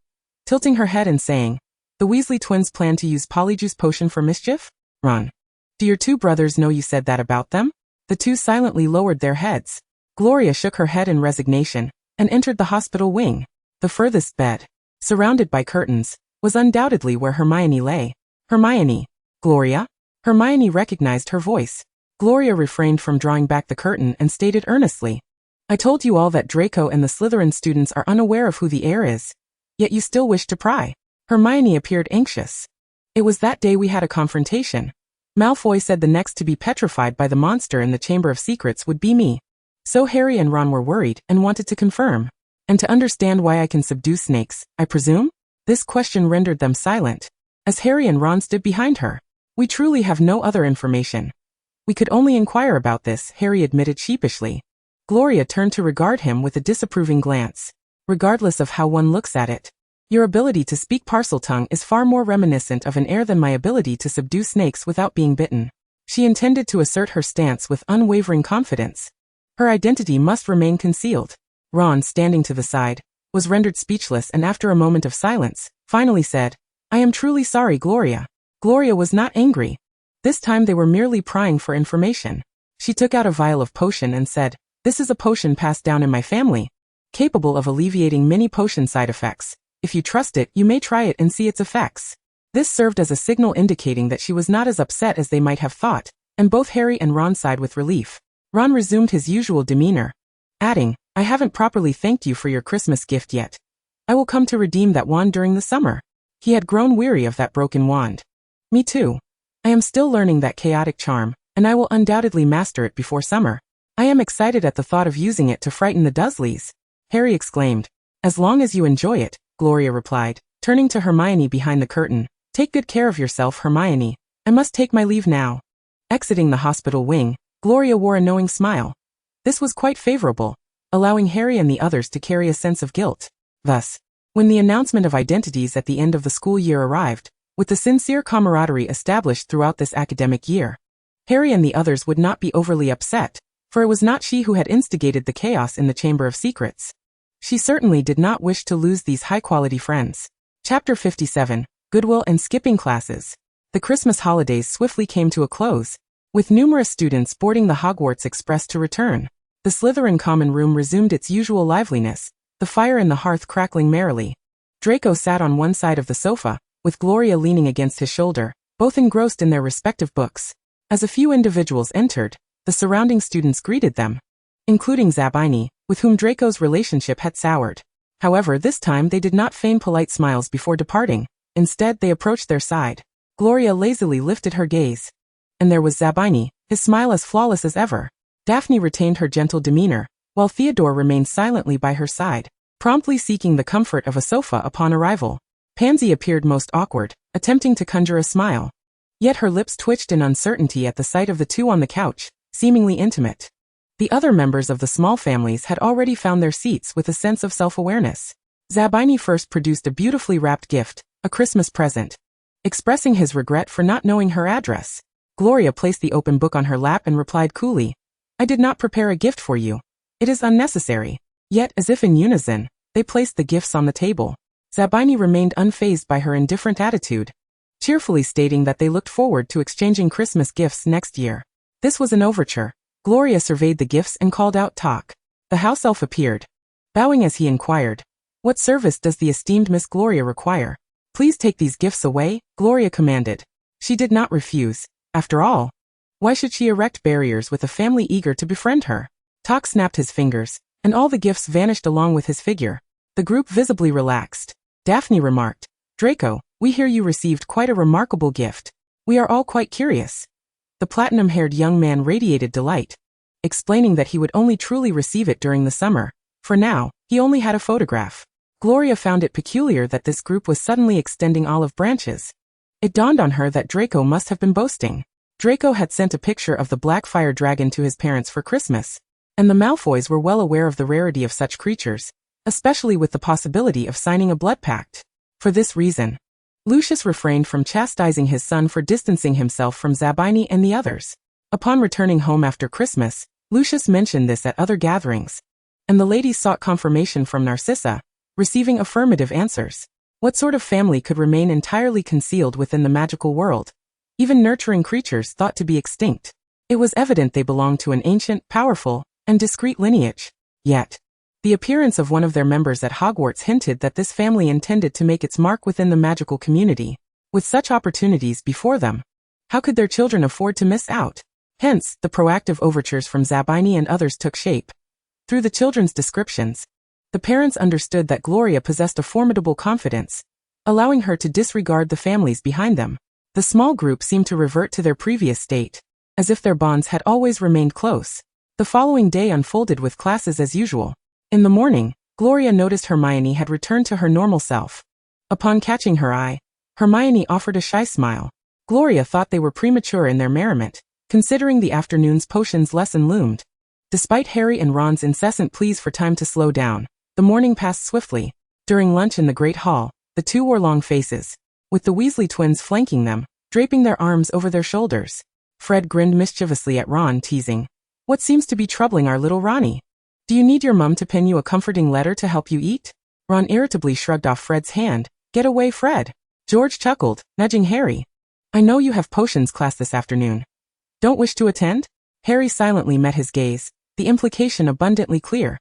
tilting her head and saying, "The Weasley twins plan to use Polyjuice Potion for mischief? Ron, do your 2 brothers know you said that about them?" The 2 silently lowered their heads. Gloria shook her head in resignation, and entered the hospital wing. The furthest bed, surrounded by curtains, was undoubtedly where Hermione lay. "Hermione." "Gloria?" Hermione recognized her voice. Gloria refrained from drawing back the curtain and stated earnestly, "I told you all that Draco and the Slytherin students are unaware of who the heir is, yet you still wish to pry." Hermione appeared anxious. "It was that day we had a confrontation. Malfoy said the next to be petrified by the monster in the Chamber of Secrets would be me. So Harry and Ron were worried and wanted to confirm. And to understand why I can subdue snakes, I presume?" This question rendered them silent, as Harry and Ron stood behind her. "We truly have no other information. We could only inquire about this," Harry admitted sheepishly. Gloria turned to regard him with a disapproving glance. "Regardless of how one looks at it, your ability to speak Parseltongue is far more reminiscent of an heir than my ability to subdue snakes without being bitten." She intended to assert her stance with unwavering confidence. Her identity must remain concealed. Ron, standing to the side, was rendered speechless and after a moment of silence, finally said, I am truly sorry, Gloria. Gloria was not angry. This time they were merely prying for information. She took out a vial of potion and said, "This is a potion passed down in my family, capable of alleviating many potion side effects. If you trust it, you may try it and see its effects." This served as a signal indicating that she was not as upset as they might have thought, and both Harry and Ron sighed with relief. Ron resumed his usual demeanor, adding, "I haven't properly thanked you for your Christmas gift yet. I will come to redeem that wand during the summer." He had grown weary of that broken wand. "Me too. I am still learning that chaotic charm, and I will undoubtedly master it before summer. I am excited at the thought of using it to frighten the Dursleys," Harry exclaimed. "As long as you enjoy it," Gloria replied, turning to Hermione behind the curtain. "Take good care of yourself, Hermione. I must take my leave now." Exiting the hospital wing, Gloria wore a knowing smile. This was quite favorable, allowing Harry and the others to carry a sense of guilt. Thus, when the announcement of identities at the end of the school year arrived, with the sincere camaraderie established throughout this academic year, Harry and the others would not be overly upset, for it was not she who had instigated the chaos in the Chamber of Secrets. She certainly did not wish to lose these high-quality friends. Chapter 57, Goodwill and Skipping Classes. The Christmas holidays swiftly came to a close, with numerous students boarding the Hogwarts Express to return. The Slytherin common room resumed its usual liveliness, the fire in the hearth crackling merrily. Draco sat on one side of the sofa, with Gloria leaning against his shoulder, both engrossed in their respective books. As a few individuals entered, the surrounding students greeted them, including Zabini, with whom Draco's relationship had soured. However, this time they did not feign polite smiles before departing. Instead, they approached their side. Gloria lazily lifted her gaze. And there was Zabini, his smile as flawless as ever. Daphne retained her gentle demeanor, while Theodore remained silently by her side, promptly seeking the comfort of a sofa upon arrival. Pansy appeared most awkward, attempting to conjure a smile. Yet her lips twitched in uncertainty at the sight of the two on the couch, seemingly intimate. The other members of the small families had already found their seats with a sense of self-awareness. Zabini first produced a beautifully wrapped gift, a Christmas present. Expressing his regret for not knowing her address, Gloria placed the open book on her lap and replied coolly, "I did not prepare a gift for you. It is unnecessary." Yet, as if in unison, they placed the gifts on the table. Zabini remained unfazed by her indifferent attitude, cheerfully stating that they looked forward to exchanging Christmas gifts next year. This was an overture. Gloria surveyed the gifts and called out talk. The house elf appeared, bowing as he inquired, "What service does the esteemed Miss Gloria require?" "Please take these gifts away," Gloria commanded. She did not refuse. After all, why should she erect barriers with a family eager to befriend her? Talk snapped his fingers, and all the gifts vanished along with his figure. The group visibly relaxed. Daphne remarked, "Draco, we hear you received quite a remarkable gift. We are all quite curious." The platinum-haired young man radiated delight, explaining that he would only truly receive it during the summer. For now, he only had a photograph. Gloria found it peculiar that this group was suddenly extending olive branches. It dawned on her that Draco must have been boasting. Draco had sent a picture of the black fire dragon to his parents for Christmas, and the Malfoys were well aware of the rarity of such creatures, especially with the possibility of signing a blood pact. For this reason, Lucius refrained from chastising his son for distancing himself from Zabini and the others. Upon returning home after Christmas, Lucius mentioned this at other gatherings, and the ladies sought confirmation from Narcissa, receiving affirmative answers. What sort of family could remain entirely concealed within the magical world? Even nurturing creatures thought to be extinct. It was evident they belonged to an ancient, powerful, and discreet lineage. Yet, the appearance of one of their members at Hogwarts hinted that this family intended to make its mark within the magical community. With such opportunities before them, how could their children afford to miss out? Hence, the proactive overtures from Zabini and others took shape. Through the children's descriptions, the parents understood that Gloria possessed a formidable confidence, allowing her to disregard the families behind them. The small group seemed to revert to their previous state, as if their bonds had always remained close. The following day unfolded with classes as usual. In the morning, Gloria noticed Hermione had returned to her normal self. Upon catching her eye, Hermione offered a shy smile. Gloria thought they were premature in their merriment, considering the afternoon's potions lesson loomed. Despite Harry and Ron's incessant pleas for time to slow down, the morning passed swiftly. During lunch in the Great Hall, the two wore long faces, with the Weasley twins flanking them, draping their arms over their shoulders. Fred grinned mischievously at Ron, teasing, "What seems to be troubling our little Ronnie? Do you need your mum to pen you a comforting letter to help you eat?" Ron irritably shrugged off Fred's hand. "Get away, Fred. George chuckled, nudging Harry. I know you have potions class this afternoon. Don't wish to attend? Harry silently met his gaze, the implication abundantly clear.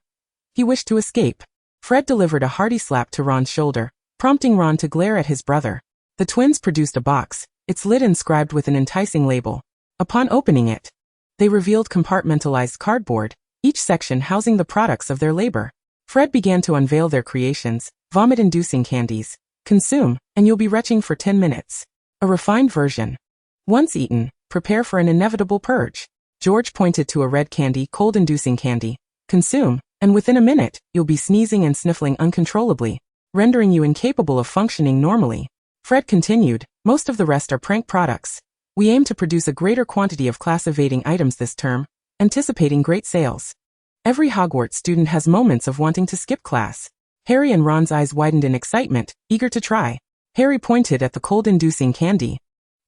He wished to escape. Fred delivered a hearty slap to Ron's shoulder, prompting Ron to glare at his brother. The twins produced a box, its lid inscribed with an enticing label. Upon opening it, they revealed compartmentalized cardboard, each section housing the products of their labor. Fred began to unveil their creations, vomit-inducing candies. Consume, and you'll be retching for 10 minutes. A refined version. Once eaten, prepare for an inevitable purge. George pointed to a red candy, cold-inducing candy. Consume, and within a minute, you'll be sneezing and sniffling uncontrollably, rendering you incapable of functioning normally. Fred continued, most of the rest are prank products. We aim to produce a greater quantity of class-evading items this term, anticipating great sales. Every Hogwarts student has moments of wanting to skip class. Harry and Ron's eyes widened in excitement, eager to try. Harry pointed at the cold-inducing candy,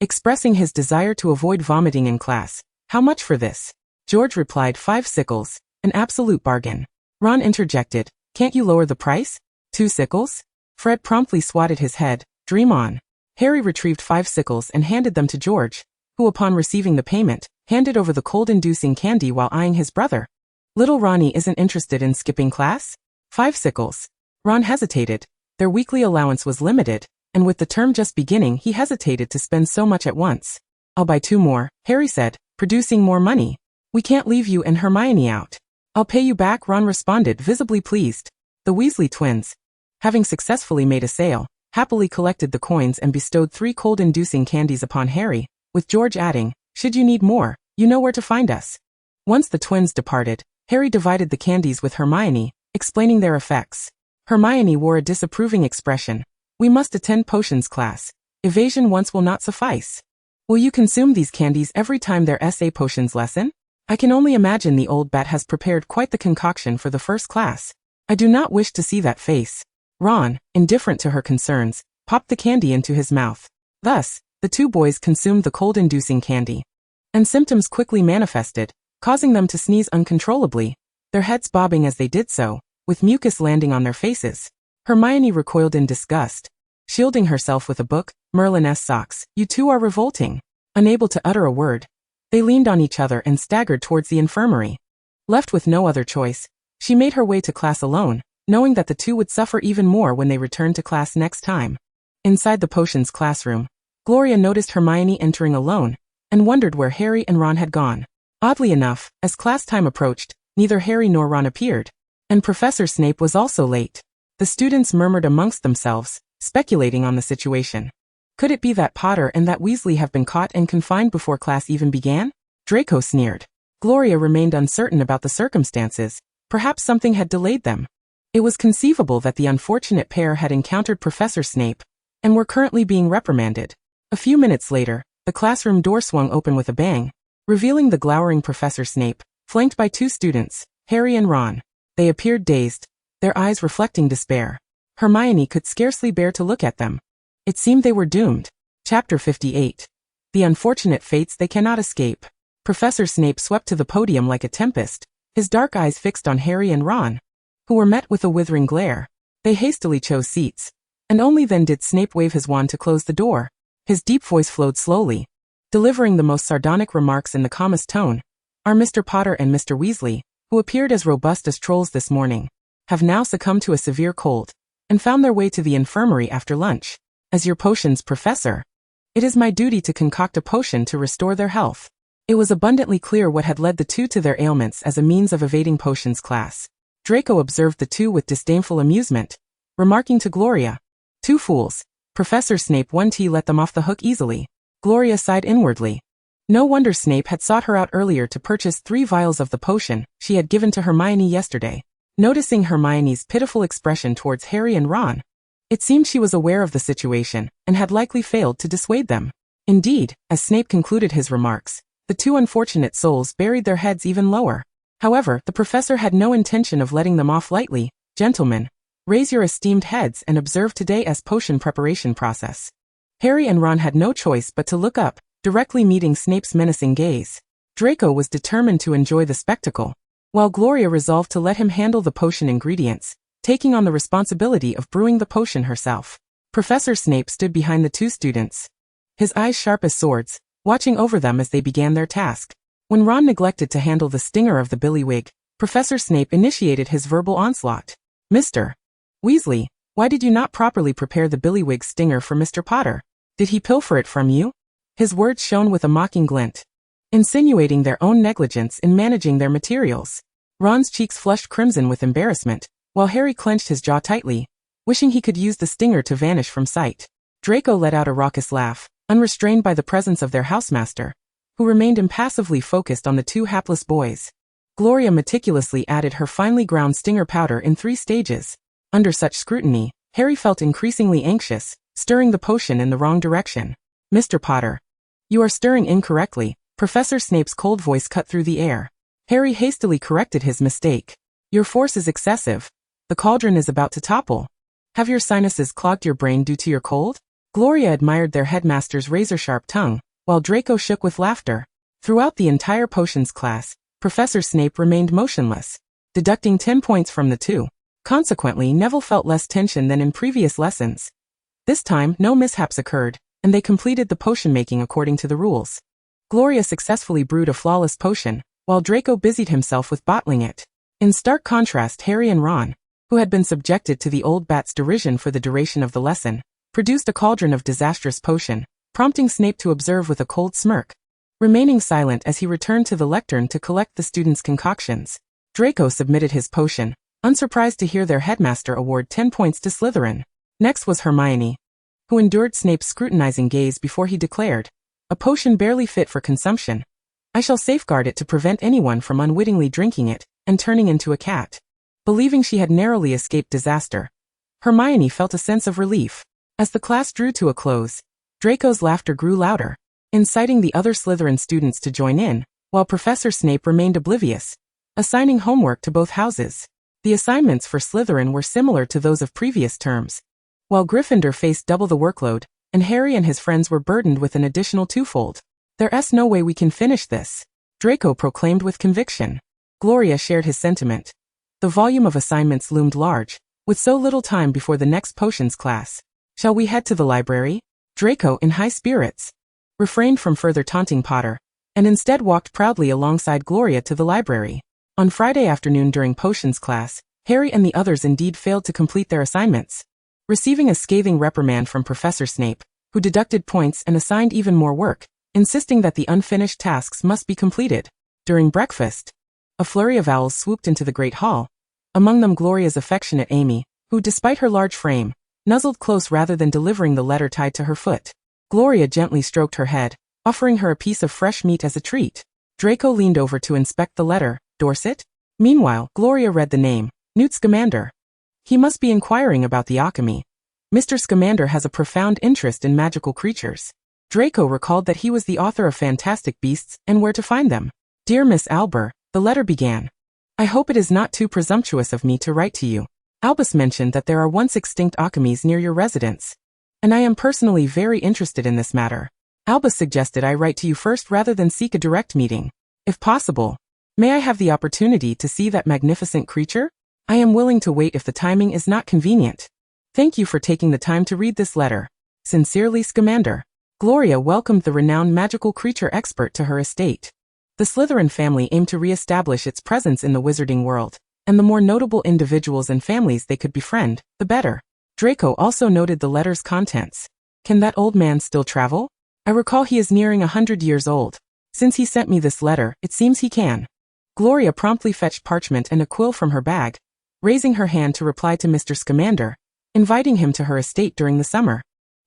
expressing his desire to avoid vomiting in class. How much for this? George replied 5 sickles, an absolute bargain. Ron interjected, can't you lower the price? 2 sickles? Fred promptly swatted his head, dream on. Harry retrieved 5 sickles and handed them to George, who upon receiving the payment, handed over the cold-inducing candy while eyeing his brother. Little Ronnie isn't interested in skipping class? 5 sickles. Ron hesitated. Their weekly allowance was limited, and with the term just beginning he hesitated to spend so much at once. I'll buy 2 more, Harry said, producing more money. We can't leave you and Hermione out. I'll pay you back, Ron responded, visibly pleased. The Weasley twins, having successfully made a sale, happily collected the coins and bestowed 3 cold-inducing candies upon Harry, with George adding, should you need more, you know where to find us. Once the twins departed, Harry divided the candies with Hermione, explaining their effects. Hermione wore a disapproving expression. We must attend potions class. Evasion once will not suffice. Will you consume these candies every time their essay potions lesson? I can only imagine the old bat has prepared quite the concoction for the first class. I do not wish to see that face. Ron, indifferent to her concerns, popped the candy into his mouth. Thus, the 2 boys consumed the cold-inducing candy. And symptoms quickly manifested, causing them to sneeze uncontrollably, their heads bobbing as they did so, with mucus landing on their faces. Hermione recoiled in disgust, shielding herself with a book. Merlin's socks, you 2 are revolting. Unable to utter a word, they leaned on each other and staggered towards the infirmary. Left with no other choice, she made her way to class alone, knowing that the 2 would suffer even more when they returned to class next time. Inside the potions classroom, Gloria noticed Hermione entering alone, and wondered where Harry and Ron had gone. Oddly enough, as class time approached, neither Harry nor Ron appeared, and Professor Snape was also late. The students murmured amongst themselves, speculating on the situation. Could it be that Potter and that Weasley have been caught and confined before class even began? Draco sneered. Gloria remained uncertain about the circumstances. Perhaps something had delayed them. It was conceivable that the unfortunate pair had encountered Professor Snape and were currently being reprimanded. A few minutes later, the classroom door swung open with a bang, revealing the glowering Professor Snape, flanked by 2 students, Harry and Ron. They appeared dazed, their eyes reflecting despair. Hermione could scarcely bear to look at them. It seemed they were doomed. Chapter 58. The unfortunate fates they cannot escape. Professor Snape swept to the podium like a tempest, his dark eyes fixed on Harry and Ron, who were met with a withering glare. They hastily chose seats, and only then did Snape wave his wand to close the door. His deep voice flowed slowly, delivering the most sardonic remarks in the calmest tone. Our Mr. Potter and Mr. Weasley, who appeared as robust as trolls this morning, have now succumbed to a severe cold, and found their way to the infirmary after lunch. As your potions professor, it is my duty to concoct a potion to restore their health. It was abundantly clear what had led the 2 to their ailments as a means of evading potions class. Draco observed the 2 with disdainful amusement, remarking to Gloria, 2 fools. Professor Snape 1T let them off the hook easily. Gloria sighed inwardly. No wonder Snape had sought her out earlier to purchase 3 vials of the potion she had given to Hermione yesterday. Noticing Hermione's pitiful expression towards Harry and Ron, it seemed she was aware of the situation and had likely failed to dissuade them. Indeed, as Snape concluded his remarks, the 2 unfortunate souls buried their heads even lower. However, the professor had no intention of letting them off lightly. Gentlemen, raise your esteemed heads and observe today's potion preparation process. Harry and Ron had no choice but to look up, directly meeting Snape's menacing gaze. Draco was determined to enjoy the spectacle, while Gloria resolved to let him handle the potion ingredients, taking on the responsibility of brewing the potion herself. Professor Snape stood behind the two students, his eyes sharp as swords, watching over them as they began their task. When Ron neglected to handle the stinger of the billywig, Professor Snape initiated his verbal onslaught. Mr. Weasley, why did you not properly prepare the billywig stinger for Mr. Potter? Did he pilfer it from you? His words shone with a mocking glint, insinuating their own negligence in managing their materials. Ron's cheeks flushed crimson with embarrassment, while Harry clenched his jaw tightly, wishing he could use the stinger to vanish from sight. Draco let out a raucous laugh, unrestrained by the presence of their housemaster, who remained impassively focused on the two hapless boys. Gloria meticulously added her finely ground stinger powder in 3 stages. Under such scrutiny, Harry felt increasingly anxious, stirring the potion in the wrong direction. Mr. Potter, you are stirring incorrectly. Professor Snape's cold voice cut through the air. Harry hastily corrected his mistake. Your force is excessive. The cauldron is about to topple. Have your sinuses clogged your brain due to your cold? Gloria admired their headmaster's razor-sharp tongue, while Draco shook with laughter. Throughout the entire potions class, Professor Snape remained motionless, deducting 10 points from the 2. Consequently, Neville felt less tension than in previous lessons. This time, no mishaps occurred, and they completed the potion-making according to the rules. Gloria successfully brewed a flawless potion, while Draco busied himself with bottling it. In stark contrast, Harry and Ron, who had been subjected to the old bat's derision for the duration of the lesson, produced a cauldron of disastrous potion, prompting Snape to observe with a cold smirk, remaining silent as he returned to the lectern to collect the students' concoctions. Draco submitted his potion, unsurprised to hear their headmaster award 10 points to Slytherin. Next was Hermione, who endured Snape's scrutinizing gaze before he declared, "A potion barely fit for consumption. I shall safeguard it to prevent anyone from unwittingly drinking it and turning into a cat." Believing she had narrowly escaped disaster, Hermione felt a sense of relief. As the class drew to a close, Draco's laughter grew louder, inciting the other Slytherin students to join in, while Professor Snape remained oblivious, assigning homework to both houses. The assignments for Slytherin were similar to those of previous terms, while Gryffindor faced double the workload, and Harry and his friends were burdened with an additional 2-fold. "There's no way we can finish this," Draco proclaimed with conviction. Gloria shared his sentiment. The volume of assignments loomed large, with so little time before the next potions class. "Shall we head to the library?" Draco, in high spirits, refrained from further taunting Potter, and instead walked proudly alongside Gloria to the library. On Friday afternoon during potions class, Harry and the others indeed failed to complete their assignments, receiving a scathing reprimand from Professor Snape, who deducted points and assigned even more work, insisting that the unfinished tasks must be completed. During breakfast, a flurry of owls swooped into the great hall, among them Gloria's affectionate Amy, who, despite her large frame, nuzzled close rather than delivering the letter tied to her foot. Gloria gently stroked her head, offering her a piece of fresh meat as a treat. Draco leaned over to inspect the letter. Dorset? Meanwhile, Gloria read the name, Newt Scamander. He must be inquiring about the alchemy. Mr. Scamander has a profound interest in magical creatures. Draco recalled that he was the author of Fantastic Beasts and Where to Find Them. "Dear Miss Albert," the letter began, "I hope it is not too presumptuous of me to write to you. Albus mentioned that there are once extinct alchemies near your residence, and I am personally very interested in this matter. Albus suggested I write to you first rather than seek a direct meeting. If possible, may I have the opportunity to see that magnificent creature? I am willing to wait if the timing is not convenient. Thank you for taking the time to read this letter. Sincerely, Scamander." Gloria welcomed the renowned magical creature expert to her estate. The Slytherin family aimed to re-establish its presence in the wizarding world, and the more notable individuals and families they could befriend, the better. Draco also noted the letter's contents. "Can that old man still travel? I recall he is nearing 100 years old. Since he sent me this letter, it seems he can." Gloria promptly fetched parchment and a quill from her bag, raising her hand to reply to Mr. Scamander, inviting him to her estate during the summer.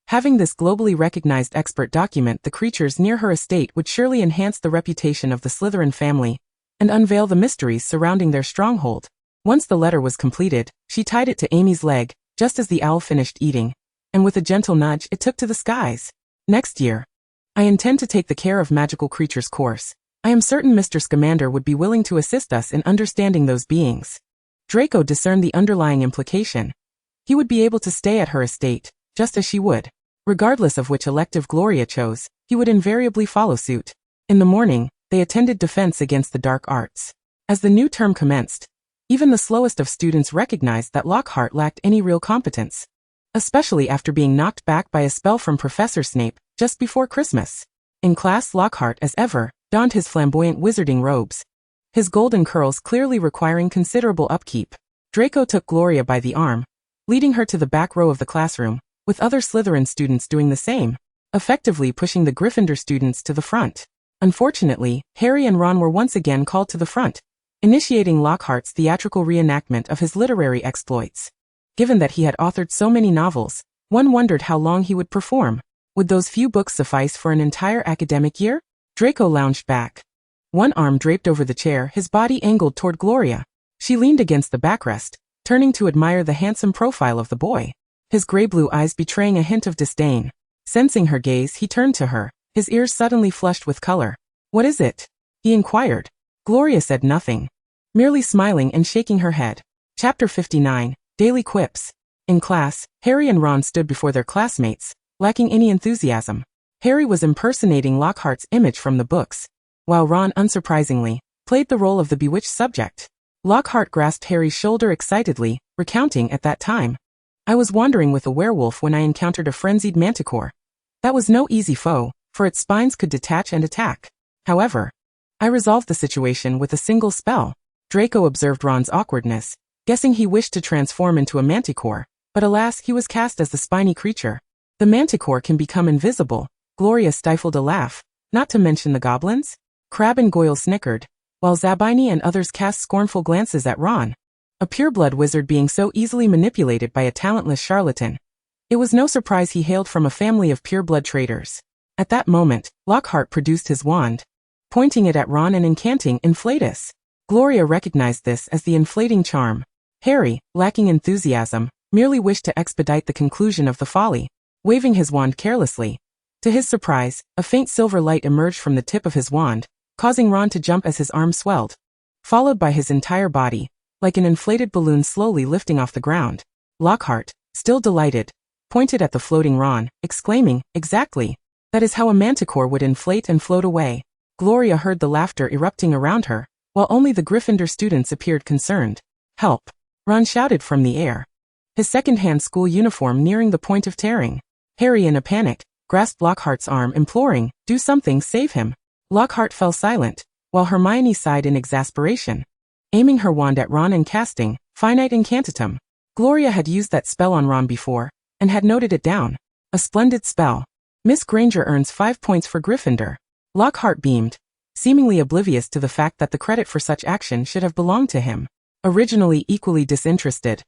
Having this globally recognized expert document the creatures near her estate would surely enhance the reputation of the Slytherin family and unveil the mysteries surrounding their stronghold. Once the letter was completed, she tied it to Amy's leg, just as the owl finished eating, and with a gentle nudge it took to the skies. "Next year, I intend to take the care of magical creatures course. I am certain Mr. Scamander would be willing to assist us in understanding those beings." Draco discerned the underlying implication. He would be able to stay at her estate, just as she would. Regardless of which elective Gloria chose, he would invariably follow suit. In the morning, they attended Defense Against the Dark Arts. As the new term commenced, even the slowest of students recognized that Lockhart lacked any real competence. especially after being knocked back by a spell from Professor Snape just before Christmas. In class, Lockhart, as ever, donned his flamboyant wizarding robes, his golden curls clearly requiring considerable upkeep. Draco took Gloria by the arm, leading her to the back row of the classroom, with other Slytherin students doing the same, effectively pushing the Gryffindor students to the front. Unfortunately, Harry and Ron were once again called to the front, initiating Lockhart's theatrical reenactment of his literary exploits. Given that he had authored so many novels, one wondered how long he would perform. Would those few books suffice for an entire academic year? Draco lounged back, one arm draped over the chair, his body angled toward Gloria. She leaned against the backrest, turning to admire the handsome profile of the boy, his gray-blue eyes betraying a hint of disdain. Sensing her gaze, he turned to her, his ears suddenly flushed with color. "What is it?" he inquired. Gloria said nothing, merely smiling and shaking her head. Chapter 59, Daily Quips. In class, Harry and Ron stood before their classmates, lacking any enthusiasm. Harry was impersonating Lockhart's image from the books, while Ron, unsurprisingly, played the role of the bewitched subject. Lockhart grasped Harry's shoulder excitedly, recounting at that time, "I was wandering with a werewolf when I encountered a frenzied manticore. That was no easy foe, for its spines could detach and attack. However, I resolved the situation with a single spell." Draco observed Ron's awkwardness, guessing he wished to transform into a manticore, but alas, he was cast as the spiny creature. "The manticore can become invisible." Gloria stifled a laugh, "not to mention the goblins?" Crabbe and Goyle snickered, while Zabini and others cast scornful glances at Ron. A pureblood wizard being so easily manipulated by a talentless charlatan. It was no surprise he hailed from a family of pureblood traders. At that moment, Lockhart produced his wand, pointing it at Ron and incanting Inflatus. Gloria recognized this as the inflating charm. Harry, lacking enthusiasm, merely wished to expedite the conclusion of the folly, waving his wand carelessly. To his surprise, a faint silver light emerged from the tip of his wand, causing Ron to jump as his arm swelled, followed by his entire body, like an inflated balloon slowly lifting off the ground. Lockhart, still delighted, pointed at the floating Ron, exclaiming, "Exactly! That is how a manticore would inflate and float away." Gloria heard the laughter erupting around her, while only the Gryffindor students appeared concerned. "Help!" Ron shouted from the air, his second-hand school uniform nearing the point of tearing. Harry, in a panic, grasped Lockhart's arm, imploring, "Do something, save him." Lockhart fell silent, while Hermione sighed in exasperation, aiming her wand at Ron and casting Finite Incantatem. Gloria had used that spell on Ron before, and had noted it down. A splendid spell. Miss Granger earns 5 points for Gryffindor. Lockhart beamed, seemingly oblivious to the fact that the credit for such action should have belonged to him. Originally equally disinterested,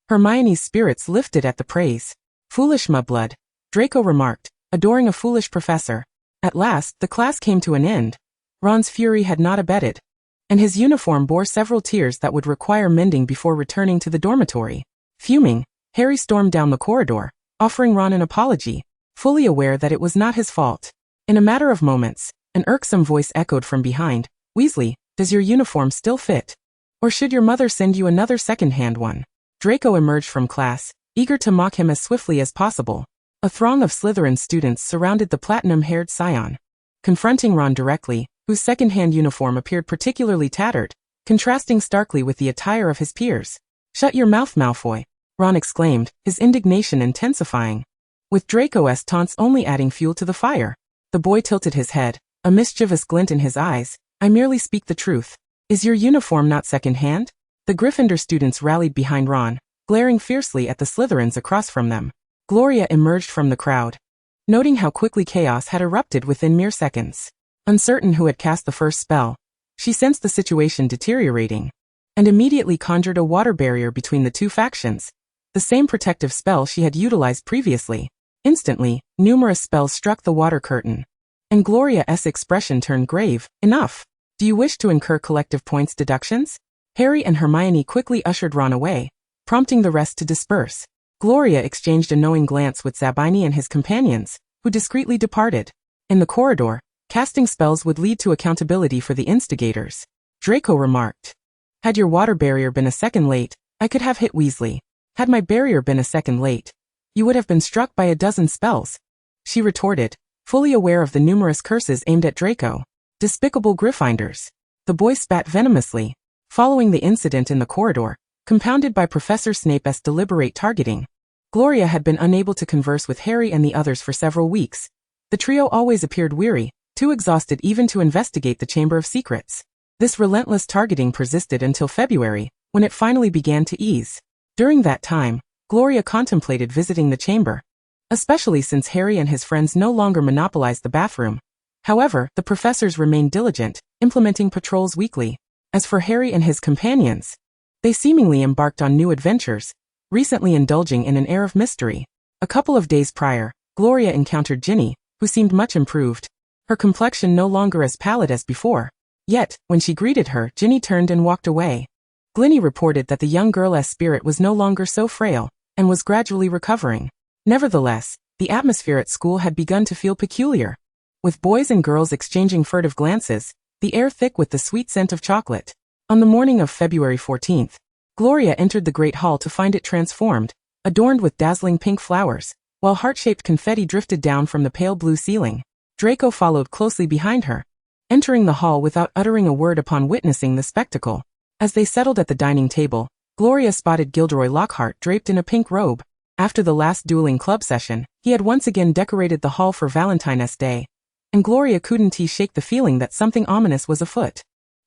Hermione's spirits lifted at the praise. "Foolish mudblood," Draco remarked, adoring a foolish professor. At last, the class came to an end. Ron's fury had not abated, and his uniform bore several tears that would require mending before returning to the dormitory. Fuming, Harry stormed down the corridor, offering Ron an apology, fully aware that it was not his fault. In a matter of moments, an irksome voice echoed from behind, "Weasley, does your uniform still fit? Or should your mother send you another second-hand one?" Draco emerged from class, eager to mock him as swiftly as possible. A throng of Slytherin students surrounded the platinum-haired scion, confronting Ron directly, whose second-hand uniform appeared particularly tattered, contrasting starkly with the attire of his peers. "Shut your mouth, Malfoy," Ron exclaimed, his indignation intensifying, with Draco's taunts only adding fuel to the fire. The boy tilted his head, a mischievous glint in his eyes. "I merely speak the truth. Is your uniform not second-hand?" The Gryffindor students rallied behind Ron, glaring fiercely at the Slytherins across from them. Gloria emerged from the crowd, noting how quickly chaos had erupted within mere seconds. Uncertain who had cast the first spell, she sensed the situation deteriorating, and immediately conjured a water barrier between the two factions, the same protective spell she had utilized previously. Instantly, numerous spells struck the water curtain, and Gloria's expression turned grave. "Enough. Do you wish to incur collective points deductions?" Harry and Hermione quickly ushered Ron away, prompting the rest to disperse. Gloria exchanged a knowing glance with Zabini and his companions, who discreetly departed. In the corridor, casting spells would lead to accountability for the instigators. Draco remarked, "Had your water barrier been a second late, I could have hit Weasley. Had my barrier been a second late, you would have been struck by a dozen spells," she retorted, fully aware of the numerous curses aimed at Draco. "Despicable Gryffindors." The boy spat venomously, following the incident in the corridor, compounded by Professor Snape's deliberate targeting. Gloria had been unable to converse with Harry and the others for several weeks. The trio always appeared weary, too exhausted even to investigate the Chamber of Secrets. This relentless targeting persisted until February, when it finally began to ease. During that time, Gloria contemplated visiting the chamber, especially since Harry and his friends no longer monopolized the bathroom. However, the professors remained diligent, implementing patrols weekly. As for Harry and his companions, they seemingly embarked on new adventures, recently indulging in an air of mystery. A couple of days prior, Gloria encountered Ginny, who seemed much improved, her complexion no longer as pallid as before. Yet, when she greeted her, Ginny turned and walked away. Glinny reported that the young girl's spirit was no longer so frail, and was gradually recovering. Nevertheless, the atmosphere at school had begun to feel peculiar. With boys and girls exchanging furtive glances, the air thick with the sweet scent of chocolate. On the morning of February 14th, Gloria entered the Great Hall to find it transformed, adorned with dazzling pink flowers, while heart-shaped confetti drifted down from the pale blue ceiling. Draco followed closely behind her, entering the hall without uttering a word upon witnessing the spectacle. As they settled at the dining table, Gloria spotted Gilderoy Lockhart draped in a pink robe. After the last dueling club session, he had once again decorated the hall for Valentine's Day, and Gloria couldn't shake the feeling that something ominous was afoot.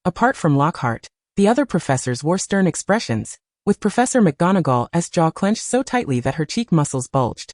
Apart from Lockhart, the other professors wore stern expressions, with Professor McGonagall's jaw clenched so tightly that her cheek muscles bulged.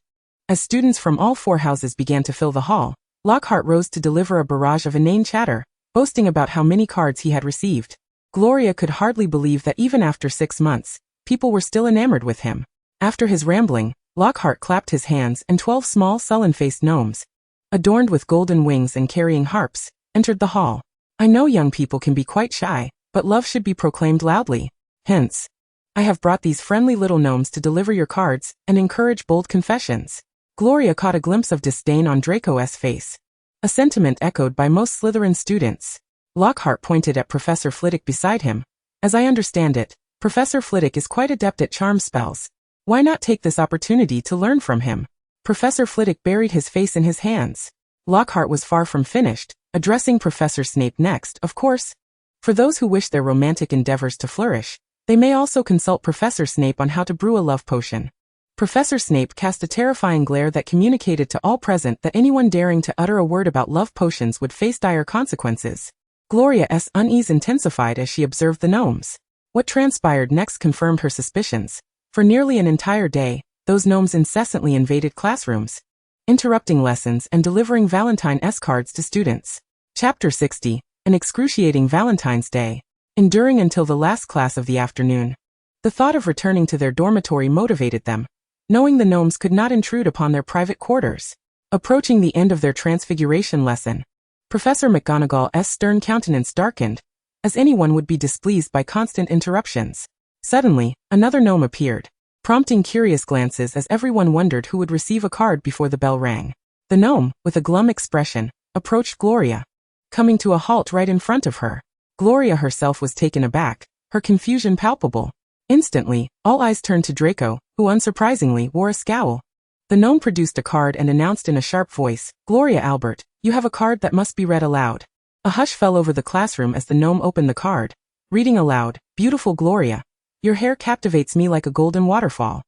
As students from all four houses began to fill the hall, Lockhart rose to deliver a barrage of inane chatter, boasting about how many cards he had received. Gloria could hardly believe that even after 6 months, people were still enamored with him. After his rambling, Lockhart clapped his hands and 12 small sullen-faced gnomes, adorned with golden wings and carrying harps, entered the hall. I know young people can be quite shy, but love should be proclaimed loudly. Hence, I have brought these friendly little gnomes to deliver your cards and encourage bold confessions. Gloria caught a glimpse of disdain on Draco's face, a sentiment echoed by most Slytherin students. Lockhart pointed at Professor Flitwick beside him. As I understand it, Professor Flitwick is quite adept at charm spells. Why not take this opportunity to learn from him? Professor Flitwick buried his face in his hands. Lockhart was far from finished, addressing Professor Snape next, of course. For those who wish their romantic endeavors to flourish, they may also consult Professor Snape on how to brew a love potion. Professor Snape cast a terrifying glare that communicated to all present that anyone daring to utter a word about love potions would face dire consequences. Gloria's unease intensified as she observed the gnomes. What transpired next confirmed her suspicions. For nearly an entire day, those gnomes incessantly invaded classrooms, interrupting lessons and delivering Valentine's cards to students. Chapter 60, An Excruciating Valentine's Day. Enduring until the last class of the afternoon. The thought of returning to their dormitory motivated them, knowing the gnomes could not intrude upon their private quarters. Approaching the end of their transfiguration lesson, Professor McGonagall's stern countenance darkened, as anyone would be displeased by constant interruptions. Suddenly, another gnome appeared, prompting curious glances as everyone wondered who would receive a card before the bell rang. The gnome, with a glum expression, approached Gloria, coming to a halt right in front of her. Gloria herself was taken aback, her confusion palpable. Instantly, all eyes turned to Draco, who unsurprisingly wore a scowl. The gnome produced a card and announced in a sharp voice, "Gloria Albert, you have a card that must be read aloud." A hush fell over the classroom as the gnome opened the card, reading aloud, "Beautiful Gloria, your hair captivates me like a golden waterfall.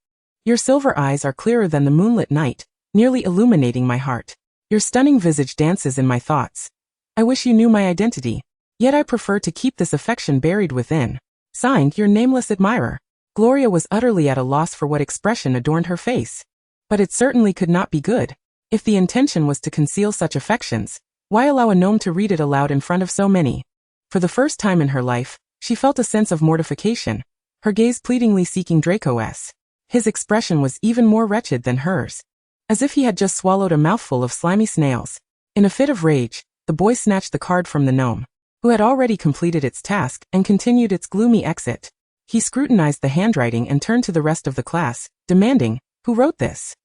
Your silver eyes are clearer than the moonlit night, nearly illuminating my heart. Your stunning visage dances in my thoughts. I wish you knew my identity, yet I prefer to keep this affection buried within. Signed, your nameless admirer." Gloria was utterly at a loss for what expression adorned her face. But it certainly could not be good. If the intention was to conceal such affections, why allow a gnome to read it aloud in front of so many? For the first time in her life, she felt a sense of mortification, her gaze pleadingly seeking Draco's. His expression was even more wretched than hers, as if he had just swallowed a mouthful of slimy snails. In a fit of rage, the boy snatched the card from the gnome, who had already completed its task and continued its gloomy exit. He scrutinized the handwriting and turned to the rest of the class, demanding, "Who wrote this?"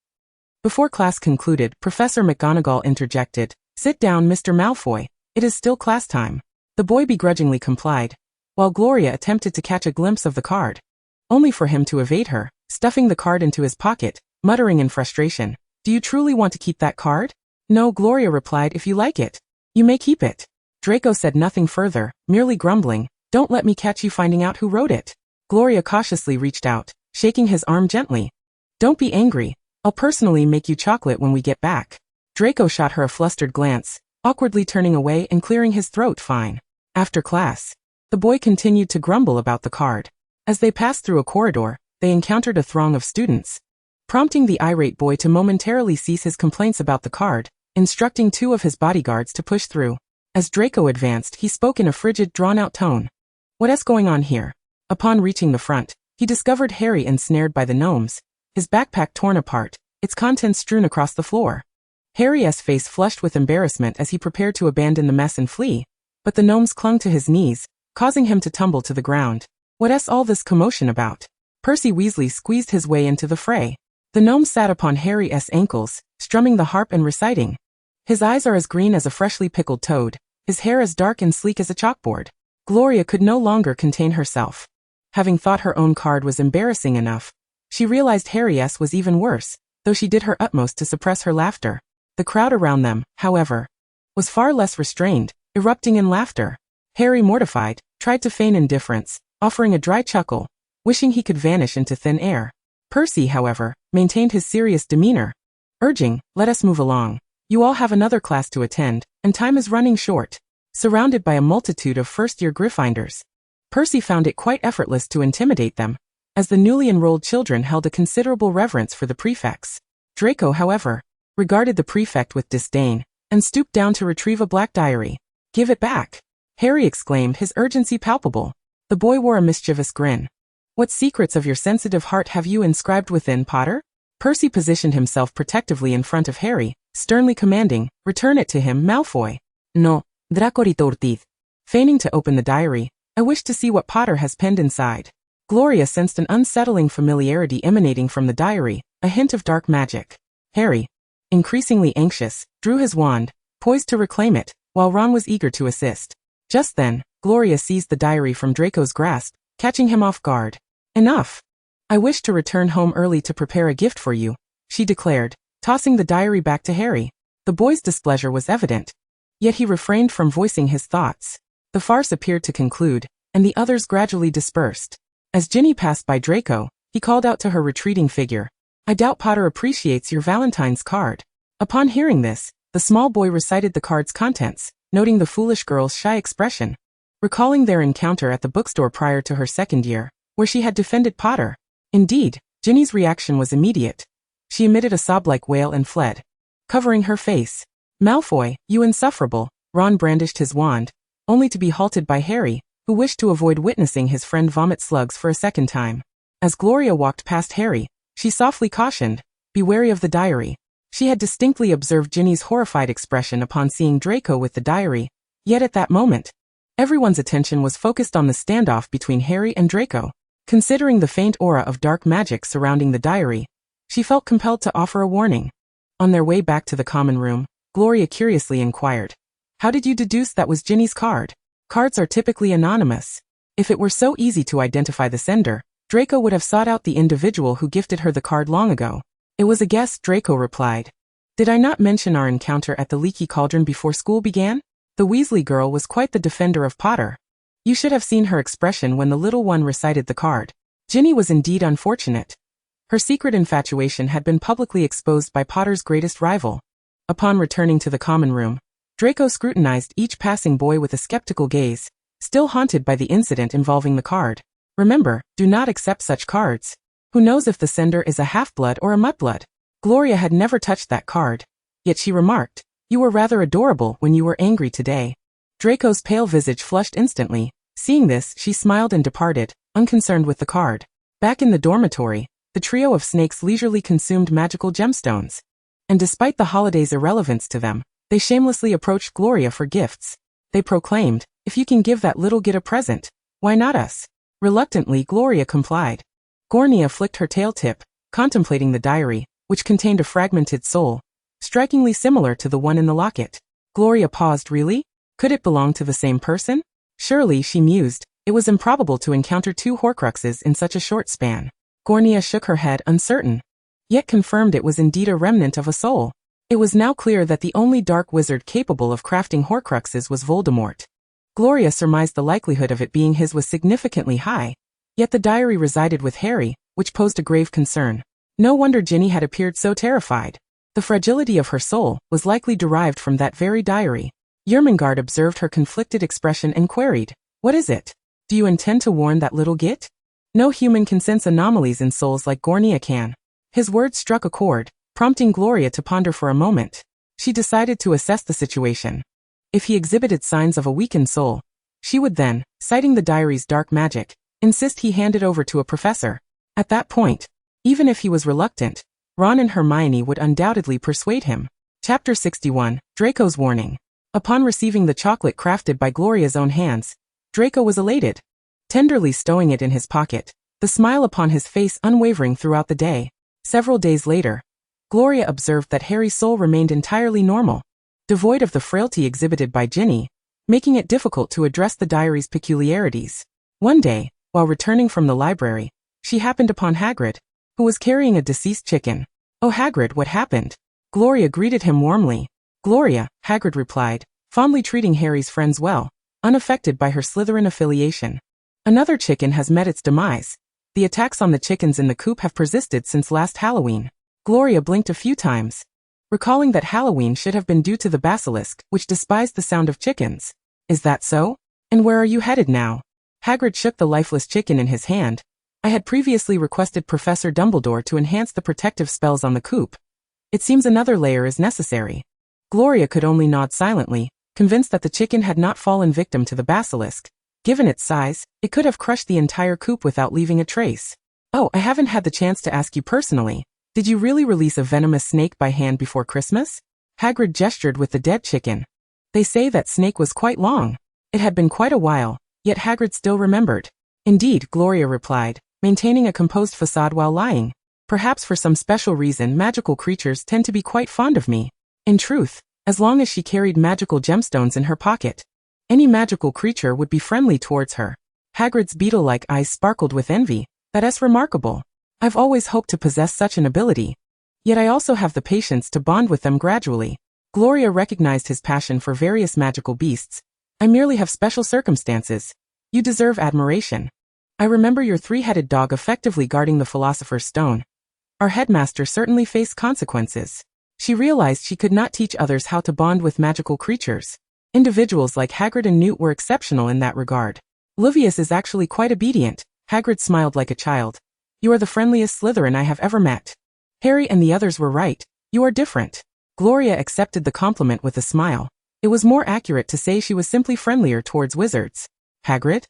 Before class concluded, Professor McGonagall interjected, "Sit down, Mr. Malfoy, it is still class time." The boy begrudgingly complied, while Gloria attempted to catch a glimpse of the card, only for him to evade her, stuffing the card into his pocket, muttering in frustration, "Do you truly want to keep that card?" "No," Gloria replied, "if you like it, you may keep it." Draco said nothing further, merely grumbling, "Don't let me catch you finding out who wrote it." Gloria cautiously reached out, shaking his arm gently. Don't be angry. I'll personally make you chocolate when we get back. Draco shot her a flustered glance, awkwardly turning away and clearing his throat. Fine. After class, the boy continued to grumble about the card. As they passed through a corridor, they encountered a throng of students, prompting the irate boy to momentarily cease his complaints about the card, instructing 2 of his bodyguards to push through. As Draco advanced, he spoke in a frigid, drawn-out tone. What's going on here? Upon reaching the front, he discovered Harry ensnared by the gnomes, his backpack torn apart, its contents strewn across the floor. Harry's face flushed with embarrassment as he prepared to abandon the mess and flee, but the gnomes clung to his knees, causing him to tumble to the ground. What's all this commotion about? Percy Weasley squeezed his way into the fray. The gnome sat upon Harry's ankles, strumming the harp and reciting. His eyes are as green as a freshly pickled toad, his hair as dark and sleek as a chalkboard. Gloria could no longer contain herself. Having thought her own card was embarrassing enough, she realized Harry's was even worse, though she did her utmost to suppress her laughter. The crowd around them, however, was far less restrained, erupting in laughter. Harry, mortified, tried to feign indifference, offering a dry chuckle, wishing he could vanish into thin air. Percy, however, maintained his serious demeanor, urging, "Let us move along. You all have another class to attend, and time is running short." Surrounded by a multitude of first-year Gryffindors, Percy found it quite effortless to intimidate them, as the newly enrolled children held a considerable reverence for the prefects. Draco, however, regarded the prefect with disdain, and stooped down to retrieve a black diary. "Give it back!" Harry exclaimed, his urgency palpable. The boy wore a mischievous grin. "What secrets of your sensitive heart have you inscribed within, Potter?" Percy positioned himself protectively in front of Harry, sternly commanding, "Return it to him, Malfoy." "No, Draco retorted." Feigning to open the diary, "I wish to see what Potter has penned inside." Gloria sensed an unsettling familiarity emanating from the diary, a hint of dark magic. Harry, increasingly anxious, drew his wand, poised to reclaim it, while Ron was eager to assist. Just then, Gloria seized the diary from Draco's grasp, catching him off guard. "Enough! I wish to return home early to prepare a gift for you," she declared, tossing the diary back to Harry. The boy's displeasure was evident, yet he refrained from voicing his thoughts. The farce appeared to conclude, and the others gradually dispersed. As Ginny passed by Draco, he called out to her retreating figure, "I doubt Potter appreciates your Valentine's card." Upon hearing this, the small boy recited the card's contents, noting the foolish girl's shy expression, recalling their encounter at the bookstore prior to her second year, where she had defended Potter. Indeed, Ginny's reaction was immediate. She emitted a sob-like wail and fled, covering her face. "Malfoy, you insufferable!" Ron brandished his wand, only to be halted by Harry, who wished to avoid witnessing his friend vomit slugs for a second time. As Gloria walked past Harry, she softly cautioned, "Be wary of the diary." She had distinctly observed Ginny's horrified expression upon seeing Draco with the diary, yet at that moment, everyone's attention was focused on the standoff between Harry and Draco. Considering the faint aura of dark magic surrounding the diary, she felt compelled to offer a warning. On their way back to the common room, Gloria curiously inquired, "How did you deduce that was Ginny's card? Cards are typically anonymous. If it were so easy to identify the sender, Draco would have sought out the individual who gifted her the card long ago." "It was a guess," Draco replied. "Did I not mention our encounter at the leaky cauldron before school began? The Weasley girl was quite the defender of Potter. You should have seen her expression when the little one recited the card." Ginny was indeed unfortunate. Her secret infatuation had been publicly exposed by Potter's greatest rival. Upon returning to the common room, Draco scrutinized each passing boy with a skeptical gaze, still haunted by the incident involving the card. "Remember, do not accept such cards. Who knows if the sender is a half-blood or a mudblood?" Gloria had never touched that card, yet she remarked, "You were rather adorable when you were angry today." Draco's pale visage flushed instantly. Seeing this, she smiled and departed, unconcerned with the card. Back in the dormitory, the trio of snakes leisurely consumed magical gemstones. And despite the holiday's irrelevance to them, they shamelessly approached Gloria for gifts. They proclaimed, "If you can give that little git a present, why not us?" Reluctantly, Gloria complied. Gornia flicked her tail tip, contemplating the diary, which contained a fragmented soul, strikingly similar to the one in the locket. Gloria paused. Really? Could it belong to the same person? Surely, she mused, it was improbable to encounter 2 Horcruxes in such a short span. Gornia shook her head, uncertain, yet confirmed it was indeed a remnant of a soul. It was now clear that the only dark wizard capable of crafting Horcruxes was Voldemort. Gloria surmised the likelihood of it being his was significantly high, yet the diary resided with Harry, which posed a grave concern. No wonder Ginny had appeared so terrified. The fragility of her soul was likely derived from that very diary. Yermungard observed her conflicted expression and queried, "What is it? Do you intend to warn that little git?" No human can sense anomalies in souls like Gloria can. His words struck a chord, prompting Gloria to ponder for a moment. She decided to assess the situation. If he exhibited signs of a weakened soul, she would then, citing the diary's dark magic, insist he hand it over to a professor. At that point, even if he was reluctant, Ron and Hermione would undoubtedly persuade him. Chapter 61, Draco's Warning. Upon receiving the chocolate crafted by Gloria's own hands, Draco was elated. Tenderly stowing it in his pocket, the smile upon his face unwavering throughout the day. Several days later, Gloria observed that Harry's soul remained entirely normal, devoid of the frailty exhibited by Ginny, making it difficult to address the diary's peculiarities. One day, while returning from the library, she happened upon Hagrid, who was carrying a deceased chicken. "Oh Hagrid, what happened?" Gloria greeted him warmly. "Gloria," Hagrid replied, fondly treating Harry's friends well, unaffected by her Slytherin affiliation. "Another chicken has met its demise. The attacks on the chickens in the coop have persisted since last Halloween." Gloria blinked a few times, recalling that Halloween should have been due to the basilisk, which despised the sound of chickens. "Is that so? And where are you headed now?" Hagrid shook the lifeless chicken in his hand. "I had previously requested Professor Dumbledore to enhance the protective spells on the coop. It seems another layer is necessary." Gloria could only nod silently, convinced that the chicken had not fallen victim to the basilisk. Given its size, it could have crushed the entire coop without leaving a trace. "Oh, I haven't had the chance to ask you personally. Did you really release a venomous snake by hand before Christmas?" Hagrid gestured with the dead chicken. They say that snake was quite long. It had been quite a while, yet Hagrid still remembered. "Indeed," Gloria replied, maintaining a composed facade while lying. "Perhaps for some special reason magical creatures tend to be quite fond of me." In truth, as long as she carried magical gemstones in her pocket, any magical creature would be friendly towards her. Hagrid's beetle-like eyes sparkled with envy. "That's remarkable. I've always hoped to possess such an ability. Yet I also have the patience to bond with them gradually." Gloria recognized his passion for various magical beasts. "I merely have special circumstances. You deserve admiration. I remember your three-headed dog effectively guarding the Philosopher's Stone. Our headmaster certainly faced consequences." She realized she could not teach others how to bond with magical creatures. Individuals like Hagrid and Newt were exceptional in that regard. "Livius is actually quite obedient." Hagrid smiled like a child. "You are the friendliest Slytherin I have ever met." Harry and the others were right. "You are different." Gloria accepted the compliment with a smile. It was more accurate to say she was simply friendlier towards wizards. "Hagrid?"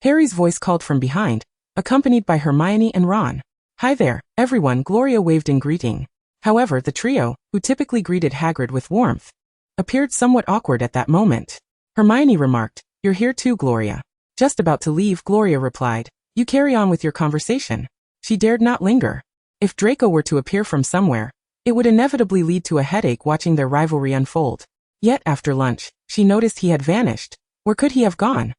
Harry's voice called from behind, accompanied by Hermione and Ron. "Hi there, everyone," Gloria waved in greeting. However, the trio, who typically greeted Hagrid with warmth, appeared somewhat awkward at that moment. Hermione remarked, "You're here too, Gloria." "Just about to leave," Gloria replied. "You carry on with your conversation." She dared not linger. If Draco were to appear from somewhere, it would inevitably lead to a headache watching their rivalry unfold. Yet after lunch, she noticed he had vanished. Where could he have gone?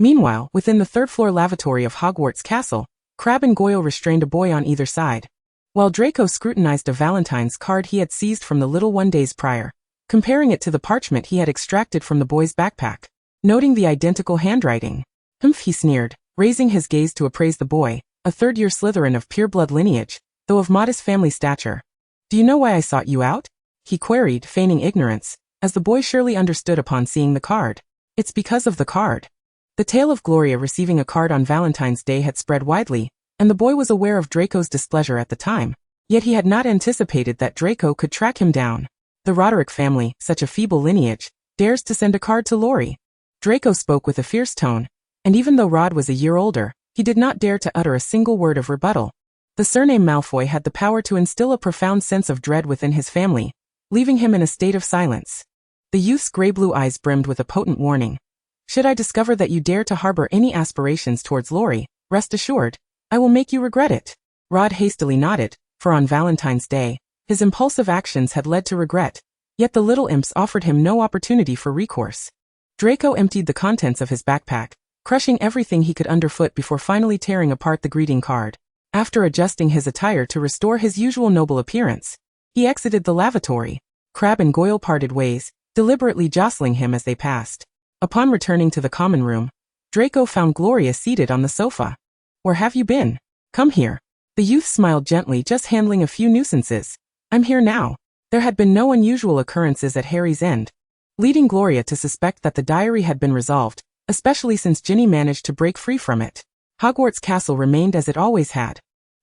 Meanwhile, within the third-floor lavatory of Hogwarts Castle, Crabbe and Goyle restrained a boy on either side. While Draco scrutinized a Valentine's card he had seized from the little one days prior, comparing it to the parchment he had extracted from the boy's backpack. Noting the identical handwriting, "Humph," he sneered, raising his gaze to appraise the boy, a third-year Slytherin of pure-blood lineage, though of modest family stature. "Do you know why I sought you out?" he queried, feigning ignorance, as the boy surely understood upon seeing the card. "It's because of the card." The tale of Gloria receiving a card on Valentine's Day had spread widely, and the boy was aware of Draco's displeasure at the time, yet he had not anticipated that Draco could track him down. "The Roderick family, such a feeble lineage, dares to send a card to Laurie." Draco spoke with a fierce tone, and even though Rod was a year older, he did not dare to utter a single word of rebuttal. The surname Malfoy had the power to instill a profound sense of dread within his family, leaving him in a state of silence. The youth's gray-blue eyes brimmed with a potent warning. "Should I discover that you dare to harbor any aspirations towards Laurie, rest assured, I will make you regret it." Rod hastily nodded, for on Valentine's Day, his impulsive actions had led to regret, yet the little imps offered him no opportunity for recourse. Draco emptied the contents of his backpack, crushing everything he could underfoot before finally tearing apart the greeting card. After adjusting his attire to restore his usual noble appearance, he exited the lavatory. Crabbe and Goyle parted ways, deliberately jostling him as they passed. Upon returning to the common room, Draco found Gloria seated on the sofa. "Where have you been? Come here." The youth smiled gently, just handling a few nuisances. I'm here now. There had been no unusual occurrences at Harry's end, leading Gloria to suspect that the diary had been resolved, especially since Ginny managed to break free from it. Hogwarts Castle remained as it always had,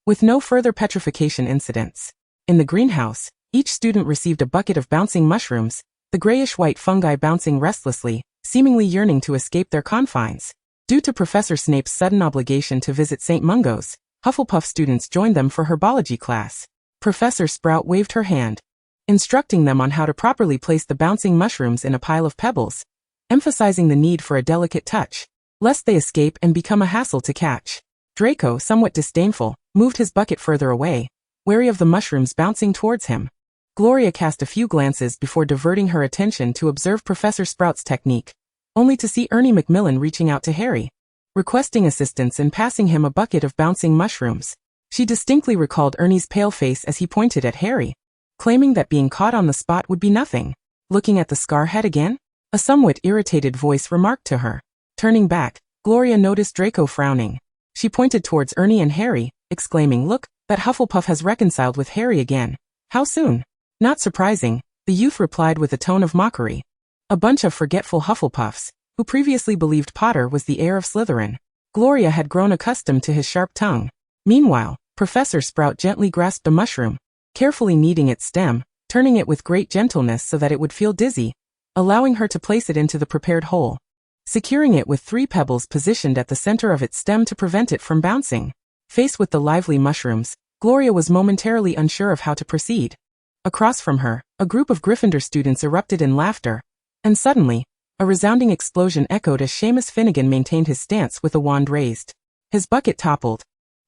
with no further petrification incidents. In the greenhouse, each student received a bucket of bouncing mushrooms, the grayish-white fungi bouncing restlessly, seemingly yearning to escape their confines. Due to Professor Snape's sudden obligation to visit St. Mungo's, Hufflepuff students joined them for herbology class. Professor Sprout waved her hand, instructing them on how to properly place the bouncing mushrooms in a pile of pebbles, emphasizing the need for a delicate touch, lest they escape and become a hassle to catch. Draco, somewhat disdainful, moved his bucket further away, wary of the mushrooms bouncing towards him. Gloria cast a few glances before diverting her attention to observe Professor Sprout's technique, only to see Ernie Macmillan reaching out to Harry, requesting assistance and passing him a bucket of bouncing mushrooms. She distinctly recalled Ernie's pale face as he pointed at Harry, claiming that being caught on the spot would be nothing. Looking at the scar head again? A somewhat irritated voice remarked to her. Turning back, Gloria noticed Draco frowning. She pointed towards Ernie and Harry, exclaiming, "Look, that Hufflepuff has reconciled with Harry again. How soon?" Not surprising, the youth replied with a tone of mockery. A bunch of forgetful Hufflepuffs, who previously believed Potter was the heir of Slytherin. Gloria had grown accustomed to his sharp tongue. Meanwhile, Professor Sprout gently grasped a mushroom, carefully kneading its stem, turning it with great gentleness so that it would feel dizzy, allowing her to place it into the prepared hole, securing it with 3 pebbles positioned at the center of its stem to prevent it from bouncing. Faced with the lively mushrooms, Gloria was momentarily unsure of how to proceed. Across from her, a group of Gryffindor students erupted in laughter, and suddenly, a resounding explosion echoed as Seamus Finnegan maintained his stance with a wand raised. His bucket toppled,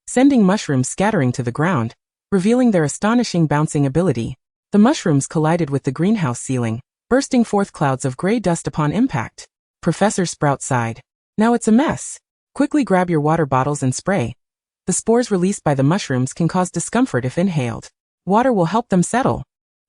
sending mushrooms scattering to the ground, revealing their astonishing bouncing ability. The mushrooms collided with the greenhouse ceiling, bursting forth clouds of gray dust upon impact. Professor Sprout sighed. Now it's a mess. Quickly grab your water bottles and spray. The spores released by the mushrooms can cause discomfort if inhaled. Water will help them settle.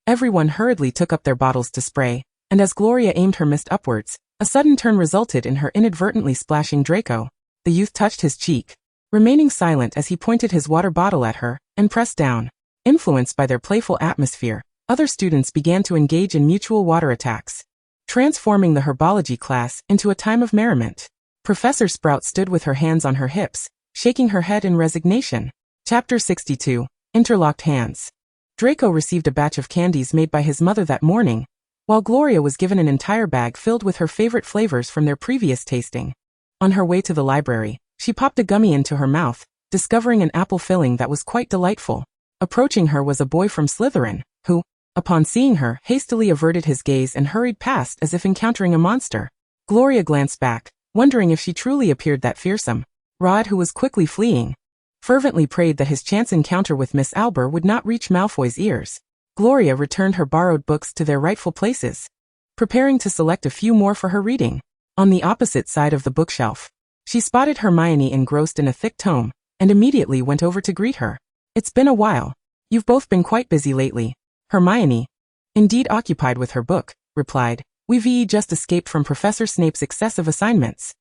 Everyone hurriedly took up their bottles to spray, and as Gloria aimed her mist upwards, a sudden turn resulted in her inadvertently splashing Draco. The youth touched his cheek, remaining silent as he pointed his water bottle at her, and pressed down. Influenced by their playful atmosphere, other students began to engage in mutual water attacks, transforming the herbology class into a time of merriment. Professor Sprout stood with her hands on her hips, shaking her head in resignation. Chapter 62. Interlocked Hands. Draco received a batch of candies made by his mother that morning, while Gloria was given an entire bag filled with her favorite flavors from their previous tasting. On her way to the library, she popped a gummy into her mouth, discovering an apple filling that was quite delightful. Approaching her was a boy from Slytherin, who, upon seeing her, hastily averted his gaze and hurried past as if encountering a monster. Gloria glanced back, wondering if she truly appeared that fearsome. Rod, who was quickly fleeing, fervently prayed that his chance encounter with Miss Albert would not reach Malfoy's ears. Gloria returned her borrowed books to their rightful places, preparing to select a few more for her reading. On the opposite side of the bookshelf, she spotted Hermione engrossed in a thick tome, and immediately went over to greet her. "It's been a while. You've both been quite busy lately." Hermione, indeed occupied with her book, replied. "We've just escaped from Professor Snape's excessive assignments."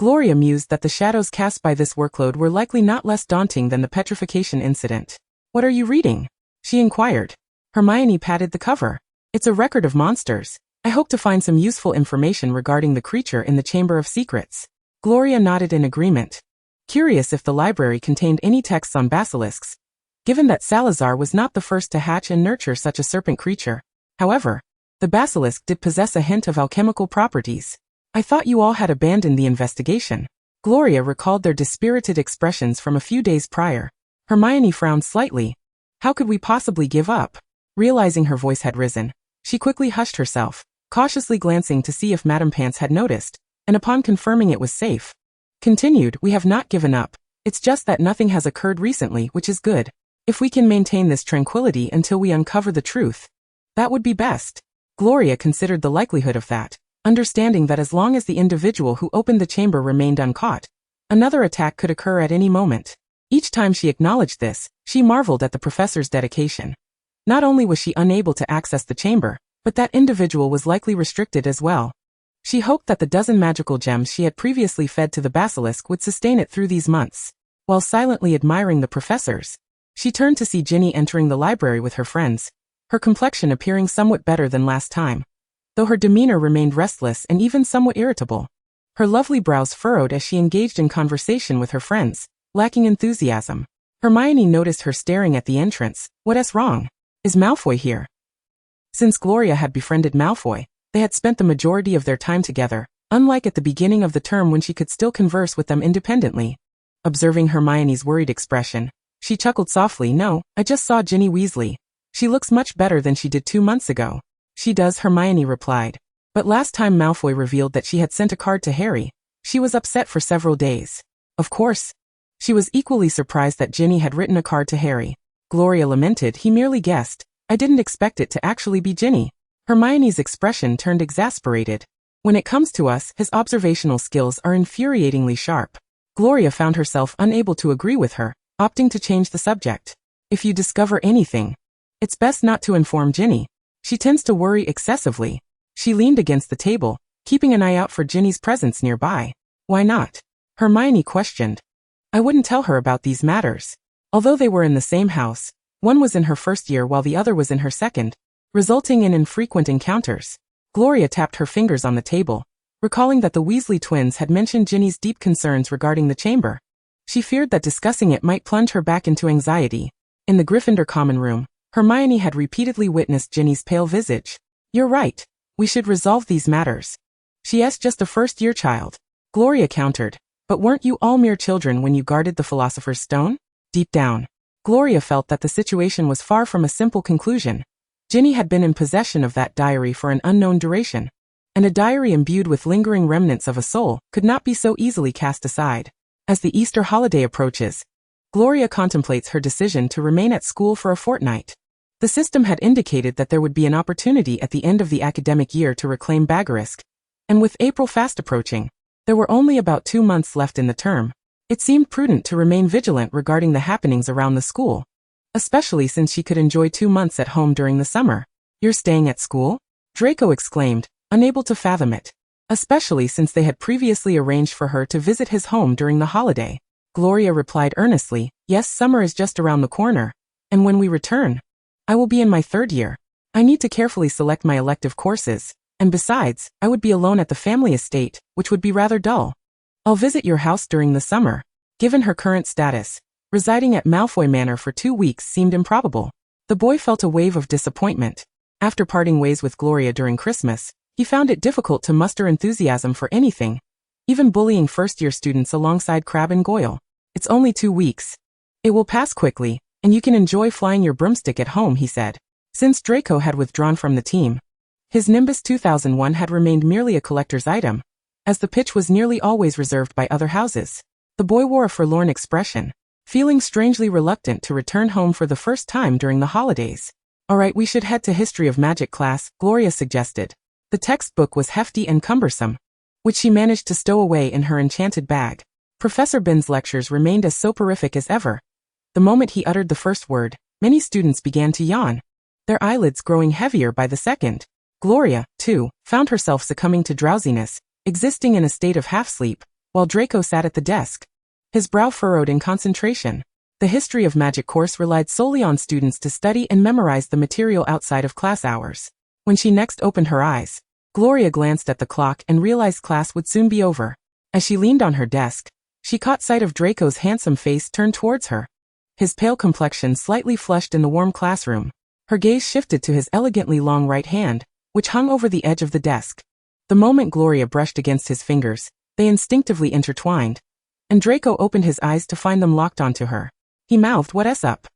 Gloria mused that the shadows cast by this workload were likely not less daunting than the petrification incident. "What are you reading?" she inquired. Hermione patted the cover. "It's a record of monsters. I hope to find some useful information regarding the creature in the Chamber of Secrets." Gloria nodded in agreement, curious if the library contained any texts on basilisks, given that Salazar was not the first to hatch and nurture such a serpent creature. However, the basilisk did possess a hint of alchemical properties. "I thought you all had abandoned the investigation." Gloria recalled their dispirited expressions from a few days prior. Hermione frowned slightly. "How could we possibly give up?" Realizing her voice had risen, she quickly hushed herself, cautiously glancing to see if Madame Pants had noticed, and upon confirming it was safe, continued, "We have not given up. It's just that nothing has occurred recently, which is good. If we can maintain this tranquility until we uncover the truth, that would be best." Gloria considered the likelihood of that, understanding that as long as the individual who opened the chamber remained uncaught, another attack could occur at any moment. Each time she acknowledged this, she marveled at the professor's dedication. Not only was she unable to access the chamber, but that individual was likely restricted as well. She hoped that the dozen magical gems she had previously fed to the basilisk would sustain it through these months. While silently admiring the professors She turned to see Ginny entering the library with her friends, her complexion appearing somewhat better than last time, though her demeanor remained restless and even somewhat irritable. Her lovely brows furrowed as she engaged in conversation with her friends, lacking enthusiasm. Hermione noticed her staring at the entrance. What's wrong? Is Malfoy here? Since Gloria had befriended Malfoy, they had spent the majority of their time together, unlike at the beginning of the term when she could still converse with them independently. Observing Hermione's worried expression, she chuckled softly. No, I just saw Ginny Weasley. She looks much better than she did 2 months ago. She does, Hermione replied. But last time Malfoy revealed that she had sent a card to Harry, she was upset for several days. Of course. She was equally surprised that Ginny had written a card to Harry. Gloria lamented. He merely guessed. I didn't expect it to actually be Ginny. Hermione's expression turned exasperated. When it comes to us, his observational skills are infuriatingly sharp. Gloria found herself unable to agree with her, opting to change the subject. If you discover anything, it's best not to inform Ginny. She tends to worry excessively. She leaned against the table, keeping an eye out for Ginny's presence nearby. Why not? Hermione questioned. I wouldn't tell her about these matters. Although they were in the same house, one was in her first year while the other was in her second, resulting in infrequent encounters. Gloria tapped her fingers on the table, recalling that the Weasley twins had mentioned Ginny's deep concerns regarding the chamber. She feared that discussing it might plunge her back into anxiety. In the Gryffindor common room, Hermione had repeatedly witnessed Ginny's pale visage. You're right. We should resolve these matters. She's just a first-year child. Gloria countered. But weren't you all mere children when you guarded the Philosopher's Stone? Deep down, Gloria felt that the situation was far from a simple conclusion. Ginny had been in possession of that diary for an unknown duration, and a diary imbued with lingering remnants of a soul could not be so easily cast aside. As the Easter holiday approaches, Gloria contemplates her decision to remain at school for a fortnight. The system had indicated that there would be an opportunity at the end of the academic year to reclaim Bagarisk, and with April fast approaching, there were only about 2 months left in the term. It seemed prudent to remain vigilant regarding the happenings around the school, especially since she could enjoy 2 months at home during the summer. You're staying at school? Draco exclaimed, unable to fathom it, especially since they had previously arranged for her to visit his home during the holiday. Gloria replied earnestly, yes, summer is just around the corner, and when we return, I will be in my 3rd year. I need to carefully select my elective courses. And besides, I would be alone at the family estate, which would be rather dull. I'll visit your house during the summer. Given her current status, residing at Malfoy Manor for 2 weeks seemed improbable. The boy felt a wave of disappointment. After parting ways with Gloria during Christmas, he found it difficult to muster enthusiasm for anything, even bullying first-year students alongside Crabbe and Goyle. It's only 2 weeks. It will pass quickly, and you can enjoy flying your broomstick at home, he said. Since Draco had withdrawn from the team, his Nimbus 2001 had remained merely a collector's item, as the pitch was nearly always reserved by other houses. The boy wore a forlorn expression, feeling strangely reluctant to return home for the first time during the holidays. All right, we should head to History of Magic class, Gloria suggested. The textbook was hefty and cumbersome, which she managed to stow away in her enchanted bag. Professor Bin's lectures remained as soporific as ever. The moment he uttered the first word, many students began to yawn, their eyelids growing heavier by the second. Gloria, too, found herself succumbing to drowsiness, existing in a state of half-sleep, while Draco sat at the desk, his brow furrowed in concentration. The History of Magic course relied solely on students to study and memorize the material outside of class hours. When she next opened her eyes, Gloria glanced at the clock and realized class would soon be over. As she leaned on her desk, she caught sight of Draco's handsome face turned towards her, his pale complexion slightly flushed in the warm classroom. Her gaze shifted to his elegantly long right hand, which hung over the edge of the desk. The moment Gloria brushed against his fingers, they instinctively intertwined, and Draco opened his eyes to find them locked onto her. He mouthed, "What's up?"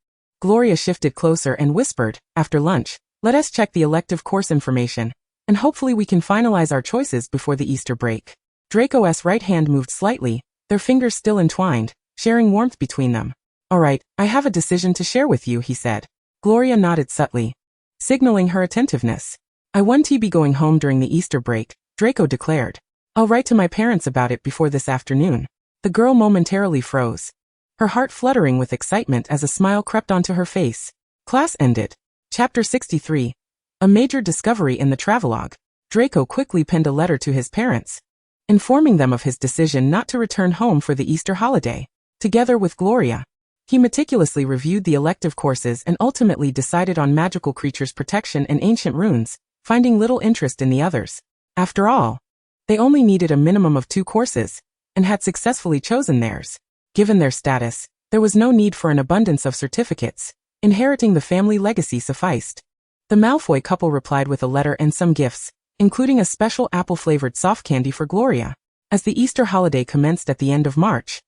Gloria shifted closer and whispered, "After lunch, let us check the elective course information, and hopefully we can finalize our choices before the Easter break." Draco's right hand moved slightly, their fingers still entwined, sharing warmth between them. "All right, I have a decision to share with you," he said. Gloria nodded subtly, signaling her attentiveness. "I won't be going home during the Easter break," Draco declared. "I'll write to my parents about it before this afternoon." The girl momentarily froze, her heart fluttering with excitement as a smile crept onto her face. Class ended. Chapter 63. A major discovery in the travelogue. Draco quickly penned a letter to his parents, informing them of his decision not to return home for the Easter holiday. Together with Gloria, He meticulously reviewed the elective courses and ultimately decided on magical creatures protection and ancient runes, finding little interest in the others. After all, they only needed a minimum of 2 courses, and had successfully chosen theirs. Given their status, there was no need for an abundance of certificates. Inheriting the family legacy sufficed. The Malfoy couple replied with a letter and some gifts, including a special apple-flavored soft candy for Gloria. As the Easter holiday commenced at the end of March,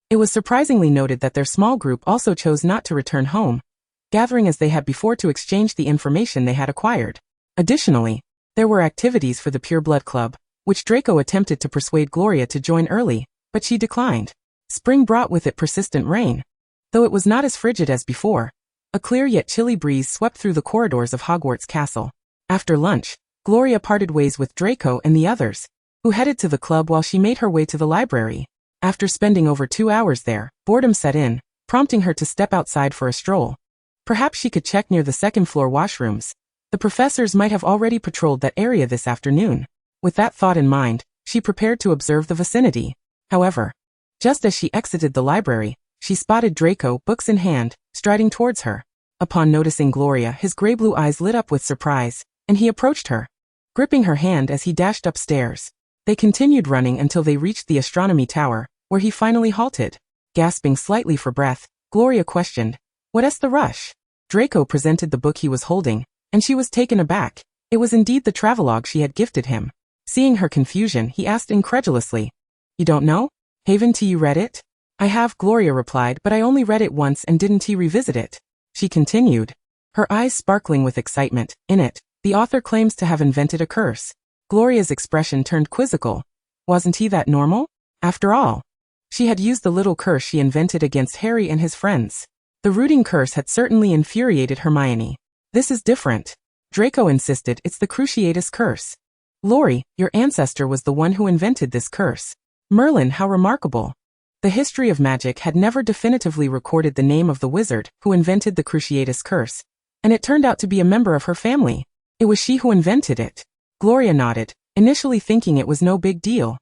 it was surprisingly noted that their small group also chose not to return home, gathering as they had before to exchange the information they had acquired. Additionally, there were activities for the Pure Blood Club, which Draco attempted to persuade Gloria to join early, but she declined. Spring brought with it persistent rain. Though it was not as frigid as before, a clear yet chilly breeze swept through the corridors of Hogwarts Castle. After lunch, Gloria parted ways with Draco and the others, who headed to the club while she made her way to the library. After spending over 2 hours there, boredom set in, prompting her to step outside for a stroll. Perhaps she could check near the second-floor washrooms. The professors might have already patrolled that area this afternoon. With that thought in mind, she prepared to observe the vicinity. However, just as she exited the library, she spotted Draco, books in hand, striding towards her. Upon noticing Gloria, his gray-blue eyes lit up with surprise, and he approached her, gripping her hand as he dashed upstairs. They continued running until they reached the astronomy tower, where he finally halted. Gasping slightly for breath, Gloria questioned, "What's the rush?" Draco presented the book he was holding, and she was taken aback. It was indeed the travelogue she had gifted him. Seeing her confusion, he asked incredulously, "You don't know? Haven't you read it?" "I have," Gloria replied, "but I only read it once and didn't revisit it." She continued, her eyes sparkling with excitement. "In it, the author claims to have invented a curse." Gloria's expression turned quizzical. Wasn't he that normal? After all, she had used the little curse she invented against Harry and his friends. The rooting curse had certainly infuriated Hermione. "This is different." Draco insisted. "It's the Cruciatus curse." "Lori, your ancestor was the one who invented this curse." "Merlin, how remarkable." The history of magic had never definitively recorded the name of the wizard who invented the Cruciatus curse, and it turned out to be a member of her family. It was she who invented it. Gloria nodded, initially thinking it was no big deal.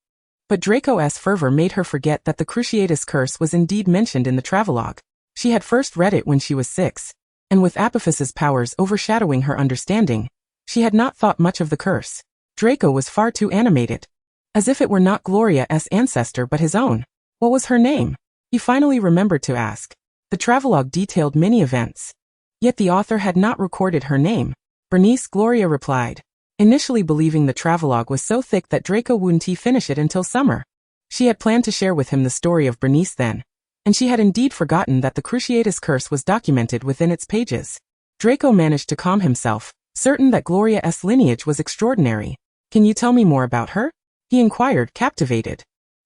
But Draco's fervor made her forget that the Cruciatus curse was indeed mentioned in the travelogue. She had first read it when she was 6, and with Apophis's powers overshadowing her understanding, she had not thought much of the curse. Draco was far too animated. As if it were not Gloria's ancestor but his own. What was her name? He finally remembered to ask. The travelogue detailed many events. Yet the author had not recorded her name. "Bernice," Gloria replied, initially believing the travelogue was so thick that Draco wouldn't finish it until summer. She had planned to share with him the story of Bernice then, and she had indeed forgotten that the Cruciatus curse was documented within its pages. Draco managed to calm himself, certain that Gloria's lineage was extraordinary. "Can you tell me more about her?" he inquired, captivated.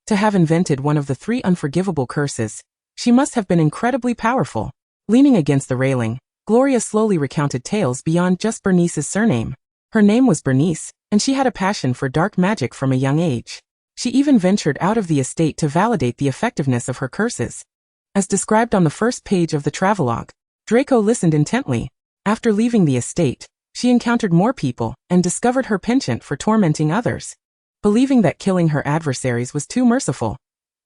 To have invented one of the 3 unforgivable curses, she must have been incredibly powerful. Leaning against the railing, Gloria slowly recounted tales beyond just Bernice's surname. Her name was Bernice, and she had a passion for dark magic from a young age. She even ventured out of the estate to validate the effectiveness of her curses. As described on the first page of the travelogue, Draco listened intently. After leaving the estate, she encountered more people and discovered her penchant for tormenting others, believing that killing her adversaries was too merciful.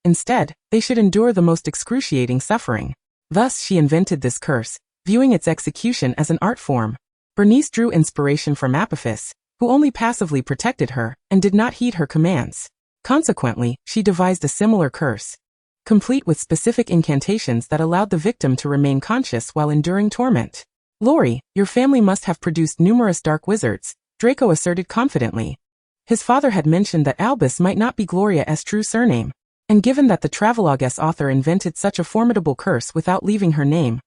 Instead, they should endure the most excruciating suffering. Thus she invented this curse, viewing its execution as an art form. Bernice drew inspiration from Apophis, who only passively protected her and did not heed her commands. Consequently, she devised a similar curse, complete with specific incantations that allowed the victim to remain conscious while enduring torment. "Lori, your family must have produced numerous dark wizards," Draco asserted confidently. His father had mentioned that Albus might not be Gloria's true surname, and given that the travelogue's author invented such a formidable curse without leaving her name,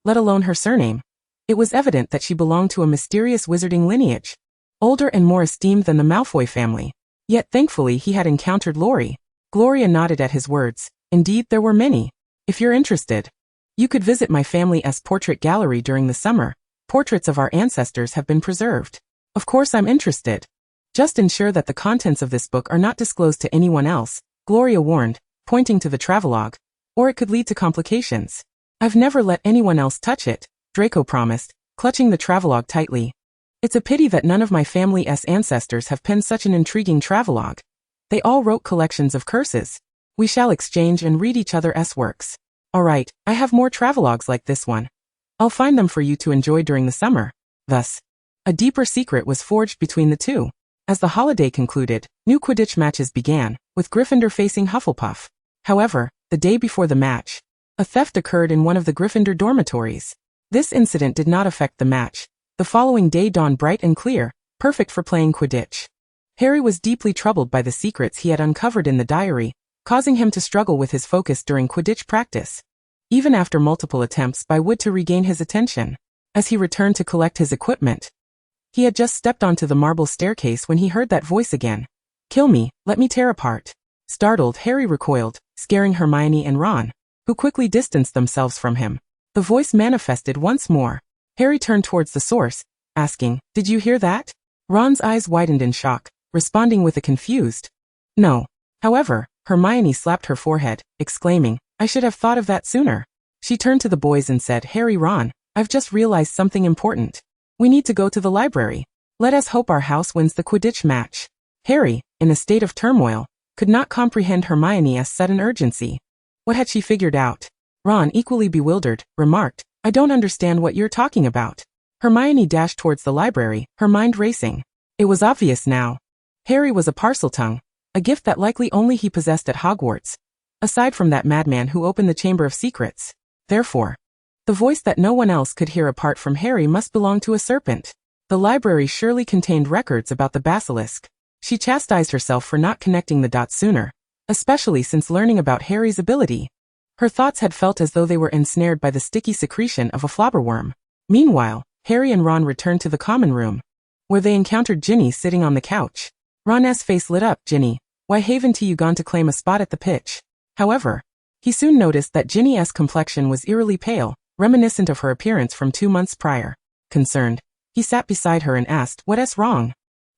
let alone her surname, it was evident that she belonged to a mysterious wizarding lineage, older and more esteemed than the Malfoy family. Yet thankfully he had encountered Lori. Gloria nodded at his words. "Indeed, there were many. If you're interested, you could visit my family's portrait gallery during the summer. Portraits of our ancestors have been preserved." "Of course I'm interested. Just ensure that the contents of this book are not disclosed to anyone else," Gloria warned, pointing to the travelogue, "or it could lead to complications." "I've never let anyone else touch it," Draco promised, clutching the travelogue tightly. "It's a pity that none of my family's ancestors have penned such an intriguing travelogue. They all wrote collections of curses. We shall exchange and read each other's works." Alright, I have more travelogues like this one. I'll find them for you to enjoy during the summer. Thus, a deeper secret was forged between the two. As the holiday concluded, new Quidditch matches began, with Gryffindor facing Hufflepuff. However, the day before the match, a theft occurred in one of the Gryffindor dormitories. This incident did not affect the match. The following day dawned bright and clear, perfect for playing Quidditch. Harry was deeply troubled by the secrets he had uncovered in the diary, causing him to struggle with his focus during Quidditch practice. Even after multiple attempts by Wood to regain his attention, as he returned to collect his equipment, he had just stepped onto the marble staircase when he heard that voice again. Kill me, let me tear apart. Startled, Harry recoiled, scaring Hermione and Ron, who quickly distanced themselves from him. The voice manifested once more. Harry turned towards the source, asking, "Did you hear that?" Ron's eyes widened in shock, responding with a confused, "No." However, Hermione slapped her forehead, exclaiming, "I should have thought of that sooner." She turned to the boys and said, "Harry, Ron, I've just realized something important. We need to go to the library. Let us hope our house wins the Quidditch match." Harry, in a state of turmoil, could not comprehend Hermione's sudden urgency. What had she figured out? Ron, equally bewildered, remarked, "I don't understand what you're talking about." Hermione dashed towards the library, her mind racing. It was obvious now. Harry was a Parseltongue, a gift that likely only he possessed at Hogwarts, aside from that madman who opened the Chamber of Secrets. Therefore, the voice that no one else could hear apart from Harry must belong to a serpent. The library surely contained records about the basilisk. She chastised herself for not connecting the dots sooner, especially since learning about Harry's ability. Her thoughts had felt as though they were ensnared by the sticky secretion of a flobberworm. Meanwhile, Harry and Ron returned to the common room, where they encountered Ginny sitting on the couch. Ron's face lit up. "Ginny, why haven't you gone to claim a spot at the pitch?" However, he soon noticed that Ginny's complexion was eerily pale, reminiscent of her appearance from 2 months prior. Concerned, he sat beside her and asked, "What's wrong?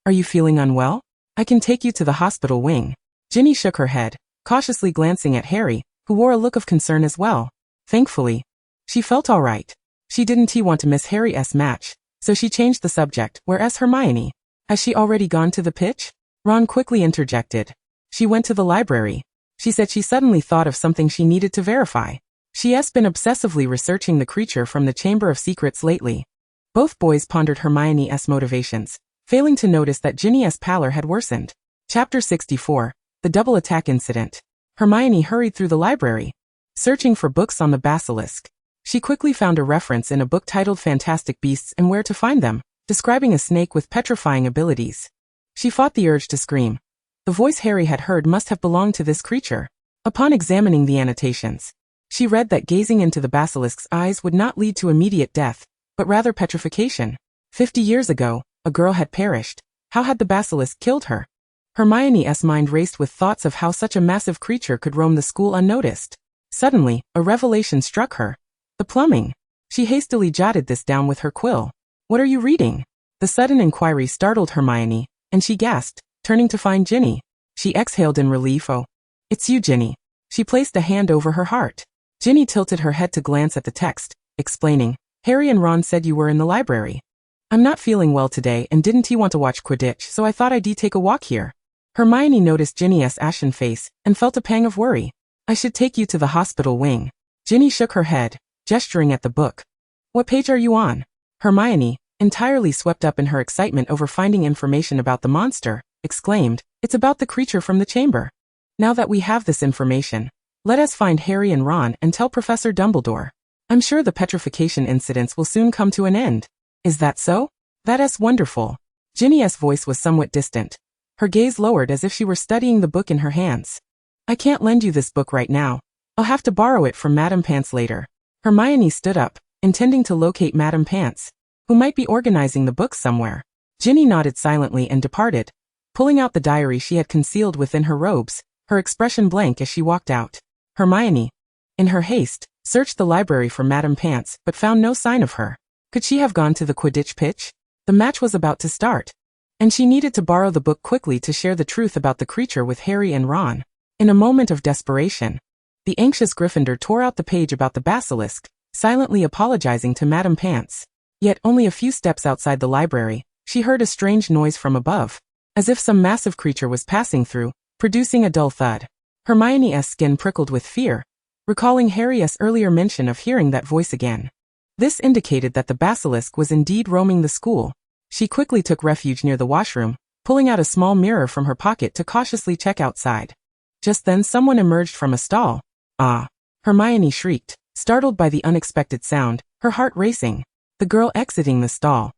Are you feeling unwell? I can take you to the hospital wing." Ginny shook her head, cautiously glancing at Harry, who wore a look of concern as well. Thankfully, she felt all right. She didn't want to miss Harry's match, so she changed the subject. "Whereas Hermione? Has she already gone to the pitch?" Ron quickly interjected. "She went to the library. She said she suddenly thought of something she needed to verify. She has been obsessively researching the creature from the Chamber of Secrets lately." Both boys pondered Hermione's motivations, failing to notice that Ginny's pallor had worsened. Chapter 64, The Double Attack Incident. Hermione hurried through the library, searching for books on the basilisk. She quickly found a reference in a book titled Fantastic Beasts and Where to Find Them, describing a snake with petrifying abilities. She fought the urge to scream. The voice Harry had heard must have belonged to this creature. Upon examining the annotations, she read that gazing into the basilisk's eyes would not lead to immediate death, but rather petrification. 50 years ago, a girl had perished. How had the basilisk killed her? Hermione's mind raced with thoughts of how such a massive creature could roam the school unnoticed. Suddenly, a revelation struck her. The plumbing. She hastily jotted this down with her quill. "What are you reading?" The sudden inquiry startled Hermione, and she gasped, turning to find Ginny. She exhaled in relief. "Oh, it's you, Ginny." She placed a hand over her heart. Ginny tilted her head to glance at the text, explaining, "Harry and Ron said you were in the library. I'm not feeling well today and didn't want to watch Quidditch, so I thought I'd take a walk here." Hermione noticed Ginny's ashen face and felt a pang of worry. "I should take you to the hospital wing." Ginny shook her head, gesturing at the book. "What page are you on?" Hermione, entirely swept up in her excitement over finding information about the monster, exclaimed, "It's about the creature from the chamber. Now that we have this information, let us find Harry and Ron and tell Professor Dumbledore. I'm sure the petrification incidents will soon come to an end." "Is that so?" "That's wonderful." Ginny's voice was somewhat distant. Her gaze lowered as if she were studying the book in her hands. "I can't lend you this book right now. I'll have to borrow it from Madame Pants later." Hermione stood up, intending to locate Madame Pants, who might be organizing the books somewhere. Ginny nodded silently and departed, pulling out the diary she had concealed within her robes, her expression blank as she walked out. Hermione, in her haste, searched the library for Madame Pants but found no sign of her. Could she have gone to the Quidditch pitch? The match was about to start, and she needed to borrow the book quickly to share the truth about the creature with Harry and Ron. In a moment of desperation, the anxious Gryffindor tore out the page about the basilisk, silently apologizing to Madame Pants. Yet only a few steps outside the library, she heard a strange noise from above, as if some massive creature was passing through, producing a dull thud. Hermione's skin prickled with fear, recalling Harry's earlier mention of hearing that voice again. This indicated that the basilisk was indeed roaming the school. She quickly took refuge near the washroom, pulling out a small mirror from her pocket to cautiously check outside. Just then someone emerged from a stall. "Ah!" Hermione shrieked, startled by the unexpected sound, her heart racing. The girl exiting the stall,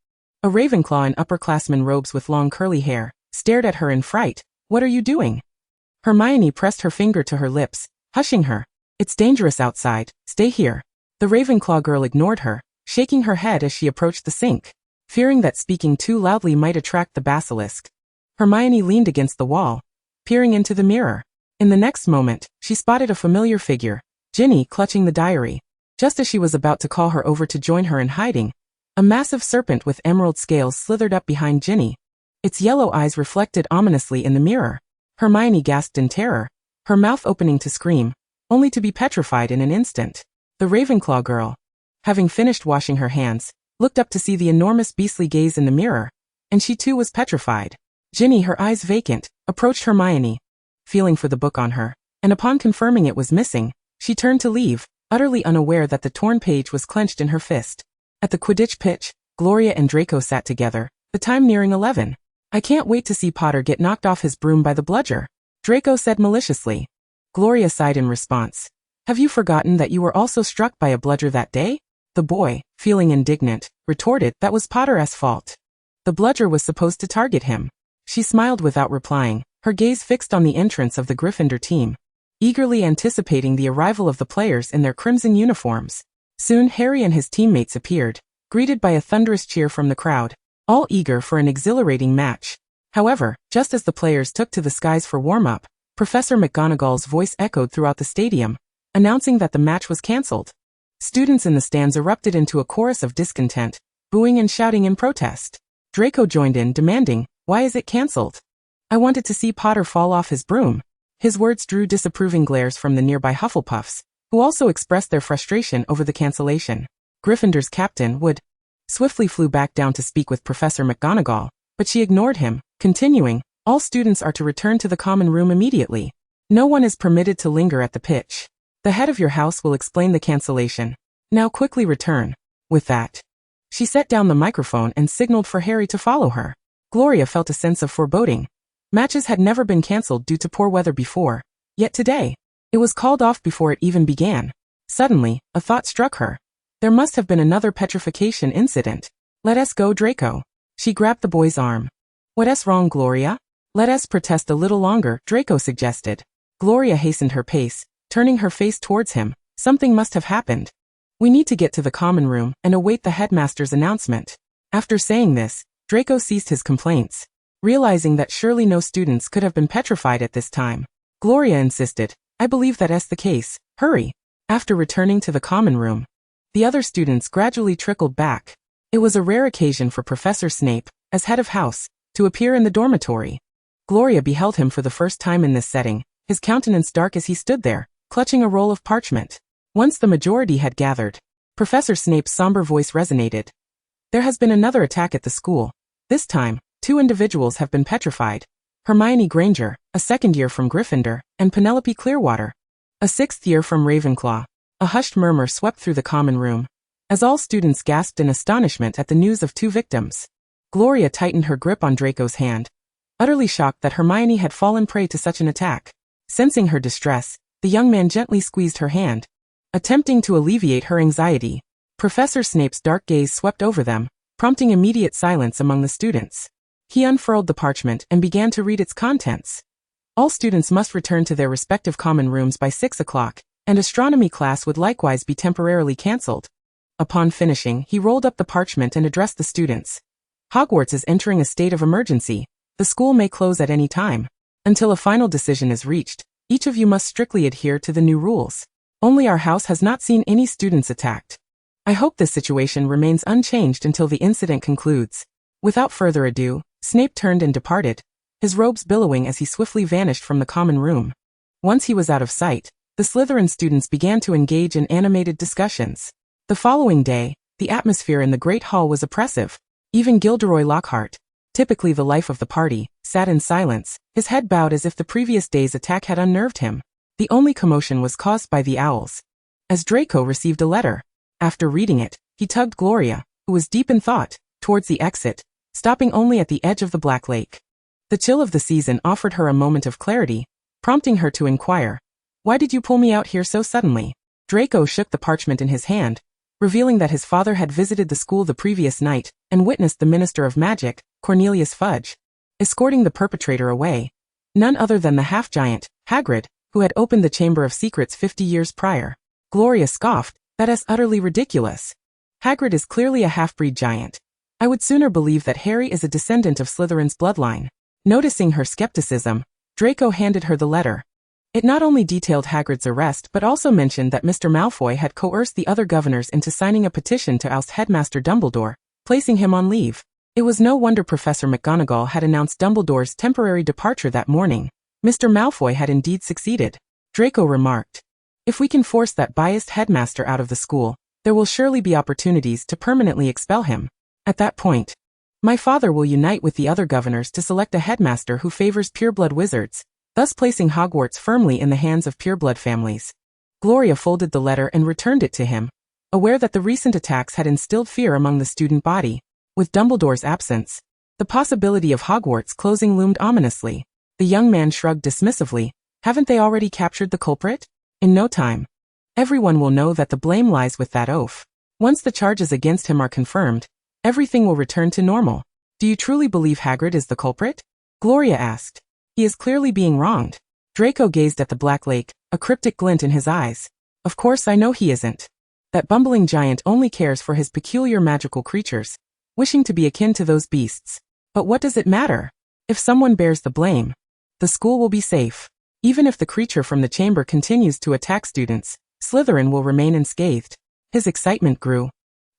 a Ravenclaw in upperclassman robes with long curly hair, stared at her in fright. "What are you doing?" Hermione pressed her finger to her lips, hushing her. "It's dangerous outside, stay here." The Ravenclaw girl ignored her, shaking her head as she approached the sink. Fearing that speaking too loudly might attract the basilisk, Hermione leaned against the wall, peering into the mirror. In the next moment, she spotted a familiar figure, Ginny clutching the diary. Just as she was about to call her over to join her in hiding, a massive serpent with emerald scales slithered up behind Ginny. Its yellow eyes reflected ominously in the mirror. Hermione gasped in terror, her mouth opening to scream, only to be petrified in an instant. The Ravenclaw girl, having finished washing her hands, looked up to see the enormous beastly gaze in the mirror, and she too was petrified. Ginny, her eyes vacant, approached Hermione, feeling for the book on her, and upon confirming it was missing, she turned to leave, utterly unaware that the torn page was clenched in her fist. At the Quidditch pitch, Gloria and Draco sat together, the time nearing 11. "I can't wait to see Potter get knocked off his broom by the bludger," Draco said maliciously. Gloria sighed in response. "Have you forgotten that you were also struck by a bludger that day?" The boy, feeling indignant, retorted that was Potter's fault. The bludger was supposed to target him. She smiled without replying, her gaze fixed on the entrance of the Gryffindor team, eagerly anticipating the arrival of the players in their crimson uniforms. Soon Harry and his teammates appeared, greeted by a thunderous cheer from the crowd, all eager for an exhilarating match. However, just as the players took to the skies for warm-up, Professor McGonagall's voice echoed throughout the stadium, announcing that the match was cancelled. Students in the stands erupted into a chorus of discontent, booing and shouting in protest. Draco joined in, demanding, "Why is it cancelled? I wanted to see Potter fall off his broom." His words drew disapproving glares from the nearby Hufflepuffs, who also expressed their frustration over the cancellation. Gryffindor's captain Wood swiftly flew back down to speak with Professor McGonagall, but she ignored him, continuing, "All students are to return to the common room immediately. No one is permitted to linger at the pitch. The head of your house will explain the cancellation. Now quickly return." With that, she set down the microphone and signaled for Harry to follow her. Gloria felt a sense of foreboding. Matches had never been cancelled due to poor weather before, yet today, it was called off before it even began. Suddenly, a thought struck her. There must have been another petrification incident. "Let us go, Draco." She grabbed the boy's arm. "What's wrong, Gloria?" "Let us protest a little longer," Draco suggested. Gloria hastened her pace, turning her face towards him. "Something must have happened. We need to get to the common room and await the headmaster's announcement." After saying this, Draco ceased his complaints, realizing that surely no students could have been petrified at this time. Gloria insisted, "I believe that's the case. Hurry." After returning to the common room, the other students gradually trickled back. It was a rare occasion for Professor Snape, as head of house, to appear in the dormitory. Gloria beheld him for the first time in this setting, his countenance dark as he stood there, clutching a roll of parchment. Once the majority had gathered, Professor Snape's somber voice resonated. "There has been another attack at the school. This time, 2 individuals have been petrified. Hermione Granger, a second year from Gryffindor, and Penelope Clearwater, a 6th year from Ravenclaw." A hushed murmur swept through the common room, as all students gasped in astonishment at the news of 2 victims. Gloria tightened her grip on Draco's hand, utterly shocked that Hermione had fallen prey to such an attack. Sensing her distress, the young man gently squeezed her hand, attempting to alleviate her anxiety. Professor Snape's dark gaze swept over them, prompting immediate silence among the students. He unfurled the parchment and began to read its contents. All students must return to their respective common rooms by 6 o'clock, and astronomy class would likewise be temporarily cancelled. Upon finishing, he rolled up the parchment and addressed the students. "Hogwarts is entering a state of emergency. The school may close at any time. Until a final decision is reached, each of you must strictly adhere to the new rules. Only our house has not seen any students attacked. I hope this situation remains unchanged until the incident concludes." Without further ado, Snape turned and departed, his robes billowing as he swiftly vanished from the common room. Once he was out of sight, the Slytherin students began to engage in animated discussions. The following day, the atmosphere in the Great Hall was oppressive. Even Gilderoy Lockhart, typically the life of the party, sat in silence, his head bowed as if the previous day's attack had unnerved him. The only commotion was caused by the owls. As Draco received a letter. After reading it, he tugged Gloria, who was deep in thought, towards the exit, stopping only at the edge of the Black Lake. The chill of the season offered her a moment of clarity, prompting her to inquire, "Why did you pull me out here so suddenly?" Draco shook the parchment in his hand, revealing that his father had visited the school the previous night and witnessed the Minister of Magic, Cornelius Fudge, escorting the perpetrator away, none other than the half-giant, Hagrid, who had opened the Chamber of Secrets 50 years prior. Gloria scoffed, "That is utterly ridiculous. Hagrid is clearly a half-breed giant. I would sooner believe that Harry is a descendant of Slytherin's bloodline." Noticing her skepticism, Draco handed her the letter. It not only detailed Hagrid's arrest but also mentioned that Mr. Malfoy had coerced the other governors into signing a petition to oust Headmaster Dumbledore, placing him on leave. It was no wonder Professor McGonagall had announced Dumbledore's temporary departure that morning. Mr. Malfoy had indeed succeeded. Draco remarked, "If we can force that biased headmaster out of the school, there will surely be opportunities to permanently expel him. At that point, my father will unite with the other governors to select a headmaster who favors pureblood wizards, thus placing Hogwarts firmly in the hands of pureblood families." Gloria folded the letter and returned it to him, aware that the recent attacks had instilled fear among the student body. With Dumbledore's absence, the possibility of Hogwarts closing loomed ominously. The young man shrugged dismissively. "Haven't they already captured the culprit? In no time. Everyone will know that the blame lies with that oaf. Once the charges against him are confirmed, everything will return to normal." "Do you truly believe Hagrid is the culprit?" Gloria asked. "He is clearly being wronged." Draco gazed at the Black Lake, a cryptic glint in his eyes. "Of course I know he isn't. That bumbling giant only cares for his peculiar magical creatures, wishing to be akin to those beasts. But what does it matter? If someone bears the blame, the school will be safe. Even if the creature from the chamber continues to attack students, Slytherin will remain unscathed." His excitement grew,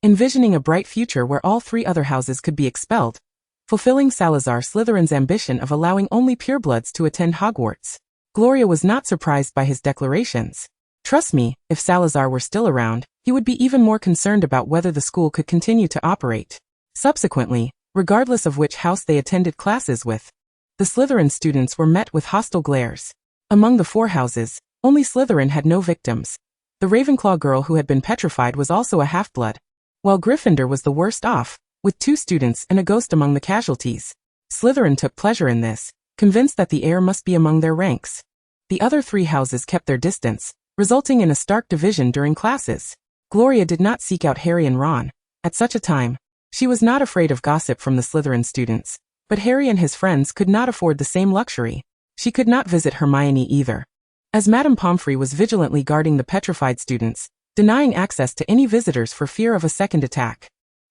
envisioning a bright future where all three other houses could be expelled, fulfilling Salazar Slytherin's ambition of allowing only purebloods to attend Hogwarts. Gloria was not surprised by his declarations. Trust me, if Salazar were still around, he would be even more concerned about whether the school could continue to operate. Subsequently, regardless of which house they attended classes with, the Slytherin students were met with hostile glares. Among the four houses, only Slytherin had no victims. The Ravenclaw girl who had been petrified was also a half-blood, while Gryffindor was the worst off, with 2 students and a ghost among the casualties. Slytherin took pleasure in this, convinced that the heir must be among their ranks. The other 3 houses kept their distance, resulting in a stark division during classes. Gloria did not seek out Harry and Ron. At such a time, she was not afraid of gossip from the Slytherin students, but Harry and his friends could not afford the same luxury. She could not visit Hermione either, as Madame Pomfrey was vigilantly guarding the petrified students, denying access to any visitors for fear of a second attack.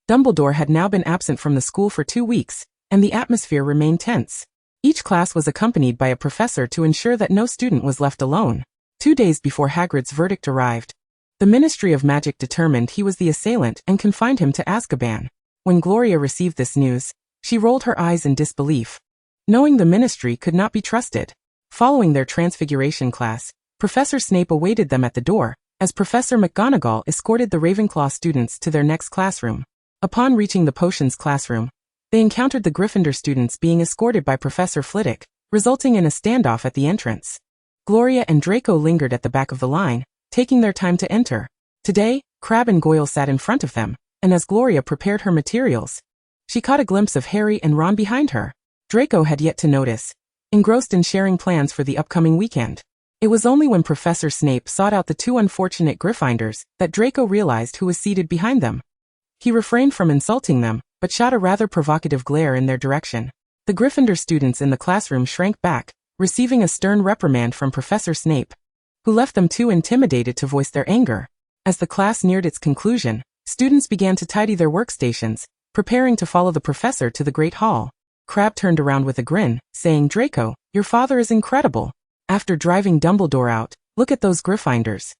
Dumbledore had now been absent from the school for 2 weeks, and the atmosphere remained tense. Each class was accompanied by a professor to ensure that no student was left alone. 2 days before Hagrid's verdict arrived, the Ministry of Magic determined he was the assailant and confined him to Azkaban. When Gloria received this news, she rolled her eyes in disbelief, knowing the ministry could not be trusted. Following their transfiguration class, Professor Snape awaited them at the door, as Professor McGonagall escorted the Ravenclaw students to their next classroom. Upon reaching the potions classroom, they encountered the Gryffindor students being escorted by Professor Flitwick, resulting in a standoff at the entrance. Gloria and Draco lingered at the back of the line, taking their time to enter. Today, Crabbe and Goyle sat in front of them, and as Gloria prepared her materials, she caught a glimpse of Harry and Ron behind her. Draco had yet to notice, engrossed in sharing plans for the upcoming weekend. It was only when Professor Snape sought out the 2 unfortunate Gryffindors that Draco realized who was seated behind them. He refrained from insulting them, but shot a rather provocative glare in their direction. The Gryffindor students in the classroom shrank back, receiving a stern reprimand from Professor Snape, who left them too intimidated to voice their anger. As the class neared its conclusion, students began to tidy their workstations, preparing to follow the professor to the Great Hall. Crabbe turned around with a grin, saying, "Draco, your father is incredible. After driving Dumbledore out, look at those Gryffindors.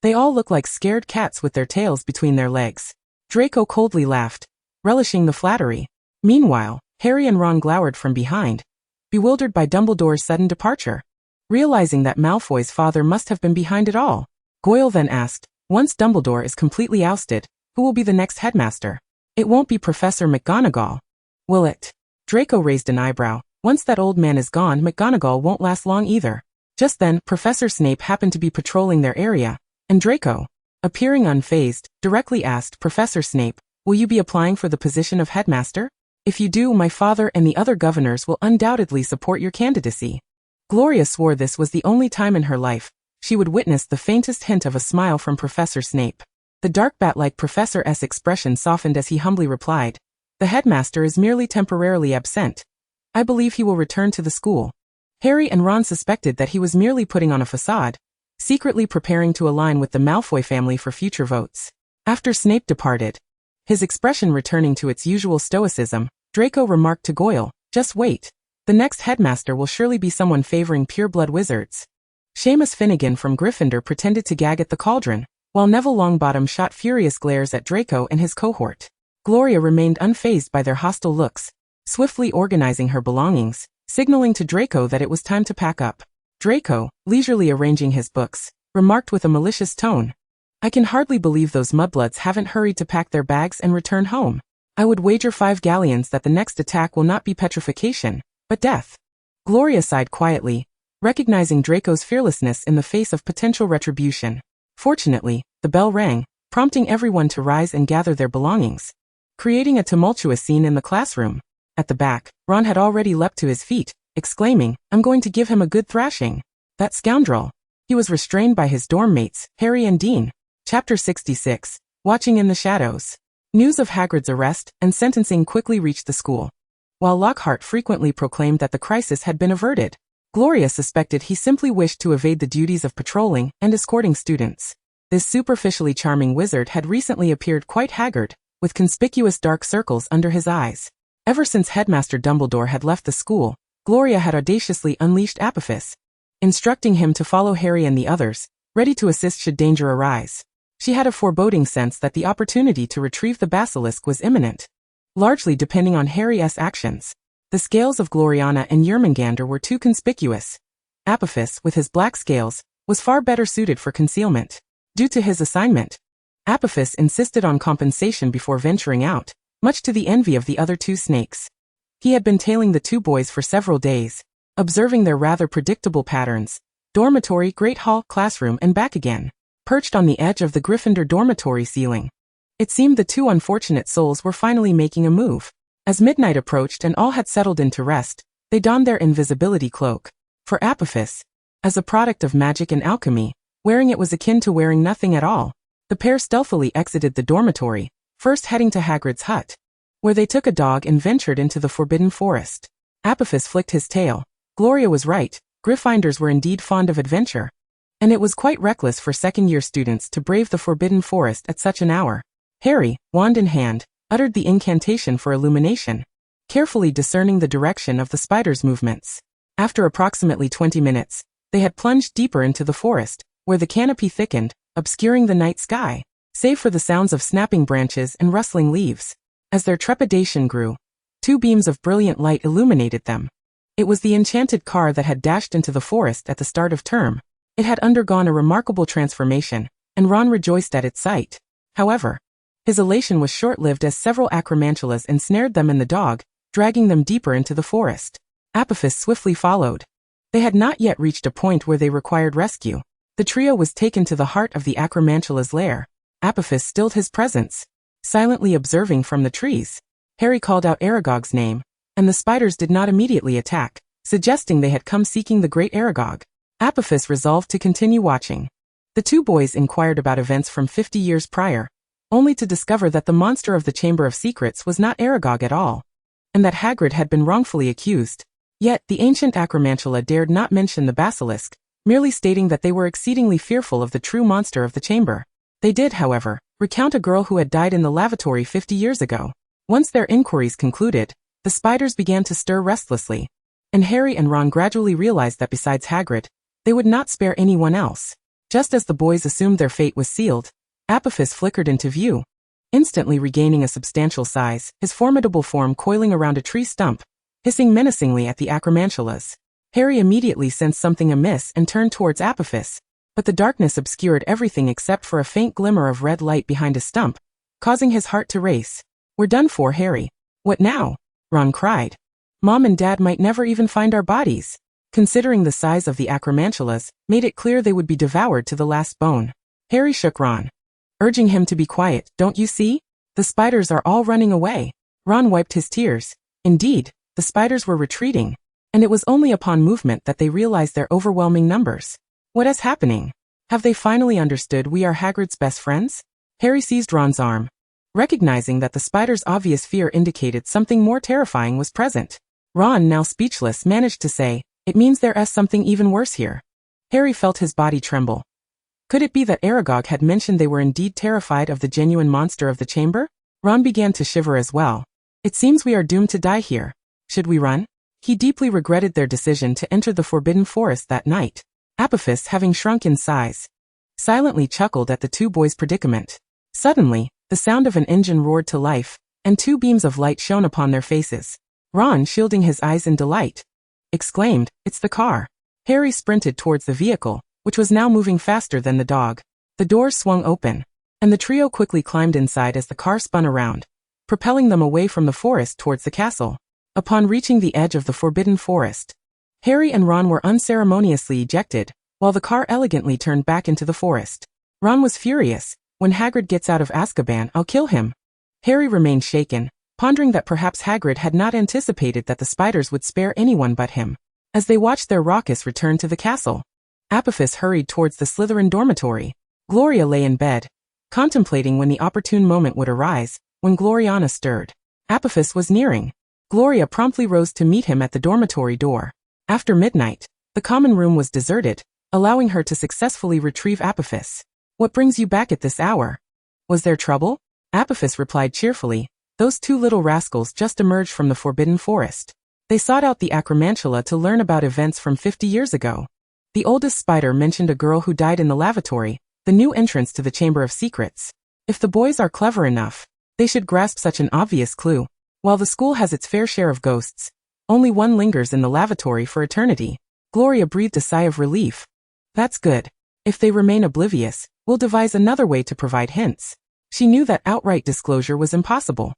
They all look like scared cats with their tails between their legs." Draco coldly laughed, relishing the flattery. Meanwhile, Harry and Ron glowered from behind, bewildered by Dumbledore's sudden departure. Realizing that Malfoy's father must have been behind it all, Goyle then asked, "Once Dumbledore is completely ousted, who will be the next headmaster?" "It won't be Professor McGonagall, will it?" Draco raised an eyebrow. "Once that old man is gone, McGonagall won't last long either. Just then, Professor Snape happened to be patrolling their area, and Draco, appearing unfazed, directly asked Professor Snape, "Will you be applying for the position of headmaster? If you do, my father and the other governors will undoubtedly support your candidacy." Gloria swore this was the only time in her life she would witness the faintest hint of a smile from Professor Snape. The dark bat-like Professor S' expression softened as he humbly replied, "The headmaster is merely temporarily absent. I believe he will return to the school." Harry and Ron suspected that he was merely putting on a facade, secretly preparing to align with the Malfoy family for future votes. After Snape departed, his expression returning to its usual stoicism, Draco remarked to Goyle, "Just wait. The next headmaster will surely be someone favoring pure-blood wizards." Seamus Finnegan from Gryffindor pretended to gag at the cauldron, while Neville Longbottom shot furious glares at Draco and his cohort. Gloria remained unfazed by their hostile looks, swiftly organizing her belongings, signaling to Draco that it was time to pack up. Draco, leisurely arranging his books, remarked with a malicious tone, "I can hardly believe those mudbloods haven't hurried to pack their bags and return home. I would wager 5 galleons that the next attack will not be petrification, but death." Gloria sighed quietly, recognizing Draco's fearlessness in the face of potential retribution. Fortunately, the bell rang, prompting everyone to rise and gather their belongings, creating a tumultuous scene in the classroom. At the back, Ron had already leapt to his feet, exclaiming, "I'm going to give him a good thrashing. That scoundrel." He was restrained by his dorm mates, Harry and Dean. Chapter 66, Watching in the Shadows. News of Hagrid's arrest and sentencing quickly reached the school. While Lockhart frequently proclaimed that the crisis had been averted, Gloria suspected he simply wished to evade the duties of patrolling and escorting students. This superficially charming wizard had recently appeared quite haggard, with conspicuous dark circles under his eyes. Ever since Headmaster Dumbledore had left the school, Gloria had audaciously unleashed Apophis, instructing him to follow Harry and the others, ready to assist should danger arise. She had a foreboding sense that the opportunity to retrieve the basilisk was imminent, largely depending on Harry's actions. The scales of Gloriana and Yermungandr were too conspicuous. Apophis, with his black scales, was far better suited for concealment. Due to his assignment, Apophis insisted on compensation before venturing out, much to the envy of the other 2 snakes. He had been tailing the 2 boys for several days, observing their rather predictable patterns: dormitory, great hall, classroom, and back again. Perched on the edge of the Gryffindor dormitory ceiling, it seemed the 2 unfortunate souls were finally making a move. As midnight approached and all had settled into rest, they donned their invisibility cloak. For Apophis, as a product of magic and alchemy, wearing it was akin to wearing nothing at all. The pair stealthily exited the dormitory, first heading to Hagrid's hut, where they took a dog and ventured into the Forbidden Forest. Apophis flicked his tail. Gloria was right, Gryffindors were indeed fond of adventure, and it was quite reckless for second-year students to brave the Forbidden Forest at such an hour. Harry, wand in hand, uttered the incantation for illumination, carefully discerning the direction of the spider's movements. After approximately 20 minutes, they had plunged deeper into the forest, where the canopy thickened, obscuring the night sky, save for the sounds of snapping branches and rustling leaves. As their trepidation grew, 2 beams of brilliant light illuminated them. It was the enchanted car that had dashed into the forest at the start of term. It had undergone a remarkable transformation, and Ron rejoiced at its sight. However, his elation was short-lived as several acromantulas ensnared them and the dog, dragging them deeper into the forest. Apophis swiftly followed. They had not yet reached a point where they required rescue. The trio was taken to the heart of the acromantula's lair. Apophis stilled his presence, silently observing from the trees. Harry called out Aragog's name, and the spiders did not immediately attack, suggesting they had come seeking the great Aragog. Apophis resolved to continue watching. The 2 boys inquired about events from 50 years prior, only to discover that the monster of the Chamber of Secrets was not Aragog at all, and that Hagrid had been wrongfully accused. Yet, the ancient acromantula dared not mention the basilisk, merely stating that they were exceedingly fearful of the true monster of the chamber. They did, however, recount a girl who had died in the lavatory 50 years ago. Once their inquiries concluded, the spiders began to stir restlessly, and Harry and Ron gradually realized that besides Hagrid, they would not spare anyone else. Just as the boys assumed their fate was sealed, Apophis flickered into view, instantly regaining a substantial size, his formidable form coiling around a tree stump, hissing menacingly at the acromantulas. Harry immediately sensed something amiss and turned towards Apophis, but the darkness obscured everything except for a faint glimmer of red light behind a stump, causing his heart to race. "We're done for, Harry." "What now?" Ron cried. "Mom and Dad might never even find our bodies." considering the size of the acromantulas, made it clear they would be devoured to the last bone. Harry shook Ron, urging him to be quiet. Don't you see? The spiders are all running away. Ron wiped his tears. Indeed, the spiders were retreating, and it was only upon movement that they realized their overwhelming numbers. What is happening? Have they finally understood we are Hagrid's best friends? Harry seized Ron's arm, recognizing that the spider's obvious fear indicated something more terrifying was present. Ron, now speechless, managed to say, "It means there is something even worse here." Harry felt his body tremble. Could it be that Aragog had mentioned they were indeed terrified of the genuine monster of the chamber? Ron began to shiver as well. It seems we are doomed to die here. Should we run? He deeply regretted their decision to enter the Forbidden Forest that night. Apophis, having shrunk in size, silently chuckled at the two boys' predicament. Suddenly, the sound of an engine roared to life, and two beams of light shone upon their faces. Ron, shielding his eyes in delight, exclaimed, "It's the car." Harry sprinted towards the vehicle, which was now moving faster than the dog. The doors swung open, and the trio quickly climbed inside as the car spun around, propelling them away from the forest towards the castle. Upon reaching the edge of the Forbidden Forest, Harry and Ron were unceremoniously ejected, while the car elegantly turned back into the forest. Ron was furious. "When Hagrid gets out of Azkaban, I'll kill him." Harry remained shaken, pondering that perhaps Hagrid had not anticipated that the spiders would spare anyone but him. As they watched their raucous return to the castle, Apophis hurried towards the Slytherin dormitory. Gloria lay in bed, contemplating when the opportune moment would arise. When Gloriana stirred, Apophis was nearing. Gloria promptly rose to meet him at the dormitory door. After midnight, the common room was deserted, allowing her to successfully retrieve Apophis. "What brings you back at this hour? Was there trouble?" Apophis replied cheerfully. "Those two little rascals just emerged from the Forbidden Forest. They sought out the acromantula to learn about events from 50 years ago. The oldest spider mentioned a girl who died in the lavatory, the new entrance to the Chamber of Secrets. If the boys are clever enough, they should grasp such an obvious clue. While the school has its fair share of ghosts, only one lingers in the lavatory for eternity." Gloria breathed a sigh of relief. "That's good. If they remain oblivious, we'll devise another way to provide hints." She knew that outright disclosure was impossible.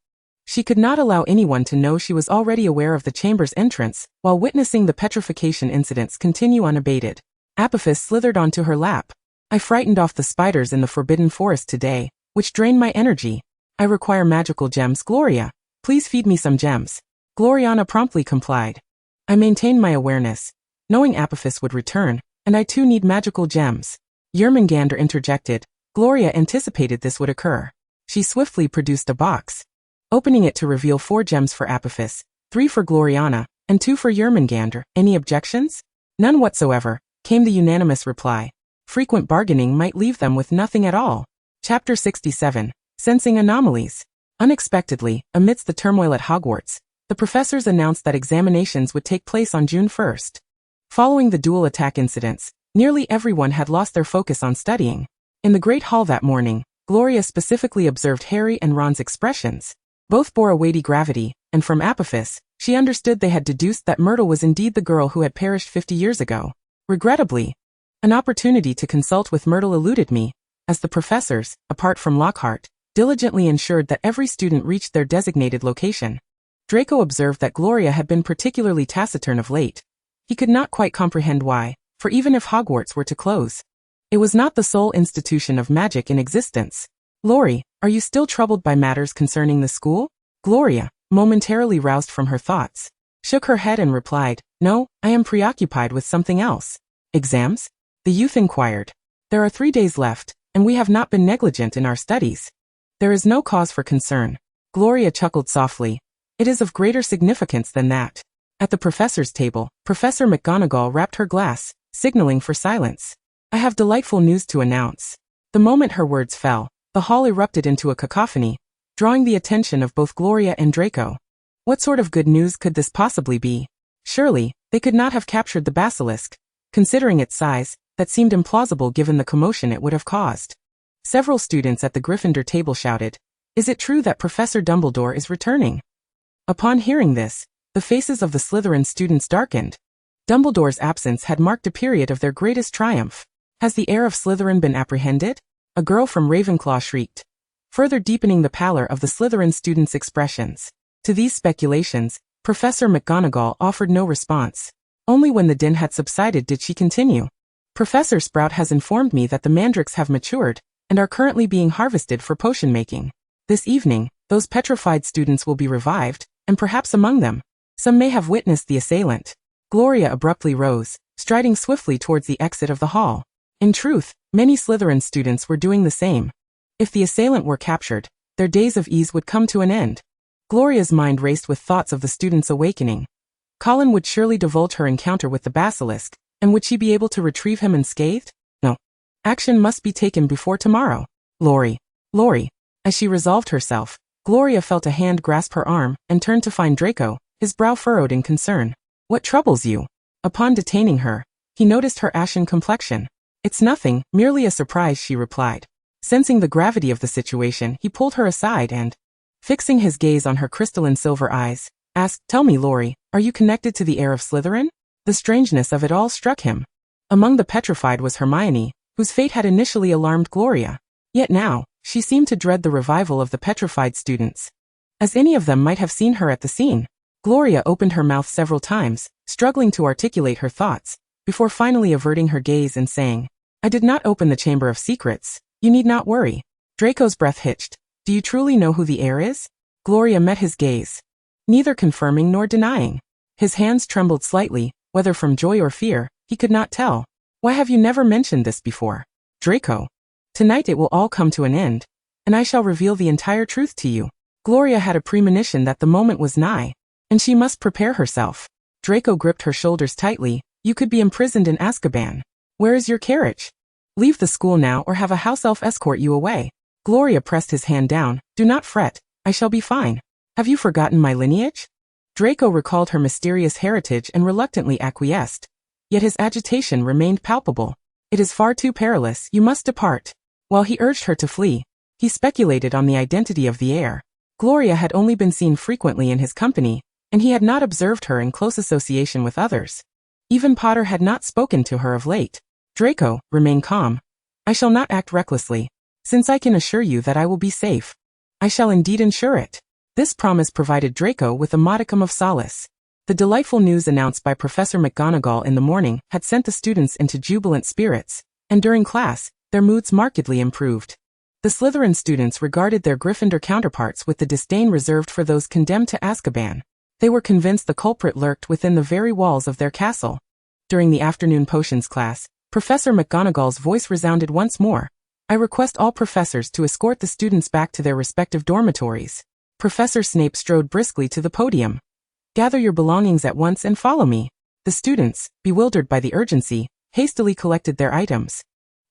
She could not allow anyone to know she was already aware of the chamber's entrance, while witnessing the petrification incidents continue unabated. Apophis slithered onto her lap. "I frightened off the spiders in the Forbidden Forest today, which drained my energy. I require magical gems. Gloria, please feed me some gems." Gloriana promptly complied. "I maintained my awareness, knowing Apophis would return, and I too need magical gems." Yermingander interjected. Gloria anticipated this would occur. She swiftly produced a box, opening it to reveal 4 gems for Apophis, 3 for Gloriana, and 2 for Yermingander. "Any objections?" "None whatsoever," came the unanimous reply. Frequent bargaining might leave them with nothing at all. Chapter 67. Sensing Anomalies. Unexpectedly, amidst the turmoil at Hogwarts, the professors announced that examinations would take place on June 1st. Following the dual attack incidents, nearly everyone had lost their focus on studying. In the Great Hall that morning, Gloria specifically observed Harry and Ron's expressions. Both bore a weighty gravity, and from Apophis, she understood they had deduced that Myrtle was indeed the girl who had perished 50 years ago. Regrettably, an opportunity to consult with Myrtle eluded me, as the professors, apart from Lockhart, diligently ensured that every student reached their designated location. Draco observed that Gloria had been particularly taciturn of late. He could not quite comprehend why, for even if Hogwarts were to close, it was not the sole institution of magic in existence. "Laurie, are you still troubled by matters concerning the school?" Gloria, momentarily roused from her thoughts, shook her head and replied, "No, I am preoccupied with something else." "Exams?" the youth inquired. "There are 3 days left, and we have not been negligent in our studies." "There is no cause for concern." Gloria chuckled softly. "It is of greater significance than that." At the professor's table, Professor McGonagall rapped her glass, signaling for silence. "I have delightful news to announce." The moment her words fell, the hall erupted into a cacophony, drawing the attention of both Gloria and Draco. What sort of good news could this possibly be? Surely, they could not have captured the basilisk. Considering its size, that seemed implausible given the commotion it would have caused. Several students at the Gryffindor table shouted, "Is it true that Professor Dumbledore is returning?" Upon hearing this, the faces of the Slytherin students darkened. Dumbledore's absence had marked a period of their greatest triumph. "Has the heir of Slytherin been apprehended?" a girl from Ravenclaw shrieked, further deepening the pallor of the Slytherin students' expressions. To these speculations, Professor McGonagall offered no response. Only when the din had subsided did she continue. Professor Sprout has informed me that the mandrakes have matured and are currently being harvested for potion making. This evening, those petrified students will be revived, and perhaps among them, some may have witnessed the assailant. Gloria abruptly rose, striding swiftly towards the exit of the hall. In truth, many Slytherin students were doing the same. If the assailant were captured, their days of ease would come to an end. Gloria's mind raced with thoughts of the students awakening. Colin would surely divulge her encounter with the basilisk, and would she be able to retrieve him unscathed? No. Action must be taken before tomorrow. Lori. As she resolved herself, Gloria felt a hand grasp her arm and turned to find Draco, his brow furrowed in concern. What troubles you? Upon detaining her, he noticed her ashen complexion. It's nothing, merely a surprise, she replied. Sensing the gravity of the situation, he pulled her aside and, fixing his gaze on her crystalline silver eyes, asked, Tell me, Lori, are you connected to the heir of Slytherin? The strangeness of it all struck him. Among the petrified was Hermione, whose fate had initially alarmed Gloria. Yet now, she seemed to dread the revival of the petrified students. As any of them might have seen her at the scene, Gloria opened her mouth several times, struggling to articulate her thoughts, before finally averting her gaze and saying, I did not open the Chamber of Secrets. You need not worry. Draco's breath hitched. Do you truly know who the heir is? Gloria met his gaze, neither confirming nor denying. His hands trembled slightly, whether from joy or fear, he could not tell. Why have you never mentioned this before? Draco. Tonight it will all come to an end, and I shall reveal the entire truth to you. Gloria had a premonition that the moment was nigh, and she must prepare herself. Draco gripped her shoulders tightly. You could be imprisoned in Azkaban. Where is your carriage? Leave the school now or have a house elf escort you away. Gloria pressed his hand down. Do not fret, I shall be fine. Have you forgotten my lineage? Draco recalled her mysterious heritage and reluctantly acquiesced. Yet his agitation remained palpable. It is far too perilous, you must depart. While he urged her to flee, he speculated on the identity of the heir. Gloria had only been seen frequently in his company, and he had not observed her in close association with others. Even Potter had not spoken to her of late. Draco, remain calm. I shall not act recklessly, since I can assure you that I will be safe. I shall indeed ensure it. This promise provided Draco with a modicum of solace. The delightful news announced by Professor McGonagall in the morning had sent the students into jubilant spirits, and during class, their moods markedly improved. The Slytherin students regarded their Gryffindor counterparts with the disdain reserved for those condemned to Azkaban. They were convinced the culprit lurked within the very walls of their castle. During the afternoon potions class, Professor McGonagall's voice resounded once more. I request all professors to escort the students back to their respective dormitories. Professor Snape strode briskly to the podium. Gather your belongings at once and follow me. The students, bewildered by the urgency, hastily collected their items.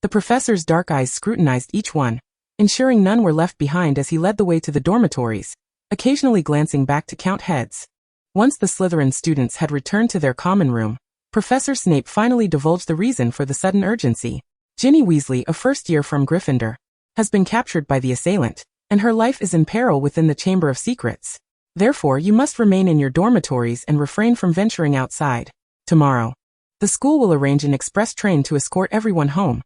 The professor's dark eyes scrutinized each one, ensuring none were left behind as he led the way to the dormitories, occasionally glancing back to count heads. Once the Slytherin students had returned to their common room, Professor Snape finally divulged the reason for the sudden urgency. Ginny Weasley, a first year from Gryffindor, has been captured by the assailant, and her life is in peril within the Chamber of Secrets. Therefore, you must remain in your dormitories and refrain from venturing outside. Tomorrow, the school will arrange an express train to escort everyone home.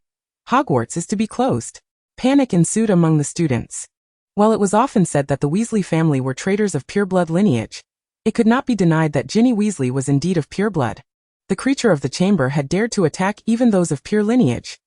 Hogwarts is to be closed. Panic ensued among the students. While it was often said that the Weasley family were traitors of pureblood lineage, it could not be denied that Ginny Weasley was indeed of pure blood. The creature of the chamber had dared to attack even those of pure lineage.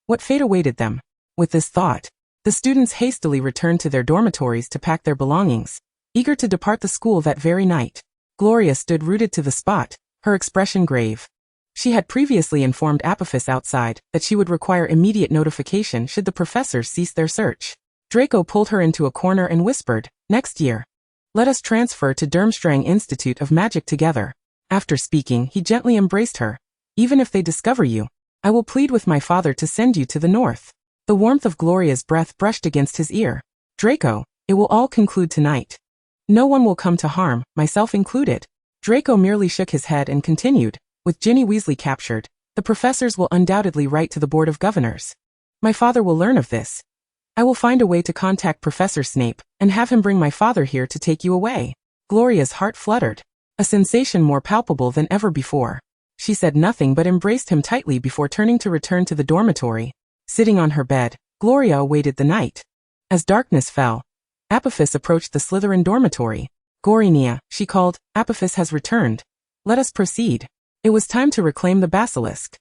What fate awaited them? With this thought, the students hastily returned to their dormitories to pack their belongings, eager to depart the school that very night. Gloria stood rooted to the spot, her expression grave. She had previously informed Apophis outside that she would require immediate notification should the professors cease their search. Draco pulled her into a corner and whispered, Next year, let us transfer to Durmstrang Institute of Magic together. After speaking, he gently embraced her. Even if they discover you, I will plead with my father to send you to the north. The warmth of Gloria's breath brushed against his ear. Draco, it will all conclude tonight. No one will come to harm, myself included. Draco merely shook his head and continued, with Ginny Weasley captured, the professors will undoubtedly write to the Board of Governors. My father will learn of this. I will find a way to contact Professor Snape and have him bring my father here to take you away. Gloria's heart fluttered. A sensation more palpable than ever before. She said nothing but embraced him tightly before turning to return to the dormitory. Sitting on her bed, Gloria awaited the night. As darkness fell, Apophis approached the Slytherin dormitory. Gorinia, she called, Apophis has returned. Let us proceed. It was time to reclaim the basilisk.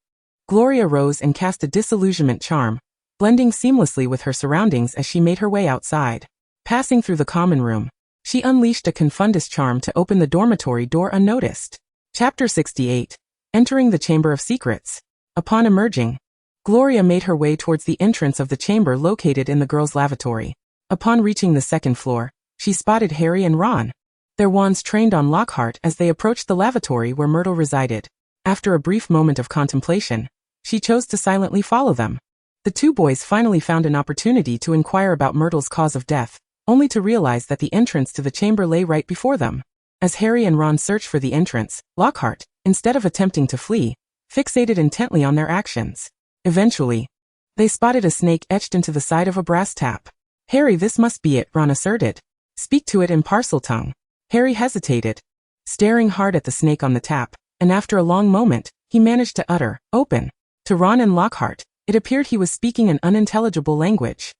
Gloria rose and cast a disillusionment charm, blending seamlessly with her surroundings as she made her way outside. Passing through the common room, she unleashed a confundus charm to open the dormitory door unnoticed. Chapter 68. Entering the Chamber of Secrets. Upon emerging, Gloria made her way towards the entrance of the chamber located in the girls' lavatory. Upon reaching the second floor, she spotted Harry and Ron. Their wands trained on Lockhart as they approached the lavatory where Myrtle resided. After a brief moment of contemplation, she chose to silently follow them. The two boys finally found an opportunity to inquire about Myrtle's cause of death, only to realize that the entrance to the chamber lay right before them. As Harry and Ron searched for the entrance, Lockhart, instead of attempting to flee, fixated intently on their actions. Eventually, they spotted a snake etched into the side of a brass tap. "Harry, this must be it," Ron asserted. "Speak to it in Parseltongue." Harry hesitated, staring hard at the snake on the tap, and after a long moment, he managed to utter, "Open." To Ron and Lockhart, it appeared he was speaking an unintelligible language.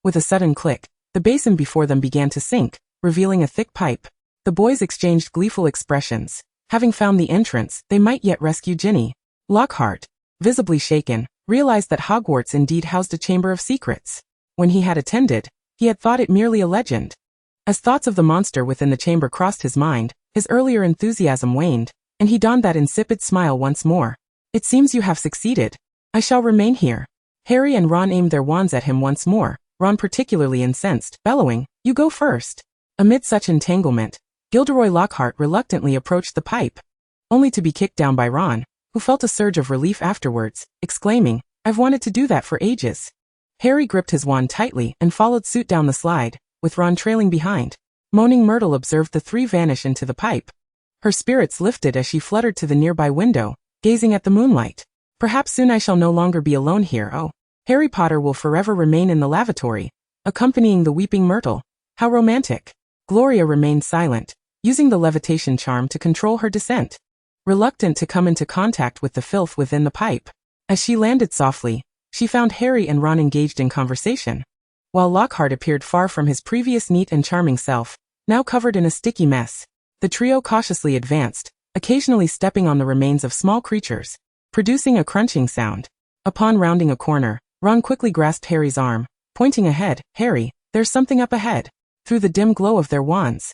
With a sudden click, the basin before them began to sink, revealing a thick pipe. The boys exchanged gleeful expressions. Having found the entrance, they might yet rescue Ginny. Lockhart, visibly shaken, realized that Hogwarts indeed housed a chamber of secrets. When he had attended, he had thought it merely a legend. As thoughts of the monster within the chamber crossed his mind, his earlier enthusiasm waned, and he donned that insipid smile once more. "It seems you have succeeded. I shall remain here." Harry and Ron aimed their wands at him once more, Ron particularly incensed, bellowing, "You go first." Amid such entanglement, Gilderoy Lockhart reluctantly approached the pipe, only to be kicked down by Ron, who felt a surge of relief afterwards, exclaiming, "I've wanted to do that for ages." Harry gripped his wand tightly and followed suit down the slide, with Ron trailing behind. Moaning, Myrtle observed the three vanish into the pipe. Her spirits lifted as she fluttered to the nearby window, gazing at the moonlight. "Perhaps soon I shall no longer be alone here. Oh, Harry Potter will forever remain in the lavatory, accompanying the weeping Myrtle. How romantic." Gloria remained silent, using the levitation charm to control her descent, reluctant to come into contact with the filth within the pipe. As she landed softly, she found Harry and Ron engaged in conversation, while Lockhart appeared far from his previous neat and charming self, now covered in a sticky mess. The trio cautiously advanced, occasionally stepping on the remains of small creatures, producing a crunching sound. Upon rounding a corner, Ron quickly grasped Harry's arm, pointing ahead. "Harry, there's something up ahead." Through the dim glow of their wands,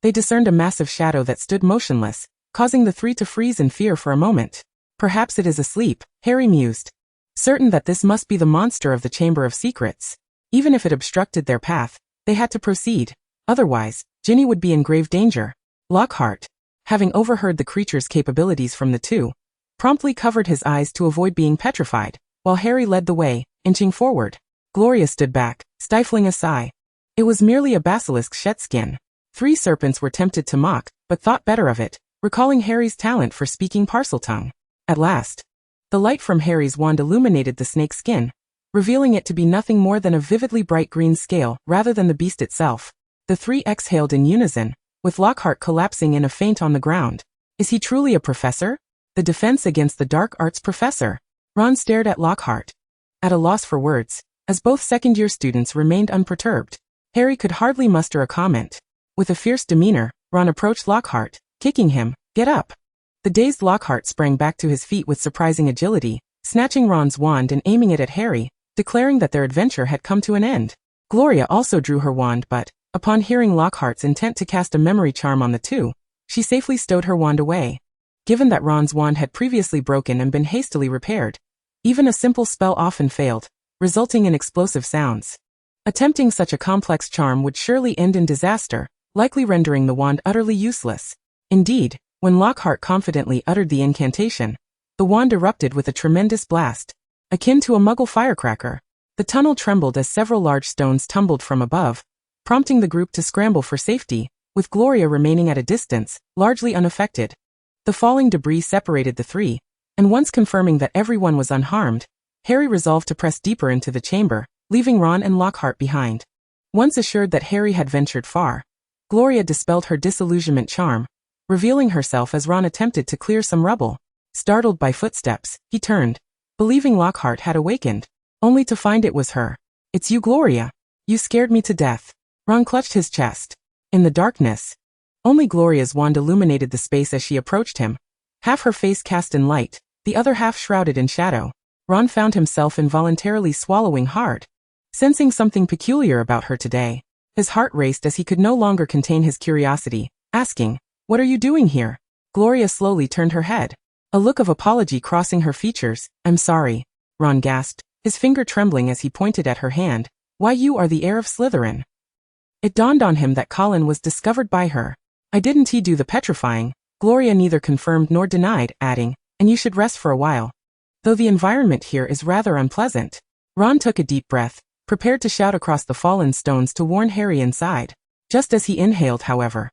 they discerned a massive shadow that stood motionless, causing the three to freeze in fear for a moment. "Perhaps it is asleep," Harry mused, certain that this must be the monster of the Chamber of Secrets. Even if it obstructed their path, they had to proceed. Otherwise, Ginny would be in grave danger. Lockhart, having overheard the creature's capabilities from the two, promptly covered his eyes to avoid being petrified, while Harry led the way, inching forward. Gloria stood back, stifling a sigh. It was merely a basilisk shed-skin. Three serpents were tempted to mock, but thought better of it, recalling Harry's talent for speaking Parseltongue. At last, the light from Harry's wand illuminated the snake's skin, revealing it to be nothing more than a vividly bright green scale rather than the beast itself. The three exhaled in unison, with Lockhart collapsing in a faint on the ground. "Is he truly a professor? The defense against the dark arts professor?" Ron stared at Lockhart, at a loss for words, as both second-year students remained unperturbed. Harry could hardly muster a comment. With a fierce demeanor, Ron approached Lockhart, kicking him. "Get up." The dazed Lockhart sprang back to his feet with surprising agility, snatching Ron's wand and aiming it at Harry, declaring that their adventure had come to an end. Gloria also drew her wand but, upon hearing Lockhart's intent to cast a memory charm on the two, she safely stowed her wand away. Given that Ron's wand had previously broken and been hastily repaired, even a simple spell often failed, resulting in explosive sounds. Attempting such a complex charm would surely end in disaster, likely rendering the wand utterly useless. Indeed, when Lockhart confidently uttered the incantation, the wand erupted with a tremendous blast, akin to a Muggle firecracker. The tunnel trembled as several large stones tumbled from above, prompting the group to scramble for safety, with Gloria remaining at a distance, largely unaffected. The falling debris separated the three, and once confirming that everyone was unharmed, Harry resolved to press deeper into the chamber, leaving Ron and Lockhart behind. Once assured that Harry had ventured far, Gloria dispelled her disillusionment charm, revealing herself as Ron attempted to clear some rubble. Startled by footsteps, he turned, believing Lockhart had awakened, only to find it was her. "It's you, Gloria. You scared me to death." Ron clutched his chest. In the darkness, only Gloria's wand illuminated the space as she approached him, half her face cast in light, the other half shrouded in shadow. Ron found himself involuntarily swallowing hard, sensing something peculiar about her today. His heart raced as he could no longer contain his curiosity, asking, "What are you doing here?" Gloria slowly turned her head, a look of apology crossing her features. "I'm sorry," Ron gasped, his finger trembling as he pointed at her hand. "Why, you are the heir of Slytherin." It dawned on him that Colin was discovered by her. "I didn't he do the petrifying?" Gloria neither confirmed nor denied, adding, "And you should rest for a while, though the environment here is rather unpleasant." Ron took a deep breath, prepared to shout across the fallen stones to warn Harry inside. Just as he inhaled, however,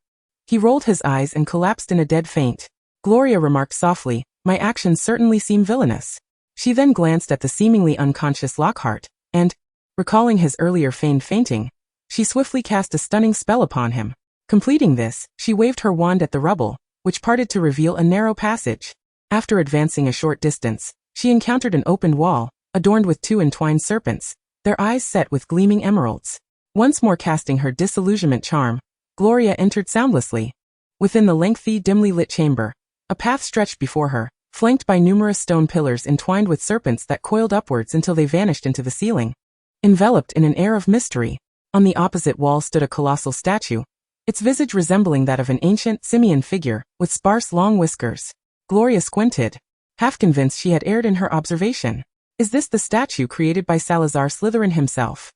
he rolled his eyes and collapsed in a dead faint. Gloria remarked softly, "My actions certainly seem villainous." She then glanced at the seemingly unconscious Lockhart, and, recalling his earlier feigned fainting, she swiftly cast a stunning spell upon him. Completing this, she waved her wand at the rubble, which parted to reveal a narrow passage. After advancing a short distance, she encountered an opened wall, adorned with two entwined serpents, their eyes set with gleaming emeralds. Once more casting her disillusionment charm, Gloria entered soundlessly. Within the lengthy, dimly lit chamber, a path stretched before her, flanked by numerous stone pillars entwined with serpents that coiled upwards until they vanished into the ceiling. Enveloped in an air of mystery, on the opposite wall stood a colossal statue, its visage resembling that of an ancient simian figure, with sparse long whiskers. Gloria squinted, half convinced she had erred in her observation. Is this the statue created by Salazar Slytherin himself?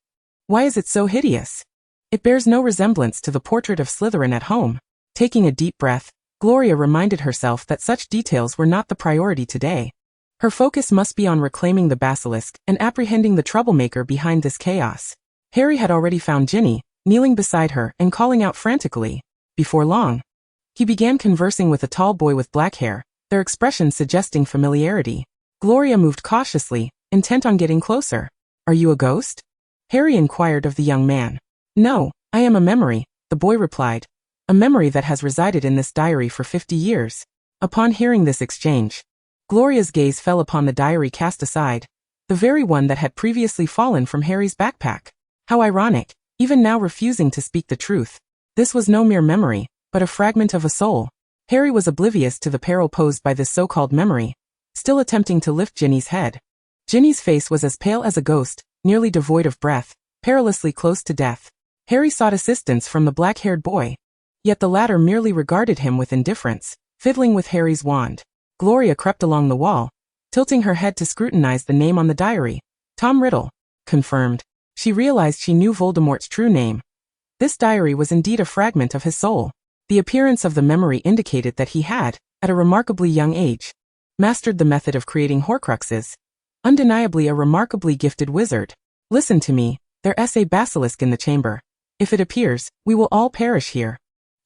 Why is it so hideous? It bears no resemblance to the portrait of Slytherin at home. Taking a deep breath, Gloria reminded herself that such details were not the priority today. Her focus must be on reclaiming the basilisk and apprehending the troublemaker behind this chaos. Harry had already found Ginny, kneeling beside her and calling out frantically. Before long, he began conversing with a tall boy with black hair, their expressions suggesting familiarity. Gloria moved cautiously, intent on getting closer. "Are you a ghost?" Harry inquired of the young man. "No, I am a memory," the boy replied. "A memory that has resided in this diary for 50 years. Upon hearing this exchange, Gloria's gaze fell upon the diary cast aside, the very one that had previously fallen from Harry's backpack. How ironic, even now refusing to speak the truth. This was no mere memory, but a fragment of a soul. Harry was oblivious to the peril posed by this so-called memory, still attempting to lift Ginny's head. Ginny's face was as pale as a ghost, nearly devoid of breath, perilously close to death. Harry sought assistance from the black-haired boy, yet the latter merely regarded him with indifference, fiddling with Harry's wand. Gloria crept along the wall, tilting her head to scrutinize the name on the diary. Tom Riddle. Confirmed. She realized she knew Voldemort's true name. This diary was indeed a fragment of his soul. The appearance of the memory indicated that he had, at a remarkably young age, mastered the method of creating Horcruxes. Undeniably a remarkably gifted wizard. "Listen to me, there is a basilisk in the chamber. If it appears, we will all perish here,"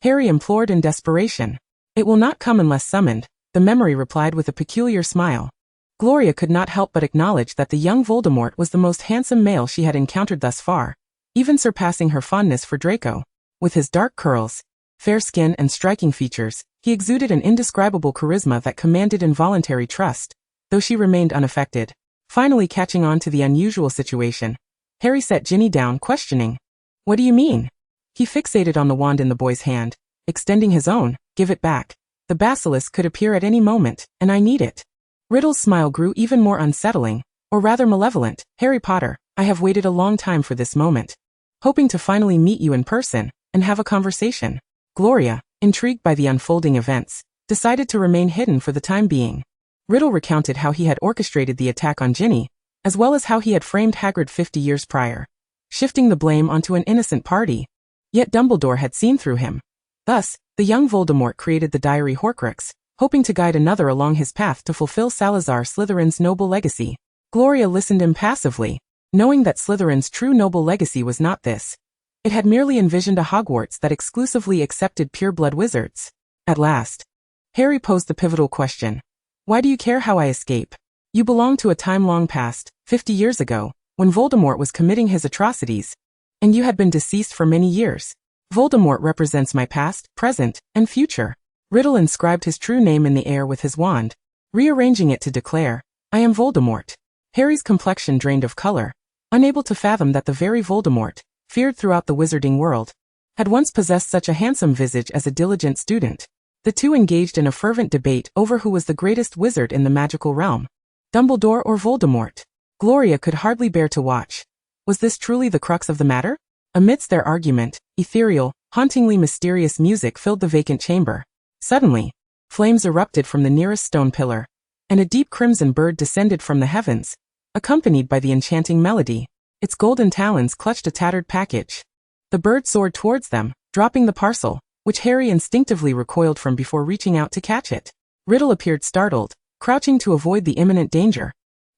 Harry implored in desperation. "It will not come unless summoned," the memory replied with a peculiar smile. Gloria could not help but acknowledge that the young Voldemort was the most handsome male she had encountered thus far, even surpassing her fondness for Draco. With his dark curls, fair skin and striking features, he exuded an indescribable charisma that commanded involuntary trust, though she remained unaffected. Finally catching on to the unusual situation, Harry set Ginny down, questioning, "What do you mean?" He fixated on the wand in the boy's hand, extending his own. "Give it back. The basilisk could appear at any moment, and I need it." Riddle's smile grew even more unsettling, or rather malevolent. "Harry Potter, I have waited a long time for this moment, hoping to finally meet you in person and have a conversation." Gloria, intrigued by the unfolding events, decided to remain hidden for the time being. Riddle recounted how he had orchestrated the attack on Ginny, as well as how he had framed Hagrid 50 years prior, shifting the blame onto an innocent party. Yet Dumbledore had seen through him. Thus, the young Voldemort created the diary Horcrux, hoping to guide another along his path to fulfill Salazar Slytherin's noble legacy. Gloria listened impassively, knowing that Slytherin's true noble legacy was not this. It had merely envisioned a Hogwarts that exclusively accepted pure-blood wizards. At last, Harry posed the pivotal question. "Why do you care how I escape? You belong to a time long past, 50 years ago, when Voldemort was committing his atrocities, and you had been deceased for many years. Voldemort represents my past, present, and future." Riddle inscribed his true name in the air with his wand, rearranging it to declare, "I am Voldemort." Harry's complexion drained of color, unable to fathom that the very Voldemort, feared throughout the wizarding world, had once possessed such a handsome visage as a diligent student. The two engaged in a fervent debate over who was the greatest wizard in the magical realm. Dumbledore or Voldemort? Gloria could hardly bear to watch. Was this truly the crux of the matter? Amidst their argument, ethereal, hauntingly mysterious music filled the vacant chamber. Suddenly, flames erupted from the nearest stone pillar, and a deep crimson bird descended from the heavens, accompanied by the enchanting melody. Its golden talons clutched a tattered package. The bird soared towards them, dropping the parcel, which Harry instinctively recoiled from before reaching out to catch it. Riddle appeared startled, crouching to avoid the imminent danger.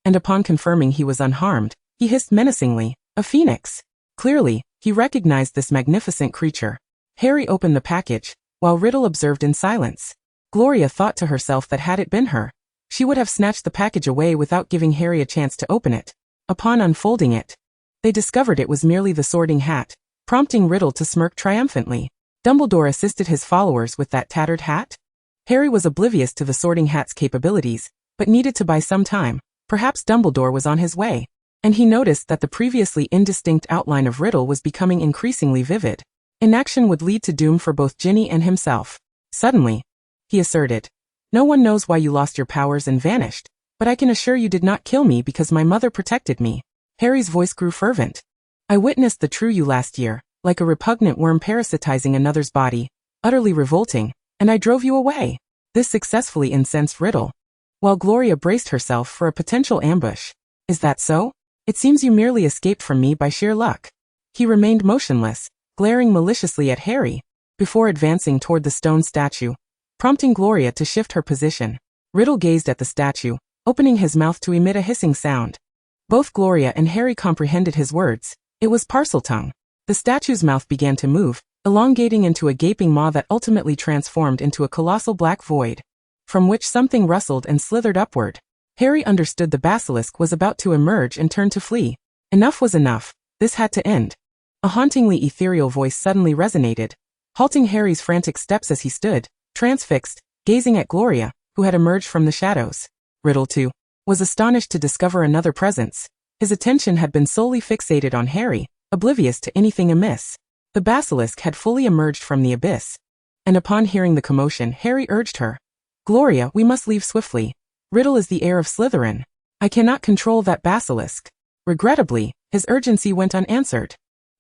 And upon confirming he was unharmed, he hissed menacingly, "A phoenix!" Clearly, he recognized this magnificent creature. Harry opened the package, while Riddle observed in silence. Gloria thought to herself that had it been her, she would have snatched the package away without giving Harry a chance to open it. Upon unfolding it, they discovered it was merely the Sorting Hat, prompting Riddle to smirk triumphantly. Dumbledore assisted his followers with that tattered hat? Harry was oblivious to the Sorting Hat's capabilities, but needed to buy some time. Perhaps Dumbledore was on his way. And he noticed that the previously indistinct outline of Riddle was becoming increasingly vivid. Inaction would lead to doom for both Ginny and himself. Suddenly, he asserted, "No one knows why you lost your powers and vanished, but I can assure you did not kill me because my mother protected me." Harry's voice grew fervent. "I witnessed the true you last year, like a repugnant worm parasitizing another's body, utterly revolting, and I drove you away." This successfully incensed Riddle, while Gloria braced herself for a potential ambush. "Is that so? It seems you merely escaped from me by sheer luck." He remained motionless, glaring maliciously at Harry, before advancing toward the stone statue, prompting Gloria to shift her position. Riddle gazed at the statue, opening his mouth to emit a hissing sound. Both Gloria and Harry comprehended his words. It was Parseltongue. The statue's mouth began to move, elongating into a gaping maw that ultimately transformed into a colossal black void, from which something rustled and slithered upward. Harry understood the basilisk was about to emerge and turned to flee. Enough was enough. This had to end. A hauntingly ethereal voice suddenly resonated, halting Harry's frantic steps as he stood, transfixed, gazing at Gloria, who had emerged from the shadows. Riddle, too, was astonished to discover another presence. His attention had been solely fixated on Harry, oblivious to anything amiss. The basilisk had fully emerged from the abyss, and upon hearing the commotion, Harry urged her, "Gloria, we must leave swiftly. Riddle is the heir of Slytherin. I cannot control that basilisk." Regrettably, his urgency went unanswered.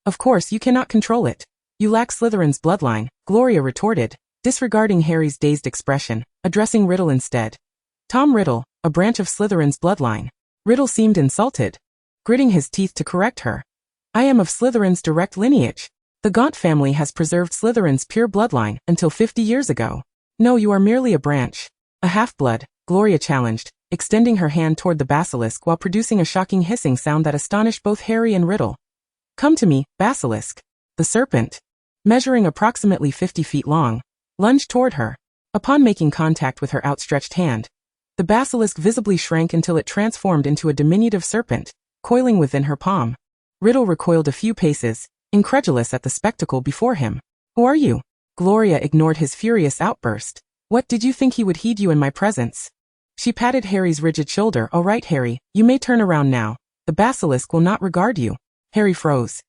"Of course you cannot control it. You lack Slytherin's bloodline," Gloria retorted, disregarding Harry's dazed expression, addressing Riddle instead. "Tom Riddle, a branch of Slytherin's bloodline." Riddle seemed insulted, gritting his teeth to correct her. "I am of Slytherin's direct lineage. The Gaunt family has preserved Slytherin's pure bloodline until 50 years ago. No, you are merely a branch. A half-blood," Gloria challenged, extending her hand toward the basilisk while producing a shocking hissing sound that astonished both Harry and Riddle. "Come to me, basilisk." The serpent, measuring approximately 50 feet long, lunged toward her. Upon making contact with her outstretched hand, the basilisk visibly shrank until it transformed into a diminutive serpent, coiling within her palm. Riddle recoiled a few paces, incredulous at the spectacle before him. "Who are you?" Gloria ignored his furious outburst. "What did you think he would heed you in my presence?" She patted Harry's rigid shoulder. "All right, Harry, you may turn around now. The basilisk will not regard you." Harry froze,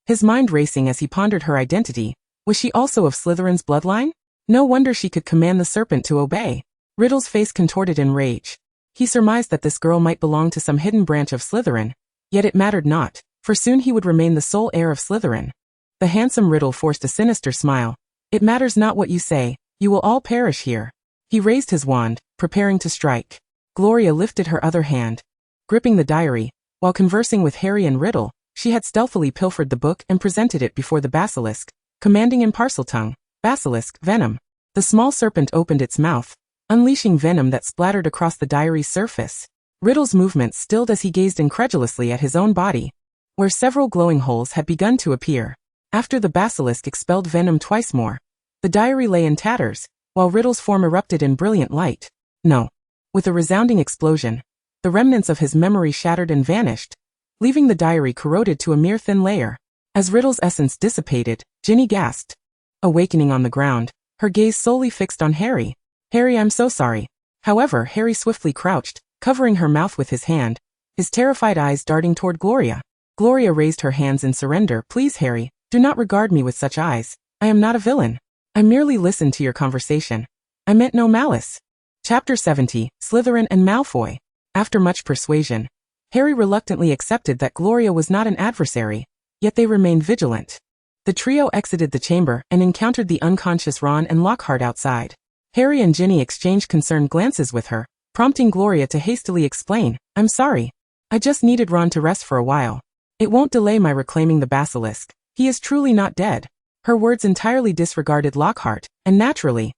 his mind racing as he pondered her identity. Was she also of Slytherin's bloodline? No wonder she could command the serpent to obey. Riddle's face contorted in rage. He surmised that this girl might belong to some hidden branch of Slytherin, yet it mattered not, for soon he would remain the sole heir of Slytherin. The handsome Riddle forced a sinister smile. "It matters not what you say, you will all perish here." He raised his wand, preparing to strike. Gloria lifted her other hand, gripping the diary. While conversing with Harry and Riddle, she had stealthily pilfered the book and presented it before the basilisk, commanding in Parseltongue, "Basilisk, venom." The small serpent opened its mouth, unleashing venom that splattered across the diary's surface. Riddle's movements stilled as he gazed incredulously at his own body, where several glowing holes had begun to appear. After the basilisk expelled venom twice more, the diary lay in tatters, while Riddle's form erupted in brilliant light. No. With a resounding explosion, the remnants of his memory shattered and vanished, leaving the diary corroded to a mere thin layer. As Riddle's essence dissipated, Ginny gasped. Awakening on the ground, her gaze solely fixed on Harry. "Harry, I'm so sorry." However, Harry swiftly crouched, covering her mouth with his hand, his terrified eyes darting toward Gloria. Gloria raised her hands in surrender. "Please, Harry, do not regard me with such eyes. I am not a villain. I merely listened to your conversation. I meant no malice. Chapter 70, Slytherin and Malfoy. After much persuasion, Harry reluctantly accepted that Gloria was not an adversary, yet they remained vigilant. The trio exited the chamber and encountered the unconscious Ron and Lockhart outside. Harry and Ginny exchanged concerned glances with her, prompting Gloria to hastily explain, "I'm sorry. I just needed Ron to rest for a while. It won't delay my reclaiming the basilisk. He is truly not dead." Her words entirely disregarded Lockhart, and naturally,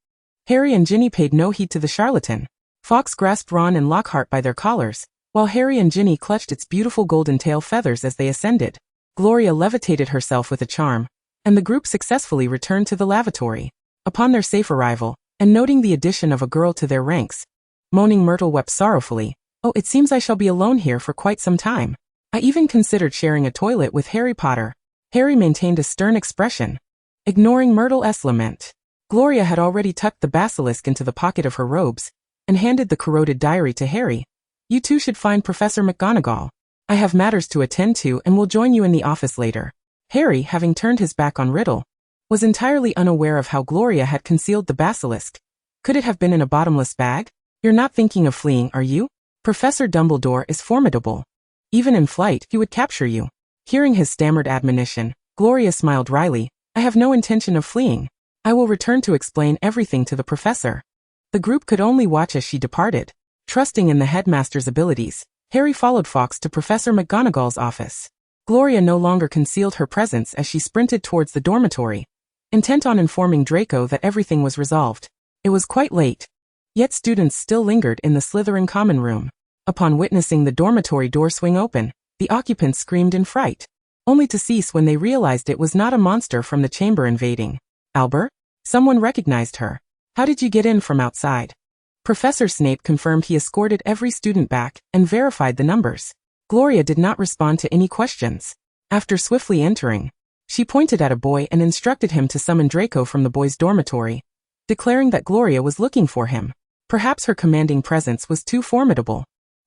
Harry and Ginny paid no heed to the charlatan. Fawkes grasped Ron and Lockhart by their collars, while Harry and Ginny clutched its beautiful golden tail feathers as they ascended. Gloria levitated herself with a charm, and the group successfully returned to the lavatory. Upon their safe arrival, and noting the addition of a girl to their ranks, Moaning Myrtle wept sorrowfully. "Oh, it seems I shall be alone here for quite some time. I even considered sharing a toilet with Harry Potter." Harry maintained a stern expression, ignoring Myrtle's lament. Gloria had already tucked the basilisk into the pocket of her robes, and handed the corroded diary to Harry. "You two should find Professor McGonagall. I have matters to attend to and will join you in the office later." Harry, having turned his back on Riddle, was entirely unaware of how Gloria had concealed the basilisk. Could it have been in a bottomless bag? "You're not thinking of fleeing, are you? Professor Dumbledore is formidable. Even in flight, he would capture you." Hearing his stammered admonition, Gloria smiled wryly. "I have no intention of fleeing. I will return to explain everything to the professor." The group could only watch as she departed. Trusting in the headmaster's abilities, Harry followed Fawkes to Professor McGonagall's office. Gloria no longer concealed her presence as she sprinted towards the dormitory, intent on informing Draco that everything was resolved. It was quite late, yet students still lingered in the Slytherin common room. Upon witnessing the dormitory door swing open, the occupants screamed in fright, only to cease when they realized it was not a monster from the chamber invading. "Albert?" Someone recognized her. "How did you get in from outside?" Professor Snape confirmed he escorted every student back and verified the numbers. Gloria did not respond to any questions. After swiftly entering, she pointed at a boy and instructed him to summon Draco from the boys' dormitory, declaring that Gloria was looking for him. Perhaps her commanding presence was too formidable,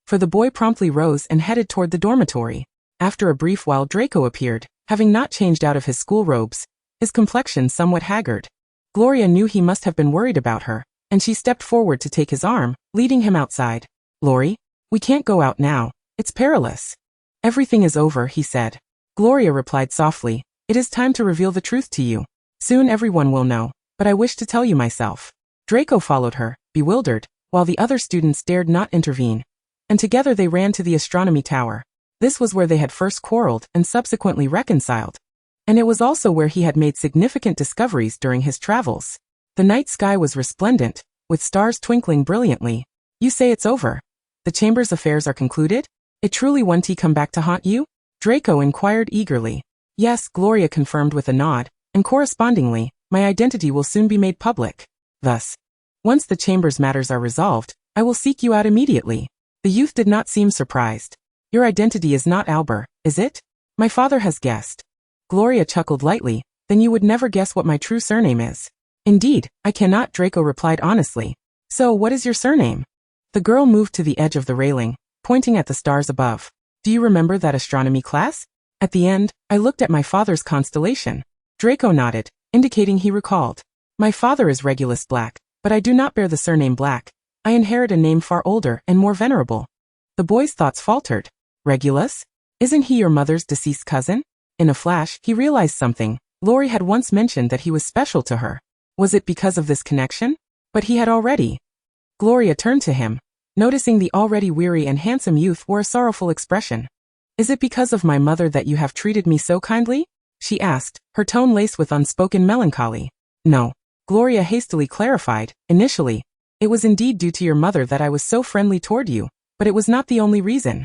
for the boy promptly rose and headed toward the dormitory. After a brief while, Draco appeared, having not changed out of his school robes, his complexion somewhat haggard. Gloria knew he must have been worried about her, and she stepped forward to take his arm, leading him outside. "Laurie, we can't go out now. It's perilous." "Everything is over," he said. Gloria replied softly, "It is time to reveal the truth to you. Soon everyone will know, but I wish to tell you myself." Draco followed her, bewildered, while the other students dared not intervene, and together they ran to the astronomy tower. This was where they had first quarreled and subsequently reconciled, and it was also where he had made significant discoveries during his travels. The night sky was resplendent, with stars twinkling brilliantly. "You say it's over? The chamber's affairs are concluded? It truly won't come back to haunt you?" Draco inquired eagerly. "Yes," Gloria confirmed with a nod, "and correspondingly, my identity will soon be made public. Thus, once the chamber's matters are resolved, I will seek you out immediately." The youth did not seem surprised. "Your identity is not Albert, is it? My father has guessed." Gloria chuckled lightly. "Then you would never guess what my true surname is." "Indeed, I cannot," Draco replied honestly. "So, what is your surname?" The girl moved to the edge of the railing, pointing at the stars above. "Do you remember that astronomy class? At the end, I looked at my father's constellation." Draco nodded, indicating he recalled. "My father is Regulus Black, but I do not bear the surname Black. I inherit a name far older and more venerable." The boy's thoughts faltered. "Regulus? Isn't he your mother's deceased cousin?" In a flash, he realized something. Laurie had once mentioned that he was special to her. Was it because of this connection? But he had already. Gloria turned to him, noticing the already weary and handsome youth wore a sorrowful expression. "Is it because of my mother that you have treated me so kindly?" she asked, her tone laced with unspoken melancholy. "No," Gloria hastily clarified. "Initially, it was indeed due to your mother that I was so friendly toward you, but it was not the only reason."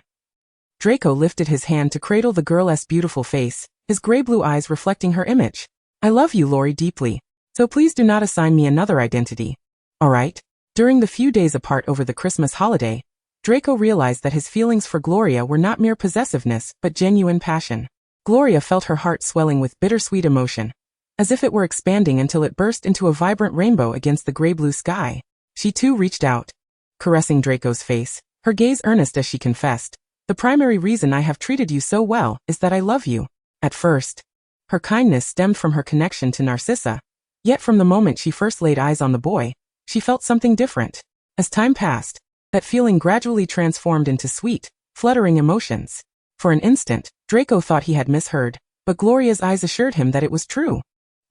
Draco lifted his hand to cradle the girl's beautiful face, his gray-blue eyes reflecting her image. "I love you, Laurie, deeply, so please do not assign me another identity. All right?" During the few days apart over the Christmas holiday, Draco realized that his feelings for Gloria were not mere possessiveness, but genuine passion. Gloria felt her heart swelling with bittersweet emotion, as if it were expanding until it burst into a vibrant rainbow against the gray-blue sky. She too reached out, caressing Draco's face, her gaze earnest as she confessed, "The primary reason I have treated you so well is that I love you." At first, her kindness stemmed from her connection to Narcissa, yet from the moment she first laid eyes on the boy, she felt something different. As time passed, that feeling gradually transformed into sweet, fluttering emotions. For an instant, Draco thought he had misheard, but Gloria's eyes assured him that it was true.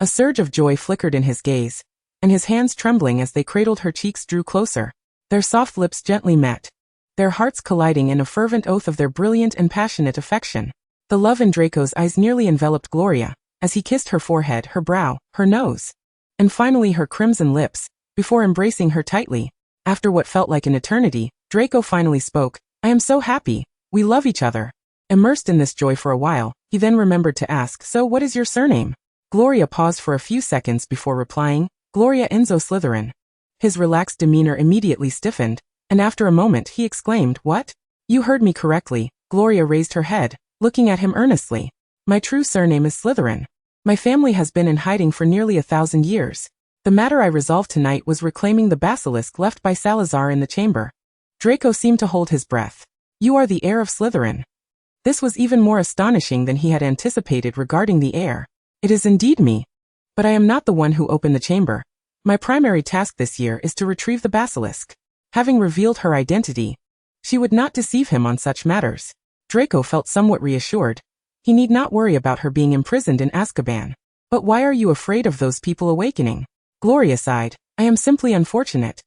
A surge of joy flickered in his gaze, and his hands trembling as they cradled her cheeks drew closer. Their soft lips gently met, their hearts colliding in a fervent oath of their brilliant and passionate affection. The love in Draco's eyes nearly enveloped Gloria, as he kissed her forehead, her brow, her nose, and finally her crimson lips, before embracing her tightly. After what felt like an eternity, Draco finally spoke. "I am so happy. We love each other." Immersed in this joy for a while, he then remembered to ask, "So what is your surname?" Gloria paused for a few seconds before replying, "Gloria Enzo Slytherin." His relaxed demeanor immediately stiffened, and after a moment he exclaimed, "What? You heard me correctly." Gloria raised her head, looking at him earnestly. "My true surname is Slytherin. My family has been in hiding for nearly 1,000 years. The matter I resolved tonight was reclaiming the basilisk left by Salazar in the chamber." Draco seemed to hold his breath. "You are the heir of Slytherin." This was even more astonishing than he had anticipated regarding the heir. "It is indeed me. But I am not the one who opened the chamber. My primary task this year is to retrieve the basilisk." Having revealed her identity, she would not deceive him on such matters. Draco felt somewhat reassured. He need not worry about her being imprisoned in Azkaban. "But why are you afraid of those people awakening?" Gloria sighed. "I am simply unfortunate.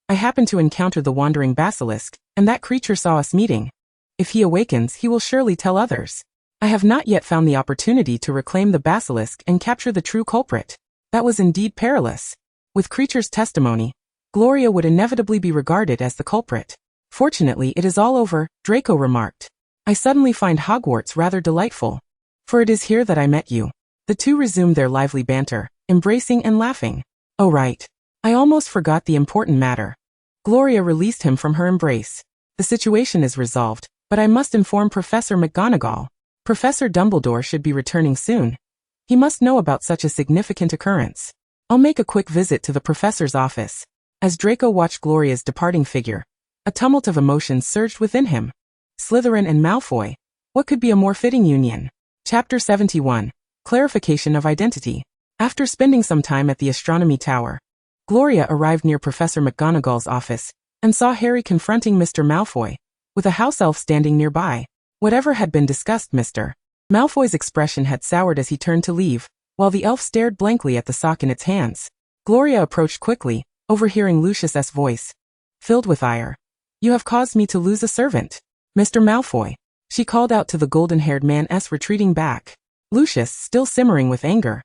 I happened to encounter the wandering basilisk, and that creature saw us meeting. If he awakens, he will surely tell others. I have not yet found the opportunity to reclaim the basilisk and capture the true culprit. That was indeed perilous. With creature's testimony, Gloria would inevitably be regarded as the culprit. Fortunately, it is all over," Draco remarked. "I suddenly find Hogwarts rather delightful. For it is here that I met you." The two resumed their lively banter, embracing and laughing. "Oh right. I almost forgot the important matter." Gloria released him from her embrace. "The situation is resolved, but I must inform Professor McGonagall. Professor Dumbledore should be returning soon. He must know about such a significant occurrence. I'll make a quick visit to the professor's office." As Draco watched Gloria's departing figure, a tumult of emotions surged within him. Slytherin and Malfoy. What could be a more fitting union? Chapter 71. Clarification of Identity. After spending some time at the astronomy tower, Gloria arrived near Professor McGonagall's office and saw Harry confronting Mr. Malfoy, with a house elf standing nearby. Whatever had been discussed, Mr. Malfoy's expression had soured as he turned to leave, while the elf stared blankly at the sock in its hands. Gloria approached quickly, overhearing Lucius's voice, filled with ire. "You have caused me to lose a servant, Mr. Malfoy," she called out to the golden-haired man retreating back. Lucius, still simmering with anger,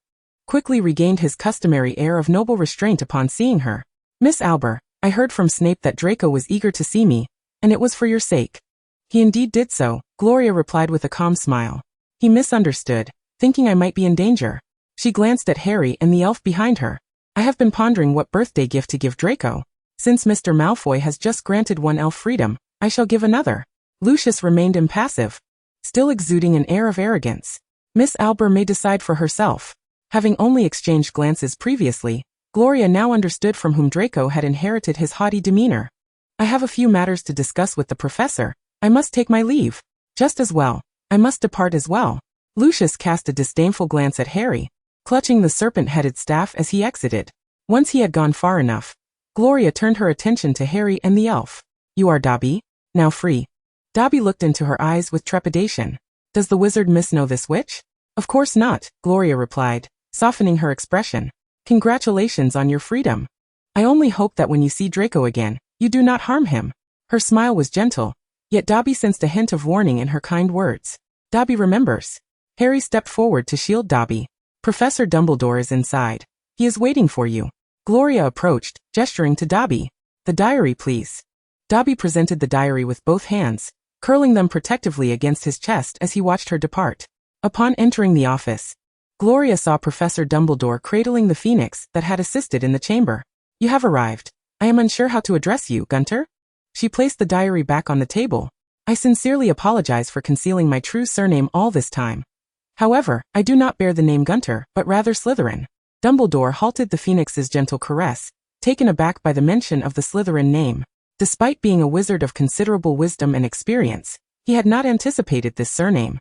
quickly regained his customary air of noble restraint upon seeing her. "Miss Albert, I heard from Snape that Draco was eager to see me, and it was for your sake." "He indeed did so," Gloria replied with a calm smile. "He misunderstood, thinking I might be in danger." She glanced at Harry and the elf behind her. "I have been pondering what birthday gift to give Draco. Since Mr. Malfoy has just granted one elf freedom, I shall give another." Lucius remained impassive, still exuding an air of arrogance. Miss Albert may decide for herself. Having only exchanged glances previously, Gloria now understood from whom Draco had inherited his haughty demeanor. "I have a few matters to discuss with the professor. I must take my leave." "Just as well. I must depart as well." Lucius cast a disdainful glance at Harry, clutching the serpent-headed staff as he exited. Once he had gone far enough, Gloria turned her attention to Harry and the elf. "You are Dobby? Now free." Dobby looked into her eyes with trepidation. "Does the wizard miss know this witch?" "Of course not," Gloria replied, softening her expression. "Congratulations on your freedom. I only hope that when you see Draco again, you do not harm him." Her smile was gentle, yet Dobby sensed a hint of warning in her kind words. "Dobby remembers." Harry stepped forward to shield Dobby. "Professor Dumbledore is inside. He is waiting for you." Gloria approached, gesturing to Dobby. "The diary, please." Dobby presented the diary with both hands, curling them protectively against his chest as he watched her depart. Upon entering the office, Gloria saw Professor Dumbledore cradling the phoenix that had assisted in the chamber. "You have arrived. I am unsure how to address you, Gunter." She placed the diary back on the table. "I sincerely apologize for concealing my true surname all this time. However, I do not bear the name Gunter, but rather Slytherin." Dumbledore halted the phoenix's gentle caress, taken aback by the mention of the Slytherin name. Despite being a wizard of considerable wisdom and experience, he had not anticipated this surname.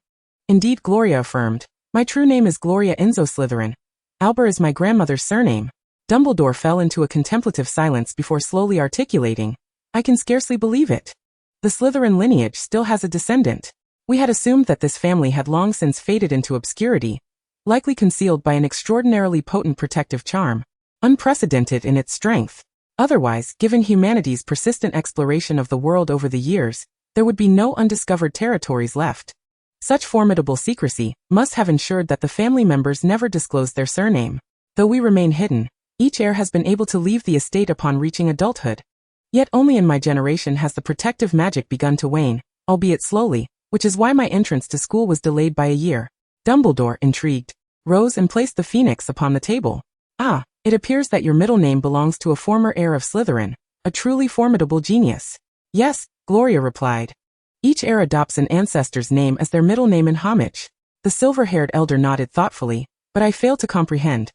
"Indeed," Gloria affirmed, "my true name is Gloria Enzo Slytherin. Albert is my grandmother's surname." Dumbledore fell into a contemplative silence before slowly articulating, I can scarcely believe it. The Slytherin lineage still has a descendant. We had assumed that this family had long since faded into obscurity, likely concealed by an extraordinarily potent protective charm, unprecedented in its strength. Otherwise, given humanity's persistent exploration of the world over the years, there would be no undiscovered territories left. Such formidable secrecy must have ensured that the family members never disclosed their surname. Though we remain hidden, each heir has been able to leave the estate upon reaching adulthood. Yet only in my generation has the protective magic begun to wane, albeit slowly, which is why my entrance to school was delayed by a year. Dumbledore, intrigued, rose and placed the phoenix upon the table. Ah, it appears that your middle name belongs to a former heir of Slytherin, a truly formidable genius. Yes, Gloria replied. Each heir adopts an ancestor's name as their middle name in homage. The silver-haired elder nodded thoughtfully, but I fail to comprehend.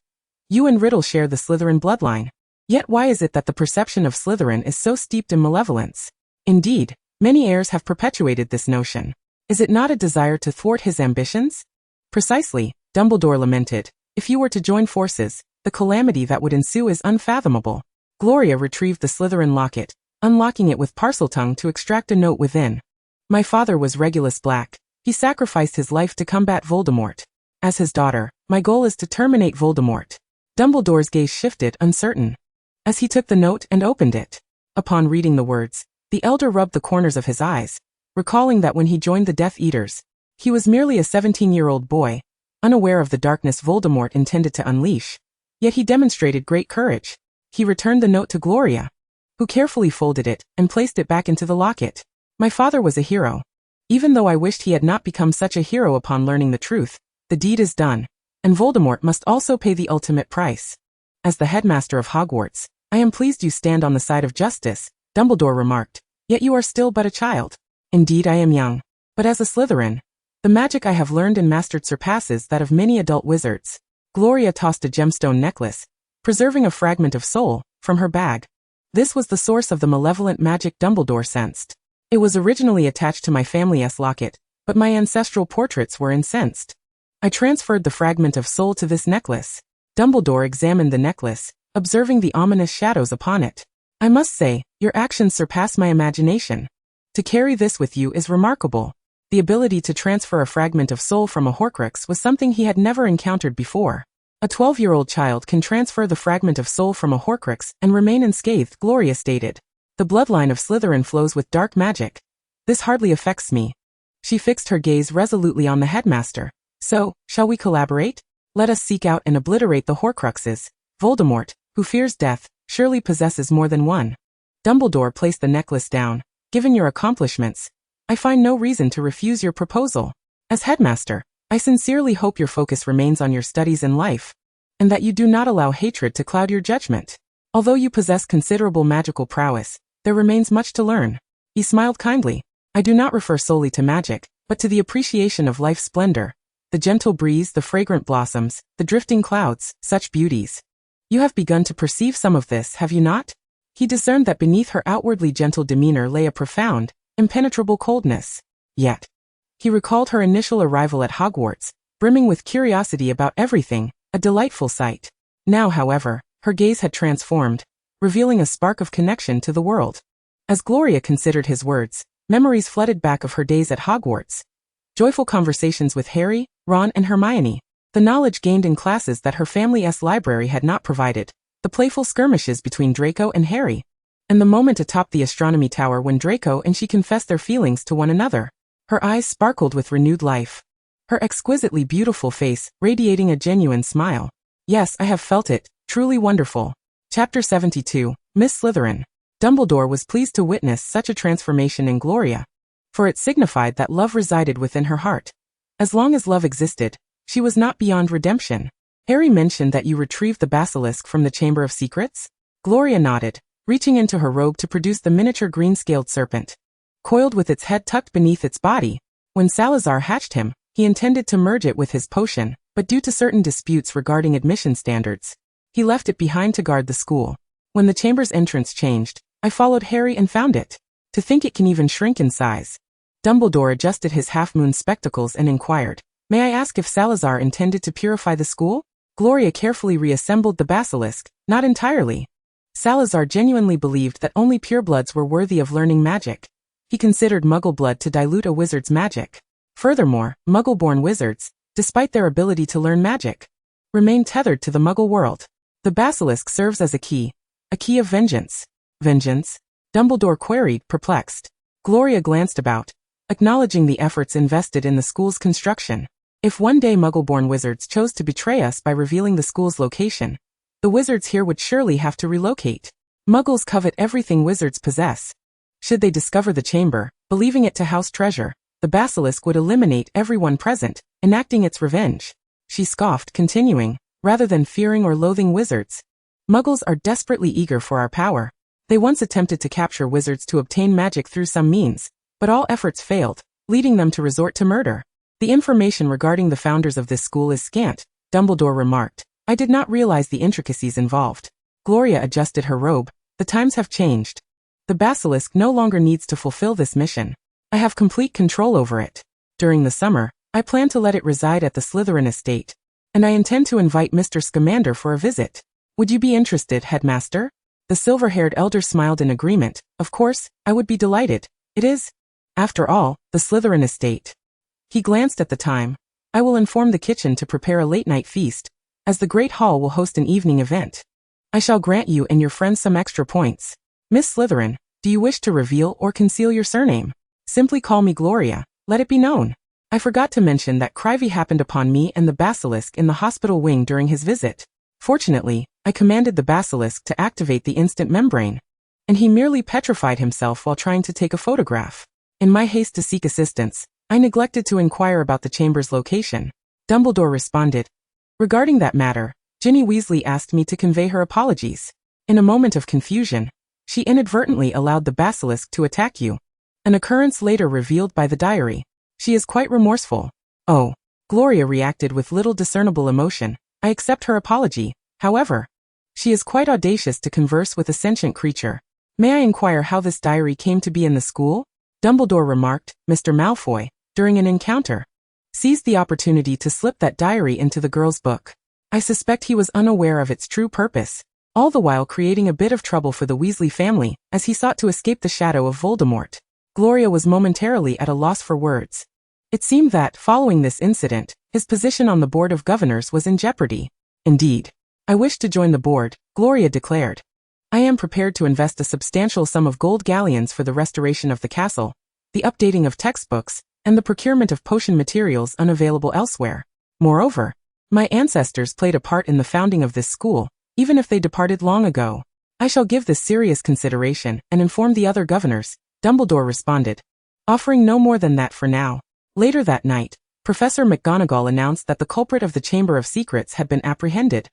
You and Riddle share the Slytherin bloodline. Yet why is it that the perception of Slytherin is so steeped in malevolence? Indeed, many heirs have perpetuated this notion. Is it not a desire to thwart his ambitions? Precisely, Dumbledore lamented. If you were to join forces, the calamity that would ensue is unfathomable. Gloria retrieved the Slytherin locket, unlocking it with Parseltongue to extract a note within. My father was Regulus Black. He sacrificed his life to combat Voldemort. As his daughter, my goal is to terminate Voldemort. Dumbledore's gaze shifted, uncertain, as he took the note and opened it. Upon reading the words, the elder rubbed the corners of his eyes, recalling that when he joined the Death Eaters, he was merely a 17-year-old boy, unaware of the darkness Voldemort intended to unleash. Yet he demonstrated great courage. He returned the note to Gloria, who carefully folded it and placed it back into the locket. My father was a hero. Even though I wished he had not become such a hero upon learning the truth, the deed is done, and Voldemort must also pay the ultimate price. As the headmaster of Hogwarts, I am pleased you stand on the side of justice, Dumbledore remarked, yet you are still but a child. Indeed I am young, but as a Slytherin, the magic I have learned and mastered surpasses that of many adult wizards. Gloria tossed a gemstone necklace, preserving a fragment of soul, from her bag. This was the source of the malevolent magic Dumbledore sensed. It was originally attached to my family's locket, but my ancestral portraits were incensed. I transferred the fragment of soul to this necklace. Dumbledore examined the necklace, observing the ominous shadows upon it. I must say, your actions surpass my imagination. To carry this with you is remarkable. The ability to transfer a fragment of soul from a Horcrux was something he had never encountered before. A 12-year-old child can transfer the fragment of soul from a Horcrux and remain unscathed, Gloria stated. The bloodline of Slytherin flows with dark magic. This hardly affects me. She fixed her gaze resolutely on the headmaster. So, shall we collaborate? Let us seek out and obliterate the Horcruxes. Voldemort, who fears death, surely possesses more than one. Dumbledore placed the necklace down. Given your accomplishments, I find no reason to refuse your proposal. As headmaster, I sincerely hope your focus remains on your studies and life, and that you do not allow hatred to cloud your judgment. Although you possess considerable magical prowess, there remains much to learn. He smiled kindly. I do not refer solely to magic, but to the appreciation of life's splendor. The gentle breeze, the fragrant blossoms, the drifting clouds, such beauties. You have begun to perceive some of this, have you not? He discerned that beneath her outwardly gentle demeanor lay a profound, impenetrable coldness. Yet, he recalled her initial arrival at Hogwarts, brimming with curiosity about everything, a delightful sight. Now, however, her gaze had transformed, revealing a spark of connection to the world. As Gloria considered his words, memories flooded back of her days at Hogwarts. Joyful conversations with Harry, Ron, and Hermione. The knowledge gained in classes that her family's library had not provided. The playful skirmishes between Draco and Harry. And the moment atop the astronomy tower when Draco and she confessed their feelings to one another. Her eyes sparkled with renewed life. Her exquisitely beautiful face radiating a genuine smile. Yes, I have felt it. Truly wonderful. Chapter 72, Miss Slytherin. Dumbledore was pleased to witness such a transformation in Gloria, for it signified that love resided within her heart. As long as love existed, she was not beyond redemption. Harry mentioned that you retrieved the basilisk from the Chamber of Secrets? Gloria nodded, reaching into her robe to produce the miniature green-scaled serpent, coiled with its head tucked beneath its body. When Salazar hatched him, he intended to merge it with his potion, but due to certain disputes regarding admission standards, he left it behind to guard the school. When the chamber's entrance changed, I followed Harry and found it. To think it can even shrink in size. Dumbledore adjusted his half-moon spectacles and inquired, "May I ask if Salazar intended to purify the school?" Gloria carefully reassembled the basilisk, Not entirely. Salazar genuinely believed that only purebloods were worthy of learning magic. He considered Muggle blood to dilute a wizard's magic. Furthermore, Muggle-born wizards, despite their ability to learn magic, remain tethered to the Muggle world. The basilisk serves as a key of vengeance. Vengeance? Dumbledore queried, perplexed. Gloria glanced about, acknowledging the efforts invested in the school's construction. If one day Muggle-born wizards chose to betray us by revealing the school's location, the wizards here would surely have to relocate. Muggles covet everything wizards possess. Should they discover the chamber, believing it to house treasure, the basilisk would eliminate everyone present, enacting its revenge. She scoffed, continuing, rather than fearing or loathing wizards. Muggles are desperately eager for our power. They once attempted to capture wizards to obtain magic through some means, but all efforts failed, leading them to resort to murder. The information regarding the founders of this school is scant, Dumbledore remarked. I did not realize the intricacies involved. Gloria adjusted her robe. The times have changed. The basilisk no longer needs to fulfill this mission. I have complete control over it. During the summer, I plan to let it reside at the Slytherin estate, and I intend to invite Mr. Scamander for a visit. Would you be interested, Headmaster? The silver-haired elder smiled in agreement. Of course, I would be delighted. It is, after all, the Slytherin estate. He glanced at the time. I will inform the kitchen to prepare a late-night feast, as the Great Hall will host an evening event. I shall grant you and your friends some extra points. Miss Slytherin, do you wish to reveal or conceal your surname? Simply call me Gloria. Let it be known. I forgot to mention that Crivey happened upon me and the basilisk in the hospital wing during his visit. Fortunately, I commanded the basilisk to activate the instant membrane, and he merely petrified himself while trying to take a photograph. In my haste to seek assistance, I neglected to inquire about the chamber's location. Dumbledore responded. Regarding that matter, Ginny Weasley asked me to convey her apologies. In a moment of confusion, she inadvertently allowed the basilisk to attack you. An occurrence later revealed by the diary. She is quite remorseful. Oh. Gloria reacted with little discernible emotion. I accept her apology. However, she is quite audacious to converse with a sentient creature. May I inquire how this diary came to be in the school? Dumbledore remarked. Mr. Malfoy, during an encounter, seized the opportunity to slip that diary into the girl's book. I suspect he was unaware of its true purpose, all the while creating a bit of trouble for the Weasley family as he sought to escape the shadow of Voldemort. Gloria was momentarily at a loss for words. It seemed that, following this incident, his position on the Board of Governors was in jeopardy. Indeed. I wish to join the board, Gloria declared. I am prepared to invest a substantial sum of gold galleons for the restoration of the castle, the updating of textbooks, and the procurement of potion materials unavailable elsewhere. Moreover, my ancestors played a part in the founding of this school, even if they departed long ago. I shall give this serious consideration and inform the other governors, Dumbledore responded, offering no more than that for now. Later that night, Professor McGonagall announced that the culprit of the Chamber of Secrets had been apprehended,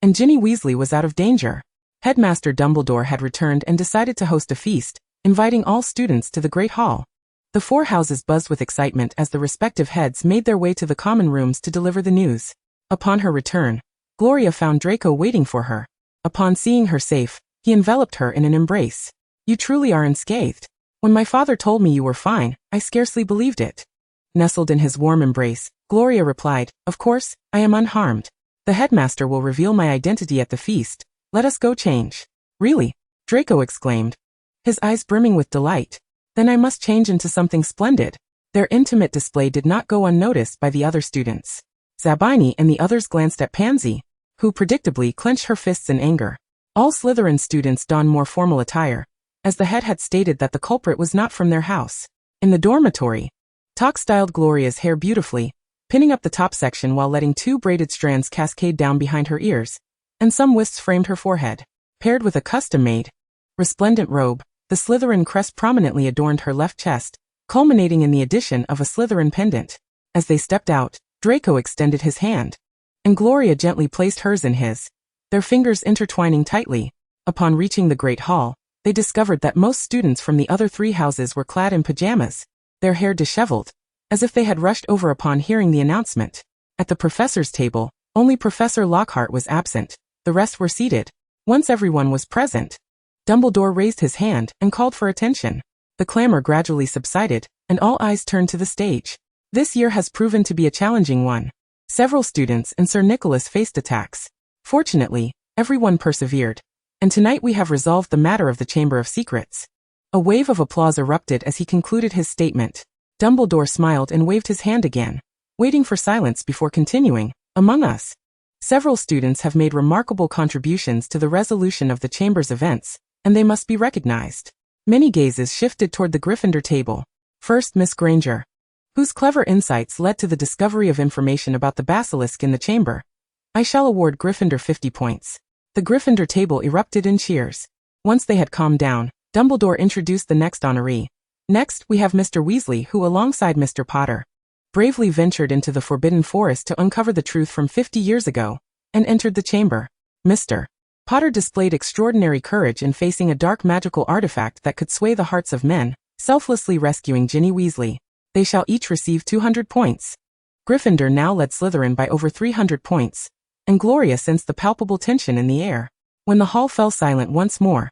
and Ginny Weasley was out of danger. Headmaster Dumbledore had returned and decided to host a feast, inviting all students to the Great Hall. The four houses buzzed with excitement as the respective heads made their way to the common rooms to deliver the news. Upon her return, Gloria found Draco waiting for her. Upon seeing her safe, he enveloped her in an embrace. You truly are unscathed. When my father told me you were fine, I scarcely believed it. Nestled in his warm embrace, Gloria replied, Of course, I am unharmed. The headmaster will reveal my identity at the feast. Let us go change. Really? Draco exclaimed, his eyes brimming with delight. Then I must change into something splendid. Their intimate display did not go unnoticed by the other students. Zabini and the others glanced at Pansy, who predictably clenched her fists in anger. All Slytherin students donned more formal attire, as the head had stated that the culprit was not from their house. In the dormitory, Tok styled Gloria's hair beautifully, pinning up the top section while letting two braided strands cascade down behind her ears, and some wisps framed her forehead. Paired with a custom-made, resplendent robe, the Slytherin crest prominently adorned her left chest, culminating in the addition of a Slytherin pendant. As they stepped out, Draco extended his hand, and Gloria gently placed hers in his, their fingers intertwining tightly. Upon reaching the Great Hall, they discovered that most students from the other three houses were clad in pajamas, their hair disheveled, as if they had rushed over upon hearing the announcement. At the professor's table, only Professor Lockhart was absent. The rest were seated. Once everyone was present, Dumbledore raised his hand and called for attention. The clamor gradually subsided, and all eyes turned to the stage. This year has proven to be a challenging one. Several students and Sir Nicholas faced attacks. Fortunately, Everyone persevered. And tonight we have resolved the matter of the Chamber of Secrets. A wave of applause erupted as he concluded his statement. Dumbledore smiled and waved his hand again, waiting for silence before continuing. Among us, several students have made remarkable contributions to the resolution of the Chamber's events, and they must be recognized. Many gazes shifted toward the Gryffindor table. First, Miss Granger, whose clever insights led to the discovery of information about the basilisk in the chamber. I shall award Gryffindor 50 points. The Gryffindor table erupted in cheers. Once they had calmed down, Dumbledore introduced the next honoree. Next, we have Mr. Weasley, who alongside Mr. Potter, bravely ventured into the Forbidden Forest to uncover the truth from 50 years ago, and entered the chamber. Mr. Potter displayed extraordinary courage in facing a dark magical artifact that could sway the hearts of men, selflessly rescuing Ginny Weasley. They shall each receive 200 points. Gryffindor now led Slytherin by over 300 points, and Gloria sensed the palpable tension in the air. When the hall fell silent once more,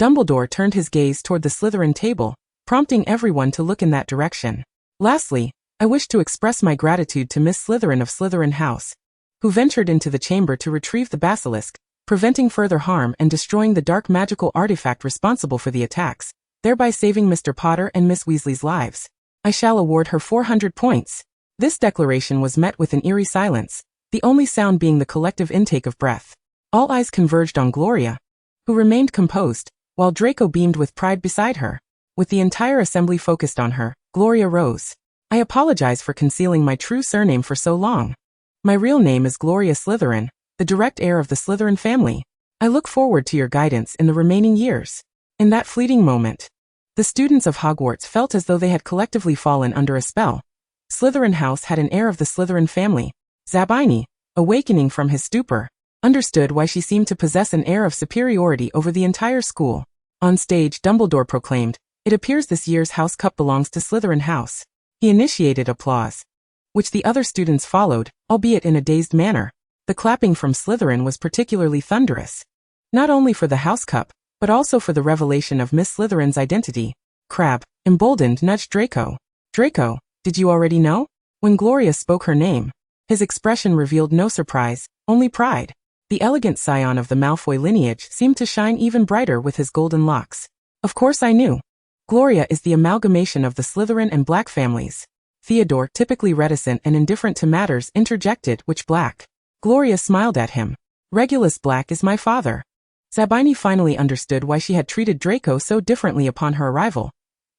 Dumbledore turned his gaze toward the Slytherin table, prompting everyone to look in that direction. Lastly, I wish to express my gratitude to Miss Slytherin of Slytherin House, who ventured into the chamber to retrieve the basilisk, preventing further harm and destroying the dark magical artifact responsible for the attacks, thereby saving Mr. Potter and Miss Weasley's lives. I shall award her 400 points. This declaration was met with an eerie silence, the only sound being the collective intake of breath. All eyes converged on Gloria, who remained composed, while Draco beamed with pride beside her. With the entire assembly focused on her, Gloria rose. I apologize for concealing my true surname for so long. My real name is Gloria Slytherin, the direct heir of the Slytherin family. I look forward to your guidance in the remaining years. In that fleeting moment, the students of Hogwarts felt as though they had collectively fallen under a spell. Slytherin House had an heir of the Slytherin family. Zabini, awakening from his stupor, understood why she seemed to possess an air of superiority over the entire school. On stage, Dumbledore proclaimed, "It appears this year's House Cup belongs to Slytherin House." He initiated applause, which the other students followed, albeit in a dazed manner. The clapping from Slytherin was particularly thunderous, not only for the House Cup, but also for the revelation of Miss Slytherin's identity. Crabbe, emboldened, nudged Draco. "Draco, did you already know?" When Gloria spoke her name, his expression revealed no surprise, only pride. The elegant scion of the Malfoy lineage seemed to shine even brighter with his golden locks. "Of course I knew. Gloria is the amalgamation of the Slytherin and Black families." Theodore, typically reticent and indifferent to matters, interjected, "Which Black?" Gloria smiled at him. "Regulus Black is my father." Zabini finally understood why she had treated Draco so differently upon her arrival.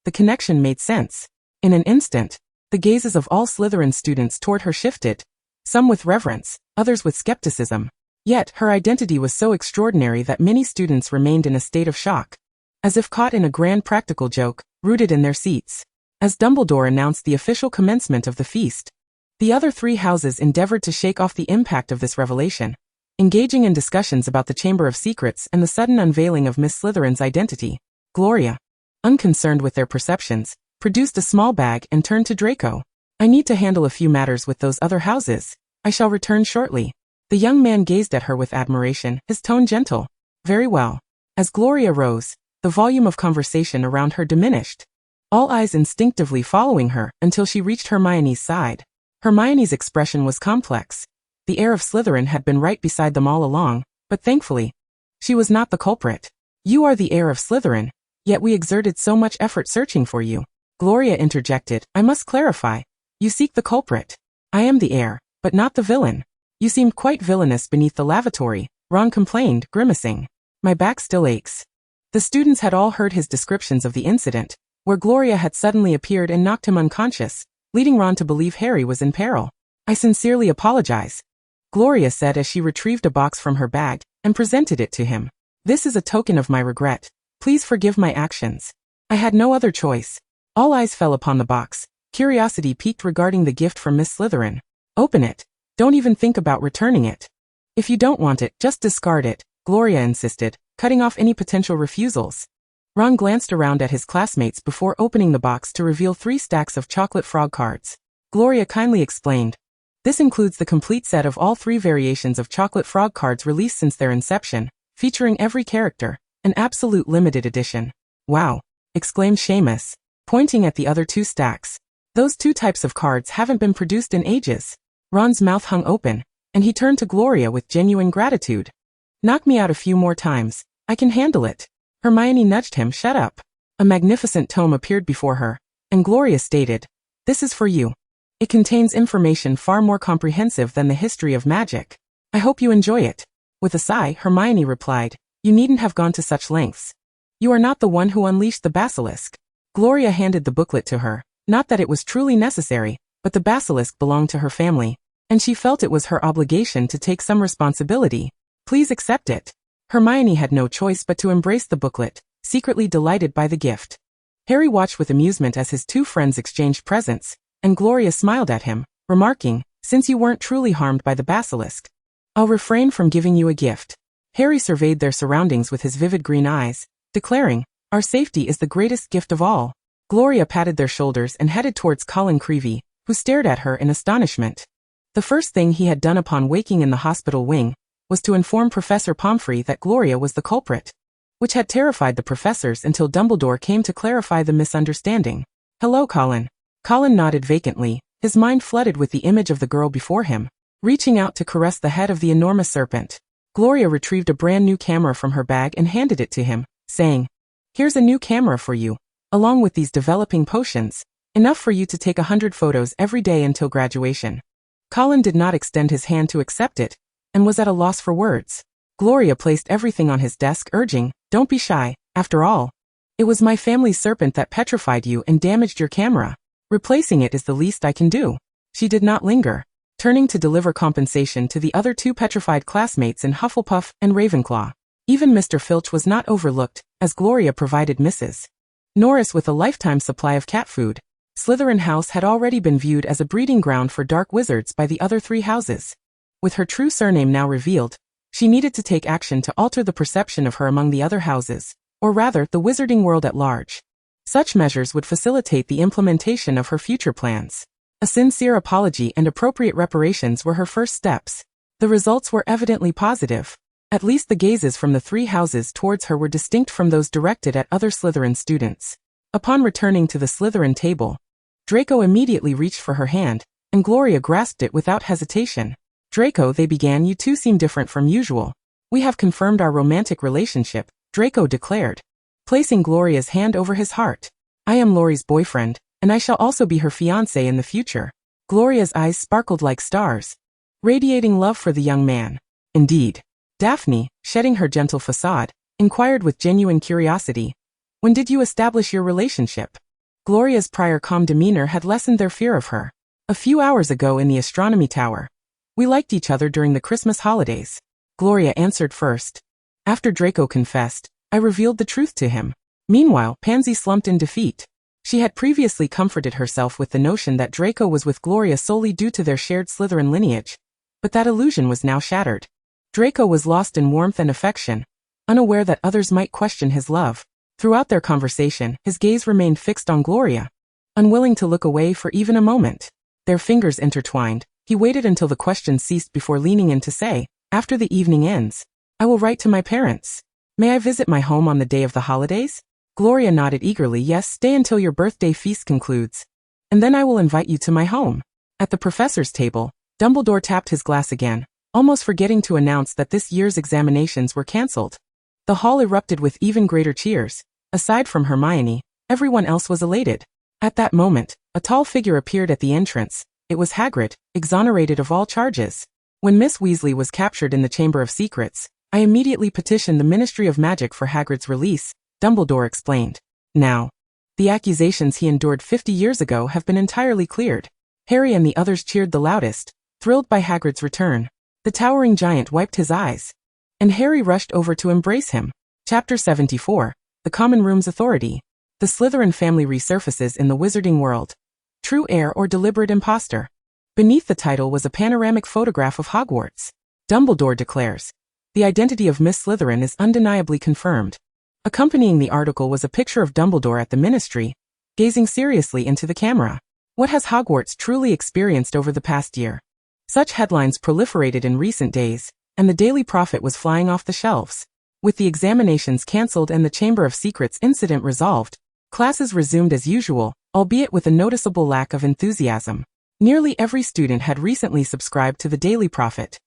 The connection made sense. In an instant, the gazes of all Slytherin students toward her shifted, some with reverence, others with skepticism. Yet, her identity was so extraordinary that many students remained in a state of shock, as if caught in a grand practical joke, rooted in their seats. As Dumbledore announced the official commencement of the feast, the other three houses endeavored to shake off the impact of this revelation, engaging in discussions about the Chamber of Secrets and the sudden unveiling of Miss Slytherin's identity. Gloria, unconcerned with their perceptions, produced a small bag and turned to Draco. "I need to handle a few matters with those other houses. I shall return shortly." The young man gazed at her with admiration, his tone gentle. "Very well." As Gloria rose, the volume of conversation around her diminished, all eyes instinctively following her until she reached Hermione's side. Hermione's expression was complex. The heir of Slytherin had been right beside them all along, but thankfully, she was not the culprit. "You are the heir of Slytherin, yet we exerted so much effort searching for you." Gloria interjected, "I must clarify. You seek the culprit. I am the heir, but not the villain." "You seemed quite villainous beneath the lavatory," Ron complained, grimacing. "My back still aches." The students had all heard his descriptions of the incident, where Gloria had suddenly appeared and knocked him unconscious, leading Ron to believe Harry was in peril. "I sincerely apologize," Gloria said as she retrieved a box from her bag and presented it to him. "This is a token of my regret. Please forgive my actions. I had no other choice." All eyes fell upon the box. Curiosity piqued regarding the gift from Miss Slytherin. "Open it. Don't even think about returning it. If you don't want it, just discard it," Gloria insisted, cutting off any potential refusals. Ron glanced around at his classmates before opening the box to reveal 3 stacks of chocolate frog cards. Gloria kindly explained, "This includes the complete set of all 3 variations of chocolate frog cards released since their inception, featuring every character, an absolute limited edition." "Wow," exclaimed Seamus, pointing at the other 2 stacks. "Those 2 types of cards haven't been produced in ages." Ron's mouth hung open, and he turned to Gloria with genuine gratitude. Knock me out a few more times. I can handle it. Hermione nudged him. Shut up. A magnificent tome appeared before her, and Gloria stated, "This is for you. It contains information far more comprehensive than the history of magic. I hope you enjoy it." With a sigh, Hermione replied, "You needn't have gone to such lengths. You are not the one who unleashed the basilisk." Gloria handed the booklet to her. Not that it was truly necessary, but the basilisk belonged to her family, and she felt it was her obligation to take some responsibility. "Please accept it." Hermione had no choice but to embrace the booklet, secretly delighted by the gift. Harry watched with amusement as his two friends exchanged presents, and Gloria smiled at him, remarking, "Since you weren't truly harmed by the basilisk, I'll refrain from giving you a gift." Harry surveyed their surroundings with his vivid green eyes, declaring, "Our safety is the greatest gift of all." Gloria patted their shoulders and headed towards Colin Creevey, who stared at her in astonishment. The first thing he had done upon waking in the hospital wing was to inform Professor Pomfrey that Gloria was the culprit, which had terrified the professors until Dumbledore came to clarify the misunderstanding. "Hello, Colin." Colin nodded vacantly, his mind flooded with the image of the girl before him, reaching out to caress the head of the enormous serpent. Gloria retrieved a brand new camera from her bag and handed it to him, saying, "Here's a new camera for you, along with these developing potions, enough for you to take 100 photos every day until graduation." Colin did not extend his hand to accept it, and was at a loss for words. Gloria placed everything on his desk, urging, "Don't be shy, after all. It was my family's serpent that petrified you and damaged your camera. Replacing it is the least I can do." She did not linger, turning to deliver compensation to the other two petrified classmates in Hufflepuff and Ravenclaw. Even Mr. Filch was not overlooked, as Gloria provided Mrs. Norris with a lifetime supply of cat food. Slytherin House had already been viewed as a breeding ground for dark wizards by the other three houses. With her true surname now revealed, she needed to take action to alter the perception of her among the other houses, or rather, the wizarding world at large. Such measures would facilitate the implementation of her future plans. A sincere apology and appropriate reparations were her first steps. The results were evidently positive. At least the gazes from the three houses towards her were distinct from those directed at other Slytherin students. Upon returning to the Slytherin table, Draco immediately reached for her hand, and Gloria grasped it without hesitation. "Draco," they began, "you two seem different from usual. We have confirmed our romantic relationship," Draco declared, placing Gloria's hand over his heart. "I am Laurie's boyfriend, and I shall also be her fiancé in the future." Gloria's eyes sparkled like stars, radiating love for the young man. "Indeed." Daphne, shedding her gentle facade, inquired with genuine curiosity, "When did you establish your relationship?" Gloria's prior calm demeanor had lessened their fear of her. "A few hours ago in the astronomy tower. We liked each other during the Christmas holidays." Gloria answered first. After Draco confessed, I revealed the truth to him. Meanwhile, Pansy slumped in defeat. She had previously comforted herself with the notion that Draco was with Gloria solely due to their shared Slytherin lineage, but that illusion was now shattered. Draco was lost in warmth and affection, unaware that others might question his love. Throughout their conversation, his gaze remained fixed on Gloria, unwilling to look away for even a moment. Their fingers intertwined. He waited until the question ceased before leaning in to say, "After the evening ends, I will write to my parents. May I visit my home on the day of the holidays?" Gloria nodded eagerly. "Yes, stay until your birthday feast concludes, and then I will invite you to my home." At the professor's table, Dumbledore tapped his glass again, almost forgetting to announce that this year's examinations were cancelled. The hall erupted with even greater cheers. Aside from Hermione, everyone else was elated. At that moment, a tall figure appeared at the entrance. It was Hagrid, exonerated of all charges. "When Miss Weasley was captured in the Chamber of Secrets, I immediately petitioned the Ministry of Magic for Hagrid's release," Dumbledore explained. "Now, the accusations he endured 50 years ago have been entirely cleared." Harry and the others cheered the loudest, thrilled by Hagrid's return. The towering giant wiped his eyes, and Harry rushed over to embrace him. Chapter 74, The Common Room's Authority. The Slytherin family resurfaces in the wizarding world. True heir or deliberate imposter? Beneath the title was a panoramic photograph of Hogwarts. Dumbledore declares, "The identity of Miss Slytherin is undeniably confirmed." Accompanying the article was a picture of Dumbledore at the Ministry, gazing seriously into the camera. What has Hogwarts truly experienced over the past year? Such headlines proliferated in recent days, and the Daily Prophet was flying off the shelves. With the examinations cancelled and the Chamber of Secrets incident resolved, classes resumed as usual, albeit with a noticeable lack of enthusiasm. Nearly every student had recently subscribed to the Daily Prophet,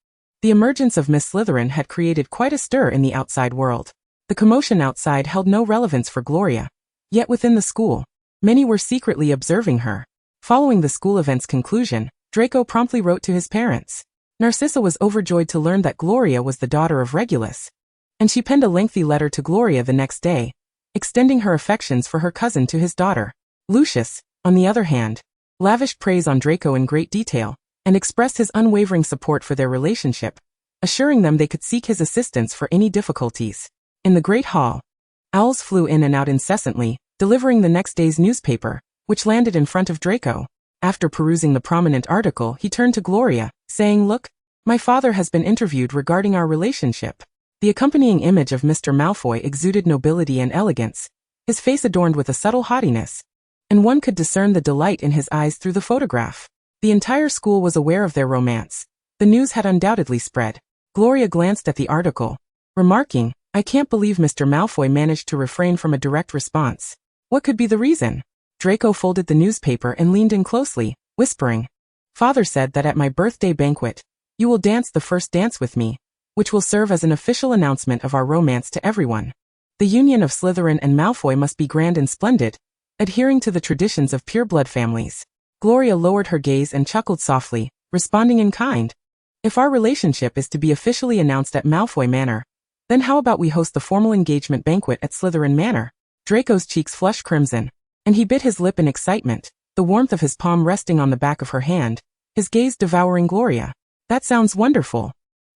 The emergence of Miss Slytherin had created quite a stir in the outside world. The commotion outside held no relevance for Gloria. Yet within the school, many were secretly observing her. Following the school event's conclusion, Draco promptly wrote to his parents. Narcissa was overjoyed to learn that Gloria was the daughter of Regulus, and she penned a lengthy letter to Gloria the next day, extending her affections for her cousin to his daughter. Lucius, on the other hand, lavished praise on Draco in great detail, and expressed his unwavering support for their relationship, assuring them they could seek his assistance for any difficulties. In the Great Hall, owls flew in and out incessantly, delivering the next day's newspaper, which landed in front of Draco. After perusing the prominent article, he turned to Gloria, saying, "Look, my father has been interviewed regarding our relationship." The accompanying image of Mr. Malfoy exuded nobility and elegance, his face adorned with a subtle haughtiness, and one could discern the delight in his eyes through the photograph. The entire school was aware of their romance. The news had undoubtedly spread. Gloria glanced at the article, remarking, "I can't believe Mr. Malfoy managed to refrain from a direct response. What could be the reason?" Draco folded the newspaper and leaned in closely, whispering, "Father said that at my birthday banquet, you will dance the first dance with me, which will serve as an official announcement of our romance to everyone. The union of Slytherin and Malfoy must be grand and splendid, adhering to the traditions of pureblood families." Gloria lowered her gaze and chuckled softly, responding in kind. "If our relationship is to be officially announced at Malfoy Manor, then how about we host the formal engagement banquet at Slytherin Manor?" Draco's cheeks flushed crimson, and he bit his lip in excitement, the warmth of his palm resting on the back of her hand, his gaze devouring Gloria. "That sounds wonderful."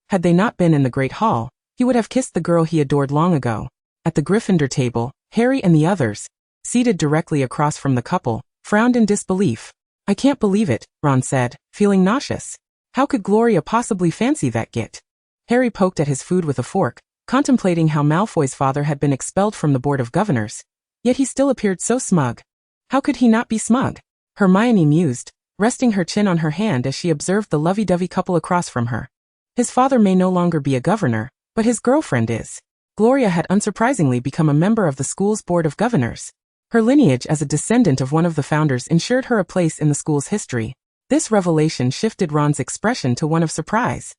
Had they not been in the Great Hall, he would have kissed the girl he adored long ago. At the Gryffindor table, Harry and the others, seated directly across from the couple, frowned in disbelief. "I can't believe it," Ron said, feeling nauseous. "How could Gloria possibly fancy that git?" Harry poked at his food with a fork, contemplating how Malfoy's father had been expelled from the Board of Governors. Yet he still appeared so smug. How could he not be smug? Hermione mused, resting her chin on her hand as she observed the lovey-dovey couple across from her. His father may no longer be a governor, but his girlfriend is. Gloria had unsurprisingly become a member of the school's Board of Governors. Her lineage as a descendant of one of the founders ensured her a place in the school's history. This revelation shifted Ron's expression to one of surprise.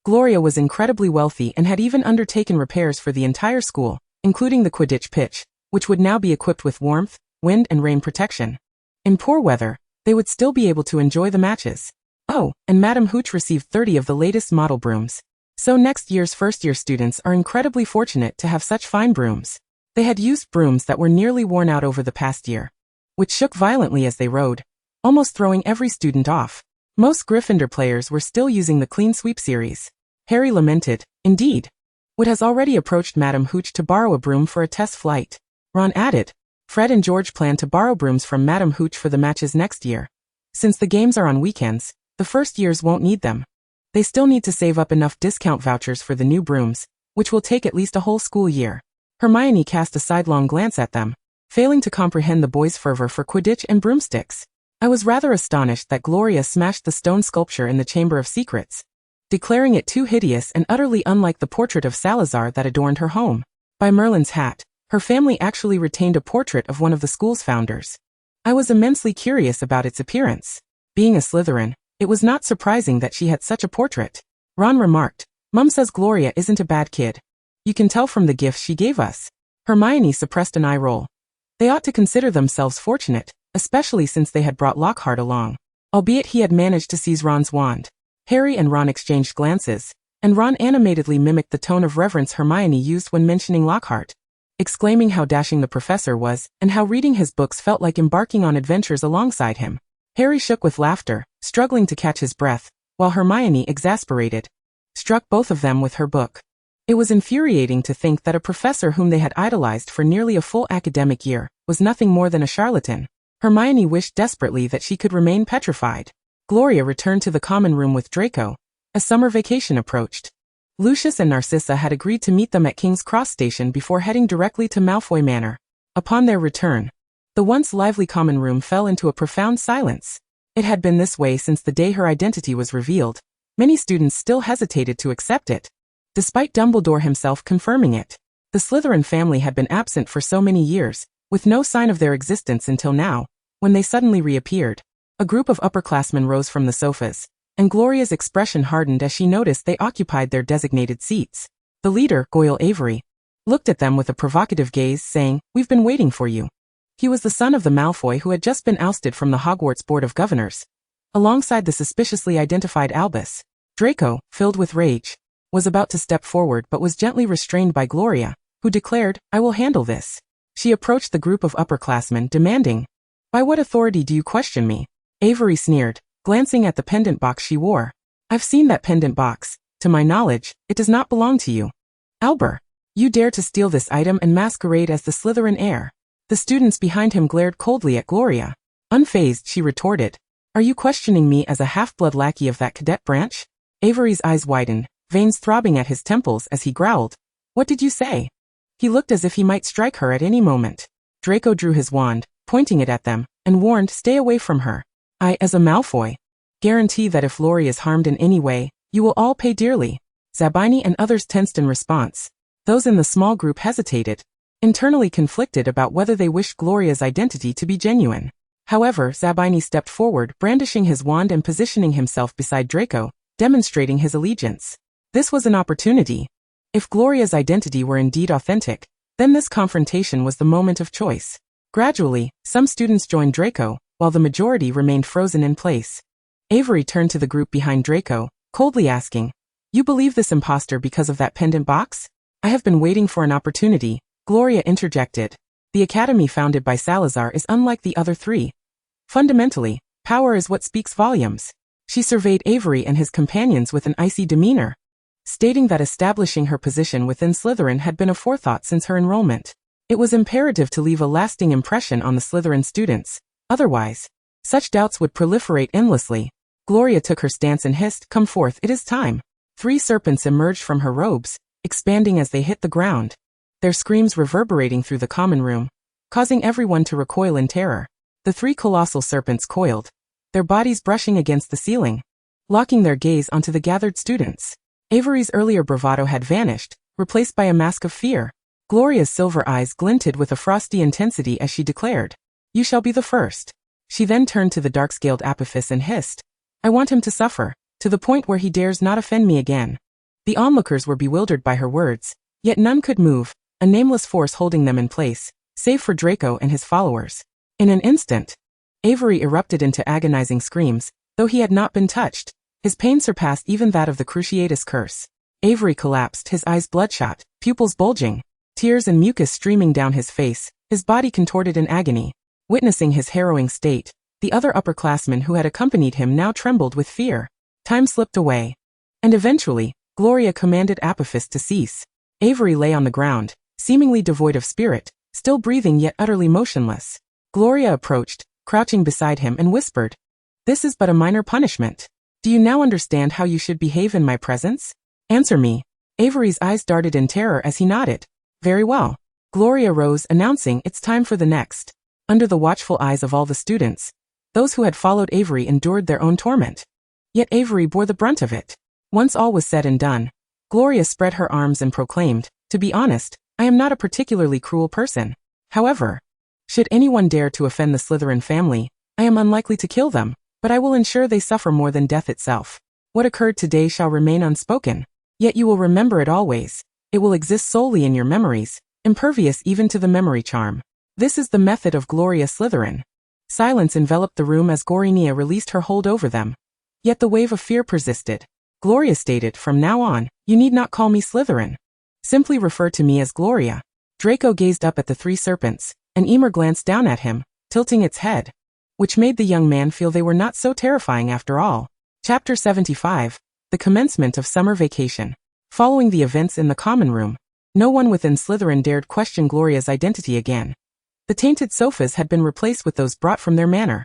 Gloria was incredibly wealthy and had even undertaken repairs for the entire school, including the Quidditch pitch, which would now be equipped with warmth, wind and rain protection. In poor weather, they would still be able to enjoy the matches. Oh, and Madame Hooch received 30 of the latest model brooms. So next year's first-year students are incredibly fortunate to have such fine brooms. They had used brooms that were nearly worn out over the past year, which shook violently as they rode, almost throwing every student off. Most Gryffindor players were still using the Clean Sweep series. Harry lamented, "Indeed. Wood has already approached Madame Hooch to borrow a broom for a test flight." Ron added, "Fred and George plan to borrow brooms from Madame Hooch for the matches next year. Since the games are on weekends, the first years won't need them. They still need to save up enough discount vouchers for the new brooms, which will take at least a whole school year." Hermione cast a sidelong glance at them, failing to comprehend the boys' fervor for Quidditch and broomsticks. "I was rather astonished that Gloria smashed the stone sculpture in the Chamber of Secrets, declaring it too hideous and utterly unlike the portrait of Salazar that adorned her home. By Merlin's hat, her family actually retained a portrait of one of the school's founders. I was immensely curious about its appearance. Being a Slytherin, it was not surprising that she had such a portrait." Ron remarked, "Mum says Gloria isn't a bad kid. You can tell from the gifts she gave us." Hermione suppressed an eye roll. They ought to consider themselves fortunate, especially since they had brought Lockhart along, albeit he had managed to seize Ron's wand. Harry and Ron exchanged glances, and Ron animatedly mimicked the tone of reverence Hermione used when mentioning Lockhart, exclaiming how dashing the professor was and how reading his books felt like embarking on adventures alongside him. Harry shook with laughter, struggling to catch his breath, while Hermione, exasperated, struck both of them with her book. It was infuriating to think that a professor whom they had idolized for nearly a full academic year was nothing more than a charlatan. Hermione wished desperately that she could remain petrified. Gloria returned to the common room with Draco as summer vacation approached. Lucius and Narcissa had agreed to meet them at King's Cross Station before heading directly to Malfoy Manor. Upon their return, the once lively common room fell into a profound silence. It had been this way since the day her identity was revealed. Many students still hesitated to accept it, despite Dumbledore himself confirming it. The Slytherin family had been absent for so many years, with no sign of their existence until now, when they suddenly reappeared. A group of upperclassmen rose from the sofas, and Gloria's expression hardened as she noticed they occupied their designated seats. The leader, Goyle Avery, looked at them with a provocative gaze, saying, "We've been waiting for you." He was the son of the Malfoy who had just been ousted from the Hogwarts Board of Governors, alongside the suspiciously identified Albus. Draco, filled with rage, was about to step forward but was gently restrained by Gloria, who declared, "I will handle this." She approached the group of upperclassmen, demanding, "By what authority do you question me?" Avery sneered, glancing at the pendant box she wore. "I've seen that pendant box. To my knowledge, it does not belong to you. Albert, you dare to steal this item and masquerade as the Slytherin heir." The students behind him glared coldly at Gloria. Unfazed, she retorted, "Are you questioning me as a half-blood lackey of that cadet branch?" Avery's eyes widened, veins throbbing at his temples as he growled, "What did you say?" He looked as if he might strike her at any moment. Draco drew his wand, pointing it at them, and warned, "Stay away from her. I, as a Malfoy, guarantee that if Lori is harmed in any way, you will all pay dearly." Zabini and others tensed in response. Those in the small group hesitated, internally conflicted about whether they wished Gloria's identity to be genuine. However, Zabini stepped forward, brandishing his wand and positioning himself beside Draco, demonstrating his allegiance. This was an opportunity. If Gloria's identity were indeed authentic, then this confrontation was the moment of choice. Gradually, some students joined Draco, while the majority remained frozen in place. Avery turned to the group behind Draco, coldly asking, "You believe this imposter because of that pendant box?" "I have been waiting for an opportunity," Gloria interjected. "The academy founded by Salazar is unlike the other three. Fundamentally, power is what speaks volumes." She surveyed Avery and his companions with an icy demeanor, stating that establishing her position within Slytherin had been a forethought since her enrollment. It was imperative to leave a lasting impression on the Slytherin students, otherwise, such doubts would proliferate endlessly. Gloria took her stance and hissed, "Come forth, it is time." 3 serpents emerged from her robes, expanding as they hit the ground, their screams reverberating through the common room, causing everyone to recoil in terror. The 3 colossal serpents coiled, their bodies brushing against the ceiling, locking their gaze onto the gathered students. Avery's earlier bravado had vanished, replaced by a mask of fear. Gloria's silver eyes glinted with a frosty intensity as she declared, "You shall be the first." She then turned to the dark-scaled Apophis and hissed, "I want him to suffer, to the point where he dares not offend me again." The onlookers were bewildered by her words, yet none could move, a nameless force holding them in place, save for Draco and his followers. In an instant, Avery erupted into agonizing screams, though he had not been touched. His pain surpassed even that of the Cruciatus curse. Avery collapsed, his eyes bloodshot, pupils bulging, tears and mucus streaming down his face, his body contorted in agony. Witnessing his harrowing state, the other upperclassmen who had accompanied him now trembled with fear. Time slipped away, and eventually, Gloria commanded Apophis to cease. Avery lay on the ground, seemingly devoid of spirit, still breathing yet utterly motionless. Gloria approached, crouching beside him, and whispered, "This is but a minor punishment. Do you now understand how you should behave in my presence? Answer me." Avery's eyes darted in terror as he nodded. "Very well." Gloria rose, announcing, "It's time for the next." Under the watchful eyes of all the students, those who had followed Avery endured their own torment. Yet Avery bore the brunt of it. Once all was said and done, Gloria spread her arms and proclaimed, "To be honest, I am not a particularly cruel person. However, should anyone dare to offend the Slytherin family, I am unlikely to kill them, but I will ensure they suffer more than death itself. What occurred today shall remain unspoken. Yet you will remember it always. It will exist solely in your memories, impervious even to the memory charm. This is the method of Gloria Slytherin." Silence enveloped the room as Gorinia released her hold over them. Yet the wave of fear persisted. Gloria stated, "From now on, you need not call me Slytherin. Simply refer to me as Gloria." Draco gazed up at the 3 serpents, and Emer glanced down at him, tilting its head, which made the young man feel they were not so terrifying after all. Chapter 75, The Commencement of Summer Vacation. Following the events in the common room, no one within Slytherin dared question Gloria's identity again. The tainted sofas had been replaced with those brought from their manor.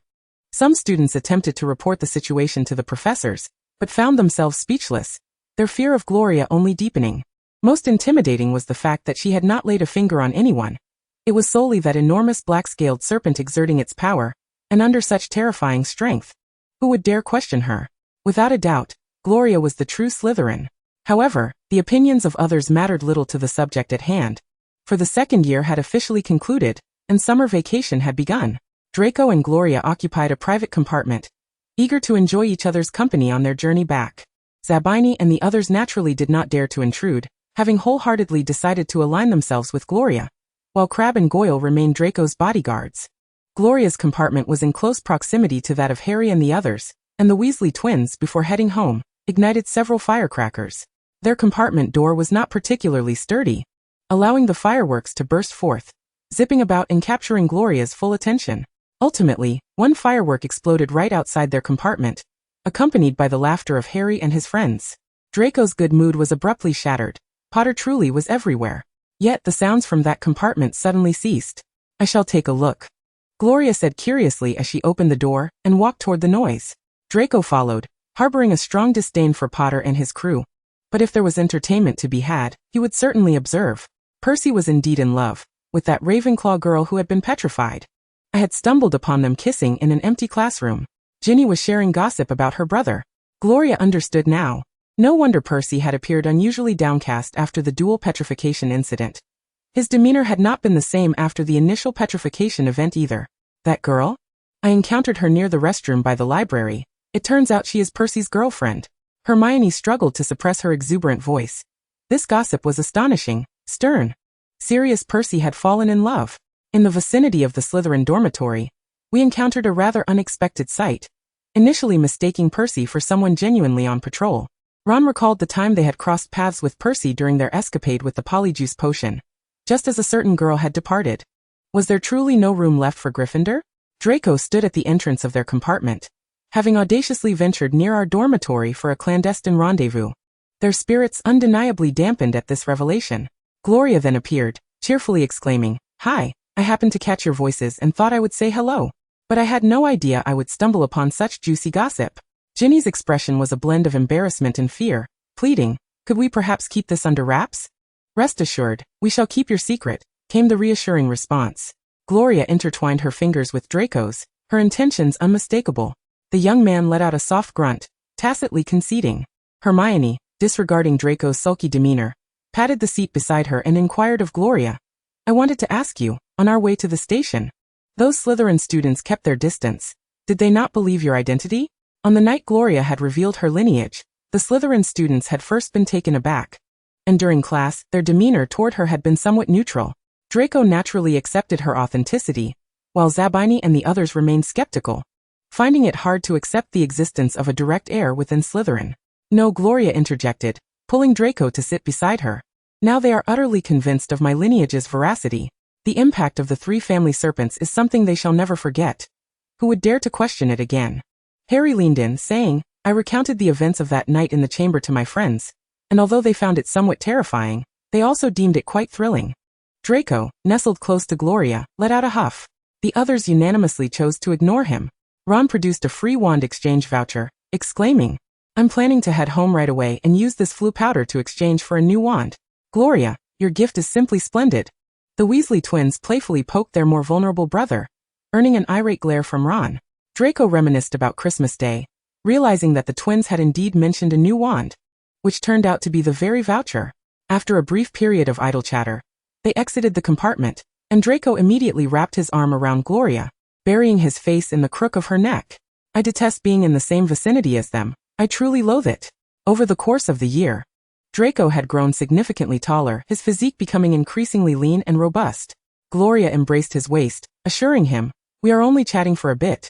Some students attempted to report the situation to the professors, but found themselves speechless, their fear of Gloria only deepening. Most intimidating was the fact that she had not laid a finger on anyone. It was solely that enormous black-scaled serpent exerting its power, and under such terrifying strength. Who would dare question her? Without a doubt, Gloria was the true Slytherin. However, the opinions of others mattered little to the subject at hand, for the second year had officially concluded, and summer vacation had begun. Draco and Gloria occupied a private compartment, eager to enjoy each other's company on their journey back. Zabini and the others naturally did not dare to intrude, having wholeheartedly decided to align themselves with Gloria, while Crabbe and Goyle remained Draco's bodyguards. Gloria's compartment was in close proximity to that of Harry and the others, and the Weasley twins, before heading home, ignited several firecrackers. Their compartment door was not particularly sturdy, allowing the fireworks to burst forth, zipping about and capturing Gloria's full attention. Ultimately, one firework exploded right outside their compartment, accompanied by the laughter of Harry and his friends. Draco's good mood was abruptly shattered. Potter truly was everywhere. Yet the sounds from that compartment suddenly ceased. "I shall take a look," Gloria said curiously as she opened the door and walked toward the noise. Draco followed, harboring a strong disdain for Potter and his crew. But if there was entertainment to be had, he would certainly observe. Percy was indeed in love with that Ravenclaw girl who had been petrified. I had stumbled upon them kissing in an empty classroom. Ginny was sharing gossip about her brother. Gloria understood now. No wonder Percy had appeared unusually downcast after the dual petrification incident. His demeanor had not been the same after the initial petrification event either. That girl? I encountered her near the restroom by the library. It turns out she is Percy's girlfriend. Hermione struggled to suppress her exuberant voice. This gossip was astonishing, stern. Sirius Percy had fallen in love. In the vicinity of the Slytherin dormitory, we encountered a rather unexpected sight, initially mistaking Percy for someone genuinely on patrol. Ron recalled the time they had crossed paths with Percy during their escapade with the polyjuice potion, just as a certain girl had departed. Was there truly no room left for Gryffindor? Draco stood at the entrance of their compartment, having audaciously ventured near our dormitory for a clandestine rendezvous. Their spirits undeniably dampened at this revelation. Gloria then appeared, cheerfully exclaiming, "Hi, I happened to catch your voices and thought I would say hello. But I had no idea I would stumble upon such juicy gossip." Ginny's expression was a blend of embarrassment and fear, pleading, "Could we perhaps keep this under wraps?" "Rest assured, we shall keep your secret," came the reassuring response. Gloria intertwined her fingers with Draco's, her intentions unmistakable. The young man let out a soft grunt, tacitly conceding. Hermione, disregarding Draco's sulky demeanor, patted the seat beside her and inquired of Gloria, "I wanted to ask you, on our way to the station, those Slytherin students kept their distance. Did they not believe your identity?" On the night Gloria had revealed her lineage, the Slytherin students had first been taken aback, and during class, their demeanor toward her had been somewhat neutral. Draco naturally accepted her authenticity, while Zabini and the others remained skeptical, finding it hard to accept the existence of a direct heir within Slytherin. "No," Gloria interjected, pulling Draco to sit beside her. "Now they are utterly convinced of my lineage's veracity. The impact of the 3 family serpents is something they shall never forget. Who would dare to question it again?" Harry leaned in, saying, "I recounted the events of that night in the chamber to my friends, and although they found it somewhat terrifying, they also deemed it quite thrilling." Draco, nestled close to Gloria, let out a huff. The others unanimously chose to ignore him. Ron produced a free wand exchange voucher, exclaiming, "I'm planning to head home right away and use this flu powder to exchange for a new wand. Gloria, your gift is simply splendid." The Weasley twins playfully poked their more vulnerable brother, earning an irate glare from Ron. Draco reminisced about Christmas Day, realizing that the twins had indeed mentioned a new wand, which turned out to be the very voucher. After a brief period of idle chatter, they exited the compartment, and Draco immediately wrapped his arm around Gloria, burying his face in the crook of her neck. "I detest being in the same vicinity as them. I truly loathe it." Over the course of the year, Draco had grown significantly taller, his physique becoming increasingly lean and robust. Gloria embraced his waist, assuring him, "We are only chatting for a bit.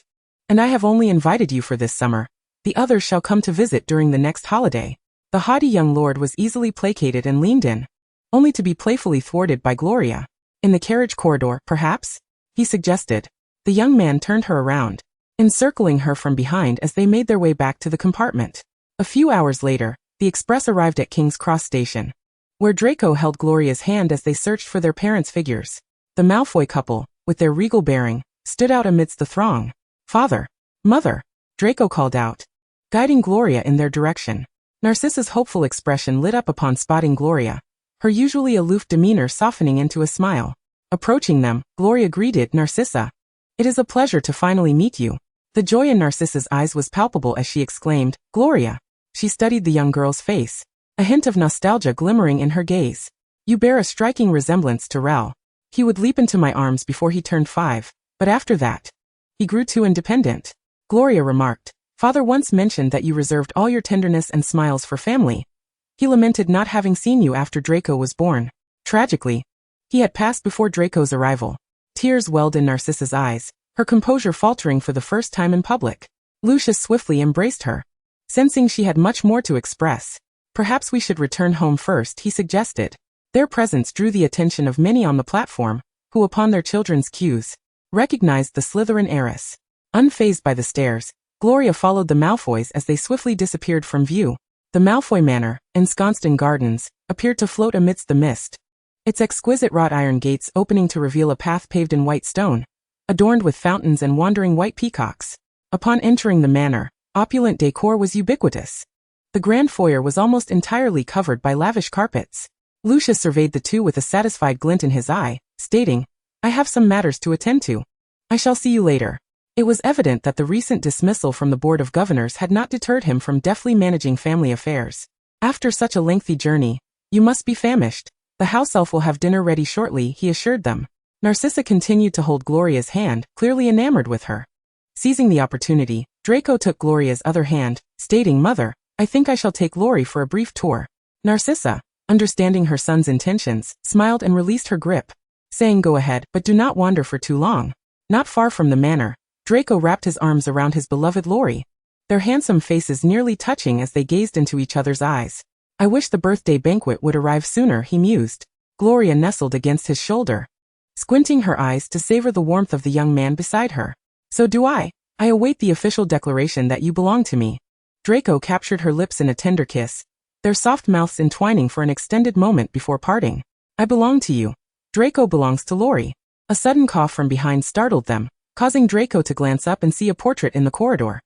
And I have only invited you for this summer. The others shall come to visit during the next holiday." The haughty young lord was easily placated and leaned in, only to be playfully thwarted by Gloria. "In the carriage corridor, perhaps?" he suggested. The young man turned her around, encircling her from behind as they made their way back to the compartment. A few hours later, the express arrived at King's Cross Station, where Draco held Gloria's hand as they searched for their parents' figures. The Malfoy couple, with their regal bearing, stood out amidst the throng. "Father, Mother," Draco called out, guiding Gloria in their direction. Narcissa's hopeful expression lit up upon spotting Gloria, her usually aloof demeanor softening into a smile. Approaching them, Gloria greeted Narcissa. "It is a pleasure to finally meet you." The joy in Narcissa's eyes was palpable as she exclaimed, "Gloria." She studied the young girl's face, a hint of nostalgia glimmering in her gaze. "You bear a striking resemblance to Rel. He would leap into my arms before he turned 5, but after that, he grew too independent," Gloria remarked, Father once mentioned that you reserved all your tenderness and smiles for family. He lamented not having seen you after Draco was born. Tragically, he had passed before Draco's arrival. Tears welled in Narcissa's eyes, her composure faltering for the first time in public. Lucius swiftly embraced her, sensing she had much more to express. Perhaps we should return home first, he suggested. Their presence drew the attention of many on the platform, who upon their children's cues, recognized the Slytherin heiress. Unfazed by the stares, Gloria followed the Malfoys as they swiftly disappeared from view. The Malfoy Manor, ensconced in gardens, appeared to float amidst the mist, its exquisite wrought iron gates opening to reveal a path paved in white stone, adorned with fountains and wandering white peacocks. Upon entering the manor, opulent decor was ubiquitous. The grand foyer was almost entirely covered by lavish carpets. Lucius surveyed the two with a satisfied glint in his eye, stating, "I have some matters to attend to. I shall see you later." It was evident that the recent dismissal from the Board of Governors had not deterred him from deftly managing family affairs. After such a lengthy journey, you must be famished. The house elf will have dinner ready shortly, he assured them. Narcissa continued to hold Gloria's hand, clearly enamored with her. Seizing the opportunity, Draco took Gloria's other hand, stating, "Mother, I think I shall take Lori for a brief tour." Narcissa, understanding her son's intentions, smiled and released her grip, saying, "Go ahead, but do not wander for too long." Not far from the manor, Draco wrapped his arms around his beloved Lori, their handsome faces nearly touching as they gazed into each other's eyes. "I wish the birthday banquet would arrive sooner," he mused. Gloria nestled against his shoulder, squinting her eyes to savor the warmth of the young man beside her. "So do I. I await the official declaration that you belong to me." Draco captured her lips in a tender kiss, their soft mouths entwining for an extended moment before parting. "I belong to you. Draco belongs to Lori." A sudden cough from behind startled them, causing Draco to glance up and see a portrait in the corridor,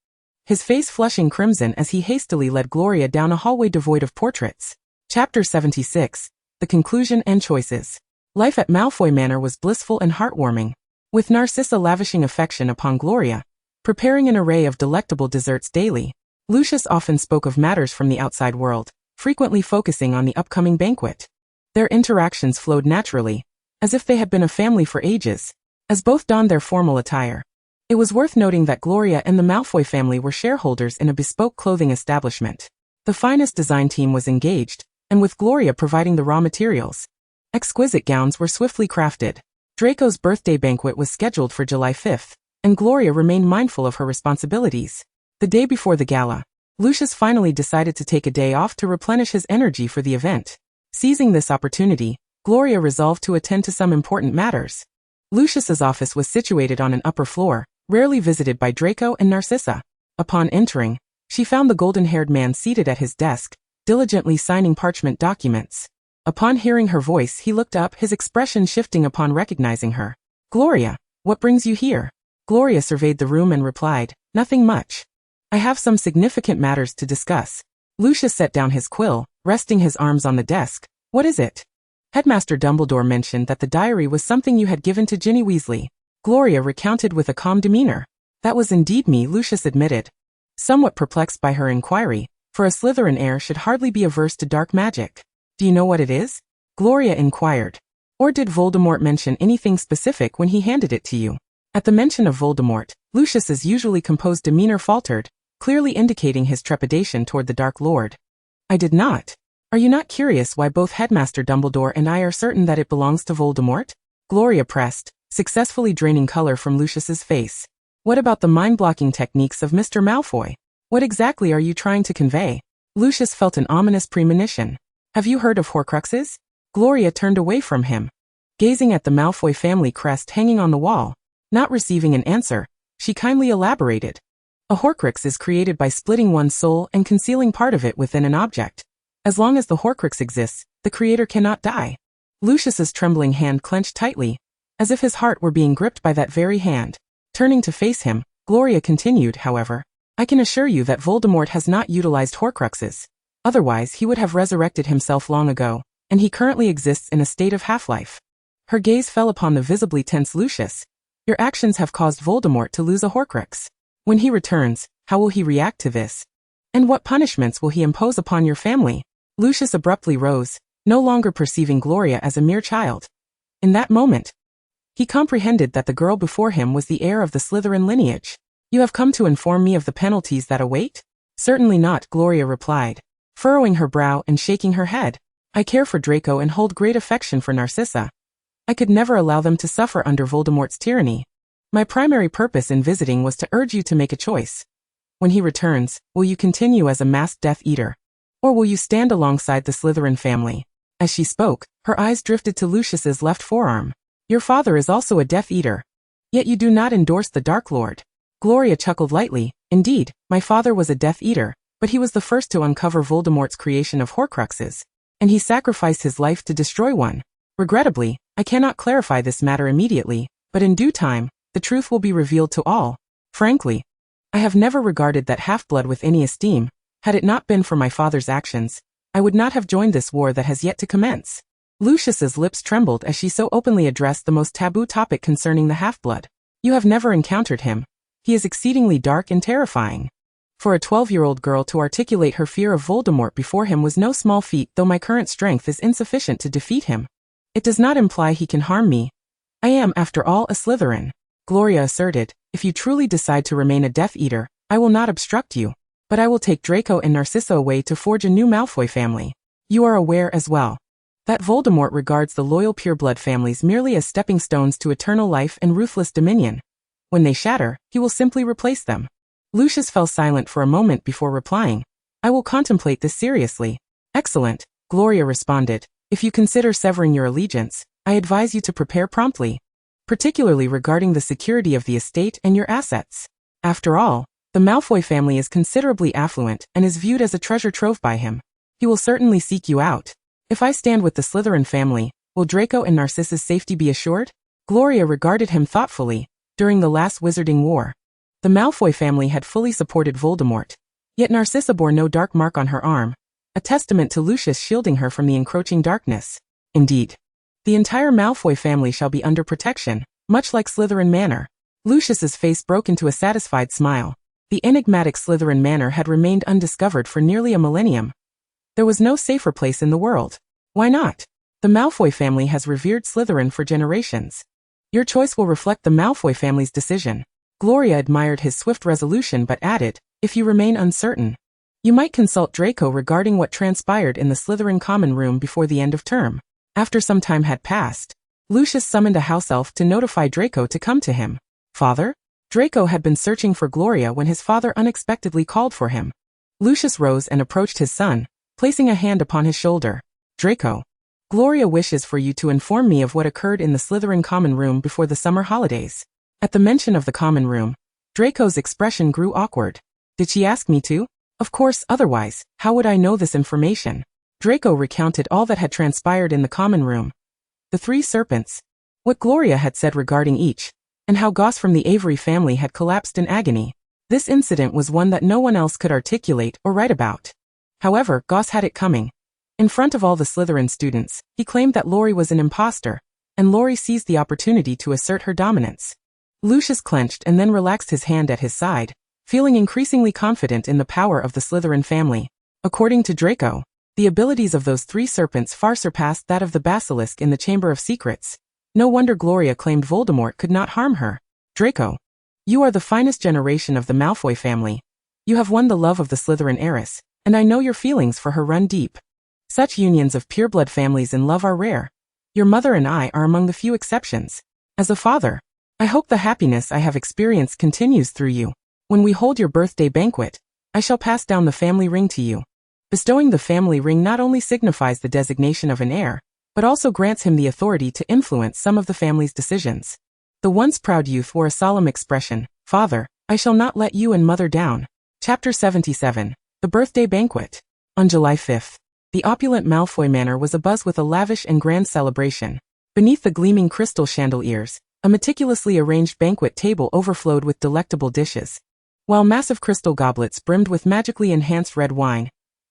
his face flushing crimson as he hastily led Gloria down a hallway devoid of portraits. Chapter 76. The Conclusion and Choices. Life at Malfoy Manor was blissful and heartwarming, with Narcissa lavishing affection upon Gloria, preparing an array of delectable desserts daily. Lucius often spoke of matters from the outside world, frequently focusing on the upcoming banquet. Their interactions flowed naturally, as if they had been a family for ages, as both donned their formal attire. It was worth noting that Gloria and the Malfoy family were shareholders in a bespoke clothing establishment. The finest design team was engaged, and with Gloria providing the raw materials, exquisite gowns were swiftly crafted. Draco's birthday banquet was scheduled for July 5th, and Gloria remained mindful of her responsibilities. The day before the gala, Lucius finally decided to take a day off to replenish his energy for the event. Seizing this opportunity, Gloria resolved to attend to some important matters. Lucius's office was situated on an upper floor, rarely visited by Draco and Narcissa. Upon entering, she found the golden-haired man seated at his desk, diligently signing parchment documents. Upon hearing her voice, he looked up, his expression shifting upon recognizing her. "Gloria, what brings you here?" Gloria surveyed the room and replied, "Nothing much. I have some significant matters to discuss." Lucius set down his quill, resting his arms on the desk. "What is it?" "Headmaster Dumbledore mentioned that the diary was something you had given to Ginny Weasley." Gloria recounted with a calm demeanor. "That was indeed me," Lucius admitted, somewhat perplexed by her inquiry, for a Slytherin heir should hardly be averse to dark magic. "Do you know what it is?" Gloria inquired. "Or did Voldemort mention anything specific when he handed it to you?" At the mention of Voldemort, Lucius's usually composed demeanor faltered, clearly indicating his trepidation toward the Dark Lord. "I did not. Are you not curious why both Headmaster Dumbledore and I are certain that it belongs to Voldemort?" Gloria pressed, successfully draining color from Lucius's face. "What about the mind-blocking techniques of Mr. Malfoy? What exactly are you trying to convey?" Lucius felt an ominous premonition. "Have you heard of Horcruxes?" Gloria turned away from him, gazing at the Malfoy family crest hanging on the wall. Not receiving an answer, she kindly elaborated. "A Horcrux is created by splitting one's soul and concealing part of it within an object. As long as the Horcrux exists, the creator cannot die." Lucius's trembling hand clenched tightly, as if his heart were being gripped by that very hand. Turning to face him, Gloria continued, "However, I can assure you that Voldemort has not utilized Horcruxes. Otherwise, he would have resurrected himself long ago, and he currently exists in a state of half-life." Her gaze fell upon the visibly tense Lucius. "Your actions have caused Voldemort to lose a Horcrux. When he returns, how will he react to this? And what punishments will he impose upon your family?" Lucius abruptly rose, no longer perceiving Gloria as a mere child. In that moment, he comprehended that the girl before him was the heir of the Slytherin lineage. You have come to inform me of the penalties that await? Certainly not, Gloria replied, furrowing her brow and shaking her head. I care for Draco and hold great affection for Narcissa. I could never allow them to suffer under Voldemort's tyranny. My primary purpose in visiting was to urge you to make a choice. When he returns, will you continue as a masked Death Eater? Or will you stand alongside the Slytherin family? As she spoke, her eyes drifted to Lucius's left forearm. Your father is also a Death Eater. Yet you do not endorse the Dark Lord. Gloria chuckled lightly. Indeed, my father was a Death Eater, but he was the first to uncover Voldemort's creation of Horcruxes, and he sacrificed his life to destroy one. Regrettably, I cannot clarify this matter immediately, but in due time, the truth will be revealed to all. Frankly, I have never regarded that half-blood with any esteem. Had it not been for my father's actions, I would not have joined this war that has yet to commence. Lucius's lips trembled as she so openly addressed the most taboo topic concerning the half-blood. You have never encountered him. He is exceedingly dark and terrifying. For a 12-year-old girl to articulate her fear of Voldemort before him was no small feat, though my current strength is insufficient to defeat him. It does not imply he can harm me. I am, after all, a Slytherin, Gloria asserted. If you truly decide to remain a Death Eater, I will not obstruct you, but I will take Draco and Narcissa away to forge a new Malfoy family. You are aware as well that Voldemort regards the loyal pureblood families merely as stepping stones to eternal life and ruthless dominion. When they shatter, he will simply replace them. Lucius fell silent for a moment before replying. I will contemplate this seriously. Excellent, Gloria responded. If you consider severing your allegiance, I advise you to prepare promptly, particularly regarding the security of the estate and your assets. After all, the Malfoy family is considerably affluent and is viewed as a treasure trove by him. He will certainly seek you out. If I stand with the Slytherin family, will Draco and Narcissa's safety be assured? Gloria regarded him thoughtfully. During the last Wizarding War, the Malfoy family had fully supported Voldemort, yet Narcissa bore no dark mark on her arm, a testament to Lucius shielding her from the encroaching darkness. Indeed, the entire Malfoy family shall be under protection, much like Slytherin Manor. Lucius's face broke into a satisfied smile. The enigmatic Slytherin Manor had remained undiscovered for nearly a millennium. There was no safer place in the world. Why not? The Malfoy family has revered Slytherin for generations. Your choice will reflect the Malfoy family's decision. Gloria admired his swift resolution but added, if you remain uncertain, you might consult Draco regarding what transpired in the Slytherin common room before the end of term. After some time had passed, Lucius summoned a house elf to notify Draco to come to him. Father? Draco had been searching for Gloria when his father unexpectedly called for him. Lucius rose and approached his son, placing a hand upon his shoulder. Draco, Gloria wishes for you to inform me of what occurred in the Slytherin common room before the summer holidays. At the mention of the common room, Draco's expression grew awkward. Did she ask me to? Of course, otherwise, how would I know this information? Draco recounted all that had transpired in the common room. The three serpents, what Gloria had said regarding each, and how Goss from the Avery family had collapsed in agony. This incident was one that no one else could articulate or write about. However, Goss had it coming. In front of all the Slytherin students, he claimed that Laurie was an imposter, and Laurie seized the opportunity to assert her dominance. Lucius clenched and then relaxed his hand at his side, feeling increasingly confident in the power of the Slytherin family. According to Draco, the abilities of those three serpents far surpassed that of the basilisk in the Chamber of Secrets. No wonder Gloria claimed Voldemort could not harm her. Draco, you are the finest generation of the Malfoy family. You have won the love of the Slytherin heiress, and I know your feelings for her run deep. Such unions of pureblood families in love are rare. Your mother and I are among the few exceptions. As a father, I hope the happiness I have experienced continues through you. When we hold your birthday banquet, I shall pass down the family ring to you. Bestowing the family ring not only signifies the designation of an heir, but also grants him the authority to influence some of the family's decisions. The once proud youth wore a solemn expression. Father, I shall not let you and mother down. Chapter 77. The Birthday Banquet. On July 5th, the opulent Malfoy Manor was abuzz with a lavish and grand celebration. Beneath the gleaming crystal chandeliers, a meticulously arranged banquet table overflowed with delectable dishes, while massive crystal goblets brimmed with magically enhanced red wine,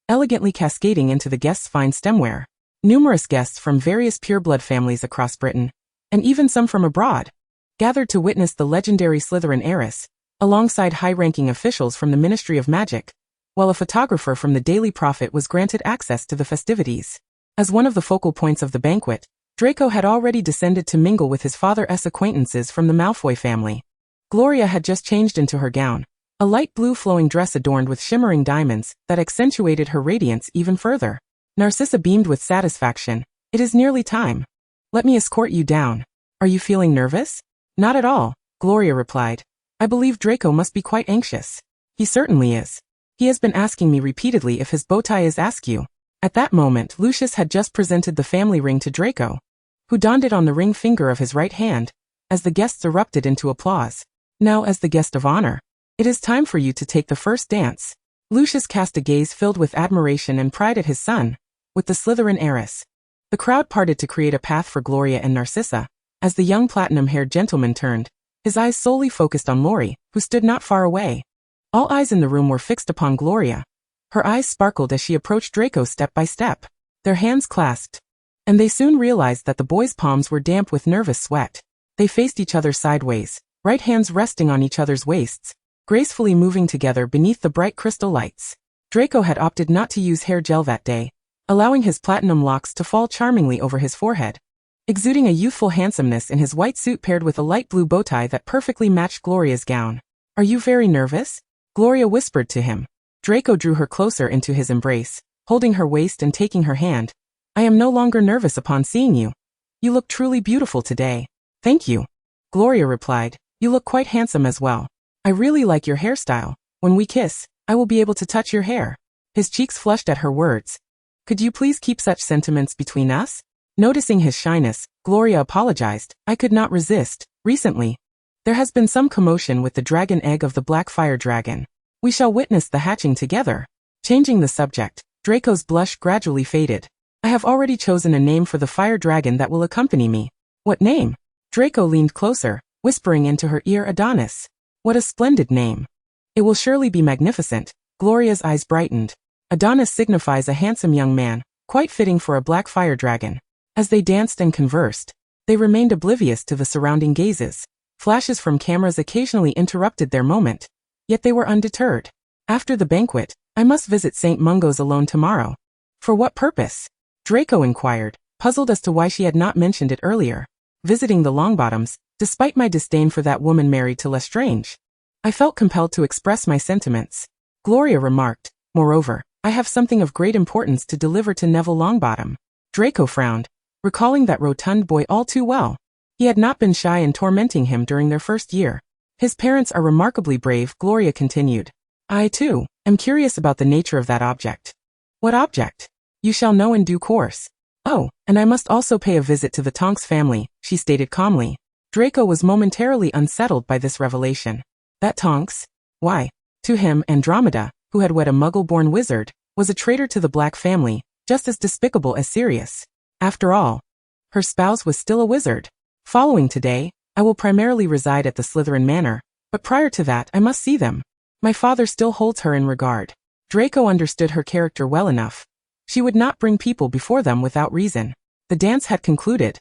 elegantly cascading into the guests' fine stemware. Numerous guests from various pureblood families across Britain, and even some from abroad, gathered to witness the legendary Slytherin heiress, alongside high-ranking officials from the Ministry of Magic, while a photographer from the Daily Prophet was granted access to the festivities. As one of the focal points of the banquet, Draco had already descended to mingle with his father's acquaintances from the Malfoy family. Gloria had just changed into her gown, a light blue flowing dress adorned with shimmering diamonds that accentuated her radiance even further. Narcissa beamed with satisfaction. It is nearly time. Let me escort you down. Are you feeling nervous? Not at all, Gloria replied. I believe Draco must be quite anxious. He certainly is. He has been asking me repeatedly if his bow tie is askew. At that moment, Lucius had just presented the family ring to Draco, who donned it on the ring finger of his right hand, as the guests erupted into applause. Now, as the guest of honor, it is time for you to take the first dance. Lucius cast a gaze filled with admiration and pride at his son, with the Slytherin heiress. The crowd parted to create a path for Gloria and Narcissa, as the young platinum-haired gentleman turned, his eyes solely focused on Lori, who stood not far away. All eyes in the room were fixed upon Gloria. Her eyes sparkled as she approached Draco step by step, their hands clasped. And they soon realized that the boys' palms were damp with nervous sweat. They faced each other sideways, right hands resting on each other's waists, gracefully moving together beneath the bright crystal lights. Draco had opted not to use hair gel that day, allowing his platinum locks to fall charmingly over his forehead, exuding a youthful handsomeness in his white suit paired with a light blue bow tie that perfectly matched Gloria's gown. Are you very nervous? Gloria whispered to him. Draco drew her closer into his embrace, holding her waist and taking her hand. I am no longer nervous upon seeing you. You look truly beautiful today. Thank you. Gloria replied. You look quite handsome as well. I really like your hairstyle. When we kiss, I will be able to touch your hair. His cheeks flushed at her words. Could you please keep such sentiments between us? Noticing his shyness, Gloria apologized. I could not resist. Recently, there has been some commotion with the dragon egg of the black fire dragon. We shall witness the hatching together. Changing the subject, Draco's blush gradually faded. I have already chosen a name for the fire dragon that will accompany me. What name? Draco leaned closer, whispering into her ear Adonis. What a splendid name. It will surely be magnificent. Gloria's eyes brightened. Adonis signifies a handsome young man, quite fitting for a black fire dragon. As they danced and conversed, they remained oblivious to the surrounding gazes. Flashes from cameras occasionally interrupted their moment, yet they were undeterred. After the banquet, I must visit St. Mungo's alone tomorrow. For what purpose? Draco inquired, puzzled as to why she had not mentioned it earlier. Visiting the Longbottoms, despite my disdain for that woman married to Lestrange. I felt compelled to express my sentiments. Gloria remarked, moreover, I have something of great importance to deliver to Neville Longbottom. Draco frowned, recalling that rotund boy all too well. He had not been shy in tormenting him during their first year. His parents are remarkably brave, Gloria continued. I, too, am curious about the nature of that object. What object? You shall know in due course. Oh, and I must also pay a visit to the Tonks family, she stated calmly. Draco was momentarily unsettled by this revelation. That Tonks? Why? To him, Andromeda, who had wed a Muggle-born wizard, was a traitor to the Black family, just as despicable as Sirius. After all, her spouse was still a wizard. Following today, I will primarily reside at the Slytherin Manor, but prior to that I must see them. My father still holds her in regard. Draco understood her character well enough. She would not bring people before them without reason. The dance had concluded,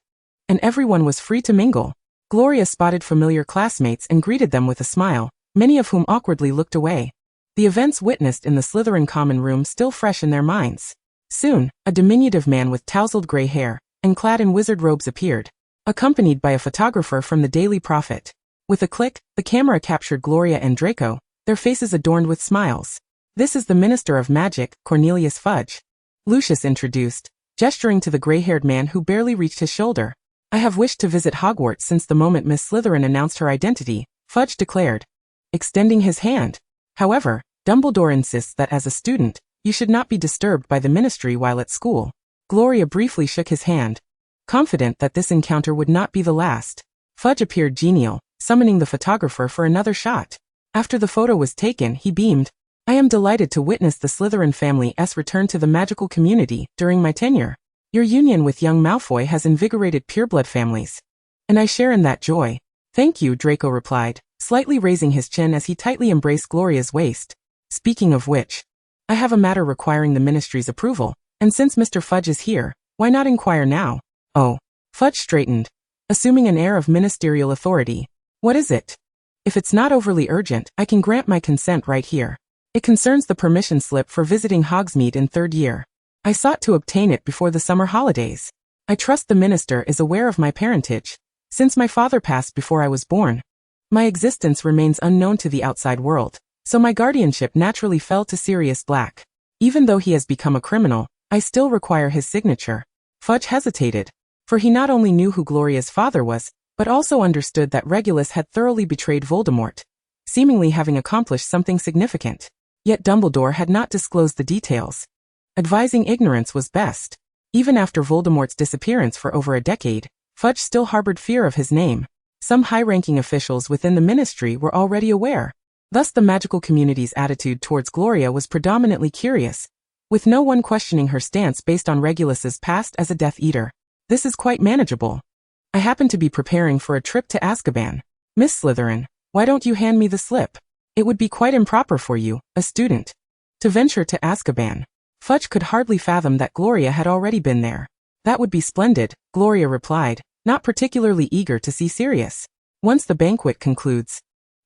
and everyone was free to mingle. Gloria spotted familiar classmates and greeted them with a smile, many of whom awkwardly looked away. The events witnessed in the Slytherin common room still fresh in their minds. Soon, a diminutive man with tousled gray hair, and clad in wizard robes appeared, accompanied by a photographer from the Daily Prophet. With a click, the camera captured Gloria and Draco, their faces adorned with smiles. This is the Minister of Magic, Cornelius Fudge. Lucius introduced, gesturing to the gray-haired man who barely reached his shoulder. I have wished to visit Hogwarts since the moment Miss Slytherin announced her identity, Fudge declared, extending his hand. However, Dumbledore insists that as a student, you should not be disturbed by the ministry while at school. Gloria briefly shook his hand, confident that this encounter would not be the last. Fudge appeared genial, summoning the photographer for another shot. After the photo was taken, he beamed. I am delighted to witness the Slytherin family's return to the magical community during my tenure. Your union with young Malfoy has invigorated pureblood families, and I share in that joy. Thank you, Draco replied, slightly raising his chin as he tightly embraced Gloria's waist. Speaking of which, I have a matter requiring the ministry's approval, and since Mr. Fudge is here, why not inquire now? Oh. Fudge straightened, assuming an air of ministerial authority. What is it? If it's not overly urgent, I can grant my consent right here. It concerns the permission slip for visiting Hogsmeade in third year. I sought to obtain it before the summer holidays. I trust the minister is aware of my parentage, since my father passed before I was born. My existence remains unknown to the outside world, so my guardianship naturally fell to Sirius Black. Even though he has become a criminal, I still require his signature. Fudge hesitated, for he not only knew who Gloria's father was, but also understood that Regulus had thoroughly betrayed Voldemort, seemingly having accomplished something significant. Yet Dumbledore had not disclosed the details. Advising ignorance was best. Even after Voldemort's disappearance for over a decade, Fudge still harbored fear of his name. Some high-ranking officials within the ministry were already aware. Thus the magical community's attitude towards Gloria was predominantly curious, with no one questioning her stance based on Regulus's past as a Death Eater. This is quite manageable. I happen to be preparing for a trip to Azkaban. Miss Slytherin, why don't you hand me the slip? It would be quite improper for you, a student, to venture to Azkaban. Fudge could hardly fathom that Gloria had already been there. That would be splendid, Gloria replied, not particularly eager to see Sirius. Once the banquet concludes,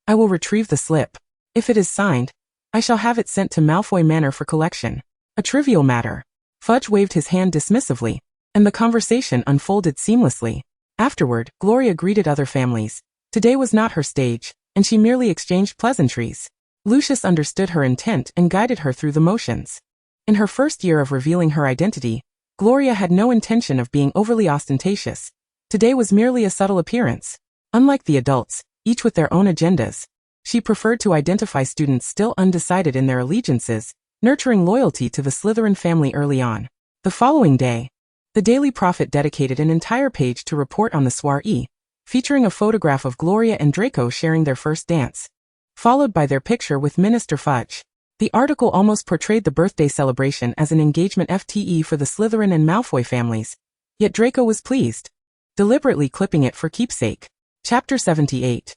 I will retrieve the slip. If it is signed, I shall have it sent to Malfoy Manor for collection. A trivial matter. Fudge waved his hand dismissively, and the conversation unfolded seamlessly. Afterward, Gloria greeted other families. Today was not her stage, and she merely exchanged pleasantries. Lucius understood her intent and guided her through the motions. In her first year of revealing her identity, Gloria had no intention of being overly ostentatious. Today was merely a subtle appearance. Unlike the adults, each with their own agendas, she preferred to identify students still undecided in their allegiances, nurturing loyalty to the Slytherin family early on. The following day, the Daily Prophet dedicated an entire page to report on the soiree, featuring a photograph of Gloria and Draco sharing their first dance, followed by their picture with Minister Fudge. The article almost portrayed the birthday celebration as an engagement FTE for the Slytherin and Malfoy families, yet Draco was pleased, deliberately clipping it for keepsake. Chapter 78.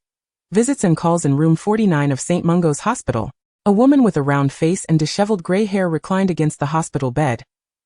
Visits and calls in room 49 of St. Mungo's Hospital. A woman with a round face and disheveled gray hair reclined against the hospital bed,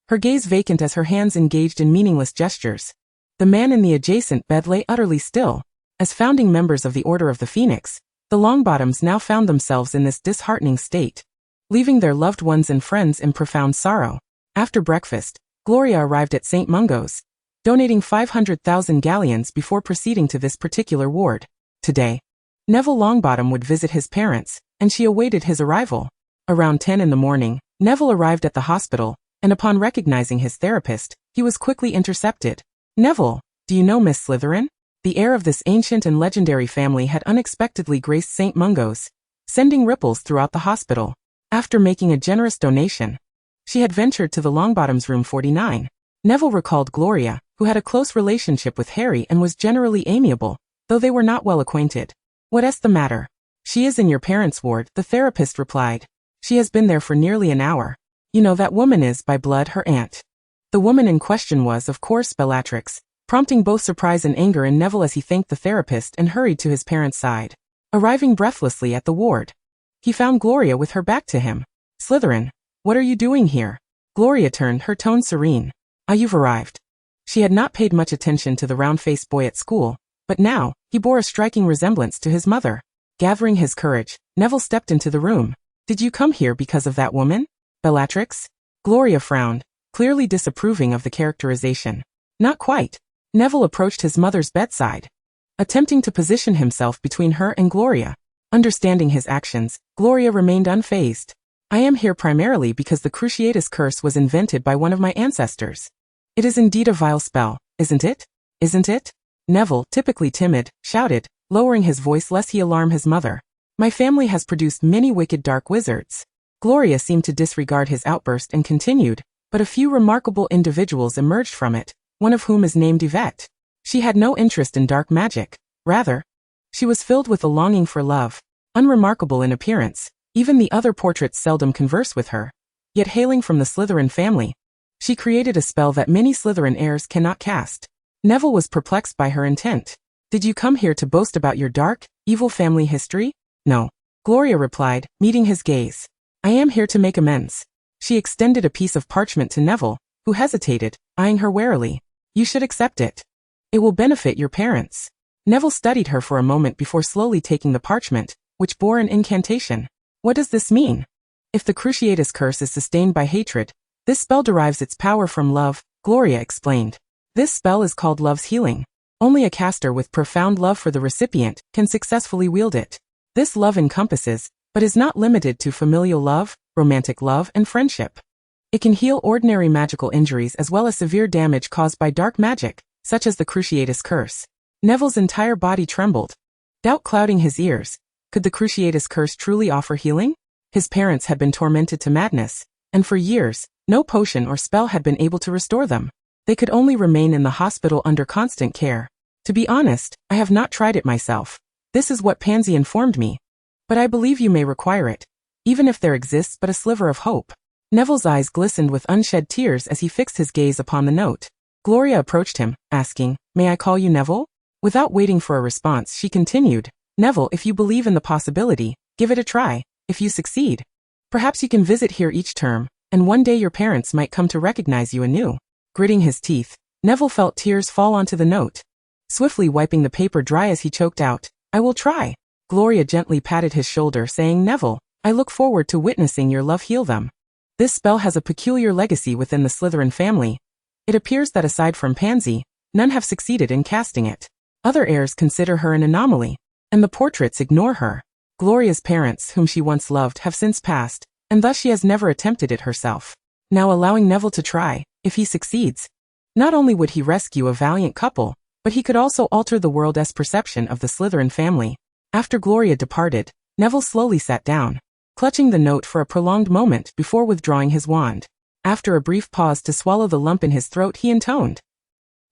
her gaze vacant as her hands engaged in meaningless gestures. The man in the adjacent bed lay utterly still. As founding members of the Order of the Phoenix, the Longbottoms now found themselves in this disheartening state, leaving their loved ones and friends in profound sorrow. After breakfast, Gloria arrived at St. Mungo's, donating 500,000 galleons before proceeding to this particular ward. Today, Neville Longbottom would visit his parents, and she awaited his arrival. Around 10 in the morning, Neville arrived at the hospital, and upon recognizing his therapist, he was quickly intercepted. Neville, do you know Miss Slytherin? The heir of this ancient and legendary family had unexpectedly graced St. Mungo's, sending ripples throughout the hospital. After making a generous donation, she had ventured to the Longbottoms' room 49. Neville recalled Gloria, who had a close relationship with Harry and was generally amiable, though they were not well acquainted. What's the matter? She is in your parents' ward, the therapist replied. She has been there for nearly an hour. You know that woman is, by blood, her aunt. The woman in question was, of course, Bellatrix, prompting both surprise and anger in Neville as he thanked the therapist and hurried to his parents' side. Arriving breathlessly at the ward, he found Gloria with her back to him. Slytherin, what are you doing here? Gloria turned, her tone serene. Ah, you've arrived. She had not paid much attention to the round-faced boy at school, but now, he bore a striking resemblance to his mother. Gathering his courage, Neville stepped into the room. Did you come here because of that woman, Bellatrix? Gloria frowned, clearly disapproving of the characterization. Not quite. Neville approached his mother's bedside, attempting to position himself between her and Gloria. Understanding his actions, Gloria remained unfazed. I am here primarily because the Cruciatus curse was invented by one of my ancestors. It is indeed a vile spell, isn't it? Isn't it? Neville, typically timid, shouted, lowering his voice lest he alarm his mother. My family has produced many wicked dark wizards. Gloria seemed to disregard his outburst and continued, but a few remarkable individuals emerged from it, one of whom is named Yvette. She had no interest in dark magic. Rather, she was filled with a longing for love. Unremarkable in appearance, even the other portraits seldom converse with her. Yet hailing from the Slytherin family, she created a spell that many Slytherin heirs cannot cast. Neville was perplexed by her intent. Did you come here to boast about your dark, evil family history? No. Gloria replied, meeting his gaze. I am here to make amends. She extended a piece of parchment to Neville, who hesitated, eyeing her warily. You should accept it. It will benefit your parents. Neville studied her for a moment before slowly taking the parchment, which bore an incantation. What does this mean? If the Cruciatus curse is sustained by hatred, this spell derives its power from love, Gloria explained. This spell is called Love's Healing. Only a caster with profound love for the recipient can successfully wield it. This love encompasses, but is not limited to familial love, romantic love, and friendship. It can heal ordinary magical injuries as well as severe damage caused by dark magic, such as the Cruciatus Curse. Neville's entire body trembled, doubt clouding his ears. Could the Cruciatus Curse truly offer healing? His parents had been tormented to madness, and for years, no potion or spell had been able to restore them. They could only remain in the hospital under constant care. To be honest, I have not tried it myself. This is what Pansy informed me. But I believe you may require it, even if there exists but a sliver of hope. Neville's eyes glistened with unshed tears as he fixed his gaze upon the note. Gloria approached him, asking, "May I call you Neville?" Without waiting for a response, she continued, "Neville, if you believe in the possibility, give it a try. If you succeed, perhaps you can visit here each term, and one day your parents might come to recognize you anew." Gritting his teeth, Neville felt tears fall onto the note. Swiftly wiping the paper dry as he choked out, "I will try." Gloria gently patted his shoulder, saying, "Neville, I look forward to witnessing your love heal them. This spell has a peculiar legacy within the Slytherin family. It appears that aside from Pansy, none have succeeded in casting it. Other heirs consider her an anomaly, and the portraits ignore her. Gloria's parents, whom she once loved, have since passed, and thus she has never attempted it herself. Now allowing Neville to try, if he succeeds, not only would he rescue a valiant couple, but he could also alter the world's perception of the Slytherin family." After Gloria departed, Neville slowly sat down, clutching the note for a prolonged moment before withdrawing his wand. After a brief pause to swallow the lump in his throat, he intoned.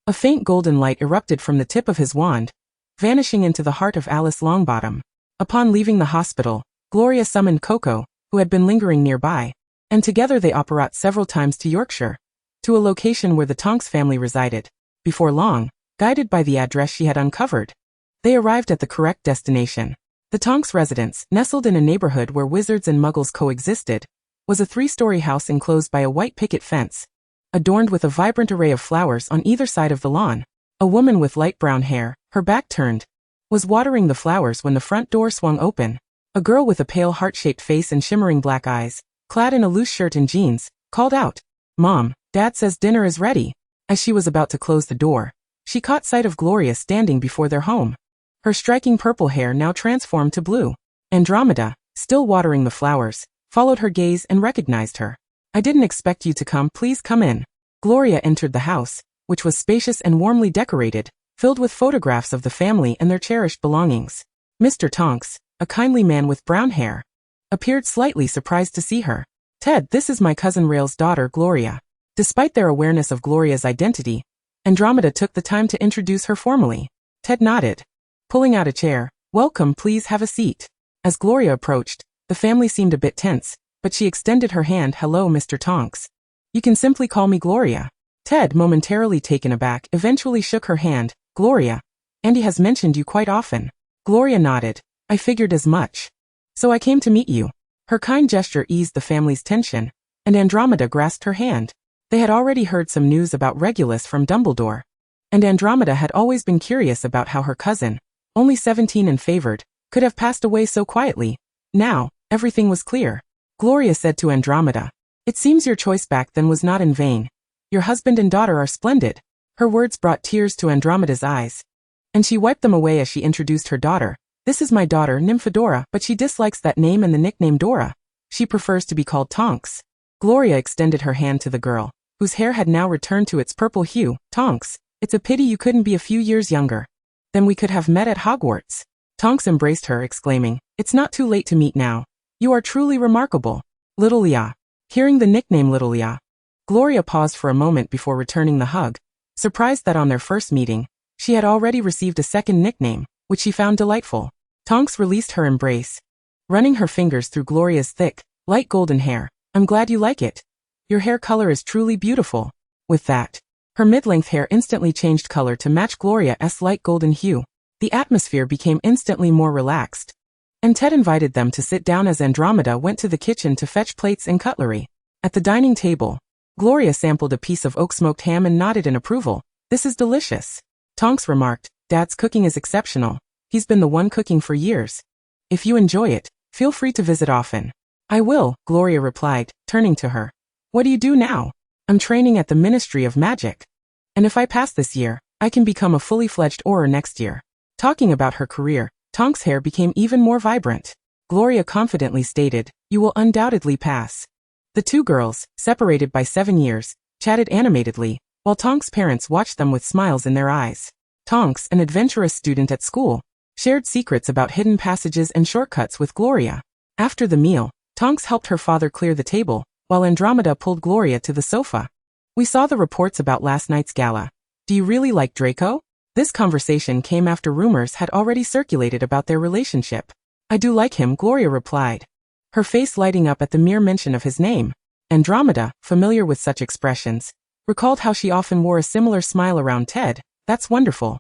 A faint golden light erupted from the tip of his wand, vanishing into the heart of Alice Longbottom. Upon leaving the hospital, Gloria summoned Coco, who had been lingering nearby, and together they operated several times to Yorkshire, to a location where the Tonks family resided. Before long, guided by the address she had uncovered, they arrived at the correct destination. The Tonks residence, nestled in a neighborhood where wizards and muggles coexisted, was a 3-story house enclosed by a white picket fence, adorned with a vibrant array of flowers on either side of the lawn. A woman with light brown hair, her back turned, was watering the flowers when the front door swung open. A girl with a pale heart-shaped face and shimmering black eyes, clad in a loose shirt and jeans, called out, "Mom, Dad says dinner is ready." As she was about to close the door, she caught sight of Gloria standing before their home. Her striking purple hair now transformed to blue. Andromeda, still watering the flowers, followed her gaze and recognized her. "I didn't expect you to come, please come in." Gloria entered the house, which was spacious and warmly decorated, filled with photographs of the family and their cherished belongings. Mr. Tonks, a kindly man with brown hair, appeared slightly surprised to see her. "Ted, this is my cousin Rael's daughter, Gloria." Despite their awareness of Gloria's identity, Andromeda took the time to introduce her formally. Ted nodded, pulling out a chair. "Welcome, please have a seat." As Gloria approached, the family seemed a bit tense, but she extended her hand. "Hello, Mr. Tonks. You can simply call me Gloria." Ted, momentarily taken aback, eventually shook her hand. "Gloria, Andy has mentioned you quite often." Gloria nodded. "I figured as much. So I came to meet you." Her kind gesture eased the family's tension, and Andromeda grasped her hand. They had already heard some news about Regulus from Dumbledore, and Andromeda had always been curious about how her cousin, only 17 and favored, could have passed away so quietly. Now, everything was clear. Gloria said to Andromeda, "It seems your choice back then was not in vain. Your husband and daughter are splendid." Her words brought tears to Andromeda's eyes, and she wiped them away as she introduced her daughter. "This is my daughter, Nymphadora, but she dislikes that name and the nickname Dora. She prefers to be called Tonks." Gloria extended her hand to the girl, whose hair had now returned to its purple hue. "Tonks, it's a pity you couldn't be a few years younger. Then we could have met at Hogwarts." Tonks embraced her, exclaiming, "It's not too late to meet now. You are truly remarkable." Little Leah. Hearing the nickname Little Leah, Gloria paused for a moment before returning the hug, surprised that on their first meeting, she had already received a second nickname, which she found delightful. Tonks released her embrace, running her fingers through Gloria's thick, light golden hair. "I'm glad you like it. Your hair color is truly beautiful." With that, her mid-length hair instantly changed color to match Gloria's light golden hue. The atmosphere became instantly more relaxed, and Ted invited them to sit down as Andromeda went to the kitchen to fetch plates and cutlery. At the dining table, Gloria sampled a piece of oak-smoked ham and nodded in approval. "This is delicious." Tonks remarked, "Dad's cooking is exceptional. He's been the one cooking for years. If you enjoy it, feel free to visit often." "I will," Gloria replied, turning to her. "What do you do now?" "I'm training at the Ministry of Magic. And if I pass this year, I can become a fully fledged Auror next year. Talking about her career, Tonks' hair became even more vibrant. Gloria confidently stated, "You will undoubtedly pass." The two girls, separated by 7 years, chatted animatedly, while Tonks' parents watched them with smiles in their eyes. Tonks, an adventurous student at school, shared secrets about hidden passages and shortcuts with Gloria. After the meal, Tonks helped her father clear the table, while Andromeda pulled Gloria to the sofa. "We saw the reports about last night's gala. Do you really like Draco?" This conversation came after rumors had already circulated about their relationship. "I do like him," Gloria replied, her face lighting up at the mere mention of his name. Andromeda, familiar with such expressions, recalled how she often wore a similar smile around Ted. "That's wonderful.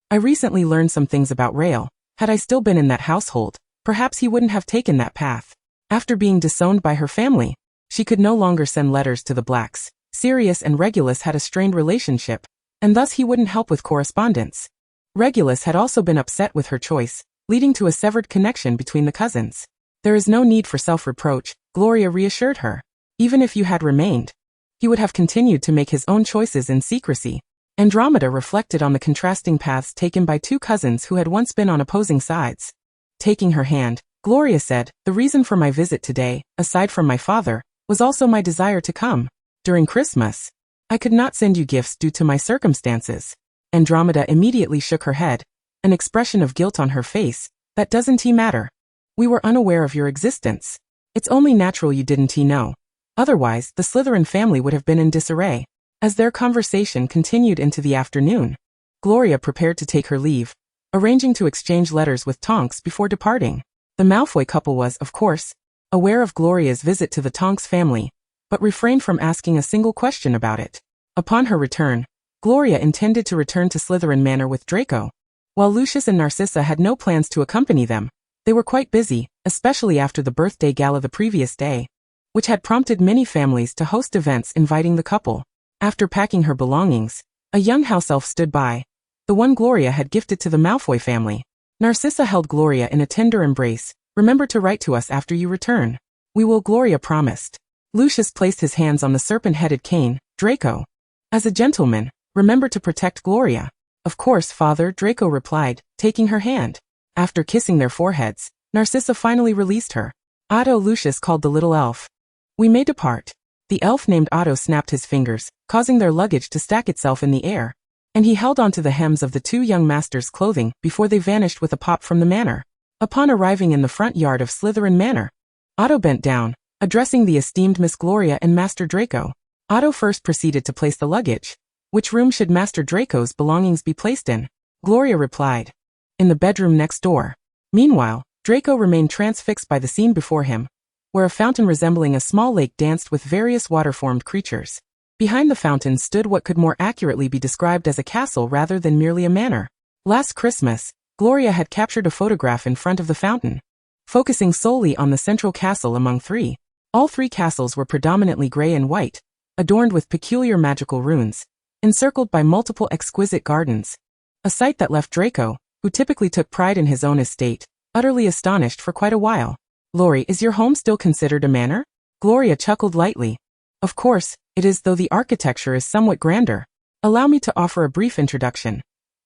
I recently learned some things about Rael. Had I still been in that household, perhaps he wouldn't have taken that path." After being disowned by her family, she could no longer send letters to the Blacks. Sirius and Regulus had a strained relationship, and thus he wouldn't help with correspondence. Regulus had also been upset with her choice, leading to a severed connection between the cousins. "There is no need for self-reproach," Gloria reassured her. "Even if you had remained, he would have continued to make his own choices in secrecy." Andromeda reflected on the contrasting paths taken by two cousins who had once been on opposing sides. Taking her hand, Gloria said, "The reason for my visit today, aside from my father, was also my desire to come. During Christmas, I could not send you gifts due to my circumstances." Andromeda immediately shook her head, an expression of guilt on her face. "That doesn't matter. We were unaware of your existence. It's only natural you didn't know. Otherwise, the Slytherin family would have been in disarray." As their conversation continued into the afternoon, Gloria prepared to take her leave, arranging to exchange letters with Tonks before departing. The Malfoy couple was, of course, aware of Gloria's visit to the Tonks family, but refrained from asking a single question about it. Upon her return, Gloria intended to return to Slytherin Manor with Draco. While Lucius and Narcissa had no plans to accompany them, they were quite busy, especially after the birthday gala the previous day, which had prompted many families to host events inviting the couple. After packing her belongings, a young house elf stood by, the one Gloria had gifted to the Malfoy family. Narcissa held Gloria in a tender embrace. "Remember to write to us after you return." "We will," Gloria promised. Lucius placed his hands on the serpent-headed cane. "Draco, as a gentleman, remember to protect Gloria." "Of course, father," Draco replied, taking her hand. After kissing their foreheads, Narcissa finally released her. "Otto," Lucius called the little elf. "We may depart." The elf named Otto snapped his fingers, causing their luggage to stack itself in the air, and he held onto the hems of the two young masters' clothing before they vanished with a pop from the manor. Upon arriving in the front yard of Slytherin Manor, Otto bent down, addressing the esteemed Miss Gloria and Master Draco. Otto first proceeded to place the luggage. "Which room should Master Draco's belongings be placed in?" Gloria replied, "In the bedroom next door." Meanwhile, Draco remained transfixed by the scene before him, where a fountain resembling a small lake danced with various water-formed creatures. Behind the fountain stood what could more accurately be described as a castle rather than merely a manor. Last Christmas, Gloria had captured a photograph in front of the fountain, focusing solely on the central castle among three. All three castles were predominantly gray and white, adorned with peculiar magical runes, encircled by multiple exquisite gardens. A sight that left Draco, who typically took pride in his own estate, utterly astonished for quite a while. "Lori, is your home still considered a manor?" Gloria chuckled lightly. "Of course, it is, though the architecture is somewhat grander. Allow me to offer a brief introduction.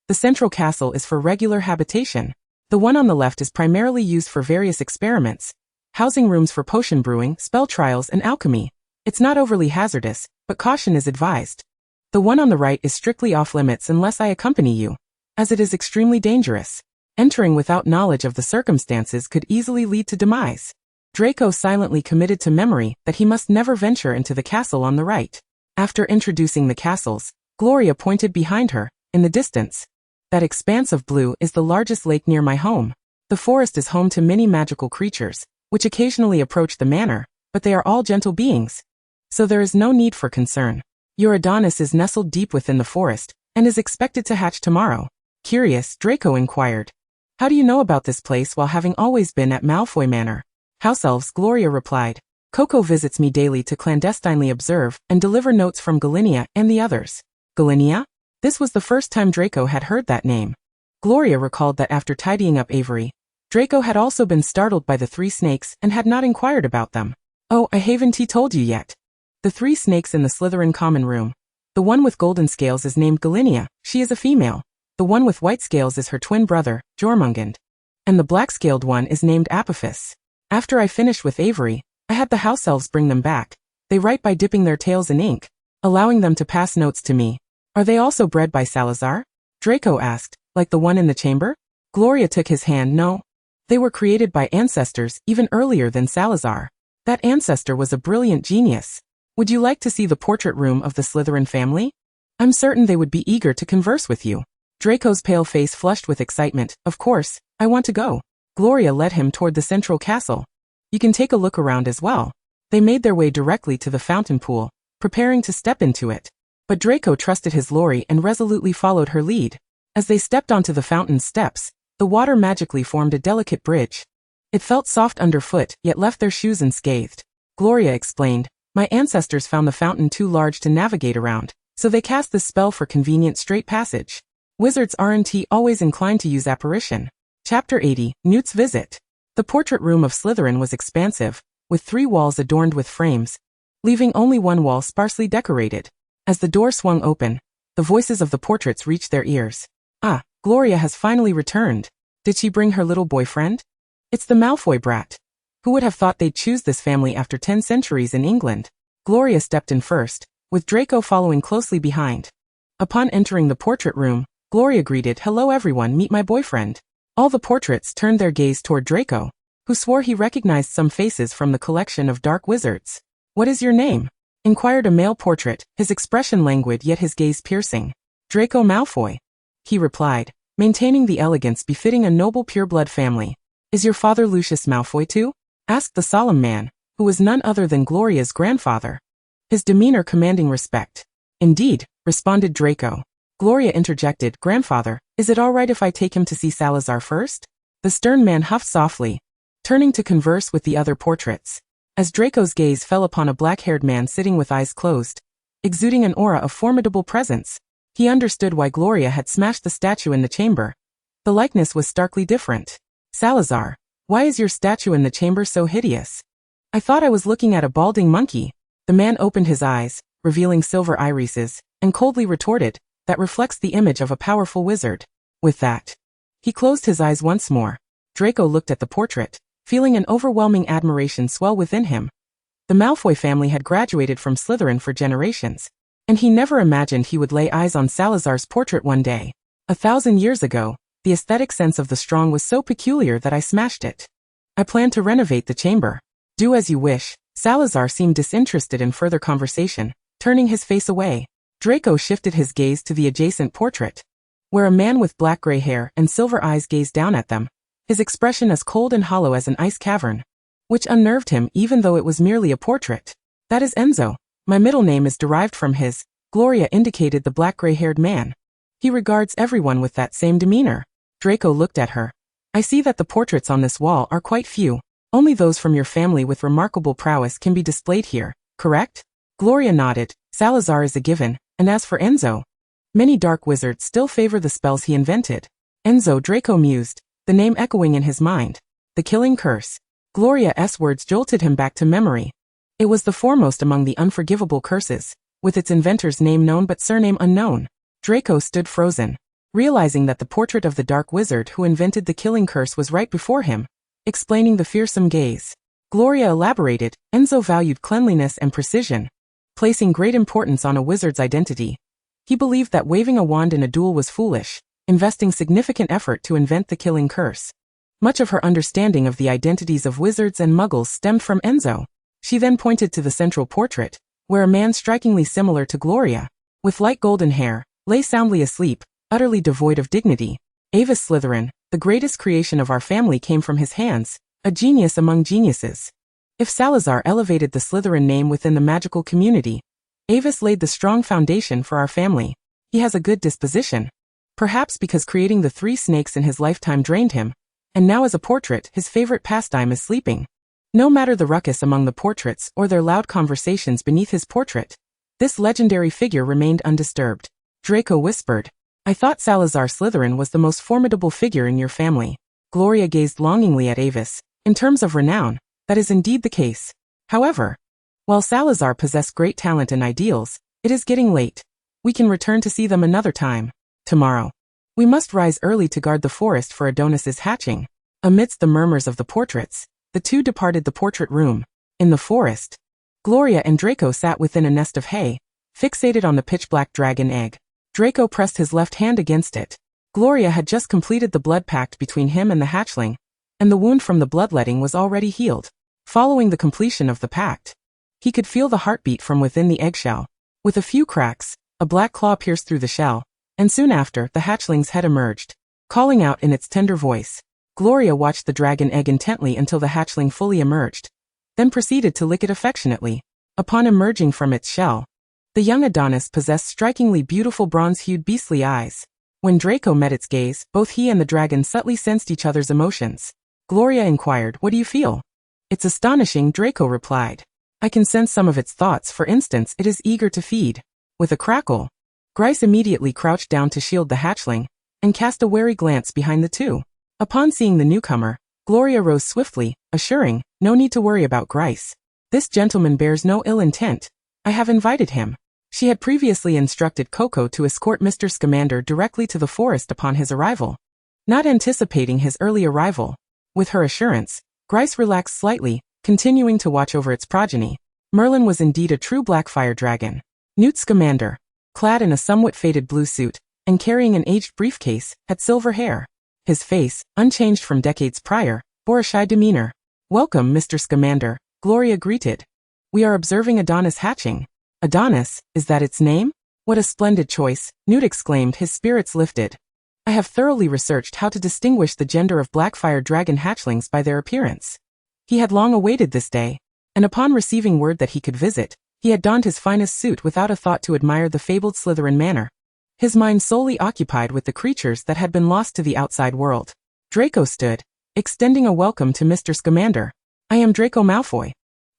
The central castle is for regular habitation. The one on the left is primarily used for various experiments, housing rooms for potion brewing, spell trials, and alchemy. It's not overly hazardous, but caution is advised. The one on the right is strictly off-limits unless I accompany you, as it is extremely dangerous. Entering without knowledge of the circumstances could easily lead to demise." Draco silently committed to memory that he must never venture into the castle on the right. After introducing the castles, Gloria pointed behind her, in the distance. "That expanse of blue is the largest lake near my home. The forest is home to many magical creatures, which occasionally approach the manor, but they are all gentle beings, so there is no need for concern. Your Adonis is nestled deep within the forest, and is expected to hatch tomorrow." Curious, Draco inquired, "How do you know about this place while having always been at Malfoy Manor?" "House elves," Gloria replied. "Coco visits me daily to clandestinely observe and deliver notes from Galinia and the others." Galinia? This was the first time Draco had heard that name. Gloria recalled that after tidying up Avery, Draco had also been startled by the three snakes and had not inquired about them. "Oh, I haven't told you yet. The three snakes in the Slytherin common room. The one with golden scales is named Galicia, she is a female. The one with white scales is her twin brother, Jormungand. And the black-scaled one is named Apophis. After I finished with Avery, I had the house elves bring them back. They write by dipping their tails in ink, allowing them to pass notes to me. Are they also bred by Salazar? Draco asked, like the one in the chamber? Gloria took his hand. No. They were created by ancestors even earlier than Salazar. That ancestor was a brilliant genius. Would you like to see the portrait room of the Slytherin family? I'm certain they would be eager to converse with you. Draco's pale face flushed with excitement. Of course, I want to go. Gloria led him toward the central castle. You can take a look around as well. They made their way directly to the fountain pool, preparing to step into it. But Draco trusted his Lori and resolutely followed her lead. As they stepped onto the fountain steps, the water magically formed a delicate bridge. It felt soft underfoot, yet left their shoes unscathed. Gloria explained, my ancestors found the fountain too large to navigate around, so they cast this spell for convenient straight passage. Wizards aren't always inclined to use apparition. Chapter 80, Newt's Visit. The portrait room of Slytherin was expansive, with 3 walls adorned with frames, leaving only one wall sparsely decorated. As the door swung open, the voices of the portraits reached their ears. Ah, Gloria has finally returned. Did she bring her little boyfriend? It's the Malfoy brat. Who would have thought they'd choose this family after 10 centuries in England? Gloria stepped in first, with Draco following closely behind. Upon entering the portrait room, Gloria greeted, hello everyone, meet my boyfriend. All the portraits turned their gaze toward Draco, who swore he recognized some faces from the collection of dark wizards. What is your name? Inquired a male portrait, his expression languid yet his gaze piercing. Draco Malfoy. He replied, maintaining the elegance befitting a noble pureblood family. Is your father Lucius Malfoy too? Asked the solemn man, who was none other than Gloria's grandfather. His demeanor commanding respect. Indeed, responded Draco. Gloria interjected, grandfather, is it all right if I take him to see Salazar first? The stern man huffed softly, turning to converse with the other portraits. As Draco's gaze fell upon a black-haired man sitting with eyes closed, exuding an aura of formidable presence, he understood why Gloria had smashed the statue in the chamber. The likeness was starkly different. Salazar, why is your statue in the chamber so hideous? I thought I was looking at a balding monkey. The man opened his eyes, revealing silver irises, and coldly retorted, that reflects the image of a powerful wizard. With that, he closed his eyes once more. Draco looked at the portrait, feeling an overwhelming admiration swell within him. The Malfoy family had graduated from Slytherin for generations, and he never imagined he would lay eyes on Salazar's portrait one day. 1,000 years ago, the aesthetic sense of the strong was so peculiar that I smashed it. I plan to renovate the chamber. Do as you wish. Salazar seemed disinterested in further conversation, turning his face away. Draco shifted his gaze to the adjacent portrait, where a man with black-gray hair and silver eyes gazed down at them, his expression as cold and hollow as an ice cavern, which unnerved him even though it was merely a portrait. That is Enzo. My middle name is derived from his. Gloria indicated the black-gray-haired man. He regards everyone with that same demeanor. Draco looked at her. I see that the portraits on this wall are quite few. Only those from your family with remarkable prowess can be displayed here, correct? Gloria nodded. Salazar is a given, and as for Enzo, many dark wizards still favor the spells he invented. Enzo, Draco mused, the name echoing in his mind. The killing curse. Gloria's words jolted him back to memory. It was the foremost among the unforgivable curses, with its inventor's name known but surname unknown. Draco stood frozen, realizing that the portrait of the dark wizard who invented the killing curse was right before him, explaining the fearsome gaze. Gloria elaborated, Enzo valued cleanliness and precision, placing great importance on a wizard's identity. He believed that waving a wand in a duel was foolish, investing significant effort to invent the killing curse. Much of her understanding of the identities of wizards and muggles stemmed from Enzo. She then pointed to the central portrait, where a man strikingly similar to Gloria, with light golden hair, lay soundly asleep, utterly devoid of dignity. Avis Slytherin, the greatest creation of our family came from his hands, a genius among geniuses. If Salazar elevated the Slytherin name within the magical community, Avis laid the strong foundation for our family. He has a good disposition. Perhaps because creating the 3 snakes in his lifetime drained him, and now as a portrait, his favorite pastime is sleeping. No matter the ruckus among the portraits or their loud conversations beneath his portrait, this legendary figure remained undisturbed. Draco whispered, I thought Salazar Slytherin was the most formidable figure in your family. Gloria gazed longingly at Avis. In terms of renown, that is indeed the case. However, while Salazar possessed great talent and ideals, it is getting late. We can return to see them another time. Tomorrow. We must rise early to guard the forest for Adonis's hatching. Amidst the murmurs of the portraits, the two departed the portrait room. In the forest, Gloria and Draco sat within a nest of hay, fixated on the pitch-black dragon egg. Draco pressed his left hand against it. Gloria had just completed the blood pact between him and the hatchling, and the wound from the bloodletting was already healed. Following the completion of the pact, he could feel the heartbeat from within the eggshell. With a few cracks, a black claw pierced through the shell, and soon after, the hatchling's head emerged. Calling out in its tender voice, Gloria watched the dragon egg intently until the hatchling fully emerged, then proceeded to lick it affectionately. Upon emerging from its shell, the young Adonis possessed strikingly beautiful bronze-hued beastly eyes. When Draco met its gaze, both he and the dragon subtly sensed each other's emotions. Gloria inquired, "What do you feel?" "It's astonishing," Draco replied. "I can sense some of its thoughts. For instance, it is eager to feed." With a crackle, Grice immediately crouched down to shield the hatchling, and cast a wary glance behind the two. Upon seeing the newcomer, Gloria rose swiftly, assuring, "No need to worry about Grice. This gentleman bears no ill intent. I have invited him." She had previously instructed Coco to escort Mr. Scamander directly to the forest upon his arrival. Not anticipating his early arrival, with her assurance, Grice relaxed slightly, continuing to watch over its progeny. Merlin was indeed a true Blackfire dragon. Newt Scamander, clad in a somewhat faded blue suit, and carrying an aged briefcase, had silver hair. His face, unchanged from decades prior, bore a shy demeanor. "Welcome, Mr. Scamander," Gloria greeted. "We are observing Adonis hatching." "Adonis, is that its name? What a splendid choice," Newt exclaimed, his spirits lifted. "I have thoroughly researched how to distinguish the gender of Blackfire dragon hatchlings by their appearance." He had long awaited this day, and upon receiving word that he could visit, he had donned his finest suit without a thought to admire the fabled Slytherin manor, his mind solely occupied with the creatures that had been lost to the outside world. Draco stood, extending a welcome to Mr. Scamander. "I am Draco Malfoy."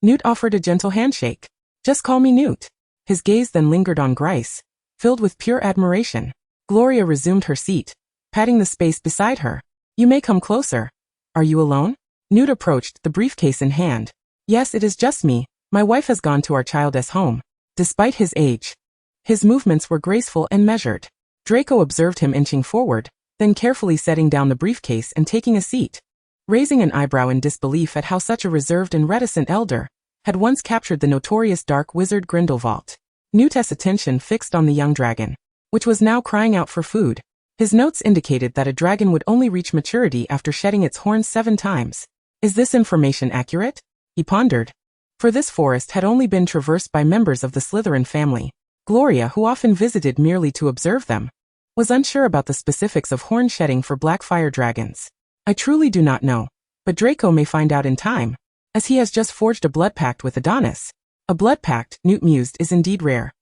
Newt offered a gentle handshake. "Just call me Newt." His gaze then lingered on Grice, filled with pure admiration. Gloria resumed her seat, patting the space beside her. "You may come closer." "Are you alone?" Newt approached, the briefcase in hand. "Yes, it is just me. My wife has gone to our child's home." Despite his age, his movements were graceful and measured. Draco observed him inching forward, then carefully setting down the briefcase and taking a seat. Raising an eyebrow in disbelief at how such a reserved and reticent elder had once captured the notorious dark wizard Grindelwald, Newt's attention fixed on the young dragon, which was now crying out for food. His notes indicated that a dragon would only reach maturity after shedding its horns 7 times. Is this information accurate? He pondered. For this forest had only been traversed by members of the Slytherin family. Gloria, who often visited merely to observe them, was unsure about the specifics of horn shedding for Blackfire dragons. "I truly do not know, but Draco may find out in time, as he has just forged a blood pact with Adonis." "A blood pact," Newt mused, "is indeed rare.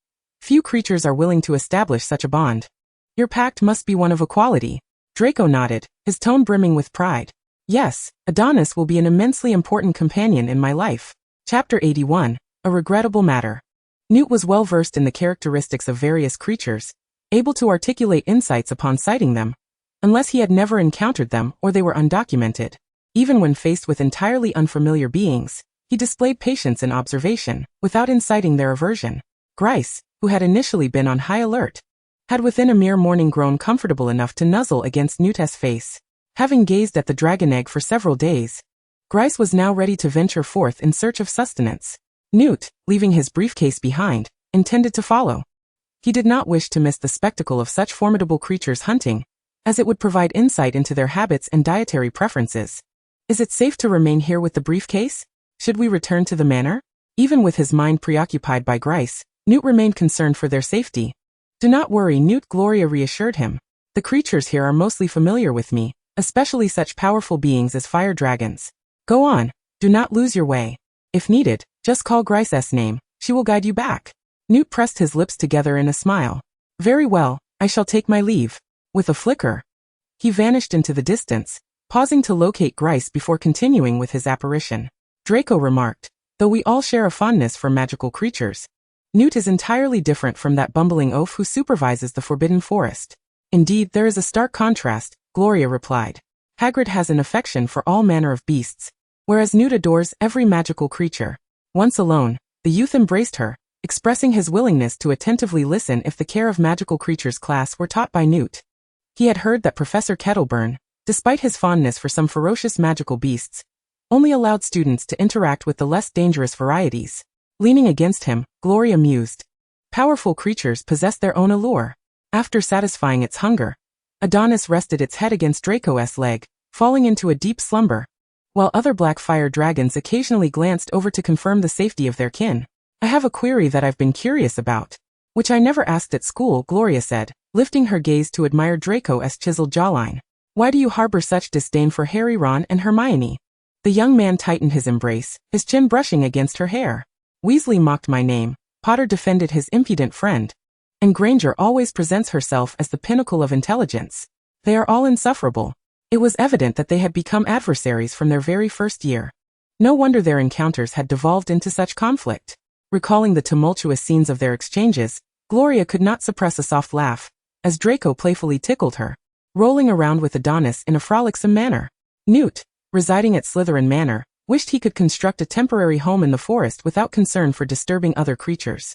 Few creatures are willing to establish such a bond." "Your pact must be one of equality." Draco nodded, his tone brimming with pride. "Yes, Adonis will be an immensely important companion in my life." Chapter 81, A Regrettable Matter. Newt was well versed in the characteristics of various creatures, able to articulate insights upon sighting them, unless he had never encountered them or they were undocumented. Even when faced with entirely unfamiliar beings, he displayed patience in observation, without inciting their aversion. Grice, who had initially been on high alert, had within a mere morning grown comfortable enough to nuzzle against Newt's face. Having gazed at the dragon egg for several days, Grice was now ready to venture forth in search of sustenance. Newt, leaving his briefcase behind, intended to follow. He did not wish to miss the spectacle of such formidable creatures hunting, as it would provide insight into their habits and dietary preferences. "Is it safe to remain here with the briefcase? Should we return to the manor?" Even with his mind preoccupied by Grice, Newt remained concerned for their safety. "Do not worry, Newt," Gloria reassured him. "The creatures here are mostly familiar with me, especially such powerful beings as fire dragons. Go on, do not lose your way. If needed, just call Grice's name, she will guide you back." Newt pressed his lips together in a smile. "Very well, I shall take my leave." With a flicker, he vanished into the distance, pausing to locate Grice before continuing with his apparition. Draco remarked, "Though we all share a fondness for magical creatures, Newt is entirely different from that bumbling oaf who supervises the Forbidden Forest." "Indeed, there is a stark contrast," Gloria replied. "Hagrid has an affection for all manner of beasts, whereas Newt adores every magical creature." Once alone, the youth embraced her, expressing his willingness to attentively listen if the Care of Magical Creatures class were taught by Newt. He had heard that Professor Kettleburn, despite his fondness for some ferocious magical beasts, only allowed students to interact with the less dangerous varieties. Leaning against him, Gloria mused. Powerful creatures possess their own allure. After satisfying its hunger, Adonis rested its head against Draco's leg, falling into a deep slumber, while other black fire dragons occasionally glanced over to confirm the safety of their kin. I have a query that I've been curious about, which I never asked at school, Gloria said, lifting her gaze to admire Draco's chiseled jawline. Why do you harbor such disdain for Harry, Ron, and Hermione? The young man tightened his embrace, his chin brushing against her hair. Weasley mocked my name, Potter defended his impudent friend, and Granger always presents herself as the pinnacle of intelligence. They are all insufferable. It was evident that they had become adversaries from their very first year. No wonder their encounters had devolved into such conflict. Recalling the tumultuous scenes of their exchanges, Gloria could not suppress a soft laugh, as Draco playfully tickled her, rolling around with Adonis in a frolicsome manner. Newt, residing at Slytherin Manor, wished he could construct a temporary home in the forest without concern for disturbing other creatures.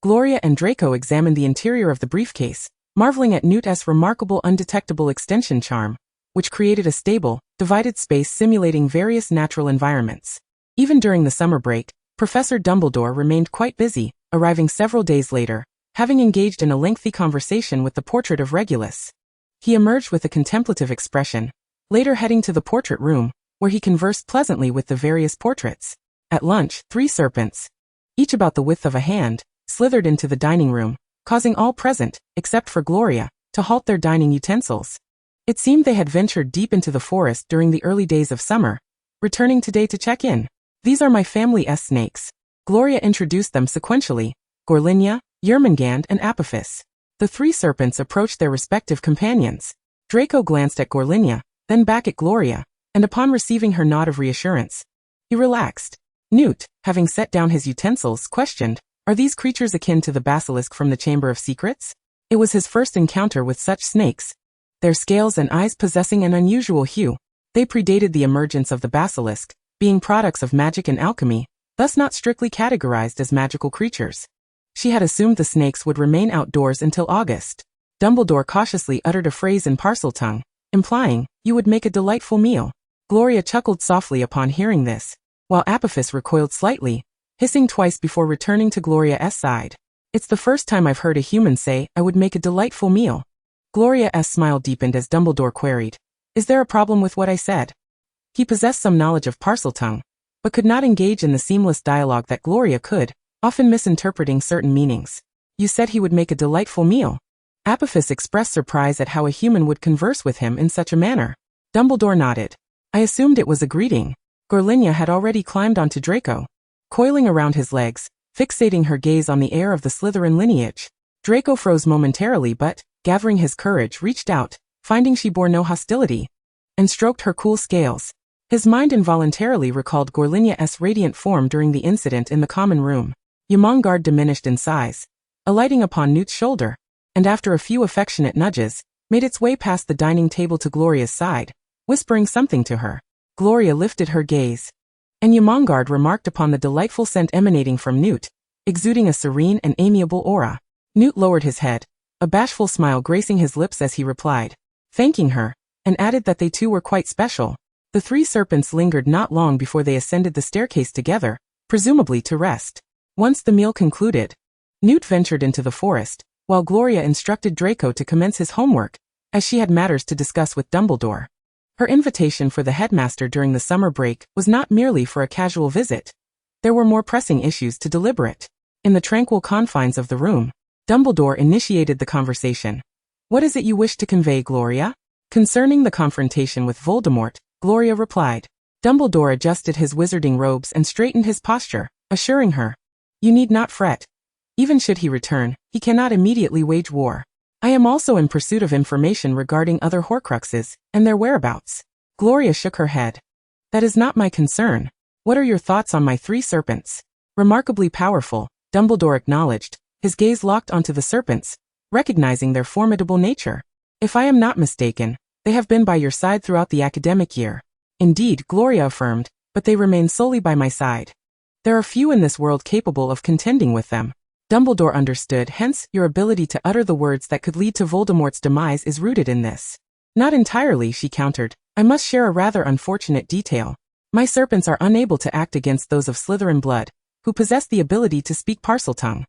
Gloria and Draco examined the interior of the briefcase, marveling at Newt's remarkable undetectable extension charm, which created a stable, divided space simulating various natural environments. Even during the summer break, Professor Dumbledore remained quite busy, arriving several days later, having engaged in a lengthy conversation with the portrait of Regulus. He emerged with a contemplative expression, later heading to the portrait room, where he conversed pleasantly with the various portraits. At lunch, 3 serpents, each about the width of a hand, slithered into the dining room, causing all present, except for Gloria, to halt their dining utensils. It seemed they had ventured deep into the forest during the early days of summer, returning today to check in. These are my family's snakes. Gloria introduced them sequentially, Gorlinia, Yermungand, and Apophis. The 3 serpents approached their respective companions. Draco glanced at Gorlinia, then back at Gloria, and upon receiving her nod of reassurance, he relaxed. Newt, having set down his utensils, questioned, are these creatures akin to the basilisk from the Chamber of Secrets? It was his first encounter with such snakes, their scales and eyes possessing an unusual hue. They predated the emergence of the basilisk, being products of magic and alchemy, thus not strictly categorized as magical creatures. She had assumed the snakes would remain outdoors until August. Dumbledore cautiously uttered a phrase in Parseltongue, implying, you would make a delightful meal. Gloria chuckled softly upon hearing this, while Apophis recoiled slightly, hissing twice before returning to Gloria's side. It's the first time I've heard a human say, I would make a delightful meal. Gloria's smile deepened as Dumbledore queried, is there a problem with what I said? He possessed some knowledge of Parseltongue, but could not engage in the seamless dialogue that Gloria could, often misinterpreting certain meanings. You said he would make a delightful meal. Apophis expressed surprise at how a human would converse with him in such a manner. Dumbledore nodded. I assumed it was a greeting. Gorlinia had already climbed onto Draco, coiling around his legs, fixating her gaze on the heir of the Slytherin lineage. Draco froze momentarily but, gathering his courage, reached out, finding she bore no hostility, and stroked her cool scales. His mind involuntarily recalled Gorlinia's radiant form during the incident in the common room. Yermungand diminished in size, alighting upon Newt's shoulder, and after a few affectionate nudges, made its way past the dining table to Gloria's side, whispering something to her. Gloria lifted her gaze, and Yermungand remarked upon the delightful scent emanating from Newt, exuding a serene and amiable aura. Newt lowered his head, a bashful smile gracing his lips as he replied, thanking her, and added that they too were quite special. The 3 serpents lingered not long before they ascended the staircase together, presumably to rest. Once the meal concluded, Newt ventured into the forest, while Gloria instructed Draco to commence his homework, as she had matters to discuss with Dumbledore. Her invitation for the headmaster during the summer break was not merely for a casual visit. There were more pressing issues to deliberate. In the tranquil confines of the room, Dumbledore initiated the conversation. What is it you wish to convey, Gloria? Concerning the confrontation with Voldemort, Gloria replied. Dumbledore adjusted his wizarding robes and straightened his posture, assuring her, you need not fret. Even should he return, he cannot immediately wage war. I am also in pursuit of information regarding other Horcruxes, and their whereabouts. Gloria shook her head. That is not my concern. What are your thoughts on my 3 serpents? Remarkably powerful, Dumbledore acknowledged, his gaze locked onto the serpents, recognizing their formidable nature. If I am not mistaken, they have been by your side throughout the academic year. Indeed, Gloria affirmed, but they remain solely by my side. There are few in this world capable of contending with them. Dumbledore understood, hence, your ability to utter the words that could lead to Voldemort's demise is rooted in this. Not entirely, she countered. I must share a rather unfortunate detail. My serpents are unable to act against those of Slytherin blood, who possess the ability to speak Parseltongue.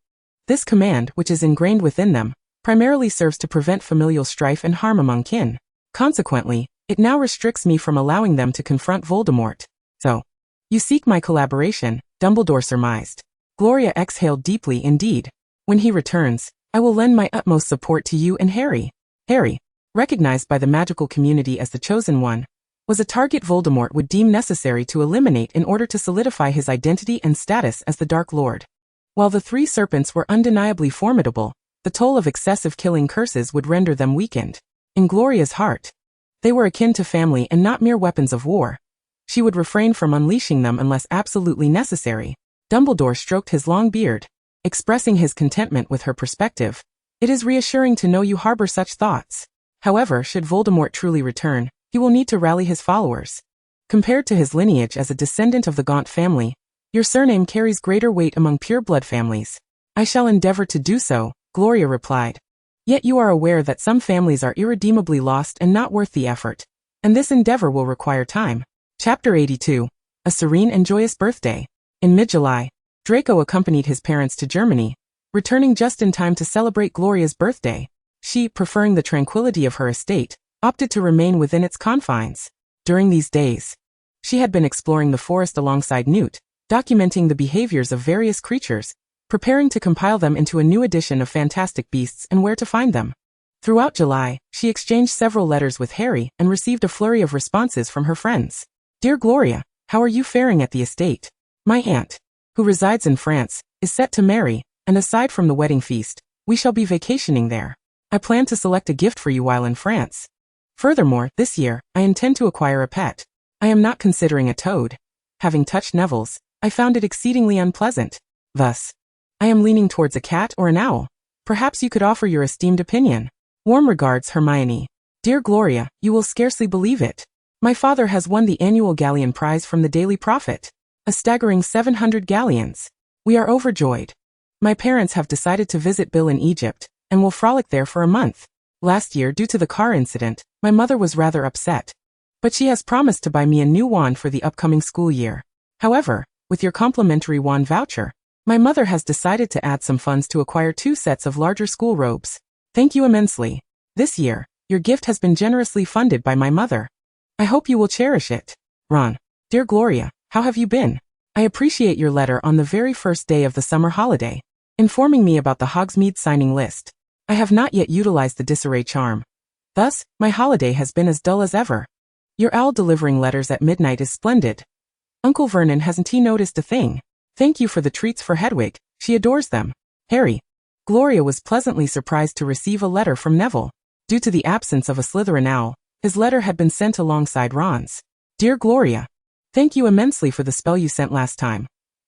This command, which is ingrained within them, primarily serves to prevent familial strife and harm among kin. Consequently, it now restricts me from allowing them to confront Voldemort. So, you seek my collaboration, Dumbledore surmised. Gloria exhaled deeply indeed. When he returns, I will lend my utmost support to you and Harry. Harry, recognized by the magical community as the chosen one, was a target Voldemort would deem necessary to eliminate in order to solidify his identity and status as the Dark Lord. While the three serpents were undeniably formidable, the toll of excessive killing curses would render them weakened. In Gloria's heart, they were akin to family and not mere weapons of war. She would refrain from unleashing them unless absolutely necessary. Dumbledore stroked his long beard, expressing his contentment with her perspective. It is reassuring to know you harbor such thoughts. However, should Voldemort truly return, he will need to rally his followers. Compared to his lineage as a descendant of the Gaunt family, your surname carries greater weight among pureblood families. I shall endeavor to do so, Gloria replied. Yet you are aware that some families are irredeemably lost and not worth the effort, and this endeavor will require time. Chapter 82. A Serene and Joyous Birthday. In mid-July, Draco accompanied his parents to Germany, returning just in time to celebrate Gloria's birthday. She, preferring the tranquility of her estate, opted to remain within its confines. During these days, she had been exploring the forest alongside Newt, documenting the behaviors of various creatures, preparing to compile them into a new edition of Fantastic Beasts and Where to Find Them. Throughout July, she exchanged several letters with Harry and received a flurry of responses from her friends. Dear Gloria, how are you faring at the estate? My aunt, who resides in France, is set to marry, and aside from the wedding feast, we shall be vacationing there. I plan to select a gift for you while in France. Furthermore, this year, I intend to acquire a pet. I am not considering a toad. Having touched Neville's, I found it exceedingly unpleasant. Thus, I am leaning towards a cat or an owl. Perhaps you could offer your esteemed opinion. Warm regards, Hermione. Dear Gloria, you will scarcely believe it. My father has won the annual galleon prize from the Daily Prophet. A staggering 700 galleons. We are overjoyed. My parents have decided to visit Bill in Egypt, and will frolic there for a month. Last year, due to the car incident, my mother was rather upset. But she has promised to buy me a new wand for the upcoming school year. However, with your complimentary wand voucher, my mother has decided to add some funds to acquire 2 sets of larger school robes. Thank you immensely. This year, your gift has been generously funded by my mother. I hope you will cherish it. Ron. Dear Gloria, how have you been? I appreciate your letter on the very first day of the summer holiday, informing me about the Hogsmeade signing list. I have not yet utilized the disarray charm. Thus, my holiday has been as dull as ever. Your owl delivering letters at midnight is splendid. Uncle Vernon hasn't he noticed a thing? Thank you for the treats for Hedwig, she adores them. Harry. Gloria was pleasantly surprised to receive a letter from Neville. Due to the absence of a Slytherin owl, his letter had been sent alongside Ron's. Dear Gloria, thank you immensely for the spell you sent last time.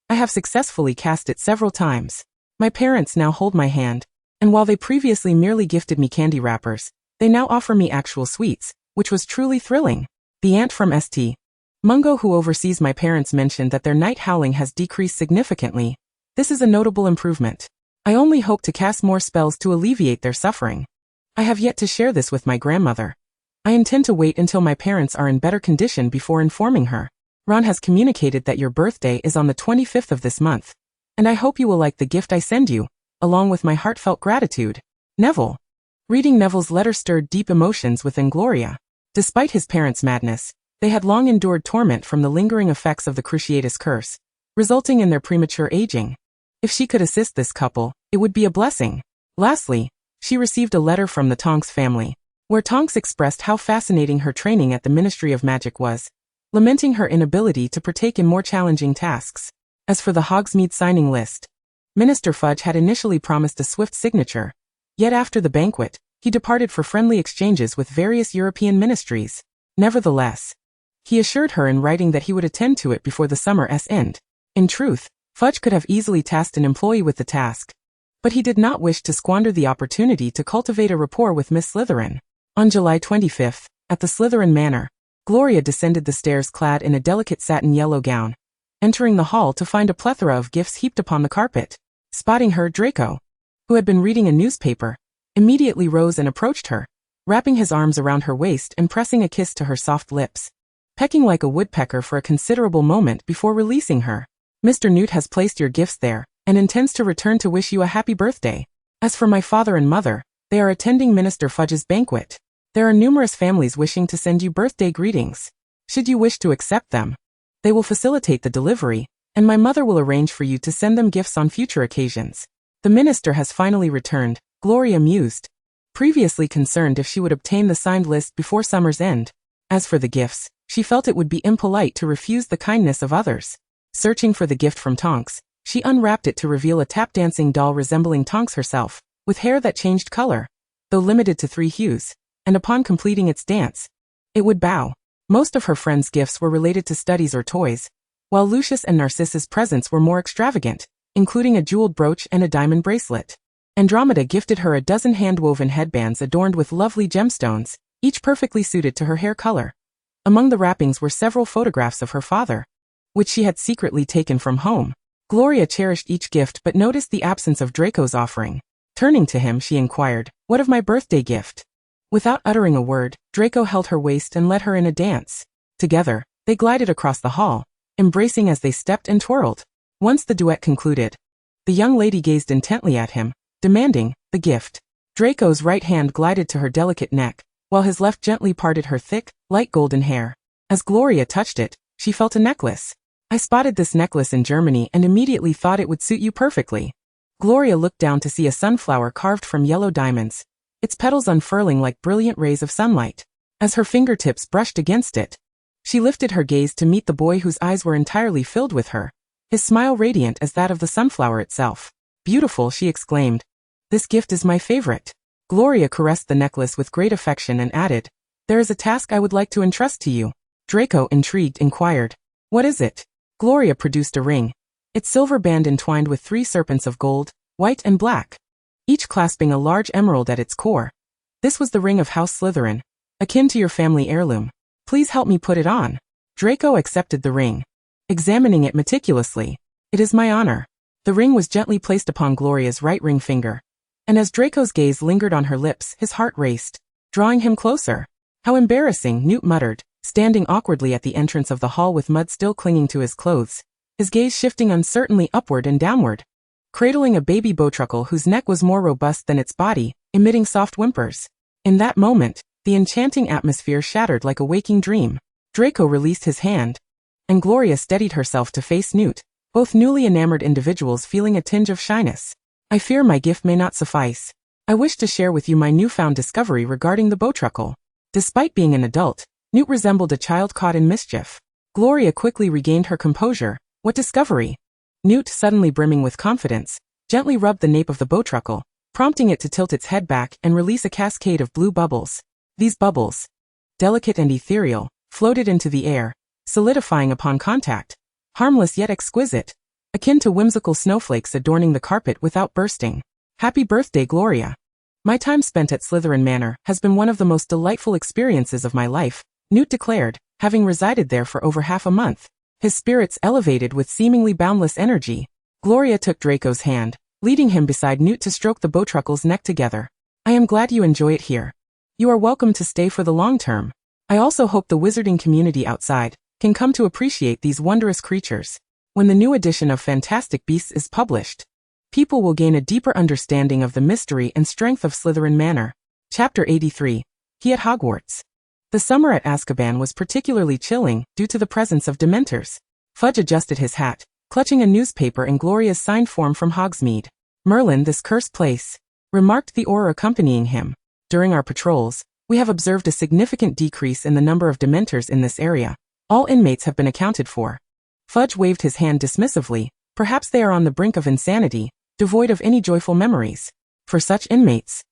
I have successfully cast it several times. My parents now hold my hand, and while they previously merely gifted me candy wrappers, they now offer me actual sweets, which was truly thrilling. The aunt from St. Mungo who oversees my parents mentioned that their night howling has decreased significantly. This is a notable improvement. I only hope to cast more spells to alleviate their suffering. I have yet to share this with my grandmother. I intend to wait until my parents are in better condition before informing her. Ron has communicated that your birthday is on the 25th of this month, and I hope you will like the gift I send you, along with my heartfelt gratitude. Neville. Reading Neville's letter stirred deep emotions within Gloria. Despite his parents' madness, they had long endured torment from the lingering effects of the Cruciatus curse, resulting in their premature aging. If she could assist this couple, it would be a blessing. Lastly, she received a letter from the Tonks family, where Tonks expressed how fascinating her training at the Ministry of Magic was, lamenting her inability to partake in more challenging tasks. As for the Hogsmeade signing list, Minister Fudge had initially promised a swift signature, yet after the banquet, he departed for friendly exchanges with various European ministries. Nevertheless, he assured her in writing that he would attend to it before the summer's end. In truth, Fudge could have easily tasked an employee with the task, but he did not wish to squander the opportunity to cultivate a rapport with Miss Slytherin. On July 25th, at the Slytherin Manor, Gloria descended the stairs clad in a delicate satin yellow gown, entering the hall to find a plethora of gifts heaped upon the carpet. Spotting her, Draco, who had been reading a newspaper, immediately rose and approached her, wrapping his arms around her waist and pressing a kiss to her soft lips, pecking like a woodpecker for a considerable moment before releasing her. Mr. Newt has placed your gifts there, and intends to return to wish you a happy birthday. As for my father and mother, they are attending Minister Fudge's banquet. There are numerous families wishing to send you birthday greetings. Should you wish to accept them, they will facilitate the delivery, and my mother will arrange for you to send them gifts on future occasions. The minister has finally returned, Gloria mused, previously concerned if she would obtain the signed list before summer's end. As for the gifts, she felt it would be impolite to refuse the kindness of others. Searching for the gift from Tonks, she unwrapped it to reveal a tap-dancing doll resembling Tonks herself, with hair that changed color, though limited to 3 hues, and upon completing its dance, it would bow. Most of her friends' gifts were related to studies or toys, while Lucius and Narcissa's presents were more extravagant, including a jeweled brooch and a diamond bracelet. Andromeda gifted her a dozen hand-woven headbands adorned with lovely gemstones, each perfectly suited to her hair color. Among the wrappings were several photographs of her father, which she had secretly taken from home. Gloria cherished each gift but noticed the absence of Draco's offering. Turning to him, she inquired, "What of my birthday gift?" Without uttering a word, Draco held her waist and led her in a dance. Together, they glided across the hall, embracing as they stepped and twirled. Once the duet concluded, the young lady gazed intently at him, demanding the gift. Draco's right hand glided to her delicate neck, while his left gently parted her thick, light golden hair. As Gloria touched it, she felt a necklace. "I spotted this necklace in Germany and immediately thought it would suit you perfectly." Gloria looked down to see a sunflower carved from yellow diamonds, its petals unfurling like brilliant rays of sunlight. As her fingertips brushed against it, she lifted her gaze to meet the boy whose eyes were entirely filled with her, his smile radiant as that of the sunflower itself. "Beautiful," she exclaimed. "This gift is my favorite." Gloria caressed the necklace with great affection and added, "There is a task I would like to entrust to you." Draco, intrigued, inquired, "What is it?" Gloria produced a ring, its silver band entwined with 3 serpents of gold, white and black, each clasping a large emerald at its core. "This was the ring of House Slytherin, akin to your family heirloom. Please help me put it on." Draco accepted the ring, examining it meticulously. "It is my honor." The ring was gently placed upon Gloria's right ring finger, and as Draco's gaze lingered on her lips, his heart raced, drawing him closer. "How embarrassing," Newt muttered, standing awkwardly at the entrance of the hall with mud still clinging to his clothes, his gaze shifting uncertainly upward and downward, cradling a baby bowtruckle whose neck was more robust than its body, emitting soft whimpers. In that moment, the enchanting atmosphere shattered like a waking dream. Draco released his hand, and Gloria steadied herself to face Newt, both newly enamored individuals feeling a tinge of shyness. "I fear my gift may not suffice. I wish to share with you my newfound discovery regarding the bowtruckle." Despite being an adult, Newt resembled a child caught in mischief. Gloria quickly regained her composure. "What discovery?" Newt, suddenly brimming with confidence, gently rubbed the nape of the bowtruckle, prompting it to tilt its head back and release a cascade of blue bubbles. These bubbles, delicate and ethereal, floated into the air, solidifying upon contact, harmless yet exquisite, akin to whimsical snowflakes adorning the carpet without bursting. "Happy birthday, Gloria. My time spent at Slytherin Manor has been one of the most delightful experiences of my life," Newt declared, having resided there for over half a month, his spirits elevated with seemingly boundless energy. Gloria took Draco's hand, leading him beside Newt to stroke the bowtruckle's neck together. "I am glad you enjoy it here. You are welcome to stay for the long term. I also hope the wizarding community outside can come to appreciate these wondrous creatures. When the new edition of Fantastic Beasts is published, people will gain a deeper understanding of the mystery and strength of Slytherin Manor." Chapter 83. He at Hogwarts. The summer at Azkaban was particularly chilling due to the presence of Dementors. Fudge adjusted his hat, clutching a newspaper in Gloria's signed form from Hogsmeade. "Merlin, this cursed place," remarked the Auror accompanying him. "During our patrols, we have observed a significant decrease in the number of Dementors in this area. All inmates have been accounted for." Fudge waved his hand dismissively. "Perhaps they are on the brink of insanity, devoid of any joyful memories. For such inmates,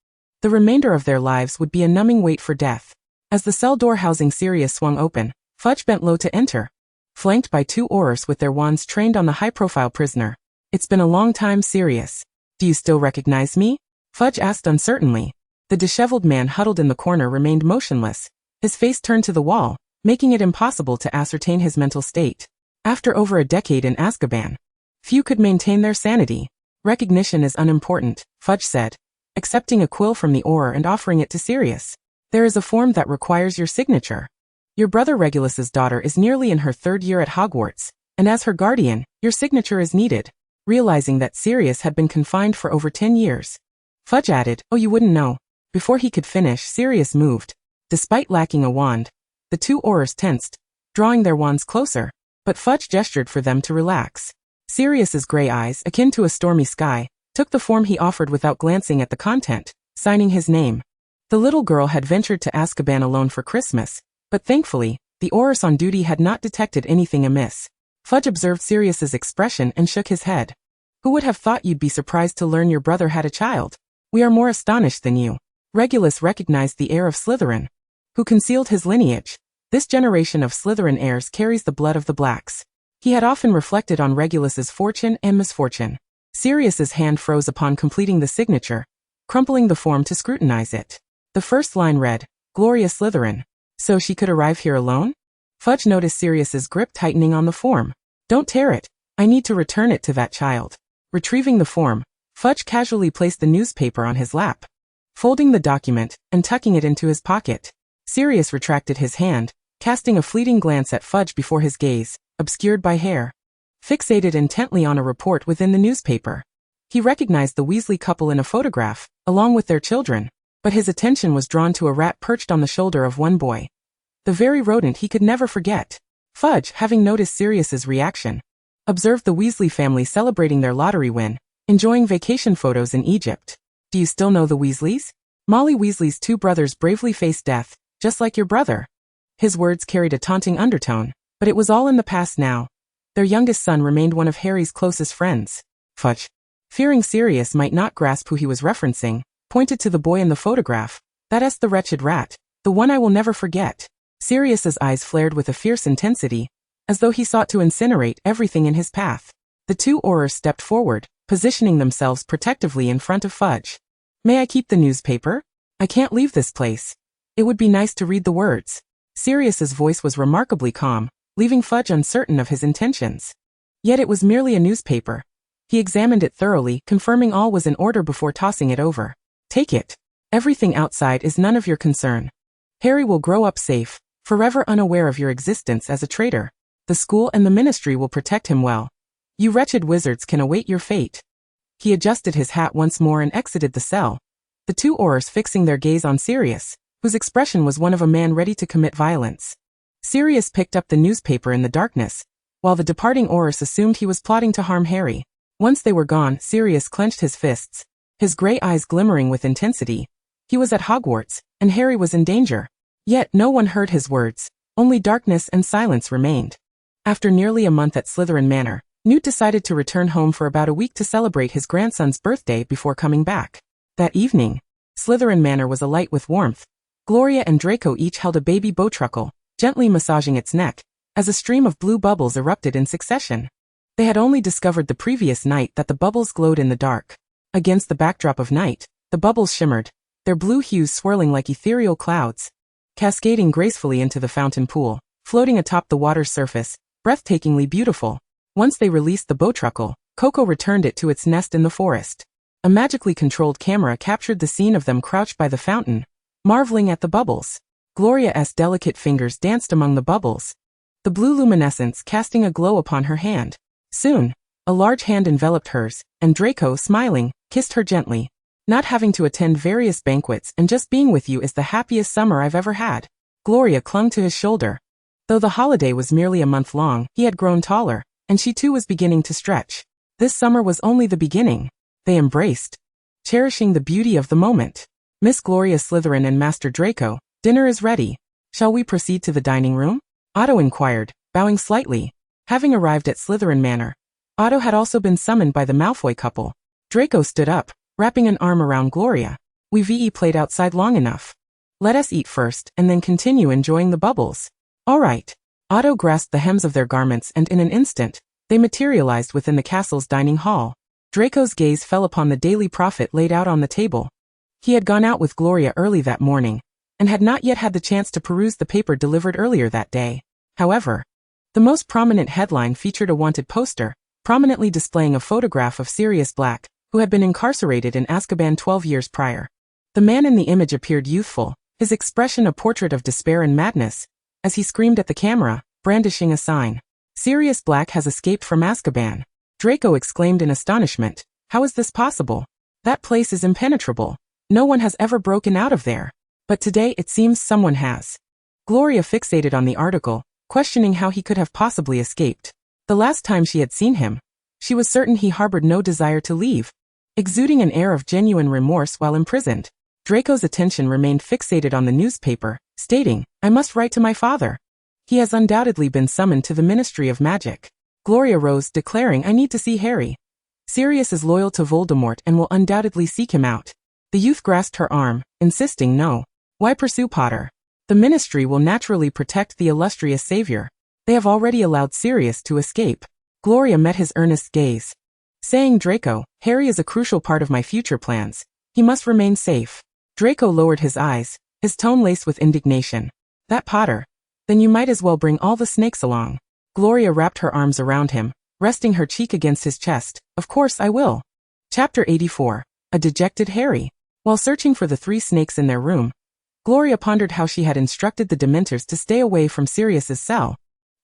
the remainder of their lives would be a numbing wait for death." As the cell door housing Sirius swung open, Fudge bent low to enter, flanked by 2 Aurors with their wands trained on the high-profile prisoner. "It's been a long time, Sirius. Do you still recognize me?" Fudge asked uncertainly. The disheveled man huddled in the corner remained motionless, his face turned to the wall, making it impossible to ascertain his mental state. After over a decade in Azkaban, few could maintain their sanity. Recognition is unimportant, Fudge said, accepting a quill from the Auror and offering it to Sirius. There is a form that requires your signature. Your brother Regulus's daughter is nearly in her 3rd year at Hogwarts, and as her guardian, your signature is needed. Realizing that Sirius had been confined for over 10 years. Fudge added, "Oh, you wouldn't know." Before he could finish, Sirius moved. Despite lacking a wand, the 2 Aurors tensed, drawing their wands closer, but Fudge gestured for them to relax. Sirius's gray eyes, akin to a stormy sky, took the form he offered without glancing at the content, signing his name. The little girl had ventured to Azkaban alone for Christmas, but thankfully, the Aurors on duty had not detected anything amiss. Fudge observed Sirius's expression and shook his head. "Who would have thought you'd be surprised to learn your brother had a child? We are more astonished than you." Regulus recognized the heir of Slytherin, who concealed his lineage. This generation of Slytherin heirs carries the blood of the Blacks. He had often reflected on Regulus's fortune and misfortune. Sirius's hand froze upon completing the signature, crumpling the form to scrutinize it. The first line read, "Gloria Slytherin." So she could arrive here alone? Fudge noticed Sirius's grip tightening on the form. "Don't tear it. I need to return it to that child." Retrieving the form, Fudge casually placed the newspaper on his lap, folding the document and tucking it into his pocket. Sirius retracted his hand, casting a fleeting glance at Fudge before his gaze, obscured by hair, fixated intently on a report within the newspaper. He recognized the Weasley couple in a photograph, along with their children, but his attention was drawn to a rat perched on the shoulder of one boy. The very rodent he could never forget. Fudge, having noticed Sirius's reaction, observed the Weasley family celebrating their lottery win, enjoying vacation photos in Egypt. "Do you still know the Weasleys? Molly Weasley's 2 brothers bravely faced death, just like your brother." His words carried a taunting undertone, but it was all in the past now. Their youngest son remained one of Harry's closest friends. Fudge, fearing Sirius might not grasp who he was referencing, pointed to the boy in the photograph. "That's the wretched rat, the one I will never forget." Sirius's eyes flared with a fierce intensity, as though he sought to incinerate everything in his path. The 2 Aurors stepped forward, positioning themselves protectively in front of Fudge. "May I keep the newspaper? I can't leave this place. It would be nice to read the words." Sirius's voice was remarkably calm, leaving Fudge uncertain of his intentions. Yet it was merely a newspaper. He examined it thoroughly, confirming all was in order before tossing it over. "Take it. Everything outside is none of your concern. Harry will grow up safe, forever unaware of your existence as a traitor. The school and the ministry will protect him well. You wretched wizards can await your fate." He adjusted his hat once more and exited the cell, the 2 Aurors fixing their gaze on Sirius, whose expression was one of a man ready to commit violence. Sirius picked up the newspaper in the darkness, while the departing Aurors assumed he was plotting to harm Harry. Once they were gone, Sirius clenched his fists, his gray eyes glimmering with intensity. He was at Hogwarts, and Harry was in danger. Yet no one heard his words, only darkness and silence remained. After nearly a month at Slytherin Manor, Newt decided to return home for about a week to celebrate his grandson's birthday before coming back. That evening, Slytherin Manor was alight with warmth. Gloria and Draco each held a baby bowtruckle, gently massaging its neck, as a stream of blue bubbles erupted in succession. They had only discovered the previous night that the bubbles glowed in the dark. Against the backdrop of night, the bubbles shimmered, their blue hues swirling like ethereal clouds, cascading gracefully into the fountain pool, floating atop the water's surface, breathtakingly beautiful. Once they released the bowtruckle, Coco returned it to its nest in the forest. A magically controlled camera captured the scene of them crouched by the fountain, marveling at the bubbles. Gloria's delicate fingers danced among the bubbles, the blue luminescence casting a glow upon her hand. Soon, a large hand enveloped hers, and Draco, smiling, kissed her gently. "Not having to attend various banquets and just being with you is the happiest summer I've ever had." Gloria clung to his shoulder. Though the holiday was merely a month long, he had grown taller, and she too was beginning to stretch. This summer was only the beginning. They embraced, cherishing the beauty of the moment. "Miss Gloria Slytherin and Master Draco, dinner is ready. Shall we proceed to the dining room?" Otto inquired, bowing slightly. Having arrived at Slytherin Manor, Otto had also been summoned by the Malfoy couple. Draco stood up, wrapping an arm around Gloria. "We've played outside long enough. Let us eat first and then continue enjoying the bubbles." "All right." Otto grasped the hems of their garments and in an instant, they materialized within the castle's dining hall. Draco's gaze fell upon the daily profit laid out on the table. He had gone out with Gloria early that morning, and had not yet had the chance to peruse the paper delivered earlier that day. However, the most prominent headline featured a wanted poster, prominently displaying a photograph of Sirius Black, who had been incarcerated in Azkaban 12 years prior. The man in the image appeared youthful, his expression a portrait of despair and madness, as he screamed at the camera, brandishing a sign. Sirius Black has escaped from Azkaban. Draco exclaimed in astonishment. How is this possible? That place is impenetrable. No one has ever broken out of there. But today it seems someone has. Gloria fixated on the article, questioning how he could have possibly escaped. The last time she had seen him, she was certain he harbored no desire to leave, exuding an air of genuine remorse while imprisoned. Draco's attention remained fixated on the newspaper, stating, I must write to my father. He has undoubtedly been summoned to the Ministry of Magic. Gloria rose, declaring, I need to see Harry. Sirius is loyal to Voldemort and will undoubtedly seek him out. The youth grasped her arm, insisting, no. Why pursue Potter? The Ministry will naturally protect the illustrious savior. They have already allowed Sirius to escape. Gloria met his earnest gaze, saying, Draco, Harry is a crucial part of my future plans. He must remain safe. Draco lowered his eyes, his tone laced with indignation. That Potter? Then you might as well bring all the snakes along. Gloria wrapped her arms around him, resting her cheek against his chest. Of course I will. Chapter 84. A dejected Harry. While searching for the 3 snakes in their room, Gloria pondered how she had instructed the Dementors to stay away from Sirius's cell.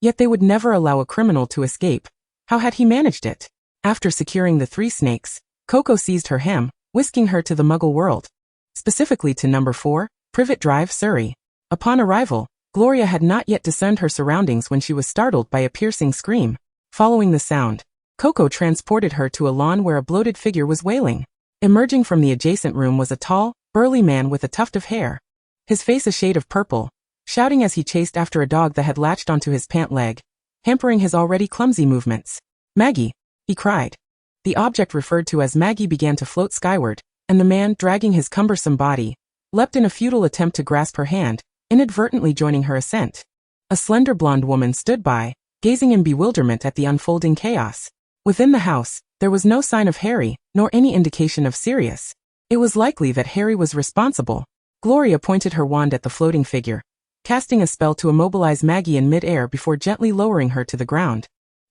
Yet they would never allow a criminal to escape. How had he managed it? After securing the 3 snakes, Coco seized her ham, whisking her to the Muggle world. Specifically to number 4, Privet Drive, Surrey. Upon arrival, Gloria had not yet discerned her surroundings when she was startled by a piercing scream. Following the sound, Coco transported her to a lawn where a bloated figure was wailing. Emerging from the adjacent room was a tall, burly man with a tuft of hair, his face a shade of purple, shouting as he chased after a dog that had latched onto his pant leg, hampering his already clumsy movements. Maggie! He cried. The object referred to as Maggie began to float skyward, and the man, dragging his cumbersome body, leapt in a futile attempt to grasp her hand, inadvertently joining her ascent. A slender blonde woman stood by, gazing in bewilderment at the unfolding chaos. Within the house, there was no sign of Harry, nor any indication of Sirius. It was likely that Harry was responsible. Gloria pointed her wand at the floating figure, casting a spell to immobilize Maggie in mid-air before gently lowering her to the ground.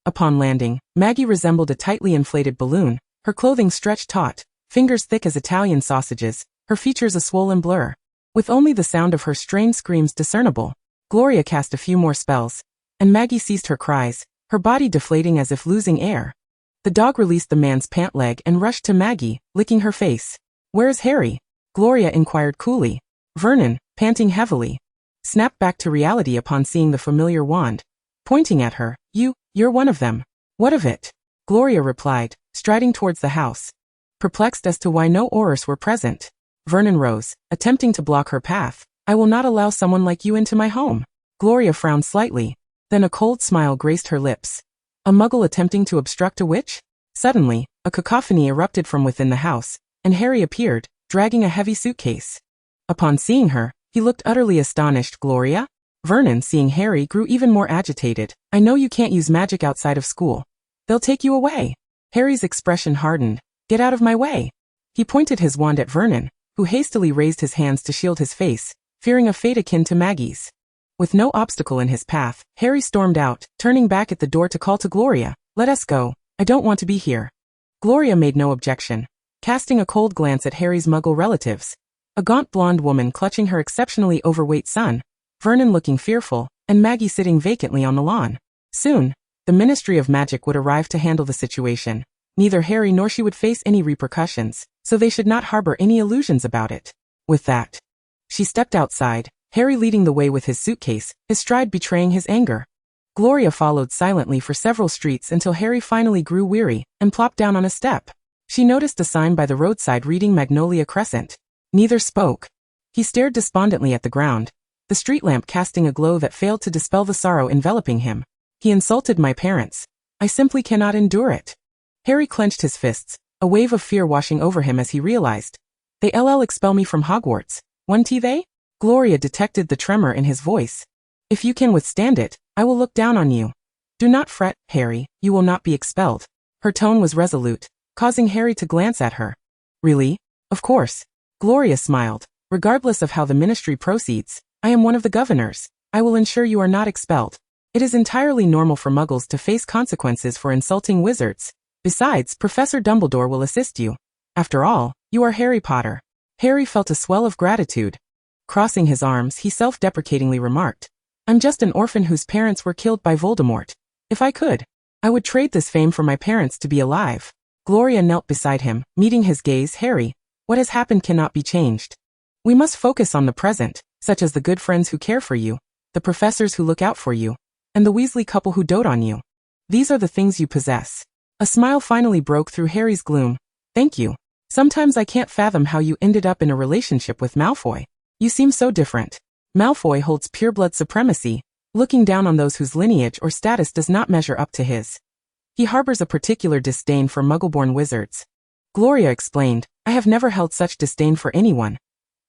Upon landing, Maggie resembled a tightly inflated balloon, her clothing stretched taut, fingers thick as Italian sausages, her features a swollen blur. With only the sound of her strained screams discernible, Gloria cast a few more spells, and Maggie ceased her cries, her body deflating as if losing air. The dog released the man's pant leg and rushed to Maggie, licking her face. Where's Harry? Gloria inquired coolly. Vernon, panting heavily, snapped back to reality upon seeing the familiar wand, pointing at her. You're one of them. What of it? Gloria replied, striding towards the house, perplexed as to why no Aurors were present. Vernon rose, attempting to block her path. I will not allow someone like you into my home. Gloria frowned slightly, then a cold smile graced her lips. A Muggle attempting to obstruct a witch? Suddenly, a cacophony erupted from within the house, and Harry appeared, dragging a heavy suitcase. Upon seeing her, he looked utterly astonished. Gloria? Vernon, seeing Harry, grew even more agitated. I know you can't use magic outside of school. They'll take you away. Harry's expression hardened. Get out of my way. He pointed his wand at Vernon, who hastily raised his hands to shield his face, fearing a fate akin to Maggie's. With no obstacle in his path, Harry stormed out, turning back at the door to call to Gloria. Let us go. I don't want to be here. Gloria made no objection, casting a cold glance at Harry's Muggle relatives. A gaunt blonde woman clutching her exceptionally overweight son, Vernon looking fearful, and Maggie sitting vacantly on the lawn. Soon, the Ministry of Magic would arrive to handle the situation. Neither Harry nor she would face any repercussions, so they should not harbor any illusions about it. With that, she stepped outside, Harry leading the way with his suitcase, his stride betraying his anger. Gloria followed silently for several streets until Harry finally grew weary and plopped down on a step. She noticed a sign by the roadside reading Magnolia Crescent. Neither spoke. He stared despondently at the ground, the street lamp casting a glow that failed to dispel the sorrow enveloping him. He insulted my parents. I simply cannot endure it. Harry clenched his fists, a wave of fear washing over him as he realized. They'll expel me from Hogwarts, won't they? Gloria detected the tremor in his voice. If you can withstand it, I will look down on you. Do not fret, Harry, you will not be expelled. Her tone was resolute, causing Harry to glance at her. Really? Of course. Gloria smiled. Regardless of how the ministry proceeds, I am one of the governors. I will ensure you are not expelled. It is entirely normal for Muggles to face consequences for insulting wizards. Besides, Professor Dumbledore will assist you. After all, you are Harry Potter. Harry felt a swell of gratitude. Crossing his arms, he self-deprecatingly remarked, I'm just an orphan whose parents were killed by Voldemort. If I could, I would trade this fame for my parents to be alive. Gloria knelt beside him, meeting his gaze. Harry, what has happened cannot be changed. We must focus on the present, such as the good friends who care for you, the professors who look out for you, and the Weasley couple who dote on you. These are the things you possess. A smile finally broke through Harry's gloom. Thank you. Sometimes I can't fathom how you ended up in a relationship with Malfoy. You seem so different. Malfoy holds pureblood supremacy, looking down on those whose lineage or status does not measure up to his. He harbors a particular disdain for Muggle-born wizards. Gloria explained, I have never held such disdain for anyone.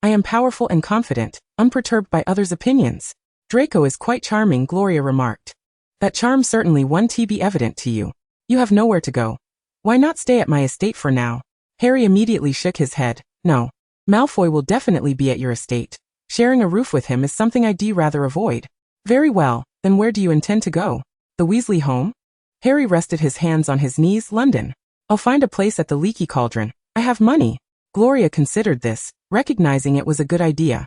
I am powerful and confident, unperturbed by others' opinions. Draco is quite charming, Gloria remarked. That charm certainly won't be evident to you. You have nowhere to go. Why not stay at my estate for now? Harry immediately shook his head. No. Malfoy will definitely be at your estate. Sharing a roof with him is something I'd rather avoid. Very well, then where do you intend to go? The Weasley home? Harry rested his hands on his knees. London. I'll find a place at the Leaky Cauldron. I have money. Gloria considered this, recognizing it was a good idea.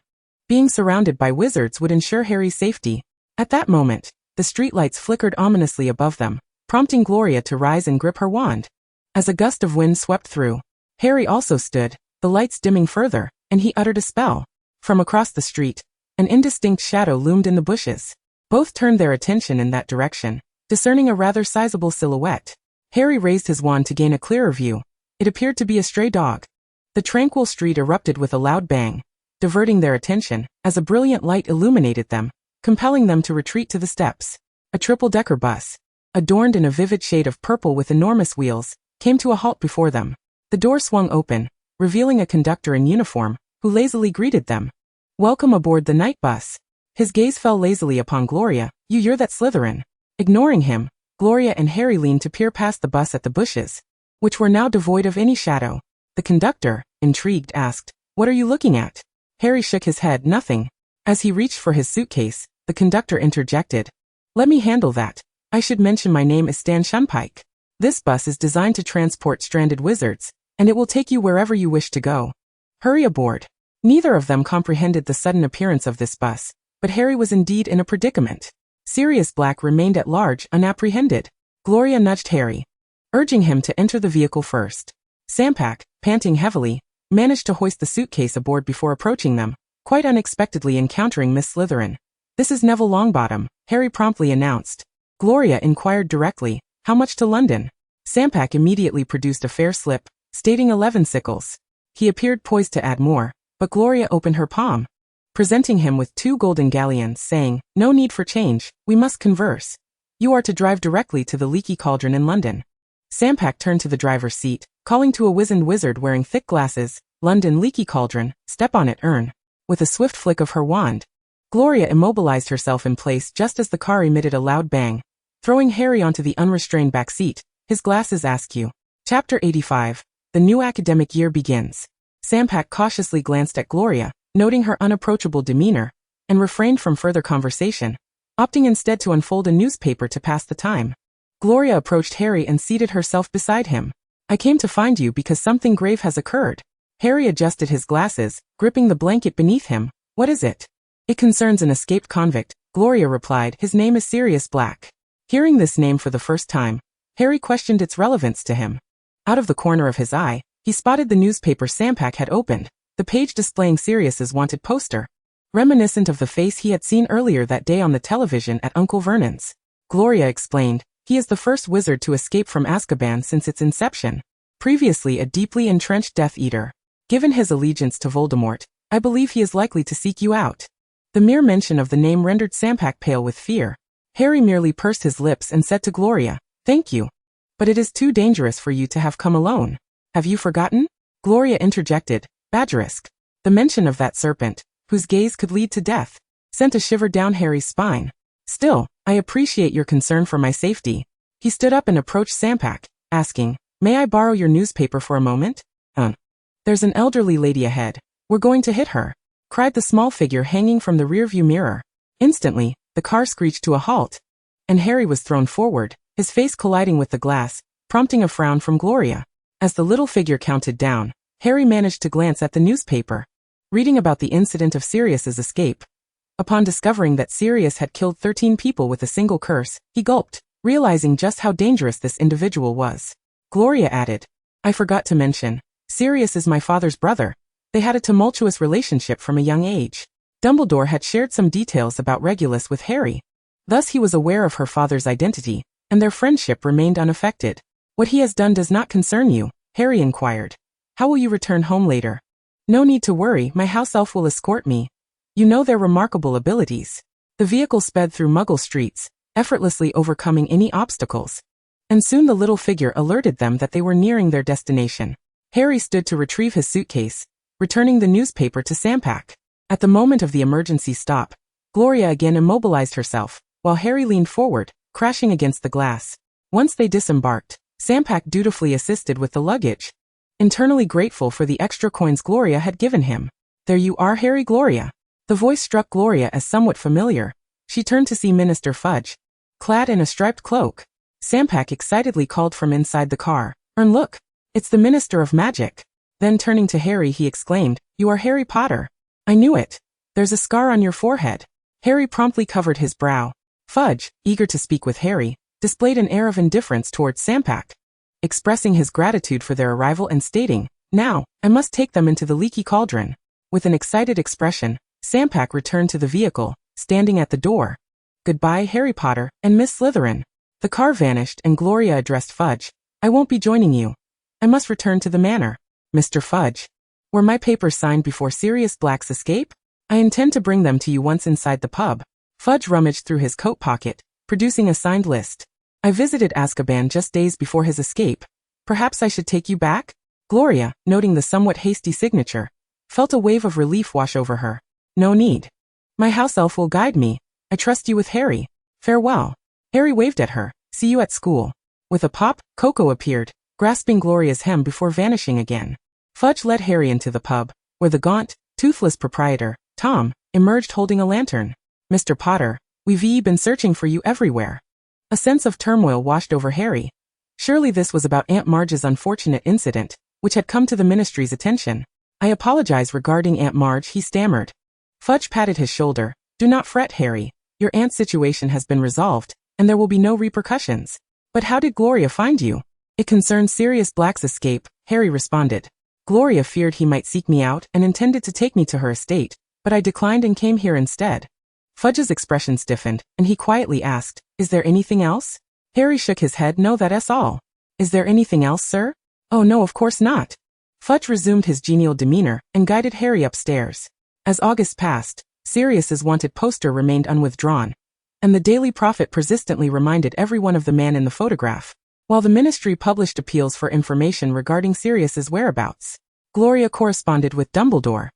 Being surrounded by wizards would ensure Harry's safety. At that moment, the streetlights flickered ominously above them, prompting Gloria to rise and grip her wand. As a gust of wind swept through, Harry also stood, the lights dimming further, and he uttered a spell. From across the street, an indistinct shadow loomed in the bushes. Both turned their attention in that direction, discerning a rather sizable silhouette. Harry raised his wand to gain a clearer view. It appeared to be a stray dog. The tranquil street erupted with a loud bang, diverting their attention, as a brilliant light illuminated them, compelling them to retreat to the steps. A triple-decker bus, adorned in a vivid shade of purple with enormous wheels, came to a halt before them. The door swung open, revealing a conductor in uniform, who lazily greeted them. Welcome aboard the night bus. His gaze fell lazily upon Gloria. You're that Slytherin. Ignoring him, Gloria and Harry leaned to peer past the bus at the bushes, which were now devoid of any shadow. The conductor, intrigued, asked, What are you looking at? Harry shook his head. Nothing. As he reached for his suitcase, the conductor interjected. Let me handle that. I should mention my name is Stan Shunpike. This bus is designed to transport stranded wizards, and it will take you wherever you wish to go. Hurry aboard. Neither of them comprehended the sudden appearance of this bus, but Harry was indeed in a predicament. Sirius Black remained at large, unapprehended. Gloria nudged Harry, urging him to enter the vehicle first. Sampak, panting heavily, managed to hoist the suitcase aboard before approaching them, quite unexpectedly encountering Miss Slytherin. This is Neville Longbottom, Harry promptly announced. Gloria inquired directly, how much to London? Sampak immediately produced a fare slip, stating 11 sickles. He appeared poised to add more, but Gloria opened her palm, presenting him with 2 golden galleons, saying, No need for change, we must converse. You are to drive directly to the Leaky Cauldron in London. Sampak turned to the driver's seat, calling to a wizened wizard wearing thick glasses, London Leaky Cauldron, step on it, Earn. With a swift flick of her wand, Gloria immobilized herself in place just as the car emitted a loud bang, throwing Harry onto the unrestrained back seat. His glasses askew. Chapter 85. The new academic year begins. Sampak cautiously glanced at Gloria, noting her unapproachable demeanor, and refrained from further conversation, opting instead to unfold a newspaper to pass the time. Gloria approached Harry and seated herself beside him. I came to find you because something grave has occurred. Harry adjusted his glasses, gripping the blanket beneath him. What is it? It concerns an escaped convict, Gloria replied. His name is Sirius Black. Hearing this name for the first time, Harry questioned its relevance to him. Out of the corner of his eye, he spotted the newspaper Sampak had opened, the page displaying Sirius's wanted poster, reminiscent of the face he had seen earlier that day on the television at Uncle Vernon's. Gloria explained, he is the first wizard to escape from Azkaban since its inception. Previously a deeply entrenched Death Eater. Given his allegiance to Voldemort, I believe he is likely to seek you out. The mere mention of the name rendered Sampak pale with fear. Harry merely pursed his lips and said to Gloria, Thank you. But it is too dangerous for you to have come alone. Have you forgotten? Gloria interjected, Badgerisk. The mention of that serpent, whose gaze could lead to death, sent a shiver down Harry's spine. Still, I appreciate your concern for my safety. He stood up and approached Sampak, asking, May I borrow your newspaper for a moment? There's an elderly lady ahead. We're going to hit her, cried the small figure hanging from the rearview mirror. Instantly, the car screeched to a halt, and Harry was thrown forward, his face colliding with the glass, prompting a frown from Gloria. As the little figure counted down, Harry managed to glance at the newspaper, reading about the incident of Sirius's escape. Upon discovering that Sirius had killed 13 people with a single curse, he gulped, realizing just how dangerous this individual was. Gloria added, "I forgot to mention, Sirius is my father's brother. They had a tumultuous relationship from a young age." Dumbledore had shared some details about Regulus with Harry. Thus he was aware of her father's identity, and their friendship remained unaffected. "What he has done does not concern you?" Harry inquired. "How will you return home later?" "No need to worry, my house elf will escort me. You know their remarkable abilities." The vehicle sped through Muggle streets, effortlessly overcoming any obstacles. And soon the little figure alerted them that they were nearing their destination. Harry stood to retrieve his suitcase, returning the newspaper to Sampak. At the moment of the emergency stop, Gloria again immobilized herself, while Harry leaned forward, crashing against the glass. Once they disembarked, Sampak dutifully assisted with the luggage, internally grateful for the extra coins Gloria had given him. "There you are, Harry." Gloria. The voice struck Gloria as somewhat familiar. She turned to see Minister Fudge, clad in a striped cloak. Sampak excitedly called from inside the car, "And look, it's the Minister of Magic." Then turning to Harry he exclaimed, "You are Harry Potter. I knew it. There's a scar on your forehead." Harry promptly covered his brow. Fudge, eager to speak with Harry, displayed an air of indifference towards Sampak, expressing his gratitude for their arrival and stating, "Now, I must take them into the leaky cauldron." With an excited expression, Sampak returned to the vehicle, standing at the door. "Goodbye, Harry Potter, and Miss Slytherin." The car vanished and Gloria addressed Fudge. "I won't be joining you. I must return to the manor." "Mr. Fudge, were my papers signed before Sirius Black's escape? I intend to bring them to you once inside the pub." Fudge rummaged through his coat pocket, producing a signed list. "I visited Azkaban just days before his escape. Perhaps I should take you back?" Gloria, noting the somewhat hasty signature, felt a wave of relief wash over her. "No need. My house elf will guide me. I trust you with Harry. Farewell." Harry waved at her. "See you at school." With a pop, Coco appeared, grasping Gloria's hem before vanishing again. Fudge led Harry into the pub, where the gaunt, toothless proprietor, Tom, emerged holding a lantern. "Mr. Potter, we've been searching for you everywhere." A sense of turmoil washed over Harry. Surely this was about Aunt Marge's unfortunate incident, which had come to the ministry's attention. "I apologize regarding Aunt Marge," he stammered. Fudge patted his shoulder. "Do not fret, Harry. Your aunt's situation has been resolved, and there will be no repercussions." "But how did Gloria find you?" "It concerns Sirius Black's escape," Harry responded. "Gloria feared he might seek me out and intended to take me to her estate, but I declined and came here instead." Fudge's expression stiffened, and he quietly asked, "Is there anything else?" Harry shook his head. "No, that's all." "Is there anything else, sir?" "Oh no, of course not." Fudge resumed his genial demeanor and guided Harry upstairs. As August passed, Sirius's wanted poster remained unwithdrawn, and the Daily Prophet persistently reminded everyone of the man in the photograph, while the ministry published appeals for information regarding Sirius's whereabouts. Gloria corresponded with Dumbledore,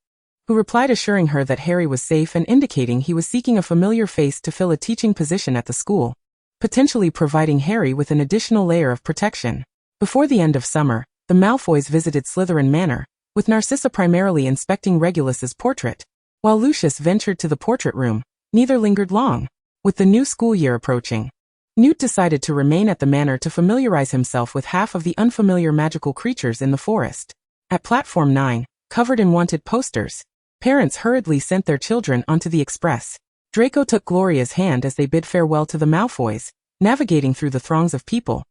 who replied assuring her that Harry was safe and indicating he was seeking a familiar face to fill a teaching position at the school, potentially providing Harry with an additional layer of protection. Before the end of summer, the Malfoys visited Slytherin Manor, with Narcissa primarily inspecting Regulus's portrait. While Lucius ventured to the portrait room, neither lingered long. With the new school year approaching, Newt decided to remain at the manor to familiarize himself with half of the unfamiliar magical creatures in the forest. At Platform 9, covered in wanted posters, parents hurriedly sent their children onto the express. Draco took Gloria's hand as they bid farewell to the Malfoys, navigating through the throngs of people,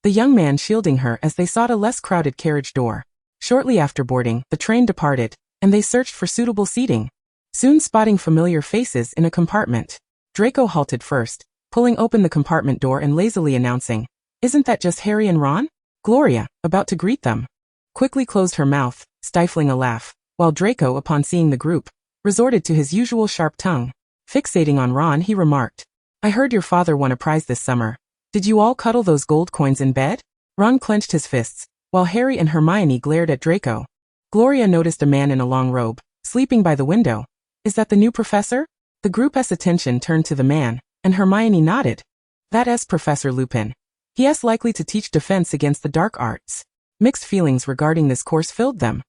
the young man shielding her as they sought a less crowded carriage door. Shortly after boarding, the train departed, and they searched for suitable seating. Soon spotting familiar faces in a compartment, Draco halted first, pulling open the compartment door and lazily announcing, "Isn't that just Harry and Ron?" Gloria, about to greet them, quickly closed her mouth, stifling a laugh, while Draco, upon seeing the group, resorted to his usual sharp tongue. Fixating on Ron, he remarked, "I heard your father won a prize this summer. Did you all cuddle those gold coins in bed?" Ron clenched his fists, while Harry and Hermione glared at Draco. Gloria noticed a man in a long robe, sleeping by the window. "Is that the new professor?" The group's attention turned to the man, and Hermione nodded. "That's Professor Lupin. He is likely to teach defense against the dark arts." Mixed feelings regarding this course filled them.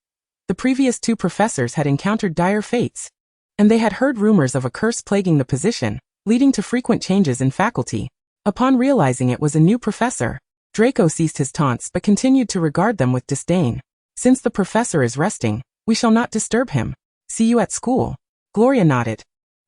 The previous two professors had encountered dire fates, and they had heard rumors of a curse plaguing the position, leading to frequent changes in faculty. Upon realizing it was a new professor, Draco ceased his taunts but continued to regard them with disdain. Since the professor is resting, we shall not disturb him. See you at school. Gloria nodded,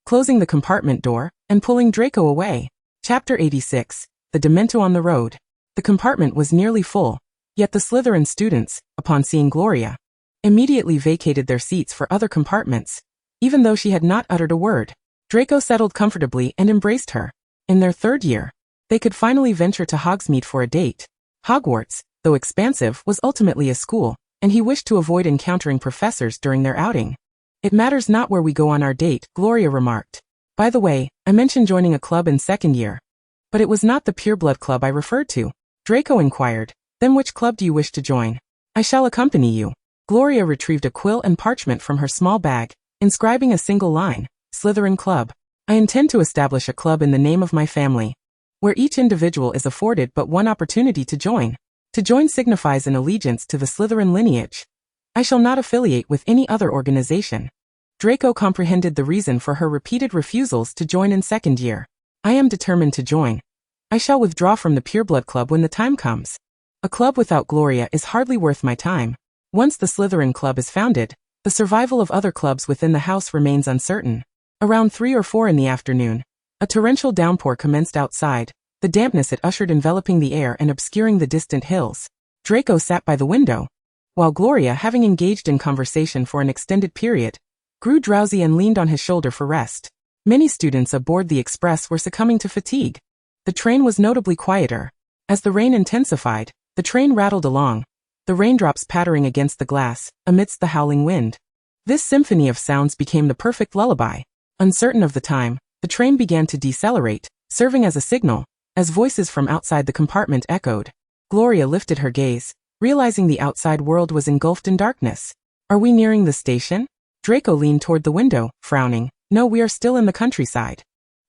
closing the compartment door and pulling Draco away. Chapter 86. The Demento on the Road. The compartment was nearly full, yet the Slytherin students, upon seeing Gloria, immediately vacated their seats for other compartments, even though she had not uttered a word. Draco settled comfortably and embraced her. In their third year, they could finally venture to Hogsmeade for a date. Hogwarts, though expansive, was ultimately a school, and he wished to avoid encountering professors during their outing. It matters not where we go on our date, Gloria remarked. By the way, I mentioned joining a club in second year. But it was not the pureblood club I referred to. Draco inquired. Then which club do you wish to join? I shall accompany you. Gloria retrieved a quill and parchment from her small bag, inscribing a single line, Slytherin Club. I intend to establish a club in the name of my family, where each individual is afforded but one opportunity to join. To join signifies an allegiance to the Slytherin lineage. I shall not affiliate with any other organization. Draco comprehended the reason for her repeated refusals to join in second year. I am determined to join. I shall withdraw from the pureblood club when the time comes. A club without Gloria is hardly worth my time. Once the Slytherin Club is founded, the survival of other clubs within the house remains uncertain. Around 3 or 4 in the afternoon, a torrential downpour commenced outside, the dampness it ushered enveloping the air and obscuring the distant hills. Draco sat by the window, while Gloria, having engaged in conversation for an extended period, grew drowsy and leaned on his shoulder for rest. Many students aboard the express were succumbing to fatigue. The train was notably quieter. As the rain intensified, the train rattled along, the raindrops pattering against the glass, amidst the howling wind. This symphony of sounds became the perfect lullaby. Uncertain of the time, the train began to decelerate, serving as a signal, as voices from outside the compartment echoed. Gloria lifted her gaze, realizing the outside world was engulfed in darkness. Are we nearing the station? Draco leaned toward the window, frowning. No, we are still in the countryside.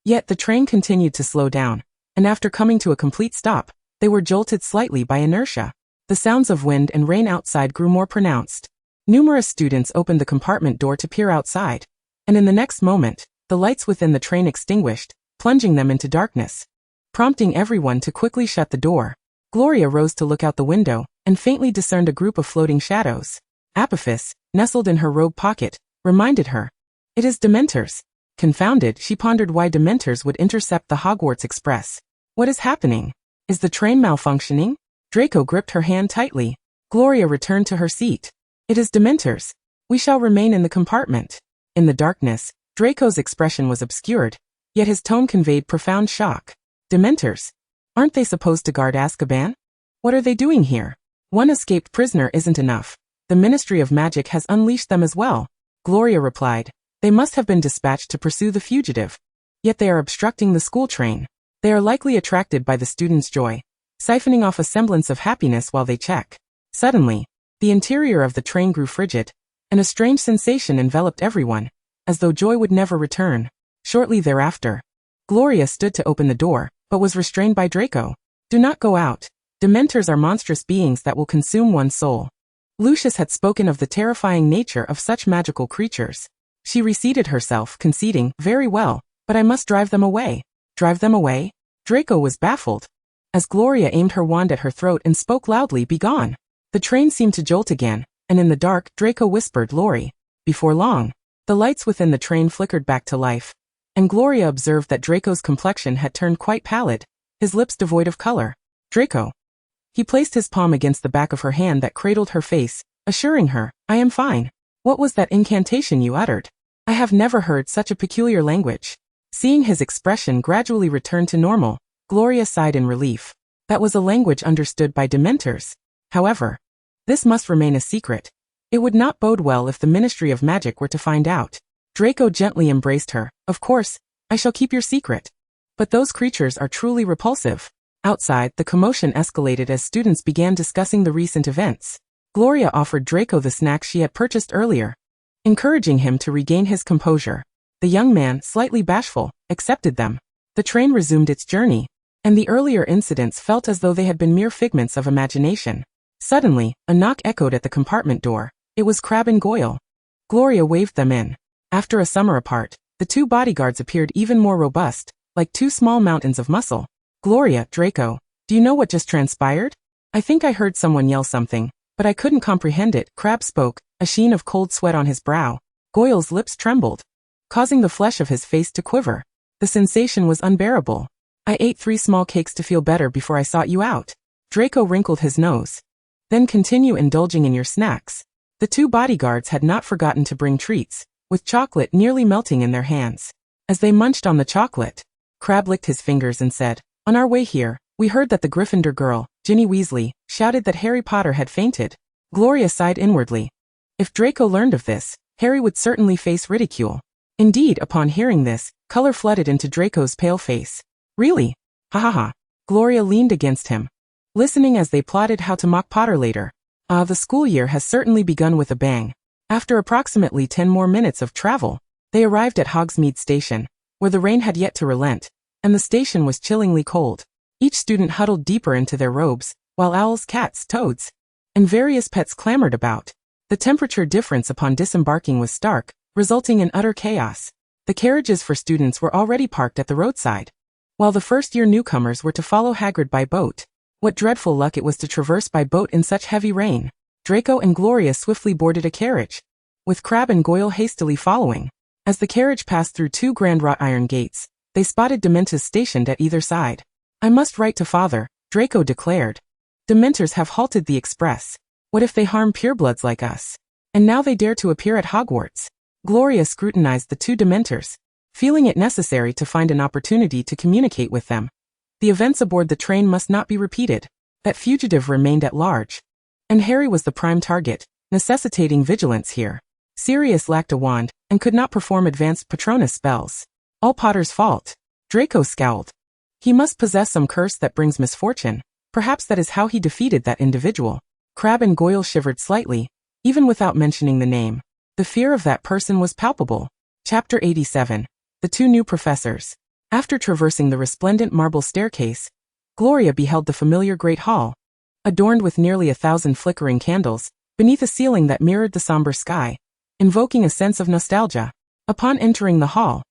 Yet the train continued to slow down, and after coming to a complete stop, they were jolted slightly by inertia. The sounds of wind and rain outside grew more pronounced. Numerous students opened the compartment door to peer outside, and in the next moment, the lights within the train extinguished, plunging them into darkness, prompting everyone to quickly shut the door. Gloria rose to look out the window, and faintly discerned a group of floating shadows. Apophis, nestled in her robe pocket, reminded her. It is Dementors. Confounded, she pondered why Dementors would intercept the Hogwarts Express. What is happening? Is the train malfunctioning? Draco gripped her hand tightly. Gloria returned to her seat. It is Dementors. We shall remain in the compartment. In the darkness, Draco's expression was obscured, yet his tone conveyed profound shock. Dementors? Aren't they supposed to guard Azkaban? What are they doing here? One escaped prisoner isn't enough. The Ministry of Magic has unleashed them as well. Gloria replied. They must have been dispatched to pursue the fugitive. Yet they are obstructing the school train. They are likely attracted by the students' joy, siphoning off a semblance of happiness while they check. Suddenly, the interior of the train grew frigid, and a strange sensation enveloped everyone, as though joy would never return. Shortly thereafter, Gloria stood to open the door, but was restrained by Draco. Do not go out. Dementors are monstrous beings that will consume one's soul. Lucius had spoken of the terrifying nature of such magical creatures. She reseated herself, conceding, very well, but I must drive them away. Drive them away? Draco was baffled. As Gloria aimed her wand at her throat and spoke loudly, "Begone!" The train seemed to jolt again, and in the dark, Draco whispered, "Lori." Before long, the lights within the train flickered back to life, and Gloria observed that Draco's complexion had turned quite pallid, his lips devoid of color. Draco. He placed his palm against the back of her hand that cradled her face, assuring her, "I am fine." What was that incantation you uttered? I have never heard such a peculiar language. Seeing his expression gradually return to normal, Gloria sighed in relief. That was a language understood by Dementors. However, this must remain a secret. It would not bode well if the Ministry of Magic were to find out. Draco gently embraced her. Of course, I shall keep your secret. But those creatures are truly repulsive. Outside, the commotion escalated as students began discussing the recent events. Gloria offered Draco the snacks she had purchased earlier, encouraging him to regain his composure. The young man, slightly bashful, accepted them. The train resumed its journey, and the earlier incidents felt as though they had been mere figments of imagination. Suddenly, a knock echoed at the compartment door. It was Crabbe and Goyle. Gloria waved them in. After a summer apart, the two bodyguards appeared even more robust, like two small mountains of muscle. Gloria, Draco, Do you know what just transpired? I think I heard someone yell something, but I couldn't comprehend it. Crabbe spoke, a sheen of cold sweat on his brow. Goyle's lips trembled, causing the flesh of his face to quiver. The sensation was unbearable. I ate 3 small cakes to feel better before I sought you out. Draco wrinkled his nose. Then continue indulging in your snacks. The 2 bodyguards had not forgotten to bring treats, with chocolate nearly melting in their hands. As they munched on the chocolate, Crabbe licked his fingers and said, "On our way here, we heard that the Gryffindor girl, Ginny Weasley, shouted that Harry Potter had fainted." Gloria sighed inwardly. If Draco learned of this, Harry would certainly face ridicule. Indeed, upon hearing this, color flooded into Draco's pale face. "Really? Ha ha ha." Gloria leaned against him, listening as they plotted how to mock Potter later. The school year has certainly begun with a bang. After approximately 10 more minutes of travel, they arrived at Hogsmeade Station, where the rain had yet to relent, and the station was chillingly cold. Each student huddled deeper into their robes, while owls, cats, toads, and various pets clamored about. The temperature difference upon disembarking was stark, resulting in utter chaos. The carriages for students were already parked at the roadside, while the first-year newcomers were to follow Hagrid by boat. What dreadful luck it was to traverse by boat in such heavy rain. Draco and Gloria swiftly boarded a carriage, with Crabbe and Goyle hastily following. As the carriage passed through 2 grand wrought iron gates, they spotted Dementors stationed at either side. "I must write to Father," Draco declared. "Dementors have halted the express. What if they harm purebloods like us? And now they dare to appear at Hogwarts." Gloria scrutinized the 2 Dementors, feeling it necessary to find an opportunity to communicate with them. The events aboard the train must not be repeated. That fugitive remained at large, and Harry was the prime target, necessitating vigilance here. Sirius lacked a wand, and could not perform advanced Patronus spells. All Potter's fault. Draco scowled. He must possess some curse that brings misfortune. Perhaps that is how he defeated that individual. Crabbe and Goyle shivered slightly, even without mentioning the name. The fear of that person was palpable. Chapter 87. The 2 new professors. After traversing the resplendent marble staircase, Gloria beheld the familiar great hall, adorned with nearly 1,000 flickering candles, beneath a ceiling that mirrored the somber sky, invoking a sense of nostalgia. Upon entering the hall,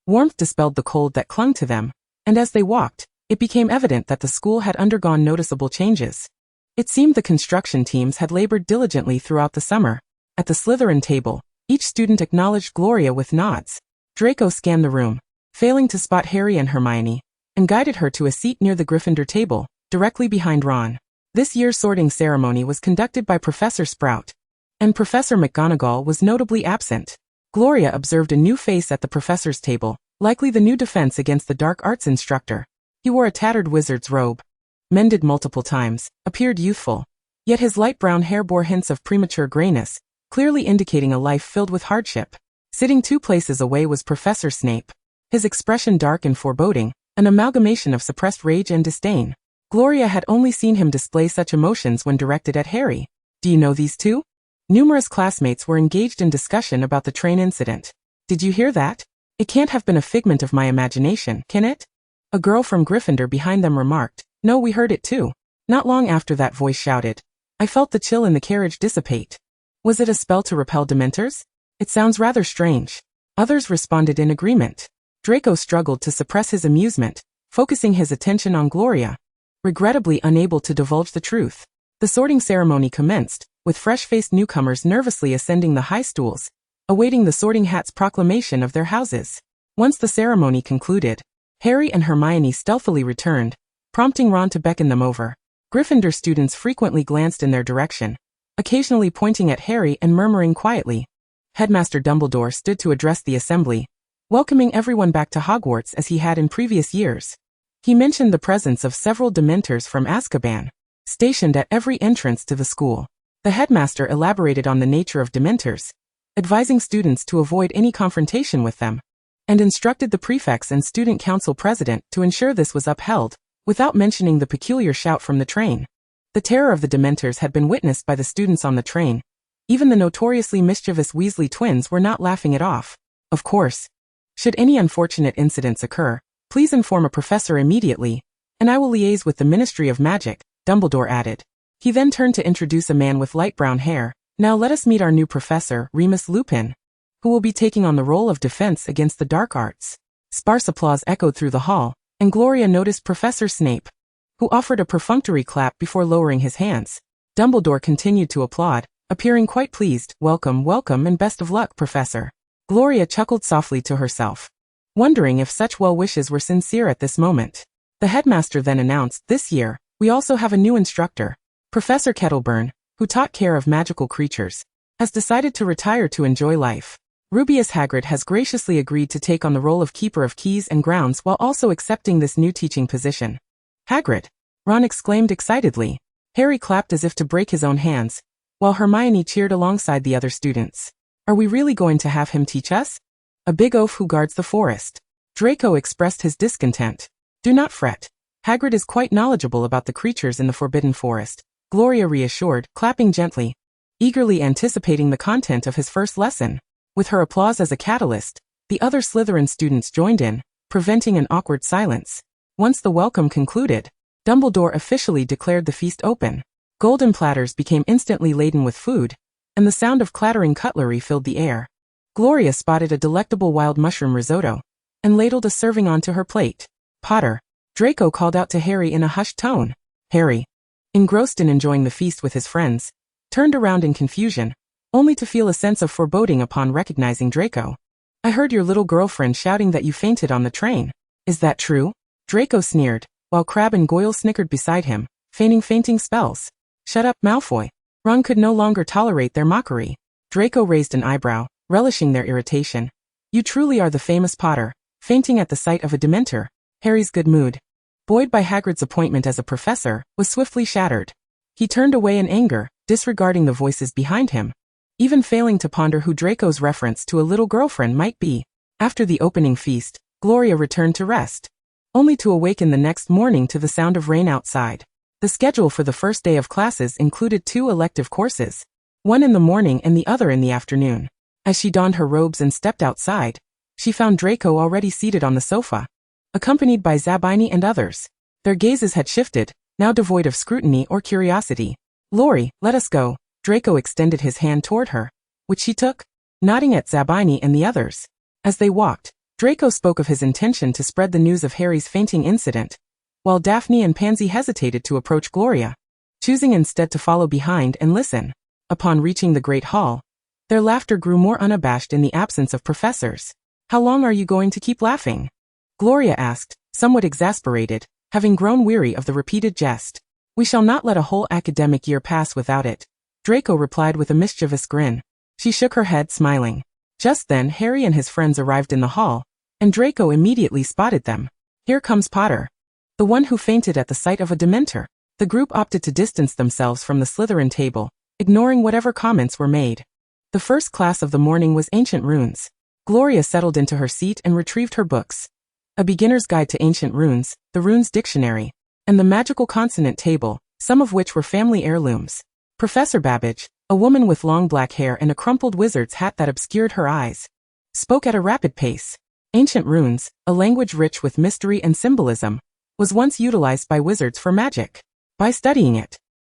warmth dispelled the cold that clung to them, and as they walked, it became evident that the school had undergone noticeable changes. It seemed the construction teams had labored diligently throughout the summer. At the Slytherin table, each student acknowledged Gloria with nods. Draco scanned the room, failing to spot Harry and Hermione, and guided her to a seat near the Gryffindor table, directly behind Ron. This year's sorting ceremony was conducted by Professor Sprout, and Professor McGonagall was notably absent. Gloria observed a new face at the professor's table, likely the new defense against the dark arts instructor. He wore a tattered wizard's robe, mended multiple times, appeared youthful, yet his light brown hair bore hints of premature grayness, clearly indicating a life filled with hardship. Sitting 2 places away was Professor Snape, his expression dark and foreboding, an amalgamation of suppressed rage and disdain. Gloria had only seen him display such emotions when directed at Harry. "Do you know these 2? Numerous classmates were engaged in discussion about the train incident. "Did you hear that? It can't have been a figment of my imagination, can it?" A girl from Gryffindor behind them remarked. "No, we heard it too." Not long after that voice shouted, "I felt the chill in the carriage dissipate. Was it a spell to repel Dementors? It sounds rather strange." Others responded in agreement. Draco struggled to suppress his amusement, focusing his attention on Gloria, regrettably unable to divulge the truth. The sorting ceremony commenced, with fresh-faced newcomers nervously ascending the high stools, awaiting the sorting hat's proclamation of their houses. Once the ceremony concluded, Harry and Hermione stealthily returned, prompting Ron to beckon them over. Gryffindor students frequently glanced in their direction, occasionally pointing at Harry and murmuring quietly. Headmaster Dumbledore stood to address the assembly, welcoming everyone back to Hogwarts as he had in previous years. He mentioned the presence of several Dementors from Azkaban, stationed at every entrance to the school. The headmaster elaborated on the nature of Dementors, advising students to avoid any confrontation with them, and instructed the prefects and student council president to ensure this was upheld, without mentioning the peculiar shout from the train. The terror of the Dementors had been witnessed by the students on the train. Even the notoriously mischievous Weasley twins were not laughing it off. Of course, should any unfortunate incidents occur, please inform a professor immediately, and I will liaise with the Ministry of Magic, Dumbledore added. He then turned to introduce a man with light brown hair. "Now let us meet our new professor, Remus Lupin, who will be taking on the role of defense against the dark arts." Sparse applause echoed through the hall, and Gloria noticed Professor Snape, who offered a perfunctory clap before lowering his hands. Dumbledore continued to applaud, appearing quite pleased. Welcome, welcome, and best of luck, Professor. Gloria chuckled softly to herself, wondering if such well wishes were sincere at this moment. The headmaster then announced, this year, we also have a new instructor. Professor Kettleburn, who taught care of magical creatures, has decided to retire to enjoy life. Rubeus Hagrid has graciously agreed to take on the role of Keeper of Keys and Grounds while also accepting this new teaching position. Hagrid! Ron exclaimed excitedly. Harry clapped as if to break his own hands, while Hermione cheered alongside the other students. Are we really going to have him teach us? A big oaf who guards the forest. Draco expressed his discontent. Do not fret. Hagrid is quite knowledgeable about the creatures in the Forbidden Forest, Gloria reassured, clapping gently, eagerly anticipating the content of his first lesson. With her applause as a catalyst, the other Slytherin students joined in, preventing an awkward silence. Once the welcome concluded, Dumbledore officially declared the feast open. Golden platters became instantly laden with food, and the sound of clattering cutlery filled the air. Gloria spotted a delectable wild mushroom risotto, and ladled a serving onto her plate. Potter, Draco called out to Harry in a hushed tone. Harry, engrossed in enjoying the feast with his friends, turned around in confusion, only to feel a sense of foreboding upon recognizing Draco. I heard your little girlfriend shouting that you fainted on the train. Is that true? Draco sneered, while Crabbe and Goyle snickered beside him, feigning fainting spells. Shut up, Malfoy. Ron could no longer tolerate their mockery. Draco raised an eyebrow, relishing their irritation. You truly are the famous Potter, fainting at the sight of a Dementor. Harry's good mood, buoyed by Hagrid's appointment as a professor, was swiftly shattered. He turned away in anger, disregarding the voices behind him, even failing to ponder who Draco's reference to a little girlfriend might be. After the opening feast, Gloria returned to rest, only to awaken the next morning to the sound of rain outside. The schedule for the first day of classes included 2 elective courses, one in the morning and the other in the afternoon. As she donned her robes and stepped outside, she found Draco already seated on the sofa, accompanied by Zabini and others. Their gazes had shifted, now devoid of scrutiny or curiosity. Laurie, let us go. Draco extended his hand toward her, which she took, nodding at Zabini and the others. As they walked, Draco spoke of his intention to spread the news of Harry's fainting incident, while Daphne and Pansy hesitated to approach Gloria, choosing instead to follow behind and listen. Upon reaching the Great Hall, their laughter grew more unabashed in the absence of professors. How long are you going to keep laughing? Gloria asked, somewhat exasperated, having grown weary of the repeated jest. We shall not let a whole academic year pass without it, Draco replied with a mischievous grin. She shook her head, smiling. Just then Harry and his friends arrived in the hall, and Draco immediately spotted them. Here comes Potter, the one who fainted at the sight of a Dementor. The group opted to distance themselves from the Slytherin table, ignoring whatever comments were made. The first class of the morning was Ancient Runes. Gloria settled into her seat and retrieved her books. A Beginner's Guide to Ancient Runes, the Runes Dictionary, and the Magical Consonant Table, some of which were family heirlooms. Professor Babbage, a woman with long black hair and a crumpled wizard's hat that obscured her eyes, spoke at a rapid pace. Ancient Runes, a language rich with mystery and symbolism, was once utilized by wizards for magic. By studying it,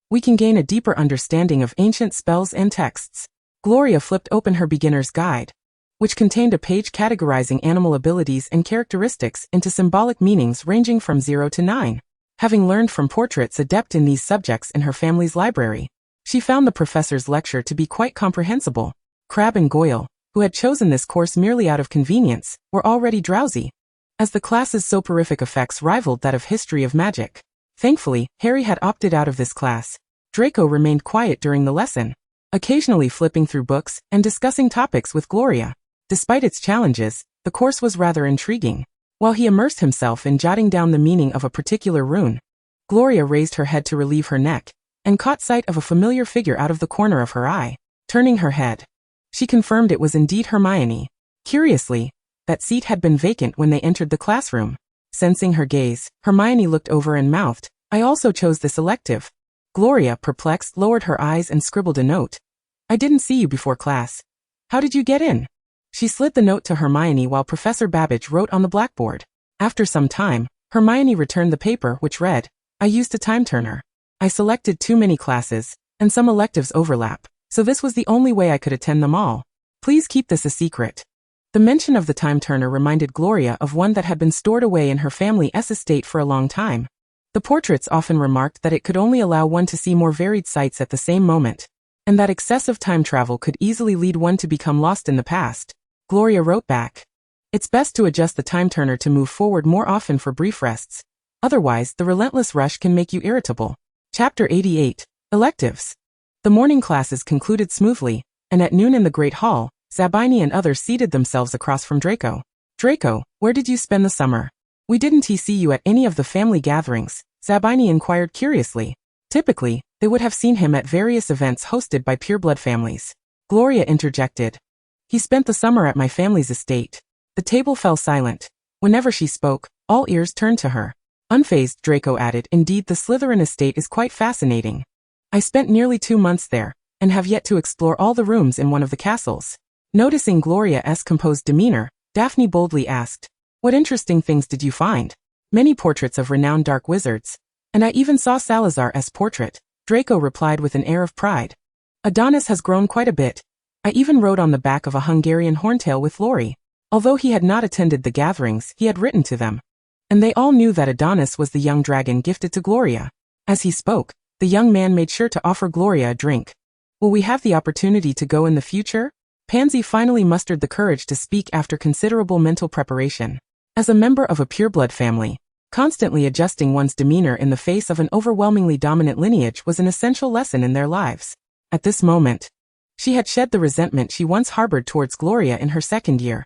we can gain a deeper understanding of ancient spells and texts. Gloria flipped open her beginner's guide, which contained a page categorizing animal abilities and characteristics into symbolic meanings ranging from 0 to 9. Having learned from portraits adept in these subjects in her family's library, she found the professor's lecture to be quite comprehensible. Crabbe and Goyle, who had chosen this course merely out of convenience, were already drowsy, as the class's soporific effects rivaled that of history of magic. Thankfully, Harry had opted out of this class. Draco remained quiet during the lesson, occasionally flipping through books and discussing topics with Gloria. Despite its challenges, the course was rather intriguing. While he immersed himself in jotting down the meaning of a particular rune, Gloria raised her head to relieve her neck, and caught sight of a familiar figure out of the corner of her eye. Turning her head, she confirmed it was indeed Hermione. Curiously, that seat had been vacant when they entered the classroom. Sensing her gaze, Hermione looked over and mouthed, I also chose this elective. Gloria, perplexed, lowered her eyes and scribbled a note. I didn't see you before class. How did you get in? She slid the note to Hermione while Professor Babbage wrote on the blackboard. After some time, Hermione returned the paper, which read, I used a time turner. I selected too many classes, and some electives overlap, so this was the only way I could attend them all. Please keep this a secret. The mention of the time turner reminded Gloria of one that had been stored away in her family's estate for a long time. The portraits often remarked that it could only allow one to see more varied sights at the same moment, and that excessive time travel could easily lead one to become lost in the past. Gloria wrote back, "It's best to adjust the time turner to move forward more often for brief rests. Otherwise, the relentless rush can make you irritable." Chapter 88. Electives. The morning classes concluded smoothly, and at noon in the Great Hall, Zabini and others seated themselves across from Draco. "Draco, where did you spend the summer? We didn't see you at any of the family gatherings," Zabini inquired curiously. Typically, they would have seen him at various events hosted by pureblood families. Gloria interjected, "He spent the summer at my family's estate." The table fell silent. Whenever she spoke, all ears turned to her. Unfazed, Draco added, "Indeed, the Slytherin estate is quite fascinating. I spent nearly 2 months there, and have yet to explore all the rooms in one of the castles." Noticing Gloria's composed demeanor, Daphne boldly asked, "What interesting things did you find?" "Many portraits of renowned dark wizards, and I even saw Salazar's portrait," Draco replied with an air of pride. "Adonis has grown quite a bit. I even rode on the back of a Hungarian horntail with Lori." Although he had not attended the gatherings, he had written to them, and they all knew that Adonis was the young dragon gifted to Gloria. As he spoke, the young man made sure to offer Gloria a drink. "Will we have the opportunity to go in the future?" Pansy finally mustered the courage to speak after considerable mental preparation. As a member of a pureblood family, constantly adjusting one's demeanor in the face of an overwhelmingly dominant lineage was an essential lesson in their lives. At this moment, she had shed the resentment she once harbored towards Gloria in her second year.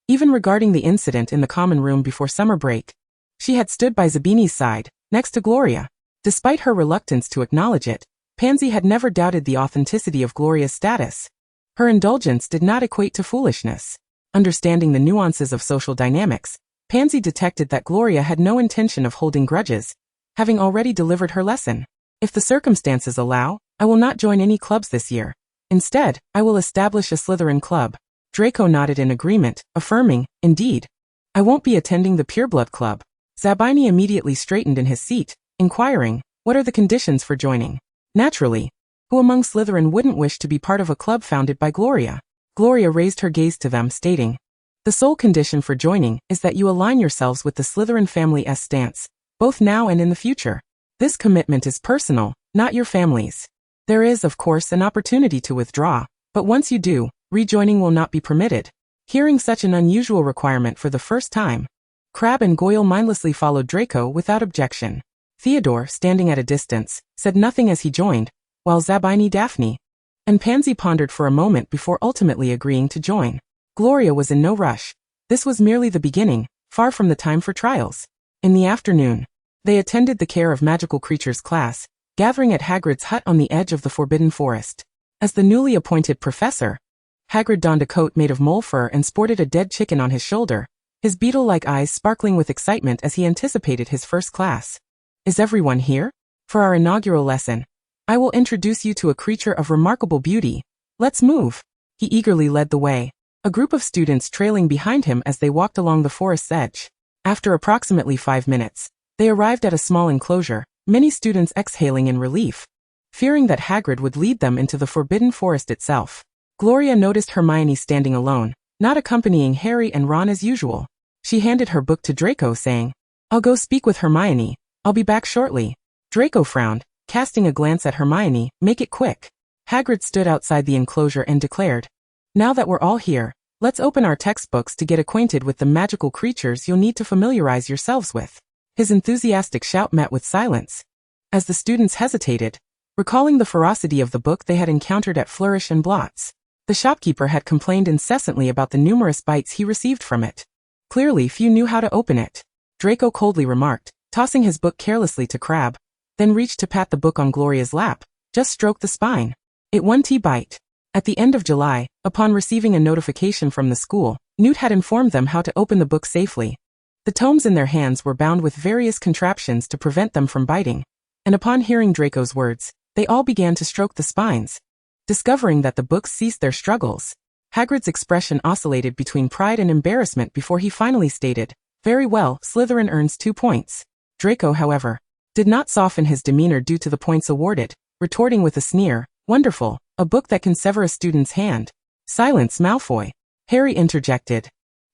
Even regarding the incident in the common room before summer break, she had stood by Zabini's side, next to Gloria. Despite her reluctance to acknowledge it, Pansy had never doubted the authenticity of Gloria's status. Her indulgence did not equate to foolishness. Understanding the nuances of social dynamics, Pansy detected that Gloria had no intention of holding grudges, having already delivered her lesson. "If the circumstances allow, I will not join any clubs this year. Instead, I will establish a Slytherin club." Draco nodded in agreement, affirming, "Indeed. I won't be attending the pureblood club." Zabini immediately straightened in his seat, inquiring, "What are the conditions for joining?" Naturally, who among Slytherin wouldn't wish to be part of a club founded by Gloria? Gloria raised her gaze to them, stating, "The sole condition for joining is that you align yourselves with the Slytherin family's stance, both now and in the future. This commitment is personal, not your family's. There is, of course, an opportunity to withdraw, but once you do, rejoining will not be permitted." Hearing such an unusual requirement for the first time, Crabbe and Goyle mindlessly followed Draco without objection. Theodore, standing at a distance, said nothing as he joined, while Zabini, Daphne, and Pansy pondered for a moment before ultimately agreeing to join. Gloria was in no rush. This was merely the beginning, far from the time for trials. In the afternoon, they attended the Care of Magical Creatures class, gathering at Hagrid's hut on the edge of the Forbidden Forest. As the newly appointed professor, Hagrid donned a coat made of mole fur and sported a dead chicken on his shoulder, his beetle-like eyes sparkling with excitement as he anticipated his first class. "Is everyone here? For our inaugural lesson, I will introduce you to a creature of remarkable beauty. Let's move." He eagerly led the way, a group of students trailing behind him as they walked along the forest's edge. After approximately 5 minutes, they arrived at a small enclosure, many students exhaling in relief, fearing that Hagrid would lead them into the Forbidden Forest itself. Gloria noticed Hermione standing alone, not accompanying Harry and Ron as usual. She handed her book to Draco, saying, "I'll go speak with Hermione. I'll be back shortly." Draco frowned, casting a glance at Hermione. "Make it quick." Hagrid stood outside the enclosure and declared, "Now that we're all here, let's open our textbooks to get acquainted with the magical creatures you'll need to familiarize yourselves with." His enthusiastic shout met with silence, as the students hesitated, recalling the ferocity of the book they had encountered at Flourish and Blots. The shopkeeper had complained incessantly about the numerous bites he received from it. Clearly few knew how to open it, Draco coldly remarked, tossing his book carelessly to Crabbe, then reached to pat the book on Gloria's lap. "Just stroke the spine. It won't bite." At the end of July, upon receiving a notification from the school, Newt had informed them how to open the book safely. The tomes in their hands were bound with various contraptions to prevent them from biting, and upon hearing Draco's words, they all began to stroke the spines. Discovering that the books ceased their struggles, Hagrid's expression oscillated between pride and embarrassment before he finally stated, "Very well, Slytherin earns 2 points. Draco, however, did not soften his demeanor due to the points awarded, retorting with a sneer, "Wonderful, a book that can sever a student's hand." "Silence, Malfoy," Harry interjected,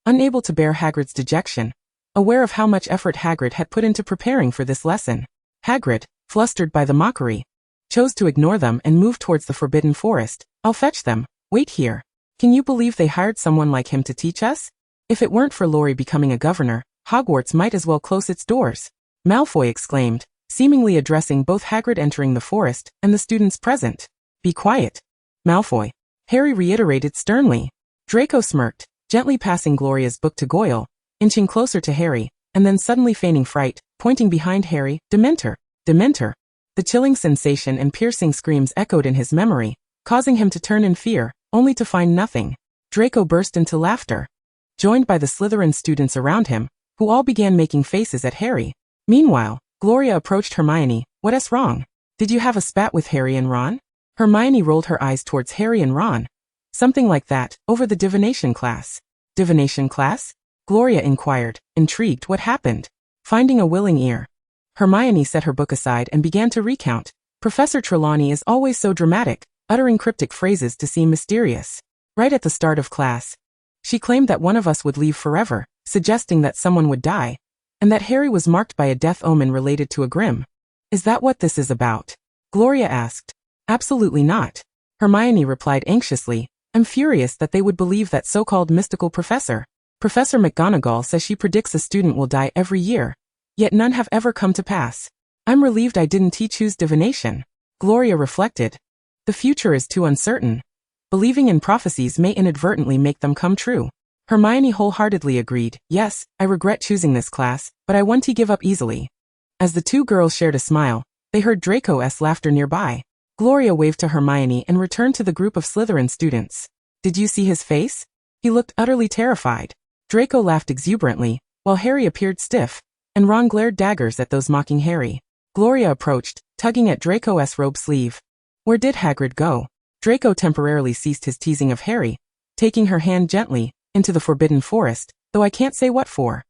unable to bear Hagrid's dejection, aware of how much effort Hagrid had put into preparing for this lesson. Hagrid, flustered by the mockery, chose to ignore them and move towards the Forbidden Forest. I'll fetch them. Wait here. Can you believe they hired someone like him to teach us? If it weren't for Laurie becoming a governor, Hogwarts might as well close its doors. Malfoy exclaimed, seemingly addressing both Hagrid entering the forest and the students present. Be quiet, Malfoy. Harry reiterated sternly. Draco smirked, gently passing Gloria's book to Goyle, inching closer to Harry, and then suddenly feigning fright, pointing behind Harry. Dementor! Dementor! The chilling sensation and piercing screams echoed in his memory, causing him to turn in fear, only to find nothing. Draco burst into laughter, joined by the Slytherin students around him, who all began making faces at Harry. Meanwhile, Gloria approached Hermione. What's wrong? Did you have a spat with Harry and Ron? Hermione rolled her eyes towards Harry and Ron. Something like that, over the divination class. Divination class? Gloria inquired, intrigued. What happened? Finding a willing ear, Hermione set her book aside and began to recount. Professor Trelawney is always so dramatic, uttering cryptic phrases to seem mysterious. Right at the start of class, she claimed that one of us would leave forever, suggesting that someone would die, and that Harry was marked by a death omen related to a Grim. Is that what this is about? Gloria asked. Absolutely not. Hermione replied anxiously. I'm furious that they would believe that so-called mystical professor. Professor McGonagall says she predicts a student will die every year, yet none have ever come to pass. I'm relieved I didn't choose divination. Gloria reflected. The future is too uncertain. Believing in prophecies may inadvertently make them come true. Hermione wholeheartedly agreed. Yes, I regret choosing this class, but I won't give up easily. As the two girls shared a smile, they heard Draco's laughter nearby. Gloria waved to Hermione and returned to the group of Slytherin students. Did you see his face? He looked utterly terrified. Draco laughed exuberantly, while Harry appeared stiff, and Ron glared daggers at those mocking Harry. Gloria approached, tugging at Draco's robe sleeve. Where did Hagrid go? Draco temporarily ceased his teasing of Harry, taking her hand gently, into the Forbidden Forest, though I can't say what for.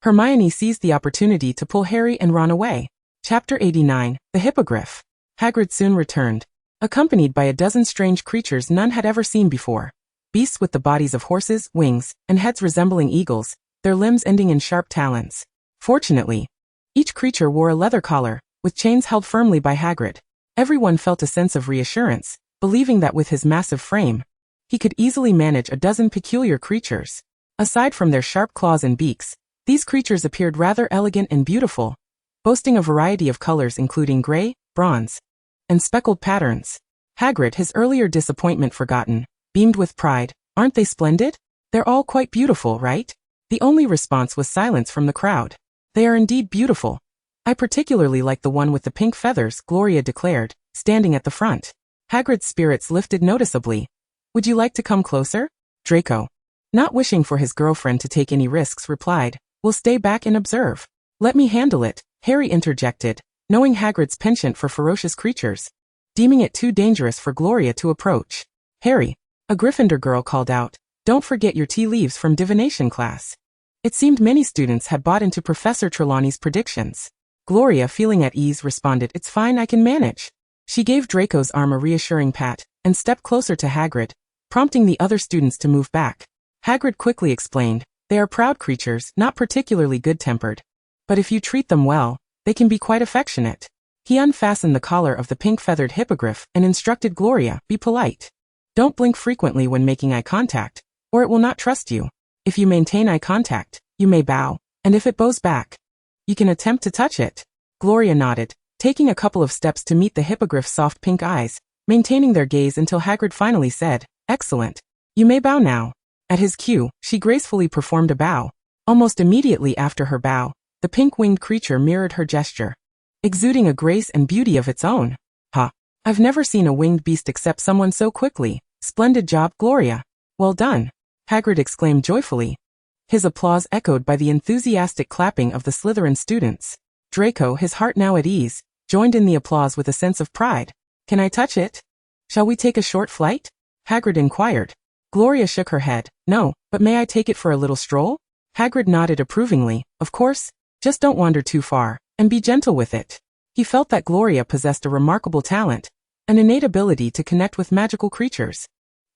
Hermione seized the opportunity to pull Harry and Ron away. Chapter 89, The Hippogriff. Hagrid soon returned, accompanied by a dozen strange creatures none had ever seen before. Beasts with the bodies of horses, wings, and heads resembling eagles, their limbs ending in sharp talons. Fortunately, each creature wore a leather collar, with chains held firmly by Hagrid. Everyone felt a sense of reassurance, believing that with his massive frame, he could easily manage a dozen peculiar creatures. Aside from their sharp claws and beaks, these creatures appeared rather elegant and beautiful, boasting a variety of colors including gray, bronze, and speckled patterns. Hagrid, his earlier disappointment forgotten, beamed with pride. Aren't they splendid? They're all quite beautiful, right? The only response was silence from the crowd. They are indeed beautiful. I particularly like the one with the pink feathers, Gloria declared, standing at the front. Hagrid's spirits lifted noticeably. Would you like to come closer? Draco, not wishing for his girlfriend to take any risks, replied. We'll stay back and observe. Let me handle it, Harry interjected, knowing Hagrid's penchant for ferocious creatures, deeming it too dangerous for Gloria to approach. Harry, a Gryffindor girl called out, don't forget your tea leaves from divination class. It seemed many students had bought into Professor Trelawney's predictions. Gloria, feeling at ease, responded, it's fine, I can manage. She gave Draco's arm a reassuring pat, and stepped closer to Hagrid, prompting the other students to move back. Hagrid quickly explained, they are proud creatures, not particularly good-tempered. But if you treat them well, they can be quite affectionate. He unfastened the collar of the pink-feathered hippogriff and instructed Gloria, be polite. Don't blink frequently when making eye contact, or it will not trust you. If you maintain eye contact, you may bow, and if it bows back, you can attempt to touch it. Gloria nodded, taking a couple of steps to meet the hippogriff's soft pink eyes, maintaining their gaze until Hagrid finally said, excellent. You may bow now. At his cue, she gracefully performed a bow. Almost immediately after her bow, the pink-winged creature mirrored her gesture, exuding a grace and beauty of its own. I've never seen a winged beast accept someone so quickly. Splendid job, Gloria. Well done, Hagrid exclaimed joyfully. His applause echoed by the enthusiastic clapping of the Slytherin students. Draco, his heart now at ease, joined in the applause with a sense of pride. Can I touch it? Shall we take a short flight? Hagrid inquired. Gloria shook her head. No, but may I take it for a little stroll? Hagrid nodded approvingly. Of course, just don't wander too far, and be gentle with it. He felt that Gloria possessed a remarkable talent, an innate ability to connect with magical creatures.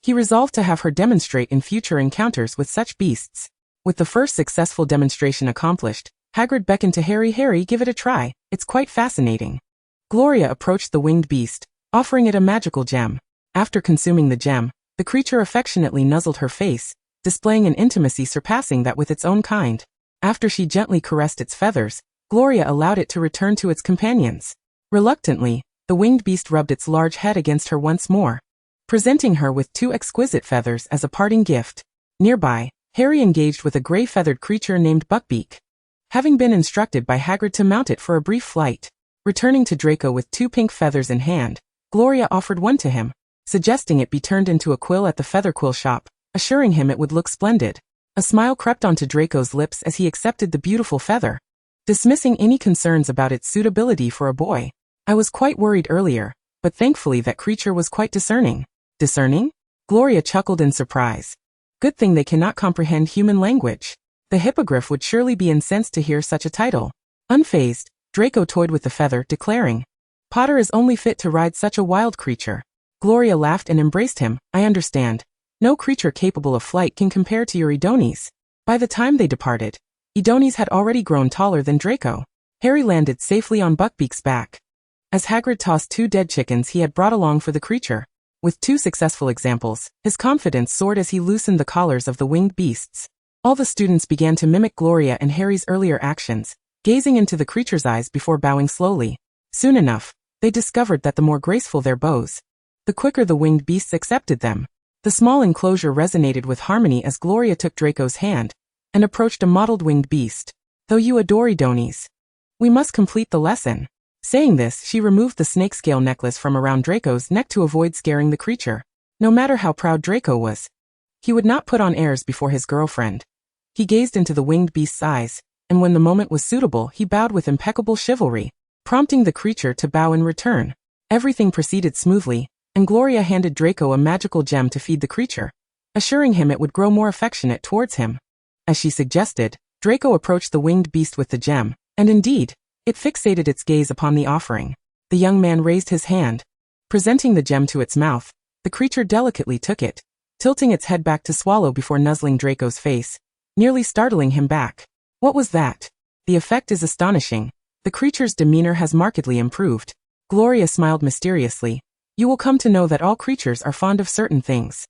He resolved to have her demonstrate in future encounters with such beasts. With the first successful demonstration accomplished, Hagrid beckoned to Harry. Harry, give it a try, it's quite fascinating. Gloria approached the winged beast, offering it a magical gem. After consuming the gem, the creature affectionately nuzzled her face, displaying an intimacy surpassing that with its own kind. After she gently caressed its feathers, Gloria allowed it to return to its companions. Reluctantly, the winged beast rubbed its large head against her once more, presenting her with 2 exquisite feathers as a parting gift. Nearby, Harry engaged with a gray-feathered creature named Buckbeak. Having been instructed by Hagrid to mount it for a brief flight, returning to Draco with 2 pink feathers in hand, Gloria offered one to him, suggesting it be turned into a quill at the feather quill shop, assuring him it would look splendid. A smile crept onto Draco's lips as he accepted the beautiful feather, dismissing any concerns about its suitability for a boy. I was quite worried earlier, but thankfully that creature was quite discerning. Discerning? Gloria chuckled in surprise. Good thing they cannot comprehend human language. The hippogriff would surely be incensed to hear such a title. Unfazed, Draco toyed with the feather, declaring, Potter is only fit to ride such a wild creature. Gloria laughed and embraced him. I understand. No creature capable of flight can compare to your Idonis. By the time they departed, Idonis had already grown taller than Draco. Harry landed safely on Buckbeak's back, as Hagrid tossed 2 dead chickens he had brought along for the creature. With 2 successful examples, his confidence soared as he loosened the collars of the winged beasts. All the students began to mimic Gloria and Harry's earlier actions, gazing into the creature's eyes before bowing slowly. Soon enough, they discovered that the more graceful their bows, the quicker the winged beasts accepted them. The small enclosure resonated with harmony as Gloria took Draco's hand and approached a mottled winged beast. Though you adore Idonis, we must complete the lesson. Saying this, she removed the snakescale necklace from around Draco's neck to avoid scaring the creature. No matter how proud Draco was, he would not put on airs before his girlfriend. He gazed into the winged beast's eyes, and when the moment was suitable, he bowed with impeccable chivalry, prompting the creature to bow in return. Everything proceeded smoothly, and Gloria handed Draco a magical gem to feed the creature, assuring him it would grow more affectionate towards him. As she suggested, Draco approached the winged beast with the gem, and indeed, it fixated its gaze upon the offering. The young man raised his hand, presenting the gem to its mouth. The creature delicately took it, tilting its head back to swallow before nuzzling Draco's face, nearly startling him back. What was that? The effect is astonishing. The creature's demeanor has markedly improved. Gloria smiled mysteriously. You will come to know that all creatures are fond of certain things.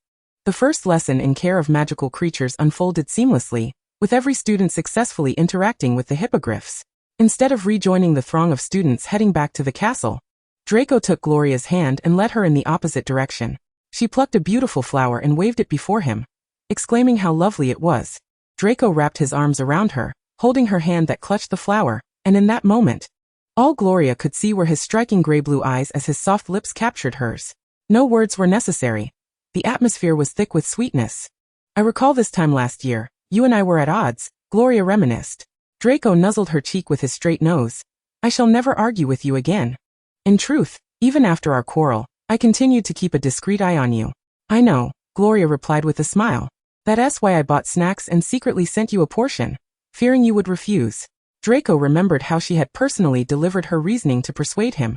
The first lesson in care of magical creatures unfolded seamlessly, with every student successfully interacting with the hippogriffs. Instead of rejoining the throng of students heading back to the castle, Draco took Gloria's hand and led her in the opposite direction. She plucked a beautiful flower and waved it before him, exclaiming how lovely it was. Draco wrapped his arms around her, holding her hand that clutched the flower, and in that moment, all Gloria could see were his striking gray-blue eyes as his soft lips captured hers. No words were necessary. The atmosphere was thick with sweetness. I recall this time last year, you and I were at odds, Gloria reminisced. Draco nuzzled her cheek with his straight nose. I shall never argue with you again. In truth, even after our quarrel, I continued to keep a discreet eye on you. I know, Gloria replied with a smile. That's why I bought snacks and secretly sent you a portion, fearing you would refuse. Draco remembered how she had personally delivered her reasoning to persuade him.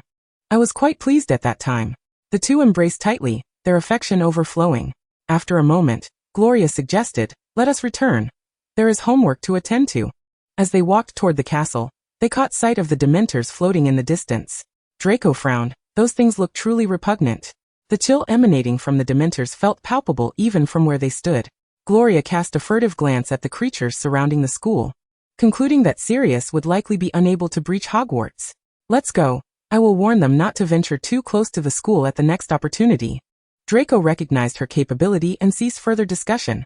I was quite pleased at that time. The two embraced tightly, their affection overflowing. After a moment, Gloria suggested, let us return. There is homework to attend to. As they walked toward the castle, they caught sight of the Dementors floating in the distance. Draco frowned. Those things looked truly repugnant. The chill emanating from the Dementors felt palpable even from where they stood. Gloria cast a furtive glance at the creatures surrounding the school, concluding that Sirius would likely be unable to breach Hogwarts. Let's go. I will warn them not to venture too close to the school at the next opportunity. Draco recognized her capability and ceased further discussion.